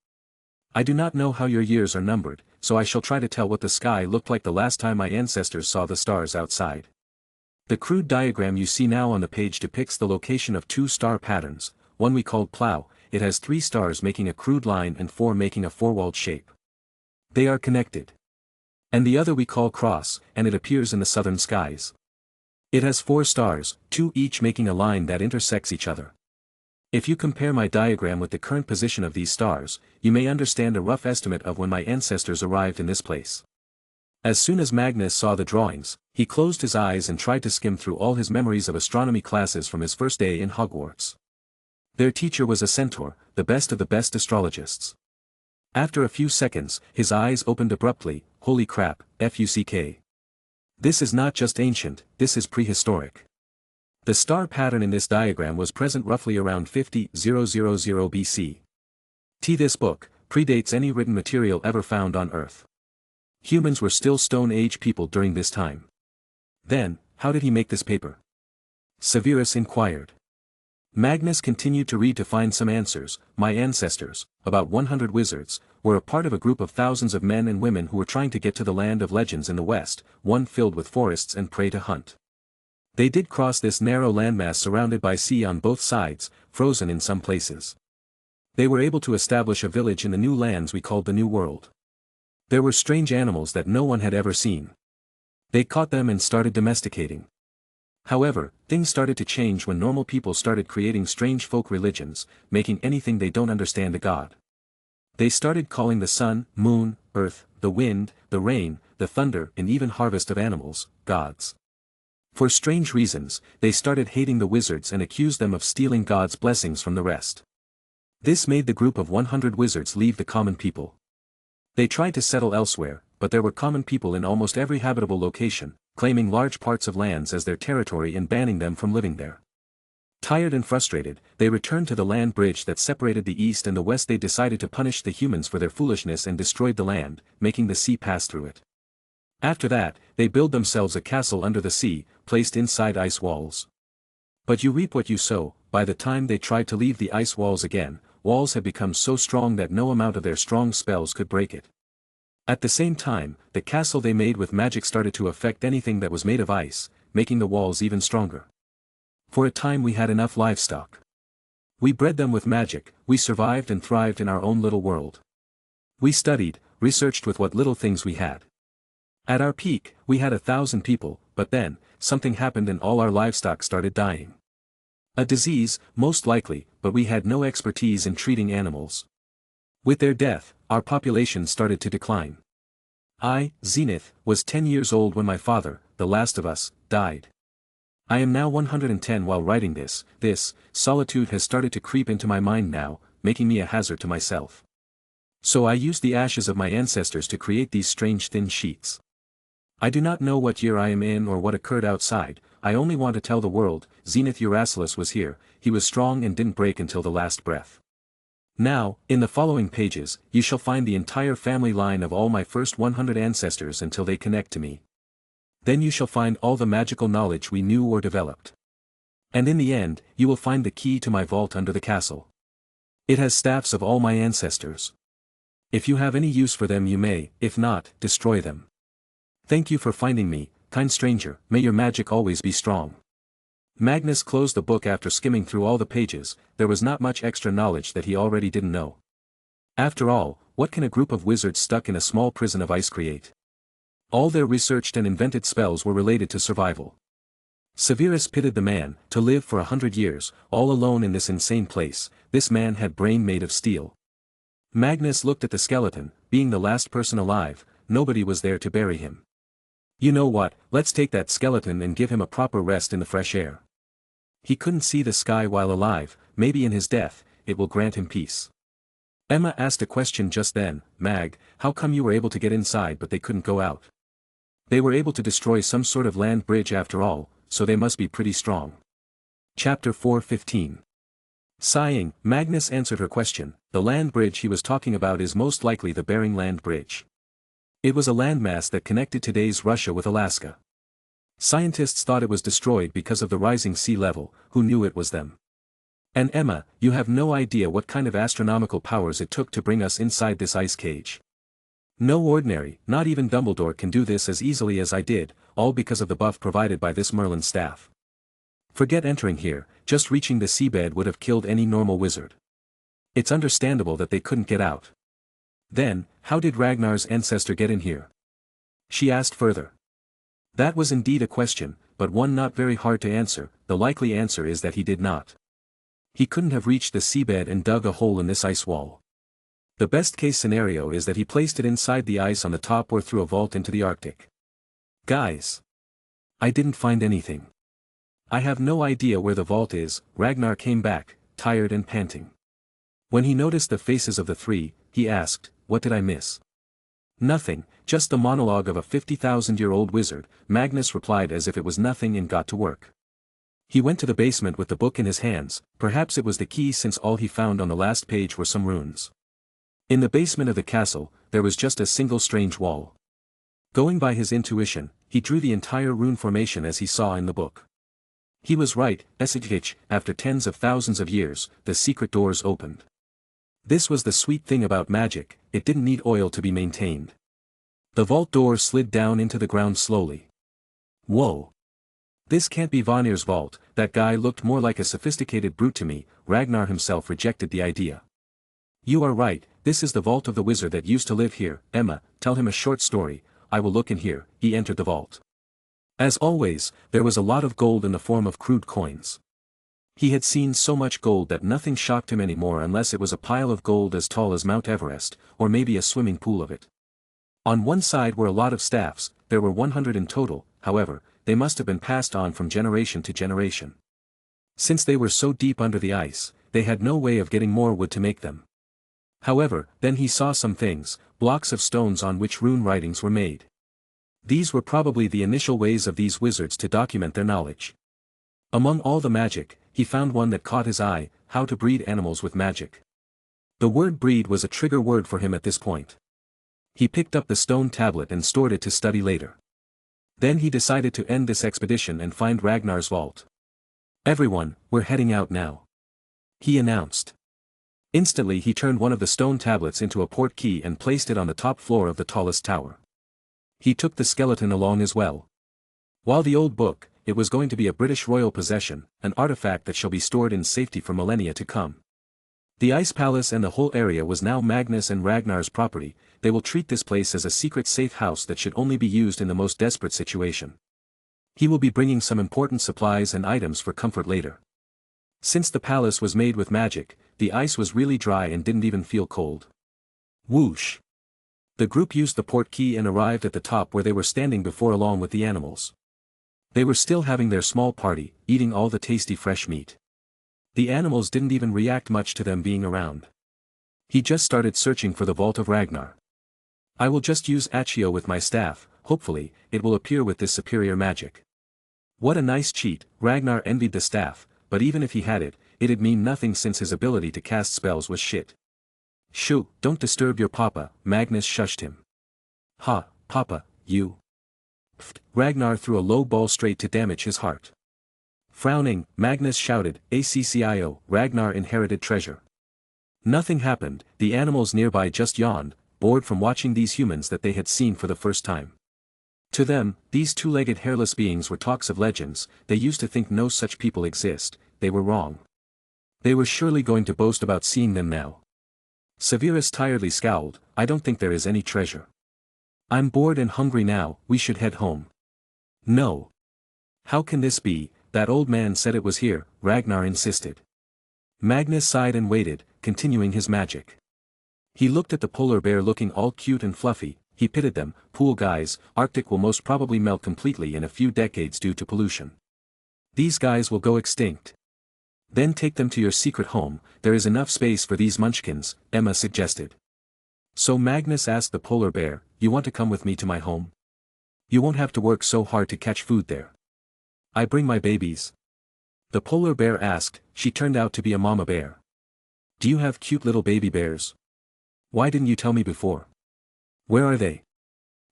"I do not know how your years are numbered, so I shall try to tell what the sky looked like the last time my ancestors saw the stars outside. The crude diagram you see now on the page depicts the location of two star patterns, one we called plow. It has 3 stars making a crude line and 4 making a four-walled shape. They are connected. And the other we call cross, and it appears in the southern skies. It has 4 stars, 2 each making a line that intersects each other. If you compare my diagram with the current position of these stars, you may understand a rough estimate of when my ancestors arrived in this place. As soon as Magnus saw the drawings, he closed his eyes and tried to skim through all his memories of astronomy classes from his first day in Hogwarts. Their teacher was a centaur, the best of the best astrologists. After a few seconds, his eyes opened abruptly. Holy crap, fuck. This is not just ancient, this is prehistoric. The star pattern in this diagram was present roughly around 50,000 BC. This book predates any written material ever found on Earth. Humans were still Stone Age people during this time. Then, how did he make this paper? Severus inquired. Magnus continued to read to find some answers. My ancestors, about 100 wizards, were a part of a group of thousands of men and women who were trying to get to the land of legends in the west, one filled with forests and prey to hunt. They did cross this narrow landmass surrounded by sea on both sides, frozen in some places. They were able to establish a village in the new lands we called the New World. There were strange animals that no one had ever seen. They caught them and started domesticating. However, things started to change when normal people started creating strange folk religions, making anything they don't understand a god. They started calling the sun, moon, earth, the wind, the rain, the thunder, and even harvest of animals, gods. For strange reasons, they started hating the wizards and accused them of stealing God's blessings from the rest. This made the group of 100 wizards leave the common people. They tried to settle elsewhere, but there were common people in almost every habitable location, claiming large parts of lands as their territory and banning them from living there. Tired and frustrated, they returned to the land bridge that separated the east and the west. They decided to punish the humans for their foolishness and destroyed the land, making the sea pass through it. After that, they built themselves a castle under the sea, placed inside ice walls. But you reap what you sow. By the time they tried to leave the ice walls again, walls had become so strong that no amount of their strong spells could break it. At the same time, the castle they made with magic started to affect anything that was made of ice, making the walls even stronger. For a time we had enough livestock. We bred them with magic, we survived and thrived in our own little world. We studied, researched with what little things we had. At our peak, we had 1,000 people, but then, something happened and all our livestock started dying. A disease, most likely, but we had no expertise in treating animals. With their death, our population started to decline. I, Zenith, was 10 years old when my father, the last of us, died. I am now 110 while writing this. Solitude has started to creep into my mind now, making me a hazard to myself. So I used the ashes of my ancestors to create these strange thin sheets. I do not know what year I am in or what occurred outside. I only want to tell the world, Zenith Uracillus was here. He was strong and didn't break until the last breath. Now, in the following pages, you shall find the entire family line of all my first 100 ancestors until they connect to me. Then you shall find all the magical knowledge we knew or developed. And in the end, you will find the key to my vault under the castle. It has staffs of all my ancestors. If you have any use for them you may, if not, destroy them. Thank you for finding me, kind stranger, may your magic always be strong. Magnus closed the book after skimming through all the pages. There was not much extra knowledge that he already didn't know. After all, what can a group of wizards stuck in a small prison of ice create? All their researched and invented spells were related to survival. Severus pitied the man, to live for 100 years, all alone in this insane place. This man had brain made of steel. Magnus looked at the skeleton. Being the last person alive, nobody was there to bury him. You know what, let's take that skeleton and give him a proper rest in the fresh air. He couldn't see the sky while alive, maybe in his death, it will grant him peace. Emma asked a question just then. Mag, how come you were able to get inside but they couldn't go out? They were able to destroy some sort of land bridge after all, so they must be pretty strong. Chapter 4:15. Sighing, Magnus answered her question. The land bridge he was talking about is most likely the Bering Land Bridge. It was a landmass that connected today's Russia with Alaska. Scientists thought it was destroyed because of the rising sea level. Who knew it was them? And Emma, you have no idea what kind of astronomical powers it took to bring us inside this ice cage. No ordinary, not even Dumbledore can do this as easily as I did, all because of the buff provided by this Merlin staff. Forget entering here, just reaching the seabed would have killed any normal wizard. It's understandable that they couldn't get out. Then, how did Ragnar's ancestor get in here? She asked further. That was indeed a question, but one not very hard to answer. The likely answer is that he did not. He couldn't have reached the seabed and dug a hole in this ice wall. The best case scenario is that he placed it inside the ice on the top or through a vault into the Arctic. Guys! I didn't find anything. I have no idea where the vault is. Ragnar came back, tired and panting. When he noticed the faces of the three, he asked, what did I miss? Nothing, just the monologue of a 50,000-year-old wizard, Magnus replied as if it was nothing and got to work. He went to the basement with the book in his hands. Perhaps it was the key since all he found on the last page were some runes. In the basement of the castle, there was just a single strange wall. Going by his intuition, he drew the entire rune formation as he saw in the book. He was right, after tens of thousands of years, the secret doors opened. This was the sweet thing about magic, it didn't need oil to be maintained. The vault door slid down into the ground slowly. Whoa! This can't be Vanir's vault. That guy looked more like a sophisticated brute to me. Ragnar himself rejected the idea. You are right, this is the vault of the wizard that used to live here. Emma, tell him a short story. I will look in here. He entered the vault. As always, there was a lot of gold in the form of crude coins. He had seen so much gold that nothing shocked him anymore unless it was a pile of gold as tall as Mount Everest, or maybe a swimming pool of it. On one side were a lot of staffs. There were 100 in total. However, they must have been passed on from generation to generation. Since they were so deep under the ice, they had no way of getting more wood to make them. However, then he saw some things, blocks of stones on which rune writings were made. These were probably the initial ways of these wizards to document their knowledge. Among all the magic, he found one that caught his eye: how to breed animals with magic. The word breed was a trigger word for him at this point. He picked up the stone tablet and stored it to study later. Then he decided to end this expedition and find Ragnar's vault. Everyone, we're heading out now, he announced. Instantly he turned one of the stone tablets into a port key and placed it on the top floor of the tallest tower. He took the skeleton along as well. While the old book, it was going to be a British royal possession, an artifact that shall be stored in safety for millennia to come. The ice palace and the whole area was now Magnus and Ragnar's property. They will treat this place as a secret safe house that should only be used in the most desperate situation. He will be bringing some important supplies and items for comfort later. Since the palace was made with magic, the ice was really dry and didn't even feel cold. Whoosh! The group used the port key and arrived at the top where they were standing before along with the animals. They were still having their small party, eating all the tasty fresh meat. The animals didn't even react much to them being around. He just started searching for the vault of Ragnar. I will just use Accio with my staff, hopefully, it will appear with this superior magic. What a nice cheat. Ragnar envied the staff, but even if he had it, it'd mean nothing since his ability to cast spells was shit. Shoo, don't disturb your papa, Magnus shushed him. Ha, papa, you. Pfft, Ragnar threw a low ball straight to damage his heart. Frowning, Magnus shouted, ACCIO, Ragnar inherited treasure. Nothing happened. The animals nearby just yawned, bored from watching these humans that they had seen for the first time. To them, these two-legged hairless beings were talks of legends. They used to think no such people exist. They were wrong. They were surely going to boast about seeing them now. Severus tiredly scowled, I don't think there is any treasure. I'm bored and hungry now, we should head home. No. How can this be? That old man said it was here, Ragnar insisted. Magnus sighed and waited, continuing his magic. He looked at the polar bear looking all cute and fluffy. He pitied them. Poor guys, Arctic will most probably melt completely in a few decades due to pollution. These guys will go extinct. Then take them to your secret home, there is enough space for these munchkins, Emma suggested. So Magnus asked the polar bear, you want to come with me to my home? You won't have to work so hard to catch food there. I bring my babies? The polar bear asked. She turned out to be a mama bear. Do you have cute little baby bears? Why didn't you tell me before? Where are they?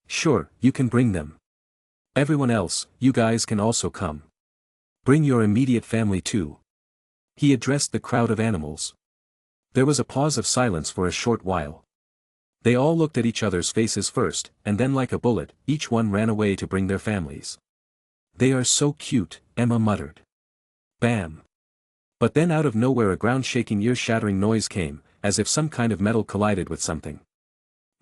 Sure, you can bring them. Everyone else, you guys can also come. Bring your immediate family too. He addressed the crowd of animals. There was a pause of silence for a short while. They all looked at each other's faces first, and then like a bullet, each one ran away to bring their families. They are so cute, Emma muttered. Bam! But then out of nowhere a ground-shaking ear-shattering noise came, as if some kind of metal collided with something.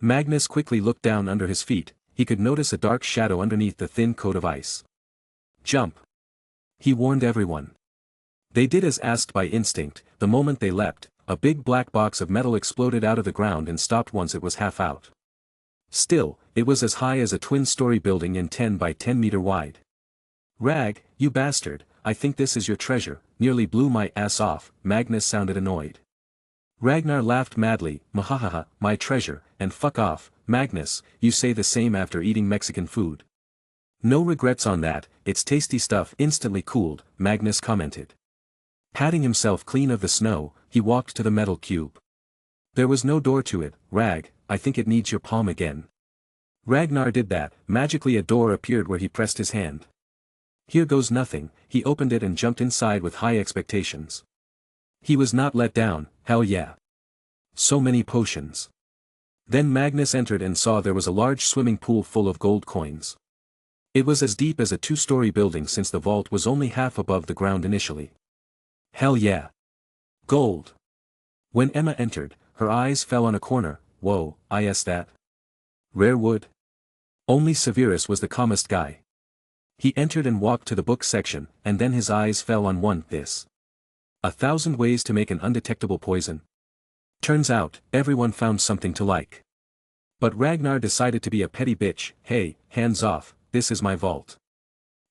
Magnus quickly looked down under his feet. He could notice a dark shadow underneath the thin coat of ice. Jump! He warned everyone. They did as asked by instinct. The moment they leapt, a big black box of metal exploded out of the ground and stopped once it was half out. Still, it was as high as a twin-story building and 10 by 10 meter wide. Rag, you bastard, I think this is your treasure, nearly blew my ass off. Magnus sounded annoyed. Ragnar laughed madly, mahahaha, my treasure, and fuck off. Magnus, you say the same after eating Mexican food. No regrets on that, it's tasty stuff. Instantly cooled, Magnus commented. Patting himself clean of the snow, he walked to the metal cube. There was no door to it. Rag, I think it needs your palm again. Ragnar did that. Magically a door appeared where he pressed his hand. Here goes nothing. He opened it and jumped inside with high expectations. He was not let down. Hell yeah. So many potions. Then Magnus entered and saw there was a large swimming pool full of gold coins. It was as deep as a two-story building since the vault was only half above the ground initially. Hell yeah. Gold. When Emma entered, her eyes fell on a corner. Whoa, is that rare wood? Only Severus was the calmest guy. He entered and walked to the book section, and then his eyes fell on one. This. 1,000 ways to make an undetectable poison. Turns out, everyone found something to like. But Ragnar decided to be a petty bitch. Hey, hands off, this is my vault.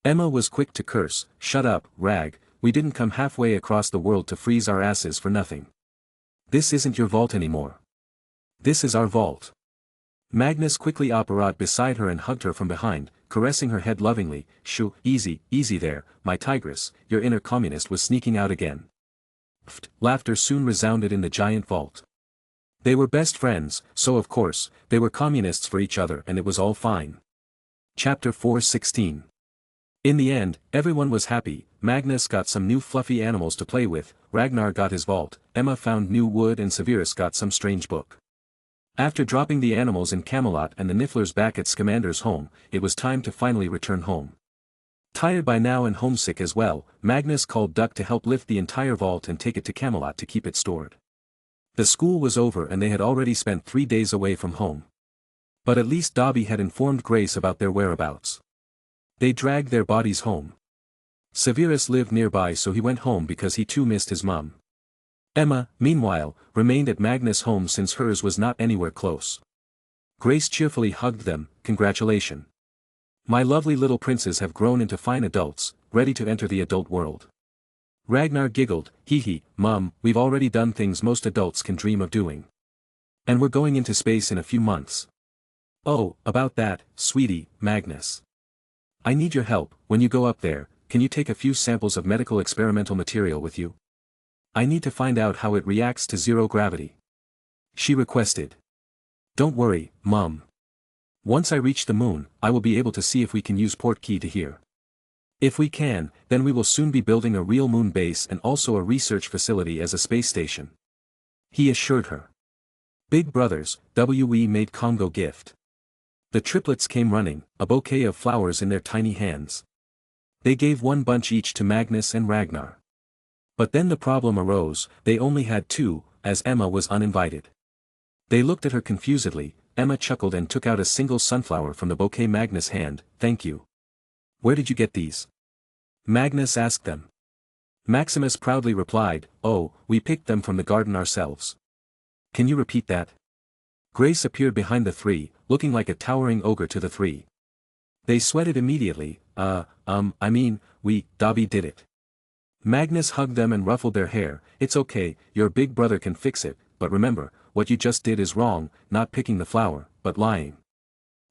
Emma was quick to curse. Shut up, Rag, we didn't come halfway across the world to freeze our asses for nothing. This isn't your vault anymore. This is our vault. Magnus quickly apparat beside her and hugged her from behind, caressing her head lovingly. Shoo, easy, easy there, my tigress, your inner communist was sneaking out again. Pfft, laughter soon resounded in the giant vault. They were best friends, so of course, they were communists for each other and it was all fine. Chapter 4:16. In the end, everyone was happy. Magnus got some new fluffy animals to play with, Ragnar got his vault, Emma found new wood and Severus got some strange book. After dropping the animals in Camelot and the Nifflers back at Scamander's home, it was time to finally return home. Tired by now and homesick as well, Magnus called Duck to help lift the entire vault and take it to Camelot to keep it stored. The school was over and they had already spent 3 days away from home. But at least Dobby had informed Grace about their whereabouts. They dragged their bodies home. Severus lived nearby so he went home because he too missed his mum. Emma, meanwhile, remained at Magnus' home since hers was not anywhere close. Grace cheerfully hugged them. Congratulations. My lovely little princes have grown into fine adults, ready to enter the adult world. Ragnar giggled. Hee hee, Mum, we've already done things most adults can dream of doing. And we're going into space in a few months. Oh, about that, sweetie, Magnus. I need your help. When you go up there, can you take a few samples of medical experimental material with you? I need to find out how it reacts to zero gravity. She requested. Don't worry, Mum. Once I reach the moon, I will be able to see if we can use Portkey to here. If we can, then we will soon be building a real moon base and also a research facility as a space station. He assured her. Big brothers, we made Congo gift. The triplets came running, a bouquet of flowers in their tiny hands. They gave one bunch each to Magnus and Ragnar. But then the problem arose, they only had 2, as Emma was uninvited. They looked at her confusedly. Emma chuckled and took out a single sunflower from the bouquet Magnus' hand. Thank you. Where did you get these? Magnus asked them. Maximus proudly replied, oh, we picked them from the garden ourselves. Can you repeat that? Grace appeared behind the 3, looking like a towering ogre to the 3. They sweated immediately. Dobby did it. Magnus hugged them and ruffled their hair. It's okay, your big brother can fix it, but remember, what you just did is wrong, not picking the flower, but lying.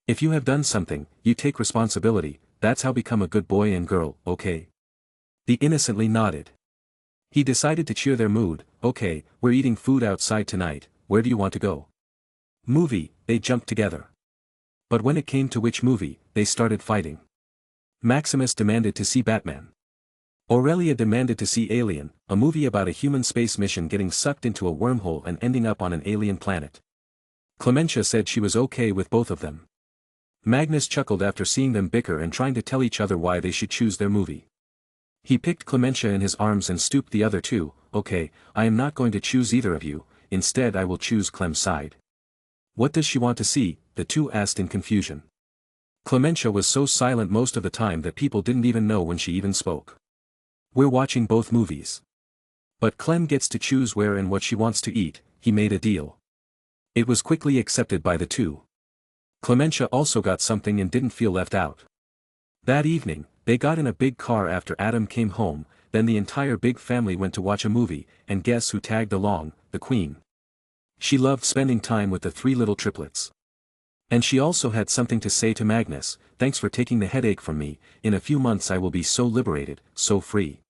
If you have done something, you take responsibility, that's how become a good boy and girl, okay? He innocently nodded. He decided to cheer their mood. Okay, we're eating food outside tonight, where do you want to go? Movie, they jumped together. But when it came to which movie, they started fighting. Maximus demanded to see Batman. Aurelia demanded to see Alien, a movie about a human space mission getting sucked into a wormhole and ending up on an alien planet. Clementia said she was okay with both of them. Magnus chuckled after seeing them bicker and trying to tell each other why they should choose their movie. He picked Clementia in his arms and stooped the other 2. Okay, I am not going to choose either of you, instead I will choose Clem's side. What does she want to see? The two asked in confusion. Clementia was so silent most of the time that people didn't even know when she even spoke. We're watching both movies. But Clem gets to choose where and what she wants to eat. He made a deal. It was quickly accepted by the two. Clementia also got something and didn't feel left out. That evening, they got in a big car after Adam came home, then the entire big family went to watch a movie, and guess who tagged along? The Queen. She loved spending time with the three little triplets. And she also had something to say to Magnus: thanks for taking the headache from me, in a few months I will be so liberated, so free.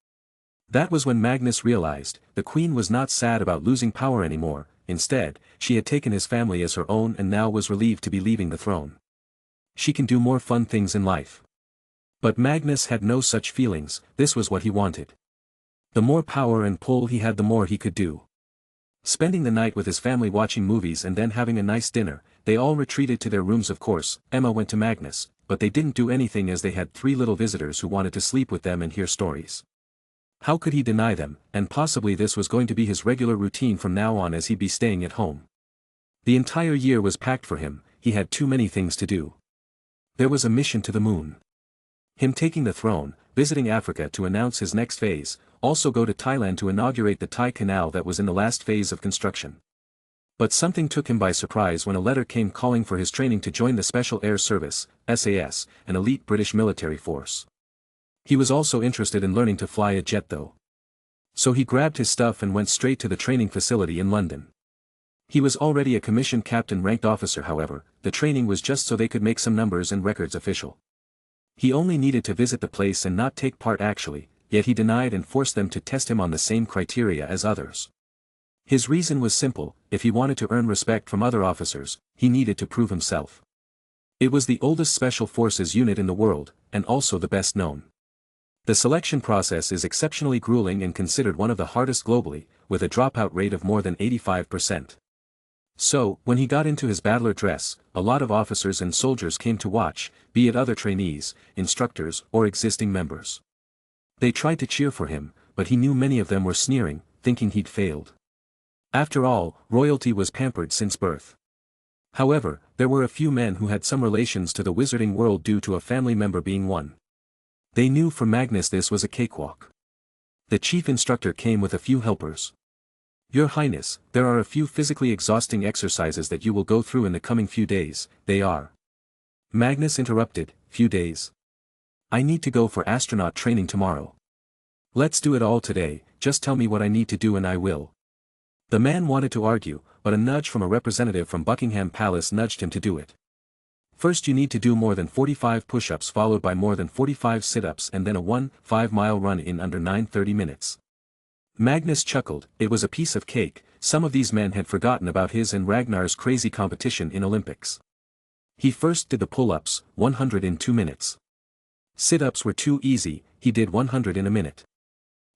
That was when Magnus realized, the Queen was not sad about losing power anymore. Instead, she had taken his family as her own and now was relieved to be leaving the throne. She can do more fun things in life. But Magnus had no such feelings. This was what he wanted. The more power and pull he had, the more he could do. Spending the night with his family watching movies and then having a nice dinner, they all retreated to their rooms. Of course, Emma went to Magnus, but they didn't do anything as they had three little visitors who wanted to sleep with them and hear stories. How could he deny them? And possibly this was going to be his regular routine from now on, as he'd be staying at home. The entire year was packed for him. He had too many things to do. There was a mission to the moon. Him taking the throne, visiting Africa to announce his next phase, also go to Thailand to inaugurate the Thai canal that was in the last phase of construction. But something took him by surprise when a letter came calling for his training to join the Special Air Service, SAS, an elite British military force. He was also interested in learning to fly a jet though. So he grabbed his stuff and went straight to the training facility in London. He was already a commissioned captain-ranked officer. However, the training was just so they could make some numbers and records official. He only needed to visit the place and not take part actually, yet he denied and forced them to test him on the same criteria as others. His reason was simple: if he wanted to earn respect from other officers, he needed to prove himself. It was the oldest special forces unit in the world, and also the best known. The selection process is exceptionally grueling and considered one of the hardest globally, with a dropout rate of more than 85%. So, when he got into his battler dress, a lot of officers and soldiers came to watch, be it other trainees, instructors, or existing members. They tried to cheer for him, but he knew many of them were sneering, thinking he'd failed. After all, royalty was pampered since birth. However, there were a few men who had some relations to the wizarding world due to a family member being one. They knew for Magnus this was a cakewalk. The chief instructor came with a few helpers. Your Highness, there are a few physically exhausting exercises that you will go through in the coming few days. They are. Magnus interrupted, few days. I need to go for astronaut training tomorrow. Let's do it all today, just tell me what I need to do and I will. The man wanted to argue, but a nudge from a representative from Buckingham Palace nudged him to do it. First you need to do more than 45 push-ups followed by more than 45 sit-ups and then a 1.5-mile run in under 9:30 minutes. Magnus chuckled. It was a piece of cake. Some of these men had forgotten about his and Ragnar's crazy competition in Olympics. He first did the pull-ups, 100 in 2 minutes. Sit-ups were too easy, he did 100 in a minute.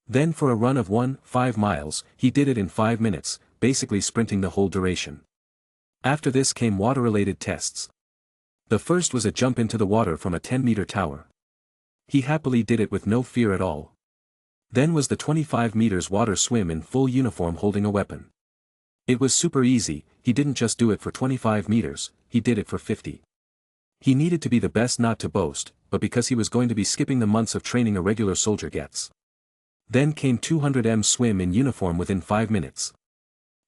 Then for a run of 1.5 miles, he did it in 5 minutes, basically sprinting the whole duration. After this came water-related tests. The first was a jump into the water from a 10-meter tower. He happily did it with no fear at all. Then was the 25 meters water swim in full uniform holding a weapon. It was super easy. He didn't just do it for 25 meters, he did it for 50. He needed to be the best, not to boast, but because he was going to be skipping the months of training a regular soldier gets. Then came 200 swim in uniform within 5 minutes.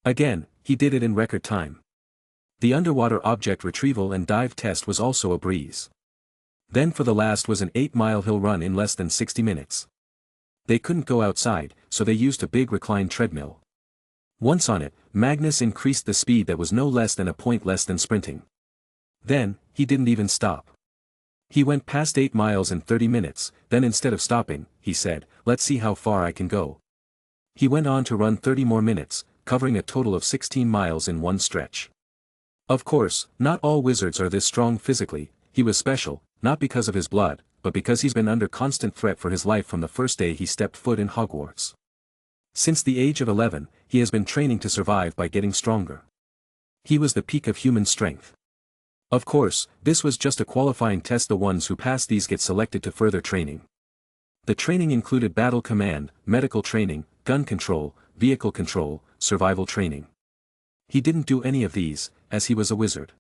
Again, he did it in record time. The underwater object retrieval and dive test was also a breeze. Then for the last was an 8-mile hill run in less than 60 minutes. They couldn't go outside, so they used a big reclined treadmill. Once on it, Magnus increased the speed that was no less than a point less than sprinting. Then, he didn't even stop. He went past 8 miles in 30 minutes, then instead of stopping, he said, let's see how far I can go. He went on to run 30 more minutes, covering a total of 16 miles in one stretch. Of course, not all wizards are this strong physically. He was special, not because of his blood, but because he's been under constant threat for his life from the first day he stepped foot in Hogwarts. Since the age of 11, he has been training to survive by getting stronger. He was the peak of human strength. Of course, this was just a qualifying test. The ones who pass these get selected to further training. The training included battle command, medical training, gun control, vehicle control, survival training. He didn't do any of these, as he was a wizard.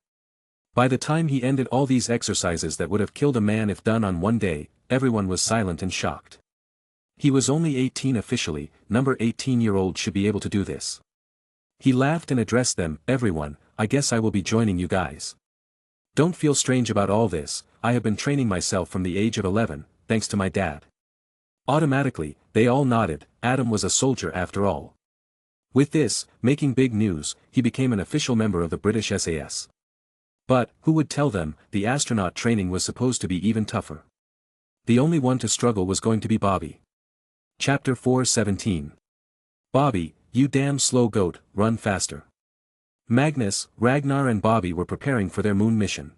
By the time he ended all these exercises that would have killed a man if done on one day, everyone was silent and shocked. He was only 18 officially, number 18-year-old should be able to do this. He laughed and addressed them, everyone, I guess I will be joining you guys. Don't feel strange about all this, I have been training myself from the age of 11, thanks to my dad. Automatically, they all nodded, Adam was a soldier after all. With this, making big news, he became an official member of the British SAS. But, who would tell them, the astronaut training was supposed to be even tougher. The only one to struggle was going to be Bobby. Chapter 4:17. Bobby, you damn slow goat, run faster. Magnus, Ragnar and Bobby were preparing for their moon mission.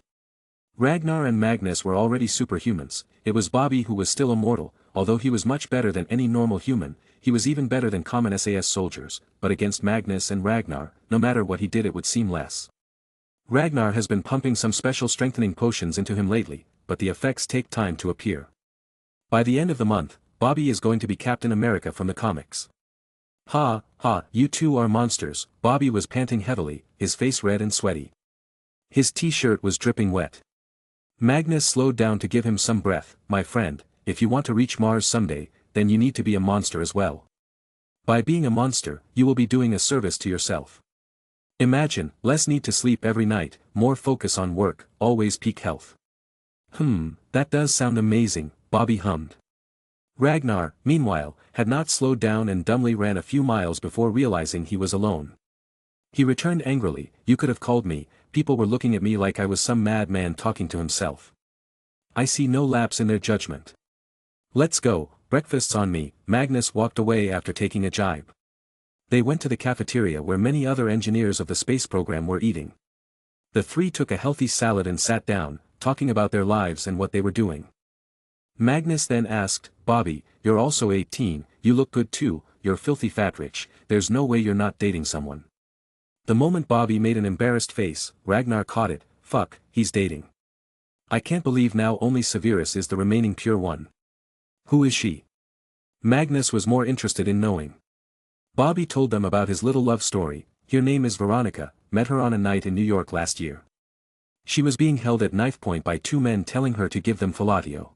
Ragnar and Magnus were already superhumans, it was Bobby who was still immortal, although he was much better than any normal human, he was even better than common SAS soldiers, but against Magnus and Ragnar, no matter what he did it would seem less. Ragnar has been pumping some special strengthening potions into him lately, but the effects take time to appear. By the end of the month, Bobby is going to be Captain America from the comics. Ha, you two are monsters, Bobby was panting heavily, his face red and sweaty. His t-shirt was dripping wet. Magnus slowed down to give him some breath, my friend, if you want to reach Mars someday, then you need to be a monster as well. By being a monster, you will be doing a service to yourself. Imagine, less need to sleep every night, more focus on work, always peak health. That does sound amazing, Bobby hummed. Ragnar, meanwhile, had not slowed down and dumbly ran a few miles before realizing he was alone. He returned angrily, you could have called me, people were looking at me like I was some madman talking to himself. I see no lapse in their judgment. Let's go, breakfast's on me, Magnus walked away after taking a jibe. They went to the cafeteria where many other engineers of the space program were eating. The three took a healthy salad and sat down, talking about their lives and what they were doing. Magnus then asked, Bobby, you're also 18, you look good too, you're filthy fat rich, there's no way you're not dating someone. The moment Bobby made an embarrassed face, Ragnar caught it, fuck, he's dating. I can't believe now only Severus is the remaining pure one. Who is she? Magnus was more interested in knowing. Bobby told them about his little love story, her name is Veronica, met her on a night in New York last year. She was being held at knife point by two men telling her to give them fellatio.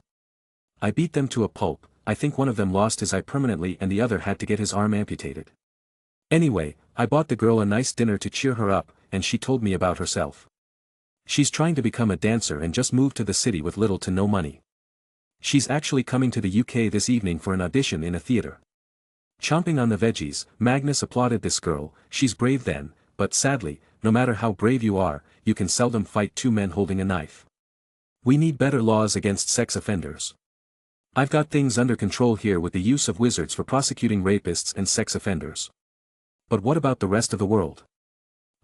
I beat them to a pulp, I think one of them lost his eye permanently and the other had to get his arm amputated. Anyway, I bought the girl a nice dinner to cheer her up, and she told me about herself. She's trying to become a dancer and just moved to the city with little to no money. She's actually coming to the UK this evening for an audition in a theatre. Chomping on the veggies, Magnus applauded this girl, she's brave then, but sadly, no matter how brave you are, you can seldom fight two men holding a knife. We need better laws against sex offenders. I've got things under control here with the use of wizards for prosecuting rapists and sex offenders. But what about the rest of the world?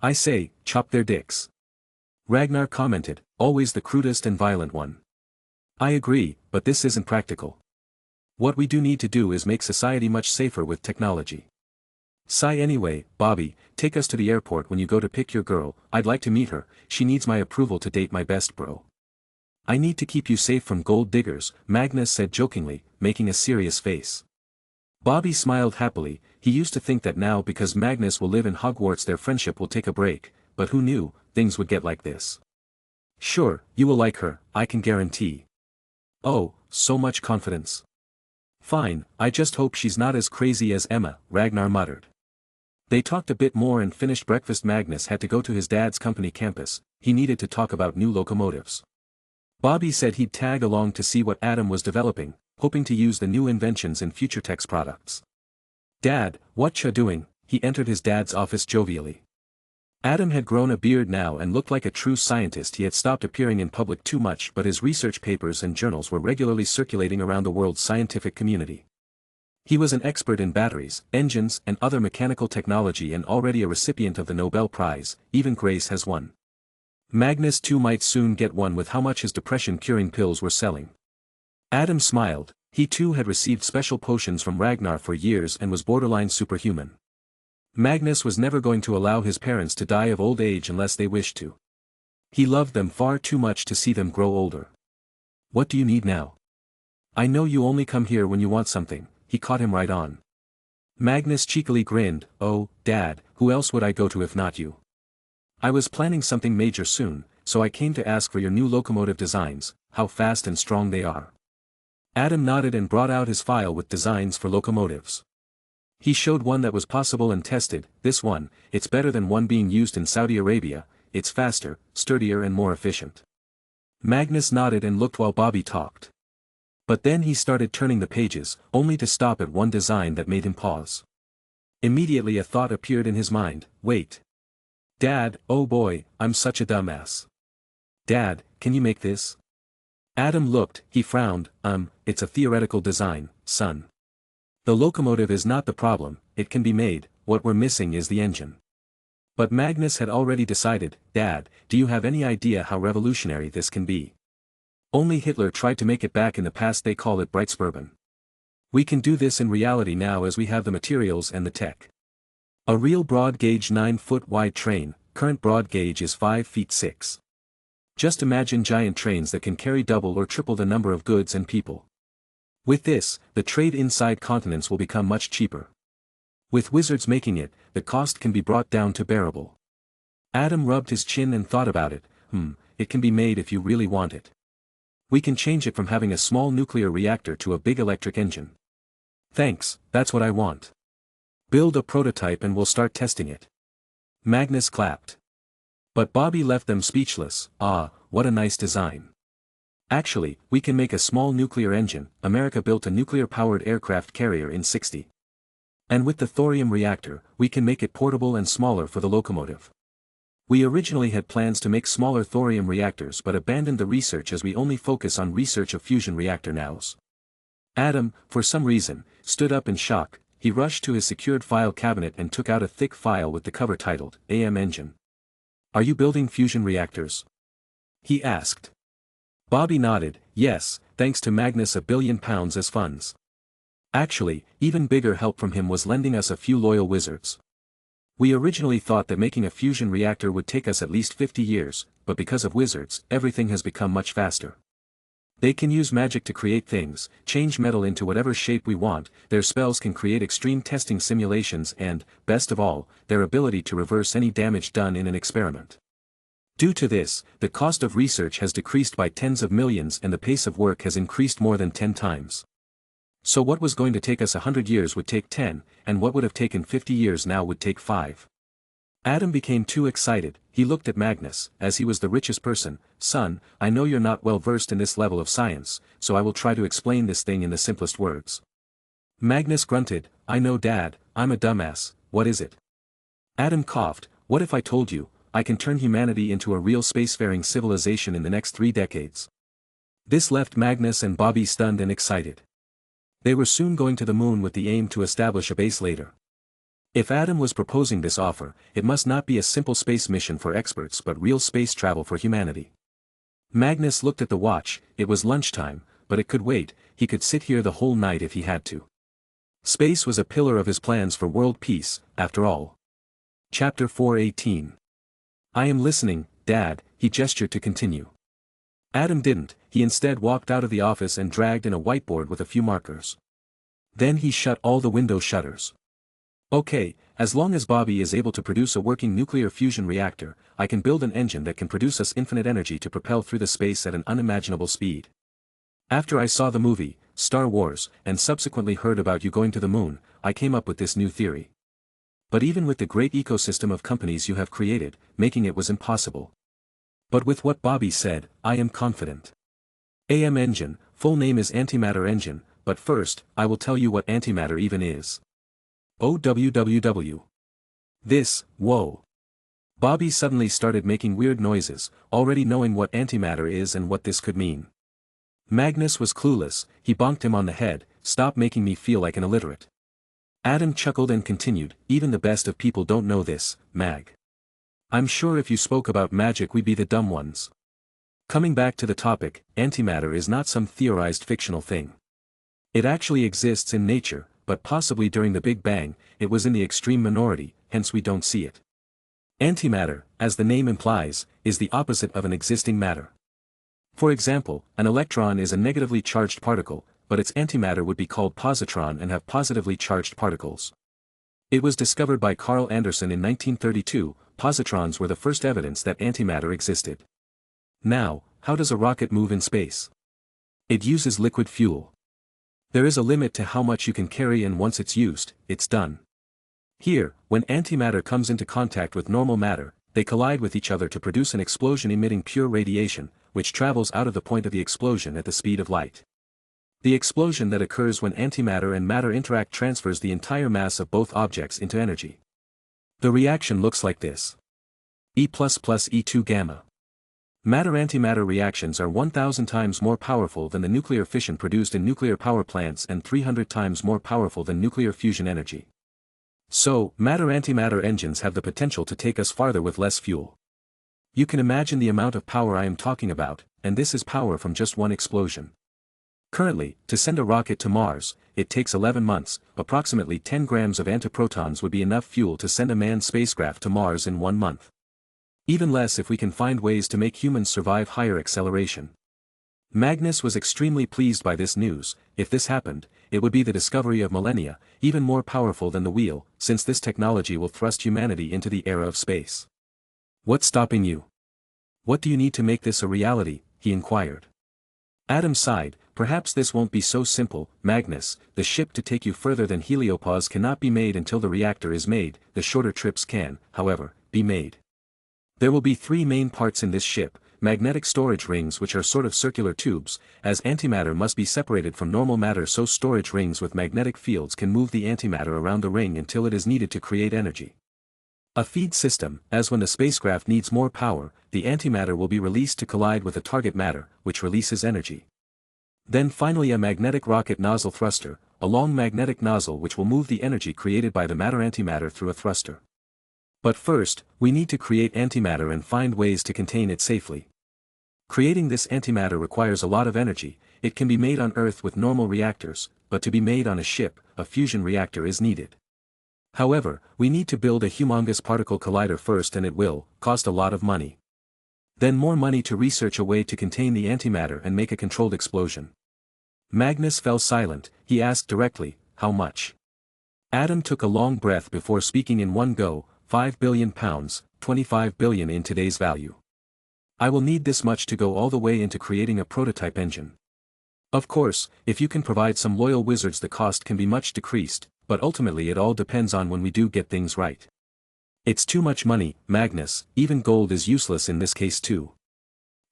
I say, chop their dicks. Ragnar commented, always the crudest and violent one. I agree, but this isn't practical. What we do need to do is make society much safer with technology. Sigh anyway, Bobby, take us to the airport when you go to pick your girl, I'd like to meet her, she needs my approval to date my best bro. I need to keep you safe from gold diggers, Magnus said jokingly, making a serious face. Bobby smiled happily, he used to think that now because Magnus will live in Hogwarts their friendship will take a break, but who knew, things would get like this. Sure, you will like her, I can guarantee. Oh, so much confidence. Fine, I just hope she's not as crazy as Emma, Ragnar muttered. They talked a bit more and finished breakfast. Magnus had to go to his dad's company campus, he needed to talk about new locomotives. Bobby said he'd tag along to see what Adam was developing, hoping to use the new inventions in future Tech's products. Dad, what ya doing? He entered his dad's office jovially. Adam had grown a beard now and looked like a true scientist. He had stopped appearing in public too much, but his research papers and journals were regularly circulating around the world's scientific community. He was an expert in batteries, engines, and other mechanical technology and already a recipient of the Nobel Prize, even Grace has one. Magnus too might soon get one with how much his depression-curing pills were selling. Adam smiled, he too had received special potions from Ragnar for years and was borderline superhuman. Magnus was never going to allow his parents to die of old age unless they wished to. He loved them far too much to see them grow older. What do you need now? I know you only come here when you want something, he caught him right on. Magnus cheekily grinned, oh, Dad, who else would I go to if not you? I was planning something major soon, so I came to ask for your new locomotive designs, how fast and strong they are. Adam nodded and brought out his file with designs for locomotives. He showed one that was possible and tested. This one, it's better than one being used in Saudi Arabia, it's faster, sturdier and more efficient. Magnus nodded and looked while Bobby talked. But then he started turning the pages, only to stop at one design that made him pause. Immediately a thought appeared in his mind, wait. Dad, oh boy, I'm such a dumbass. Dad, can you make this? Adam looked, he frowned, it's a theoretical design, son. The locomotive is not the problem, it can be made, what we're missing is the engine. But Magnus had already decided, Dad, do you have any idea how revolutionary this can be? Only Hitler tried to make it back in the past, they call it Brightsperben. We can do this in reality now as we have the materials and the tech. A real broad gauge 9-foot wide train, current broad gauge is 5 feet 6. Just imagine giant trains that can carry double or triple the number of goods and people. With this, the trade inside continents will become much cheaper. With wizards making it, the cost can be brought down to bearable. Adam rubbed his chin and thought about it, it can be made if you really want it. We can change it from having a small nuclear reactor to a big electric engine. Thanks, that's what I want. Build a prototype and we'll start testing it. Magnus clapped. But Bobby left them speechless. What a nice design. Actually, we can make a small nuclear engine. America built a nuclear-powered aircraft carrier in '60. And with the thorium reactor, we can make it portable and smaller for the locomotive. We originally had plans to make smaller thorium reactors but abandoned the research as we only focus on research of fusion reactor nows. Adam, for some reason, stood up in shock. He rushed to his secured file cabinet and took out a thick file with the cover titled, AM Engine. Are you building fusion reactors? He asked. Bobby nodded, yes, thanks to Magnus £1 billion as funds. Actually, even bigger help from him was lending us a few loyal wizards. We originally thought that making a fusion reactor would take us at least 50 years, but because of wizards, everything has become much faster. They can use magic to create things, change metal into whatever shape we want, their spells can create extreme testing simulations and, best of all, their ability to reverse any damage done in an experiment. Due to this, the cost of research has decreased by tens of millions and the pace of work has increased more than 10 times. So what was going to take us 100 years would take 10, and what would have taken 50 years now would take 5. Adam became too excited. He looked at Magnus, as he was the richest person. Son, I know you're not well versed in this level of science, so I will try to explain this thing in the simplest words. Magnus grunted, I know Dad, I'm a dumbass, what is it? Adam coughed, what if I told you, I can turn humanity into a real spacefaring civilization in the next 3 decades. This left Magnus and Bobby stunned and excited. They were soon going to the moon with the aim to establish a base later. If Adam was proposing this offer, it must not be a simple space mission for experts but real space travel for humanity. Magnus looked at the watch, it was lunchtime, but it could wait, he could sit here the whole night if he had to. Space was a pillar of his plans for world peace, after all. Chapter 4:18. I am listening, Dad, he gestured to continue. Adam didn't, he instead walked out of the office and dragged in a whiteboard with a few markers. Then he shut all the window shutters. Okay, as long as Bobby is able to produce a working nuclear fusion reactor, I can build an engine that can produce us infinite energy to propel through the space at an unimaginable speed. After I saw the movie, Star Wars, and subsequently heard about you going to the moon, I came up with this new theory. But even with the great ecosystem of companies you have created, making it was impossible. But with what Bobby said, I am confident. AM Engine, full name is Antimatter Engine, but first, I will tell you what antimatter even is. OWWW. This, whoa. Bobby suddenly started making weird noises, already knowing what antimatter is and what this could mean. Magnus was clueless, he bonked him on the head, stop making me feel like an illiterate. Adam chuckled and continued, even the best of people don't know this, Mag. I'm sure if you spoke about magic we'd be the dumb ones. Coming back to the topic, antimatter is not some theorized fictional thing. It actually exists in nature, but possibly during the Big Bang, it was in the extreme minority, hence we don't see it. Antimatter, as the name implies, is the opposite of an existing matter. For example, an electron is a negatively charged particle, but its antimatter would be called positron and have positively charged particles. It was discovered by Carl Anderson in 1932, positrons were the first evidence that antimatter existed. Now, how does a rocket move in space? It uses liquid fuel. There is a limit to how much you can carry, and once it's used, it's done. Here, when antimatter comes into contact with normal matter, they collide with each other to produce an explosion emitting pure radiation, which travels out of the point of the explosion at the speed of light. The explosion that occurs when antimatter and matter interact transfers the entire mass of both objects into energy. The reaction looks like this. E++ E2 gamma. Matter-antimatter reactions are 1,000 times more powerful than the nuclear fission produced in nuclear power plants and 300 times more powerful than nuclear fusion energy. So, matter-antimatter engines have the potential to take us farther with less fuel. You can imagine the amount of power I am talking about, and this is power from just one explosion. Currently, to send a rocket to Mars, it takes 11 months, approximately 10 grams of antiprotons would be enough fuel to send a manned spacecraft to Mars in 1 month. Even less if we can find ways to make humans survive higher acceleration. Magnus was extremely pleased by this news. If this happened, it would be the discovery of millennia, even more powerful than the wheel, since this technology will thrust humanity into the era of space. What's stopping you? What do you need to make this a reality? He inquired. Adam sighed. Perhaps this won't be so simple, Magnus. The ship to take you further than heliopause cannot be made until the reactor is made. The shorter trips can, however, be made. There will be 3 main parts in this ship: magnetic storage rings, which are sort of circular tubes. As antimatter must be separated from normal matter, so storage rings with magnetic fields can move the antimatter around the ring until it is needed to create energy. A feed system, as when the spacecraft needs more power, the antimatter will be released to collide with the target matter, which releases energy. Then finally a magnetic rocket nozzle thruster, a long magnetic nozzle which will move the energy created by the matter-antimatter through a thruster. But first, we need to create antimatter and find ways to contain it safely. Creating this antimatter requires a lot of energy. It can be made on Earth with normal reactors, but to be made on a ship, a fusion reactor is needed. However, we need to build a humongous particle collider first, and it will cost a lot of money. Then more money to research a way to contain the antimatter and make a controlled explosion. Magnus fell silent. He asked directly, how much? Adam took a long breath before speaking in one go. 5 billion pounds, 25 billion in today's value. I will need this much to go all the way into creating a prototype engine. Of course, if you can provide some loyal wizards, the cost can be much decreased, but ultimately it all depends on when we do get things right. It's too much money, Magnus. Even gold is useless in this case too.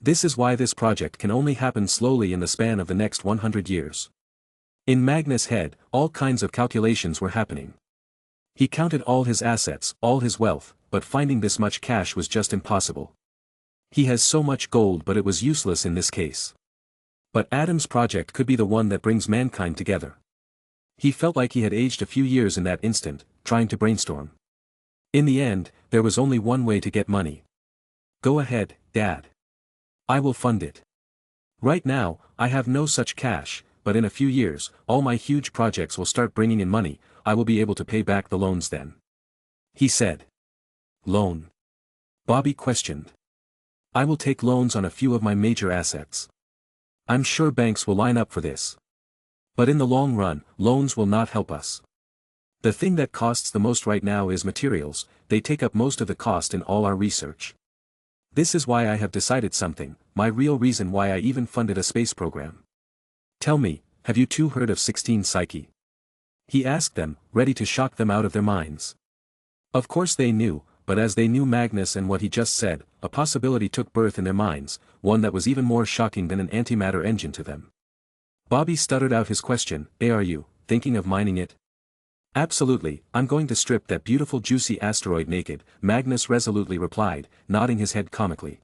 This is why this project can only happen slowly in the span of the next 100 years. In Magnus' head, all kinds of calculations were happening. He counted all his assets, all his wealth, but finding this much cash was just impossible. He has so much gold, but it was useless in this case. But Adam's project could be the one that brings mankind together. He felt like he had aged a few years in that instant, trying to brainstorm. In the end, there was only one way to get money. Go ahead, Dad. I will fund it. Right now, I have no such cash, but in a few years, all my huge projects will start bringing in money. I will be able to pay back the loans then. He said. Loan? Bobby questioned. I will take loans on a few of my major assets. I'm sure banks will line up for this. But in the long run, loans will not help us. The thing that costs the most right now is materials. They take up most of the cost in all our research. This is why I have decided something, my real reason why I even funded a space program. Tell me, have you two heard of 16 Psyche? He asked them, ready to shock them out of their minds. Of course they knew, but as they knew Magnus and what he just said, a possibility took birth in their minds, one that was even more shocking than an antimatter engine to them. Bobby stuttered out his question, Are you thinking of mining it? Absolutely, I'm going to strip that beautiful juicy asteroid naked, Magnus resolutely replied, nodding his head comically.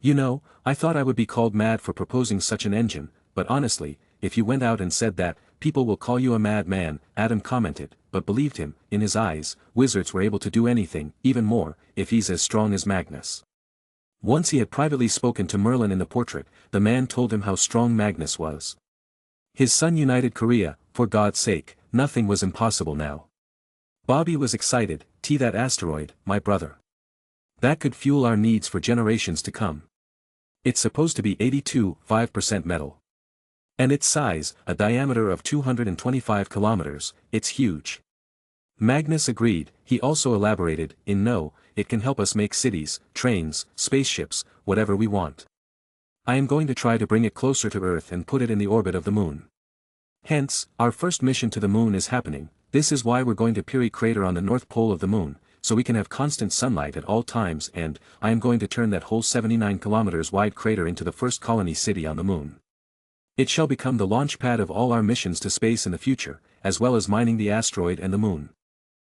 You know, I thought I would be called mad for proposing such an engine, but honestly, if you went out and said that, people will call you a madman, Adam commented, but believed him. In his eyes, wizards were able to do anything, even more, if he's as strong as Magnus. Once he had privately spoken to Merlin in the portrait, the man told him how strong Magnus was. His son united Korea, for God's sake, nothing was impossible now. Bobby was excited, that asteroid, my brother. That could fuel our needs for generations to come. It's supposed to be 82.5% metal. And its size, a diameter of 225 kilometers, it's huge. Magnus agreed. He also elaborated, it can help us make cities, trains, spaceships, whatever we want. I am going to try to bring it closer to Earth and put it in the orbit of the moon. Hence, our first mission to the moon is happening. This is why we're going to Piri crater on the north pole of the moon, so we can have constant sunlight at all times, and I am going to turn that whole 79 kilometers wide crater into the first colony city on the moon. It shall become the launch pad of all our missions to space in the future, as well as mining the asteroid and the moon.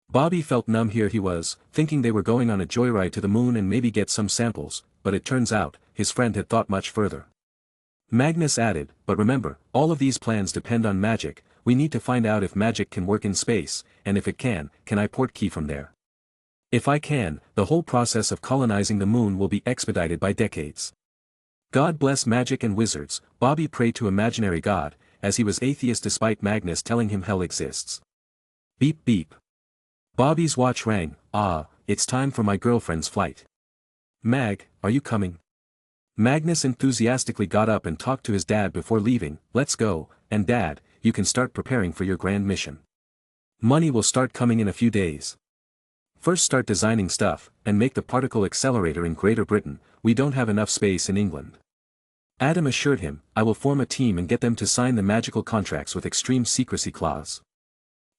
Bobby felt numb. Here he was, thinking they were going on a joyride to the moon and maybe get some samples, but it turns out, his friend had thought much further. Magnus added, but remember, all of these plans depend on magic. We need to find out if magic can work in space, and if it can I port key from there? If I can, the whole process of colonizing the moon will be expedited by decades. God bless magic and wizards. Bobby prayed to imaginary God, as he was atheist despite Magnus telling him hell exists. Beep beep. Bobby's watch rang. It's time for my girlfriend's flight. Mag, are you coming? Magnus enthusiastically got up and talked to his dad before leaving. Let's go, and Dad, you can start preparing for your grand mission. Money will start coming in a few days. First start designing stuff, and make the particle accelerator in Greater Britain. We don't have enough space in England. Adam assured him, I will form a team and get them to sign the magical contracts with extreme secrecy clause.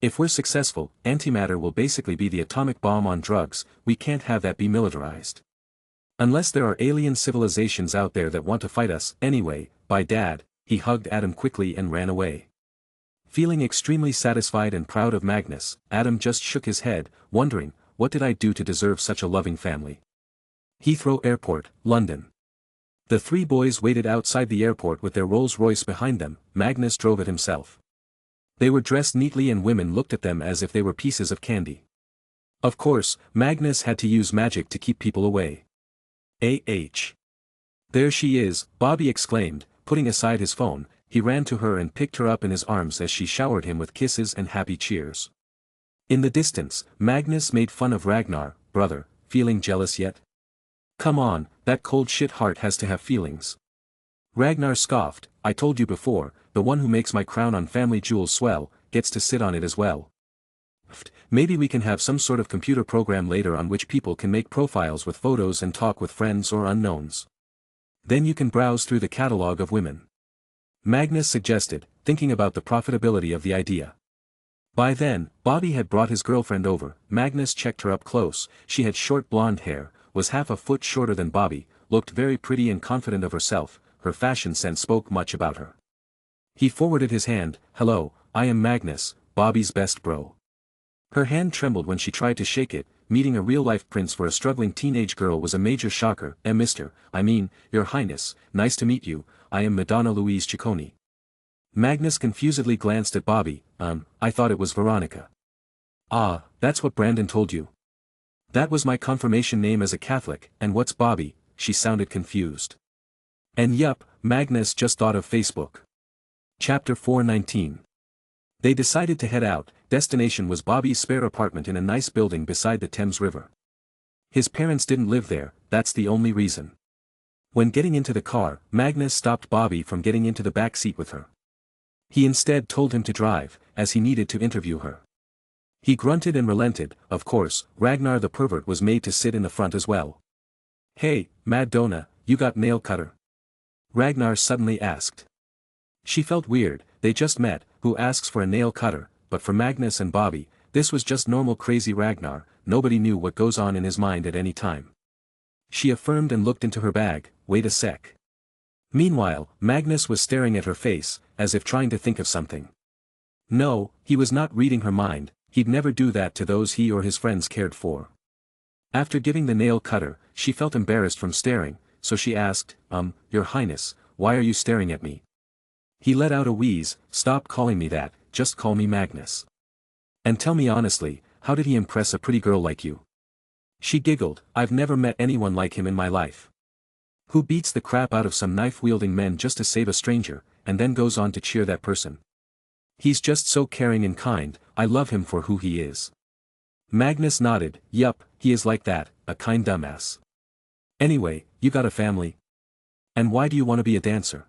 If we're successful, antimatter will basically be the atomic bomb on drugs. We can't have that be militarized. Unless there are alien civilizations out there that want to fight us. Anyway, bye Dad. He hugged Adam quickly and ran away. Feeling extremely satisfied and proud of Magnus, Adam just shook his head, wondering, what did I do to deserve such a loving family? Heathrow Airport, London. The three boys waited outside the airport with their Rolls-Royce behind them. Magnus drove it himself. They were dressed neatly and women looked at them as if they were pieces of candy. Of course, Magnus had to use magic to keep people away. There she is, Bobby exclaimed, putting aside his phone. He ran to her and picked her up in his arms as she showered him with kisses and happy cheers. In the distance, Magnus made fun of Ragnar. Brother, feeling jealous yet? Come on, that cold shit heart has to have feelings. Ragnar scoffed, I told you before, the one who makes my crown on family jewels swell, gets to sit on it as well. Maybe we can have some sort of computer program later on which people can make profiles with photos and talk with friends or unknowns. Then you can browse through the catalog of women. Magnus suggested, thinking about the profitability of the idea. By then, Bobby had brought his girlfriend over. Magnus checked her up close. She had short blonde hair, was half a foot shorter than Bobby, looked very pretty and confident of herself. Her fashion sense spoke much about her. He forwarded his hand. Hello, I am Magnus, Bobby's best bro. Her hand trembled when she tried to shake it. Meeting a real-life prince for a struggling teenage girl was a major shocker. Your Highness, nice to meet you, I am Madonna Louise Ciccone. Magnus confusedly glanced at Bobby. I thought it was Veronica. Ah, that's what Brandon told you. That was my confirmation name as a Catholic. And what's Bobby? She sounded confused. And yup, Magnus just thought of Facebook. Chapter 419. They decided to head out. Destination was Bobby's spare apartment in a nice building beside the Thames River. His parents didn't live there, that's the only reason. When getting into the car, Magnus stopped Bobby from getting into the back seat with her. He instead told him to drive, as he needed to interview her. He grunted and relented. Of course, Ragnar the pervert was made to sit in the front as well. Hey, Madonna, you got nail cutter? Ragnar suddenly asked. She felt weird, they just met, who asks for a nail cutter, but for Magnus and Bobby, this was just normal crazy Ragnar. Nobody knew what goes on in his mind at any time. She affirmed and looked into her bag. Wait a sec. Meanwhile, Magnus was staring at her face, as if trying to think of something. No, he was not reading her mind. He'd never do that to those he or his friends cared for. After giving the nail cutter, she felt embarrassed from staring, so she asked, Your Highness, why are you staring at me? He let out a wheeze. Stop calling me that, just call me Magnus. And tell me honestly, how did he impress a pretty girl like you? She giggled. I've never met anyone like him in my life. Who beats the crap out of some knife-wielding men just to save a stranger, and then goes on to cheer that person? He's just so caring and kind. I love him for who he is. Magnus nodded. Yup, he is like that, a kind dumbass. Anyway, you got a family? And why do you want to be a dancer?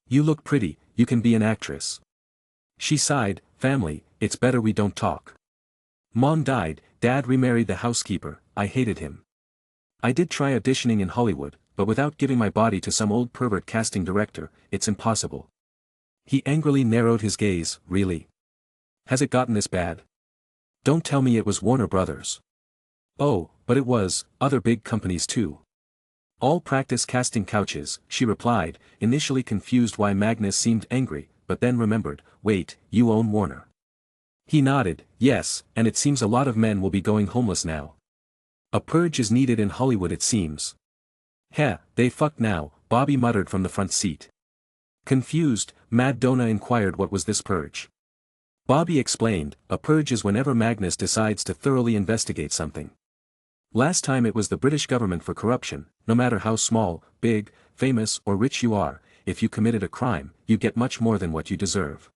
You look pretty, you can be an actress. She sighed. Family, it's better we don't talk. Mom died, Dad remarried the housekeeper, I hated him. I did try auditioning in Hollywood, but without giving my body to some old pervert casting director, it's impossible. He angrily narrowed his gaze, really? Has it gotten this bad? Don't tell me it was Warner Brothers. Oh, but it was, other big companies too. All practice casting couches, she replied, initially confused why Magnus seemed angry, but then remembered, wait, you own Warner. He nodded, yes, and it seems a lot of men will be going homeless now. A purge is needed in Hollywood it seems. Heh, they fucked now, Bobby muttered from the front seat. Confused, Madonna inquired what was this purge. Bobby explained, a purge is whenever Magnus decides to thoroughly investigate something. Last time it was the British government for corruption, no matter how small, big, famous or rich you are, if you committed a crime, you get much more than what you deserve.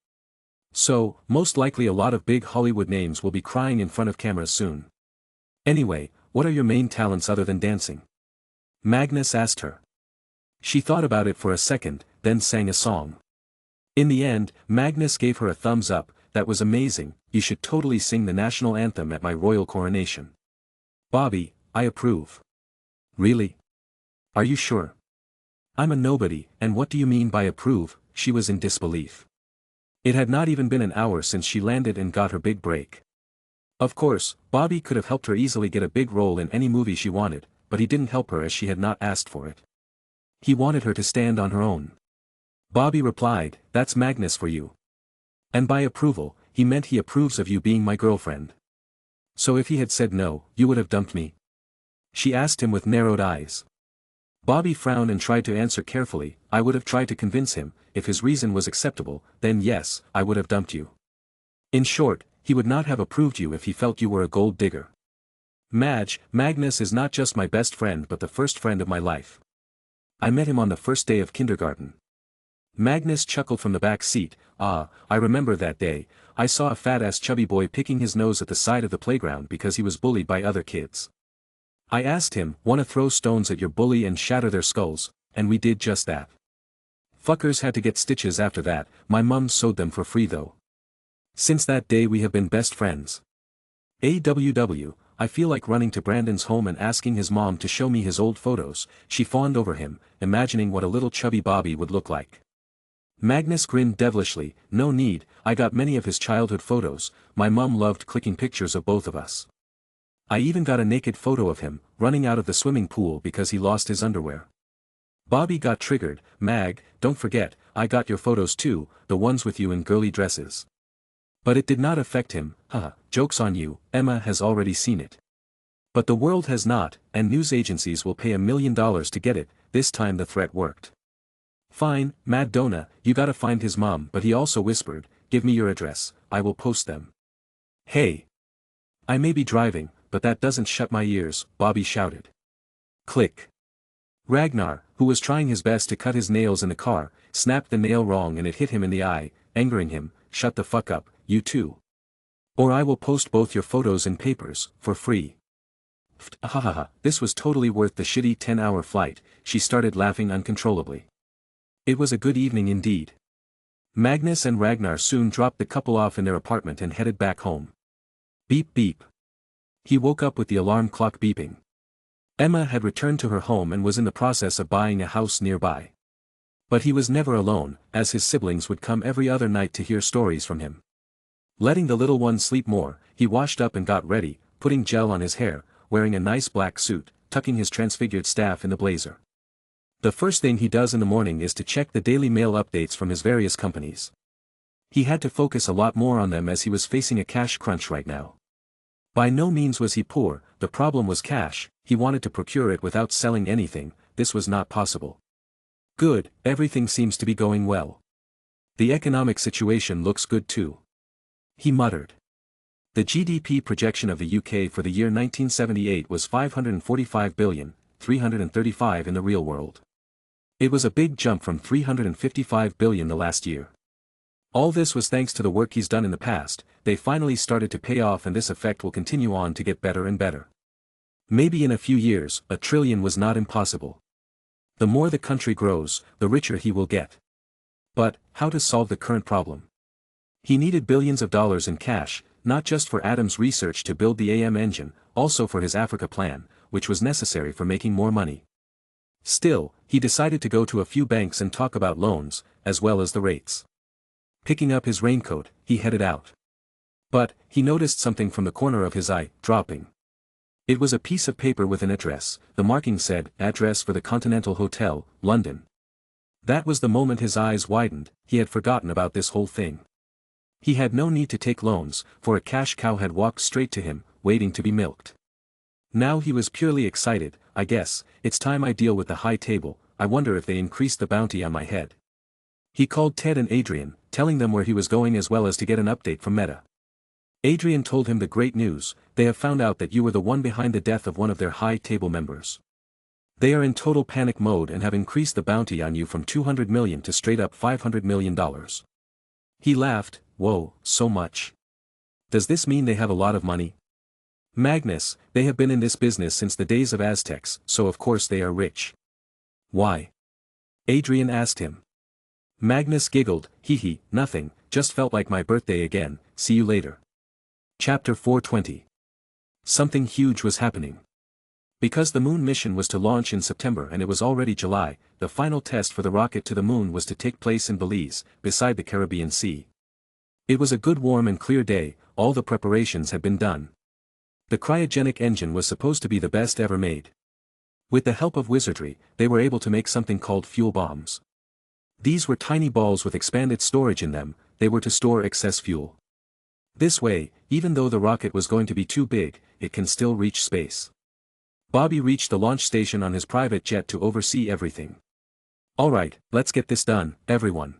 So, most likely a lot of big Hollywood names will be crying in front of cameras soon. Anyway, what are your main talents other than dancing? Magnus asked her. She thought about it for a second, then sang a song. In the end, Magnus gave her a thumbs up, that was amazing, you should totally sing the national anthem at my royal coronation. Bobby, I approve. Really? Are you sure? I'm a nobody, and what do you mean by approve? She was in disbelief. It had not even been an hour since she landed and got her big break. Of course, Bobby could have helped her easily get a big role in any movie she wanted, but he didn't help her as she had not asked for it. He wanted her to stand on her own. Bobby replied, that's Magnus for you. And by approval, he meant he approves of you being my girlfriend. So if he had said no, you would have dumped me? She asked him with narrowed eyes. Bobby frowned and tried to answer carefully, I would have tried to convince him, if his reason was acceptable, then yes, I would have dumped you. In short, he would not have approved you if he felt you were a gold digger. Magnus is not just my best friend but the first friend of my life. I met him on the first day of kindergarten. Magnus chuckled from the back seat, I remember that day, I saw a fat-ass chubby boy picking his nose at the side of the playground because he was bullied by other kids. I asked him, wanna throw stones at your bully and shatter their skulls, and we did just that. Fuckers had to get stitches after that, my mum sewed them for free though. Since that day we have been best friends. AWW, I feel like running to Brandon's home and asking his mom to show me his old photos, she fawned over him, imagining what a little chubby Bobby would look like. Magnus grinned devilishly, no need, I got many of his childhood photos, my mum loved clicking pictures of both of us. I even got a naked photo of him, running out of the swimming pool because he lost his underwear. Bobby got triggered, Mag, don't forget, I got your photos too, the ones with you in girly dresses. But it did not affect him, joke's on you, Emma has already seen it. But the world has not, and news agencies will pay $1 million to get it, this time the threat worked. Fine, Madonna, you gotta find his mom, but he also whispered, give me your address, I will post them. Hey! I may be driving, but that doesn't shut my ears, Bobby shouted. Click. Ragnar, who was trying his best to cut his nails in the car, snapped the nail wrong and it hit him in the eye, angering him, shut the fuck up, you too. Or I will post both your photos in papers, for free. This was totally worth the shitty 10-hour flight, she started laughing uncontrollably. It was a good evening indeed. Magnus and Ragnar soon dropped the couple off in their apartment and headed back home. Beep beep. He woke up with the alarm clock beeping. Emma had returned to her home and was in the process of buying a house nearby. But he was never alone, as his siblings would come every other night to hear stories from him. Letting the little one sleep more, he washed up and got ready, putting gel on his hair, wearing a nice black suit, tucking his transfigured staff in the blazer. The first thing he does in the morning is to check the Daily Mail updates from his various companies. He had to focus a lot more on them as he was facing a cash crunch right now. By no means was he poor, the problem was cash, he wanted to procure it without selling anything, this was not possible. Good, everything seems to be going well. The economic situation looks good too. He muttered. The GDP projection of the UK for the year 1978 was 545 billion, 335 in the real world. It was a big jump from 355 billion the last year. All this was thanks to the work he's done in the past, they finally started to pay off and this effect will continue on to get better and better. Maybe in a few years, $1 trillion was not impossible. The more the country grows, the richer he will get. But, how to solve the current problem? He needed billions of dollars in cash, not just for Adam's research to build the AM engine, also for his Africa plan, which was necessary for making more money. Still, he decided to go to a few banks and talk about loans, as well as the rates. Picking up his raincoat, he headed out. But, he noticed something from the corner of his eye, dropping. It was a piece of paper with an address. The marking said, "Address for the Continental Hotel, London." That was the moment his eyes widened. He had forgotten about this whole thing. He had no need to take loans, for a cash cow had walked straight to him, waiting to be milked. Now he was purely excited. "I guess, it's time I deal with the high table. I wonder if they increased the bounty on my head." He called Ted and Adrian, telling them where he was going as well as to get an update from Meta. Adrian told him the great news: "They have found out that you were the one behind the death of one of their high table members. They are in total panic mode and have increased the bounty on you from $200 million to straight up $500 million. He laughed. "Whoa, so much? Does this mean they have a lot of money?" "Magnus, they have been in this business since the days of Aztecs, so of course they are rich." "Why?" Adrian asked him. Magnus giggled. Hee, nothing, just felt like my birthday again, see you later." Chapter 420. Something huge was happening. Because the moon mission was to launch in September and it was already July, the final test for the rocket to the moon was to take place in Belize, beside the Caribbean Sea. It was a good warm and clear day. All the preparations had been done. The cryogenic engine was supposed to be the best ever made. With the help of wizardry, they were able to make something called fuel bombs. These were tiny balls with expanded storage in them. They were to store excess fuel. This way, even though the rocket was going to be too big, it can still reach space. Bobby reached the launch station on his private jet to oversee everything. "Alright, let's get this done, everyone.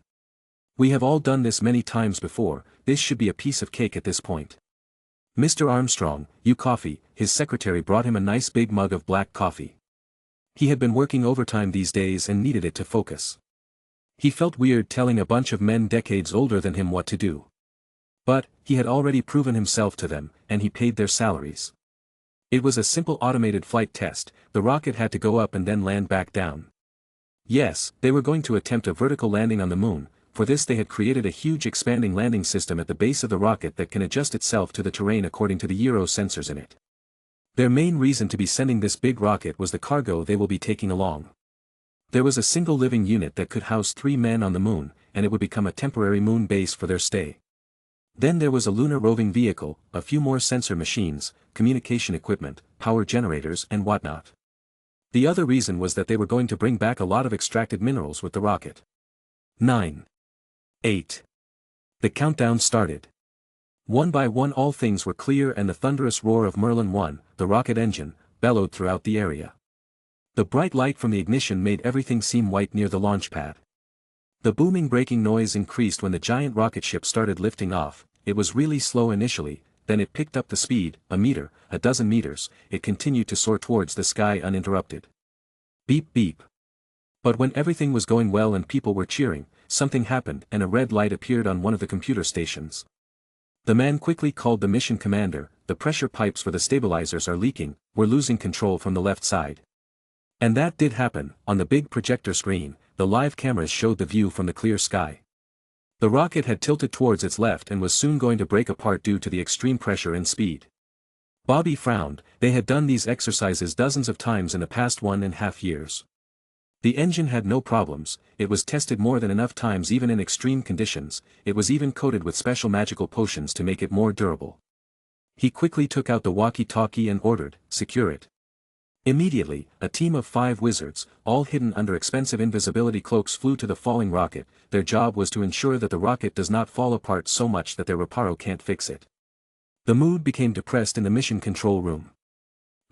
We have all done this many times before, this should be a piece of cake at this point. Mr. Armstrong, you coffee." His secretary brought him a nice big mug of black coffee. He had been working overtime these days and needed it to focus. He felt weird telling a bunch of men decades older than him what to do. But, he had already proven himself to them, and he paid their salaries. It was a simple automated flight test. The rocket had to go up and then land back down. Yes, they were going to attempt a vertical landing on the moon. For this they had created a huge expanding landing system at the base of the rocket that can adjust itself to the terrain according to the gyro sensors in it. Their main reason to be sending this big rocket was the cargo they will be taking along. There was a single living unit that could house 3 men on the moon, and it would become a temporary moon base for their stay. Then there was a lunar roving vehicle, a few more sensor machines, communication equipment, power generators and whatnot. The other reason was that they were going to bring back a lot of extracted minerals with the rocket. 9. 8. The countdown started. One by one all things were clear and the thunderous roar of Merlin 1, the rocket engine, bellowed throughout the area. The bright light from the ignition made everything seem white near the launch pad. The booming braking noise increased when the giant rocket ship started lifting off. It was really slow initially, then it picked up the speed, a meter, a dozen meters. It continued to soar towards the sky uninterrupted. Beep beep. But when everything was going well and people were cheering, something happened and a red light appeared on one of the computer stations. The man quickly called the mission commander. "The pressure pipes for the stabilizers are leaking, we're losing control from the left side." And that did happen. On the big projector screen, the live cameras showed the view from the clear sky. The rocket had tilted towards its left and was soon going to break apart due to the extreme pressure and speed. Bobby frowned. They had done these exercises dozens of times in the past 1.5 years. The engine had no problems. It was tested more than enough times even in extreme conditions. It was even coated with special magical potions to make it more durable. He quickly took out the walkie-talkie and ordered, "Secure it." Immediately, a team of 5 wizards, all hidden under expensive invisibility cloaks, flew to the falling rocket. Their job was to ensure that the rocket does not fall apart so much that their reparo can't fix it. The mood became depressed in the mission control room.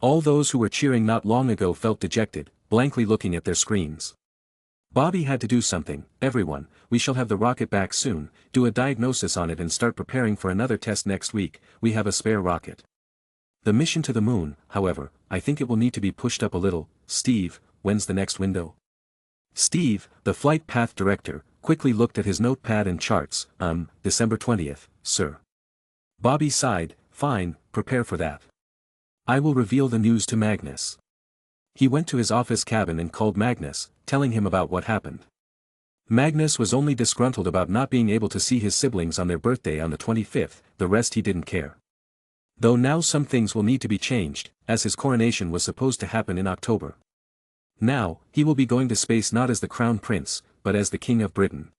All those who were cheering not long ago felt dejected, blankly looking at their screens. Bobby had to do something. "Everyone, we shall have the rocket back soon. Do a diagnosis on it and start preparing for another test next week. We have a spare rocket." The mission to the moon, however, I think it will need to be pushed up a little. "Steve, when's the next window?" Steve, the flight path director, quickly looked at his notepad and charts. December 20th, sir." Bobby sighed. "Fine, prepare for that. I will reveal the news to Magnus." He went to his office cabin and called Magnus, telling him about what happened. Magnus was only disgruntled about not being able to see his siblings on their birthday on the 25th, the rest he didn't care. Though now some things will need to be changed, as his coronation was supposed to happen in October. Now, he will be going to space not as the Crown Prince, but as the King of Britain.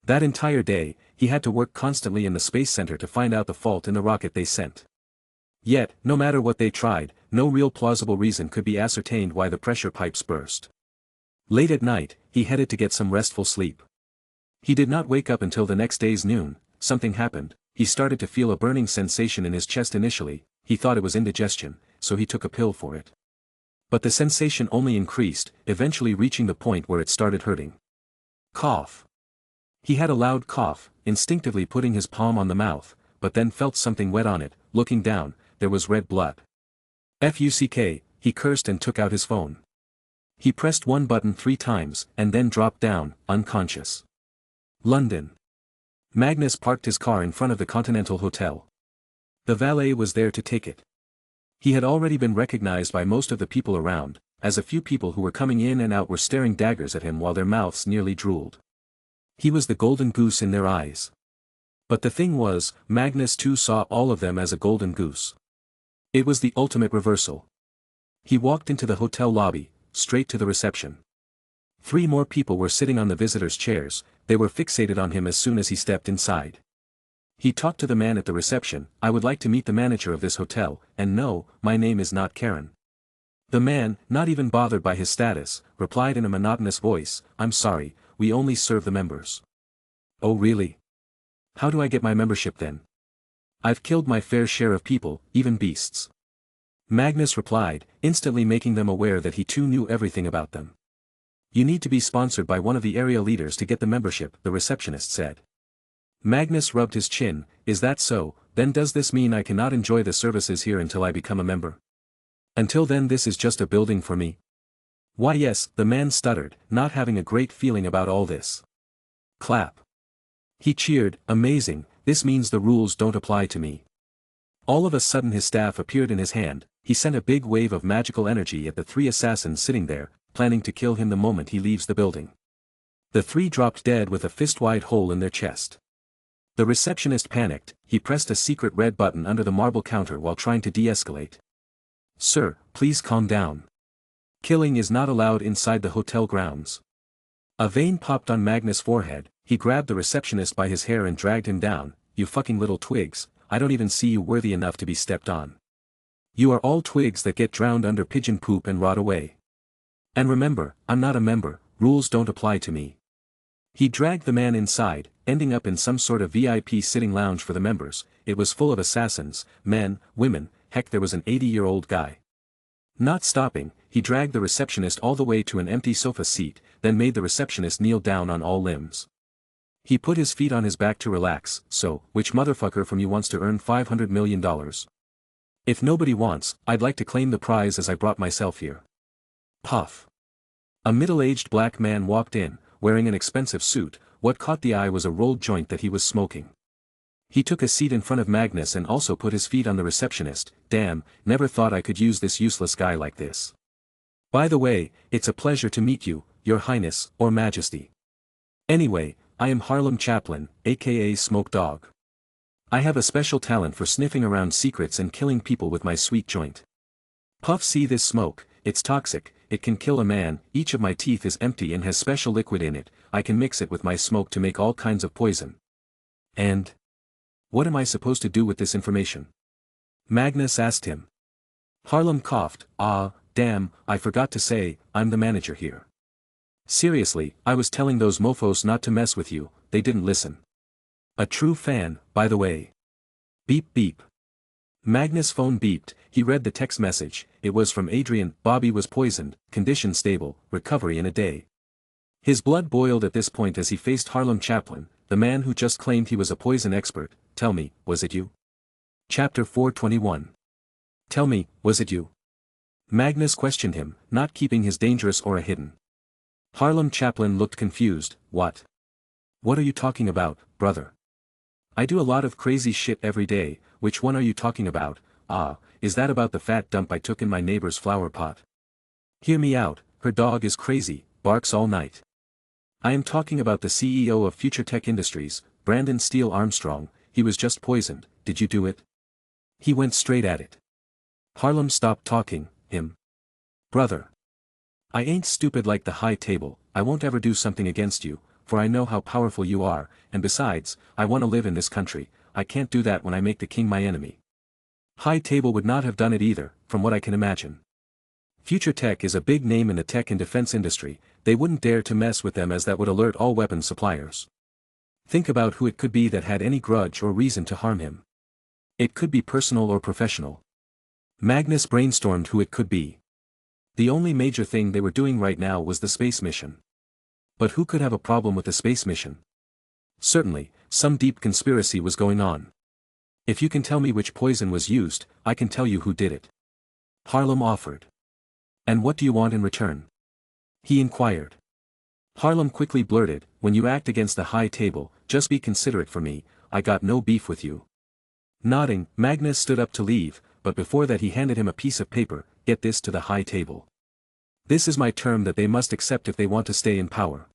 That entire day, he had to work constantly in the Space Center to find out the fault in the rocket they sent. Yet, no matter what they tried, no real plausible reason could be ascertained why the pressure pipes burst. Late at night, he headed to get some restful sleep. He did not wake up until the next day's noon. Something happened. He started to feel a burning sensation in his chest initially. He thought it was indigestion, so he took a pill for it. But the sensation only increased, eventually reaching the point where it started hurting. Cough. He had a loud cough, instinctively putting his palm on the mouth, but then felt something wet on it. Looking down, there was red blood. Fuck, he cursed and took out his phone. He pressed one button 3 times, and then dropped down, unconscious. London. Magnus parked his car in front of the Continental Hotel. The valet was there to take it. He had already been recognized by most of the people around, as a few people who were coming in and out were staring daggers at him while their mouths nearly drooled. He was the golden goose in their eyes. But the thing was, Magnus too saw all of them as a golden goose. It was the ultimate reversal. He walked into the hotel lobby, straight to the reception. 3 more people were sitting on the visitors' chairs. They were fixated on him as soon as he stepped inside. He talked to the man at the reception. "I would like to meet the manager of this hotel, and no, my name is not Karen." The man, not even bothered by his status, replied in a monotonous voice, "I'm sorry, we only serve the members." "Oh really? How do I get my membership then? I've killed my fair share of people, even beasts." Magnus replied, instantly making them aware that he too knew everything about them. "You need to be sponsored by one of the area leaders to get the membership," the receptionist said. Magnus rubbed his chin. "Is that so? Then does this mean I cannot enjoy the services here until I become a member? Until then this is just a building for me?" "Why yes," the man stuttered, not having a great feeling about all this. Clap. He cheered, "Amazing, this means the rules don't apply to me." All of a sudden his staff appeared in his hand. He sent a big wave of magical energy at the 3 assassins sitting there, planning to kill him the moment he leaves the building. The 3 dropped dead with a fist-wide hole in their chest. The receptionist panicked. He pressed a secret red button under the marble counter while trying to de-escalate. "Sir, please calm down. Killing is not allowed inside the hotel grounds." A vein popped on Magnus' forehead. He grabbed the receptionist by his hair and dragged him down. "You fucking little twigs, I don't even see you worthy enough to be stepped on. You are all twigs that get drowned under pigeon poop and rot away. And remember, I'm not a member, rules don't apply to me." He dragged the man inside, ending up in some sort of VIP sitting lounge for the members. It was full of assassins, men, women, heck there was an 80-year-old guy. Not stopping, he dragged the receptionist all the way to an empty sofa seat, then made the receptionist kneel down on all limbs. He put his feet on his back to relax. "So, which motherfucker from you wants to earn $500 million? If nobody wants, I'd like to claim the prize as I brought myself here." Puff. A middle-aged black man walked in, wearing an expensive suit. What caught the eye was a rolled joint that he was smoking. He took a seat in front of Magnus and also put his feet on the receptionist. "Damn, never thought I could use this useless guy like this. By the way, it's a pleasure to meet you, Your Highness, or Majesty. Anyway, I am Harlem Chaplin, aka Smoke Dog. I have a special talent for sniffing around secrets and killing people with my sweet joint. Puff, see this smoke, it's toxic, it can kill a man. Each of my teeth is empty and has special liquid in it. I can mix it with my smoke to make all kinds of poison. And what am I supposed to do with this information?" Magnus asked him. Harlem coughed. "Ah, damn, I forgot to say, I'm the manager here. Seriously, I was telling those mofos not to mess with you, they didn't listen. A true fan, by the way." Beep beep. Magnus' phone beeped. He read the text message. It was from Adrian. "Bobby was poisoned, condition stable, recovery in a day." His blood boiled at this point as he faced Harlem Chaplin, the man who just claimed he was a poison expert. "Tell me, was it you?" Chapter 421. "Tell me, was it you?" Magnus questioned him, not keeping his dangerous aura hidden. Harlem Chaplin looked confused. What are you talking about, brother? I do a lot of crazy shit every day. Which one are you talking about? Ah, is that about the fat dump I took in my neighbor's flower pot? Hear me out, her dog is crazy, barks all night. I am talking about the CEO of Future Tech Industries, Brandon Steele Armstrong. He was just poisoned. Did you do it? He went straight at it. Harlem stopped talking. Him. Brother. I ain't stupid like the high table. I won't ever do something against you, for I know how powerful you are, and besides, I want to live in this country. I can't do that when I make the king my enemy. High table would not have done it either, from what I can imagine. Future Tech is a big name in the tech and defense industry. They wouldn't dare to mess with them, as that would alert all weapons suppliers. Think about who it could be that had any grudge or reason to harm him. It could be personal or professional. Magnus brainstormed who it could be. The only major thing they were doing right now was the space mission. But who could have a problem with the space mission? Certainly, some deep conspiracy was going on. If you can tell me which poison was used, I can tell you who did it. Harlem offered. And what do you want in return? He inquired. Harlem quickly blurted, when you act against the high table, just be considerate for me. I got no beef with you. Nodding, Magnus stood up to leave, but before that he handed him a piece of paper. Get this to the high table. This is my term that they must accept if they want to stay in power.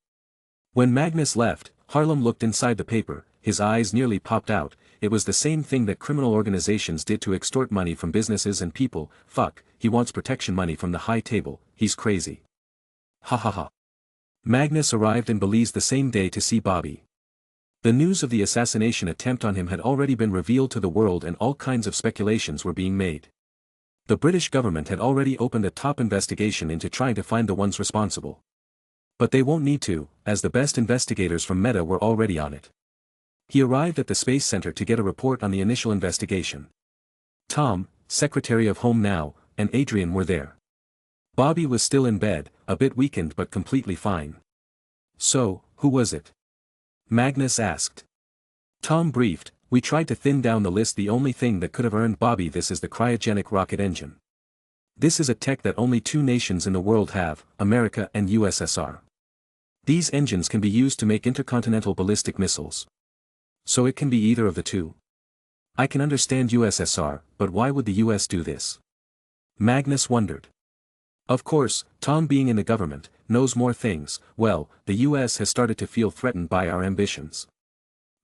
When Magnus left, Harlem looked inside the paper. His eyes nearly popped out. It was the same thing that criminal organizations did to extort money from businesses and people. Fuck, he wants protection money from the high table. He's crazy. Ha ha ha. Magnus arrived in Belize the same day to see Bobby. The news of the assassination attempt on him had already been revealed to the world, and all kinds of speculations were being made. The British government had already opened a top investigation into trying to find the ones responsible. But they won't need to, as the best investigators from Meta were already on it. He arrived at the Space Center to get a report on the initial investigation. Tom, Secretary of Home now, and Adrian were there. Bobby was still in bed, a bit weakened but completely fine. So, who was it? Magnus asked. Tom briefed. We tried to thin down the list. The only thing that could have earned Bobby this is the cryogenic rocket engine. This is a tech that only two nations in the world have, America and USSR. These engines can be used to make intercontinental ballistic missiles. So it can be either of the two. I can understand USSR, but why would the US do this? Magnus wondered. Of course, Tom, being in the government, knows more things. Well, the US has started to feel threatened by our ambitions.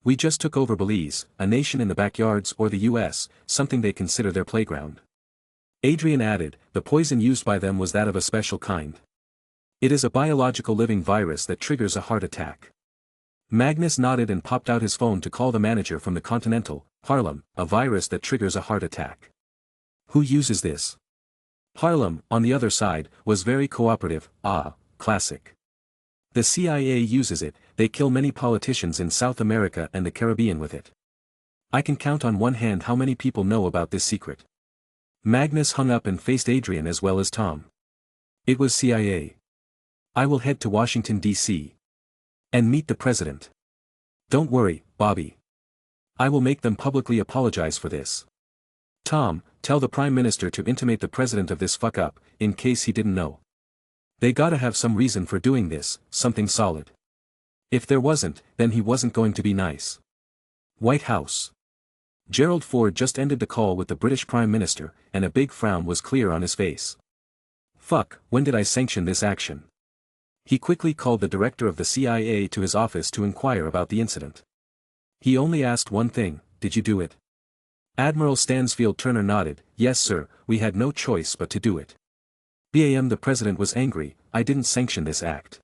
We just took over Belize, a nation in the backyards or the US, something they consider their playground. Adrian added, the poison used by them was that of a special kind. It is a biological living virus that triggers a heart attack. Magnus nodded and popped out his phone to call the manager from the Continental. Harlem, a virus that triggers a heart attack. Who uses this? Harlem, on the other side, was very cooperative. Ah, classic. The CIA uses it. They kill many politicians in South America and the Caribbean with it. I can count on one hand how many people know about this secret. Magnus hung up and faced Adrian as well as Tom. It was CIA. I will head to Washington, D.C. and meet the president. Don't worry, Bobby. I will make them publicly apologize for this. Tom, tell the Prime Minister to intimate the president of this fuck up, in case he didn't know. They gotta have some reason for doing this, something solid. If there wasn't, then he wasn't going to be nice. White House. Gerald Ford just ended the call with the British Prime Minister, and a big frown was clear on his face. Fuck, when did I sanction this action? He quickly called the director of the CIA to his office to inquire about the incident. He only asked one thing, did you do it? Admiral Stansfield Turner nodded, yes sir, we had no choice but to do it. BAM, the president was angry, I didn't sanction this act.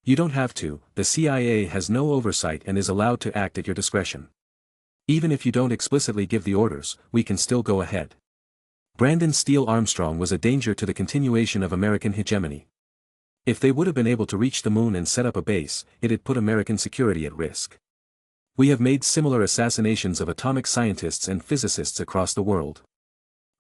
You don't have to, the CIA has no oversight and is allowed to act at your discretion. Even if you don't explicitly give the orders, we can still go ahead. Brandon Steele Armstrong was a danger to the continuation of American hegemony. If they would have been able to reach the moon and set up a base, it had put American security at risk. We have made similar assassinations of atomic scientists and physicists across the world.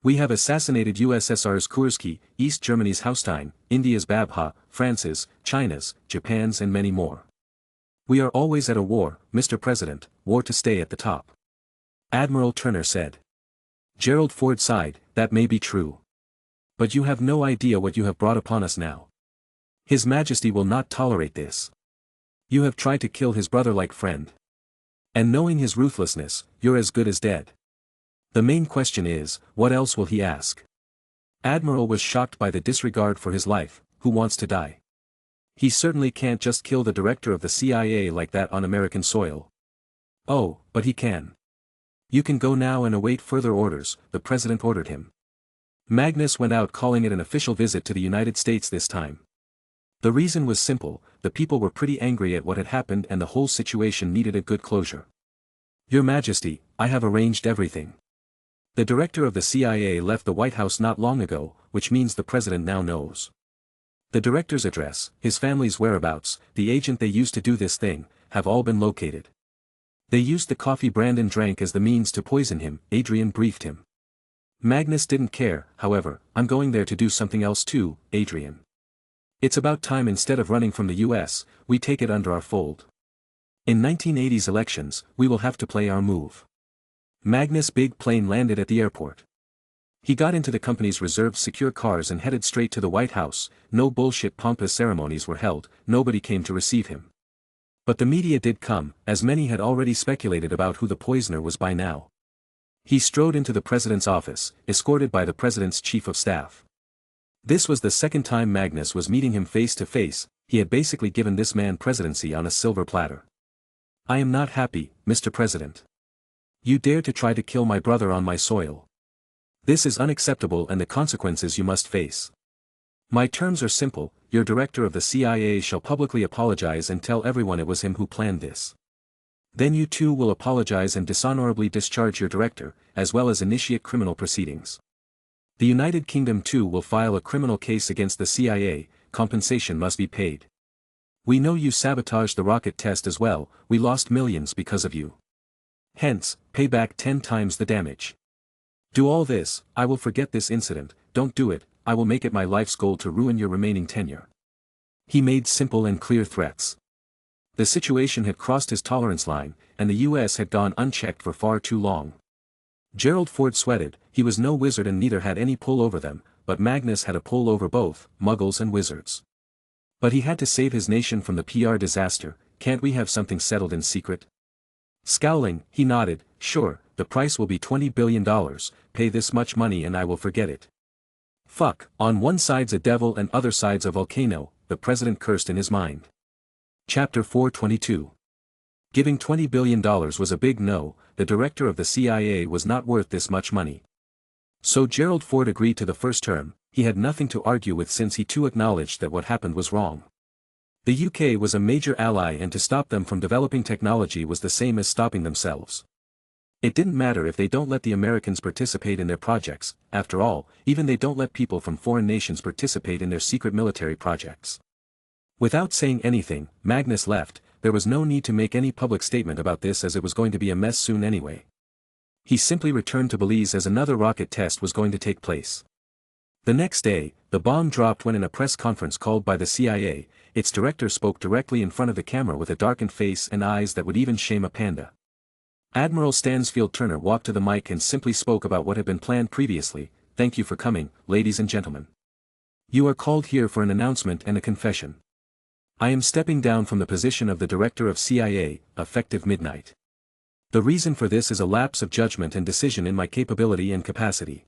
We have assassinated USSR's Kursky, East Germany's Haustein, India's Babha, France's, China's, Japan's and many more. We are always at a war, Mr. President, war to stay at the top. Admiral Turner said. Gerald Ford sighed, that may be true. But you have no idea what you have brought upon us now. His Majesty will not tolerate this. You have tried to kill his brother-like friend. And knowing his ruthlessness, you're as good as dead. The main question is, what else will he ask? Admiral was shocked by the disregard for his life. Who wants to die? He certainly can't just kill the director of the CIA like that on American soil. Oh, but he can. You can go now and await further orders, the president ordered him. Magnus went out calling it an official visit to the United States this time. The reason was simple, the people were pretty angry at what had happened and the whole situation needed a good closure. Your Majesty, I have arranged everything. The director of the CIA left the White House not long ago, which means the president now knows. The director's address, his family's whereabouts, the agent they used to do this thing, have all been located. They used the coffee Brandon drank as the means to poison him, Adrian briefed him. Magnus didn't care, however, I'm going there to do something else too, Adrian. It's about time instead of running from the US, we take it under our fold. In 1980's elections, we will have to play our move. Magnus' big plane landed at the airport. He got into the company's reserved secure cars and headed straight to the White House. No bullshit pompous ceremonies were held, nobody came to receive him. But the media did come, as many had already speculated about who the poisoner was by now. He strode into the president's office, escorted by the president's chief of staff. This was the second time Magnus was meeting him face to face. He had basically given this man presidency on a silver platter. I am not happy, Mr. President. You dare to try to kill my brother on my soil. This is unacceptable and the consequences you must face. My terms are simple, your director of the CIA shall publicly apologize and tell everyone it was him who planned this. Then you too will apologize and dishonorably discharge your director, as well as initiate criminal proceedings. The United Kingdom too will file a criminal case against the CIA, compensation must be paid. We know you sabotaged the rocket test as well, we lost millions because of you. Hence, pay back 10 times the damage. Do all this, I will forget this incident, don't do it, I will make it my life's goal to ruin your remaining tenure. He made simple and clear threats. The situation had crossed his tolerance line, and the US had gone unchecked for far too long. Gerald Ford sweated, he was no wizard and neither had any pull over them, but Magnus had a pull over both, muggles and wizards. But he had to save his nation from the PR disaster, can't we have something settled in secret? Scowling, he nodded, sure, the price will be $20 billion, pay this much money and I will forget it. Fuck, on one side's a devil and other side's a volcano, the president cursed in his mind. Chapter 422. Giving $20 billion was a big no, the director of the CIA was not worth this much money. So Gerald Ford agreed to the first term, he had nothing to argue with since he too acknowledged that what happened was wrong. The UK was a major ally and to stop them from developing technology was the same as stopping themselves. It didn't matter if they don't let the Americans participate in their projects, after all, even they don't let people from foreign nations participate in their secret military projects. Without saying anything, Magnus left, there was no need to make any public statement about this as it was going to be a mess soon anyway. He simply returned to Belize as another rocket test was going to take place. The next day, the bomb dropped when in a press conference called by the CIA, its director spoke directly in front of the camera with a darkened face and eyes that would even shame a panda. Admiral Stansfield Turner walked to the mic and simply spoke about what had been planned previously. Thank you for coming, ladies and gentlemen. You are called here for an announcement and a confession. I am stepping down from the position of the director of CIA, effective midnight. The reason for this is a lapse of judgment and decision in my capability and capacity.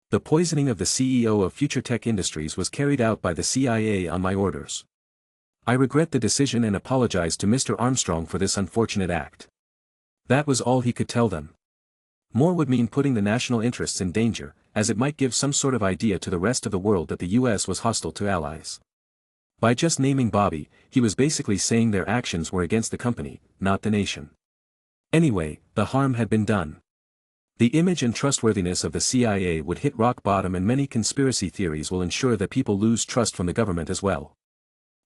The poisoning of the CEO of Future Tech Industries was carried out by the CIA on my orders. I regret the decision and apologize to Mr. Armstrong for this unfortunate act. That was all he could tell them. More would mean putting the national interests in danger, as it might give some sort of idea to the rest of the world that the US was hostile to allies. By just naming Bobby, he was basically saying their actions were against the company, not the nation. Anyway, the harm had been done. The image and trustworthiness of the CIA would hit rock bottom and many conspiracy theories will ensure that people lose trust from the government as well.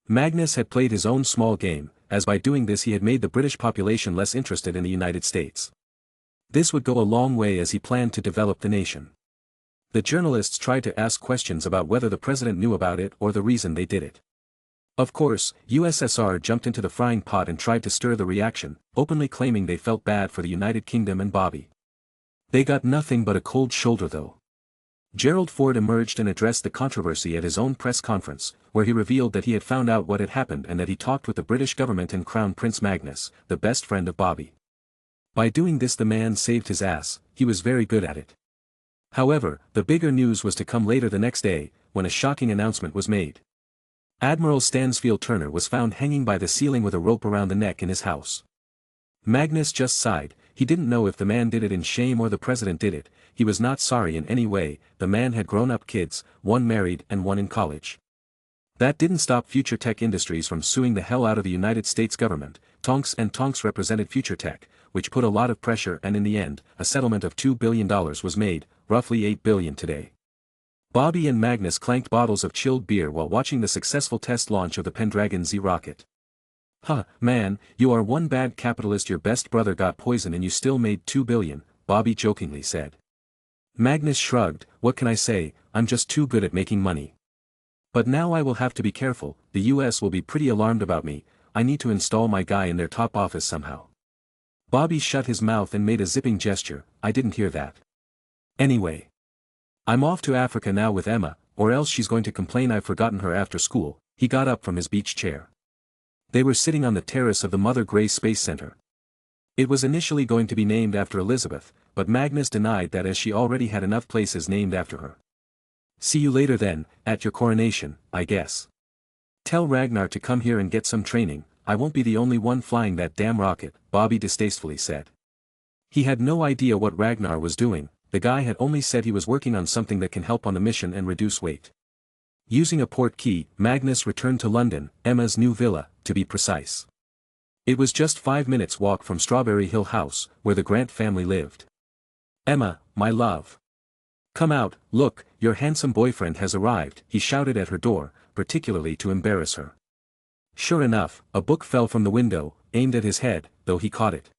Magnus had played his own small game, as by doing this he had made the British population less interested in the United States. This would go a long way as he planned to develop the nation. The journalists tried to ask questions about whether the president knew about it or the reason they did it. Of course, USSR jumped into the frying pot and tried to stir the reaction, openly claiming they felt bad for the United Kingdom and Bobby. They got nothing but a cold shoulder though. Gerald Ford emerged and addressed the controversy at his own press conference, where he revealed that he had found out what had happened and that he talked with the British government and Crown Prince Magnus, the best friend of Bobby. By doing this the man saved his ass, he was very good at it. However, the bigger news was to come later the next day, when a shocking announcement was made. Admiral Stansfield Turner was found hanging by the ceiling with a rope around the neck in his house. Magnus just sighed. He didn't know if the man did it in shame or the president did it. He was not sorry in any way. The man had grown-up kids, one married and one in college. That didn't stop Future Tech Industries from suing the hell out of the United States government. Tonks and Tonks represented Future Tech, which put a lot of pressure, and in the end, a settlement of $2 billion was made, roughly $8 billion today. Bobby and Magnus clanked bottles of chilled beer while watching the successful test launch of the Pendragon Z rocket. "Huh, man, you are one bad capitalist. Your best brother got poisoned and you still made $2 billion, Bobby jokingly said. Magnus shrugged. "What can I say, I'm just too good at making money. But now I will have to be careful. The US will be pretty alarmed about me. I need to install my guy in their top office somehow." Bobby shut his mouth and made a zipping gesture. "I didn't hear that. Anyway, I'm off to Africa now with Emma, or else she's going to complain I've forgotten her after school." He got up from his beach chair. They were sitting on the terrace of the Mother Grace Space Center. It was initially going to be named after Elizabeth, but Magnus denied that as she already had enough places named after her. "See you later then, at your coronation, I guess. Tell Ragnar to come here and get some training. I won't be the only one flying that damn rocket," Bobby distastefully said. He had no idea what Ragnar was doing. The guy had only said he was working on something that can help on the mission and reduce weight. Using a port key, Magnus returned to London, Emma's new villa, to be precise. It was just 5 minutes' walk from Strawberry Hill House, where the Grant family lived. "Emma, my love. Come out, look, your handsome boyfriend has arrived," he shouted at her door, particularly to embarrass her. Sure enough, a book fell from the window, aimed at his head, though he caught it.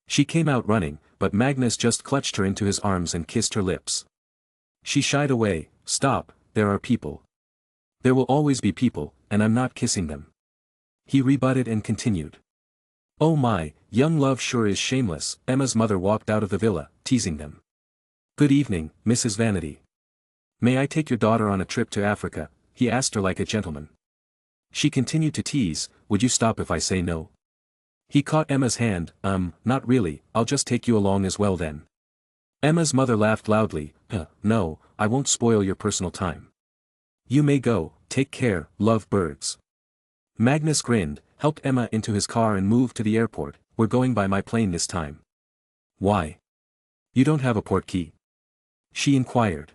She came out running, but Magnus just clutched her into his arms and kissed her lips. She shied away. "Stop, there are people. There will always be people, and I'm not kissing them," he rebutted and continued. "Oh my, young love sure is shameless." Emma's mother walked out of the villa, teasing them. "Good evening, Mrs. Vanity. May I take your daughter on a trip to Africa?" he asked her like a gentleman. She continued to tease. "Would you stop if I say no?" He caught Emma's hand. Not really, I'll just take you along as well then." Emma's mother laughed loudly. No, I won't spoil your personal time. You may go, take care, love birds." Magnus grinned, helped Emma into his car and moved to the airport. "We're going by my plane this time." "Why? You don't have a port key?" she inquired.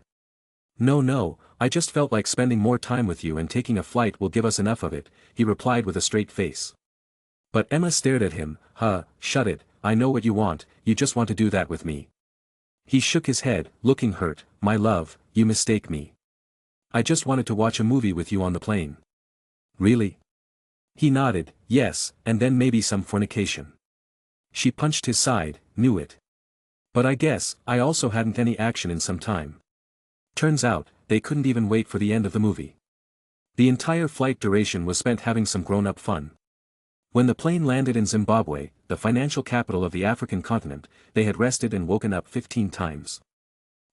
No, I just felt like spending more time with you, and taking a flight will give us enough of it," he replied with a straight face. But Emma stared at him. Shut it, I know what you want, you just want to do that with me." He shook his head, looking hurt. "My love, you mistake me. I just wanted to watch a movie with you on the plane." "Really?" He nodded. "Yes, and then maybe some fornication." She punched his side. "Knew it. But I guess, I also hadn't any action in some time." Turns out, they couldn't even wait for the end of the movie. The entire flight duration was spent having some grown-up fun. When the plane landed in Zimbabwe, the financial capital of the African continent, they had rested and woken up 15 times.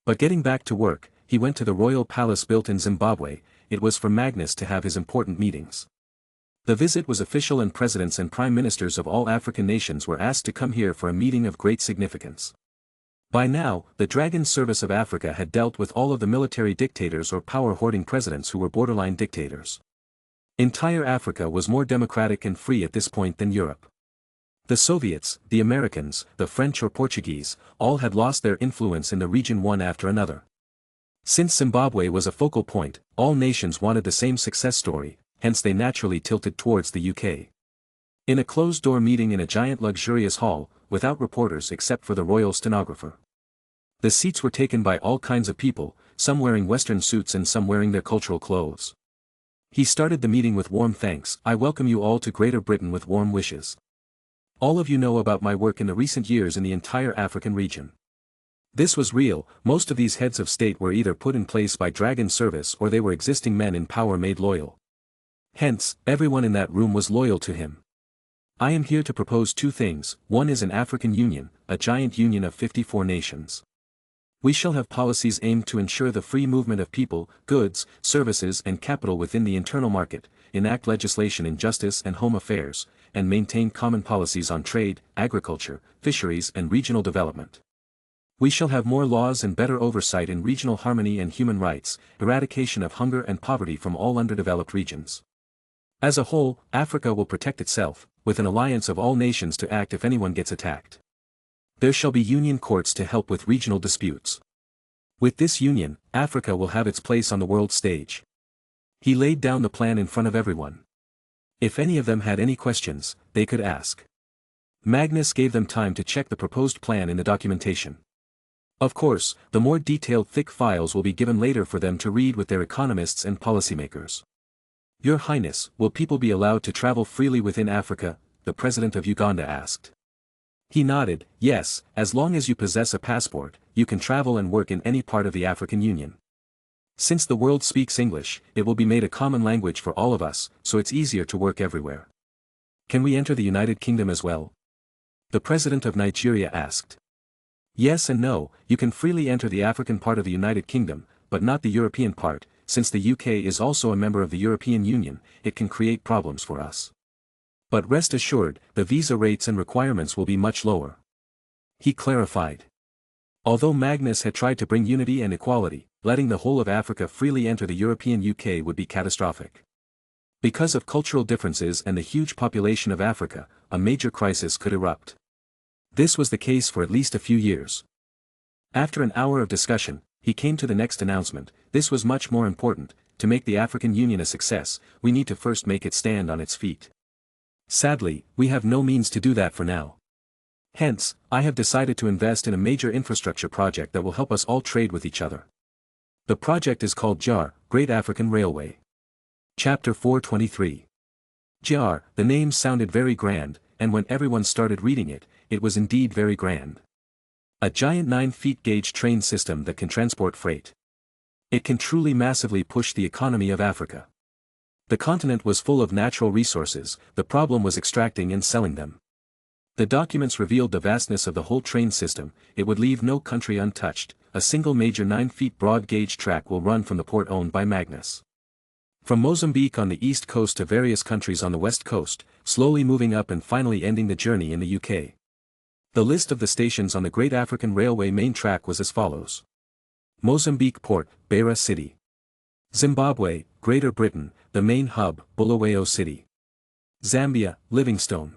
But getting back to work, he went to the royal palace built in Zimbabwe. It was for Magnus to have his important meetings. The visit was official, and presidents and prime ministers of all African nations were asked to come here for a meeting of great significance. By now, the Dragon Service of Africa had dealt with all of the military dictators or power-hoarding presidents who were borderline dictators. Entire Africa was more democratic and free at this point than Europe. The Soviets, the Americans, the French or Portuguese, all had lost their influence in the region one after another. Since Zimbabwe was a focal point, all nations wanted the same success story, hence they naturally tilted towards the UK. In a closed-door meeting in a giant luxurious hall, without reporters except for the royal stenographer. The seats were taken by all kinds of people, some wearing Western suits and some wearing their cultural clothes. He started the meeting with warm thanks. "I welcome you all to Greater Britain with warm wishes. All of you know about my work in the recent years in the entire African region." This was real. Most of these heads of state were either put in place by Dragon Service or they were existing men in power made loyal. Hence, everyone in that room was loyal to him. "I am here to propose 2 things. One is an African Union, a giant union of 54 nations. We shall have policies aimed to ensure the free movement of people, goods, services and capital within the internal market, enact legislation in justice and home affairs, and maintain common policies on trade, agriculture, fisheries and regional development. We shall have more laws and better oversight in regional harmony and human rights, eradication of hunger and poverty from all underdeveloped regions. As a whole, Africa will protect itself, with an alliance of all nations to act if anyone gets attacked. There shall be union courts to help with regional disputes. With this union, Africa will have its place on the world stage. He laid down the plan in front of everyone. If any of them had any questions, they could ask. Magnus gave them time to check the proposed plan in the documentation. Of course, the more detailed thick files will be given later for them to read with their economists and policymakers. Your Highness, will people be allowed to travel freely within Africa? The President of Uganda asked. He nodded, yes, as long as you possess a passport, you can travel and work in any part of the African Union. Since the world speaks English, it will be made a common language for all of us, so it's easier to work everywhere. Can we enter the United Kingdom as well? The President of Nigeria asked. Yes and no, you can freely enter the African part of the United Kingdom, but not the European part. Since the UK is also a member of the European Union, it can create problems for us. But rest assured, the visa rates and requirements will be much lower. He clarified. Although Magnus had tried to bring unity and equality, letting the whole of Africa freely enter the European UK would be catastrophic. Because of cultural differences and the huge population of Africa, a major crisis could erupt. This was the case for at least a few years. After an hour of discussion, he came to the next announcement. This was much more important. To make the African Union a success, we need to first make it stand on its feet. Sadly, we have no means to do that for now. Hence, I have decided to invest in a major infrastructure project that will help us all trade with each other. The project is called JAR, Great African Railway. Chapter 423. JAR, the name sounded very grand, and when everyone started reading it, it was indeed very grand. A giant 9-feet gauge train system that can transport freight. It can truly massively push the economy of Africa. The continent was full of natural resources, the problem was extracting and selling them. The documents revealed the vastness of the whole train system. It would leave no country untouched. A single major 9-feet broad gauge track will run from the port owned by Magnus. From Mozambique on the east coast to various countries on the west coast, slowly moving up and finally ending the journey in the UK. The list of the stations on the Great African Railway main track was as follows. Mozambique Port, Beira City. Zimbabwe, Greater Britain, the main hub, Bulawayo City. Zambia, Livingstone.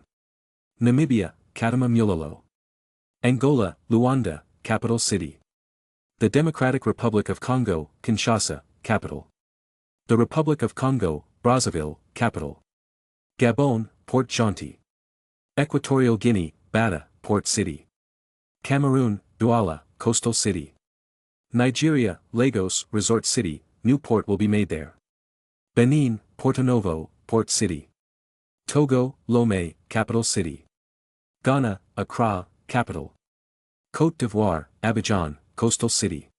Namibia, Katamamulilo. Angola, Luanda, capital city. The Democratic Republic of Congo, Kinshasa, capital. The Republic of Congo, Brazzaville, capital. Gabon, Port Gentil. Equatorial Guinea, Bata, port city. Cameroon, Douala, coastal city. Nigeria, Lagos, resort city, new port will be made there. Benin, Porto Novo, port city. Togo, Lomé, capital city. Ghana, Accra, capital. Côte d'Ivoire, Abidjan, coastal city.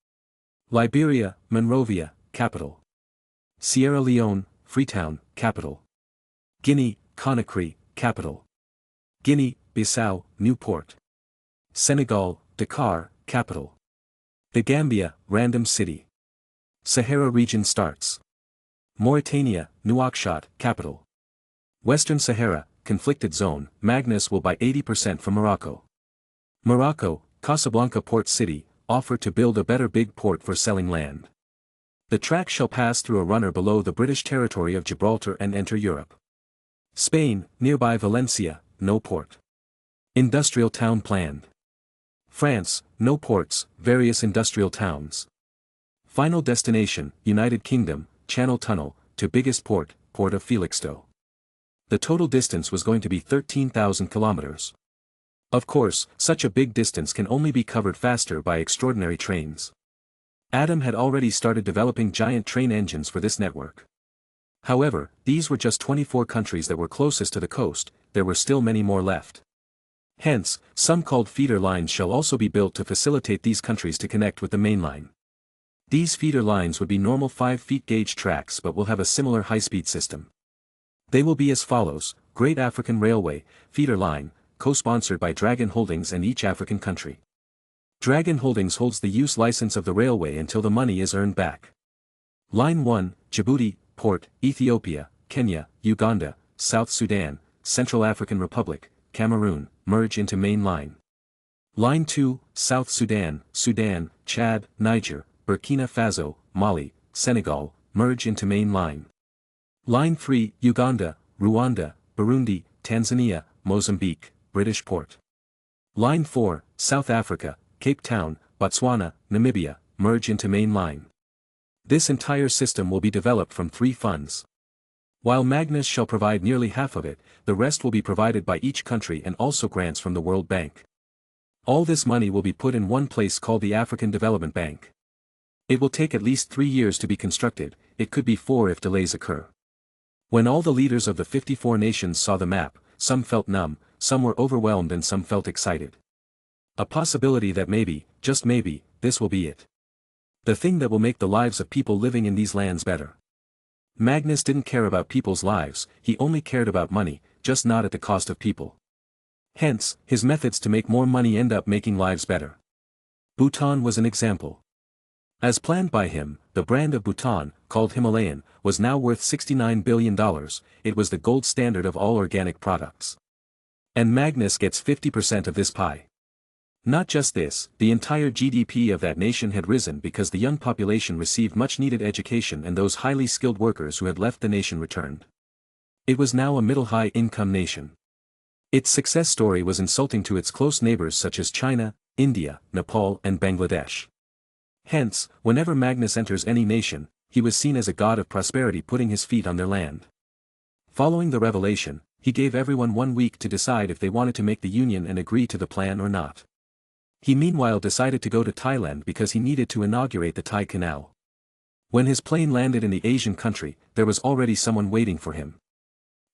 Liberia, Monrovia, capital. Sierra Leone, Freetown, capital. Guinea, Conakry, capital. Guinea-Bissau, new port. Senegal, Dakar, capital. The Gambia, Random City. Sahara region starts. Mauritania, Nouakchott, capital. Western Sahara, conflicted zone. Magnus will buy 80% from Morocco. Morocco, Casablanca port city, offered to build a better big port for selling land. The track shall pass through a runner below the British territory of Gibraltar and enter Europe. Spain, nearby Valencia, no port. Industrial town planned. France, no ports, various industrial towns. Final destination, United Kingdom, Channel Tunnel, to biggest port, Port of Felixstowe. The total distance was going to be 13,000 kilometers. Of course, such a big distance can only be covered faster by extraordinary trains. Adam had already started developing giant train engines for this network. However, these were just 24 countries that were closest to the coast, there were still many more left. Hence, some called feeder lines shall also be built to facilitate these countries to connect with the main line. These feeder lines would be normal 5-feet gauge tracks but will have a similar high-speed system. They will be as follows: Great African Railway, feeder line, co-sponsored by Dragon Holdings and each African country. Dragon Holdings holds the use license of the railway until the money is earned back. Line 1, Djibouti, Port, Ethiopia, Kenya, Uganda, South Sudan, Central African Republic, Cameroon, merge into main line. Line 2, South Sudan, Sudan, Chad, Niger, Burkina Faso, Mali, Senegal, merge into main line. Line 3, Uganda, Rwanda, Burundi, Tanzania, Mozambique, British port. Line 4, South Africa, Cape Town, Botswana, Namibia, merge into main line. This entire system will be developed from 3 funds. While Magnus shall provide nearly half of it, the rest will be provided by each country and also grants from the World Bank. All this money will be put in one place called the African Development Bank. It will take at least 3 years to be constructed, it could be 4 if delays occur. When all the leaders of the 54 nations saw the map, some felt numb, some were overwhelmed and some felt excited. A possibility that maybe, just maybe, this will be it. The thing that will make the lives of people living in these lands better. Magnus didn't care about people's lives, he only cared about money, just not at the cost of people. Hence, his methods to make more money end up making lives better. Bhutan was an example. As planned by him, the brand of Bhutan, called Himalayan, was now worth $69 billion, it was the gold standard of all organic products. And Magnus gets 50% of this pie. Not just this, the entire GDP of that nation had risen because the young population received much-needed education and those highly skilled workers who had left the nation returned. It was now a middle-high income nation. Its success story was insulting to its close neighbors such as China, India, Nepal and Bangladesh. Hence, whenever Magnus enters any nation, he was seen as a god of prosperity putting his feet on their land. Following the revelation, he gave everyone 1 week to decide if they wanted to make the union and agree to the plan or not. He meanwhile decided to go to Thailand because he needed to inaugurate the Thai Canal. When his plane landed in the Asian country, there was already someone waiting for him.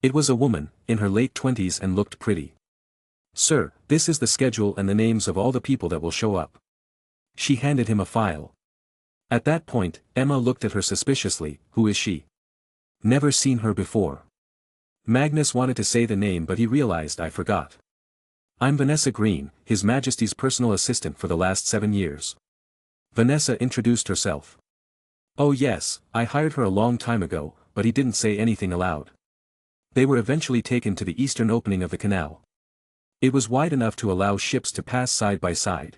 It was a woman, in her late 20s and looked pretty. "Sir, this is the schedule and the names of all the people that will show up." She handed him a file. At that point, Emma looked at her suspiciously. "Who is she? Never seen her before." Magnus wanted to say the name but he realized I forgot. "I'm Vanessa Green, His Majesty's personal assistant for the last 7 years." Vanessa introduced herself. "Oh yes, I hired her a long time ago," but he didn't say anything aloud. They were eventually taken to the eastern opening of the canal. It was wide enough to allow ships to pass side by side.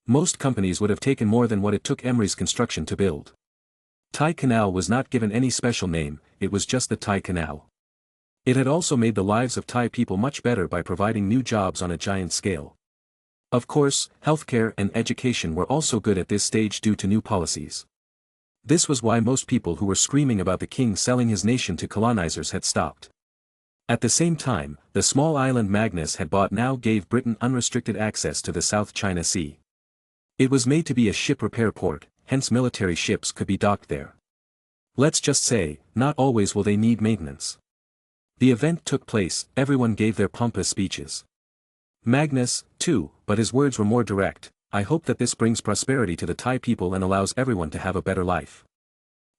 Most companies would have taken more than what it took Emery's construction to build. Thai Canal was not given any special name, it was just the Thai Canal. It had also made the lives of Thai people much better by providing new jobs on a giant scale. Of course, healthcare and education were also good at this stage due to new policies. This was why most people who were screaming about the king selling his nation to colonizers had stopped. At the same time, the small island Magnus had bought now gave Britain unrestricted access to the South China Sea. It was made to be a ship repair port, hence military ships could be docked there. Let's just say, not always will they need maintenance. The event took place, everyone gave their pompous speeches. Magnus, too, but his words were more direct. "I hope that this brings prosperity to the Thai people and allows everyone to have a better life."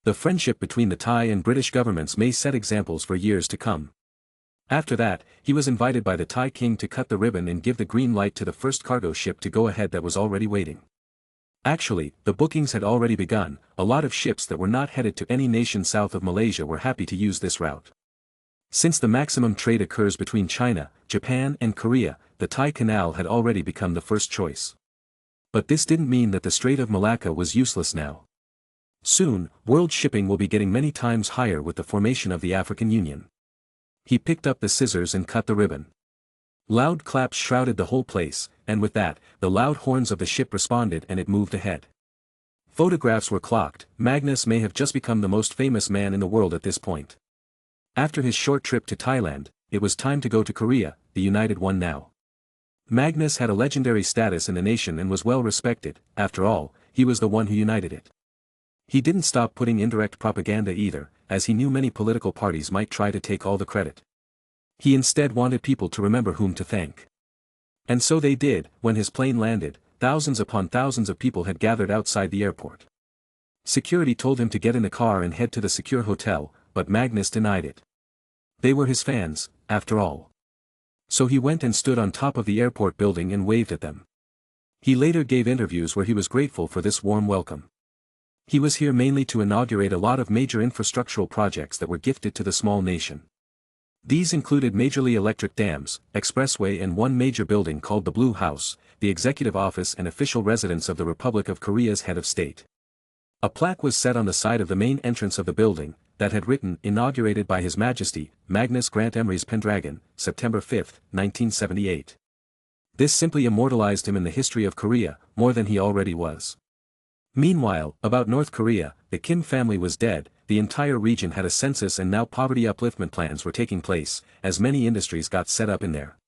The friendship between the Thai and British governments may set examples for years to come. After that, he was invited by the Thai king to cut the ribbon and give the green light to the first cargo ship to go ahead that was already waiting. Actually, the bookings had already begun, a lot of ships that were not headed to any nation south of Malaysia were happy to use this route. Since the maximum trade occurs between China, Japan and Korea, the Thai Canal had already become the first choice. But this didn't mean that the Strait of Malacca was useless now. Soon, world shipping will be getting many times higher with the formation of the African Union. He picked up the scissors and cut the ribbon. Loud claps shrouded the whole place, and with that, the loud horns of the ship responded and it moved ahead. Photographs were clocked. Magnus may have just become the most famous man in the world at this point. After his short trip to Thailand, it was time to go to Korea, the united one now. Magnus had a legendary status in the nation and was well respected. After all, he was the one who united it. He didn't stop putting indirect propaganda either, as he knew many political parties might try to take all the credit. He instead wanted people to remember whom to thank. And so they did. When his plane landed, thousands upon thousands of people had gathered outside the airport. Security told him to get in the car and head to the secure hotel, but Magnus denied it. They were his fans, after all. So he went and stood on top of the airport building and waved at them. He later gave interviews where he was grateful for this warm welcome. He was here mainly to inaugurate a lot of major infrastructural projects that were gifted to the small nation. These included majorly electric dams, expressway and one major building called the Blue House, the executive office and official residence of the Republic of Korea's head of state. A plaque was set on the side of the main entrance of the building, that had written inaugurated by His Majesty, Magnus Grant Emery's Pendragon, September 5, 1978. This simply immortalized him in the history of Korea, more than he already was. Meanwhile, about North Korea, the Kim family was dead, the entire region had a census and now poverty upliftment plans were taking place, as many industries got set up in there.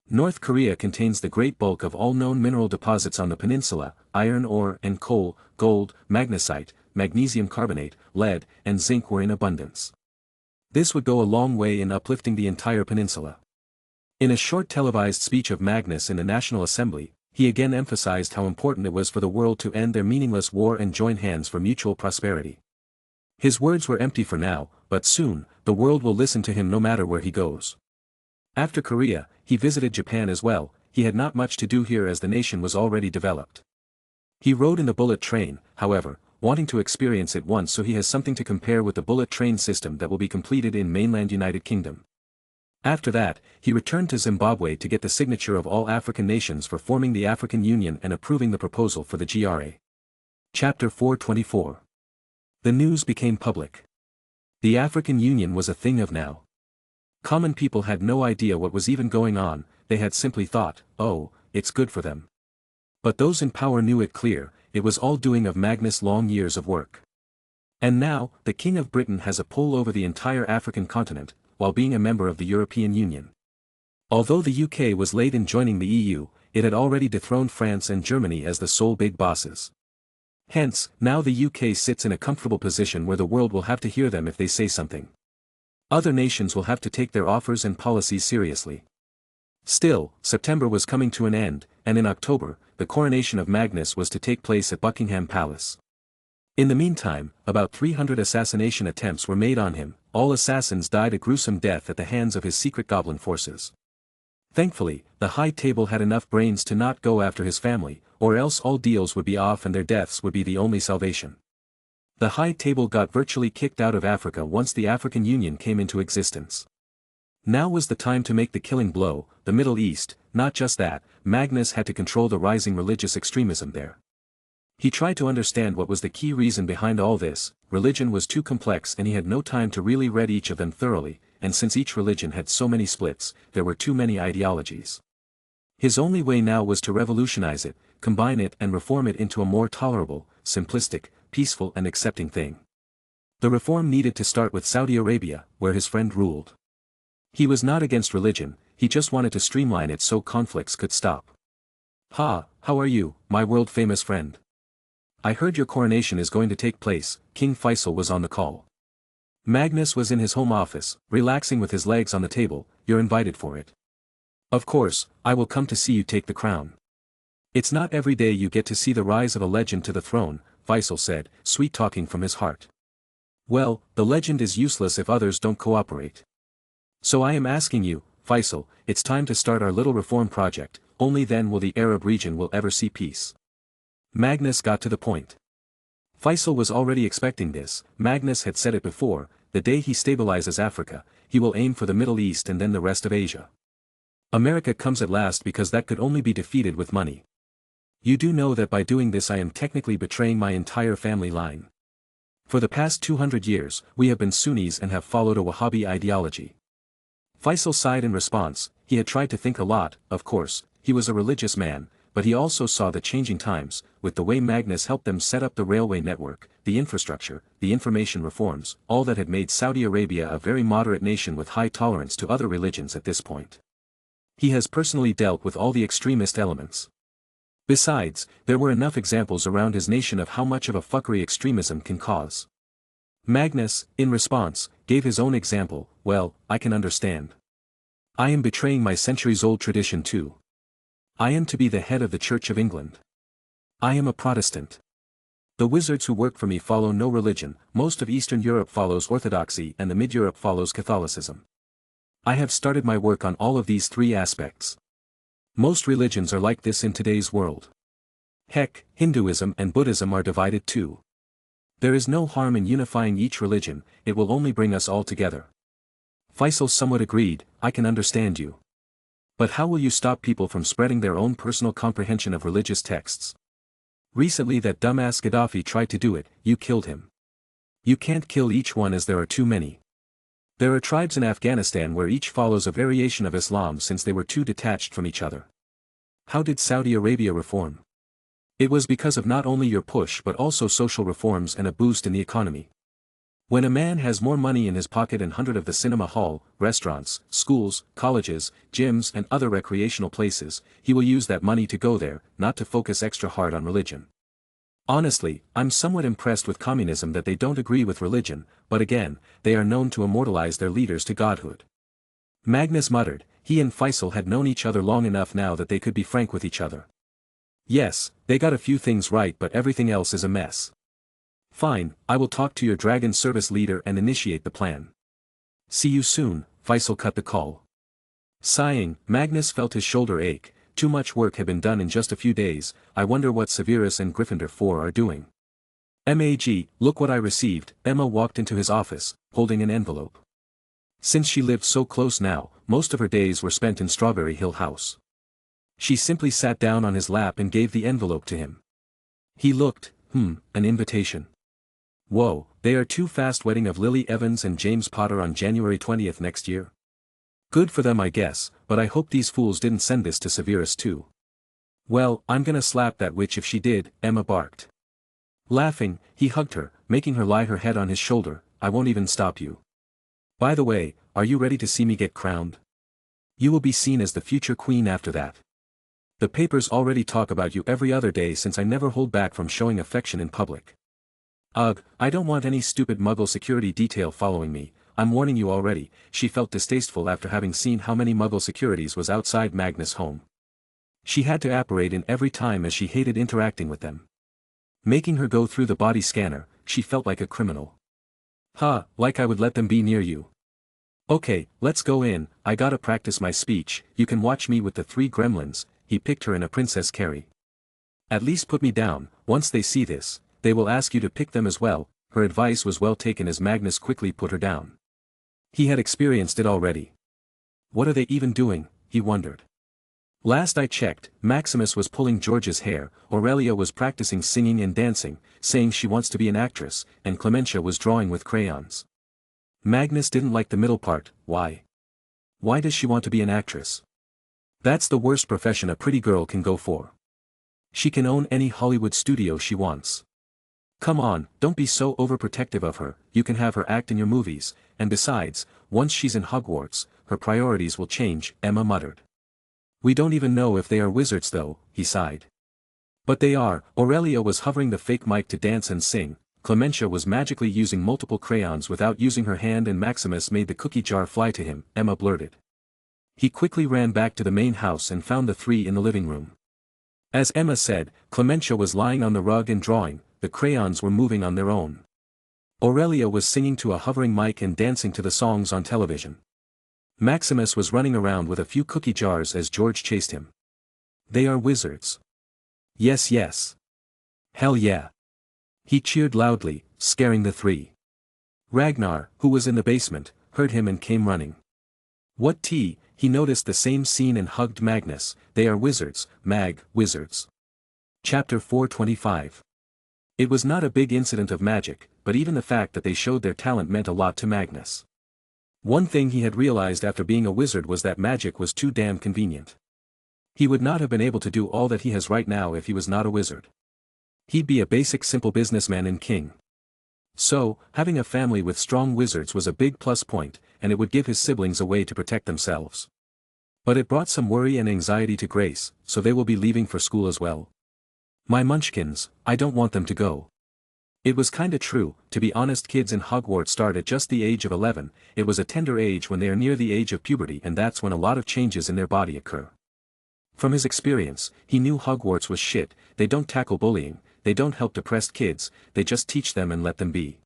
North Korea contains the great bulk of all known mineral deposits on the peninsula, iron ore and coal, gold, magnesite, magnesium carbonate, lead, and zinc were in abundance. This would go a long way in uplifting the entire peninsula. In a short televised speech of Magnus in the National Assembly, he again emphasized how important it was for the world to end their meaningless war and join hands for mutual prosperity. His words were empty for now, but soon, the world will listen to him no matter where he goes. After Korea, he visited Japan as well. He had not much to do here as the nation was already developed. He rode in the bullet train, however, wanting to experience it once so he has something to compare with the bullet train system that will be completed in mainland United Kingdom. After that, he returned to Zimbabwe to get the signature of all African nations for forming the African Union and approving the proposal for the GRA. Chapter 424. The news became public. The African Union was a thing of now. Common people had no idea what was even going on, they had simply thought, oh, it's good for them. But those in power knew it clear, it was all doing of Magnus' long years of work. And now, the King of Britain has a pull over the entire African continent, while being a member of the European Union. Although the UK was late in joining the EU, it had already dethroned France and Germany as the sole big bosses. Hence, now the UK sits in a comfortable position where the world will have to hear them if they say something. Other nations will have to take their offers and policies seriously. Still, September was coming to an end, and in October, the coronation of Magnus was to take place at Buckingham Palace. In the meantime, about 300 assassination attempts were made on him, all assassins died a gruesome death at the hands of his secret goblin forces. Thankfully, the High Table had enough brains to not go after his family, or else all deals would be off and their deaths would be the only salvation. The High Table got virtually kicked out of Africa once the African Union came into existence. Now was the time to make the killing blow, the Middle East. Not just that, Magnus had to control the rising religious extremism there. He tried to understand what was the key reason behind all this. Religion was too complex and he had no time to really read each of them thoroughly, and since each religion had so many splits, there were too many ideologies. His only way now was to revolutionize it, combine it and reform it into a more tolerable, simplistic, peaceful and accepting thing. The reform needed to start with Saudi Arabia, where his friend ruled. He was not against religion, he just wanted to streamline it so conflicts could stop. "Ha, how are you, my world-famous friend? I heard your coronation is going to take place." King Faisal was on the call. Magnus was in his home office, relaxing with his legs on the table. "You're invited for it." "Of course, I will come to see you take the crown." "It's not every day you get to see the rise of a legend to the throne," Faisal said, sweet-talking from his heart. "Well, the legend is useless if others don't cooperate. So I am asking you, Faisal, it's time to start our little reform project, only then will the Arab region will ever see peace." Magnus got to the point. Faisal was already expecting this. Magnus had said it before, the day he stabilizes Africa, he will aim for the Middle East and then the rest of Asia. America comes at last because that could only be defeated with money. "You do know that by doing this I am technically betraying my entire family line. For the past 200 years, we have been Sunnis and have followed a Wahhabi ideology." Faisal sighed in response. He had tried to think a lot. Of course, he was a religious man, but he also saw the changing times, with the way Magnus helped them set up the railway network, the infrastructure, the information reforms, all that had made Saudi Arabia a very moderate nation with high tolerance to other religions at this point. He has personally dealt with all the extremist elements. Besides, there were enough examples around his nation of how much of a fuckery extremism can cause. Magnus, in response, gave his own example. "Well, I can understand. I am betraying my centuries-old tradition too. I am to be the head of the Church of England. I am a Protestant. The wizards who work for me follow no religion, most of Eastern Europe follows Orthodoxy and the Mid-Europe follows Catholicism. I have started my work on all of these three aspects. Most religions are like this in today's world. Heck, Hinduism and Buddhism are divided too. There is no harm in unifying each religion, it will only bring us all together." Faisal somewhat agreed. "I can understand you. But how will you stop people from spreading their own personal comprehension of religious texts? Recently that dumbass Gaddafi tried to do it, you killed him. You can't kill each one as there are too many. There are tribes in Afghanistan where each follows a variation of Islam since they were too detached from each other. How did Saudi Arabia reform? It was because of not only your push but also social reforms and a boost in the economy. When a man has more money in his pocket and 100 of the cinema hall, restaurants, schools, colleges, gyms and other recreational places, he will use that money to go there, not to focus extra hard on religion. Honestly, I'm somewhat impressed with communism that they don't agree with religion, but again, they are known to immortalize their leaders to godhood. Magnus muttered, he and Faisal had known each other long enough now that they could be frank with each other. Yes, they got a few things right but everything else is a mess. Fine, I will talk to your dragon service leader and initiate the plan. See you soon, Faisal cut the call. Sighing, Magnus felt his shoulder ache. Too much work had been done in just a few days. I wonder what Severus and Gryffindor 4 are doing. Mag, look what I received. Emma walked into his office, holding an envelope. Since she lived so close now, most of her days were spent in Strawberry Hill House. She simply sat down on his lap and gave the envelope to him. He looked, an invitation. Whoa, they are too fast. Wedding of Lily Evans and James Potter on January 20th next year. Good for them I guess, but I hope these fools didn't send this to Severus too. Well, I'm gonna slap that witch if she did, Emma barked. Laughing, he hugged her, making her lie her head on his shoulder. I won't even stop you. By the way, are you ready to see me get crowned? You will be seen as the future queen after that. The papers already talk about you every other day since I never hold back from showing affection in public. Ugh, I don't want any stupid Muggle security detail following me. I'm warning you already. She felt distasteful after having seen how many Muggle securities was outside Magnus' home. She had to apparate in every time as she hated interacting with them. Making her go through the body scanner, she felt like a criminal. Like I would let them be near you. Okay, let's go in, I gotta practice my speech. You can watch me with the 3 gremlins. He picked her in a Princess Carrie. At least put me down. Once they see this, they will ask you to pick them as well. Her advice was well taken as Magnus quickly put her down. He had experienced it already. What are they even doing, he wondered. Last I checked, Maximus was pulling George's hair, Aurelia was practicing singing and dancing, saying she wants to be an actress, and Clementia was drawing with crayons. Magnus didn't like the middle part. Why? Why does she want to be an actress? That's the worst profession a pretty girl can go for. She can own any Hollywood studio she wants. Come on, don't be so overprotective of her. You can have her act in your movies, and besides, once she's in Hogwarts, her priorities will change, Emma muttered. We don't even know if they are wizards though, he sighed. But they are. Aurelia was hovering the fake mic to dance and sing, Clementia was magically using multiple crayons without using her hand and Maximus made the cookie jar fly to him, Emma blurted. He quickly ran back to the main house and found the 3 in the living room. As Emma said, Clementia was lying on the rug and drawing, the crayons were moving on their own. Aurelia was singing to a hovering mic and dancing to the songs on television. Maximus was running around with a few cookie jars as George chased him. They are wizards. Yes, yes. Hell yeah. He cheered loudly, scaring the 3. Ragnar, who was in the basement, heard him and came running. What tea? He noticed the same scene and hugged Magnus. They are wizards, wizards. Chapter 425. It was not a big incident of magic, but even the fact that they showed their talent meant a lot to Magnus. One thing he had realized after being a wizard was that magic was too damn convenient. He would not have been able to do all that he has right now if he was not a wizard. He'd be a basic simple businessman and king. So, having a family with strong wizards was a big plus point, and it would give his siblings a way to protect themselves. But it brought some worry and anxiety to Grace, so they will be leaving for school as well. My munchkins, I don't want them to go. It was kinda true. To be honest, kids in Hogwarts start at just the age of 11, it was a tender age when they are near the age of puberty and that's when a lot of changes in their body occur. From his experience, he knew Hogwarts was shit. They don't tackle bullying, they don't help depressed kids, they just teach them and let them be.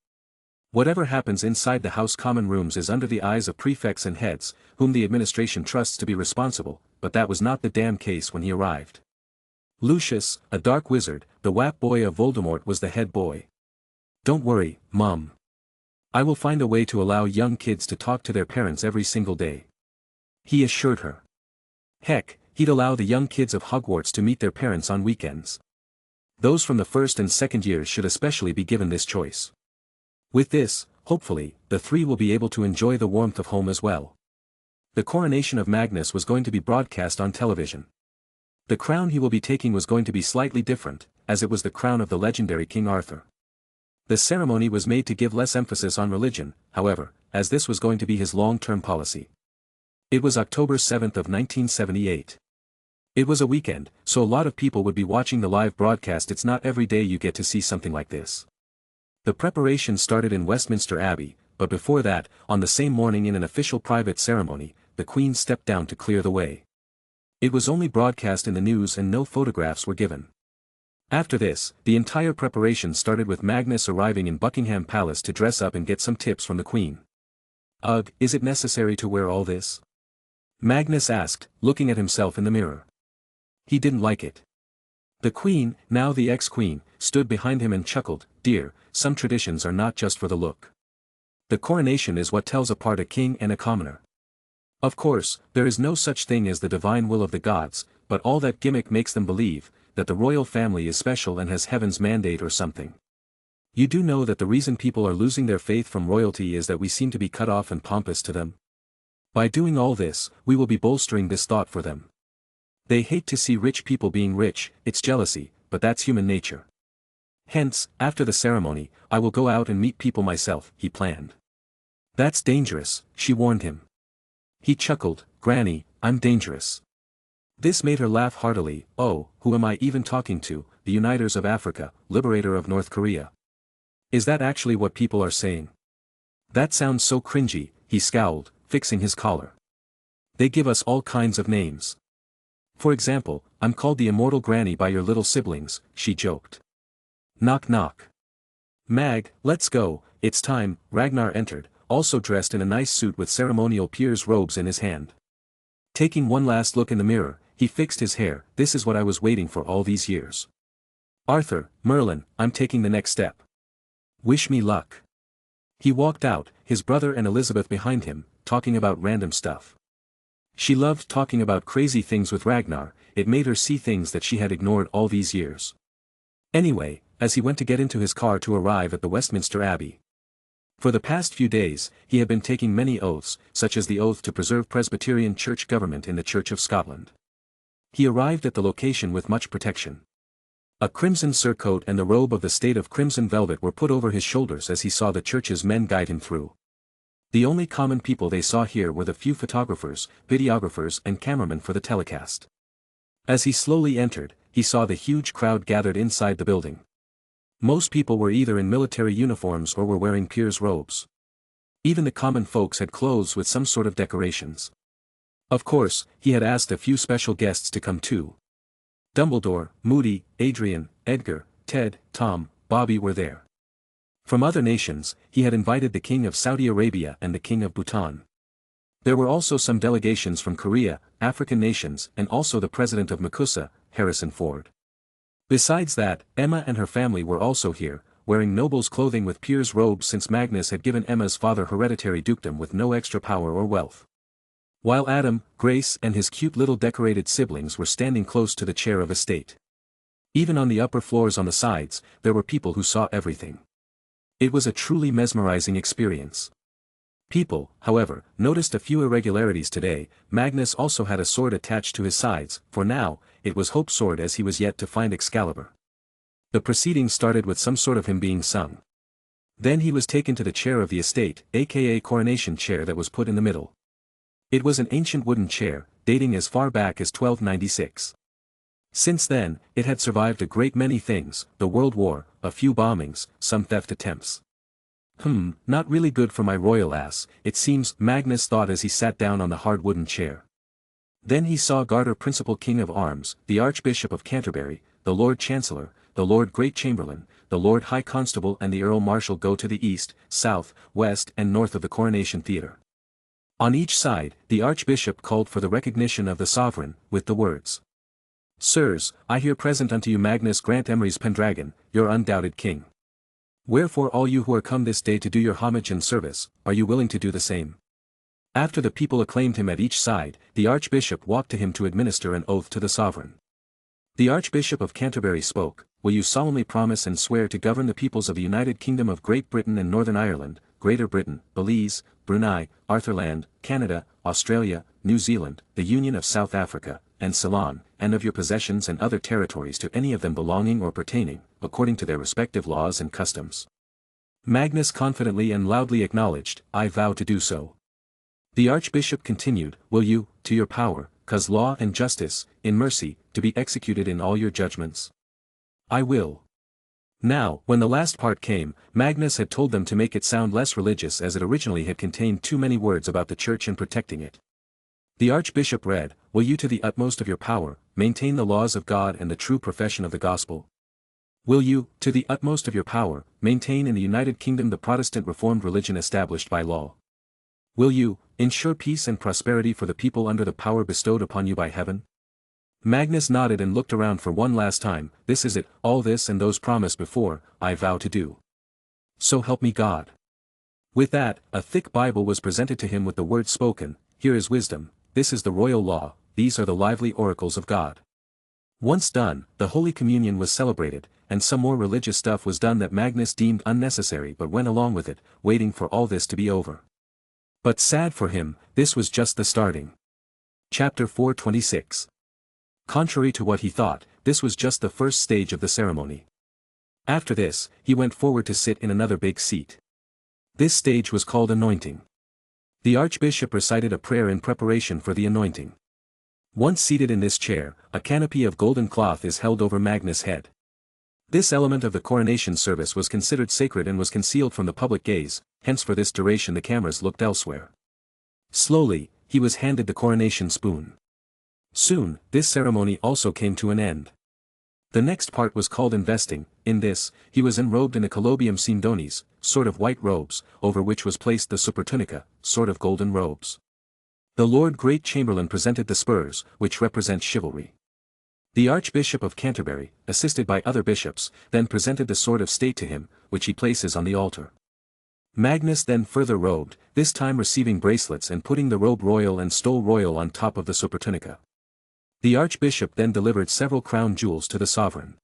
Whatever happens inside the house common rooms is under the eyes of prefects and heads, whom the administration trusts to be responsible, but that was not the damn case when he arrived. Lucius, a dark wizard, the WAP boy of Voldemort, was the head boy. Don't worry, Mom. I will find a way to allow young kids to talk to their parents every single day. He assured her. Heck, he'd allow the young kids of Hogwarts to meet their parents on weekends. Those from the first and second years should especially be given this choice. With this, hopefully, the three will be able to enjoy the warmth of home as well. The coronation of Magnus was going to be broadcast on television. The crown he will be taking was going to be slightly different, as it was the crown of the legendary King Arthur. The ceremony was made to give less emphasis on religion, however, as this was going to be his long-term policy. It was October 7th of 1978. It was a weekend, so a lot of people would be watching the live broadcast. It's not every day you get to see something like this. The preparation started in Westminster Abbey, but before that, on the same morning in an official private ceremony, the Queen stepped down to clear the way. It was only broadcast in the news and no photographs were given. After this, the entire preparation started with Magnus arriving in Buckingham Palace to dress up and get some tips from the Queen. "Ugh, is it necessary to wear all this?" Magnus asked, looking at himself in the mirror. He didn't like it. The Queen, now the ex-Queen, stood behind him and chuckled, "Dear, some traditions are not just for the look. The coronation is what tells apart a king and a commoner. Of course, there is no such thing as the divine will of the gods, but all that gimmick makes them believe that the royal family is special and has heaven's mandate or something. You do know that the reason people are losing their faith from royalty is that we seem to be cut off and pompous to them? By doing all this, we will be bolstering this thought for them. They hate to see rich people being rich, it's jealousy, but that's human nature. Hence, after the ceremony, I will go out and meet people myself," he planned. "That's dangerous," she warned him. He chuckled, "Granny, I'm dangerous." This made her laugh heartily. "Oh, who am I even talking to, the uniters of Africa, liberator of North Korea? Is that actually what people are saying? That sounds so cringy," he scowled, fixing his collar. "They give us all kinds of names. For example, I'm called the immortal Granny by your little siblings," she joked. Knock knock. "Mag, let's go, it's time." Ragnar entered, also dressed in a nice suit with ceremonial peer's robes in his hand. Taking one last look in the mirror, he fixed his hair. "This is what I was waiting for all these years. Arthur, Merlin, I'm taking the next step. Wish me luck." He walked out, his brother and Elizabeth behind him, talking about random stuff. She loved talking about crazy things with Ragnar. It made her see things that she had ignored all these years. Anyway, as he went to get into his car to arrive at the Westminster Abbey. For the past few days, he had been taking many oaths, such as the oath to preserve Presbyterian church government in the Church of Scotland. He arrived at the location with much protection. A crimson surcoat and the robe of the state of crimson velvet were put over his shoulders as he saw the church's men guide him through. The only common people they saw here were the few photographers, videographers and cameramen for the telecast. As he slowly entered, he saw the huge crowd gathered inside the building. Most people were either in military uniforms or were wearing peers' robes. Even the common folks had clothes with some sort of decorations. Of course, he had asked a few special guests to come too. Dumbledore, Moody, Adrian, Edgar, Ted, Tom, Bobby were there. From other nations, he had invited the King of Saudi Arabia and the King of Bhutan. There were also some delegations from Korea, African nations and also the President of Makusa, Harrison Ford. Besides that, Emma and her family were also here, wearing nobles' clothing with peers' robes since Magnus had given Emma's father hereditary dukedom with no extra power or wealth. While Adam, Grace and his cute little decorated siblings were standing close to the chair of estate. Even on the upper floors on the sides, there were people who saw everything. It was a truly mesmerizing experience. People, however, noticed a few irregularities today. Magnus also had a sword attached to his sides, for now, it was Hope's sword as he was yet to find Excalibur. The proceedings started with some sort of hymn being sung. Then he was taken to the chair of the estate, aka coronation chair that was put in the middle. It was an ancient wooden chair, dating as far back as 1296. Since then, it had survived a great many things, the World War, a few bombings, some theft attempts. Not really good for my royal ass, it seems, Magnus thought as he sat down on the hard wooden chair. Then he saw Garter Principal King of Arms, the Archbishop of Canterbury, the Lord Chancellor, the Lord Great Chamberlain, the Lord High Constable and the Earl Marshal go to the east, south, west and north of the Coronation Theatre. On each side, the Archbishop called for the recognition of the sovereign, with the words, "Sirs, I here present unto you Magnus Grant Emery's Pendragon, your undoubted king. Wherefore all you who are come this day to do your homage and service, are you willing to do the same?" After the people acclaimed him at each side, the Archbishop walked to him to administer an oath to the sovereign. The Archbishop of Canterbury spoke, will you solemnly promise and swear to govern the peoples of the United Kingdom of Great Britain and Northern Ireland, Greater Britain, Belize, Brunei, Arthurland, Canada, Australia, New Zealand, the Union of South Africa, and Ceylon, and of your possessions and other territories to any of them belonging or pertaining, according to their respective laws and customs? Magnus confidently and loudly acknowledged, I vow to do so. The Archbishop continued, will you, to your power, cause law and justice, in mercy, to be executed in all your judgments? I will. Now, when the last part came, Magnus had told them to make it sound less religious as it originally had contained too many words about the church and protecting it. The Archbishop read, will you to the utmost of your power, maintain the laws of God and the true profession of the gospel? Will you, to the utmost of your power, maintain in the United Kingdom the Protestant Reformed religion established by law? Will you, ensure peace and prosperity for the people under the power bestowed upon you by heaven? Magnus nodded and looked around for one last time, this is it, all this and those promised before, I vow to do. So help me God. With that, a thick Bible was presented to him with the words spoken, here is wisdom, this is the royal law, these are the lively oracles of God. Once done, the Holy Communion was celebrated, and some more religious stuff was done that Magnus deemed unnecessary but went along with it, waiting for all this to be over. But sad for him, this was just the starting. Chapter 426. Contrary to what he thought, this was just the first stage of the ceremony. After this, he went forward to sit in another big seat. This stage was called anointing. The Archbishop recited a prayer in preparation for the anointing. Once seated in this chair, a canopy of golden cloth is held over Magnus' head. This element of the coronation service was considered sacred and was concealed from the public gaze, hence for this duration the cameras looked elsewhere. Slowly, he was handed the coronation spoon. Soon, this ceremony also came to an end. The next part was called investing. In this, he was enrobed in a colobium cymdones, sort of white robes, over which was placed the supertunica, sort of golden robes. The Lord Great Chamberlain presented the spurs, which represent chivalry. The Archbishop of Canterbury, assisted by other bishops, then presented the sword of state to him, which he places on the altar. Magnus then further robed, this time receiving bracelets and putting the robe royal and stole royal on top of the supertunica. The Archbishop then delivered several crown jewels to the sovereign.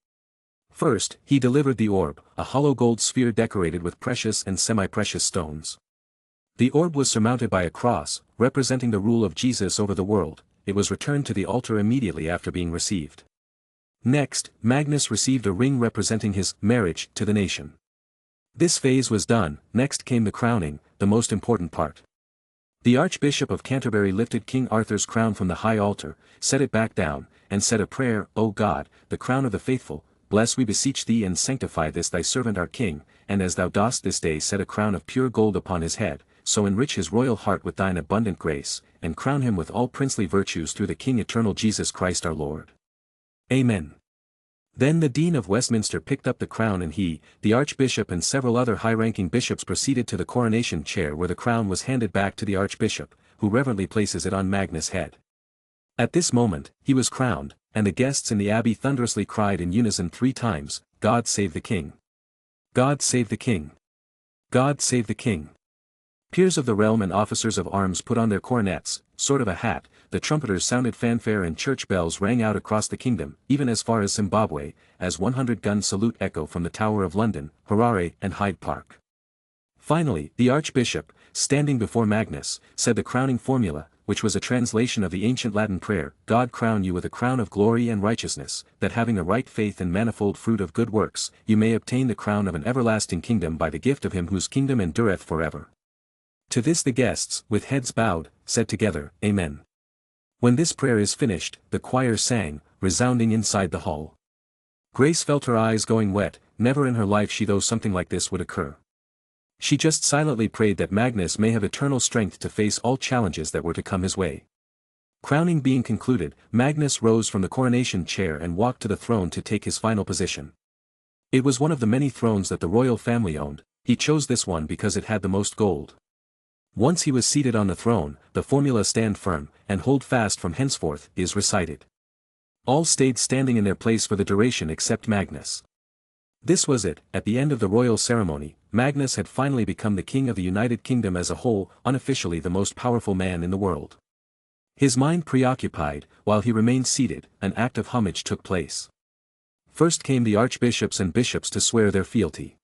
First, he delivered the orb, a hollow gold sphere decorated with precious and semi-precious stones. The orb was surmounted by a cross, representing the rule of Jesus over the world. It was returned to the altar immediately after being received. Next, Magnus received a ring representing his marriage to the nation. This phase was done, next came the crowning, the most important part. The Archbishop of Canterbury lifted King Arthur's crown from the high altar, set it back down, and said a prayer, O God, the crown of the faithful, bless we beseech thee and sanctify this thy servant our King, and as thou dost this day set a crown of pure gold upon his head, so enrich his royal heart with thine abundant grace, and crown him with all princely virtues through the King eternal Jesus Christ our Lord. Amen. Then the Dean of Westminster picked up the crown and he, the Archbishop and several other high-ranking bishops proceeded to the coronation chair where the crown was handed back to the Archbishop, who reverently places it on Magnus' head. At this moment, he was crowned, and the guests in the abbey thunderously cried in unison 3 times, God save the King! God save the King! God save the King! Peers of the realm and officers of arms put on their coronets, sort of a hat, the trumpeters sounded fanfare and church bells rang out across the kingdom, even as far as Zimbabwe, as 100-gun salute echo from the Tower of London, Harare and Hyde Park. Finally, the Archbishop, standing before Magnus, said the crowning formula, which was a translation of the ancient Latin prayer, God crown you with a crown of glory and righteousness, that having a right faith and manifold fruit of good works, you may obtain the crown of an everlasting kingdom by the gift of him whose kingdom endureth forever. To this the guests, with heads bowed, said together, Amen. When this prayer is finished, the choir sang, resounding inside the hall. Grace felt her eyes going wet, never in her life she thought something like this would occur. She just silently prayed that Magnus may have eternal strength to face all challenges that were to come his way. Crowning being concluded, Magnus rose from the coronation chair and walked to the throne to take his final position. It was one of the many thrones that the royal family owned. He chose this one because it had the most gold. Once he was seated on the throne, the formula stand firm, and hold fast from henceforth, is recited. All stayed standing in their place for the duration except Magnus. This was it, at the end of the royal ceremony, Magnus had finally become the king of the United Kingdom as a whole, unofficially the most powerful man in the world. His mind preoccupied, while he remained seated, an act of homage took place. First came the archbishops and bishops to swear their fealty.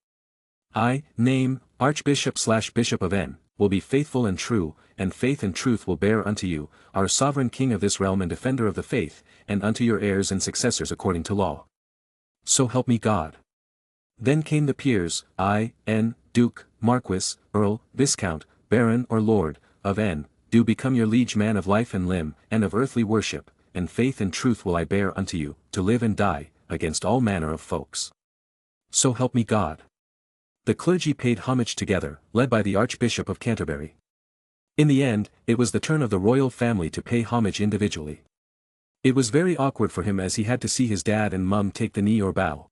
I, name, Archbishop/Bishop of N, will be faithful and true, and faith and truth will bear unto you, our sovereign king of this realm and defender of the faith, and unto your heirs and successors according to law. So help me God. Then came the peers, I, N, Duke, Marquis, Earl, Viscount, Baron or Lord, of N, do become your liege man of life and limb, and of earthly worship, and faith and truth will I bear unto you, to live and die, against all manner of folks. So help me God. The clergy paid homage together, led by the Archbishop of Canterbury. In the end, it was the turn of the royal family to pay homage individually. It was very awkward for him as he had to see his dad and mum take the knee or bow.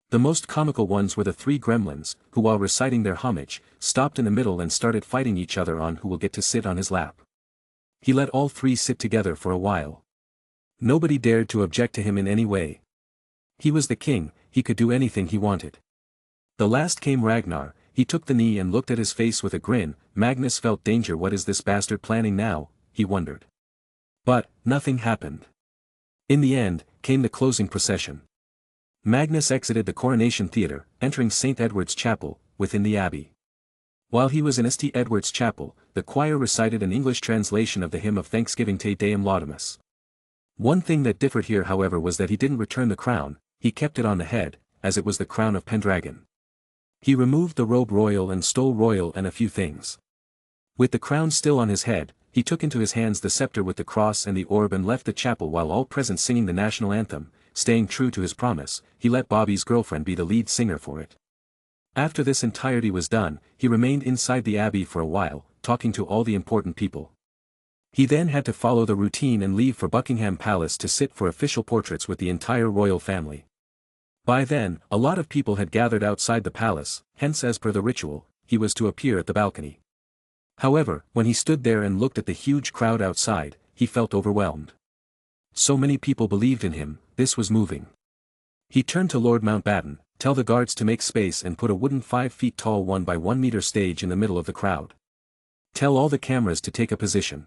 The most comical ones were the three gremlins, who while reciting their homage, stopped in the middle and started fighting each other on who will get to sit on his lap. He let all three sit together for a while. Nobody dared to object to him in any way. He was the king, he could do anything he wanted. The last came Ragnar, he took the knee and looked at his face with a grin. Magnus felt danger. What is this bastard planning now, he wondered. But, nothing happened. In the end, came the closing procession. Magnus exited the coronation theatre, entering St. Edward's Chapel, within the abbey. While he was in St. Edward's Chapel, the choir recited an English translation of the hymn of thanksgiving Te Deum Laudamus. One thing that differed here however was that he didn't return the crown, he kept it on the head, as it was the crown of Pendragon. He removed the robe royal and stole royal and a few things. With the crown still on his head, he took into his hands the scepter with the cross and the orb and left the chapel while all present singing the national anthem. Staying true to his promise, he let Bobby's girlfriend be the lead singer for it. After this entirety was done, he remained inside the abbey for a while, talking to all the important people. He then had to follow the routine and leave for Buckingham Palace to sit for official portraits with the entire royal family. By then, a lot of people had gathered outside the palace, hence as per the ritual, he was to appear at the balcony. However, when he stood there and looked at the huge crowd outside, he felt overwhelmed. So many people believed in him, this was moving. He turned to Lord Mountbatten, tell the guards to make space and put a wooden 5 feet tall 1 by 1 meter stage in the middle of the crowd. Tell all the cameras to take a position.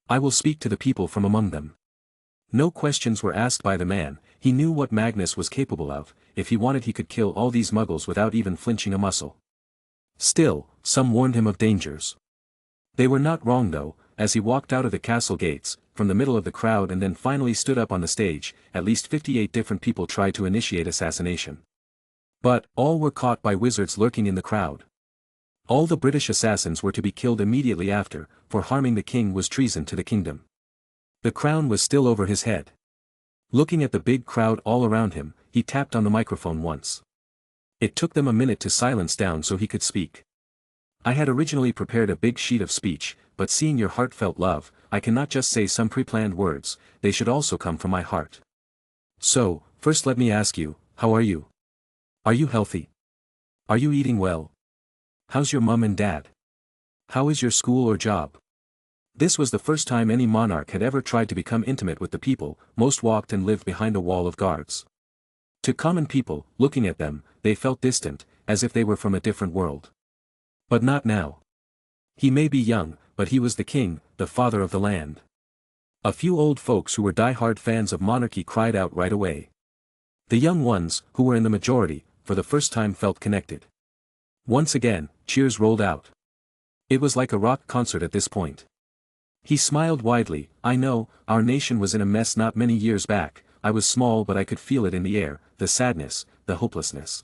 I will speak to the people from among them. No questions were asked by the man, he knew what Magnus was capable of, if he wanted he could kill all these muggles without even flinching a muscle. Still, some warned him of dangers. They were not wrong though, as he walked out of the castle gates, from the middle of the crowd and then finally stood up on the stage, at least 58 different people tried to initiate assassination. But, all were caught by wizards lurking in the crowd. All the British assassins were to be killed immediately after, for harming the king was treason to the kingdom. The crown was still over his head. Looking at the big crowd all around him, he tapped on the microphone once. It took them a minute to silence down so he could speak. I had originally prepared a big sheet of speech, but seeing your heartfelt love, I cannot just say some pre-planned words, they should also come from my heart. So, first let me ask you, how are you? Are you healthy? Are you eating well? How's your mum and dad? How is your school or job? This was the first time any monarch had ever tried to become intimate with the people, most walked and lived behind a wall of guards. To common people, looking at them, they felt distant, as if they were from a different world. But not now. He may be young, but he was the king, the father of the land. A few old folks who were die-hard fans of monarchy cried out right away. The young ones, who were in the majority, for the first time felt connected. Once again, cheers rolled out. It was like a rock concert at this point. He smiled widely. I know, our nation was in a mess not many years back, I was small but I could feel it in the air, the sadness, the hopelessness.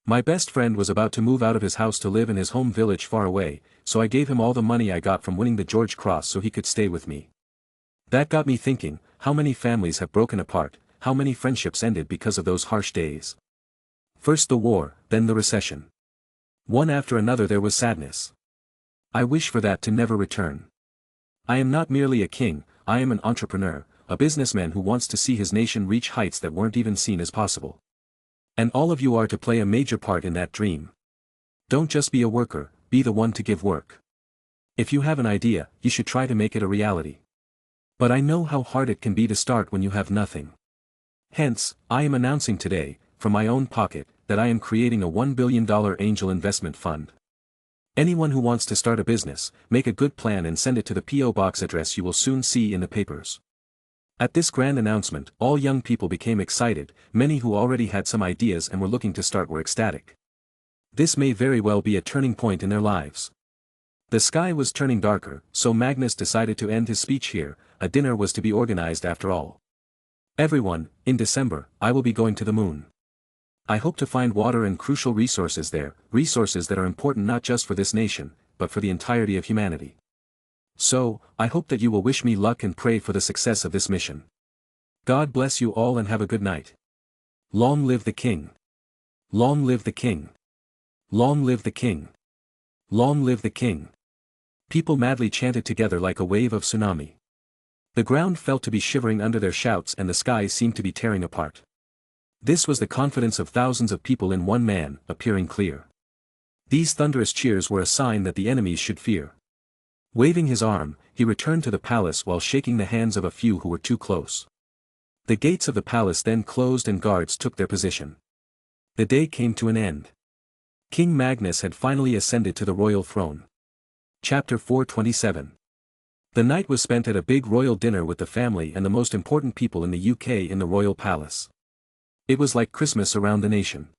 My best friend was about to move out of his house to live in his home village far away, so I gave him all the money I got from winning the George Cross so he could stay with me. That got me thinking, how many families have broken apart, how many friendships ended because of those harsh days. First the war, then the recession. One after another there was sadness. I wish for that to never return. I am not merely a king, I am an entrepreneur, a businessman who wants to see his nation reach heights that weren't even seen as possible. And all of you are to play a major part in that dream. Don't just be a worker, be the one to give work. If you have an idea, you should try to make it a reality. But I know how hard it can be to start when you have nothing. Hence, I am announcing today, from my own pocket, that I am creating a $1 billion angel investment fund. Anyone who wants to start a business, make a good plan and send it to the P.O. Box address you will soon see in the papers. At this grand announcement, all young people became excited, many who already had some ideas and were looking to start were ecstatic. This may very well be a turning point in their lives. The sky was turning darker, so Magnus decided to end his speech here. A dinner was to be organized after all. Everyone, in December, I will be going to the moon. I hope to find water and crucial resources there, resources that are important not just for this nation, but for the entirety of humanity. So, I hope that you will wish me luck and pray for the success of this mission. God bless you all and have a good night. Long live the king. Long live the king. Long live the king. Long live the king. People madly chanted together like a wave of tsunami. The ground felt to be shivering under their shouts and the sky seemed to be tearing apart. This was the confidence of thousands of people in one man, appearing clear. These thunderous cheers were a sign that the enemies should fear. Waving his arm, he returned to the palace while shaking the hands of a few who were too close. The gates of the palace then closed and guards took their position. The day came to an end. King Magnus had finally ascended to the royal throne. Chapter 427. The night was spent at a big royal dinner with the family and the most important people in the UK in the royal palace. It was like Christmas around the nation.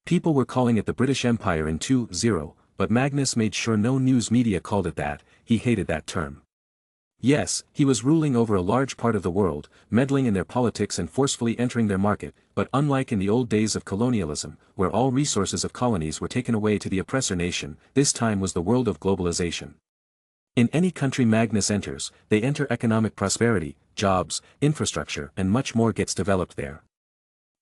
People were calling it the British Empire in 2.0, but Magnus made sure no news media called it that. He hated that term. Yes, he was ruling over a large part of the world, meddling in their politics and forcefully entering their market, but unlike in the old days of colonialism, where all resources of colonies were taken away to the oppressor nation, this time was the world of globalization. In any country Magnus enters, they enter economic prosperity, jobs, infrastructure and much more gets developed there.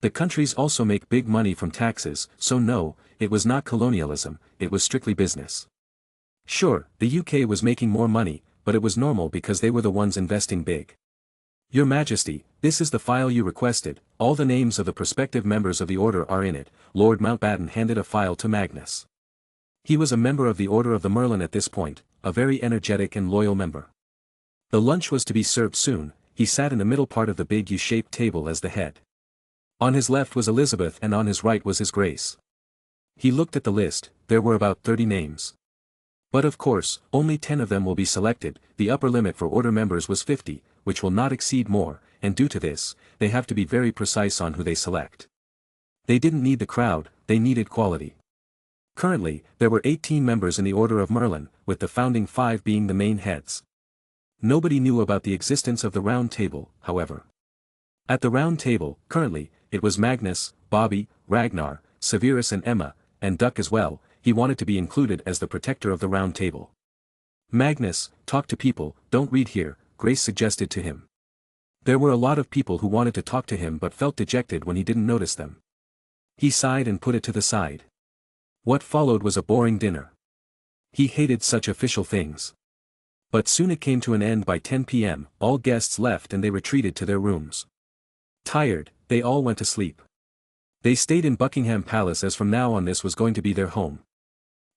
The countries also make big money from taxes, so no, it was not colonialism, it was strictly business. Sure, the UK was making more money, but it was normal because they were the ones investing big. Your Majesty, this is the file you requested, all the names of the prospective members of the order are in it. Lord Mountbatten handed a file to Magnus. He was a member of the Order of the Merlin at this point, a very energetic and loyal member. The lunch was to be served soon. He sat in the middle part of the big U-shaped table as the head. On his left was Elizabeth and on his right was His Grace. He looked at the list, there were about 30 names. But of course, only 10 of them will be selected. The upper limit for order members was 50, which will not exceed more, and due to this, they have to be very precise on who they select. They didn't need the crowd, they needed quality. Currently, there were 18 members in the Order of Merlin, with the founding 5 being the main heads. Nobody knew about the existence of the Round Table, however. At the Round Table, currently, it was Magnus, Bobby, Ragnar, Severus and Emma, and Duck as well. He wanted to be included as the protector of the Round Table. Magnus, talk to people, don't read here, Grace suggested to him. There were a lot of people who wanted to talk to him but felt dejected when he didn't notice them. He sighed and put it to the side. What followed was a boring dinner. He hated such official things. But soon it came to an end. By 10 p.m., all guests left and they retreated to their rooms. Tired, they all went to sleep. They stayed in Buckingham Palace as from now on this was going to be their home.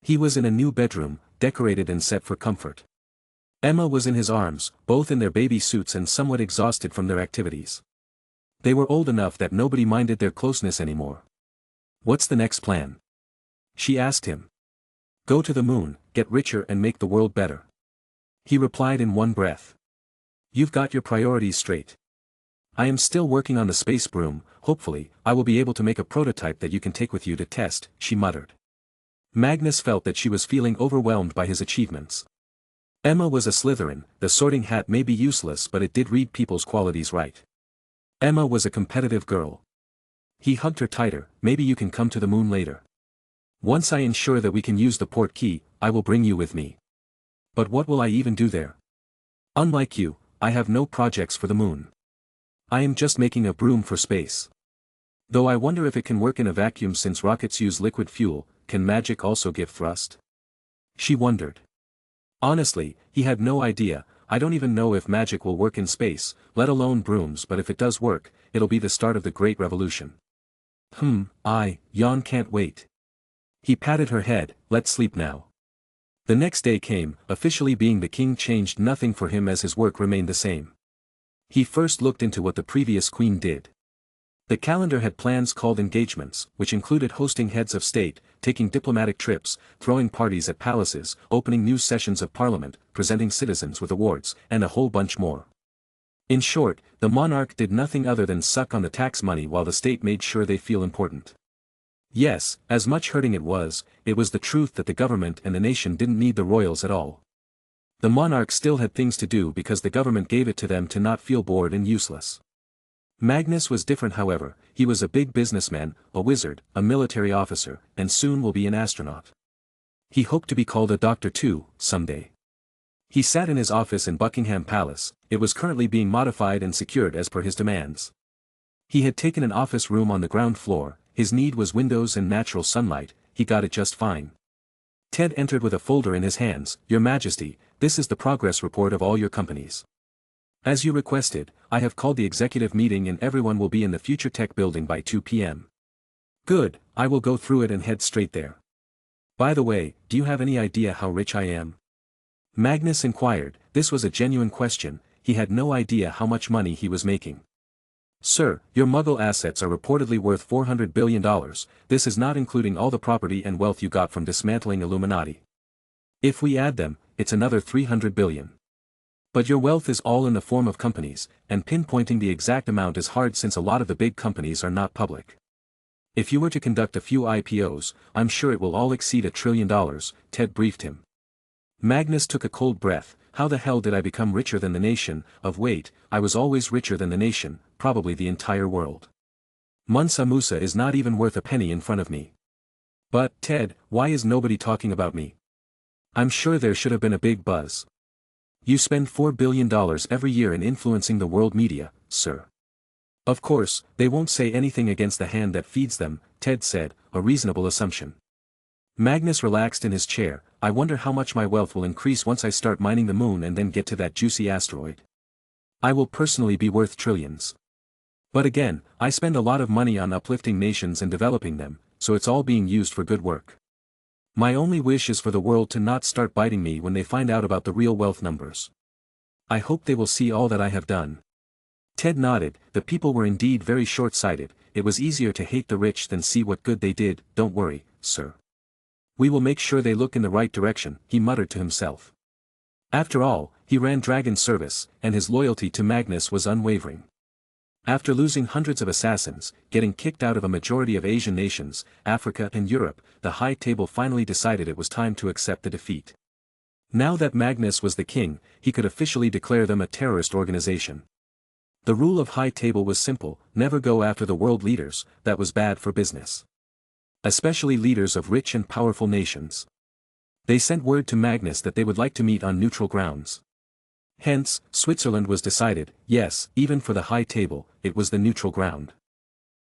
He was in a new bedroom, decorated and set for comfort. Emma was in his arms, both in their baby suits and somewhat exhausted from their activities. They were old enough that nobody minded their closeness anymore. What's the next plan? She asked him. Go to the moon, get richer and make the world better. He replied in one breath. You've got your priorities straight. I am still working on the space broom, hopefully, I will be able to make a prototype that you can take with you to test, she muttered. Magnus felt that she was feeling overwhelmed by his achievements. Emma was a Slytherin, the sorting hat may be useless but it did read people's qualities right. Emma was a competitive girl. He hugged her tighter, maybe you can come to the moon later. Once I ensure that we can use the port key, I will bring you with me. But what will I even do there? Unlike you, I have no projects for the moon. I am just making a broom for space. Though I wonder if it can work in a vacuum since rockets use liquid fuel, can magic also give thrust? She wondered. Honestly, he had no idea. I don't even know if magic will work in space, let alone brooms, but if it does work, it'll be the start of the Great Revolution. Jan can't wait. He patted her head, let's sleep now. The next day came, officially being the king changed nothing for him as his work remained the same. He first looked into what the previous queen did. The calendar had plans called engagements, which included hosting heads of state, taking diplomatic trips, throwing parties at palaces, opening new sessions of parliament, presenting citizens with awards, and a whole bunch more. In short, the monarch did nothing other than suck on the tax money while the state made sure they feel important. Yes, as much hurting it was the truth that the government and the nation didn't need the royals at all. The monarch still had things to do because the government gave it to them to not feel bored and useless. Magnus was different however, he was a big businessman, a wizard, a military officer, and soon will be an astronaut. He hoped to be called a doctor too, someday. He sat in his office in Buckingham Palace, it was currently being modified and secured as per his demands. He had taken an office room on the ground floor, his need was windows and natural sunlight, he got it just fine. Ted entered with a folder in his hands. Your Majesty, this is the progress report of all your companies. As you requested, I have called the executive meeting and everyone will be in the Future Tech building by 2 p.m. Good, I will go through it and head straight there. By the way, do you have any idea how rich I am? Magnus inquired. This was a genuine question, he had no idea how much money he was making. Sir, your Muggle assets are reportedly worth $400 billion, this is not including all the property and wealth you got from dismantling Illuminati. If we add them, it's another $300 billion. But your wealth is all in the form of companies, and pinpointing the exact amount is hard since a lot of the big companies are not public. If you were to conduct a few IPOs, I'm sure it will all exceed $1 trillion, Ted briefed him. Magnus took a cold breath. How the hell did I become richer than the nation? Wait, I was always richer than the nation, probably the entire world. Mansa Musa is not even worth a penny in front of me. But, Ted, why is nobody talking about me? I'm sure there should have been a big buzz. You spend $4 billion every year in influencing the world media, sir. Of course, they won't say anything against the hand that feeds them, Ted said, a reasonable assumption. Magnus relaxed in his chair. I wonder how much my wealth will increase once I start mining the moon and then get to that juicy asteroid. I will personally be worth trillions. But again, I spend a lot of money on uplifting nations and developing them, so it's all being used for good work. My only wish is for the world to not start biting me when they find out about the real wealth numbers. I hope they will see all that I have done. Ted nodded. The people were indeed very short-sighted, it was easier to hate the rich than see what good they did. Don't worry, sir. We will make sure they look in the right direction, he muttered to himself. After all, he ran Dragon Service, and his loyalty to Magnus was unwavering. After losing hundreds of assassins, getting kicked out of a majority of Asian nations, Africa and Europe, the High Table finally decided it was time to accept the defeat. Now that Magnus was the king, he could officially declare them a terrorist organization. The rule of High Table was simple, never go after the world leaders, that was bad for business. Especially leaders of rich and powerful nations. They sent word to Magnus that they would like to meet on neutral grounds. Hence, Switzerland was decided. Yes, even for the High Table, it was the neutral ground.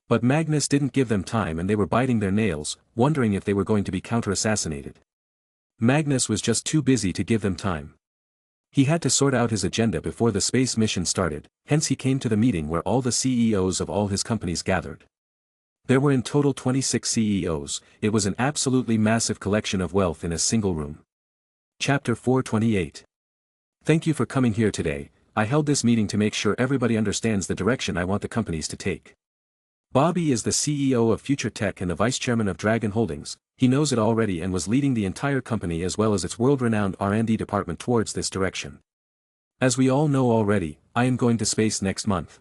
But Magnus didn't give them time and they were biting their nails, wondering if they were going to be counter-assassinated. Magnus was just too busy to give them time. He had to sort out his agenda before the space mission started, hence he came to the meeting where all the CEOs of all his companies gathered. There were in total 26 CEOs, it was an absolutely massive collection of wealth in a single room. Chapter 428. Thank you for coming here today. I held this meeting to make sure everybody understands the direction I want the companies to take. Bobby is the CEO of Future Tech and the Vice Chairman of Dragon Holdings. He knows it already and was leading the entire company as well as its world-renowned R&D department towards this direction. As we all know already, I am going to space next month.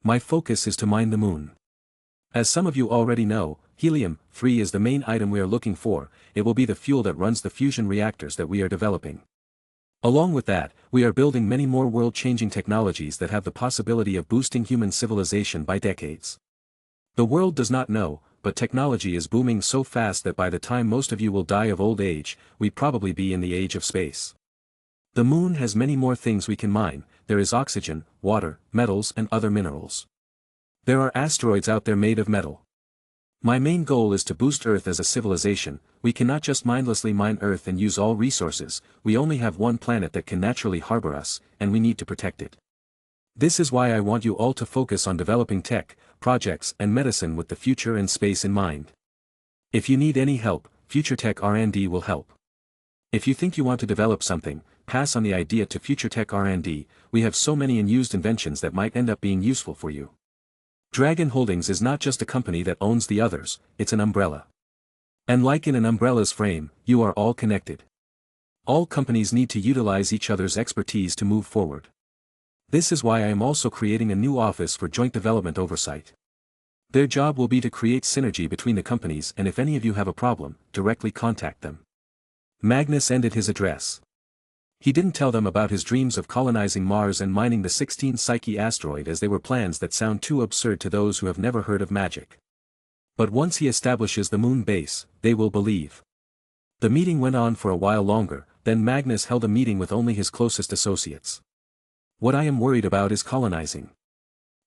My focus is to mine the moon. As some of you already know, helium-3 is the main item we are looking for, it will be the fuel that runs the fusion reactors that we are developing. Along with that, we are building many more world-changing technologies that have the possibility of boosting human civilization by decades. The world does not know, but technology is booming so fast that by the time most of you will die of old age, we'd probably be in the age of space. The moon has many more things we can mine, there is oxygen, water, metals and other minerals. There are asteroids out there made of metal. My main goal is to boost Earth as a civilization. We cannot just mindlessly mine Earth and use all resources, we only have one planet that can naturally harbor us, and we need to protect it. This is why I want you all to focus on developing tech, projects and medicine with the future and space in mind. If you need any help, Future Tech R&D will help. If you think you want to develop something, pass on the idea to Future Tech R&D, we have so many unused inventions that might end up being useful for you. Dragon Holdings is not just a company that owns the others, it's an umbrella. And like in an umbrella's frame, you are all connected. All companies need to utilize each other's expertise to move forward. This is why I am also creating a new office for joint development oversight. Their job will be to create synergy between the companies, and if any of you have a problem, directly contact them. Magnus ended his address. He didn't tell them about his dreams of colonizing Mars and mining the 16 Psyche asteroid, as they were plans that sound too absurd to those who have never heard of magic. But once he establishes the moon base, they will believe. The meeting went on for a while longer, then Magnus held a meeting with only his closest associates. What I am worried about is colonizing.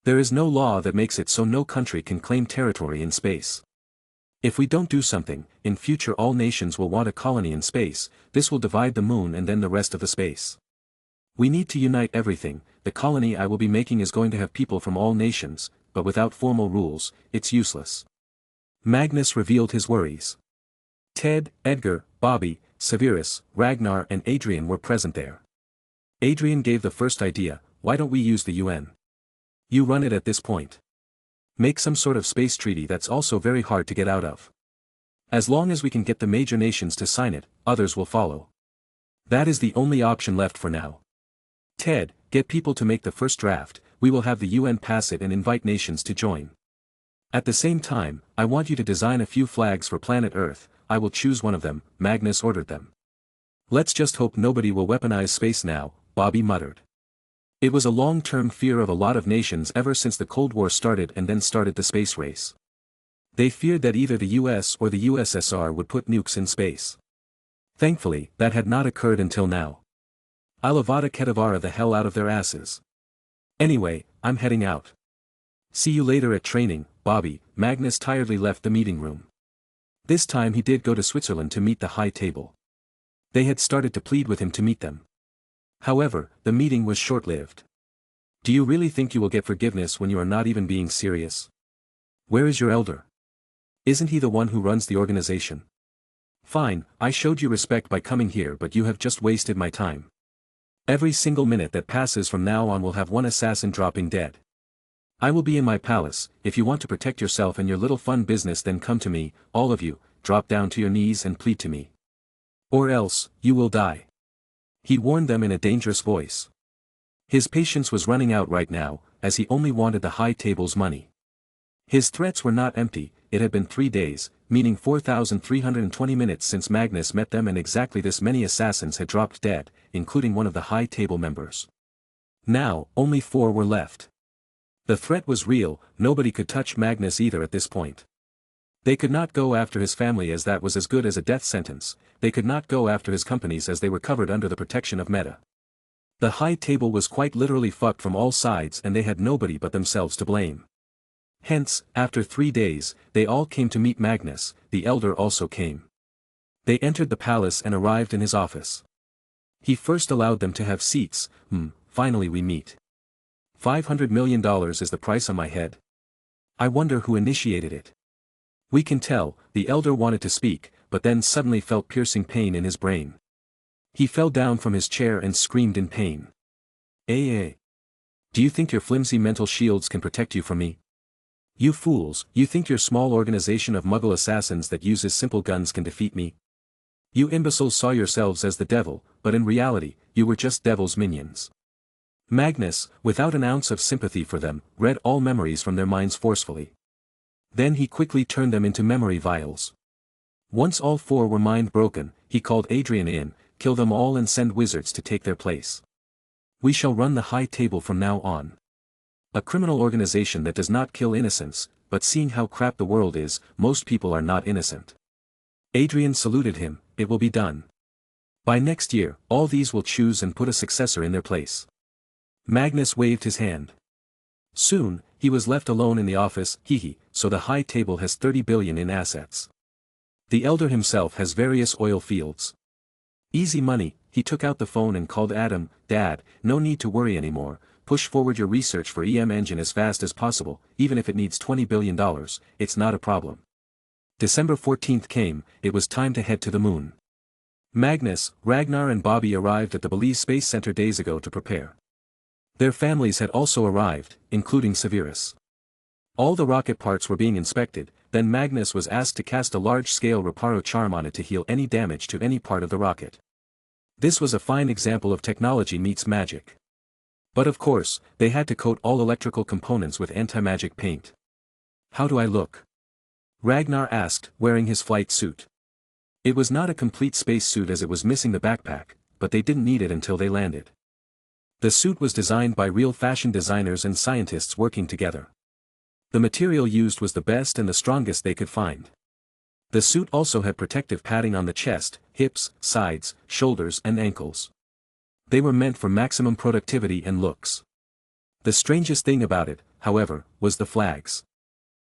There is no law that makes it so no country can claim territory in space. If we don't do something, in future all nations will want a colony in space. This will divide the moon and then the rest of the space. We need to unite everything. The colony I will be making is going to have people from all nations, but without formal rules, it's useless. Magnus revealed his worries. Ted, Edgar, Bobby, Severus, Ragnar and Adrian were present there. Adrian gave the first idea: why don't we use the UN? You run it at this point. Make some sort of space treaty that's also very hard to get out of. As long as we can get the major nations to sign it, others will follow. That is the only option left for now. Ted, get people to make the first draft. We will have the UN pass it and invite nations to join. At the same time, I want you to design a few flags for planet Earth. I will choose one of them, Magnus ordered them. Let's just hope nobody will weaponize space now, Bobby muttered. It was a long-term fear of a lot of nations ever since the Cold War started, and then started the space race. They feared that either the US or the USSR would put nukes in space. Thankfully, that had not occurred until now. Alavada Kedavara the hell out of their asses. Anyway, I'm heading out. See you later at training, Bobby. Magnus tiredly left the meeting room. This time he did go to Switzerland to meet the high table. They had started to plead with him to meet them. However, the meeting was short-lived. Do you really think you will get forgiveness when you are not even being serious? Where is your elder? Isn't he the one who runs the organization? Fine, I showed you respect by coming here, but you have just wasted my time. Every single minute that passes from now on will have one assassin dropping dead. I will be in my palace. If you want to protect yourself and your little fun business, then come to me, all of you, drop down to your knees and plead to me. Or else, you will die. He warned them in a dangerous voice. His patience was running out right now, as he only wanted the high table's money. His threats were not empty. It had been 3 days, meaning 4,320 minutes since Magnus met them, and exactly this many assassins had dropped dead, including one of the high table members. Now, only 4 were left. The threat was real. Nobody could touch Magnus either at this point. They could not go after his family, as that was as good as a death sentence. They could not go after his companies, as they were covered under the protection of Meta. The high table was quite literally fucked from all sides, and they had nobody but themselves to blame. Hence, after 3 days, they all came to meet Magnus. The elder also came. They entered the palace and arrived in his office. He first allowed them to have seats. Finally we meet. $500 million is the price on my head. I wonder who initiated it. We can tell. The elder wanted to speak, but then suddenly felt piercing pain in his brain. He fell down from his chair and screamed in pain. Do you think your flimsy mental shields can protect you from me? You fools, you think your small organization of Muggle assassins that uses simple guns can defeat me? You imbeciles saw yourselves as the devil, but in reality, you were just devil's minions. Magnus, without an ounce of sympathy for them, read all memories from their minds forcefully. Then he quickly turned them into memory vials. Once all 4 were mind-broken, he called Adrian in, kill them all and send wizards to take their place. We shall run the high table from now on. A criminal organization that does not kill innocents, but seeing how crap the world is, most people are not innocent. Adrian saluted him. It will be done. By next year, all these will choose and put a successor in their place. Magnus waved his hand. Soon, he was left alone in the office. So the high table has 30 billion in assets. The elder himself has various oil fields. Easy money. He took out the phone and called Adam. Dad, no need to worry anymore. Push forward your research for EM engine as fast as possible, even if it needs $20 billion, it's not a problem. December 14th came. It was time to head to the moon. Magnus, Ragnar and Bobby arrived at the Belize Space Center days ago to prepare. Their families had also arrived, including Severus. All the rocket parts were being inspected. Then Magnus was asked to cast a large-scale Reparo charm on it to heal any damage to any part of the rocket. This was a fine example of technology meets magic. But of course, they had to coat all electrical components with anti-magic paint. How do I look? Ragnar asked, wearing his flight suit. It was not a complete space suit as it was missing the backpack, but they didn't need it until they landed. The suit was designed by real fashion designers and scientists working together. The material used was the best and the strongest they could find. The suit also had protective padding on the chest, hips, sides, shoulders and ankles. They were meant for maximum productivity and looks. The strangest thing about it, however, was the flags.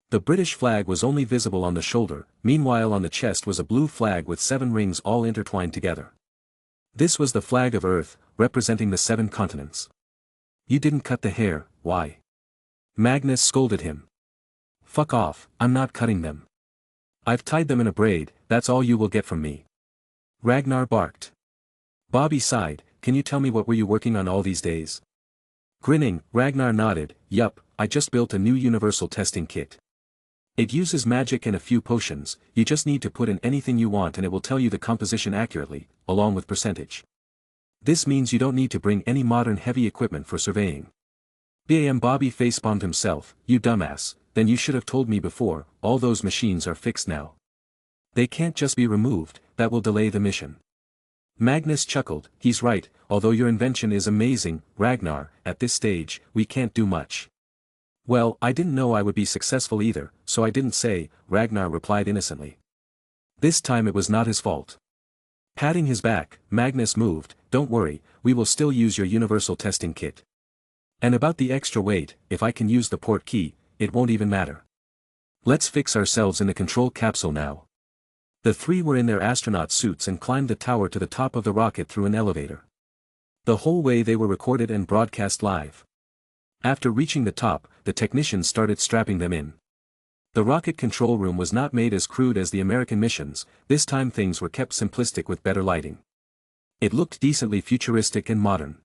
The British flag was only visible on the shoulder, meanwhile on the chest was a blue flag with 7 rings all intertwined together. This was the flag of Earth, representing the 7 continents. You didn't cut the hair, why? Magnus scolded him. Fuck off, I'm not cutting them. I've tied them in a braid, that's all you will get from me. Ragnar barked. Bobby sighed, can you tell me what were you working on all these days? Grinning, Ragnar nodded, yup, I just built a new universal testing kit. It uses magic and a few potions, you just need to put in anything you want and it will tell you the composition accurately, along with percentage. This means you don't need to bring any modern heavy equipment for surveying. Bam! Bobby facepalmed himself, you dumbass, then you should have told me before, all those machines are fixed now. They can't just be removed, that will delay the mission. Magnus chuckled, he's right, although your invention is amazing, Ragnar, at this stage, we can't do much. Well, I didn't know I would be successful either, so I didn't say, Ragnar replied innocently. This time it was not his fault. Patting his back, Magnus moved, don't worry, we will still use your universal testing kit. And about the extra weight, if I can use the port key, it won't even matter. Let's fix ourselves in the control capsule now. The 3 were in their astronaut suits and climbed the tower to the top of the rocket through an elevator. The whole way they were recorded and broadcast live. After reaching the top, the technicians started strapping them in. The rocket control room was not made as crude as the American missions, this time things were kept simplistic with better lighting. It looked decently futuristic and modern.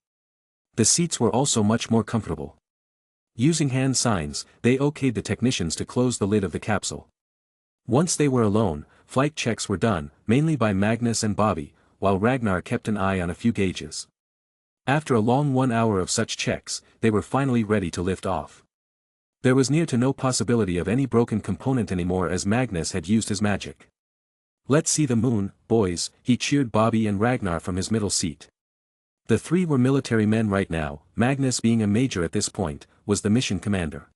The seats were also much more comfortable. Using hand signs, they okayed the technicians to close the lid of the capsule. Once they were alone, flight checks were done, mainly by Magnus and Bobby, while Ragnar kept an eye on a few gauges. After a long 1 hour of such checks, they were finally ready to lift off. There was near to no possibility of any broken component anymore as Magnus had used his magic. Let's see the moon, boys, he cheered Bobby and Ragnar from his middle seat. The 3 were military men right now, Magnus being a major at this point, was the mission commander.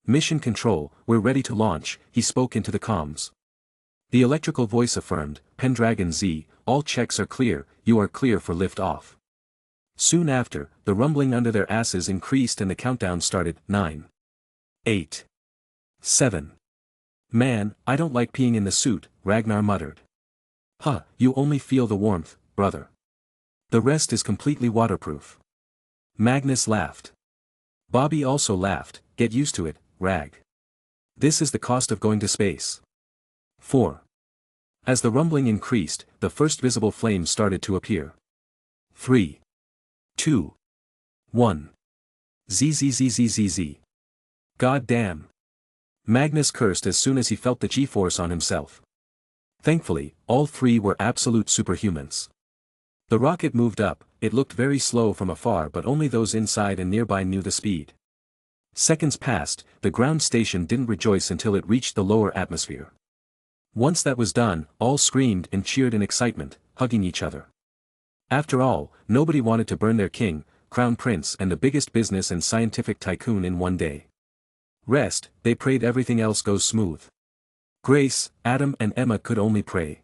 Mission control, we're ready to launch, he spoke into the comms. The electrical voice affirmed, Pendragon Z, all checks are clear, you are clear for lift off. Soon after, the rumbling under their asses increased and the countdown started, 9. 8. 7. Man, I don't like peeing in the suit, Ragnar muttered. Huh, you only feel the warmth, brother. The rest is completely waterproof. Magnus laughed. Bobby also laughed, get used to it, Rag. This is the cost of going to space. 4. As the rumbling increased, the first visible flames started to appear. 3. 2. 1. Zzzzzzz. God damn. Magnus cursed as soon as he felt the G-force on himself. Thankfully, all 3 were absolute superhumans. The rocket moved up, it looked very slow from afar but only those inside and nearby knew the speed. Seconds passed, the ground station didn't rejoice until it reached the lower atmosphere. Once that was done, all screamed and cheered in excitement, hugging each other. After all, nobody wanted to burn their king, crown prince and the biggest business and scientific tycoon in one day. Rest, they prayed everything else goes smooth. Grace, Adam and Emma could only pray.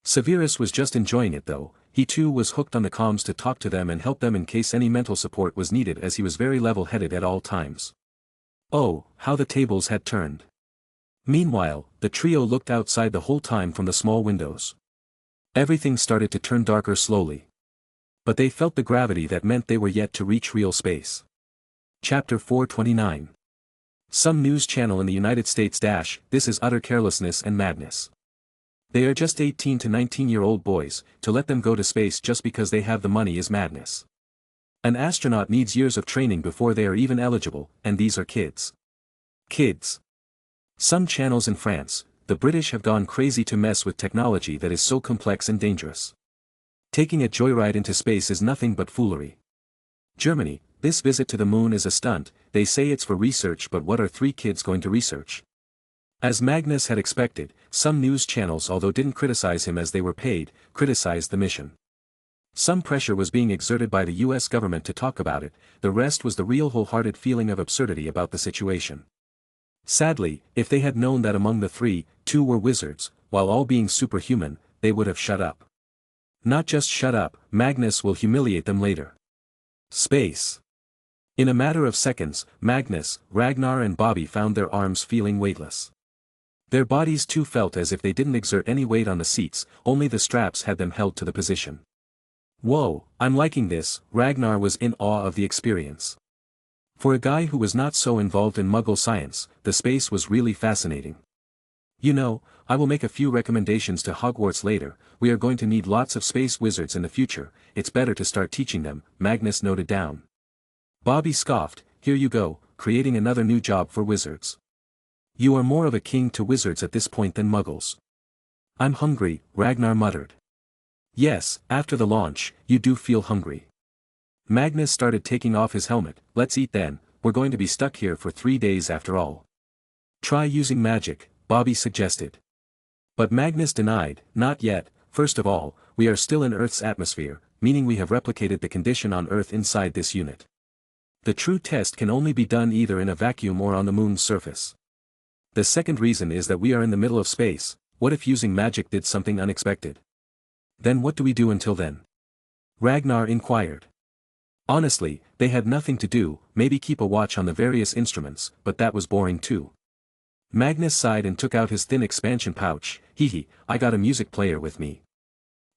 Severus was just enjoying it though, he too was hooked on the comms to talk to them and help them in case any mental support was needed as he was very level-headed at all times. Oh, how the tables had turned. Meanwhile, the trio looked outside the whole time from the small windows. Everything started to turn darker slowly. But they felt the gravity that meant they were yet to reach real space. Chapter 429. Some news channel in the United States - this is utter carelessness and madness. They are just 18 to 19-year-old boys, to let them go to space just because they have the money is madness. An astronaut needs years of training before they are even eligible, and these are kids. Kids. Some channels in France, the British have gone crazy to mess with technology that is so complex and dangerous. Taking a joyride into space is nothing but foolery. Germany, This visit to the moon is a stunt, they say it's for research, but what are three kids going to research? As Magnus had expected, some news channels, although didn't criticize him as they were paid, criticized the mission. Some pressure was being exerted by the US government to talk about it, the rest was the real wholehearted feeling of absurdity about the situation. Sadly, if they had known that among the three, two were wizards, while all being superhuman, they would have shut up. Not just shut up, Magnus will humiliate them later. Space. In a matter of seconds, Magnus, Ragnar and Bobby found their arms feeling weightless. Their bodies too felt as if they didn't exert any weight on the seats, only the straps had them held to the position. Whoa, I'm liking this, Ragnar was in awe of the experience. For a guy who was not so involved in Muggle science, the space was really fascinating. You know, I will make a few recommendations to Hogwarts later, we are going to need lots of space wizards in the future, it's better to start teaching them, Magnus noted down. Bobby scoffed, here you go, creating another new job for wizards. You are more of a king to wizards at this point than Muggles. I'm hungry, Ragnar muttered. Yes, after the launch, you do feel hungry. Magnus started taking off his helmet, let's eat then, we're going to be stuck here for 3 days after all. Try using magic, Bobby suggested. But Magnus denied, not yet, first of all, we are still in Earth's atmosphere, meaning we have replicated the condition on Earth inside this unit. The true test can only be done either in a vacuum or on the moon's surface. The second reason is that we are in the middle of space, what if using magic did something unexpected? Then what do we do until then? Ragnar inquired. Honestly, they had nothing to do, maybe keep a watch on the various instruments, but that was boring too. Magnus sighed and took out his thin expansion pouch, hee, I got a music player with me.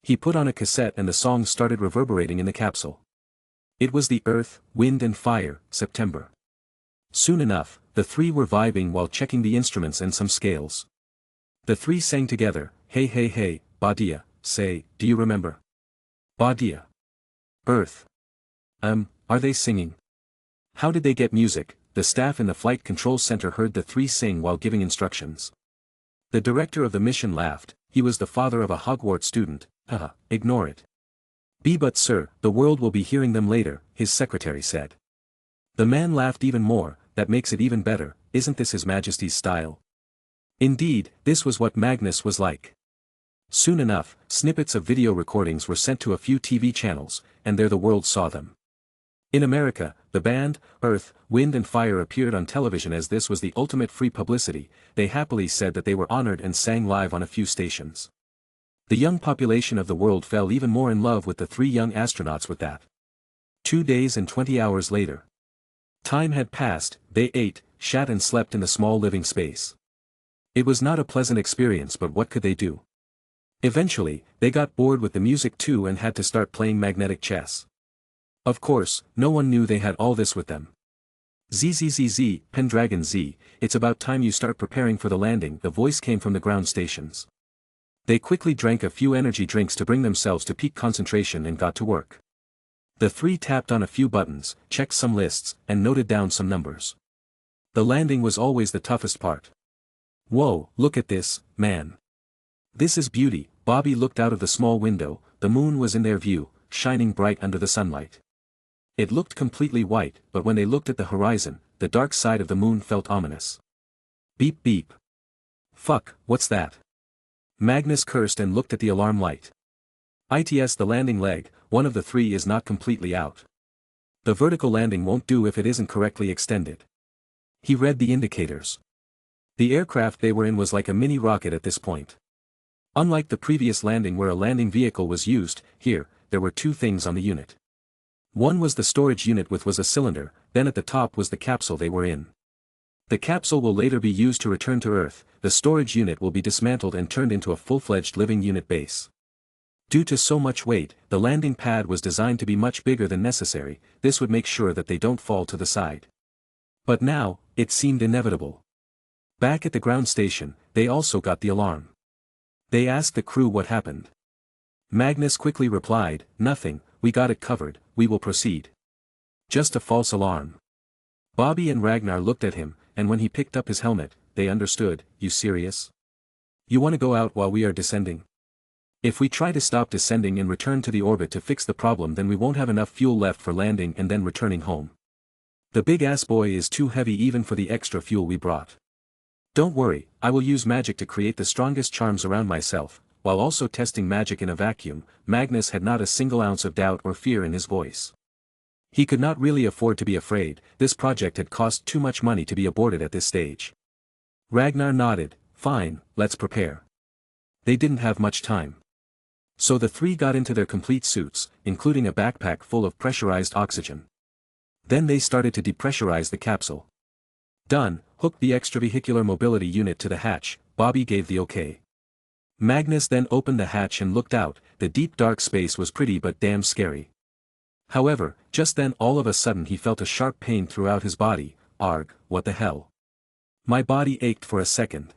He put on a cassette and the songs started reverberating in the capsule. It was the Earth, Wind and Fire, September. Soon enough, the three were vibing while checking the instruments and some scales. The three sang together, hey, Badia, say, do you remember? Badia. Earth. Are they singing? How did they get music? The staff in the flight control center heard the three sing while giving instructions. The director of the mission laughed, he was the father of a Hogwarts student, haha, ignore it. But sir, the world will be hearing them later, his secretary said. The man laughed even more, that makes it even better, isn't this His Majesty's style? Indeed, this was what Magnus was like. Soon enough, snippets of video recordings were sent to a few TV channels, and there the world saw them. In America, the band, Earth, Wind and Fire appeared on television as this was the ultimate free publicity, they happily said that they were honored and sang live on a few stations. The young population of the world fell even more in love with the three young astronauts with that. 2 days and 20 hours later. Time had passed, they ate, shat and slept in the small living space. It was not a pleasant experience, but what could they do? Eventually, they got bored with the music too and had to start playing magnetic chess. Of course, no one knew they had all this with them. ZZZZ, Pendragon Z, it's about time you start preparing for the landing, the voice came from the ground stations. They quickly drank a few energy drinks to bring themselves to peak concentration and got to work. The three tapped on a few buttons, checked some lists, and noted down some numbers. The landing was always the toughest part. Whoa, look at this, man. This is beauty, Bobby looked out of the small window, the moon was in their view, shining bright under the sunlight. It looked completely white, but when they looked at the horizon, the dark side of the moon felt ominous. Beep beep. Fuck, what's that? Magnus cursed and looked at the alarm light. ITS the landing leg, one of the three is not completely out. The vertical landing won't do if it isn't correctly extended. He read the indicators. The aircraft they were in was like a mini rocket at this point. Unlike the previous landing where a landing vehicle was used, here, there were two things on the unit. One was the storage unit which was a cylinder, then at the top was the capsule they were in. The capsule will later be used to return to Earth, the storage unit will be dismantled and turned into a full-fledged living unit base. Due to so much weight, the landing pad was designed to be much bigger than necessary, this would make sure that they don't fall to the side. But now, it seemed inevitable. Back at the ground station, they also got the alarm. They asked the crew what happened. Magnus quickly replied, nothing, we got it covered, we will proceed. Just a false alarm. Bobby and Ragnar looked at him, and when he picked up his helmet, they understood, you serious? You want to go out while we are descending? If we try to stop descending and return to the orbit to fix the problem, then we won't have enough fuel left for landing and then returning home. The big-ass boy is too heavy even for the extra fuel we brought. Don't worry, I will use magic to create the strongest charms around myself, while also testing magic in a vacuum. Magnus had not a single ounce of doubt or fear in his voice. He could not really afford to be afraid, this project had cost too much money to be aborted at this stage. Ragnar nodded, fine, let's prepare. They didn't have much time. So the three got into their complete suits, including a backpack full of pressurized oxygen. Then they started to depressurize the capsule. Done, hooked the extravehicular mobility unit to the hatch, Bobby gave the okay. Magnus then opened the hatch and looked out. The deep dark space was pretty but damn scary. However, just then all of a sudden he felt a sharp pain throughout his body. Arg, what the hell? My body ached for a second.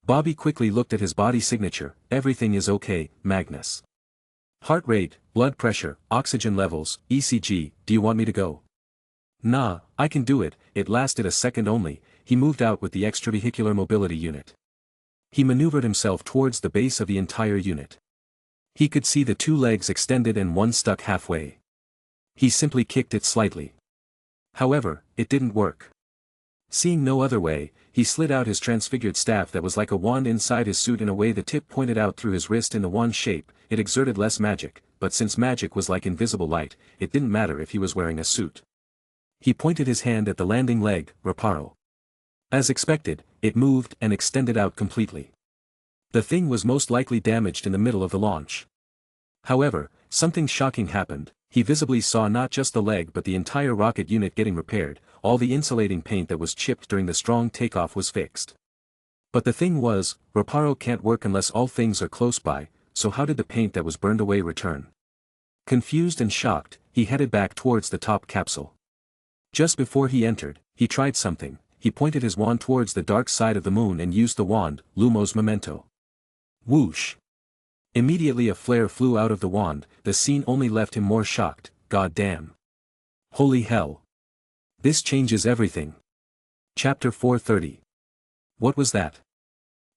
Bobby quickly looked at his body signature. Everything is okay, Magnus. Heart rate, blood pressure, oxygen levels, ECG, do you want me to go? Nah, I can do it. It lasted a second only. He moved out with the extravehicular mobility unit. He maneuvered himself towards the base of the entire unit. He could see the two legs extended and one stuck halfway. He simply kicked it slightly. However, it didn't work. Seeing no other way, he slid out his transfigured staff that was like a wand inside his suit in a way the tip pointed out through his wrist in the wand shape. It exerted less magic, but since magic was like invisible light, it didn't matter if he was wearing a suit. He pointed his hand at the landing leg, reparo. As expected, it moved and extended out completely. The thing was most likely damaged in the middle of the launch. However, something shocking happened. He visibly saw not just the leg but the entire rocket unit getting repaired. All the insulating paint that was chipped during the strong takeoff was fixed. But the thing was, reparo can't work unless all things are close by, so how did the paint that was burned away return? Confused and shocked, he headed back towards the top capsule. Just before he entered, he tried something. He pointed his wand towards the dark side of the moon and used the wand, Lumos Memento. Whoosh! Immediately a flare flew out of the wand. The scene only left him more shocked. God damn. Holy hell. This changes everything. Chapter 430. What was that?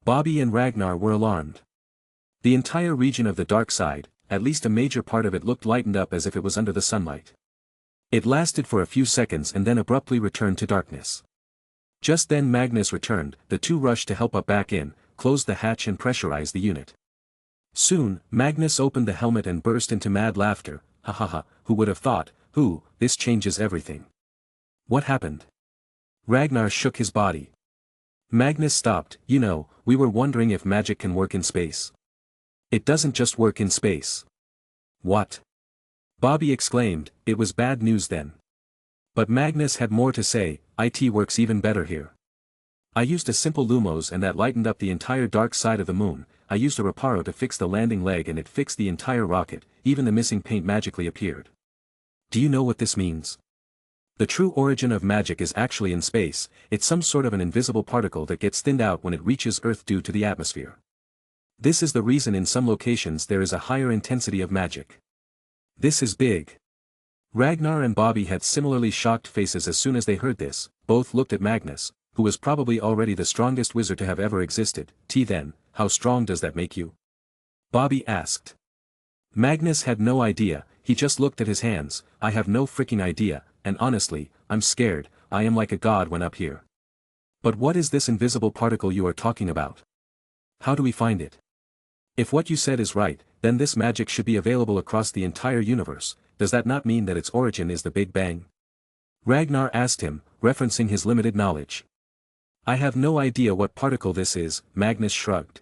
Bobby and Ragnar were alarmed. The entire region of the dark side, at least a major part of it, looked lightened up as if it was under the sunlight. It lasted for a few seconds and then abruptly returned to darkness. Just then Magnus returned. The two rushed to help up back in, closed the hatch and pressurized the unit. Soon, Magnus opened the helmet and burst into mad laughter. Ha ha ha, who would have thought? This changes everything. What happened? Ragnar shook his body. Magnus stopped. We were wondering if magic can work in space. It doesn't just work in space. What? Bobby exclaimed. It was bad news then. But Magnus had more to say. It works even better here. I used a simple Lumos and that lightened up the entire dark side of the moon. I used a reparo to fix the landing leg and it fixed the entire rocket. Even the missing paint magically appeared. Do you know what this means? The true origin of magic is actually in space. It's some sort of an invisible particle that gets thinned out when it reaches Earth due to the atmosphere. This is the reason in some locations there is a higher intensity of magic. This is big. Ragnar and Bobby had similarly shocked faces as soon as they heard this. Both looked at Magnus, who was probably already the strongest wizard to have ever existed. Then, how strong does that make you? Bobby asked. Magnus had no idea. He just looked at his hands. I have no freaking idea, and honestly, I'm scared. I am like a god when up here. But what is this invisible particle you are talking about? How do we find it? If what you said is right, then this magic should be available across the entire universe. Does that not mean that its origin is the Big Bang? Ragnar asked him, referencing his limited knowledge. I have no idea what particle this is, Magnus shrugged.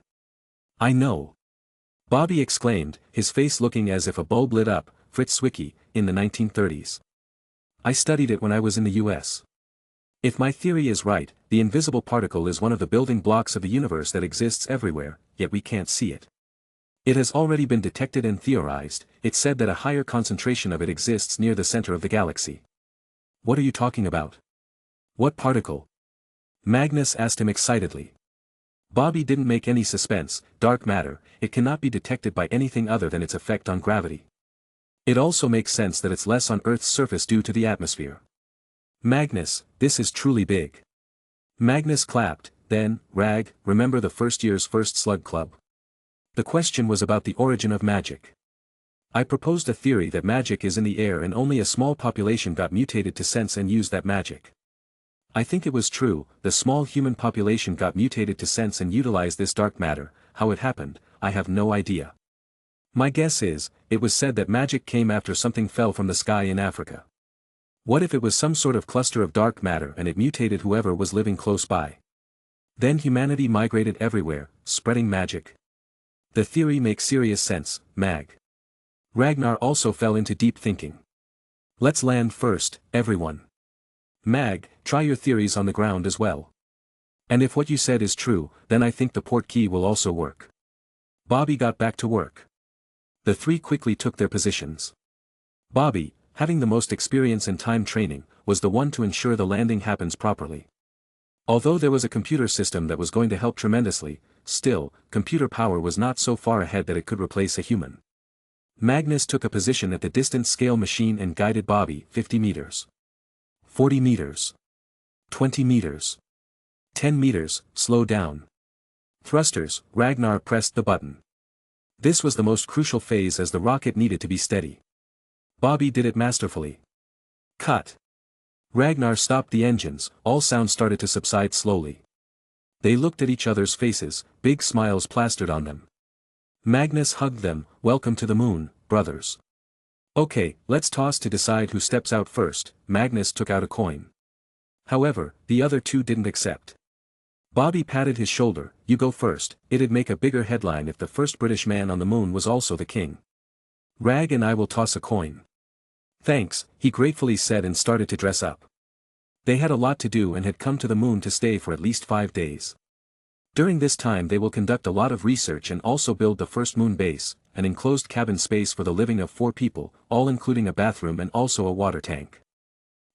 I know. Bobby exclaimed, his face looking as if a bulb lit up. Fritz Zwicky, in the 1930s. I studied it when I was in the US. If my theory is right, the invisible particle is one of the building blocks of the universe that exists everywhere, yet we can't see it. It has already been detected and theorized. It's said that a higher concentration of it exists near the center of the galaxy. What are you talking about? What particle? Magnus asked him excitedly. Bobby didn't make any suspense. Dark matter. It cannot be detected by anything other than its effect on gravity. It also makes sense that it's less on Earth's surface due to the atmosphere. Magnus, this is truly big. Magnus clapped. Then, Rag, remember the first year's first slug club? The question was about the origin of magic. I proposed a theory that magic is in the air and only a small population got mutated to sense and use that magic. I think it was true, the small human population got mutated to sense and utilize this dark matter. How it happened, I have no idea. My guess is, it was said that magic came after something fell from the sky in Africa. What if it was some sort of cluster of dark matter and it mutated whoever was living close by? Then humanity migrated everywhere, spreading magic. The theory makes serious sense, Mag. Ragnar also fell into deep thinking. Let's land first, everyone. Mag, try your theories on the ground as well. And if what you said is true, then I think the port key will also work. Bobby got back to work. The three quickly took their positions. Bobby, having the most experience and time training, was the one to ensure the landing happens properly. Although there was a computer system that was going to help tremendously, still, computer power was not so far ahead that it could replace a human. Magnus took a position at the distance scale machine and guided Bobby 50 meters. 40 meters. 20 meters. 10 meters, slow down. Thrusters, Ragnar pressed the button. This was the most crucial phase as the rocket needed to be steady. Bobby did it masterfully. Cut. Ragnar stopped the engines, all sound started to subside slowly. They looked at each other's faces, big smiles plastered on them. Magnus hugged them, welcome to the moon, brothers. Okay, let's toss to decide who steps out first. Magnus took out a coin. However, the other two didn't accept. Bobby patted his shoulder, you go first, it'd make a bigger headline if the first British man on the moon was also the king. Rag and I will toss a coin. Thanks, he gratefully said and started to dress up. They had a lot to do and had come to the moon to stay for at least 5 days. During this time they will conduct a lot of research and also build the first moon base, an enclosed cabin space for the living of 4 people, all including a bathroom and also a water tank.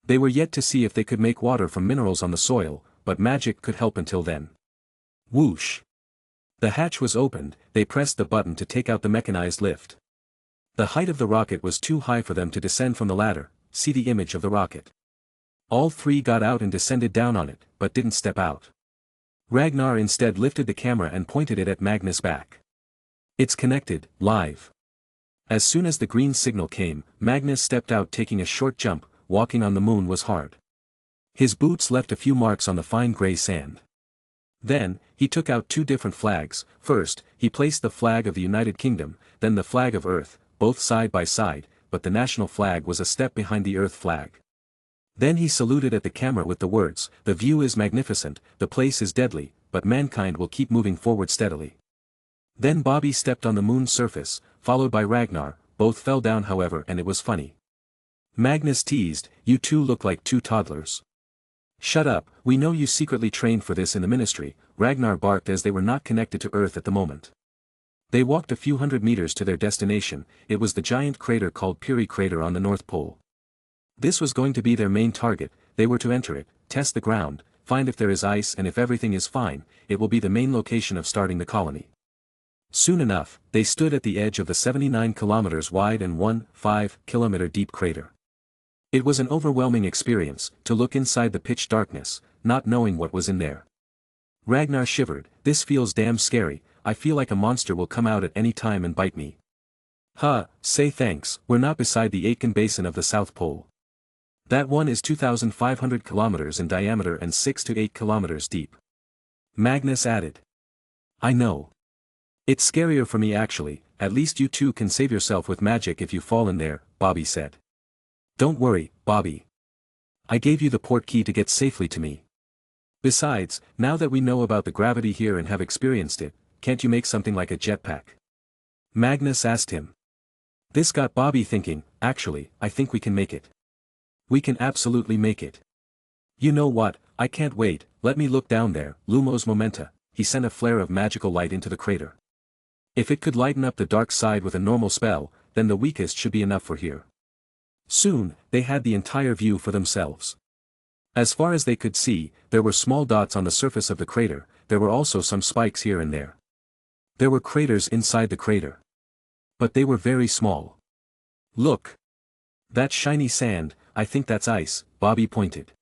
They were yet to see if they could make water from minerals on the soil, but magic could help until then. Whoosh! The hatch was opened, they pressed the button to take out the mechanized lift. The height of the rocket was too high for them to descend from the ladder, see the image of the rocket. All 3 got out and descended down on it, but didn't step out. Ragnar instead lifted the camera and pointed it at Magnus' back. It's connected, live. As soon as the green signal came, Magnus stepped out taking a short jump. Walking on the moon was hard. His boots left a few marks on the fine gray sand. Then, he took out 2 different flags. First, he placed the flag of the United Kingdom, then the flag of Earth, both side by side, but the national flag was a step behind the Earth flag. Then he saluted at the camera with the words, "The view is magnificent, the place is deadly, but mankind will keep moving forward steadily." Then Bobby stepped on the moon's surface, followed by Ragnar, both fell down however and it was funny. Magnus teased, "You two look like 2 toddlers." "Shut up, we know you secretly trained for this in the ministry," Ragnar barked as they were not connected to Earth at the moment. They walked a few hundred meters to their destination. It was the giant crater called Peary Crater on the North Pole. This was going to be their main target. They were to enter it, test the ground, find if there is ice and if everything is fine, it will be the main location of starting the colony. Soon enough, they stood at the edge of the 79 kilometers wide and 1.5 kilometer deep crater. It was an overwhelming experience, to look inside the pitch darkness, not knowing what was in there. Ragnar shivered, "This feels damn scary, I feel like a monster will come out at any time and bite me." "Huh, say thanks, we're not beside the Aitken Basin of the South Pole. That one is 2,500 kilometers in diameter and 6 to 8 kilometers deep." Magnus added. "I know. It's scarier for me actually, at least you two can save yourself with magic if you fall in there," Bobby said. "Don't worry, Bobby. I gave you the port key to get safely to me. Besides, now that we know about the gravity here and have experienced it, can't you make something like a jetpack?" Magnus asked him. This got Bobby thinking, actually, I think we can make it. We can absolutely make it. You know what, I can't wait, let me look down there, Lumos Momenta, he sent a flare of magical light into the crater. If it could lighten up the dark side with a normal spell, then the weakest should be enough for here. Soon, they had the entire view for themselves. As far as they could see, there were small dots on the surface of the crater, there were also some spikes here and there. There were craters inside the crater. But they were very small. Look! That shiny sand, I think that's ice, Bobby pointed.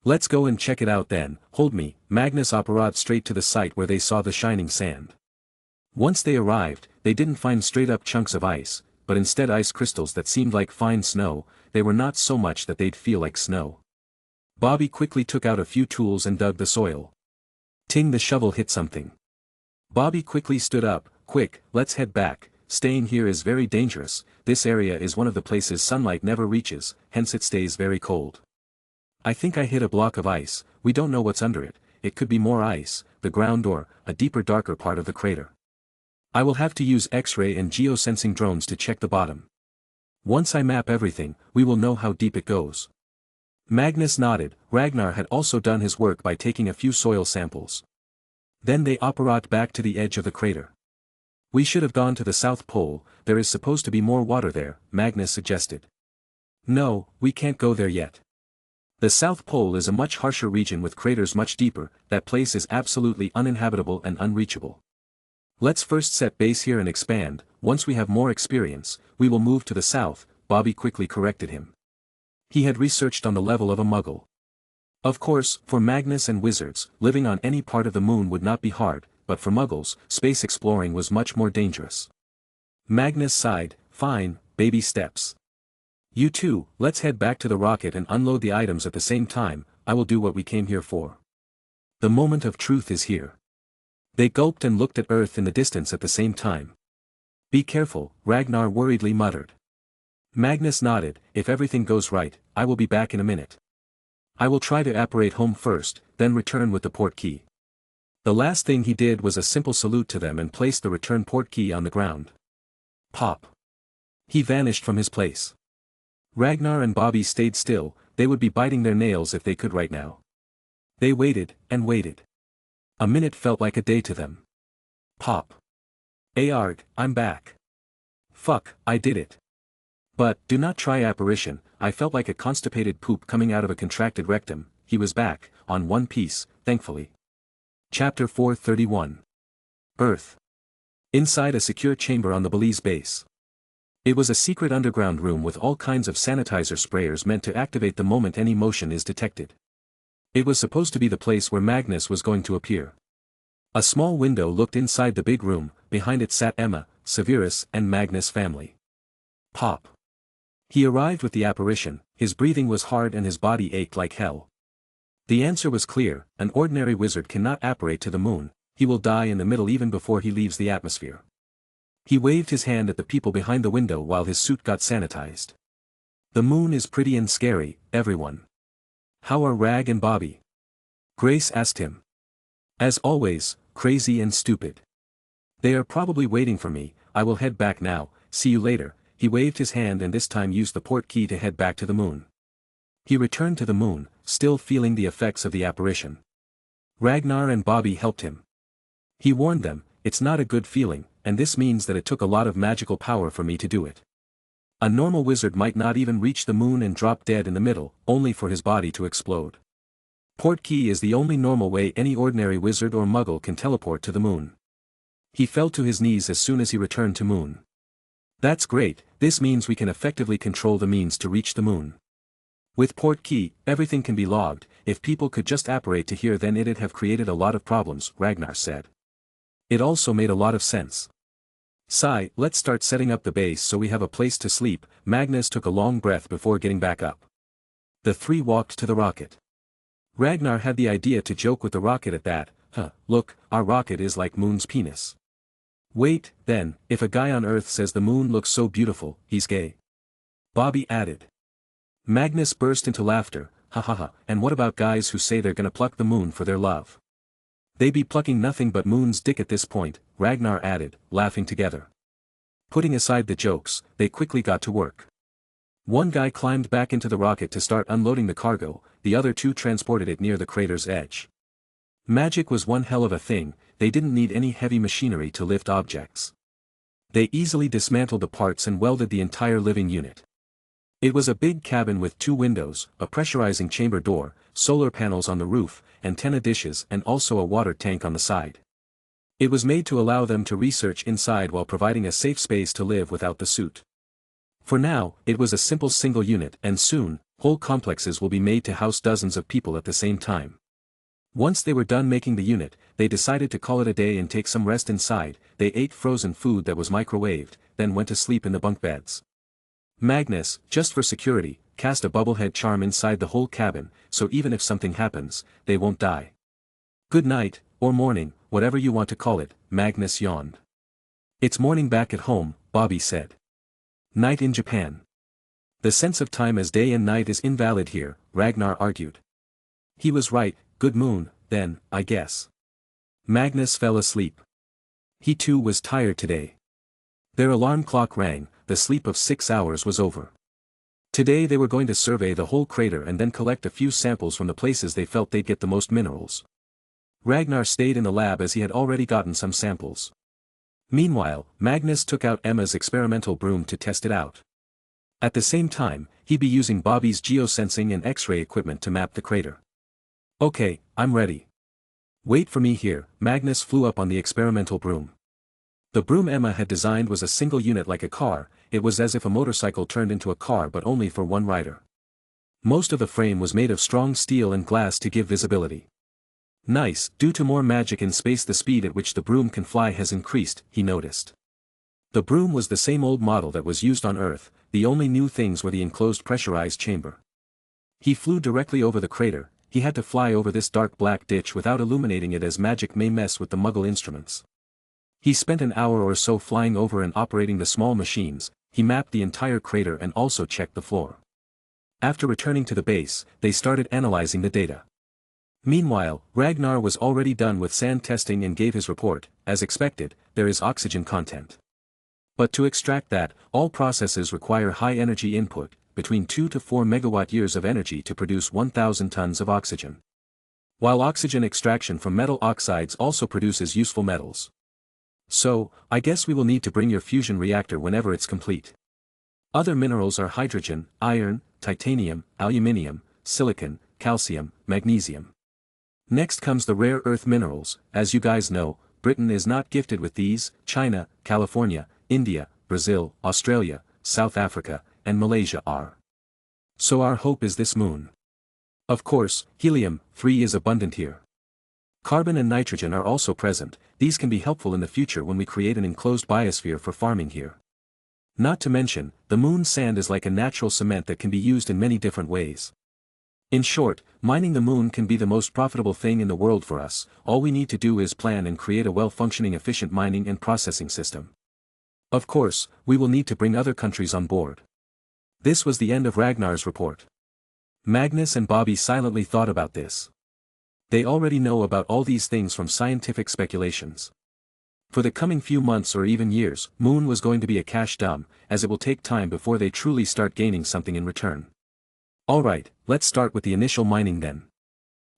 Let's go and check it out then, hold me, Magnus operated straight to the site where they saw the shining sand. Once they arrived, they didn't find straight up chunks of ice, but instead ice crystals that seemed like fine snow. They were not so much that they'd feel like snow. Bobby quickly took out a few tools and dug the soil. Ting, the shovel hit something. Bobby quickly stood up. Quick, let's head back. Staying here is very dangerous. This area is one of the places sunlight never reaches, hence it stays very cold. I think I hit a block of ice. We don't know what's under it. It could be more ice, the ground, or a deeper, darker part of the crater. I will have to use X-ray and geosensing drones to check the bottom. Once I map everything, we will know how deep it goes. Magnus nodded. Ragnar had also done his work by taking a few soil samples. Then they apparat back to the edge of the crater. We should have gone to the South Pole. There is supposed to be more water there, Magnus suggested. No, we can't go there yet. The South Pole is a much harsher region with craters much deeper. That place is absolutely uninhabitable and unreachable. Let's first set base here and expand. Once we have more experience, we will move to the south, Bobby quickly corrected him. He had researched on the level of a muggle. Of course, for Magnus and wizards, living on any part of the moon would not be hard, but for muggles, space exploring was much more dangerous. Magnus sighed. Fine, baby steps. You two, let's head back to the rocket and unload the items at the same time. I will do what we came here for. The moment of truth is here. They gulped and looked at Earth in the distance at the same time. Be careful, Ragnar worriedly muttered. Magnus nodded. If everything goes right, I will be back in a minute. I will try to apparate home first, then return with the port key. The last thing he did was a simple salute to them and placed the return port key on the ground. Pop. He vanished from his place. Ragnar and Bobby stayed still. They would be biting their nails if they could right now. They waited, and waited. A minute felt like a day to them. Pop. Arg, I'm back. Fuck, I did it. But, do not try apparition. I felt like a constipated poop coming out of a contracted rectum. He was back, on one piece, thankfully. Chapter 431. Earth. Inside a secure chamber on the Belize base. It was a secret underground room with all kinds of sanitizer sprayers meant to activate the moment any motion is detected. It was supposed to be the place where Magnus was going to appear. A small window looked inside the big room. Behind it sat Emma, Severus, and Magnus' family. Pop. He arrived with the apparition. His breathing was hard and his body ached like hell. The answer was clear. An ordinary wizard cannot apparate to the moon. He will die in the middle even before he leaves the atmosphere. He waved his hand at the people behind the window while his suit got sanitized. The moon is pretty and scary, everyone. How are Rag and Bobby? Grace asked him. As always, crazy and stupid. They are probably waiting for me. I will head back now. See you later. He waved his hand and this time used the port key to head back to the moon. He returned to the moon, still feeling the effects of the apparition. Ragnar and Bobby helped him. He warned them, it's not a good feeling, and this means that it took a lot of magical power for me to do it. A normal wizard might not even reach the moon and drop dead in the middle, only for his body to explode. Port key is the only normal way any ordinary wizard or muggle can teleport to the moon. He fell to his knees as soon as he returned to moon. That's great, this means we can effectively control the means to reach the moon. With port key, everything can be logged. If people could just apparate to here then it'd have created a lot of problems, Ragnar said. It also made a lot of sense. Sigh, let's start setting up the base so we have a place to sleep. Magnus took a long breath before getting back up. The three walked to the rocket. Ragnar had the idea to joke with the rocket at that. Look, our rocket is like moon's penis. Wait, then, if a guy on Earth says the moon looks so beautiful, he's gay. Bobby added. Magnus burst into laughter. Ha ha ha, and what about guys who say they're gonna pluck the moon for their love? They be plucking nothing but moon's dick at this point, Ragnar added, laughing together. Putting aside the jokes, they quickly got to work. One guy climbed back into the rocket to start unloading the cargo, the other two transported it near the crater's edge. Magic was one hell of a thing. They didn't need any heavy machinery to lift objects. They easily dismantled the parts and welded the entire living unit. It was a big cabin with 2 windows, a pressurizing chamber door, solar panels on the roof, antenna dishes and also a water tank on the side. It was made to allow them to research inside while providing a safe space to live without the suit. For now, it was a simple single unit and soon, whole complexes will be made to house dozens of people at the same time. Once they were done making the unit, they decided to call it a day and take some rest inside. They ate frozen food that was microwaved. then went to sleep in the bunk beds. Magnus, just for security, cast a bubblehead charm inside the whole cabin, so even if something happens, they won't die. Good night, or morning, whatever you want to call it, Magnus yawned. It's morning back at home, Bobby said. Night in Japan. The sense of time as day and night is invalid here, Ragnar argued. He was right, good moon, then, I guess. Magnus fell asleep. He too was tired today. Their alarm clock rang, the sleep of 6 hours was over. Today they were going to survey the whole crater and then collect a few samples from the places they felt they'd get the most minerals. Ragnar stayed in the lab as he had already gotten some samples. Meanwhile, Magnus took out Emma's experimental broom to test it out. At the same time, he'd be using Bobby's geosensing and X-ray equipment to map the crater. Okay, I'm ready. Wait for me here, Magnus flew up on the experimental broom. The broom Emma had designed was a single unit like a car, it was as if a motorcycle turned into a car but only for one rider. Most of the frame was made of strong steel and glass to give visibility. Nice, due to more magic in space the speed at which the broom can fly has increased, he noticed. The broom was the same old model that was used on Earth, the only new things were the enclosed pressurized chamber. He flew directly over the crater, he had to fly over this dark black ditch without illuminating it as magic may mess with the Muggle instruments. He spent an hour or so flying over and operating the small machines, he mapped the entire crater and also checked the floor. After returning to the base, they started analyzing the data. Meanwhile, Ragnar was already done with sand testing and gave his report. As expected, there is oxygen content. But to extract that, all processes require high energy input, between 2 to 4 megawatt-years of energy to produce 1,000 tons of oxygen. While oxygen extraction from metal oxides also produces useful metals. So, I guess we will need to bring your fusion reactor whenever it's complete. Other minerals are hydrogen, iron, titanium, aluminium, silicon, calcium, magnesium. Next comes the rare earth minerals. As you guys know, Britain is not gifted with these. China, California, India, Brazil, Australia, South Africa, and Malaysia are. So our hope is this moon. Of course, helium-3 is abundant here. Carbon and nitrogen are also present, these can be helpful in the future when we create an enclosed biosphere for farming here. Not to mention, the moon's sand is like a natural cement that can be used in many different ways. In short, mining the moon can be the most profitable thing in the world for us, all we need to do is plan and create a well-functioning efficient mining and processing system. Of course, we will need to bring other countries on board. This was the end of Ragnar's report. Magnus and Bobby silently thought about this. They already know about all these things from scientific speculations. For the coming few months or even years, Moon was going to be a cash dump, as it will take time before they truly start gaining something in return. Alright, let's start with the initial mining then.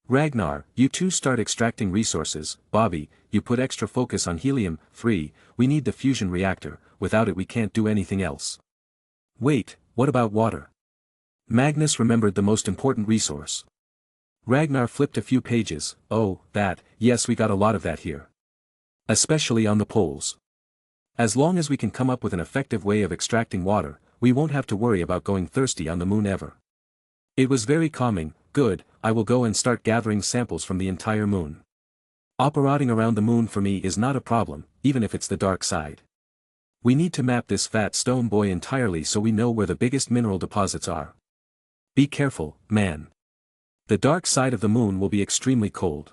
Ragnar, you two start extracting resources. Bobby, you put extra focus on helium-3, we need the fusion reactor, without it we can't do anything else. Wait, what about water? Magnus remembered the most important resource. Ragnar flipped a few pages. Oh, that, yes, we got a lot of that here. Especially on the poles. As long as we can come up with an effective way of extracting water, we won't have to worry about going thirsty on the moon ever. It was very calming. Good, I will go and start gathering samples from the entire moon. Operating around the moon for me is not a problem, even if it's the dark side. We need to map this fat stone boy entirely so we know where the biggest mineral deposits are. Be careful, man. The dark side of the moon will be extremely cold.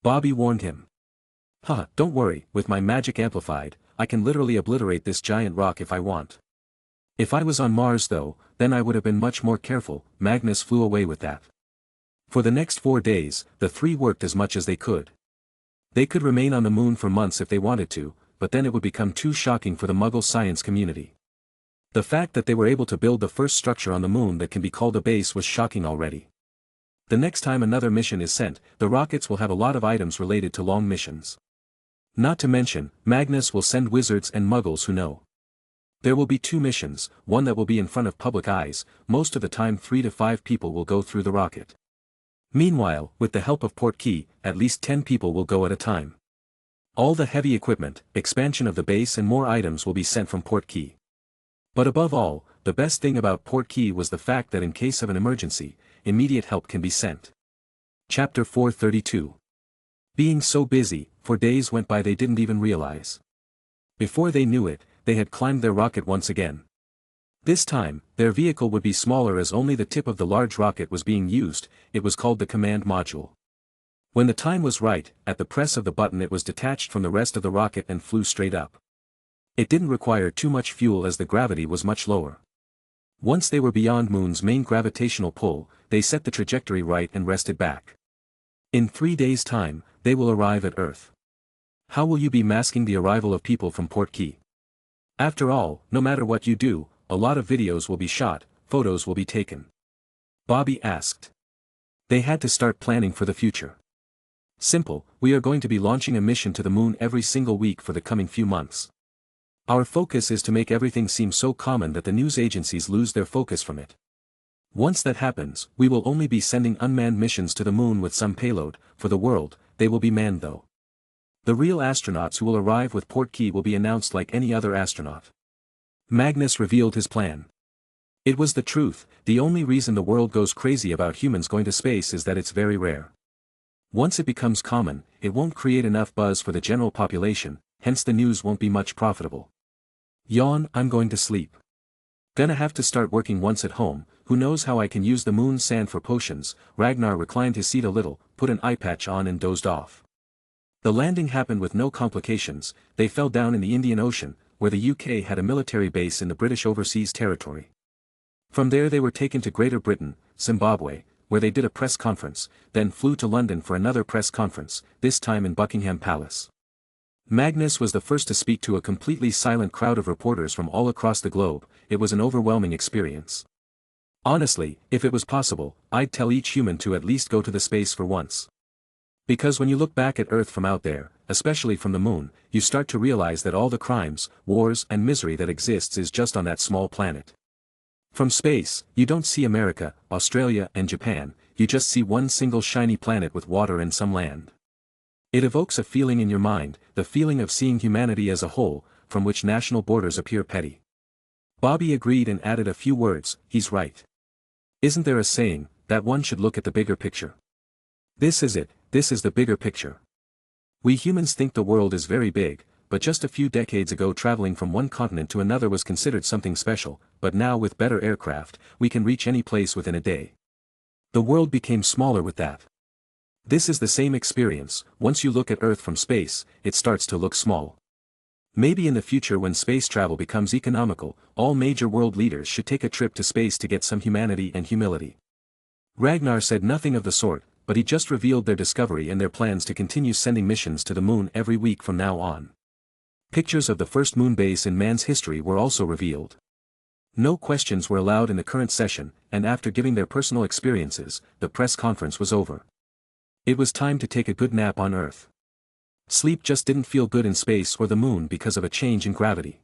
Bobby warned him. Don't worry, with my magic amplified, I can literally obliterate this giant rock if I want. If I was on Mars though, then I would have been much more careful. Magnus flew away with that. For the next 4 days, the three worked as much as they could. They could remain on the moon for months if they wanted to, but then it would become too shocking for the Muggle science community. The fact that they were able to build the first structure on the moon that can be called a base was shocking already. The next time another mission is sent, the rockets will have a lot of items related to long missions. Not to mention, Magnus will send wizards and Muggles who know. There will be 2 missions, one that will be in front of public eyes, most of the time 3 to 5 people will go through the rocket. Meanwhile, with the help of Portkey, at least 10 people will go at a time. All the heavy equipment, expansion of the base and more items will be sent from Portkey. But above all, the best thing about Portkey was the fact that in case of an emergency, immediate help can be sent. Chapter 432. Being so busy, for days went by they didn't even realize. Before they knew it, they had climbed their rocket once again. This time, their vehicle would be smaller as only the tip of the large rocket was being used. It was called the command module. When the time was right, at the press of the button it was detached from the rest of the rocket and flew straight up. It didn't require too much fuel as the gravity was much lower. Once they were beyond Moon's main gravitational pull, they set the trajectory right and rested back. In 3 days' time, they will arrive at Earth. How will you be masking the arrival of people from Port Key? After all, no matter what you do, a lot of videos will be shot, photos will be taken. Bobby asked. They had to start planning for the future. Simple, we are going to be launching a mission to the Moon every single week for the coming few months. Our focus is to make everything seem so common that the news agencies lose their focus from it. Once that happens, we will only be sending unmanned missions to the Moon with some payload. For the world, they will be manned though. The real astronauts who will arrive with Port Key will be announced like any other astronaut. Magnus revealed his plan. It was the truth. The only reason the world goes crazy about humans going to space is that it's very rare. Once it becomes common, it won't create enough buzz for the general population, hence the news won't be much profitable. Yawn, I'm going to sleep. Gonna have to start working once at home. Who knows how I can use the moon's sand for potions. Ragnar reclined his seat a little, put an eye patch on and dozed off. The landing happened with no complications. They fell down in the Indian Ocean, where the UK had a military base in the British Overseas Territory. From there they were taken to Greater Britain, Zimbabwe, where they did a press conference, then flew to London for another press conference, this time in Buckingham Palace. Magnus was the first to speak to a completely silent crowd of reporters from all across the globe. It was an overwhelming experience. Honestly, if it was possible, I'd tell each human to at least go to the space for once. Because when you look back at Earth from out there, especially from the Moon, you start to realize that all the crimes, wars and misery that exists is just on that small planet. From space, you don't see America, Australia and Japan, you just see one single shiny planet with water and some land. It evokes a feeling in your mind, the feeling of seeing humanity as a whole, from which national borders appear petty. Bobby agreed and added a few words. He's right. Isn't there a saying, that one should look at the bigger picture? This is it, this is the bigger picture. We humans think the world is very big, but just a few decades ago traveling from one continent to another was considered something special, but now with better aircraft, we can reach any place within a day. The world became smaller with that. This is the same experience. Once you look at Earth from space, it starts to look small. Maybe in the future when space travel becomes economical, all major world leaders should take a trip to space to get some humanity and humility. Ragnar said nothing of the sort, but he just revealed their discovery and their plans to continue sending missions to the Moon every week from now on. Pictures of the first moon base in man's history were also revealed. No questions were allowed in the current session, and after giving their personal experiences, the press conference was over. It was time to take a good nap on Earth. Sleep just didn't feel good in space or the Moon because of a change in gravity.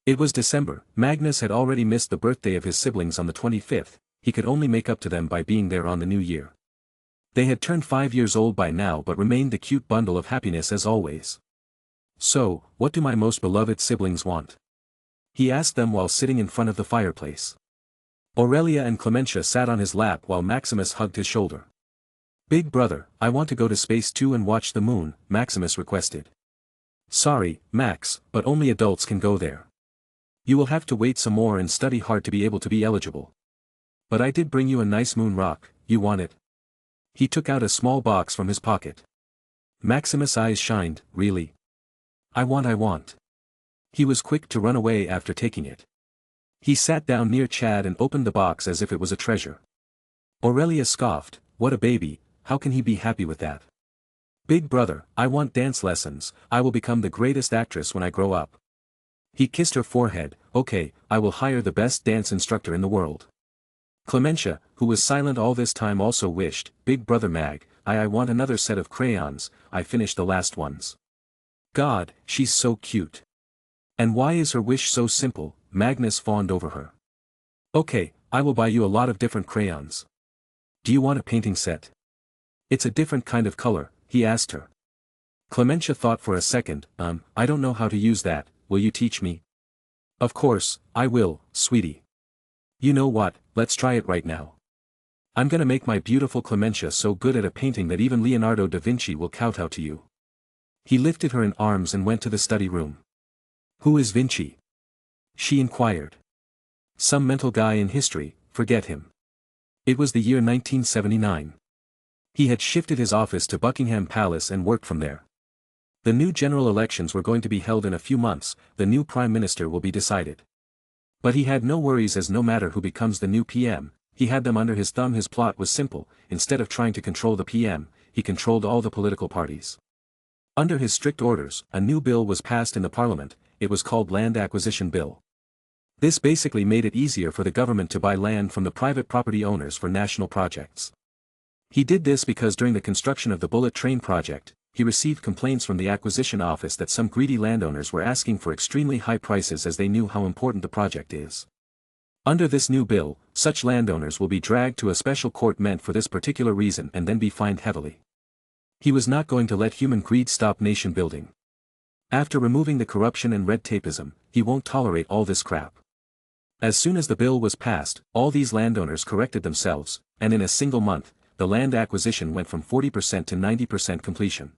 It was December. Magnus had already missed the birthday of his siblings on the 25th, he could only make up to them by being there on the new year. They had turned 5 years old by now but remained the cute bundle of happiness as always. So, what do my most beloved siblings want? He asked them while sitting in front of the fireplace. Aurelia and Clementia sat on his lap while Maximus hugged his shoulder. Big brother, I want to go to space too and watch the Moon, Maximus requested. Sorry, Max, but only adults can go there. You will have to wait some more and study hard to be able to be eligible. But I did bring you a nice moon rock, you want it? He took out a small box from his pocket. Maximus' eyes shined. Really? I want. He was quick to run away after taking it. He sat down near Chad and opened the box as if it was a treasure. Aurelia scoffed, what a baby, how can he be happy with that? Big brother, I want dance lessons, I will become the greatest actress when I grow up. He kissed her forehead. Okay, I will hire the best dance instructor in the world. Clementia, who was silent all this time also wished, Big brother Mag, I want another set of crayons, I finished the last ones. God, she's so cute. And why is her wish so simple? Magnus fawned over her. Okay, I will buy you a lot of different crayons. Do you want a painting set? It's a different kind of color, he asked her. Clementia thought for a second. I don't know how to use that, will you teach me? Of course, I will, sweetie. You know what, let's try it right now. I'm gonna make my beautiful Clementia so good at a painting that even Leonardo da Vinci will kowtow to you. He lifted her in arms and went to the study room. Who is Vinci? she inquired. Some mental guy in history, forget him. It was the year 1979. He had shifted his office to Buckingham Palace and worked from there. The new general elections were going to be held in a few months, the new prime minister will be decided. But he had no worries, as no matter who becomes the new PM, he had them under his thumb. His plot was simple: instead of trying to control the PM, he controlled all the political parties. Under his strict orders, a new bill was passed in the Parliament. It was called Land Acquisition Bill. This basically made it easier for the government to buy land from the private property owners for national projects. He did this because during the construction of the bullet train project, he received complaints from the acquisition office that some greedy landowners were asking for extremely high prices, as they knew how important the project is. Under this new bill, such landowners will be dragged to a special court meant for this particular reason and then be fined heavily. He was not going to let human greed stop nation building. After removing the corruption and red tapeism, he won't tolerate all this crap. As soon as the bill was passed, all these landowners corrected themselves, and in a single month, the land acquisition went from 40% to 90% completion.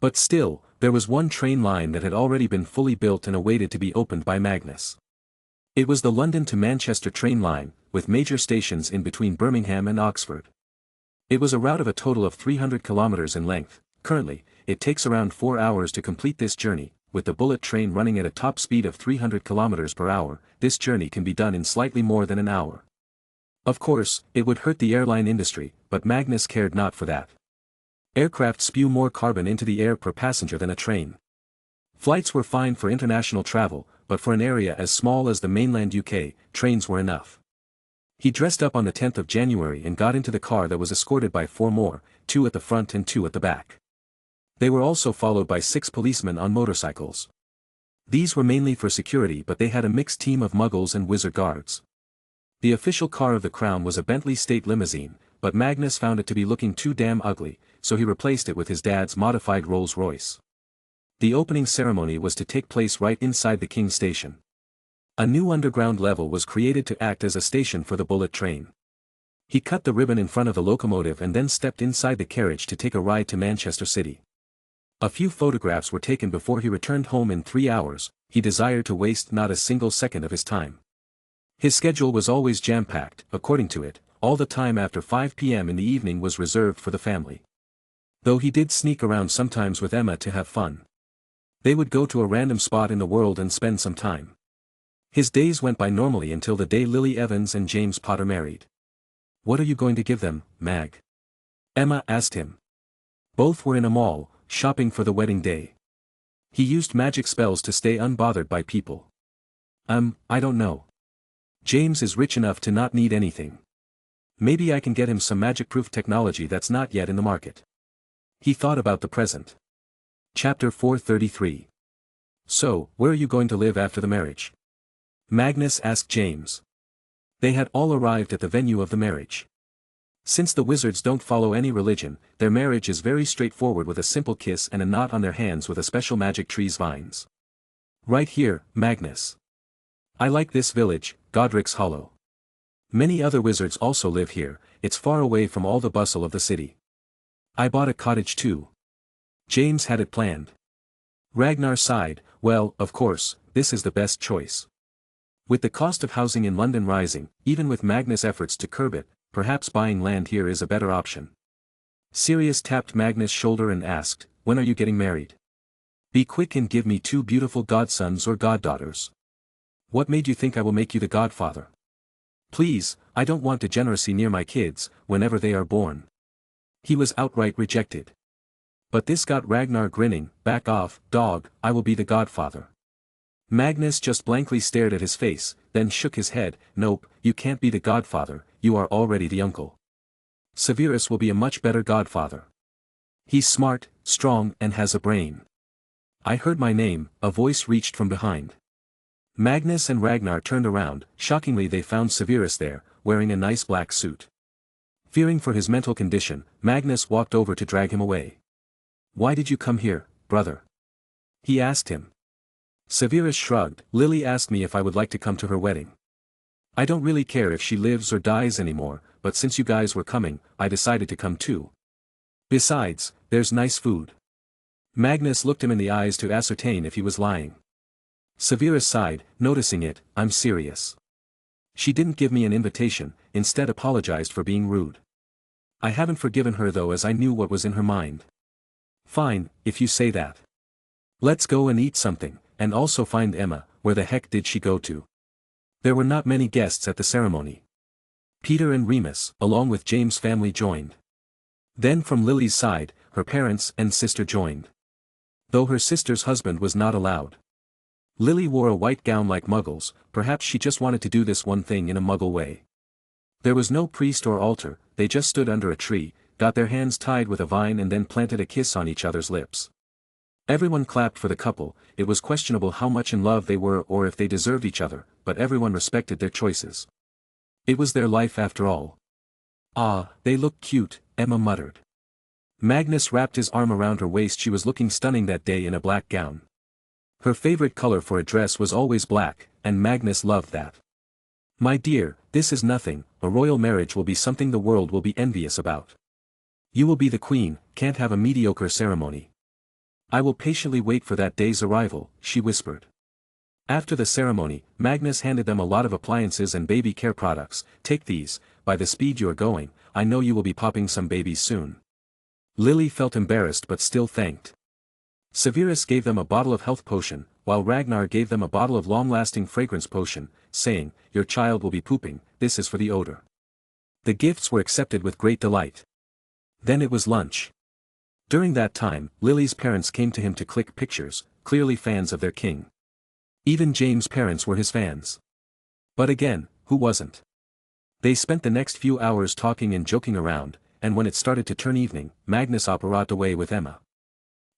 But still, there was one train line that had already been fully built and awaited to be opened by Magnus. It was the London to Manchester train line, with major stations in between Birmingham and Oxford. It was a route of a total of 300 kilometers in length. Currently, it takes around 4 hours to complete this journey. With the bullet train running at a top speed of 300 kilometers per hour, this journey can be done in slightly more than an hour. Of course, it would hurt the airline industry, but Magnus cared not for that. Aircraft spew more carbon into the air per passenger than a train. Flights were fine for international travel, but for an area as small as the mainland UK, trains were enough. He dressed up on the 10th of January and got into the car that was escorted by 4 more, 2 at the front and 2 at the back. They were also followed by 6 policemen on motorcycles. These were mainly for security, but they had a mixed team of muggles and wizard guards. The official car of the Crown was a Bentley State limousine, but Magnus found it to be looking too damn ugly, so he replaced it with his dad's modified Rolls-Royce. The opening ceremony was to take place right inside the King's Station. A new underground level was created to act as a station for the bullet train. He cut the ribbon in front of the locomotive and then stepped inside the carriage to take a ride to Manchester City. A few photographs were taken before he returned home in 3 hours. He desired to waste not a single second of his time. His schedule was always jam-packed. According to it, all the time after 5 p.m. in the evening was reserved for the family. Though he did sneak around sometimes with Emma to have fun. They would go to a random spot in the world and spend some time. His days went by normally until the day Lily Evans and James Potter married. "What are you going to give them, Mag?" Emma asked him. Both were in a mall, shopping for the wedding day. He used magic spells to stay unbothered by people. I don't know. James is rich enough to not need anything. Maybe I can get him some magic-proof technology that's not yet in the market. He thought about the present. Chapter 433. So, where are you going to live after the marriage? Magnus asked James. They had all arrived at the venue of the marriage. Since the wizards don't follow any religion, their marriage is very straightforward, with a simple kiss and a knot on their hands with a special magic tree's vines. Right here, Magnus. I like this village, Godric's Hollow. Many other wizards also live here. It's far away from all the bustle of the city. I bought a cottage too. James had it planned. Ragnar sighed. Well, of course, this is the best choice. With the cost of housing in London rising, even with Magnus' efforts to curb it, perhaps buying land here is a better option. Sirius tapped Magnus' shoulder and asked, "When are you getting married? Be quick and give me 2 beautiful godsons or goddaughters." "What made you think I will make you the godfather?" "Please, I don't want degeneracy near my kids, whenever they are born." He was outright rejected. But this got Ragnar grinning. "Back off, dog, I will be the godfather." Magnus just blankly stared at his face, then shook his head. "Nope, you can't be the godfather, you are already the uncle. Severus will be a much better godfather. He's smart, strong and has a brain." "I heard my name," a voice reached from behind. Magnus and Ragnar turned around. Shockingly, they found Severus there, wearing a nice black suit. Fearing for his mental condition, Magnus walked over to drag him away. "Why did you come here, brother?" he asked him. Severus shrugged. "Lily asked me if I would like to come to her wedding. I don't really care if she lives or dies anymore, but since you guys were coming, I decided to come too. Besides, there's nice food." Magnus looked him in the eyes to ascertain if he was lying. Severa sighed, noticing it. I'm serious. She didn't give me an invitation, instead apologized for being rude. I haven't forgiven her though, as I knew what was in her mind. Fine, if you say that. Let's go and eat something, and also find Emma. Where the heck did she go to? There were not many guests at the ceremony. Peter and Remus, along with James' family, joined. Then from Lily's side, her parents and sister joined. Though her sister's husband was not allowed. Lily wore a white gown like Muggles, perhaps she just wanted to do this one thing in a Muggle way. There was no priest or altar, they just stood under a tree, got their hands tied with a vine and then planted a kiss on each other's lips. Everyone clapped for the couple. It was questionable how much in love they were or if they deserved each other, but everyone respected their choices. It was their life after all. Ah, they look cute, Emma muttered. Magnus wrapped his arm around her waist. She was looking stunning that day in a black gown. Her favorite color for a dress was always black, and Magnus loved that. My dear, this is nothing, a royal marriage will be something the world will be envious about. You will be the queen, can't have a mediocre ceremony. I will patiently wait for that day's arrival, she whispered. After the ceremony, Magnus handed them a lot of appliances and baby care products. Take these, by the speed you are going, I know you will be popping some babies soon. Lily felt embarrassed but still thanked. Severus gave them a bottle of health potion, while Ragnar gave them a bottle of long-lasting fragrance potion, saying, your child will be pooping, this is for the odor. The gifts were accepted with great delight. Then it was lunch. During that time, Lily's parents came to him to click pictures, clearly fans of their king. Even James' parents were his fans. But again, who wasn't? They spent the next few hours talking and joking around, and when it started to turn evening, Magnus operated away with Emma.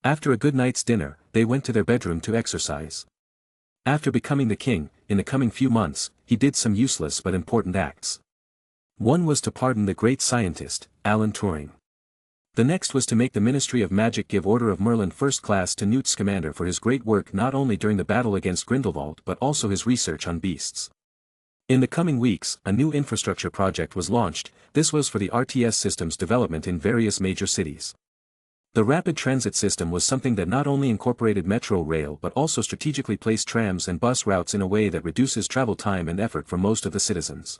After a good night's dinner, they went to their bedroom to exercise. After becoming the king, in the coming few months, he did some useless but important acts. One was to pardon the great scientist, Alan Turing. The next was to make the Ministry of Magic give Order of Merlin First Class to Newt Scamander for his great work not only during the battle against Grindelwald but also his research on beasts. In the coming weeks, a new infrastructure project was launched. This was for the RTS system's development in various major cities. The rapid transit system was something that not only incorporated metro rail but also strategically placed trams and bus routes in a way that reduces travel time and effort for most of the citizens.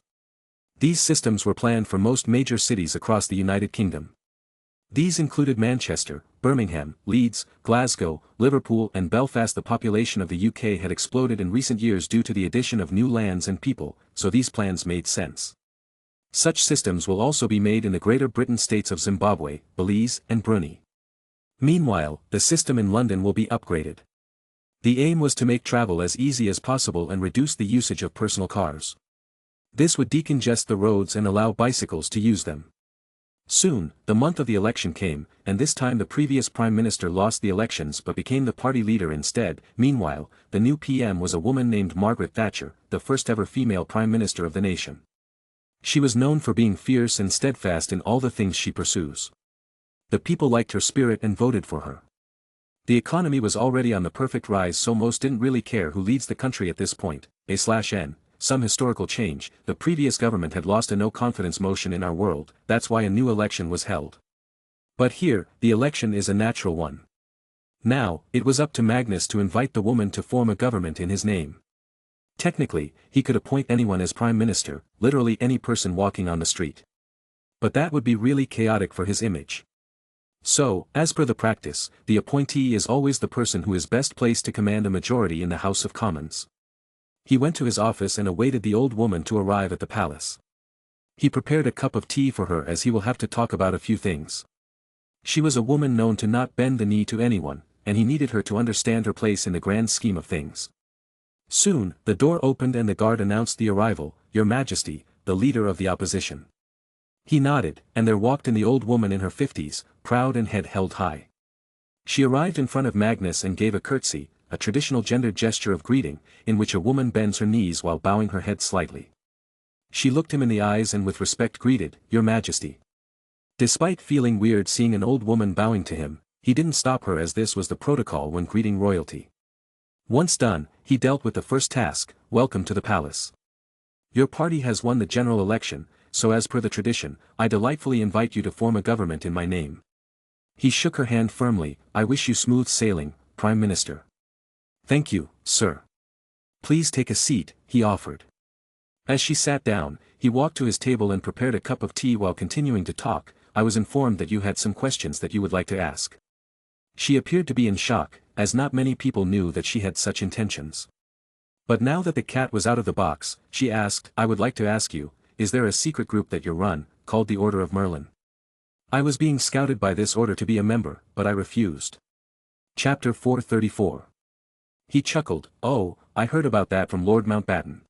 These systems were planned for most major cities across the United Kingdom. These included Manchester, Birmingham, Leeds, Glasgow, Liverpool and Belfast. The population of the UK had exploded in recent years due to the addition of new lands and people, so these plans made sense. Such systems will also be made in the Greater Britain states of Zimbabwe, Belize and Brunei. Meanwhile, the system in London will be upgraded. The aim was to make travel as easy as possible and reduce the usage of personal cars. This would decongest the roads and allow bicycles to use them. Soon, the month of the election came, and this time the previous Prime Minister lost the elections but became the party leader instead. Meanwhile, the new PM was a woman named Margaret Thatcher, the first ever female Prime Minister of the nation. She was known for being fierce and steadfast in all the things she pursues. The people liked her spirit and voted for her. The economy was already on the perfect rise, so most didn't really care who leads the country at this point. A/N. Some historical change. The previous government had lost a no-confidence motion in our world, that's why a new election was held. But here, the election is a natural one. Now, it was up to Magnus to invite the woman to form a government in his name. Technically, he could appoint anyone as prime minister, literally any person walking on the street. But that would be really chaotic for his image. So, as per the practice, the appointee is always the person who is best placed to command a majority in the House of Commons. He went to his office and awaited the old woman to arrive at the palace. He prepared a cup of tea for her as he will have to talk about a few things. She was a woman known to not bend the knee to anyone, and he needed her to understand her place in the grand scheme of things. Soon, the door opened and the guard announced the arrival, Your Majesty, the leader of the opposition. He nodded, and there walked in the old woman in her 50s, proud and head held high. She arrived in front of Magnus and gave a curtsy, a traditional gendered gesture of greeting, in which a woman bends her knees while bowing her head slightly. She looked him in the eyes and with respect greeted, Your Majesty. Despite feeling weird seeing an old woman bowing to him, he didn't stop her as this was the protocol when greeting royalty. Once done, he dealt with the first task, Welcome to the palace. Your party has won the general election, so as per the tradition, I delightfully invite you to form a government in my name. He shook her hand firmly, I wish you smooth sailing, Prime Minister. Thank you, sir. Please take a seat, he offered. As she sat down, he walked to his table and prepared a cup of tea while continuing to talk. I was informed that you had some questions that you would like to ask. She appeared to be in shock, as not many people knew that she had such intentions. But now that the cat was out of the box, she asked, I would like to ask you, is there a secret group that you run, called the Order of Merlin? I was being scouted by this order to be a member, but I refused. Chapter 434. He chuckled, oh, I heard about that from Lord Mountbatten.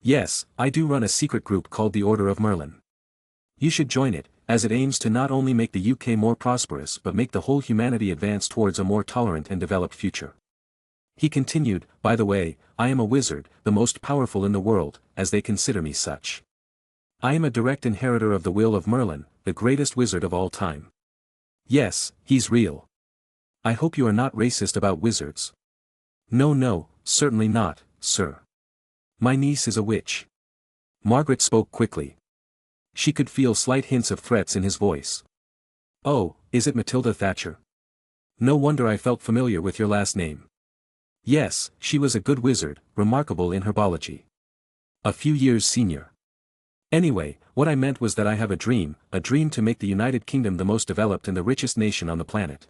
Yes, I do run a secret group called the Order of Merlin. You should join it, as it aims to not only make the UK more prosperous but make the whole humanity advance towards a more tolerant and developed future. He continued, by the way, I am a wizard, the most powerful in the world, as they consider me such. I am a direct inheritor of the will of Merlin, the greatest wizard of all time. Yes, he's real. I hope you are not racist about wizards. No, certainly not, sir. My niece is a witch. Margaret spoke quickly. She could feel slight hints of threats in his voice. Oh, is it Matilda Thatcher? No wonder I felt familiar with your last name. Yes, she was a good wizard, remarkable in herbology. A few years senior. Anyway, what I meant was that I have a dream to make the United Kingdom the most developed and the richest nation on the planet.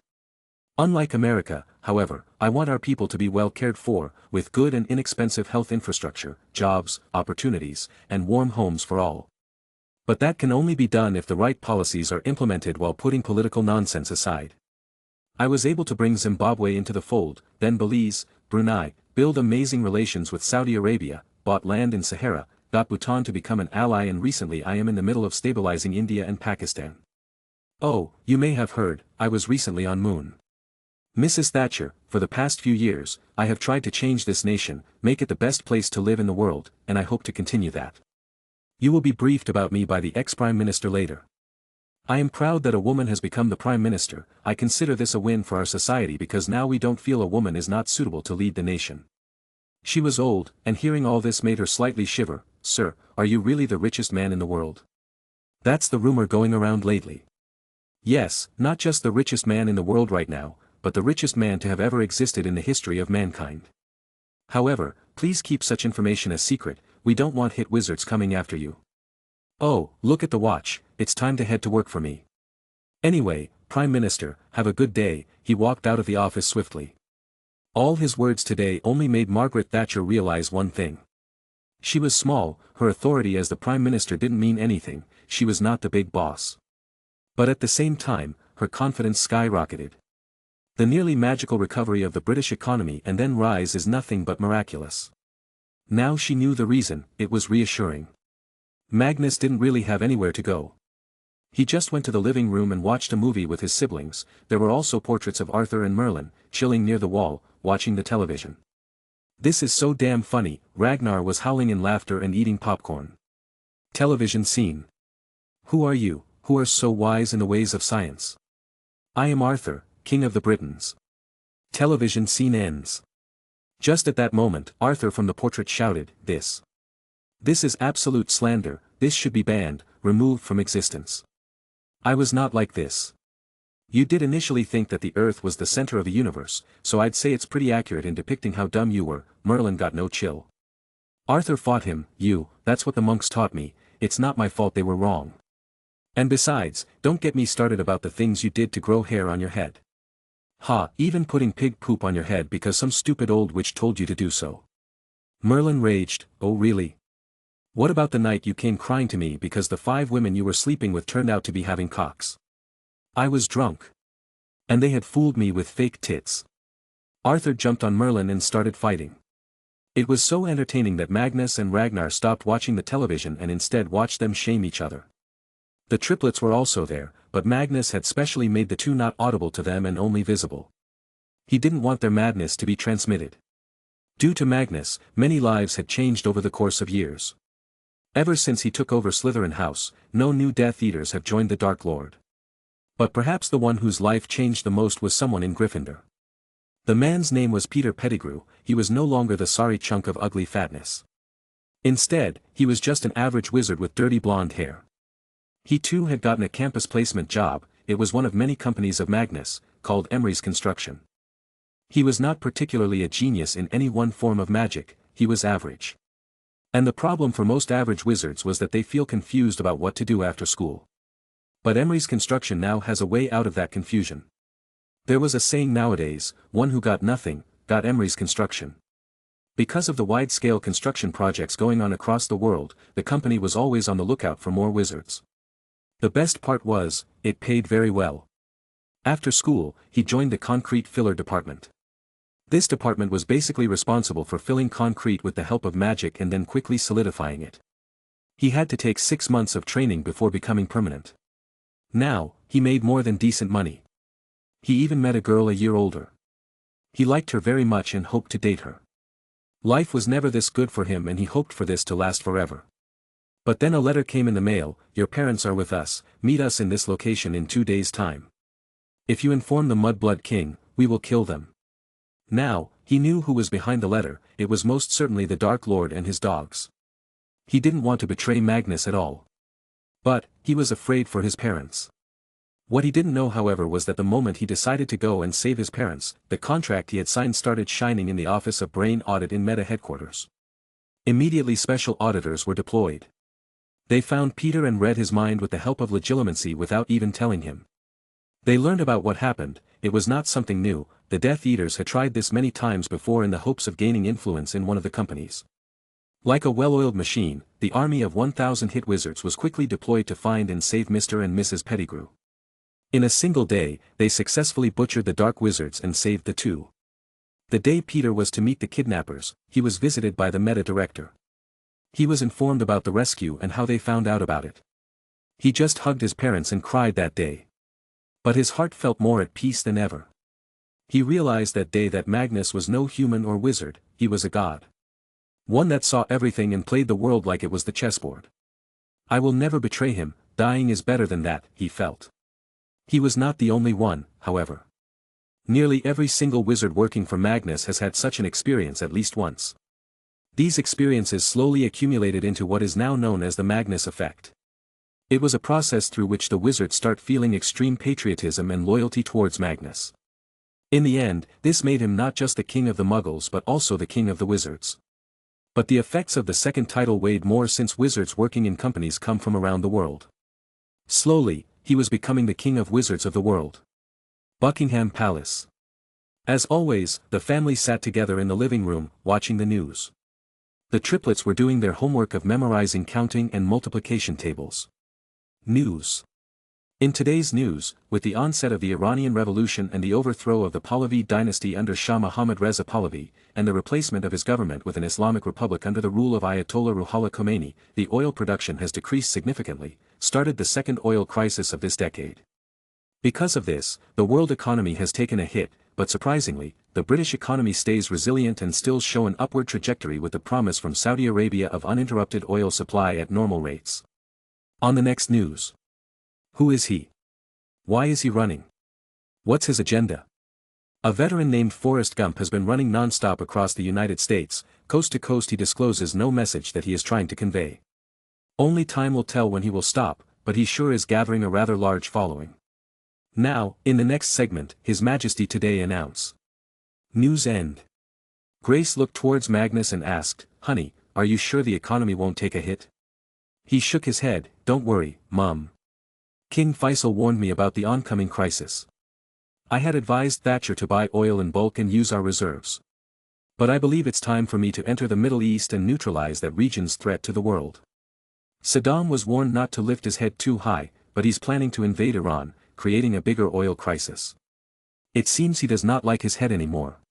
Unlike America, however, I want our people to be well cared for, with good and inexpensive health infrastructure, jobs, opportunities, and warm homes for all. But that can only be done if the right policies are implemented while putting political nonsense aside. I was able to bring Zimbabwe into the fold, then Belize, Brunei, build amazing relations with Saudi Arabia, bought land in Sahara, got Bhutan to become an ally, and recently I am in the middle of stabilizing India and Pakistan. Oh, you may have heard, I was recently on Moon. Mrs. Thatcher, for the past few years, I have tried to change this nation, make it the best place to live in the world, and I hope to continue that. You will be briefed about me by the ex-Prime Minister later. I am proud that a woman has become the Prime Minister. I consider this a win for our society because now we don't feel a woman is not suitable to lead the nation. She was old, and hearing all this made her slightly shiver. Sir, are you really the richest man in the world? That's the rumor going around lately. Yes, not just the richest man in the world right now, but the richest man to have ever existed in the history of mankind. However, please keep such information a secret, we don't want hit wizards coming after you. Oh, look at the watch, it's time to head to work for me. Anyway, Prime Minister, have a good day. He walked out of the office swiftly. All his words today only made Margaret Thatcher realize one thing. She was small, her authority as the Prime Minister didn't mean anything, she was not the big boss. But at the same time, her confidence skyrocketed. The nearly magical recovery of the British economy and then rise is nothing but miraculous. Now she knew the reason, it was reassuring. Magnus didn't really have anywhere to go. He just went to the living room and watched a movie with his siblings. There were also portraits of Arthur and Merlin, chilling near the wall, watching the television. This is so damn funny, Ragnar was howling in laughter and eating popcorn. Television scene. Who are you, who are so wise in the ways of science? I am Arthur, King of the Britons. Television scene ends. Just at that moment, Arthur from the portrait shouted, This is absolute slander, this should be banned, removed from existence. I was not like this. You did initially think that the Earth was the center of the universe, so I'd say it's pretty accurate in depicting how dumb you were. Merlin got no chill. Arthur fought him. That's what the monks taught me, it's not my fault they were wrong. And besides, don't get me started about the things you did to grow hair on your head. Even putting pig poop on your head because some stupid old witch told you to do so. Merlin raged, oh really? What about the night you came crying to me because the 5 women you were sleeping with turned out to be having cocks? I was drunk. And they had fooled me with fake tits. Arthur jumped on Merlin and started fighting. It was so entertaining that Magnus and Ragnar stopped watching the television and instead watched them shame each other. The triplets were also there, but Magnus had specially made the 2 not audible to them and only visible. He didn't want their madness to be transmitted. Due to Magnus, many lives had changed over the course of years. Ever since he took over Slytherin House, no new Death Eaters have joined the Dark Lord. But perhaps the one whose life changed the most was someone in Gryffindor. The man's name was Peter Pettigrew. He was no longer the sorry chunk of ugly fatness. Instead, he was just an average wizard with dirty blonde hair. He too had gotten a campus placement job. It was one of many companies of Magnus, called Emery's Construction. He was not particularly a genius in any one form of magic, he was average. And the problem for most average wizards was that they feel confused about what to do after school. But Emery's construction now has a way out of that confusion. There was a saying nowadays, one who got nothing, got Emery's construction. Because of the wide-scale construction projects going on across the world, the company was always on the lookout for more wizards. The best part was, it paid very well. After school, he joined the concrete filler department. This department was basically responsible for filling concrete with the help of magic and then quickly solidifying it. He had to take 6 months of training before becoming permanent. Now, he made more than decent money. He even met a girl a year older. He liked her very much and hoped to date her. Life was never this good for him and he hoped for this to last forever. But then a letter came in the mail, "Your parents are with us, meet us in this location in 2 days' time. If you inform the Mudblood King, we will kill them." Now, he knew who was behind the letter, it was most certainly the Dark Lord and his dogs. He didn't want to betray Magnus at all. But, he was afraid for his parents. What he didn't know however was that the moment he decided to go and save his parents, the contract he had signed started shining in the office of Brain Audit in Meta headquarters. Immediately special auditors were deployed. They found Peter and read his mind with the help of legilimency without even telling him. They learned about what happened, it was not something new, the Death Eaters had tried this many times before in the hopes of gaining influence in one of the companies. Like a well-oiled machine, the army of 1,000 hit wizards was quickly deployed to find and save Mr. and Mrs. Pettigrew. In a single day, they successfully butchered the Dark Wizards and saved the two. The day Peter was to meet the kidnappers, he was visited by the Meta director. He was informed about the rescue and how they found out about it. He just hugged his parents and cried that day. But his heart felt more at peace than ever. He realized that day that Magnus was no human or wizard, he was a god. One that saw everything and played the world like it was the chessboard. I will never betray him, dying is better than that, he felt. He was not the only one, however. Nearly every single wizard working for Magnus has had such an experience at least once. These experiences slowly accumulated into what is now known as the Magnus effect. It was a process through which the wizards start feeling extreme patriotism and loyalty towards Magnus. In the end, this made him not just the king of the Muggles but also the king of the wizards. But the effects of the second title weighed more since wizards working in companies come from around the world. Slowly, he was becoming the king of wizards of the world. Buckingham Palace. As always, the family sat together in the living room, watching the news. The triplets were doing their homework of memorizing counting and multiplication tables. News. In today's news, with the onset of the Iranian Revolution and the overthrow of the Pahlavi dynasty under Shah Muhammad Reza Pahlavi, and the replacement of his government with an Islamic republic under the rule of Ayatollah Ruhollah Khomeini, the oil production has decreased significantly, started the second oil crisis of this decade. Because of this, the world economy has taken a hit, but surprisingly, the British economy stays resilient and still show an upward trajectory with the promise from Saudi Arabia of uninterrupted oil supply at normal rates. On the next news. Who is he? Why is he running? What's his agenda? A veteran named Forrest Gump has been running non-stop across the United States, coast to coast he discloses no message that he is trying to convey. Only time will tell when he will stop, but he sure is gathering a rather large following. Now, in the next segment, His Majesty today announce. News end. Grace looked towards Magnus and asked, "Honey, are you sure the economy won't take a hit?" He shook his head, "Don't worry, Mom. King Faisal warned me about the oncoming crisis. I had advised Thatcher to buy oil in bulk and use our reserves. But I believe it's time for me to enter the Middle East and neutralize that region's threat to the world. Saddam was warned not to lift his head too high, but he's planning to invade Iran, creating a bigger oil crisis. It seems he does not like his head anymore."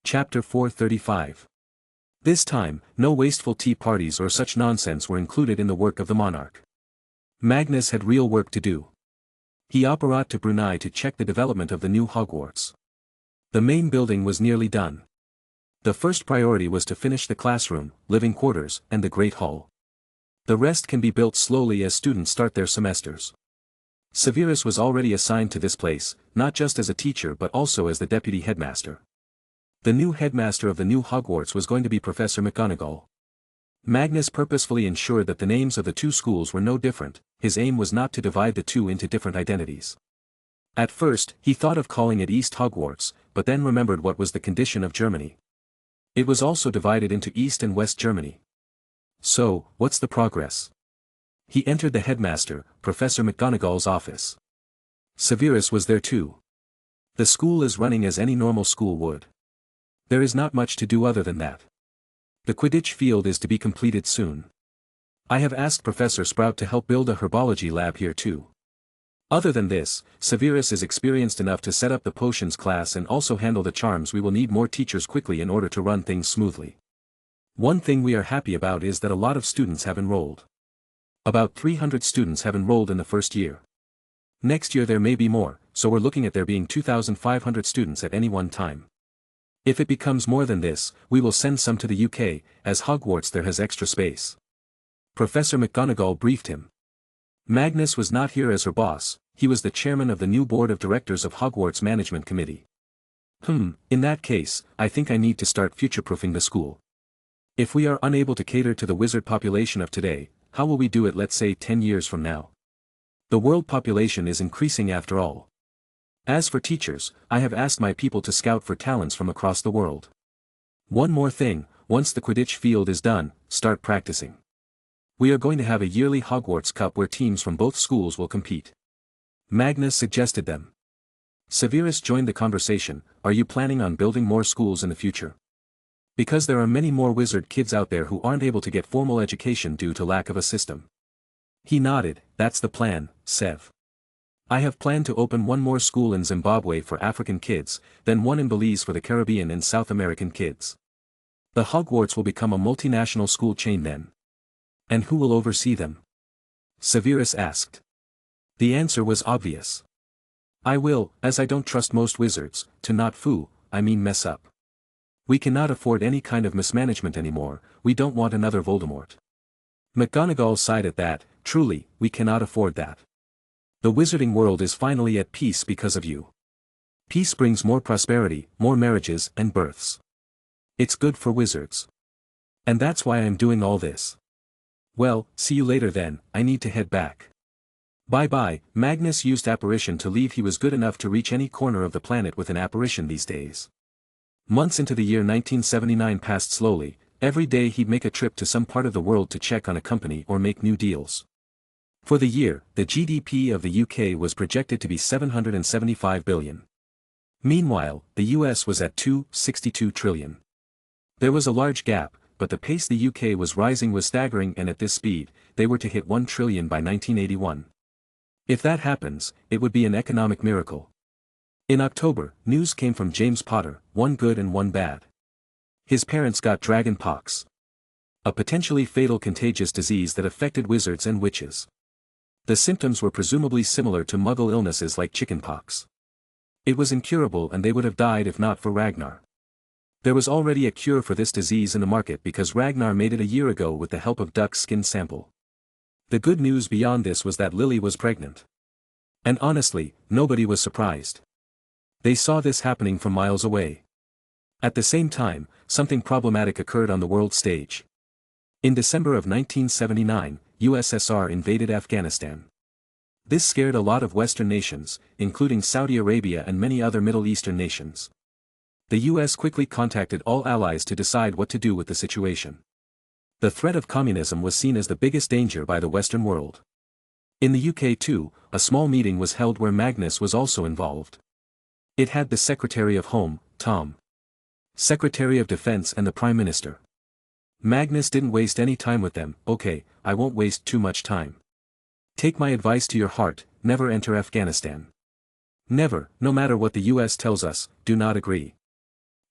Chapter 435. This time, no wasteful tea parties or such nonsense were included in the work of the monarch. Magnus had real work to do. He operated to Brunei to check the development of the new Hogwarts. The main building was nearly done. The first priority was to finish the classroom, living quarters, and the Great Hall. The rest can be built slowly as students start their semesters. Severus was already assigned to this place, not just as a teacher but also as the deputy headmaster. The new headmaster of the new Hogwarts was going to be Professor McGonagall. Magnus purposefully ensured that the names of the two schools were no different, his aim was not to divide the two into different identities. At first, he thought of calling it East Hogwarts, but then remembered what was the condition of Germany. It was also divided into East and West Germany. So, what's the progress? He entered the headmaster, Professor McGonagall's office. Severus was there too. The school is running as any normal school would. There is not much to do other than that. The Quidditch field is to be completed soon. I have asked Professor Sprout to help build a herbology lab here too. Other than this, Severus is experienced enough to set up the potions class and also handle the charms. We will need more teachers quickly in order to run things smoothly. One thing we are happy about is that a lot of students have enrolled. About 300 students have enrolled in the first year. Next year there may be more, so we're looking at there being 2,500 students at any one time. If it becomes more than this, we will send some to the UK, as Hogwarts there has extra space. Professor McGonagall briefed him. Magnus was not here as her boss, he was the chairman of the new board of directors of Hogwarts Management Committee. In that case, I think I need to start future-proofing the school. If we are unable to cater to the wizard population of today, how will we do it, let's say 10 years from now? The world population is increasing after all. As for teachers, I have asked my people to scout for talents from across the world. One more thing, once the Quidditch field is done, start practicing. We are going to have a yearly Hogwarts Cup where teams from both schools will compete. Magnus suggested them. Severus joined the conversation. Are you planning on building more schools in the future? Because there are many more wizard kids out there who aren't able to get formal education due to lack of a system. He nodded. That's the plan, Sev. I have planned to open one more school in Zimbabwe for African kids, then one in Belize for the Caribbean and South American kids. The Hogwarts will become a multinational school chain then. And who will oversee them? Severus asked. The answer was obvious. I will, as I don't trust most wizards, to not mess up. We cannot afford any kind of mismanagement anymore, we don't want another Voldemort. McGonagall sighed at that. Truly, we cannot afford that. The wizarding world is finally at peace because of you. Peace brings more prosperity, more marriages and births. It's good for wizards. And that's why I am doing all this. Well, see you later then, I need to head back. Bye-bye. Magnus used apparition to leave. He was good enough to reach any corner of the planet with an apparition these days. Months into the year 1979 passed slowly. Every day he'd make a trip to some part of the world to check on a company or make new deals. For the year, the GDP of the UK was projected to be $775 billion. Meanwhile, the US was at $262 trillion. There was a large gap, but the pace the UK was rising was staggering, and at this speed, they were to hit $1 trillion by 1981. If that happens, it would be an economic miracle. In October, news came from James Potter, one good and one bad. His parents got dragon pox. A potentially fatal contagious disease that affected wizards and witches. The symptoms were presumably similar to Muggle illnesses like chickenpox. It was incurable and they would have died if not for Ragnar. There was already a cure for this disease in the market because Ragnar made it a year ago with the help of duck's skin sample. The good news beyond this was that Lily was pregnant. And honestly, nobody was surprised. They saw this happening from miles away. At the same time, something problematic occurred on the world stage. In December of 1979, USSR invaded Afghanistan. This scared a lot of Western nations, including Saudi Arabia and many other Middle Eastern nations. The US quickly contacted all allies to decide what to do with the situation. The threat of communism was seen as the biggest danger by the Western world. In the UK too, a small meeting was held where Magnus was also involved. It had the Secretary of Home, Tom, Secretary of Defense and the Prime Minister. Magnus didn't waste any time with them. Okay, I won't waste too much time. Take my advice to your heart, never enter Afghanistan. Never, no matter what the US tells us, do not agree.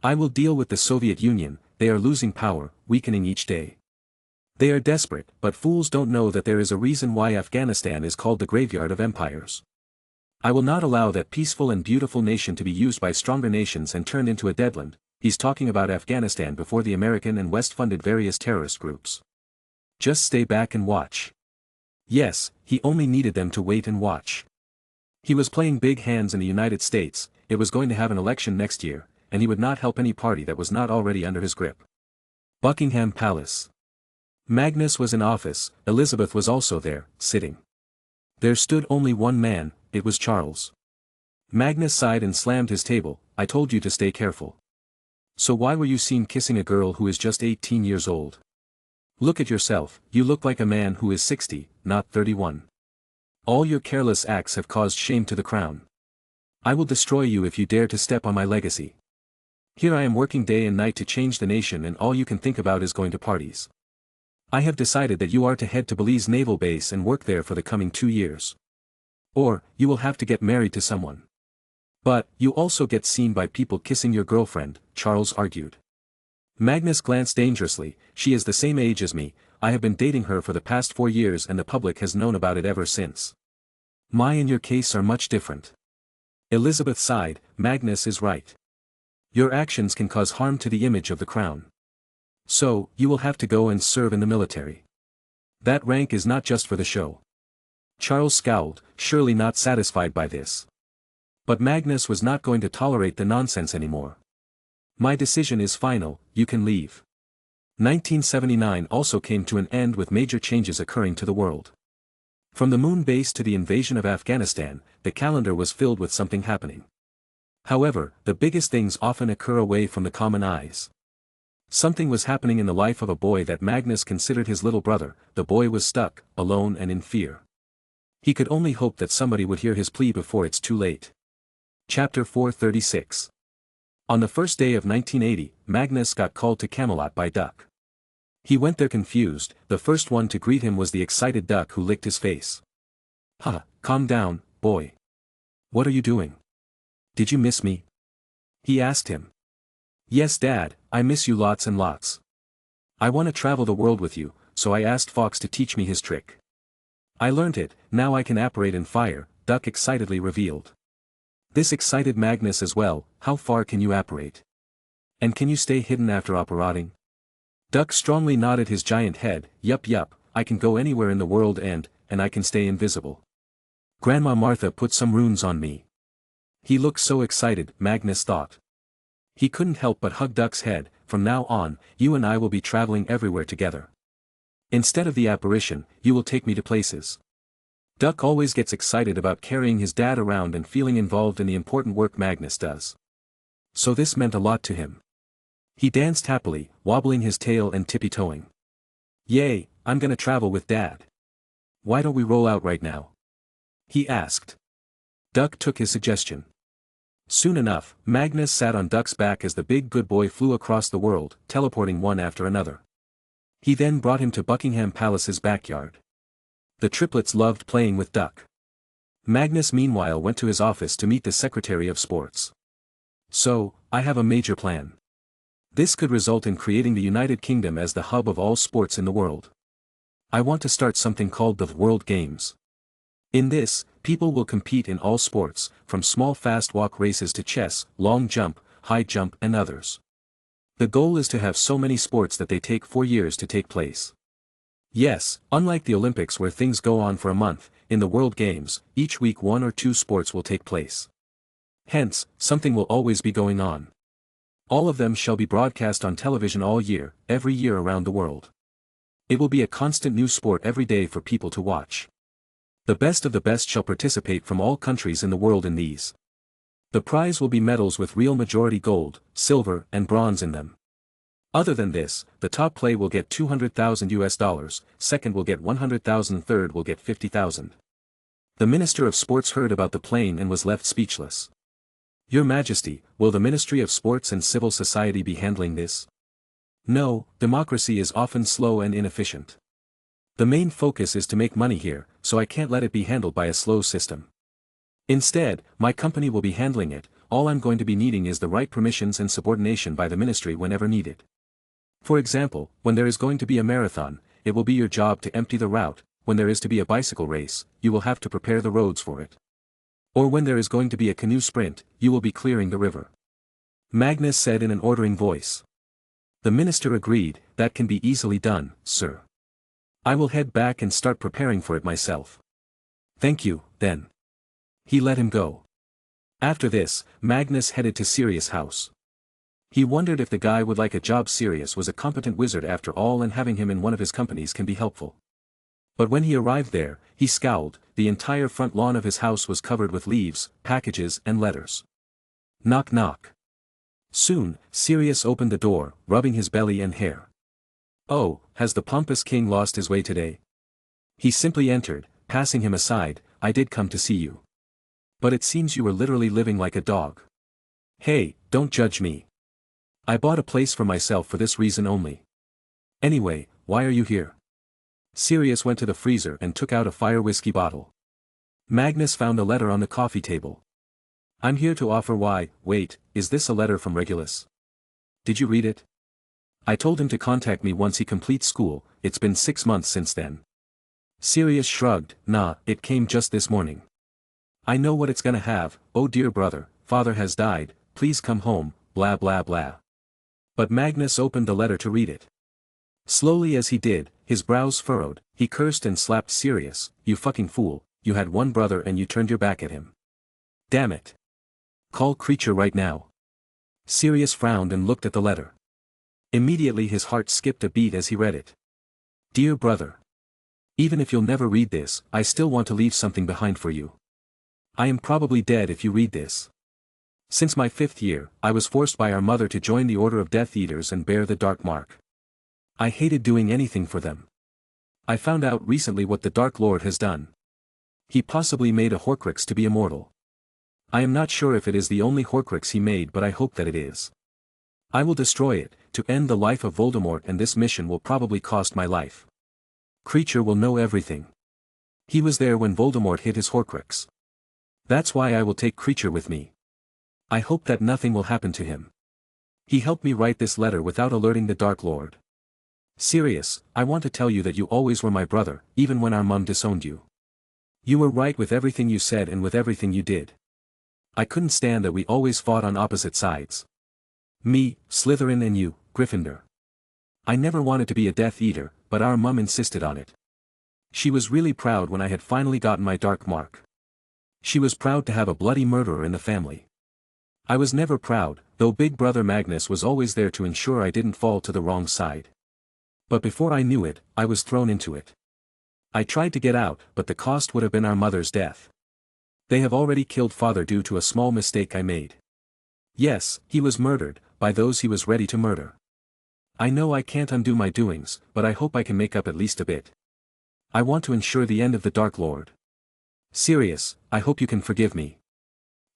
I will deal with the Soviet Union, they are losing power, weakening each day. They are desperate, but fools don't know that there is a reason why Afghanistan is called the graveyard of empires. I will not allow that peaceful and beautiful nation to be used by stronger nations and turned into a deadland. He's talking about Afghanistan before the American and West-funded various terrorist groups. Just stay back and watch. Yes, he only needed them to wait and watch. He was playing big hands in the United States. It was going to have an election next year, and he would not help any party that was not already under his grip. Buckingham Palace. Magnus was in office. Elizabeth was also there, sitting. There stood only one man, it was Charles. Magnus sighed and slammed his table. I told you to stay careful. So why were you seen kissing a girl who is just 18 years old? Look at yourself, you look like a man who is 60, not 31. All your careless acts have caused shame to the crown. I will destroy you if you dare to step on my legacy. Here I am working day and night to change the nation, and all you can think about is going to parties. I have decided that you are to head to Belize Naval Base and work there for the coming 2 years. Or, you will have to get married to someone. But, you also get seen by people kissing your girlfriend, Charles argued. Magnus glanced dangerously. She is the same age as me, I have been dating her for the past 4 years and the public has known about it ever since. My and your case are much different. Elizabeth sighed. Magnus is right. Your actions can cause harm to the image of the crown. So, you will have to go and serve in the military. That rank is not just for the show. Charles scowled, surely not satisfied by this. But Magnus was not going to tolerate the nonsense anymore. My decision is final, you can leave. 1979 also came to an end with major changes occurring to the world. From the moon base to the invasion of Afghanistan, the calendar was filled with something happening. However, the biggest things often occur away from the common eyes. Something was happening in the life of a boy that Magnus considered his little brother. The boy was stuck, alone and in fear. He could only hope that somebody would hear his plea before it's too late. Chapter 436. On the first day of 1980, Magnus got called to Camelot by Duck. He went there confused. The first one to greet him was the excited Duck, who licked his face. Calm down, boy. What are you doing? Did you miss me? He asked him. Yes, Dad, I miss you lots and lots. I want to travel the world with you, so I asked Fox to teach me his trick. I learned it, now I can apparate in fire, Duck excitedly revealed. This excited Magnus as well. How far can you apparate? And can you stay hidden after apparating? Duck strongly nodded his giant head. Yup, I can go anywhere in the world and I can stay invisible. Grandma Martha put some runes on me. He looked so excited, Magnus thought. He couldn't help but hug Duck's head. From now on, you and I will be traveling everywhere together. Instead of the apparition, you will take me to places. Duck always gets excited about carrying his dad around and feeling involved in the important work Magnus does. So this meant a lot to him. He danced happily, wobbling his tail and tippy-toeing. Yay, I'm gonna travel with Dad. Why don't we roll out right now? He asked. Duck took his suggestion. Soon enough, Magnus sat on Duck's back as the big good boy flew across the world, teleporting one after another. He then brought him to Buckingham Palace's backyard. The triplets loved playing with Duck. Magnus meanwhile went to his office to meet the Secretary of Sports. So, I have a major plan. This could result in creating the United Kingdom as the hub of all sports in the world. I want to start something called the World Games. In this, people will compete in all sports, from small fast walk races to chess, long jump, high jump and others. The goal is to have so many sports that they take 4 years to take place. Yes, unlike the Olympics where things go on for a month, in the World Games, each week 1 or 2 sports will take place. Hence, something will always be going on. All of them shall be broadcast on television all year, every year around the world. It will be a constant new sport every day for people to watch. The best of the best shall participate from all countries in the world in these. The prize will be medals with real majority gold, silver, and bronze in them. Other than this, the top play will get $200,000, second will get $100,000, third will get $50,000. The Minister of Sports heard about the plane and was left speechless. Your Majesty, will the Ministry of Sports and Civil Society be handling this? No, democracy is often slow and inefficient. The main focus is to make money here, so I can't let it be handled by a slow system. Instead, my company will be handling it. All I'm going to be needing is the right permissions and subordination by the ministry whenever needed. For example, when there is going to be a marathon, it will be your job to empty the route. When there is to be a bicycle race, you will have to prepare the roads for it. Or when there is going to be a canoe sprint, you will be clearing the river. Magnus said in an ordering voice. The minister agreed. That can be easily done, sir. I will head back and start preparing for it myself. Thank you, then. He let him go. After this, Magnus headed to Sirius House. He wondered if the guy would like a job. Sirius was a competent wizard after all, and having him in one of his companies can be helpful. But when he arrived there, he scowled. The entire front lawn of his house was covered with leaves, packages and letters. Knock knock. Soon, Sirius opened the door, rubbing his belly and hair. "Oh, has the pompous king lost his way today?" He simply entered, passing him aside. "I did come to see you. But it seems you were literally living like a dog." "Hey, don't judge me. I bought a place for myself for this reason only. Anyway, why are you here?" Sirius went to the freezer and took out a fire whiskey bottle. Magnus found a letter on the coffee table. "I'm here to offer why." "Wait, is this a letter from Regulus? Did you read it?" "I told him to contact me once he completes school. It's been 6 months since then." Sirius shrugged. "Nah, it came just this morning. I know what it's gonna have. Oh dear brother, father has died, please come home, blah blah blah." But Magnus opened the letter to read it. Slowly as he did, his brows furrowed, he cursed and slapped Sirius. "You fucking fool, you had one brother and you turned your back at him. Damn it. Call Creature right now." Sirius frowned and looked at the letter. Immediately his heart skipped a beat as he read it. "Dear brother. Even if you'll never read this, I still want to leave something behind for you. I am probably dead if you read this. Since my 5th year, I was forced by our mother to join the Order of Death Eaters and bear the Dark Mark. I hated doing anything for them. I found out recently what the Dark Lord has done. He possibly made a Horcrux to be immortal. I am not sure if it is the only Horcrux he made, but I hope that it is. I will destroy it, to end the life of Voldemort, and this mission will probably cost my life. Creature will know everything. He was there when Voldemort hit his Horcrux. That's why I will take Creature with me. I hope that nothing will happen to him. He helped me write this letter without alerting the Dark Lord. Sirius, I want to tell you that you always were my brother, even when our mum disowned you. You were right with everything you said and with everything you did. I couldn't stand that we always fought on opposite sides. Me, Slytherin, and you, Gryffindor. I never wanted to be a Death Eater, but our mum insisted on it. She was really proud when I had finally gotten my dark mark. She was proud to have a bloody murderer in the family. I was never proud, though Big Brother Magnus was always there to ensure I didn't fall to the wrong side. But before I knew it, I was thrown into it. I tried to get out, but the cost would have been our mother's death. They have already killed father due to a small mistake I made. Yes, he was murdered, by those he was ready to murder. I know I can't undo my doings, but I hope I can make up at least a bit. I want to ensure the end of the Dark Lord. Sirius, I hope you can forgive me.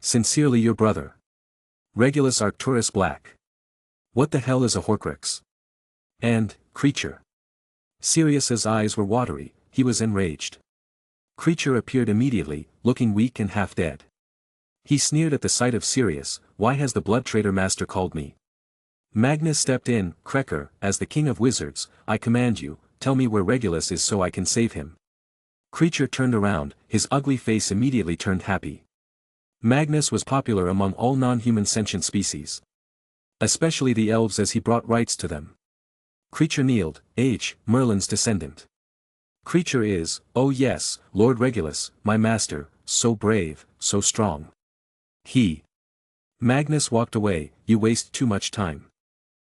Sincerely your brother. Regulus Arcturus Black. What the hell is a Horcrux? And, Creature. Sirius's eyes were watery, he was enraged. Creature appeared immediately, looking weak and half dead. He sneered at the sight of Sirius. Why has the Blood Traitor Master called me? Magnus stepped in. Krekker, as the King of Wizards, I command you, tell me where Regulus is so I can save him. Creature turned around, his ugly face immediately turned happy. Magnus was popular among all non-human sentient species. Especially the elves, as he brought rights to them. Creature kneeled. Age, Merlin's descendant. Creature is, oh yes, Lord Regulus, my master, so brave, so strong. He. Magnus walked away. You waste too much time.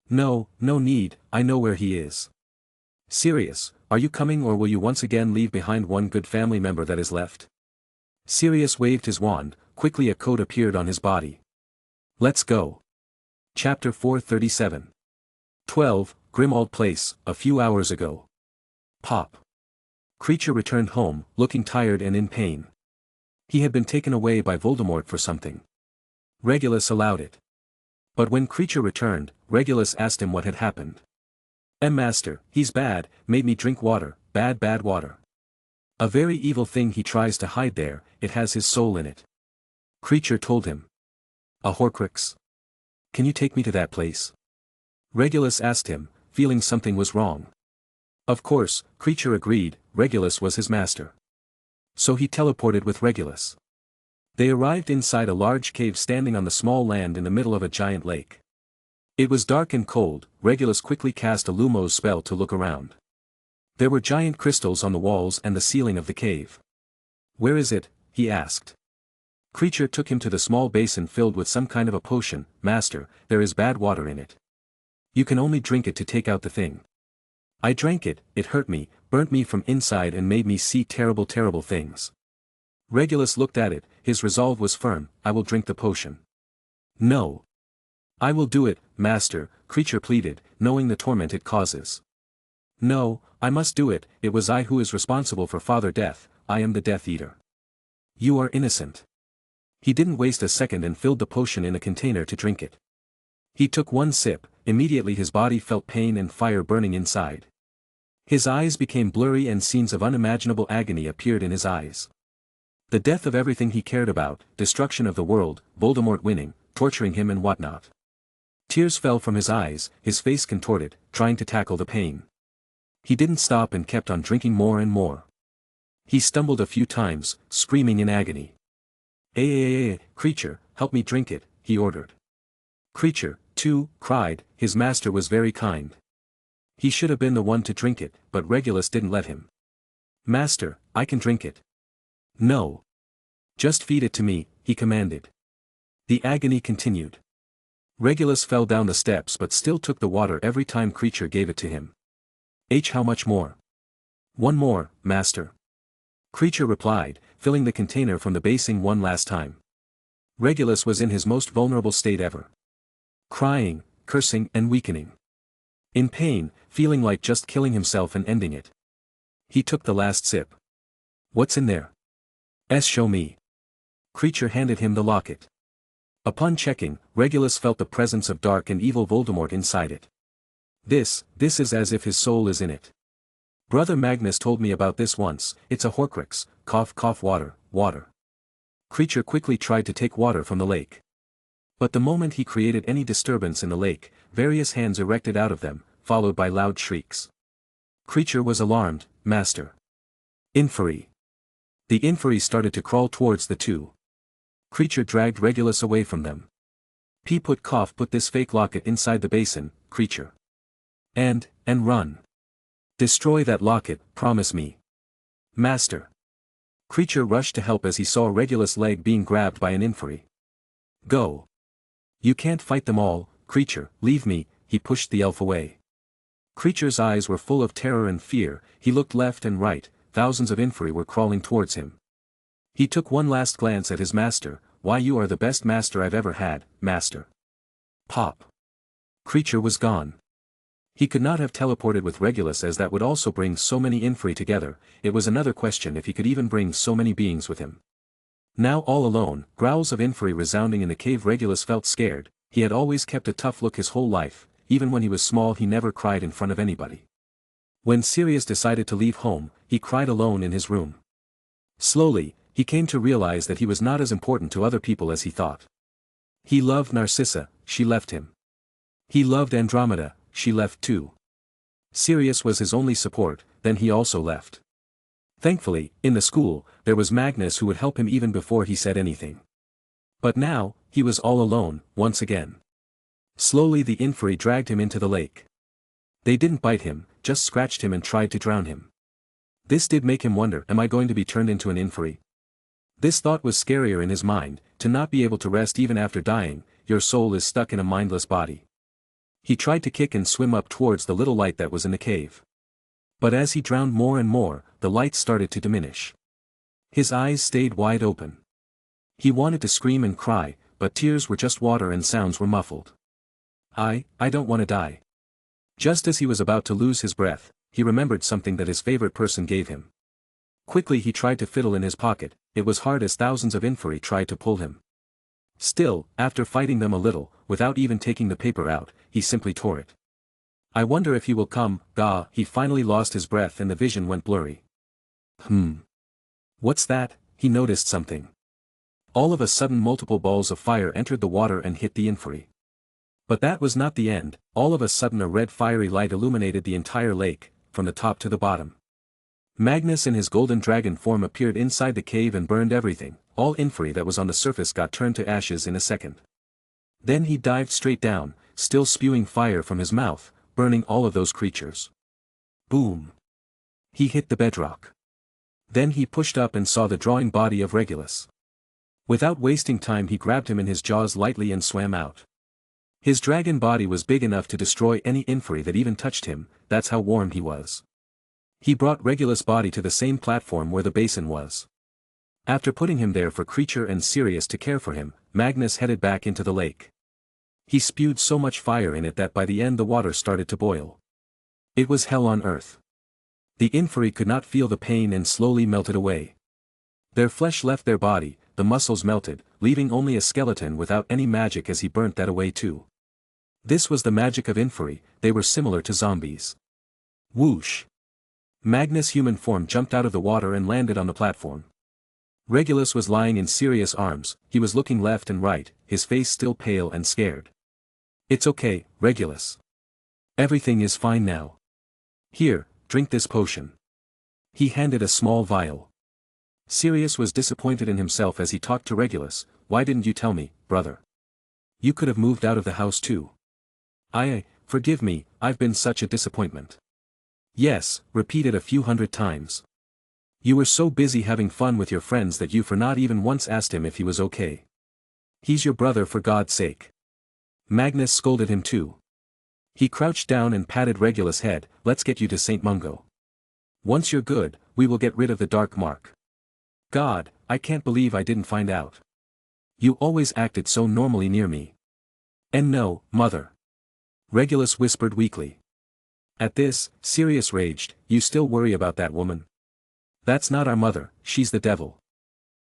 No need, I know where he is. Sirius, are you coming, or will you once again leave behind one good family member that is left? Sirius waved his wand, quickly a coat appeared on his body. Let's go. Chapter 437. 12, Grimmauld Place, a few hours ago. Pop. Creature returned home, looking tired and in pain. He had been taken away by Voldemort for something. Regulus allowed it. But when Creature returned, Regulus asked him what had happened. Master, he's bad, made me drink water, bad water. A very evil thing he tries to hide there, it has his soul in it. Creature told him. A Horcrux? Can you take me to that place? Regulus asked him, feeling something was wrong. Of course, Creature agreed. Regulus was his master. So he teleported with Regulus. They arrived inside a large cave standing on the small land in the middle of a giant lake. It was dark and cold. Regulus quickly cast a Lumos spell to look around. There were giant crystals on the walls and the ceiling of the cave. Where is it? He asked. Creature took him to the small basin filled with some kind of a potion. Master, there is bad water in it. You can only drink it to take out the thing. I drank it, it hurt me, burnt me from inside and made me see terrible things. Regulus looked at it, his resolve was firm. I will drink the potion. No. I will do it, master, creature pleaded, knowing the torment it causes. No, I must do it, it was I who is responsible for Father Death, I am the Death Eater. You are innocent. He didn't waste a second and filled the potion in a container to drink it. He took one sip, immediately his body felt pain and fire burning inside. His eyes became blurry and scenes of unimaginable agony appeared in his eyes. The death of everything he cared about, destruction of the world, Voldemort winning, torturing him and whatnot. Tears fell from his eyes, his face contorted, trying to tackle the pain. He didn't stop and kept on drinking more and more. He stumbled a few times, screaming in agony. Creature, help me drink it, he ordered. Creature, too, cried, his master was very kind. He should have been the one to drink it, but Regulus didn't let him. Master, I can drink it. No. Just feed it to me, he commanded. The agony continued. Regulus fell down the steps but still took the water every time Creature gave it to him. How much more? One more, master. Creature replied, filling the container from the basin one last time. Regulus was in his most vulnerable state ever. Crying, cursing and weakening. In pain, feeling like just killing himself and ending it. He took the last sip. What's in there? Show me. Creature handed him the locket. Upon checking, Regulus felt the presence of dark and evil Voldemort inside it. This is as if his soul is in it. Brother Magnus told me about this once, it's a Horcrux, cough cough water. Creature quickly tried to take water from the lake. But the moment he created any disturbance in the lake, various hands erected out of them, followed by loud shrieks. Creature was alarmed, master. Inferi. The Inferi started to crawl towards the two. Creature dragged Regulus away from them. Put this fake locket inside the basin, Creature. And run. Destroy that locket, promise me. Master. Creature rushed to help as he saw Regulus' leg being grabbed by an Inferi. Go. You can't fight them all, Creature, leave me, he pushed the elf away. Creature's eyes were full of terror and fear, he looked left and right, thousands of Inferi were crawling towards him. He took one last glance at his master, why you are the best master I've ever had, master. Pop. Creature was gone. He could not have teleported with Regulus as that would also bring so many Inferi together, it was another question if he could even bring so many beings with him. Now all alone, growls of Inferi resounding in the cave. Regulus felt scared, he had always kept a tough look his whole life, even when he was small he never cried in front of anybody. When Sirius decided to leave home, he cried alone in his room. Slowly, he came to realize that he was not as important to other people as he thought. He loved Narcissa, she left him. He loved Andromeda, she left too. Sirius was his only support, then he also left. Thankfully, in the school, there was Magnus who would help him even before he said anything. But now, he was all alone, once again. Slowly the Inferi dragged him into the lake. They didn't bite him, just scratched him and tried to drown him. This did make him wonder, am I going to be turned into an Inferi? This thought was scarier in his mind, to not be able to rest even after dying, your soul is stuck in a mindless body. He tried to kick and swim up towards the little light that was in the cave. But as he drowned more and more, the light started to diminish. His eyes stayed wide open. He wanted to scream and cry, but tears were just water and sounds were muffled. I don't want to die. Just as he was about to lose his breath, he remembered something that his favorite person gave him. Quickly he tried to fiddle in his pocket, it was hard as thousands of Inferi tried to pull him. Still, after fighting them a little, without even taking the paper out, he simply tore it. I wonder if he will come, he finally lost his breath and the vision went blurry. What's that? He noticed something. All of a sudden multiple balls of fire entered the water and hit the Inferi. But that was not the end, all of a sudden a red fiery light illuminated the entire lake, from the top to the bottom. Magnus in his golden dragon form appeared inside the cave and burned everything, all Inferi that was on the surface got turned to ashes in a second. Then he dived straight down, still spewing fire from his mouth, burning all of those creatures. Boom! He hit the bedrock. Then he pushed up and saw the drawing body of Regulus. Without wasting time he grabbed him in his jaws lightly and swam out. His dragon body was big enough to destroy any Inferi that even touched him, that's how warm he was. He brought Regulus' body to the same platform where the basin was. After putting him there for Creature and Sirius to care for him, Magnus headed back into the lake. He spewed so much fire in it that by the end the water started to boil. It was hell on earth. The inferi could not feel the pain and slowly melted away. Their flesh left their body, the muscles melted, leaving only a skeleton without any magic as he burnt that away too. This was the magic of inferi, they were similar to zombies. Whoosh! Magnus' human form jumped out of the water and landed on the platform. Regulus was lying in Sirius' arms, he was looking left and right, his face still pale and scared. It's okay, Regulus. Everything is fine now. Here, drink this potion. He handed a small vial. Sirius was disappointed in himself as he talked to Regulus. Why didn't you tell me, brother? You could have moved out of the house too. Forgive me, I've been such a disappointment. Yes, repeated a few hundred times. You were so busy having fun with your friends that you for not even once asked him if he was okay. He's your brother for God's sake. Magnus scolded him too. He crouched down and patted Regulus' head. Let's get you to St. Mungo. Once you're good, we will get rid of the dark mark. God, I can't believe I didn't find out. You always acted so normally near me. And no, mother. Regulus whispered weakly. At this, Sirius raged. You still worry about that woman? That's not our mother, she's the devil.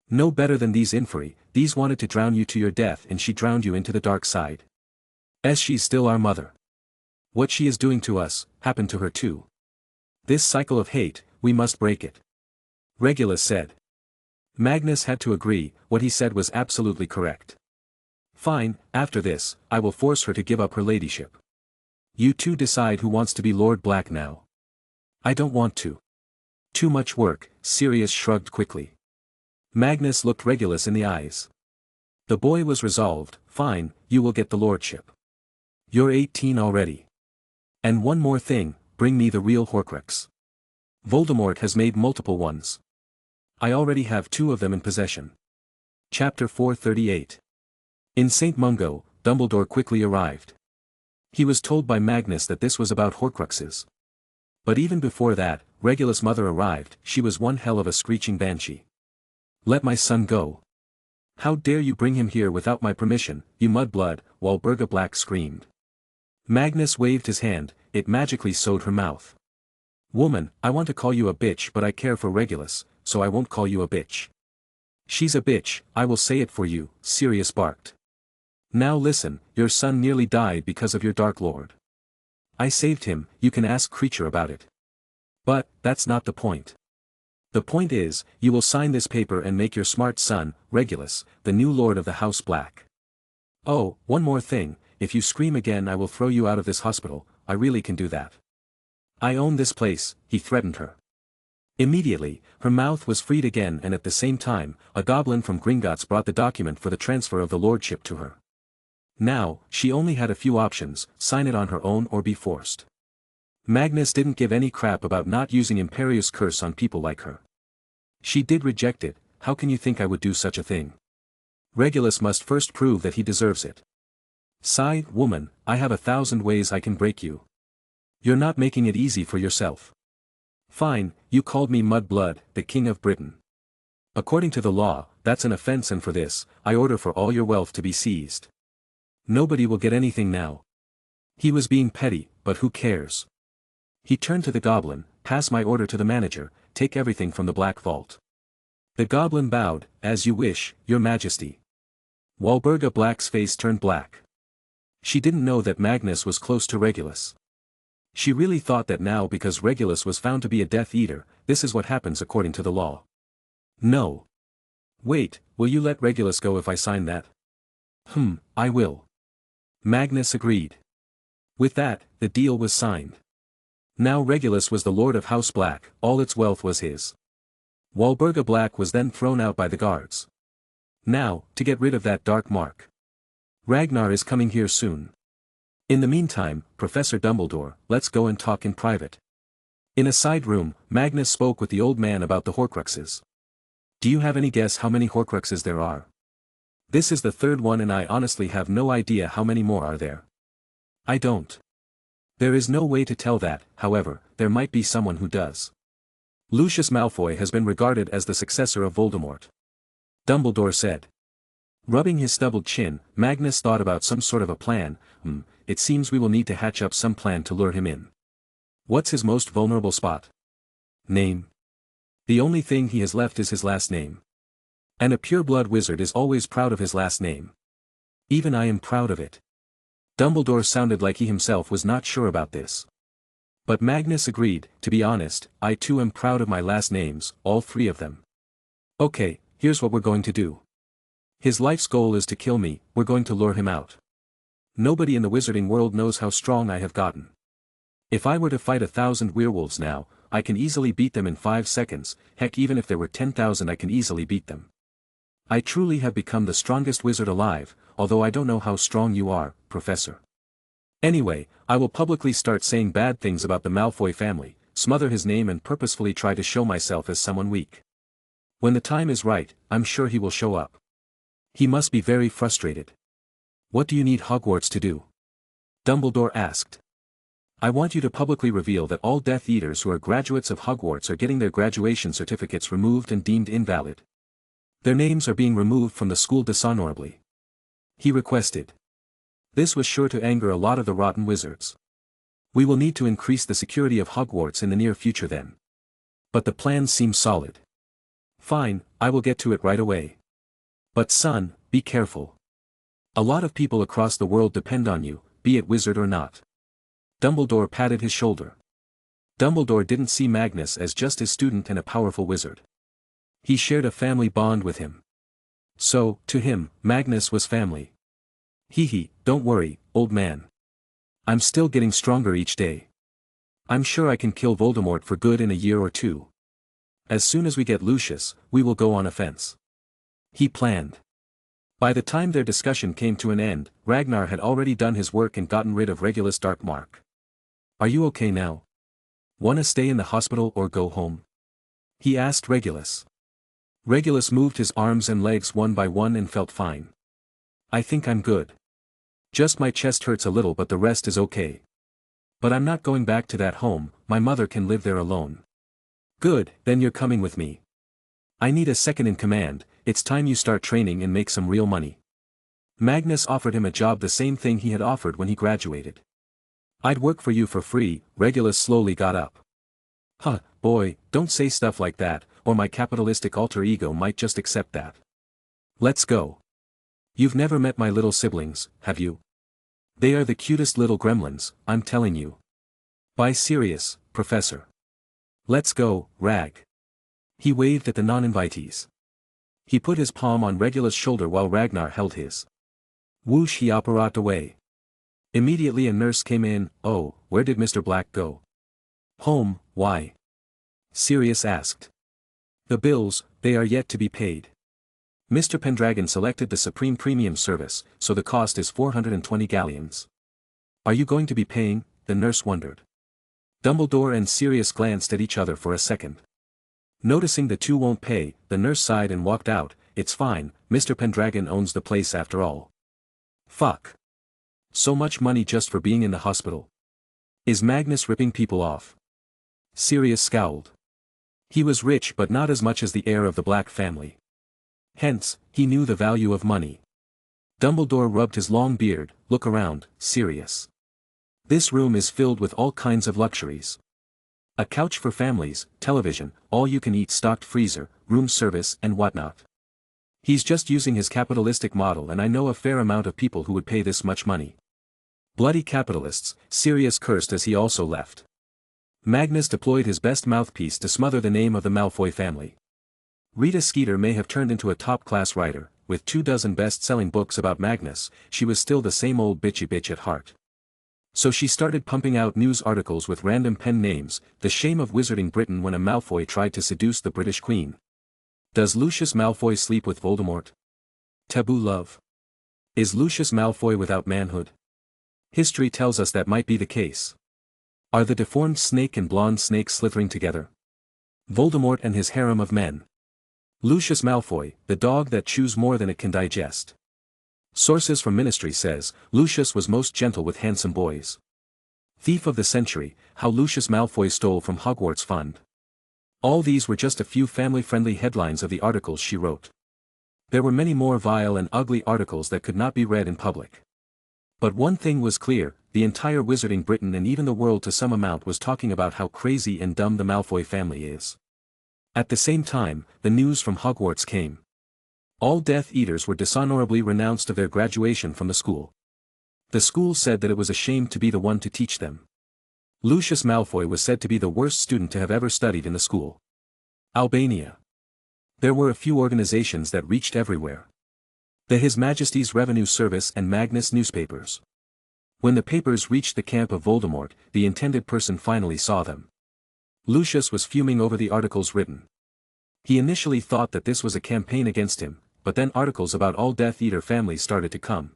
No better than these inferi, these wanted to drown you to your death and she drowned you into the dark side. She's still our mother. What she is doing to us, happened to her too. This cycle of hate, we must break it. Regulus said. Magnus had to agree, what he said was absolutely correct. Fine, after this, I will force her to give up her ladyship. You two decide who wants to be Lord Black now. I don't want to. Too much work, Sirius shrugged quickly. Magnus looked Regulus in the eyes. The boy was resolved. Fine, you will get the lordship. You're 18 already. And one more thing, bring me the real Horcrux. Voldemort has made multiple ones. I already have 2 of them in possession. Chapter 438. In St. Mungo, Dumbledore quickly arrived. He was told by Magnus that this was about Horcruxes. But even before that, Regulus' mother arrived. She was one hell of a screeching banshee. Let my son go. How dare you bring him here without my permission, you mudblood, Walburga Black screamed. Magnus waved his hand, it magically sewed her mouth. Woman, I want to call you a bitch but I care for Regulus, so I won't call you a bitch. She's a bitch, I will say it for you, Sirius barked. Now listen, your son nearly died because of your Dark Lord. I saved him, you can ask Creature about it. But, that's not the point. The point is, you will sign this paper and make your smart son, Regulus, the new Lord of the House Black. Oh, one more thing, if you scream again I will throw you out of this hospital, I really can do that. I own this place, he threatened her. Immediately, her mouth was freed again and at the same time, a goblin from Gringotts brought the document for the transfer of the lordship to her. Now, she only had a few options, sign it on her own or be forced. Magnus didn't give any crap about not using Imperius Curse on people like her. She did reject it. How can you think I would do such a thing? Regulus must first prove that he deserves it. Sigh, woman, I have 1,000 ways I can break you. You're not making it easy for yourself. Fine, you called me Mudblood, the King of Britain. According to the law, that's an offense and for this, I order for all your wealth to be seized. Nobody will get anything now. He was being petty, but who cares? He turned to the goblin, pass my order to the manager, take everything from the Black Vault. The goblin bowed, as you wish, your majesty. Walburga Black's face turned black. She didn't know that Magnus was close to Regulus. She really thought that now because Regulus was found to be a Death Eater, this is what happens according to the law. No. Wait, will you let Regulus go if I sign that? I will. Magnus agreed. With that, the deal was signed. Now Regulus was the Lord of House Black, all its wealth was his. Walburga Black was then thrown out by the guards. Now, to get rid of that dark mark. Ragnar is coming here soon. In the meantime, Professor Dumbledore, let's go and talk in private. In a side room, Magnus spoke with the old man about the Horcruxes. Do you have any guess how many Horcruxes there are? This is the 3rd one and I honestly have no idea how many more are there. I don't. There is no way to tell that, however, there might be someone who does. Lucius Malfoy has been regarded as the successor of Voldemort. Dumbledore said. Rubbing his stubbled chin, Magnus thought about some sort of a plan. It seems we will need to hatch up some plan to lure him in. What's his most vulnerable spot? Name. The only thing he has left is his last name. And a pure-blood wizard is always proud of his last name. Even I am proud of it. Dumbledore sounded like he himself was not sure about this. But Magnus agreed. To be honest, I too am proud of my last names, all three of them. Okay, here's what we're going to do. His life's goal is to kill me, we're going to lure him out. Nobody in the wizarding world knows how strong I have gotten. If I were to fight 1,000 werewolves now, I can easily beat them in 5 seconds, heck even if there were 10,000 I can easily beat them. I truly have become the strongest wizard alive, although I don't know how strong you are, Professor. Anyway, I will publicly start saying bad things about the Malfoy family, smother his name and purposefully try to show myself as someone weak. When the time is right, I'm sure he will show up. He must be very frustrated. What do you need Hogwarts to do? Dumbledore asked. I want you to publicly reveal that all Death Eaters who are graduates of Hogwarts are getting their graduation certificates removed and deemed invalid. Their names are being removed from the school dishonorably. He requested. This was sure to anger a lot of the rotten wizards. We will need to increase the security of Hogwarts in the near future then. But the plan seems solid. Fine, I will get to it right away. But son, be careful. A lot of people across the world depend on you, be it wizard or not. Dumbledore patted his shoulder. Dumbledore didn't see Magnus as just his student and a powerful wizard. He shared a family bond with him. So, to him, Magnus was family. Don't worry, old man. I'm still getting stronger each day. I'm sure I can kill Voldemort for good in a year or two. As soon as we get Lucius, we will go on offense. He planned. By the time their discussion came to an end, Ragnar had already done his work and gotten rid of Regulus Darkmark. Are you okay now? Wanna stay in the hospital or go home? He asked Regulus. Regulus moved his arms and legs one by one and felt fine. I think I'm good. Just my chest hurts a little but the rest is okay. But I'm not going back to that home, my mother can live there alone. Good, then you're coming with me. I need a second in command, it's time you start training and make some real money. Magnus offered him a job, the same thing he had offered when he graduated. I'd work for you for free. Regulus slowly got up. Boy, don't say stuff like that, or my capitalistic alter ego might just accept that. Let's go. You've never met my little siblings, have you? They are the cutest little gremlins, I'm telling you. By serious, Professor. Let's go, Rag. He waved at the non-invitees. He put his palm on Regulus' shoulder while Ragnar held his. Whoosh, he operated away. Immediately a nurse came in. Oh, where did Mr. Black go? Home, why? Sirius asked. The bills, they are yet to be paid. Mr. Pendragon selected the Supreme Premium service, so the cost is 420 galleons. Are you going to be paying? The nurse wondered. Dumbledore and Sirius glanced at each other for a second. Noticing the two won't pay, the nurse sighed and walked out. It's fine, Mr. Pendragon owns the place after all. Fuck. So much money just for being in the hospital. Is Magnus ripping people off? Sirius scowled. He was rich but not as much as the heir of the Black family. Hence, he knew the value of money. Dumbledore rubbed his long beard. Look around, Sirius. This room is filled with all kinds of luxuries. A couch for families, television, all-you-can-eat stocked freezer, room service and whatnot. He's just using his capitalistic model, and I know a fair amount of people who would pay this much money. Bloody capitalists, Sirius cursed as he also left. Magnus deployed his best mouthpiece to smother the name of the Malfoy family. Rita Skeeter may have turned into a top-class writer, with 24 best-selling books about Magnus, she was still the same old bitchy bitch at heart. So she started pumping out news articles with random pen names, the shame of wizarding Britain when a Malfoy tried to seduce the British Queen. Does Lucius Malfoy sleep with Voldemort? Taboo love. Is Lucius Malfoy without manhood? History tells us that might be the case. Are the deformed snake and blonde snake slithering together? Voldemort and his harem of men. Lucius Malfoy, the dog that chews more than it can digest. Sources from Ministry says, Lucius was most gentle with handsome boys. Thief of the century, how Lucius Malfoy stole from Hogwarts Fund. All these were just a few family-friendly headlines of the articles she wrote. There were many more vile and ugly articles that could not be read in public. But one thing was clear, the entire Wizarding Britain and even the world to some amount was talking about how crazy and dumb the Malfoy family is. At the same time, the news from Hogwarts came. All Death Eaters were dishonorably renounced of their graduation from the school. The school said that it was ashamed to be the one to teach them. Lucius Malfoy was said to be the worst student to have ever studied in the school. Albania. There were a few organizations that reached everywhere. The His Majesty's Revenue Service and Magnus newspapers. When the papers reached the camp of Voldemort, the intended person finally saw them. Lucius was fuming over the articles written. He initially thought that this was a campaign against him, but then articles about all Death Eater families started to come.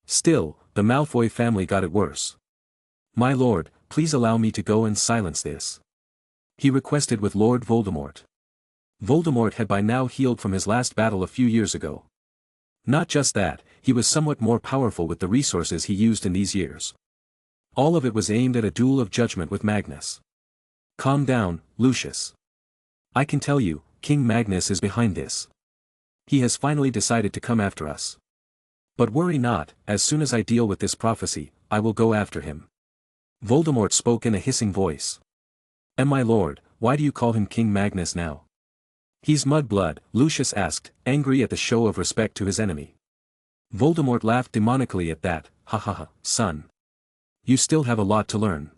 Still, the Malfoy family got it worse. "My lord, please allow me to go and silence this," he requested with Lord Voldemort. Voldemort had by now healed from his last battle a few years ago. Not just that, he was somewhat more powerful with the resources he used in these years. All of it was aimed at a duel of judgment with Magnus. "Calm down, Lucius. I can tell you, King Magnus is behind this. He has finally decided to come after us. But worry not, as soon as I deal with this prophecy, I will go after him." Voldemort spoke in a hissing voice. "And my lord, why do you call him King Magnus now?" "He's mudblood," Lucius asked, angry at the show of respect to his enemy. Voldemort laughed demonically at that. "Ha ha ha, son. You still have a lot to learn.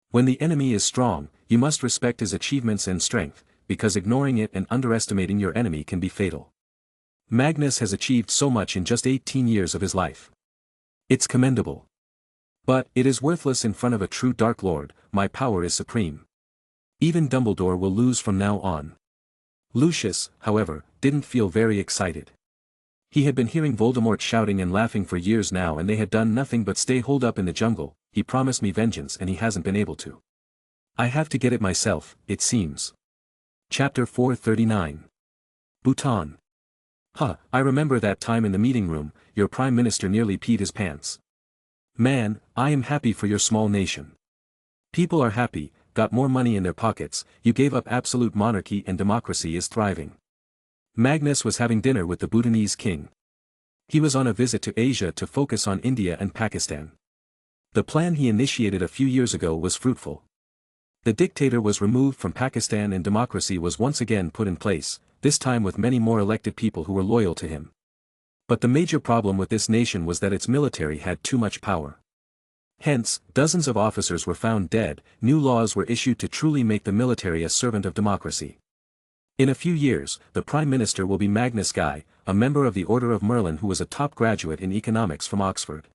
When the enemy is strong, you must respect his achievements and strength, because ignoring it and underestimating your enemy can be fatal. Magnus has achieved so much in just 18 years of his life. It's commendable. But it is worthless in front of a true Dark Lord. My power is supreme. Even Dumbledore will lose from now on." Lucius, however, didn't feel very excited. He had been hearing Voldemort shouting and laughing for years now, and they had done nothing but stay holed up in the jungle. "He promised me vengeance and he hasn't been able to. I have to get it myself, it seems." Chapter 439. Bhutan. "Huh, I remember that time in the meeting room, your Prime Minister nearly peed his pants. Man, I am happy for your small nation. People are happy, got more money in their pockets, you gave up absolute monarchy and democracy is thriving." Magnus was having dinner with the Bhutanese king. He was on a visit to Asia to focus on India and Pakistan. The plan he initiated a few years ago was fruitful. The dictator was removed from Pakistan and democracy was once again put in place, this time with many more elected people who were loyal to him. But the major problem with this nation was that its military had too much power. Hence, dozens of officers were found dead. New laws were issued to truly make the military a servant of democracy. In a few years, the Prime Minister will be Magnus Guy, a member of the Order of Merlin who was a top graduate in economics from Oxford.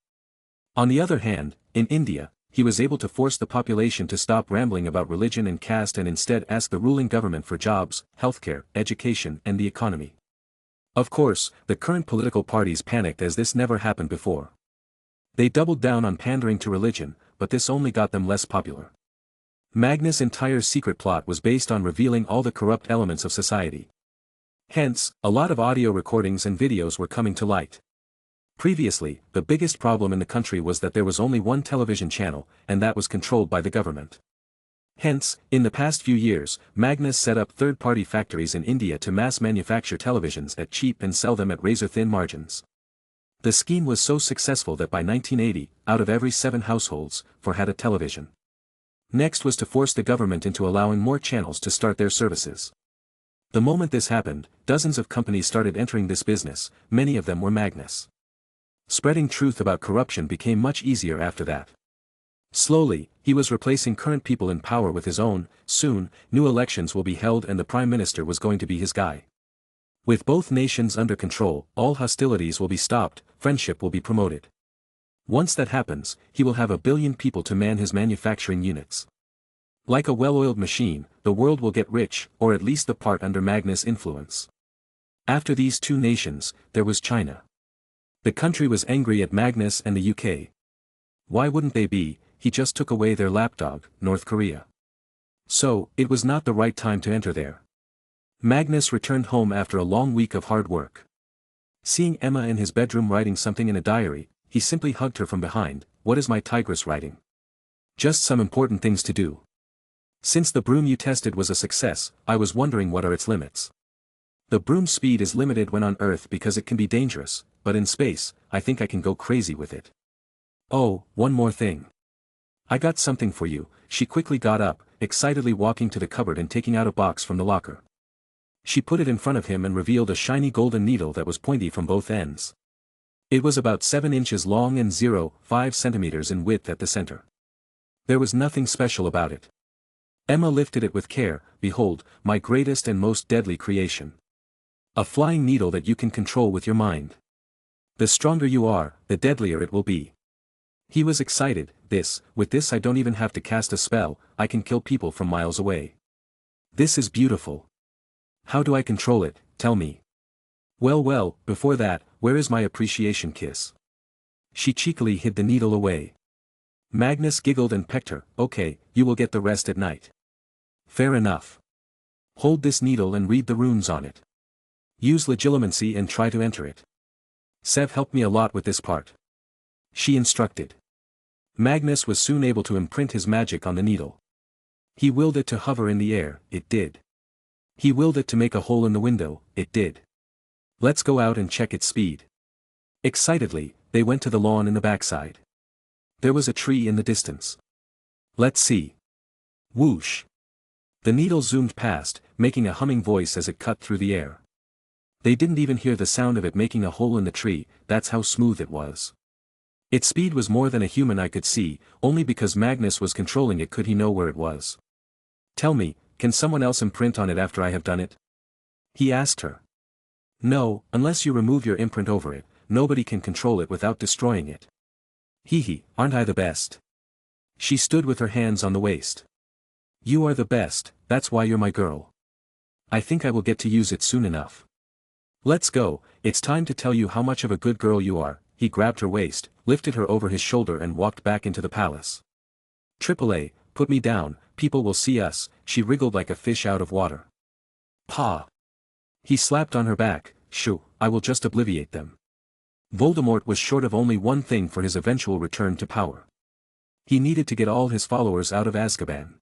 On the other hand, in India, he was able to force the population to stop rambling about religion and caste and instead ask the ruling government for jobs, healthcare, education and the economy. Of course, the current political parties panicked as this never happened before. They doubled down on pandering to religion, but this only got them less popular. Magnus' entire secret plot was based on revealing all the corrupt elements of society. Hence, a lot of audio recordings and videos were coming to light. Previously, the biggest problem in the country was that there was only one television channel, and that was controlled by the government. Hence, in the past few years, Magnus set up third-party factories in India to mass manufacture televisions at cheap and sell them at razor-thin margins. The scheme was so successful that by 1980, out of every 7 households, 4 had a television. Next was to force the government into allowing more channels to start their services. The moment this happened, dozens of companies started entering this business, many of them were Magnus. Spreading truth about corruption became much easier after that. Slowly, he was replacing current people in power with his own. Soon, new elections will be held and the Prime Minister was going to be his guy. With both nations under control, all hostilities will be stopped, friendship will be promoted. Once that happens, he will have 1 billion people to man his manufacturing units. Like a well-oiled machine, the world will get rich, or at least the part under Magnus' influence. After these 2 nations, there was China. The country was angry at Magnus and the UK. Why wouldn't they be? He just took away their lapdog, North Korea. So, it was not the right time to enter there. Magnus returned home after a long week of hard work. Seeing Emma in his bedroom writing something in a diary, he simply hugged her from behind. "What is my tigress writing?" "Just some important things to do. Since the broom you tested was a success, I was wondering what are its limits." The broom's speed is limited when on Earth because it can be dangerous, but in space, I think I can go crazy with it. Oh, one more thing. I got something for you. She quickly got up, excitedly walking to the cupboard and taking out a box from the locker. She put it in front of him and revealed a shiny golden needle that was pointy from both ends. It was about 7 inches long and 0.5 centimeters in width at the center. There was nothing special about it. Emma lifted it with care. Behold, my greatest and most deadly creation. A flying needle that you can control with your mind. The stronger you are, the deadlier it will be. He was excited. With this I don't even have to cast a spell, I can kill people from miles away. This is beautiful. How do I control it, tell me. Well, before that, where is my appreciation kiss? She cheekily hid the needle away. Magnus giggled and pecked her. Okay, you will get the rest at night. Fair enough. Hold this needle and read the runes on it. Use legilimency and try to enter it. Sev helped me a lot with this part. She instructed. Magnus was soon able to imprint his magic on the needle. He willed it to hover in the air, it did. He willed it to make a hole in the window, it did. Let's go out and check its speed. Excitedly, they went to the lawn in the backside. There was a tree in the distance. Let's see. Whoosh. The needle zoomed past, making a humming voice as it cut through the air. They didn't even hear the sound of it making a hole in the tree, that's how smooth it was. Its speed was more than a human eye could see, only because Magnus was controlling it could he know where it was. Tell me, can someone else imprint on it after I have done it? He asked her. No, unless you remove your imprint over it, nobody can control it without destroying it. Hee, aren't I the best? She stood with her hands on the waist. You are the best, that's why you're my girl. I think I will get to use it soon enough. Let's go, it's time to tell you how much of a good girl you are. He grabbed her waist, lifted her over his shoulder and walked back into the palace. AAA, put me down, people will see us, she wriggled like a fish out of water. Pa! He slapped on her back. Shoo, I will just obliviate them. Voldemort was short of only one thing for his eventual return to power. He needed to get all his followers out of Azkaban.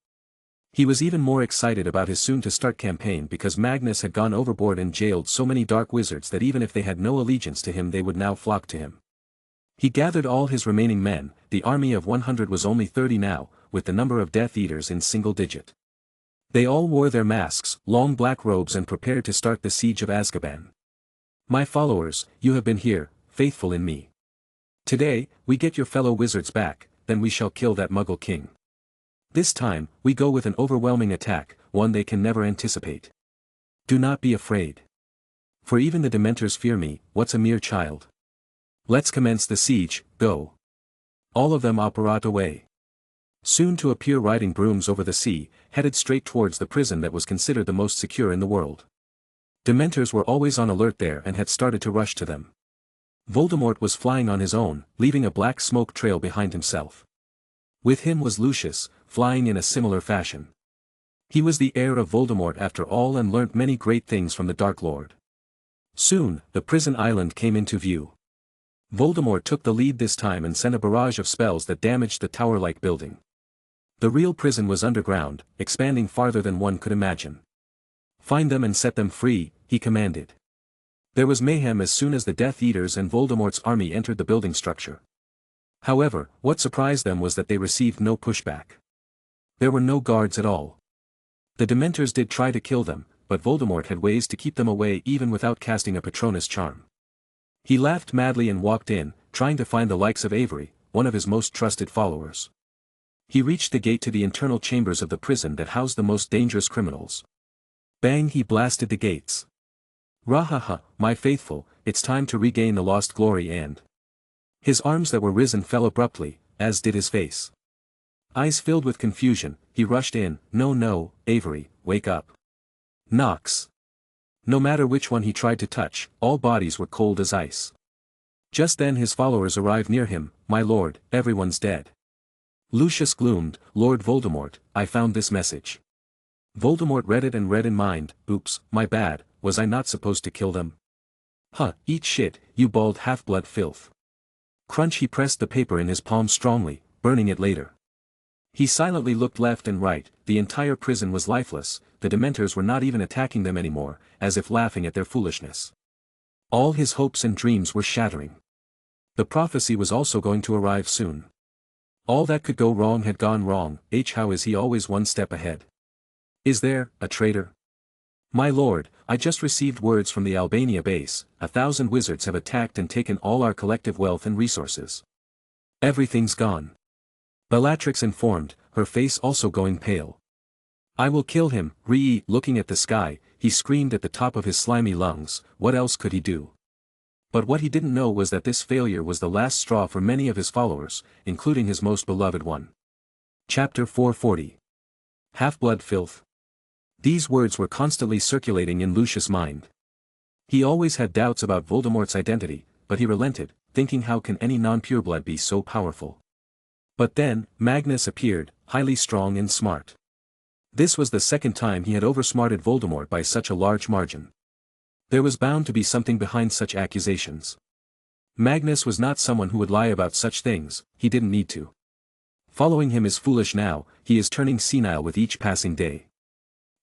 He was even more excited about his soon-to-start campaign because Magnus had gone overboard and jailed so many dark wizards that even if they had no allegiance to him they would now flock to him. He gathered all his remaining men, the army of 100 was only 30 now, with the number of Death Eaters in single digit. They all wore their masks, long black robes and prepared to start the siege of Azkaban. My followers, you have been here, faithful in me. Today, we get your fellow wizards back, then we shall kill that Muggle king. This time, we go with an overwhelming attack, one they can never anticipate. Do not be afraid. For even the Dementors fear me, what's a mere child? Let's commence the siege, go. All of them operate away. Soon to appear riding brooms over the sea, headed straight towards the prison that was considered the most secure in the world. Dementors were always on alert there and had started to rush to them. Voldemort was flying on his own, leaving a black smoke trail behind himself. With him was Lucius, flying in a similar fashion. He was the heir of Voldemort after all and learnt many great things from the Dark Lord. Soon, the prison island came into view. Voldemort took the lead this time and sent a barrage of spells that damaged the tower-like building. The real prison was underground, expanding farther than one could imagine. Find them and set them free, he commanded. There was mayhem as soon as the Death Eaters and Voldemort's army entered the building structure. However, what surprised them was that they received no pushback. There were no guards at all. The Dementors did try to kill them, but Voldemort had ways to keep them away even without casting a Patronus charm. He laughed madly and walked in, trying to find the likes of Avery, one of his most trusted followers. He reached the gate to the internal chambers of the prison that housed the most dangerous criminals. Bang, he blasted the gates. Rahaha, my faithful, it's time to regain the lost glory and... His arms that were risen fell abruptly, as did his face. Eyes filled with confusion, he rushed in. No, Avery, wake up. Knox. No matter which one he tried to touch, all bodies were cold as ice. Just then his followers arrived near him. My lord, everyone's dead. Lucius gloomed. Lord Voldemort, I found this message. Voldemort read it and read in mind. Oops, my bad, was I not supposed to kill them? Huh, eat shit, you bald half-blood filth. Crunch, he pressed the paper in his palm strongly, burning it later. He silently looked left and right, the entire prison was lifeless, the Dementors were not even attacking them anymore, as if laughing at their foolishness. All his hopes and dreams were shattering. The prophecy was also going to arrive soon. All that could go wrong had gone wrong. How is he always one step ahead? Is there a traitor? My lord, I just received words from the Albania base. 1,000 wizards have attacked and taken all our collective wealth and resources. Everything's gone. Bellatrix informed, her face also going pale. I will kill him. Looking at the sky, he screamed at the top of his slimy lungs. What else could he do? But what he didn't know was that this failure was the last straw for many of his followers, including his most beloved one. Chapter 440. Half-blood filth. These words were constantly circulating in Lucius' mind. He always had doubts about Voldemort's identity, but he relented, thinking how can any non-pureblood be so powerful? But then, Magnus appeared, highly strong and smart. This was the second time he had oversmarted Voldemort by such a large margin. There was bound to be something behind such accusations. Magnus was not someone who would lie about such things, he didn't need to. Following him is foolish now, he is turning senile with each passing day.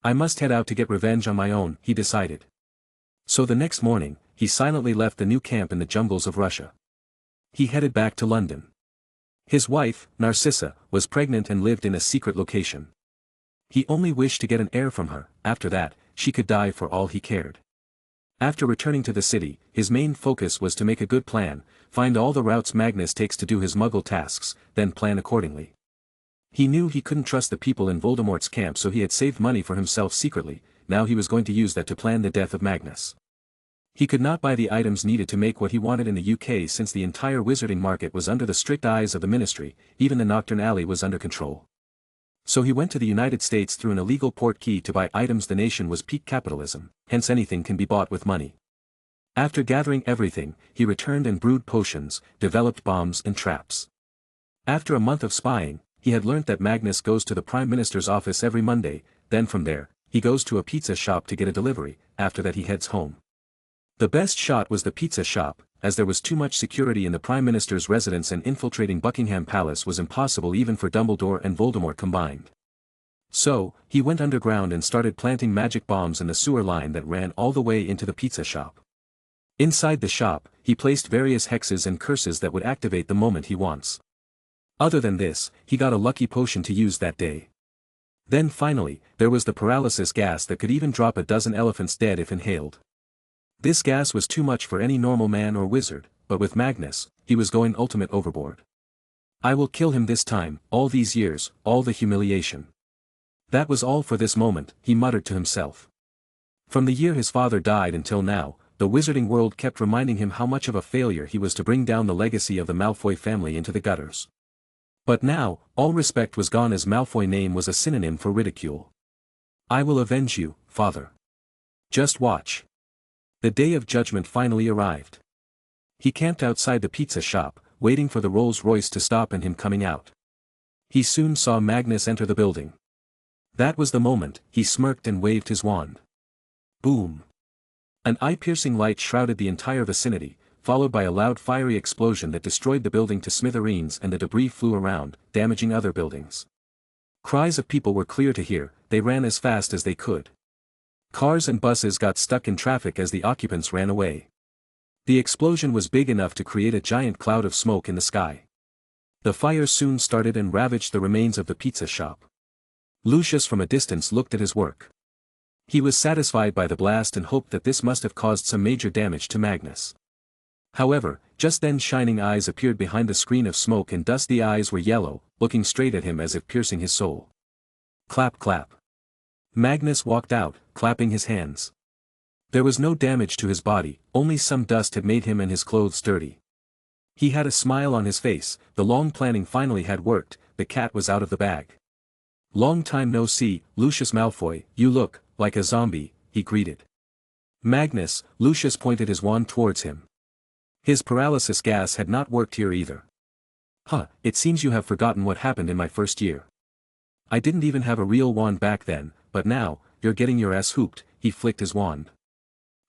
I must head out to get revenge on my own, he decided. So the next morning, he silently left the new camp in the jungles of Russia. He headed back to London. His wife, Narcissa, was pregnant and lived in a secret location. He only wished to get an heir from her. After that, she could die for all he cared. After returning to the city, his main focus was to make a good plan, find all the routes Magnus takes to do his muggle tasks, then plan accordingly. He knew he couldn't trust the people in Voldemort's camp, so he had saved money for himself secretly. Now he was going to use that to plan the death of Magnus. He could not buy the items needed to make what he wanted in the UK since the entire wizarding market was under the strict eyes of the ministry, even the Nocturne Alley was under control. So he went to the United States through an illegal port key to buy items. The nation was peak capitalism, hence anything can be bought with money. After gathering everything, he returned and brewed potions, developed bombs and traps. After a month of spying, he had learnt that Magnus goes to the Prime Minister's office every Monday, then from there, he goes to a pizza shop to get a delivery, after that he heads home. The best shot was the pizza shop, as there was too much security in the Prime Minister's residence and infiltrating Buckingham Palace was impossible even for Dumbledore and Voldemort combined. So, he went underground and started planting magic bombs in the sewer line that ran all the way into the pizza shop. Inside the shop, he placed various hexes and curses that would activate the moment he wants. Other than this, he got a lucky potion to use that day. Then finally, there was the paralysis gas that could even drop a dozen elephants dead if inhaled. This gas was too much for any normal man or wizard, but with Magnus, he was going ultimate overboard. I will kill him this time. All these years, all the humiliation. That was all for this moment, he muttered to himself. From the year his father died until now, the wizarding world kept reminding him how much of a failure he was to bring down the legacy of the Malfoy family into the gutters. But now, all respect was gone as Malfoy name was a synonym for ridicule. I will avenge you, father. Just watch. The day of judgment finally arrived. He camped outside the pizza shop, waiting for the Rolls-Royce to stop and him coming out. He soon saw Magnus enter the building. That was the moment, he smirked and waved his wand. Boom. An eye-piercing light shrouded the entire vicinity, followed by a loud fiery explosion that destroyed the building to smithereens and the debris flew around, damaging other buildings. Cries of people were clear to hear, they ran as fast as they could. Cars and buses got stuck in traffic as the occupants ran away. The explosion was big enough to create a giant cloud of smoke in the sky. The fire soon started and ravaged the remains of the pizza shop. Lucius from a distance looked at his work. He was satisfied by the blast and hoped that this must have caused some major damage to Magnus. However, just then shining eyes appeared behind the screen of smoke and dust. The eyes were yellow, looking straight at him as if piercing his soul. Clap clap. Magnus walked out, clapping his hands. There was no damage to his body, only some dust had made him and his clothes dirty. He had a smile on his face, the long planning finally had worked, the cat was out of the bag. Long time no see, Lucius Malfoy, you look like a zombie, he greeted. Magnus, Lucius pointed his wand towards him. His paralysis gas had not worked here either. It seems you have forgotten what happened in my first year. I didn't even have a real wand back then, but now, you're getting your ass hooped, he flicked his wand.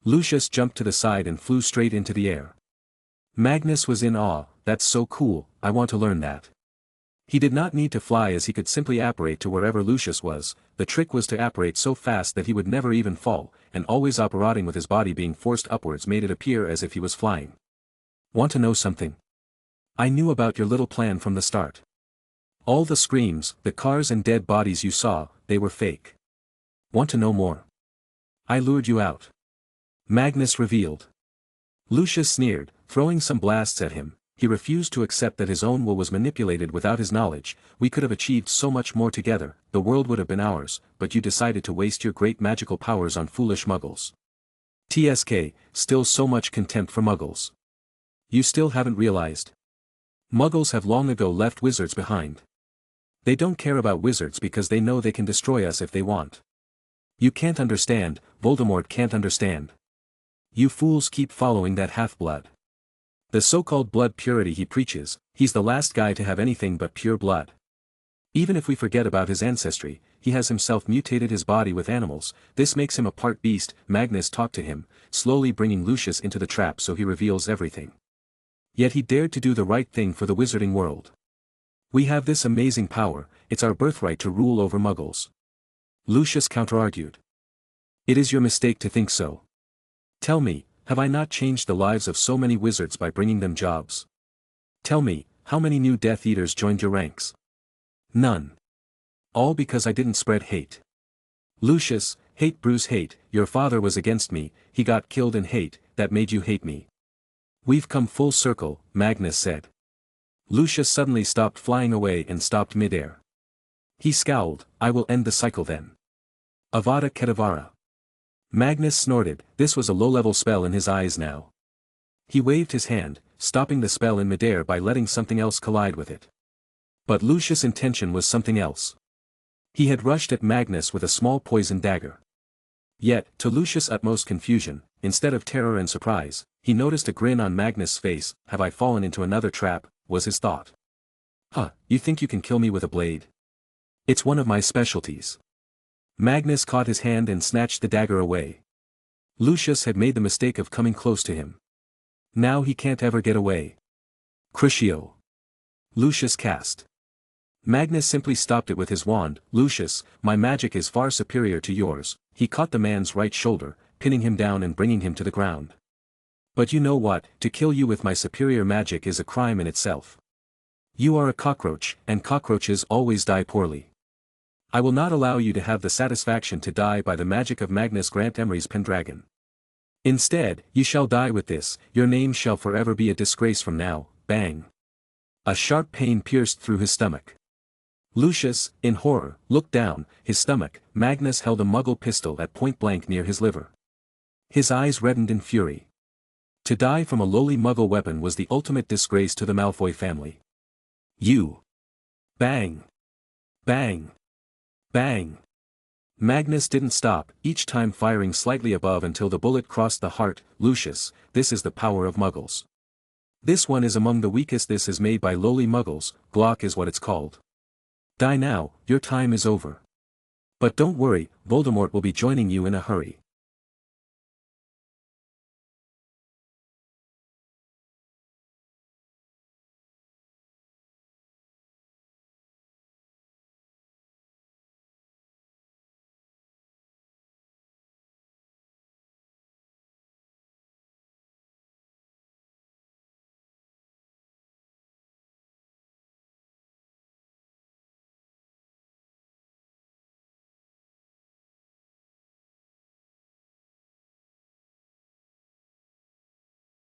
Lucius jumped to the side and flew straight into the air. Magnus was in awe, that's so cool, I want to learn that. He did not need to fly as he could simply apparate to wherever Lucius was, the trick was to apparate so fast that he would never even fall, and always apparating with his body being forced upwards made it appear as if he was flying. Want to know something? I knew about your little plan from the start. All the screams, the cars and dead bodies you saw, they were fake. Want to know more? I lured you out. Magnus revealed. Lucius sneered, throwing some blasts at him. He refused to accept that his own will was manipulated without his knowledge. We could have achieved so much more together, the world would have been ours, but you decided to waste your great magical powers on foolish muggles. TSK, still so much contempt for muggles. You still haven't realized. Muggles have long ago left wizards behind. They don't care about wizards because they know they can destroy us if they want. You can't understand, Voldemort can't understand. You fools keep following that half-blood. The so-called blood purity he preaches, he's the last guy to have anything but pure blood. Even if we forget about his ancestry, he has himself mutated his body with animals, this makes him a part beast. Magnus talked to him, slowly bringing Lucius into the trap so he reveals everything. Yet he dared to do the right thing for the wizarding world. We have this amazing power, it's our birthright to rule over muggles. Lucius counter-argued. It is your mistake to think so. Tell me, have I not changed the lives of so many wizards by bringing them jobs? Tell me, how many new Death Eaters joined your ranks? None. All because I didn't spread hate. Lucius, hate brews hate, your father was against me, he got killed in hate, that made you hate me. We've come full circle, Magnus said. Lucius suddenly stopped flying away and stopped mid-air. He scowled, I will end the cycle then. Avada Kedavra. Magnus snorted, this was a low-level spell in his eyes now. He waved his hand, stopping the spell in midair by letting something else collide with it. But Lucius' intention was something else. He had rushed at Magnus with a small poison dagger. Yet, to Lucius' utmost confusion, instead of terror and surprise, he noticed a grin on Magnus' face. Have I fallen into another trap, was his thought. Huh, you think you can kill me with a blade? It's one of my specialties. Magnus caught his hand and snatched the dagger away. Lucius had made the mistake of coming close to him. Now he can't ever get away. Crucio. Lucius cast. Magnus simply stopped it with his wand. Lucius, my magic is far superior to yours. He caught the man's right shoulder, pinning him down and bringing him to the ground. But you know what, to kill you with my superior magic is a crime in itself. You are a cockroach, and cockroaches always die poorly. I will not allow you to have the satisfaction to die by the magic of Magnus Grant Emery's Pendragon. Instead, you shall die with this, your name shall forever be a disgrace from now, bang. A sharp pain pierced through his stomach. Lucius, in horror, looked down, his stomach. Magnus held a muggle pistol at point blank near his liver. His eyes reddened in fury. To die from a lowly muggle weapon was the ultimate disgrace to the Malfoy family. You. Bang. Bang. Bang. Magnus didn't stop, each time firing slightly above until the bullet crossed the heart. Lucius, this is the power of muggles. This one is among the weakest. This is made by lowly muggles, Glock is what it's called. Die now, your time is over. But don't worry, Voldemort will be joining you in a hurry.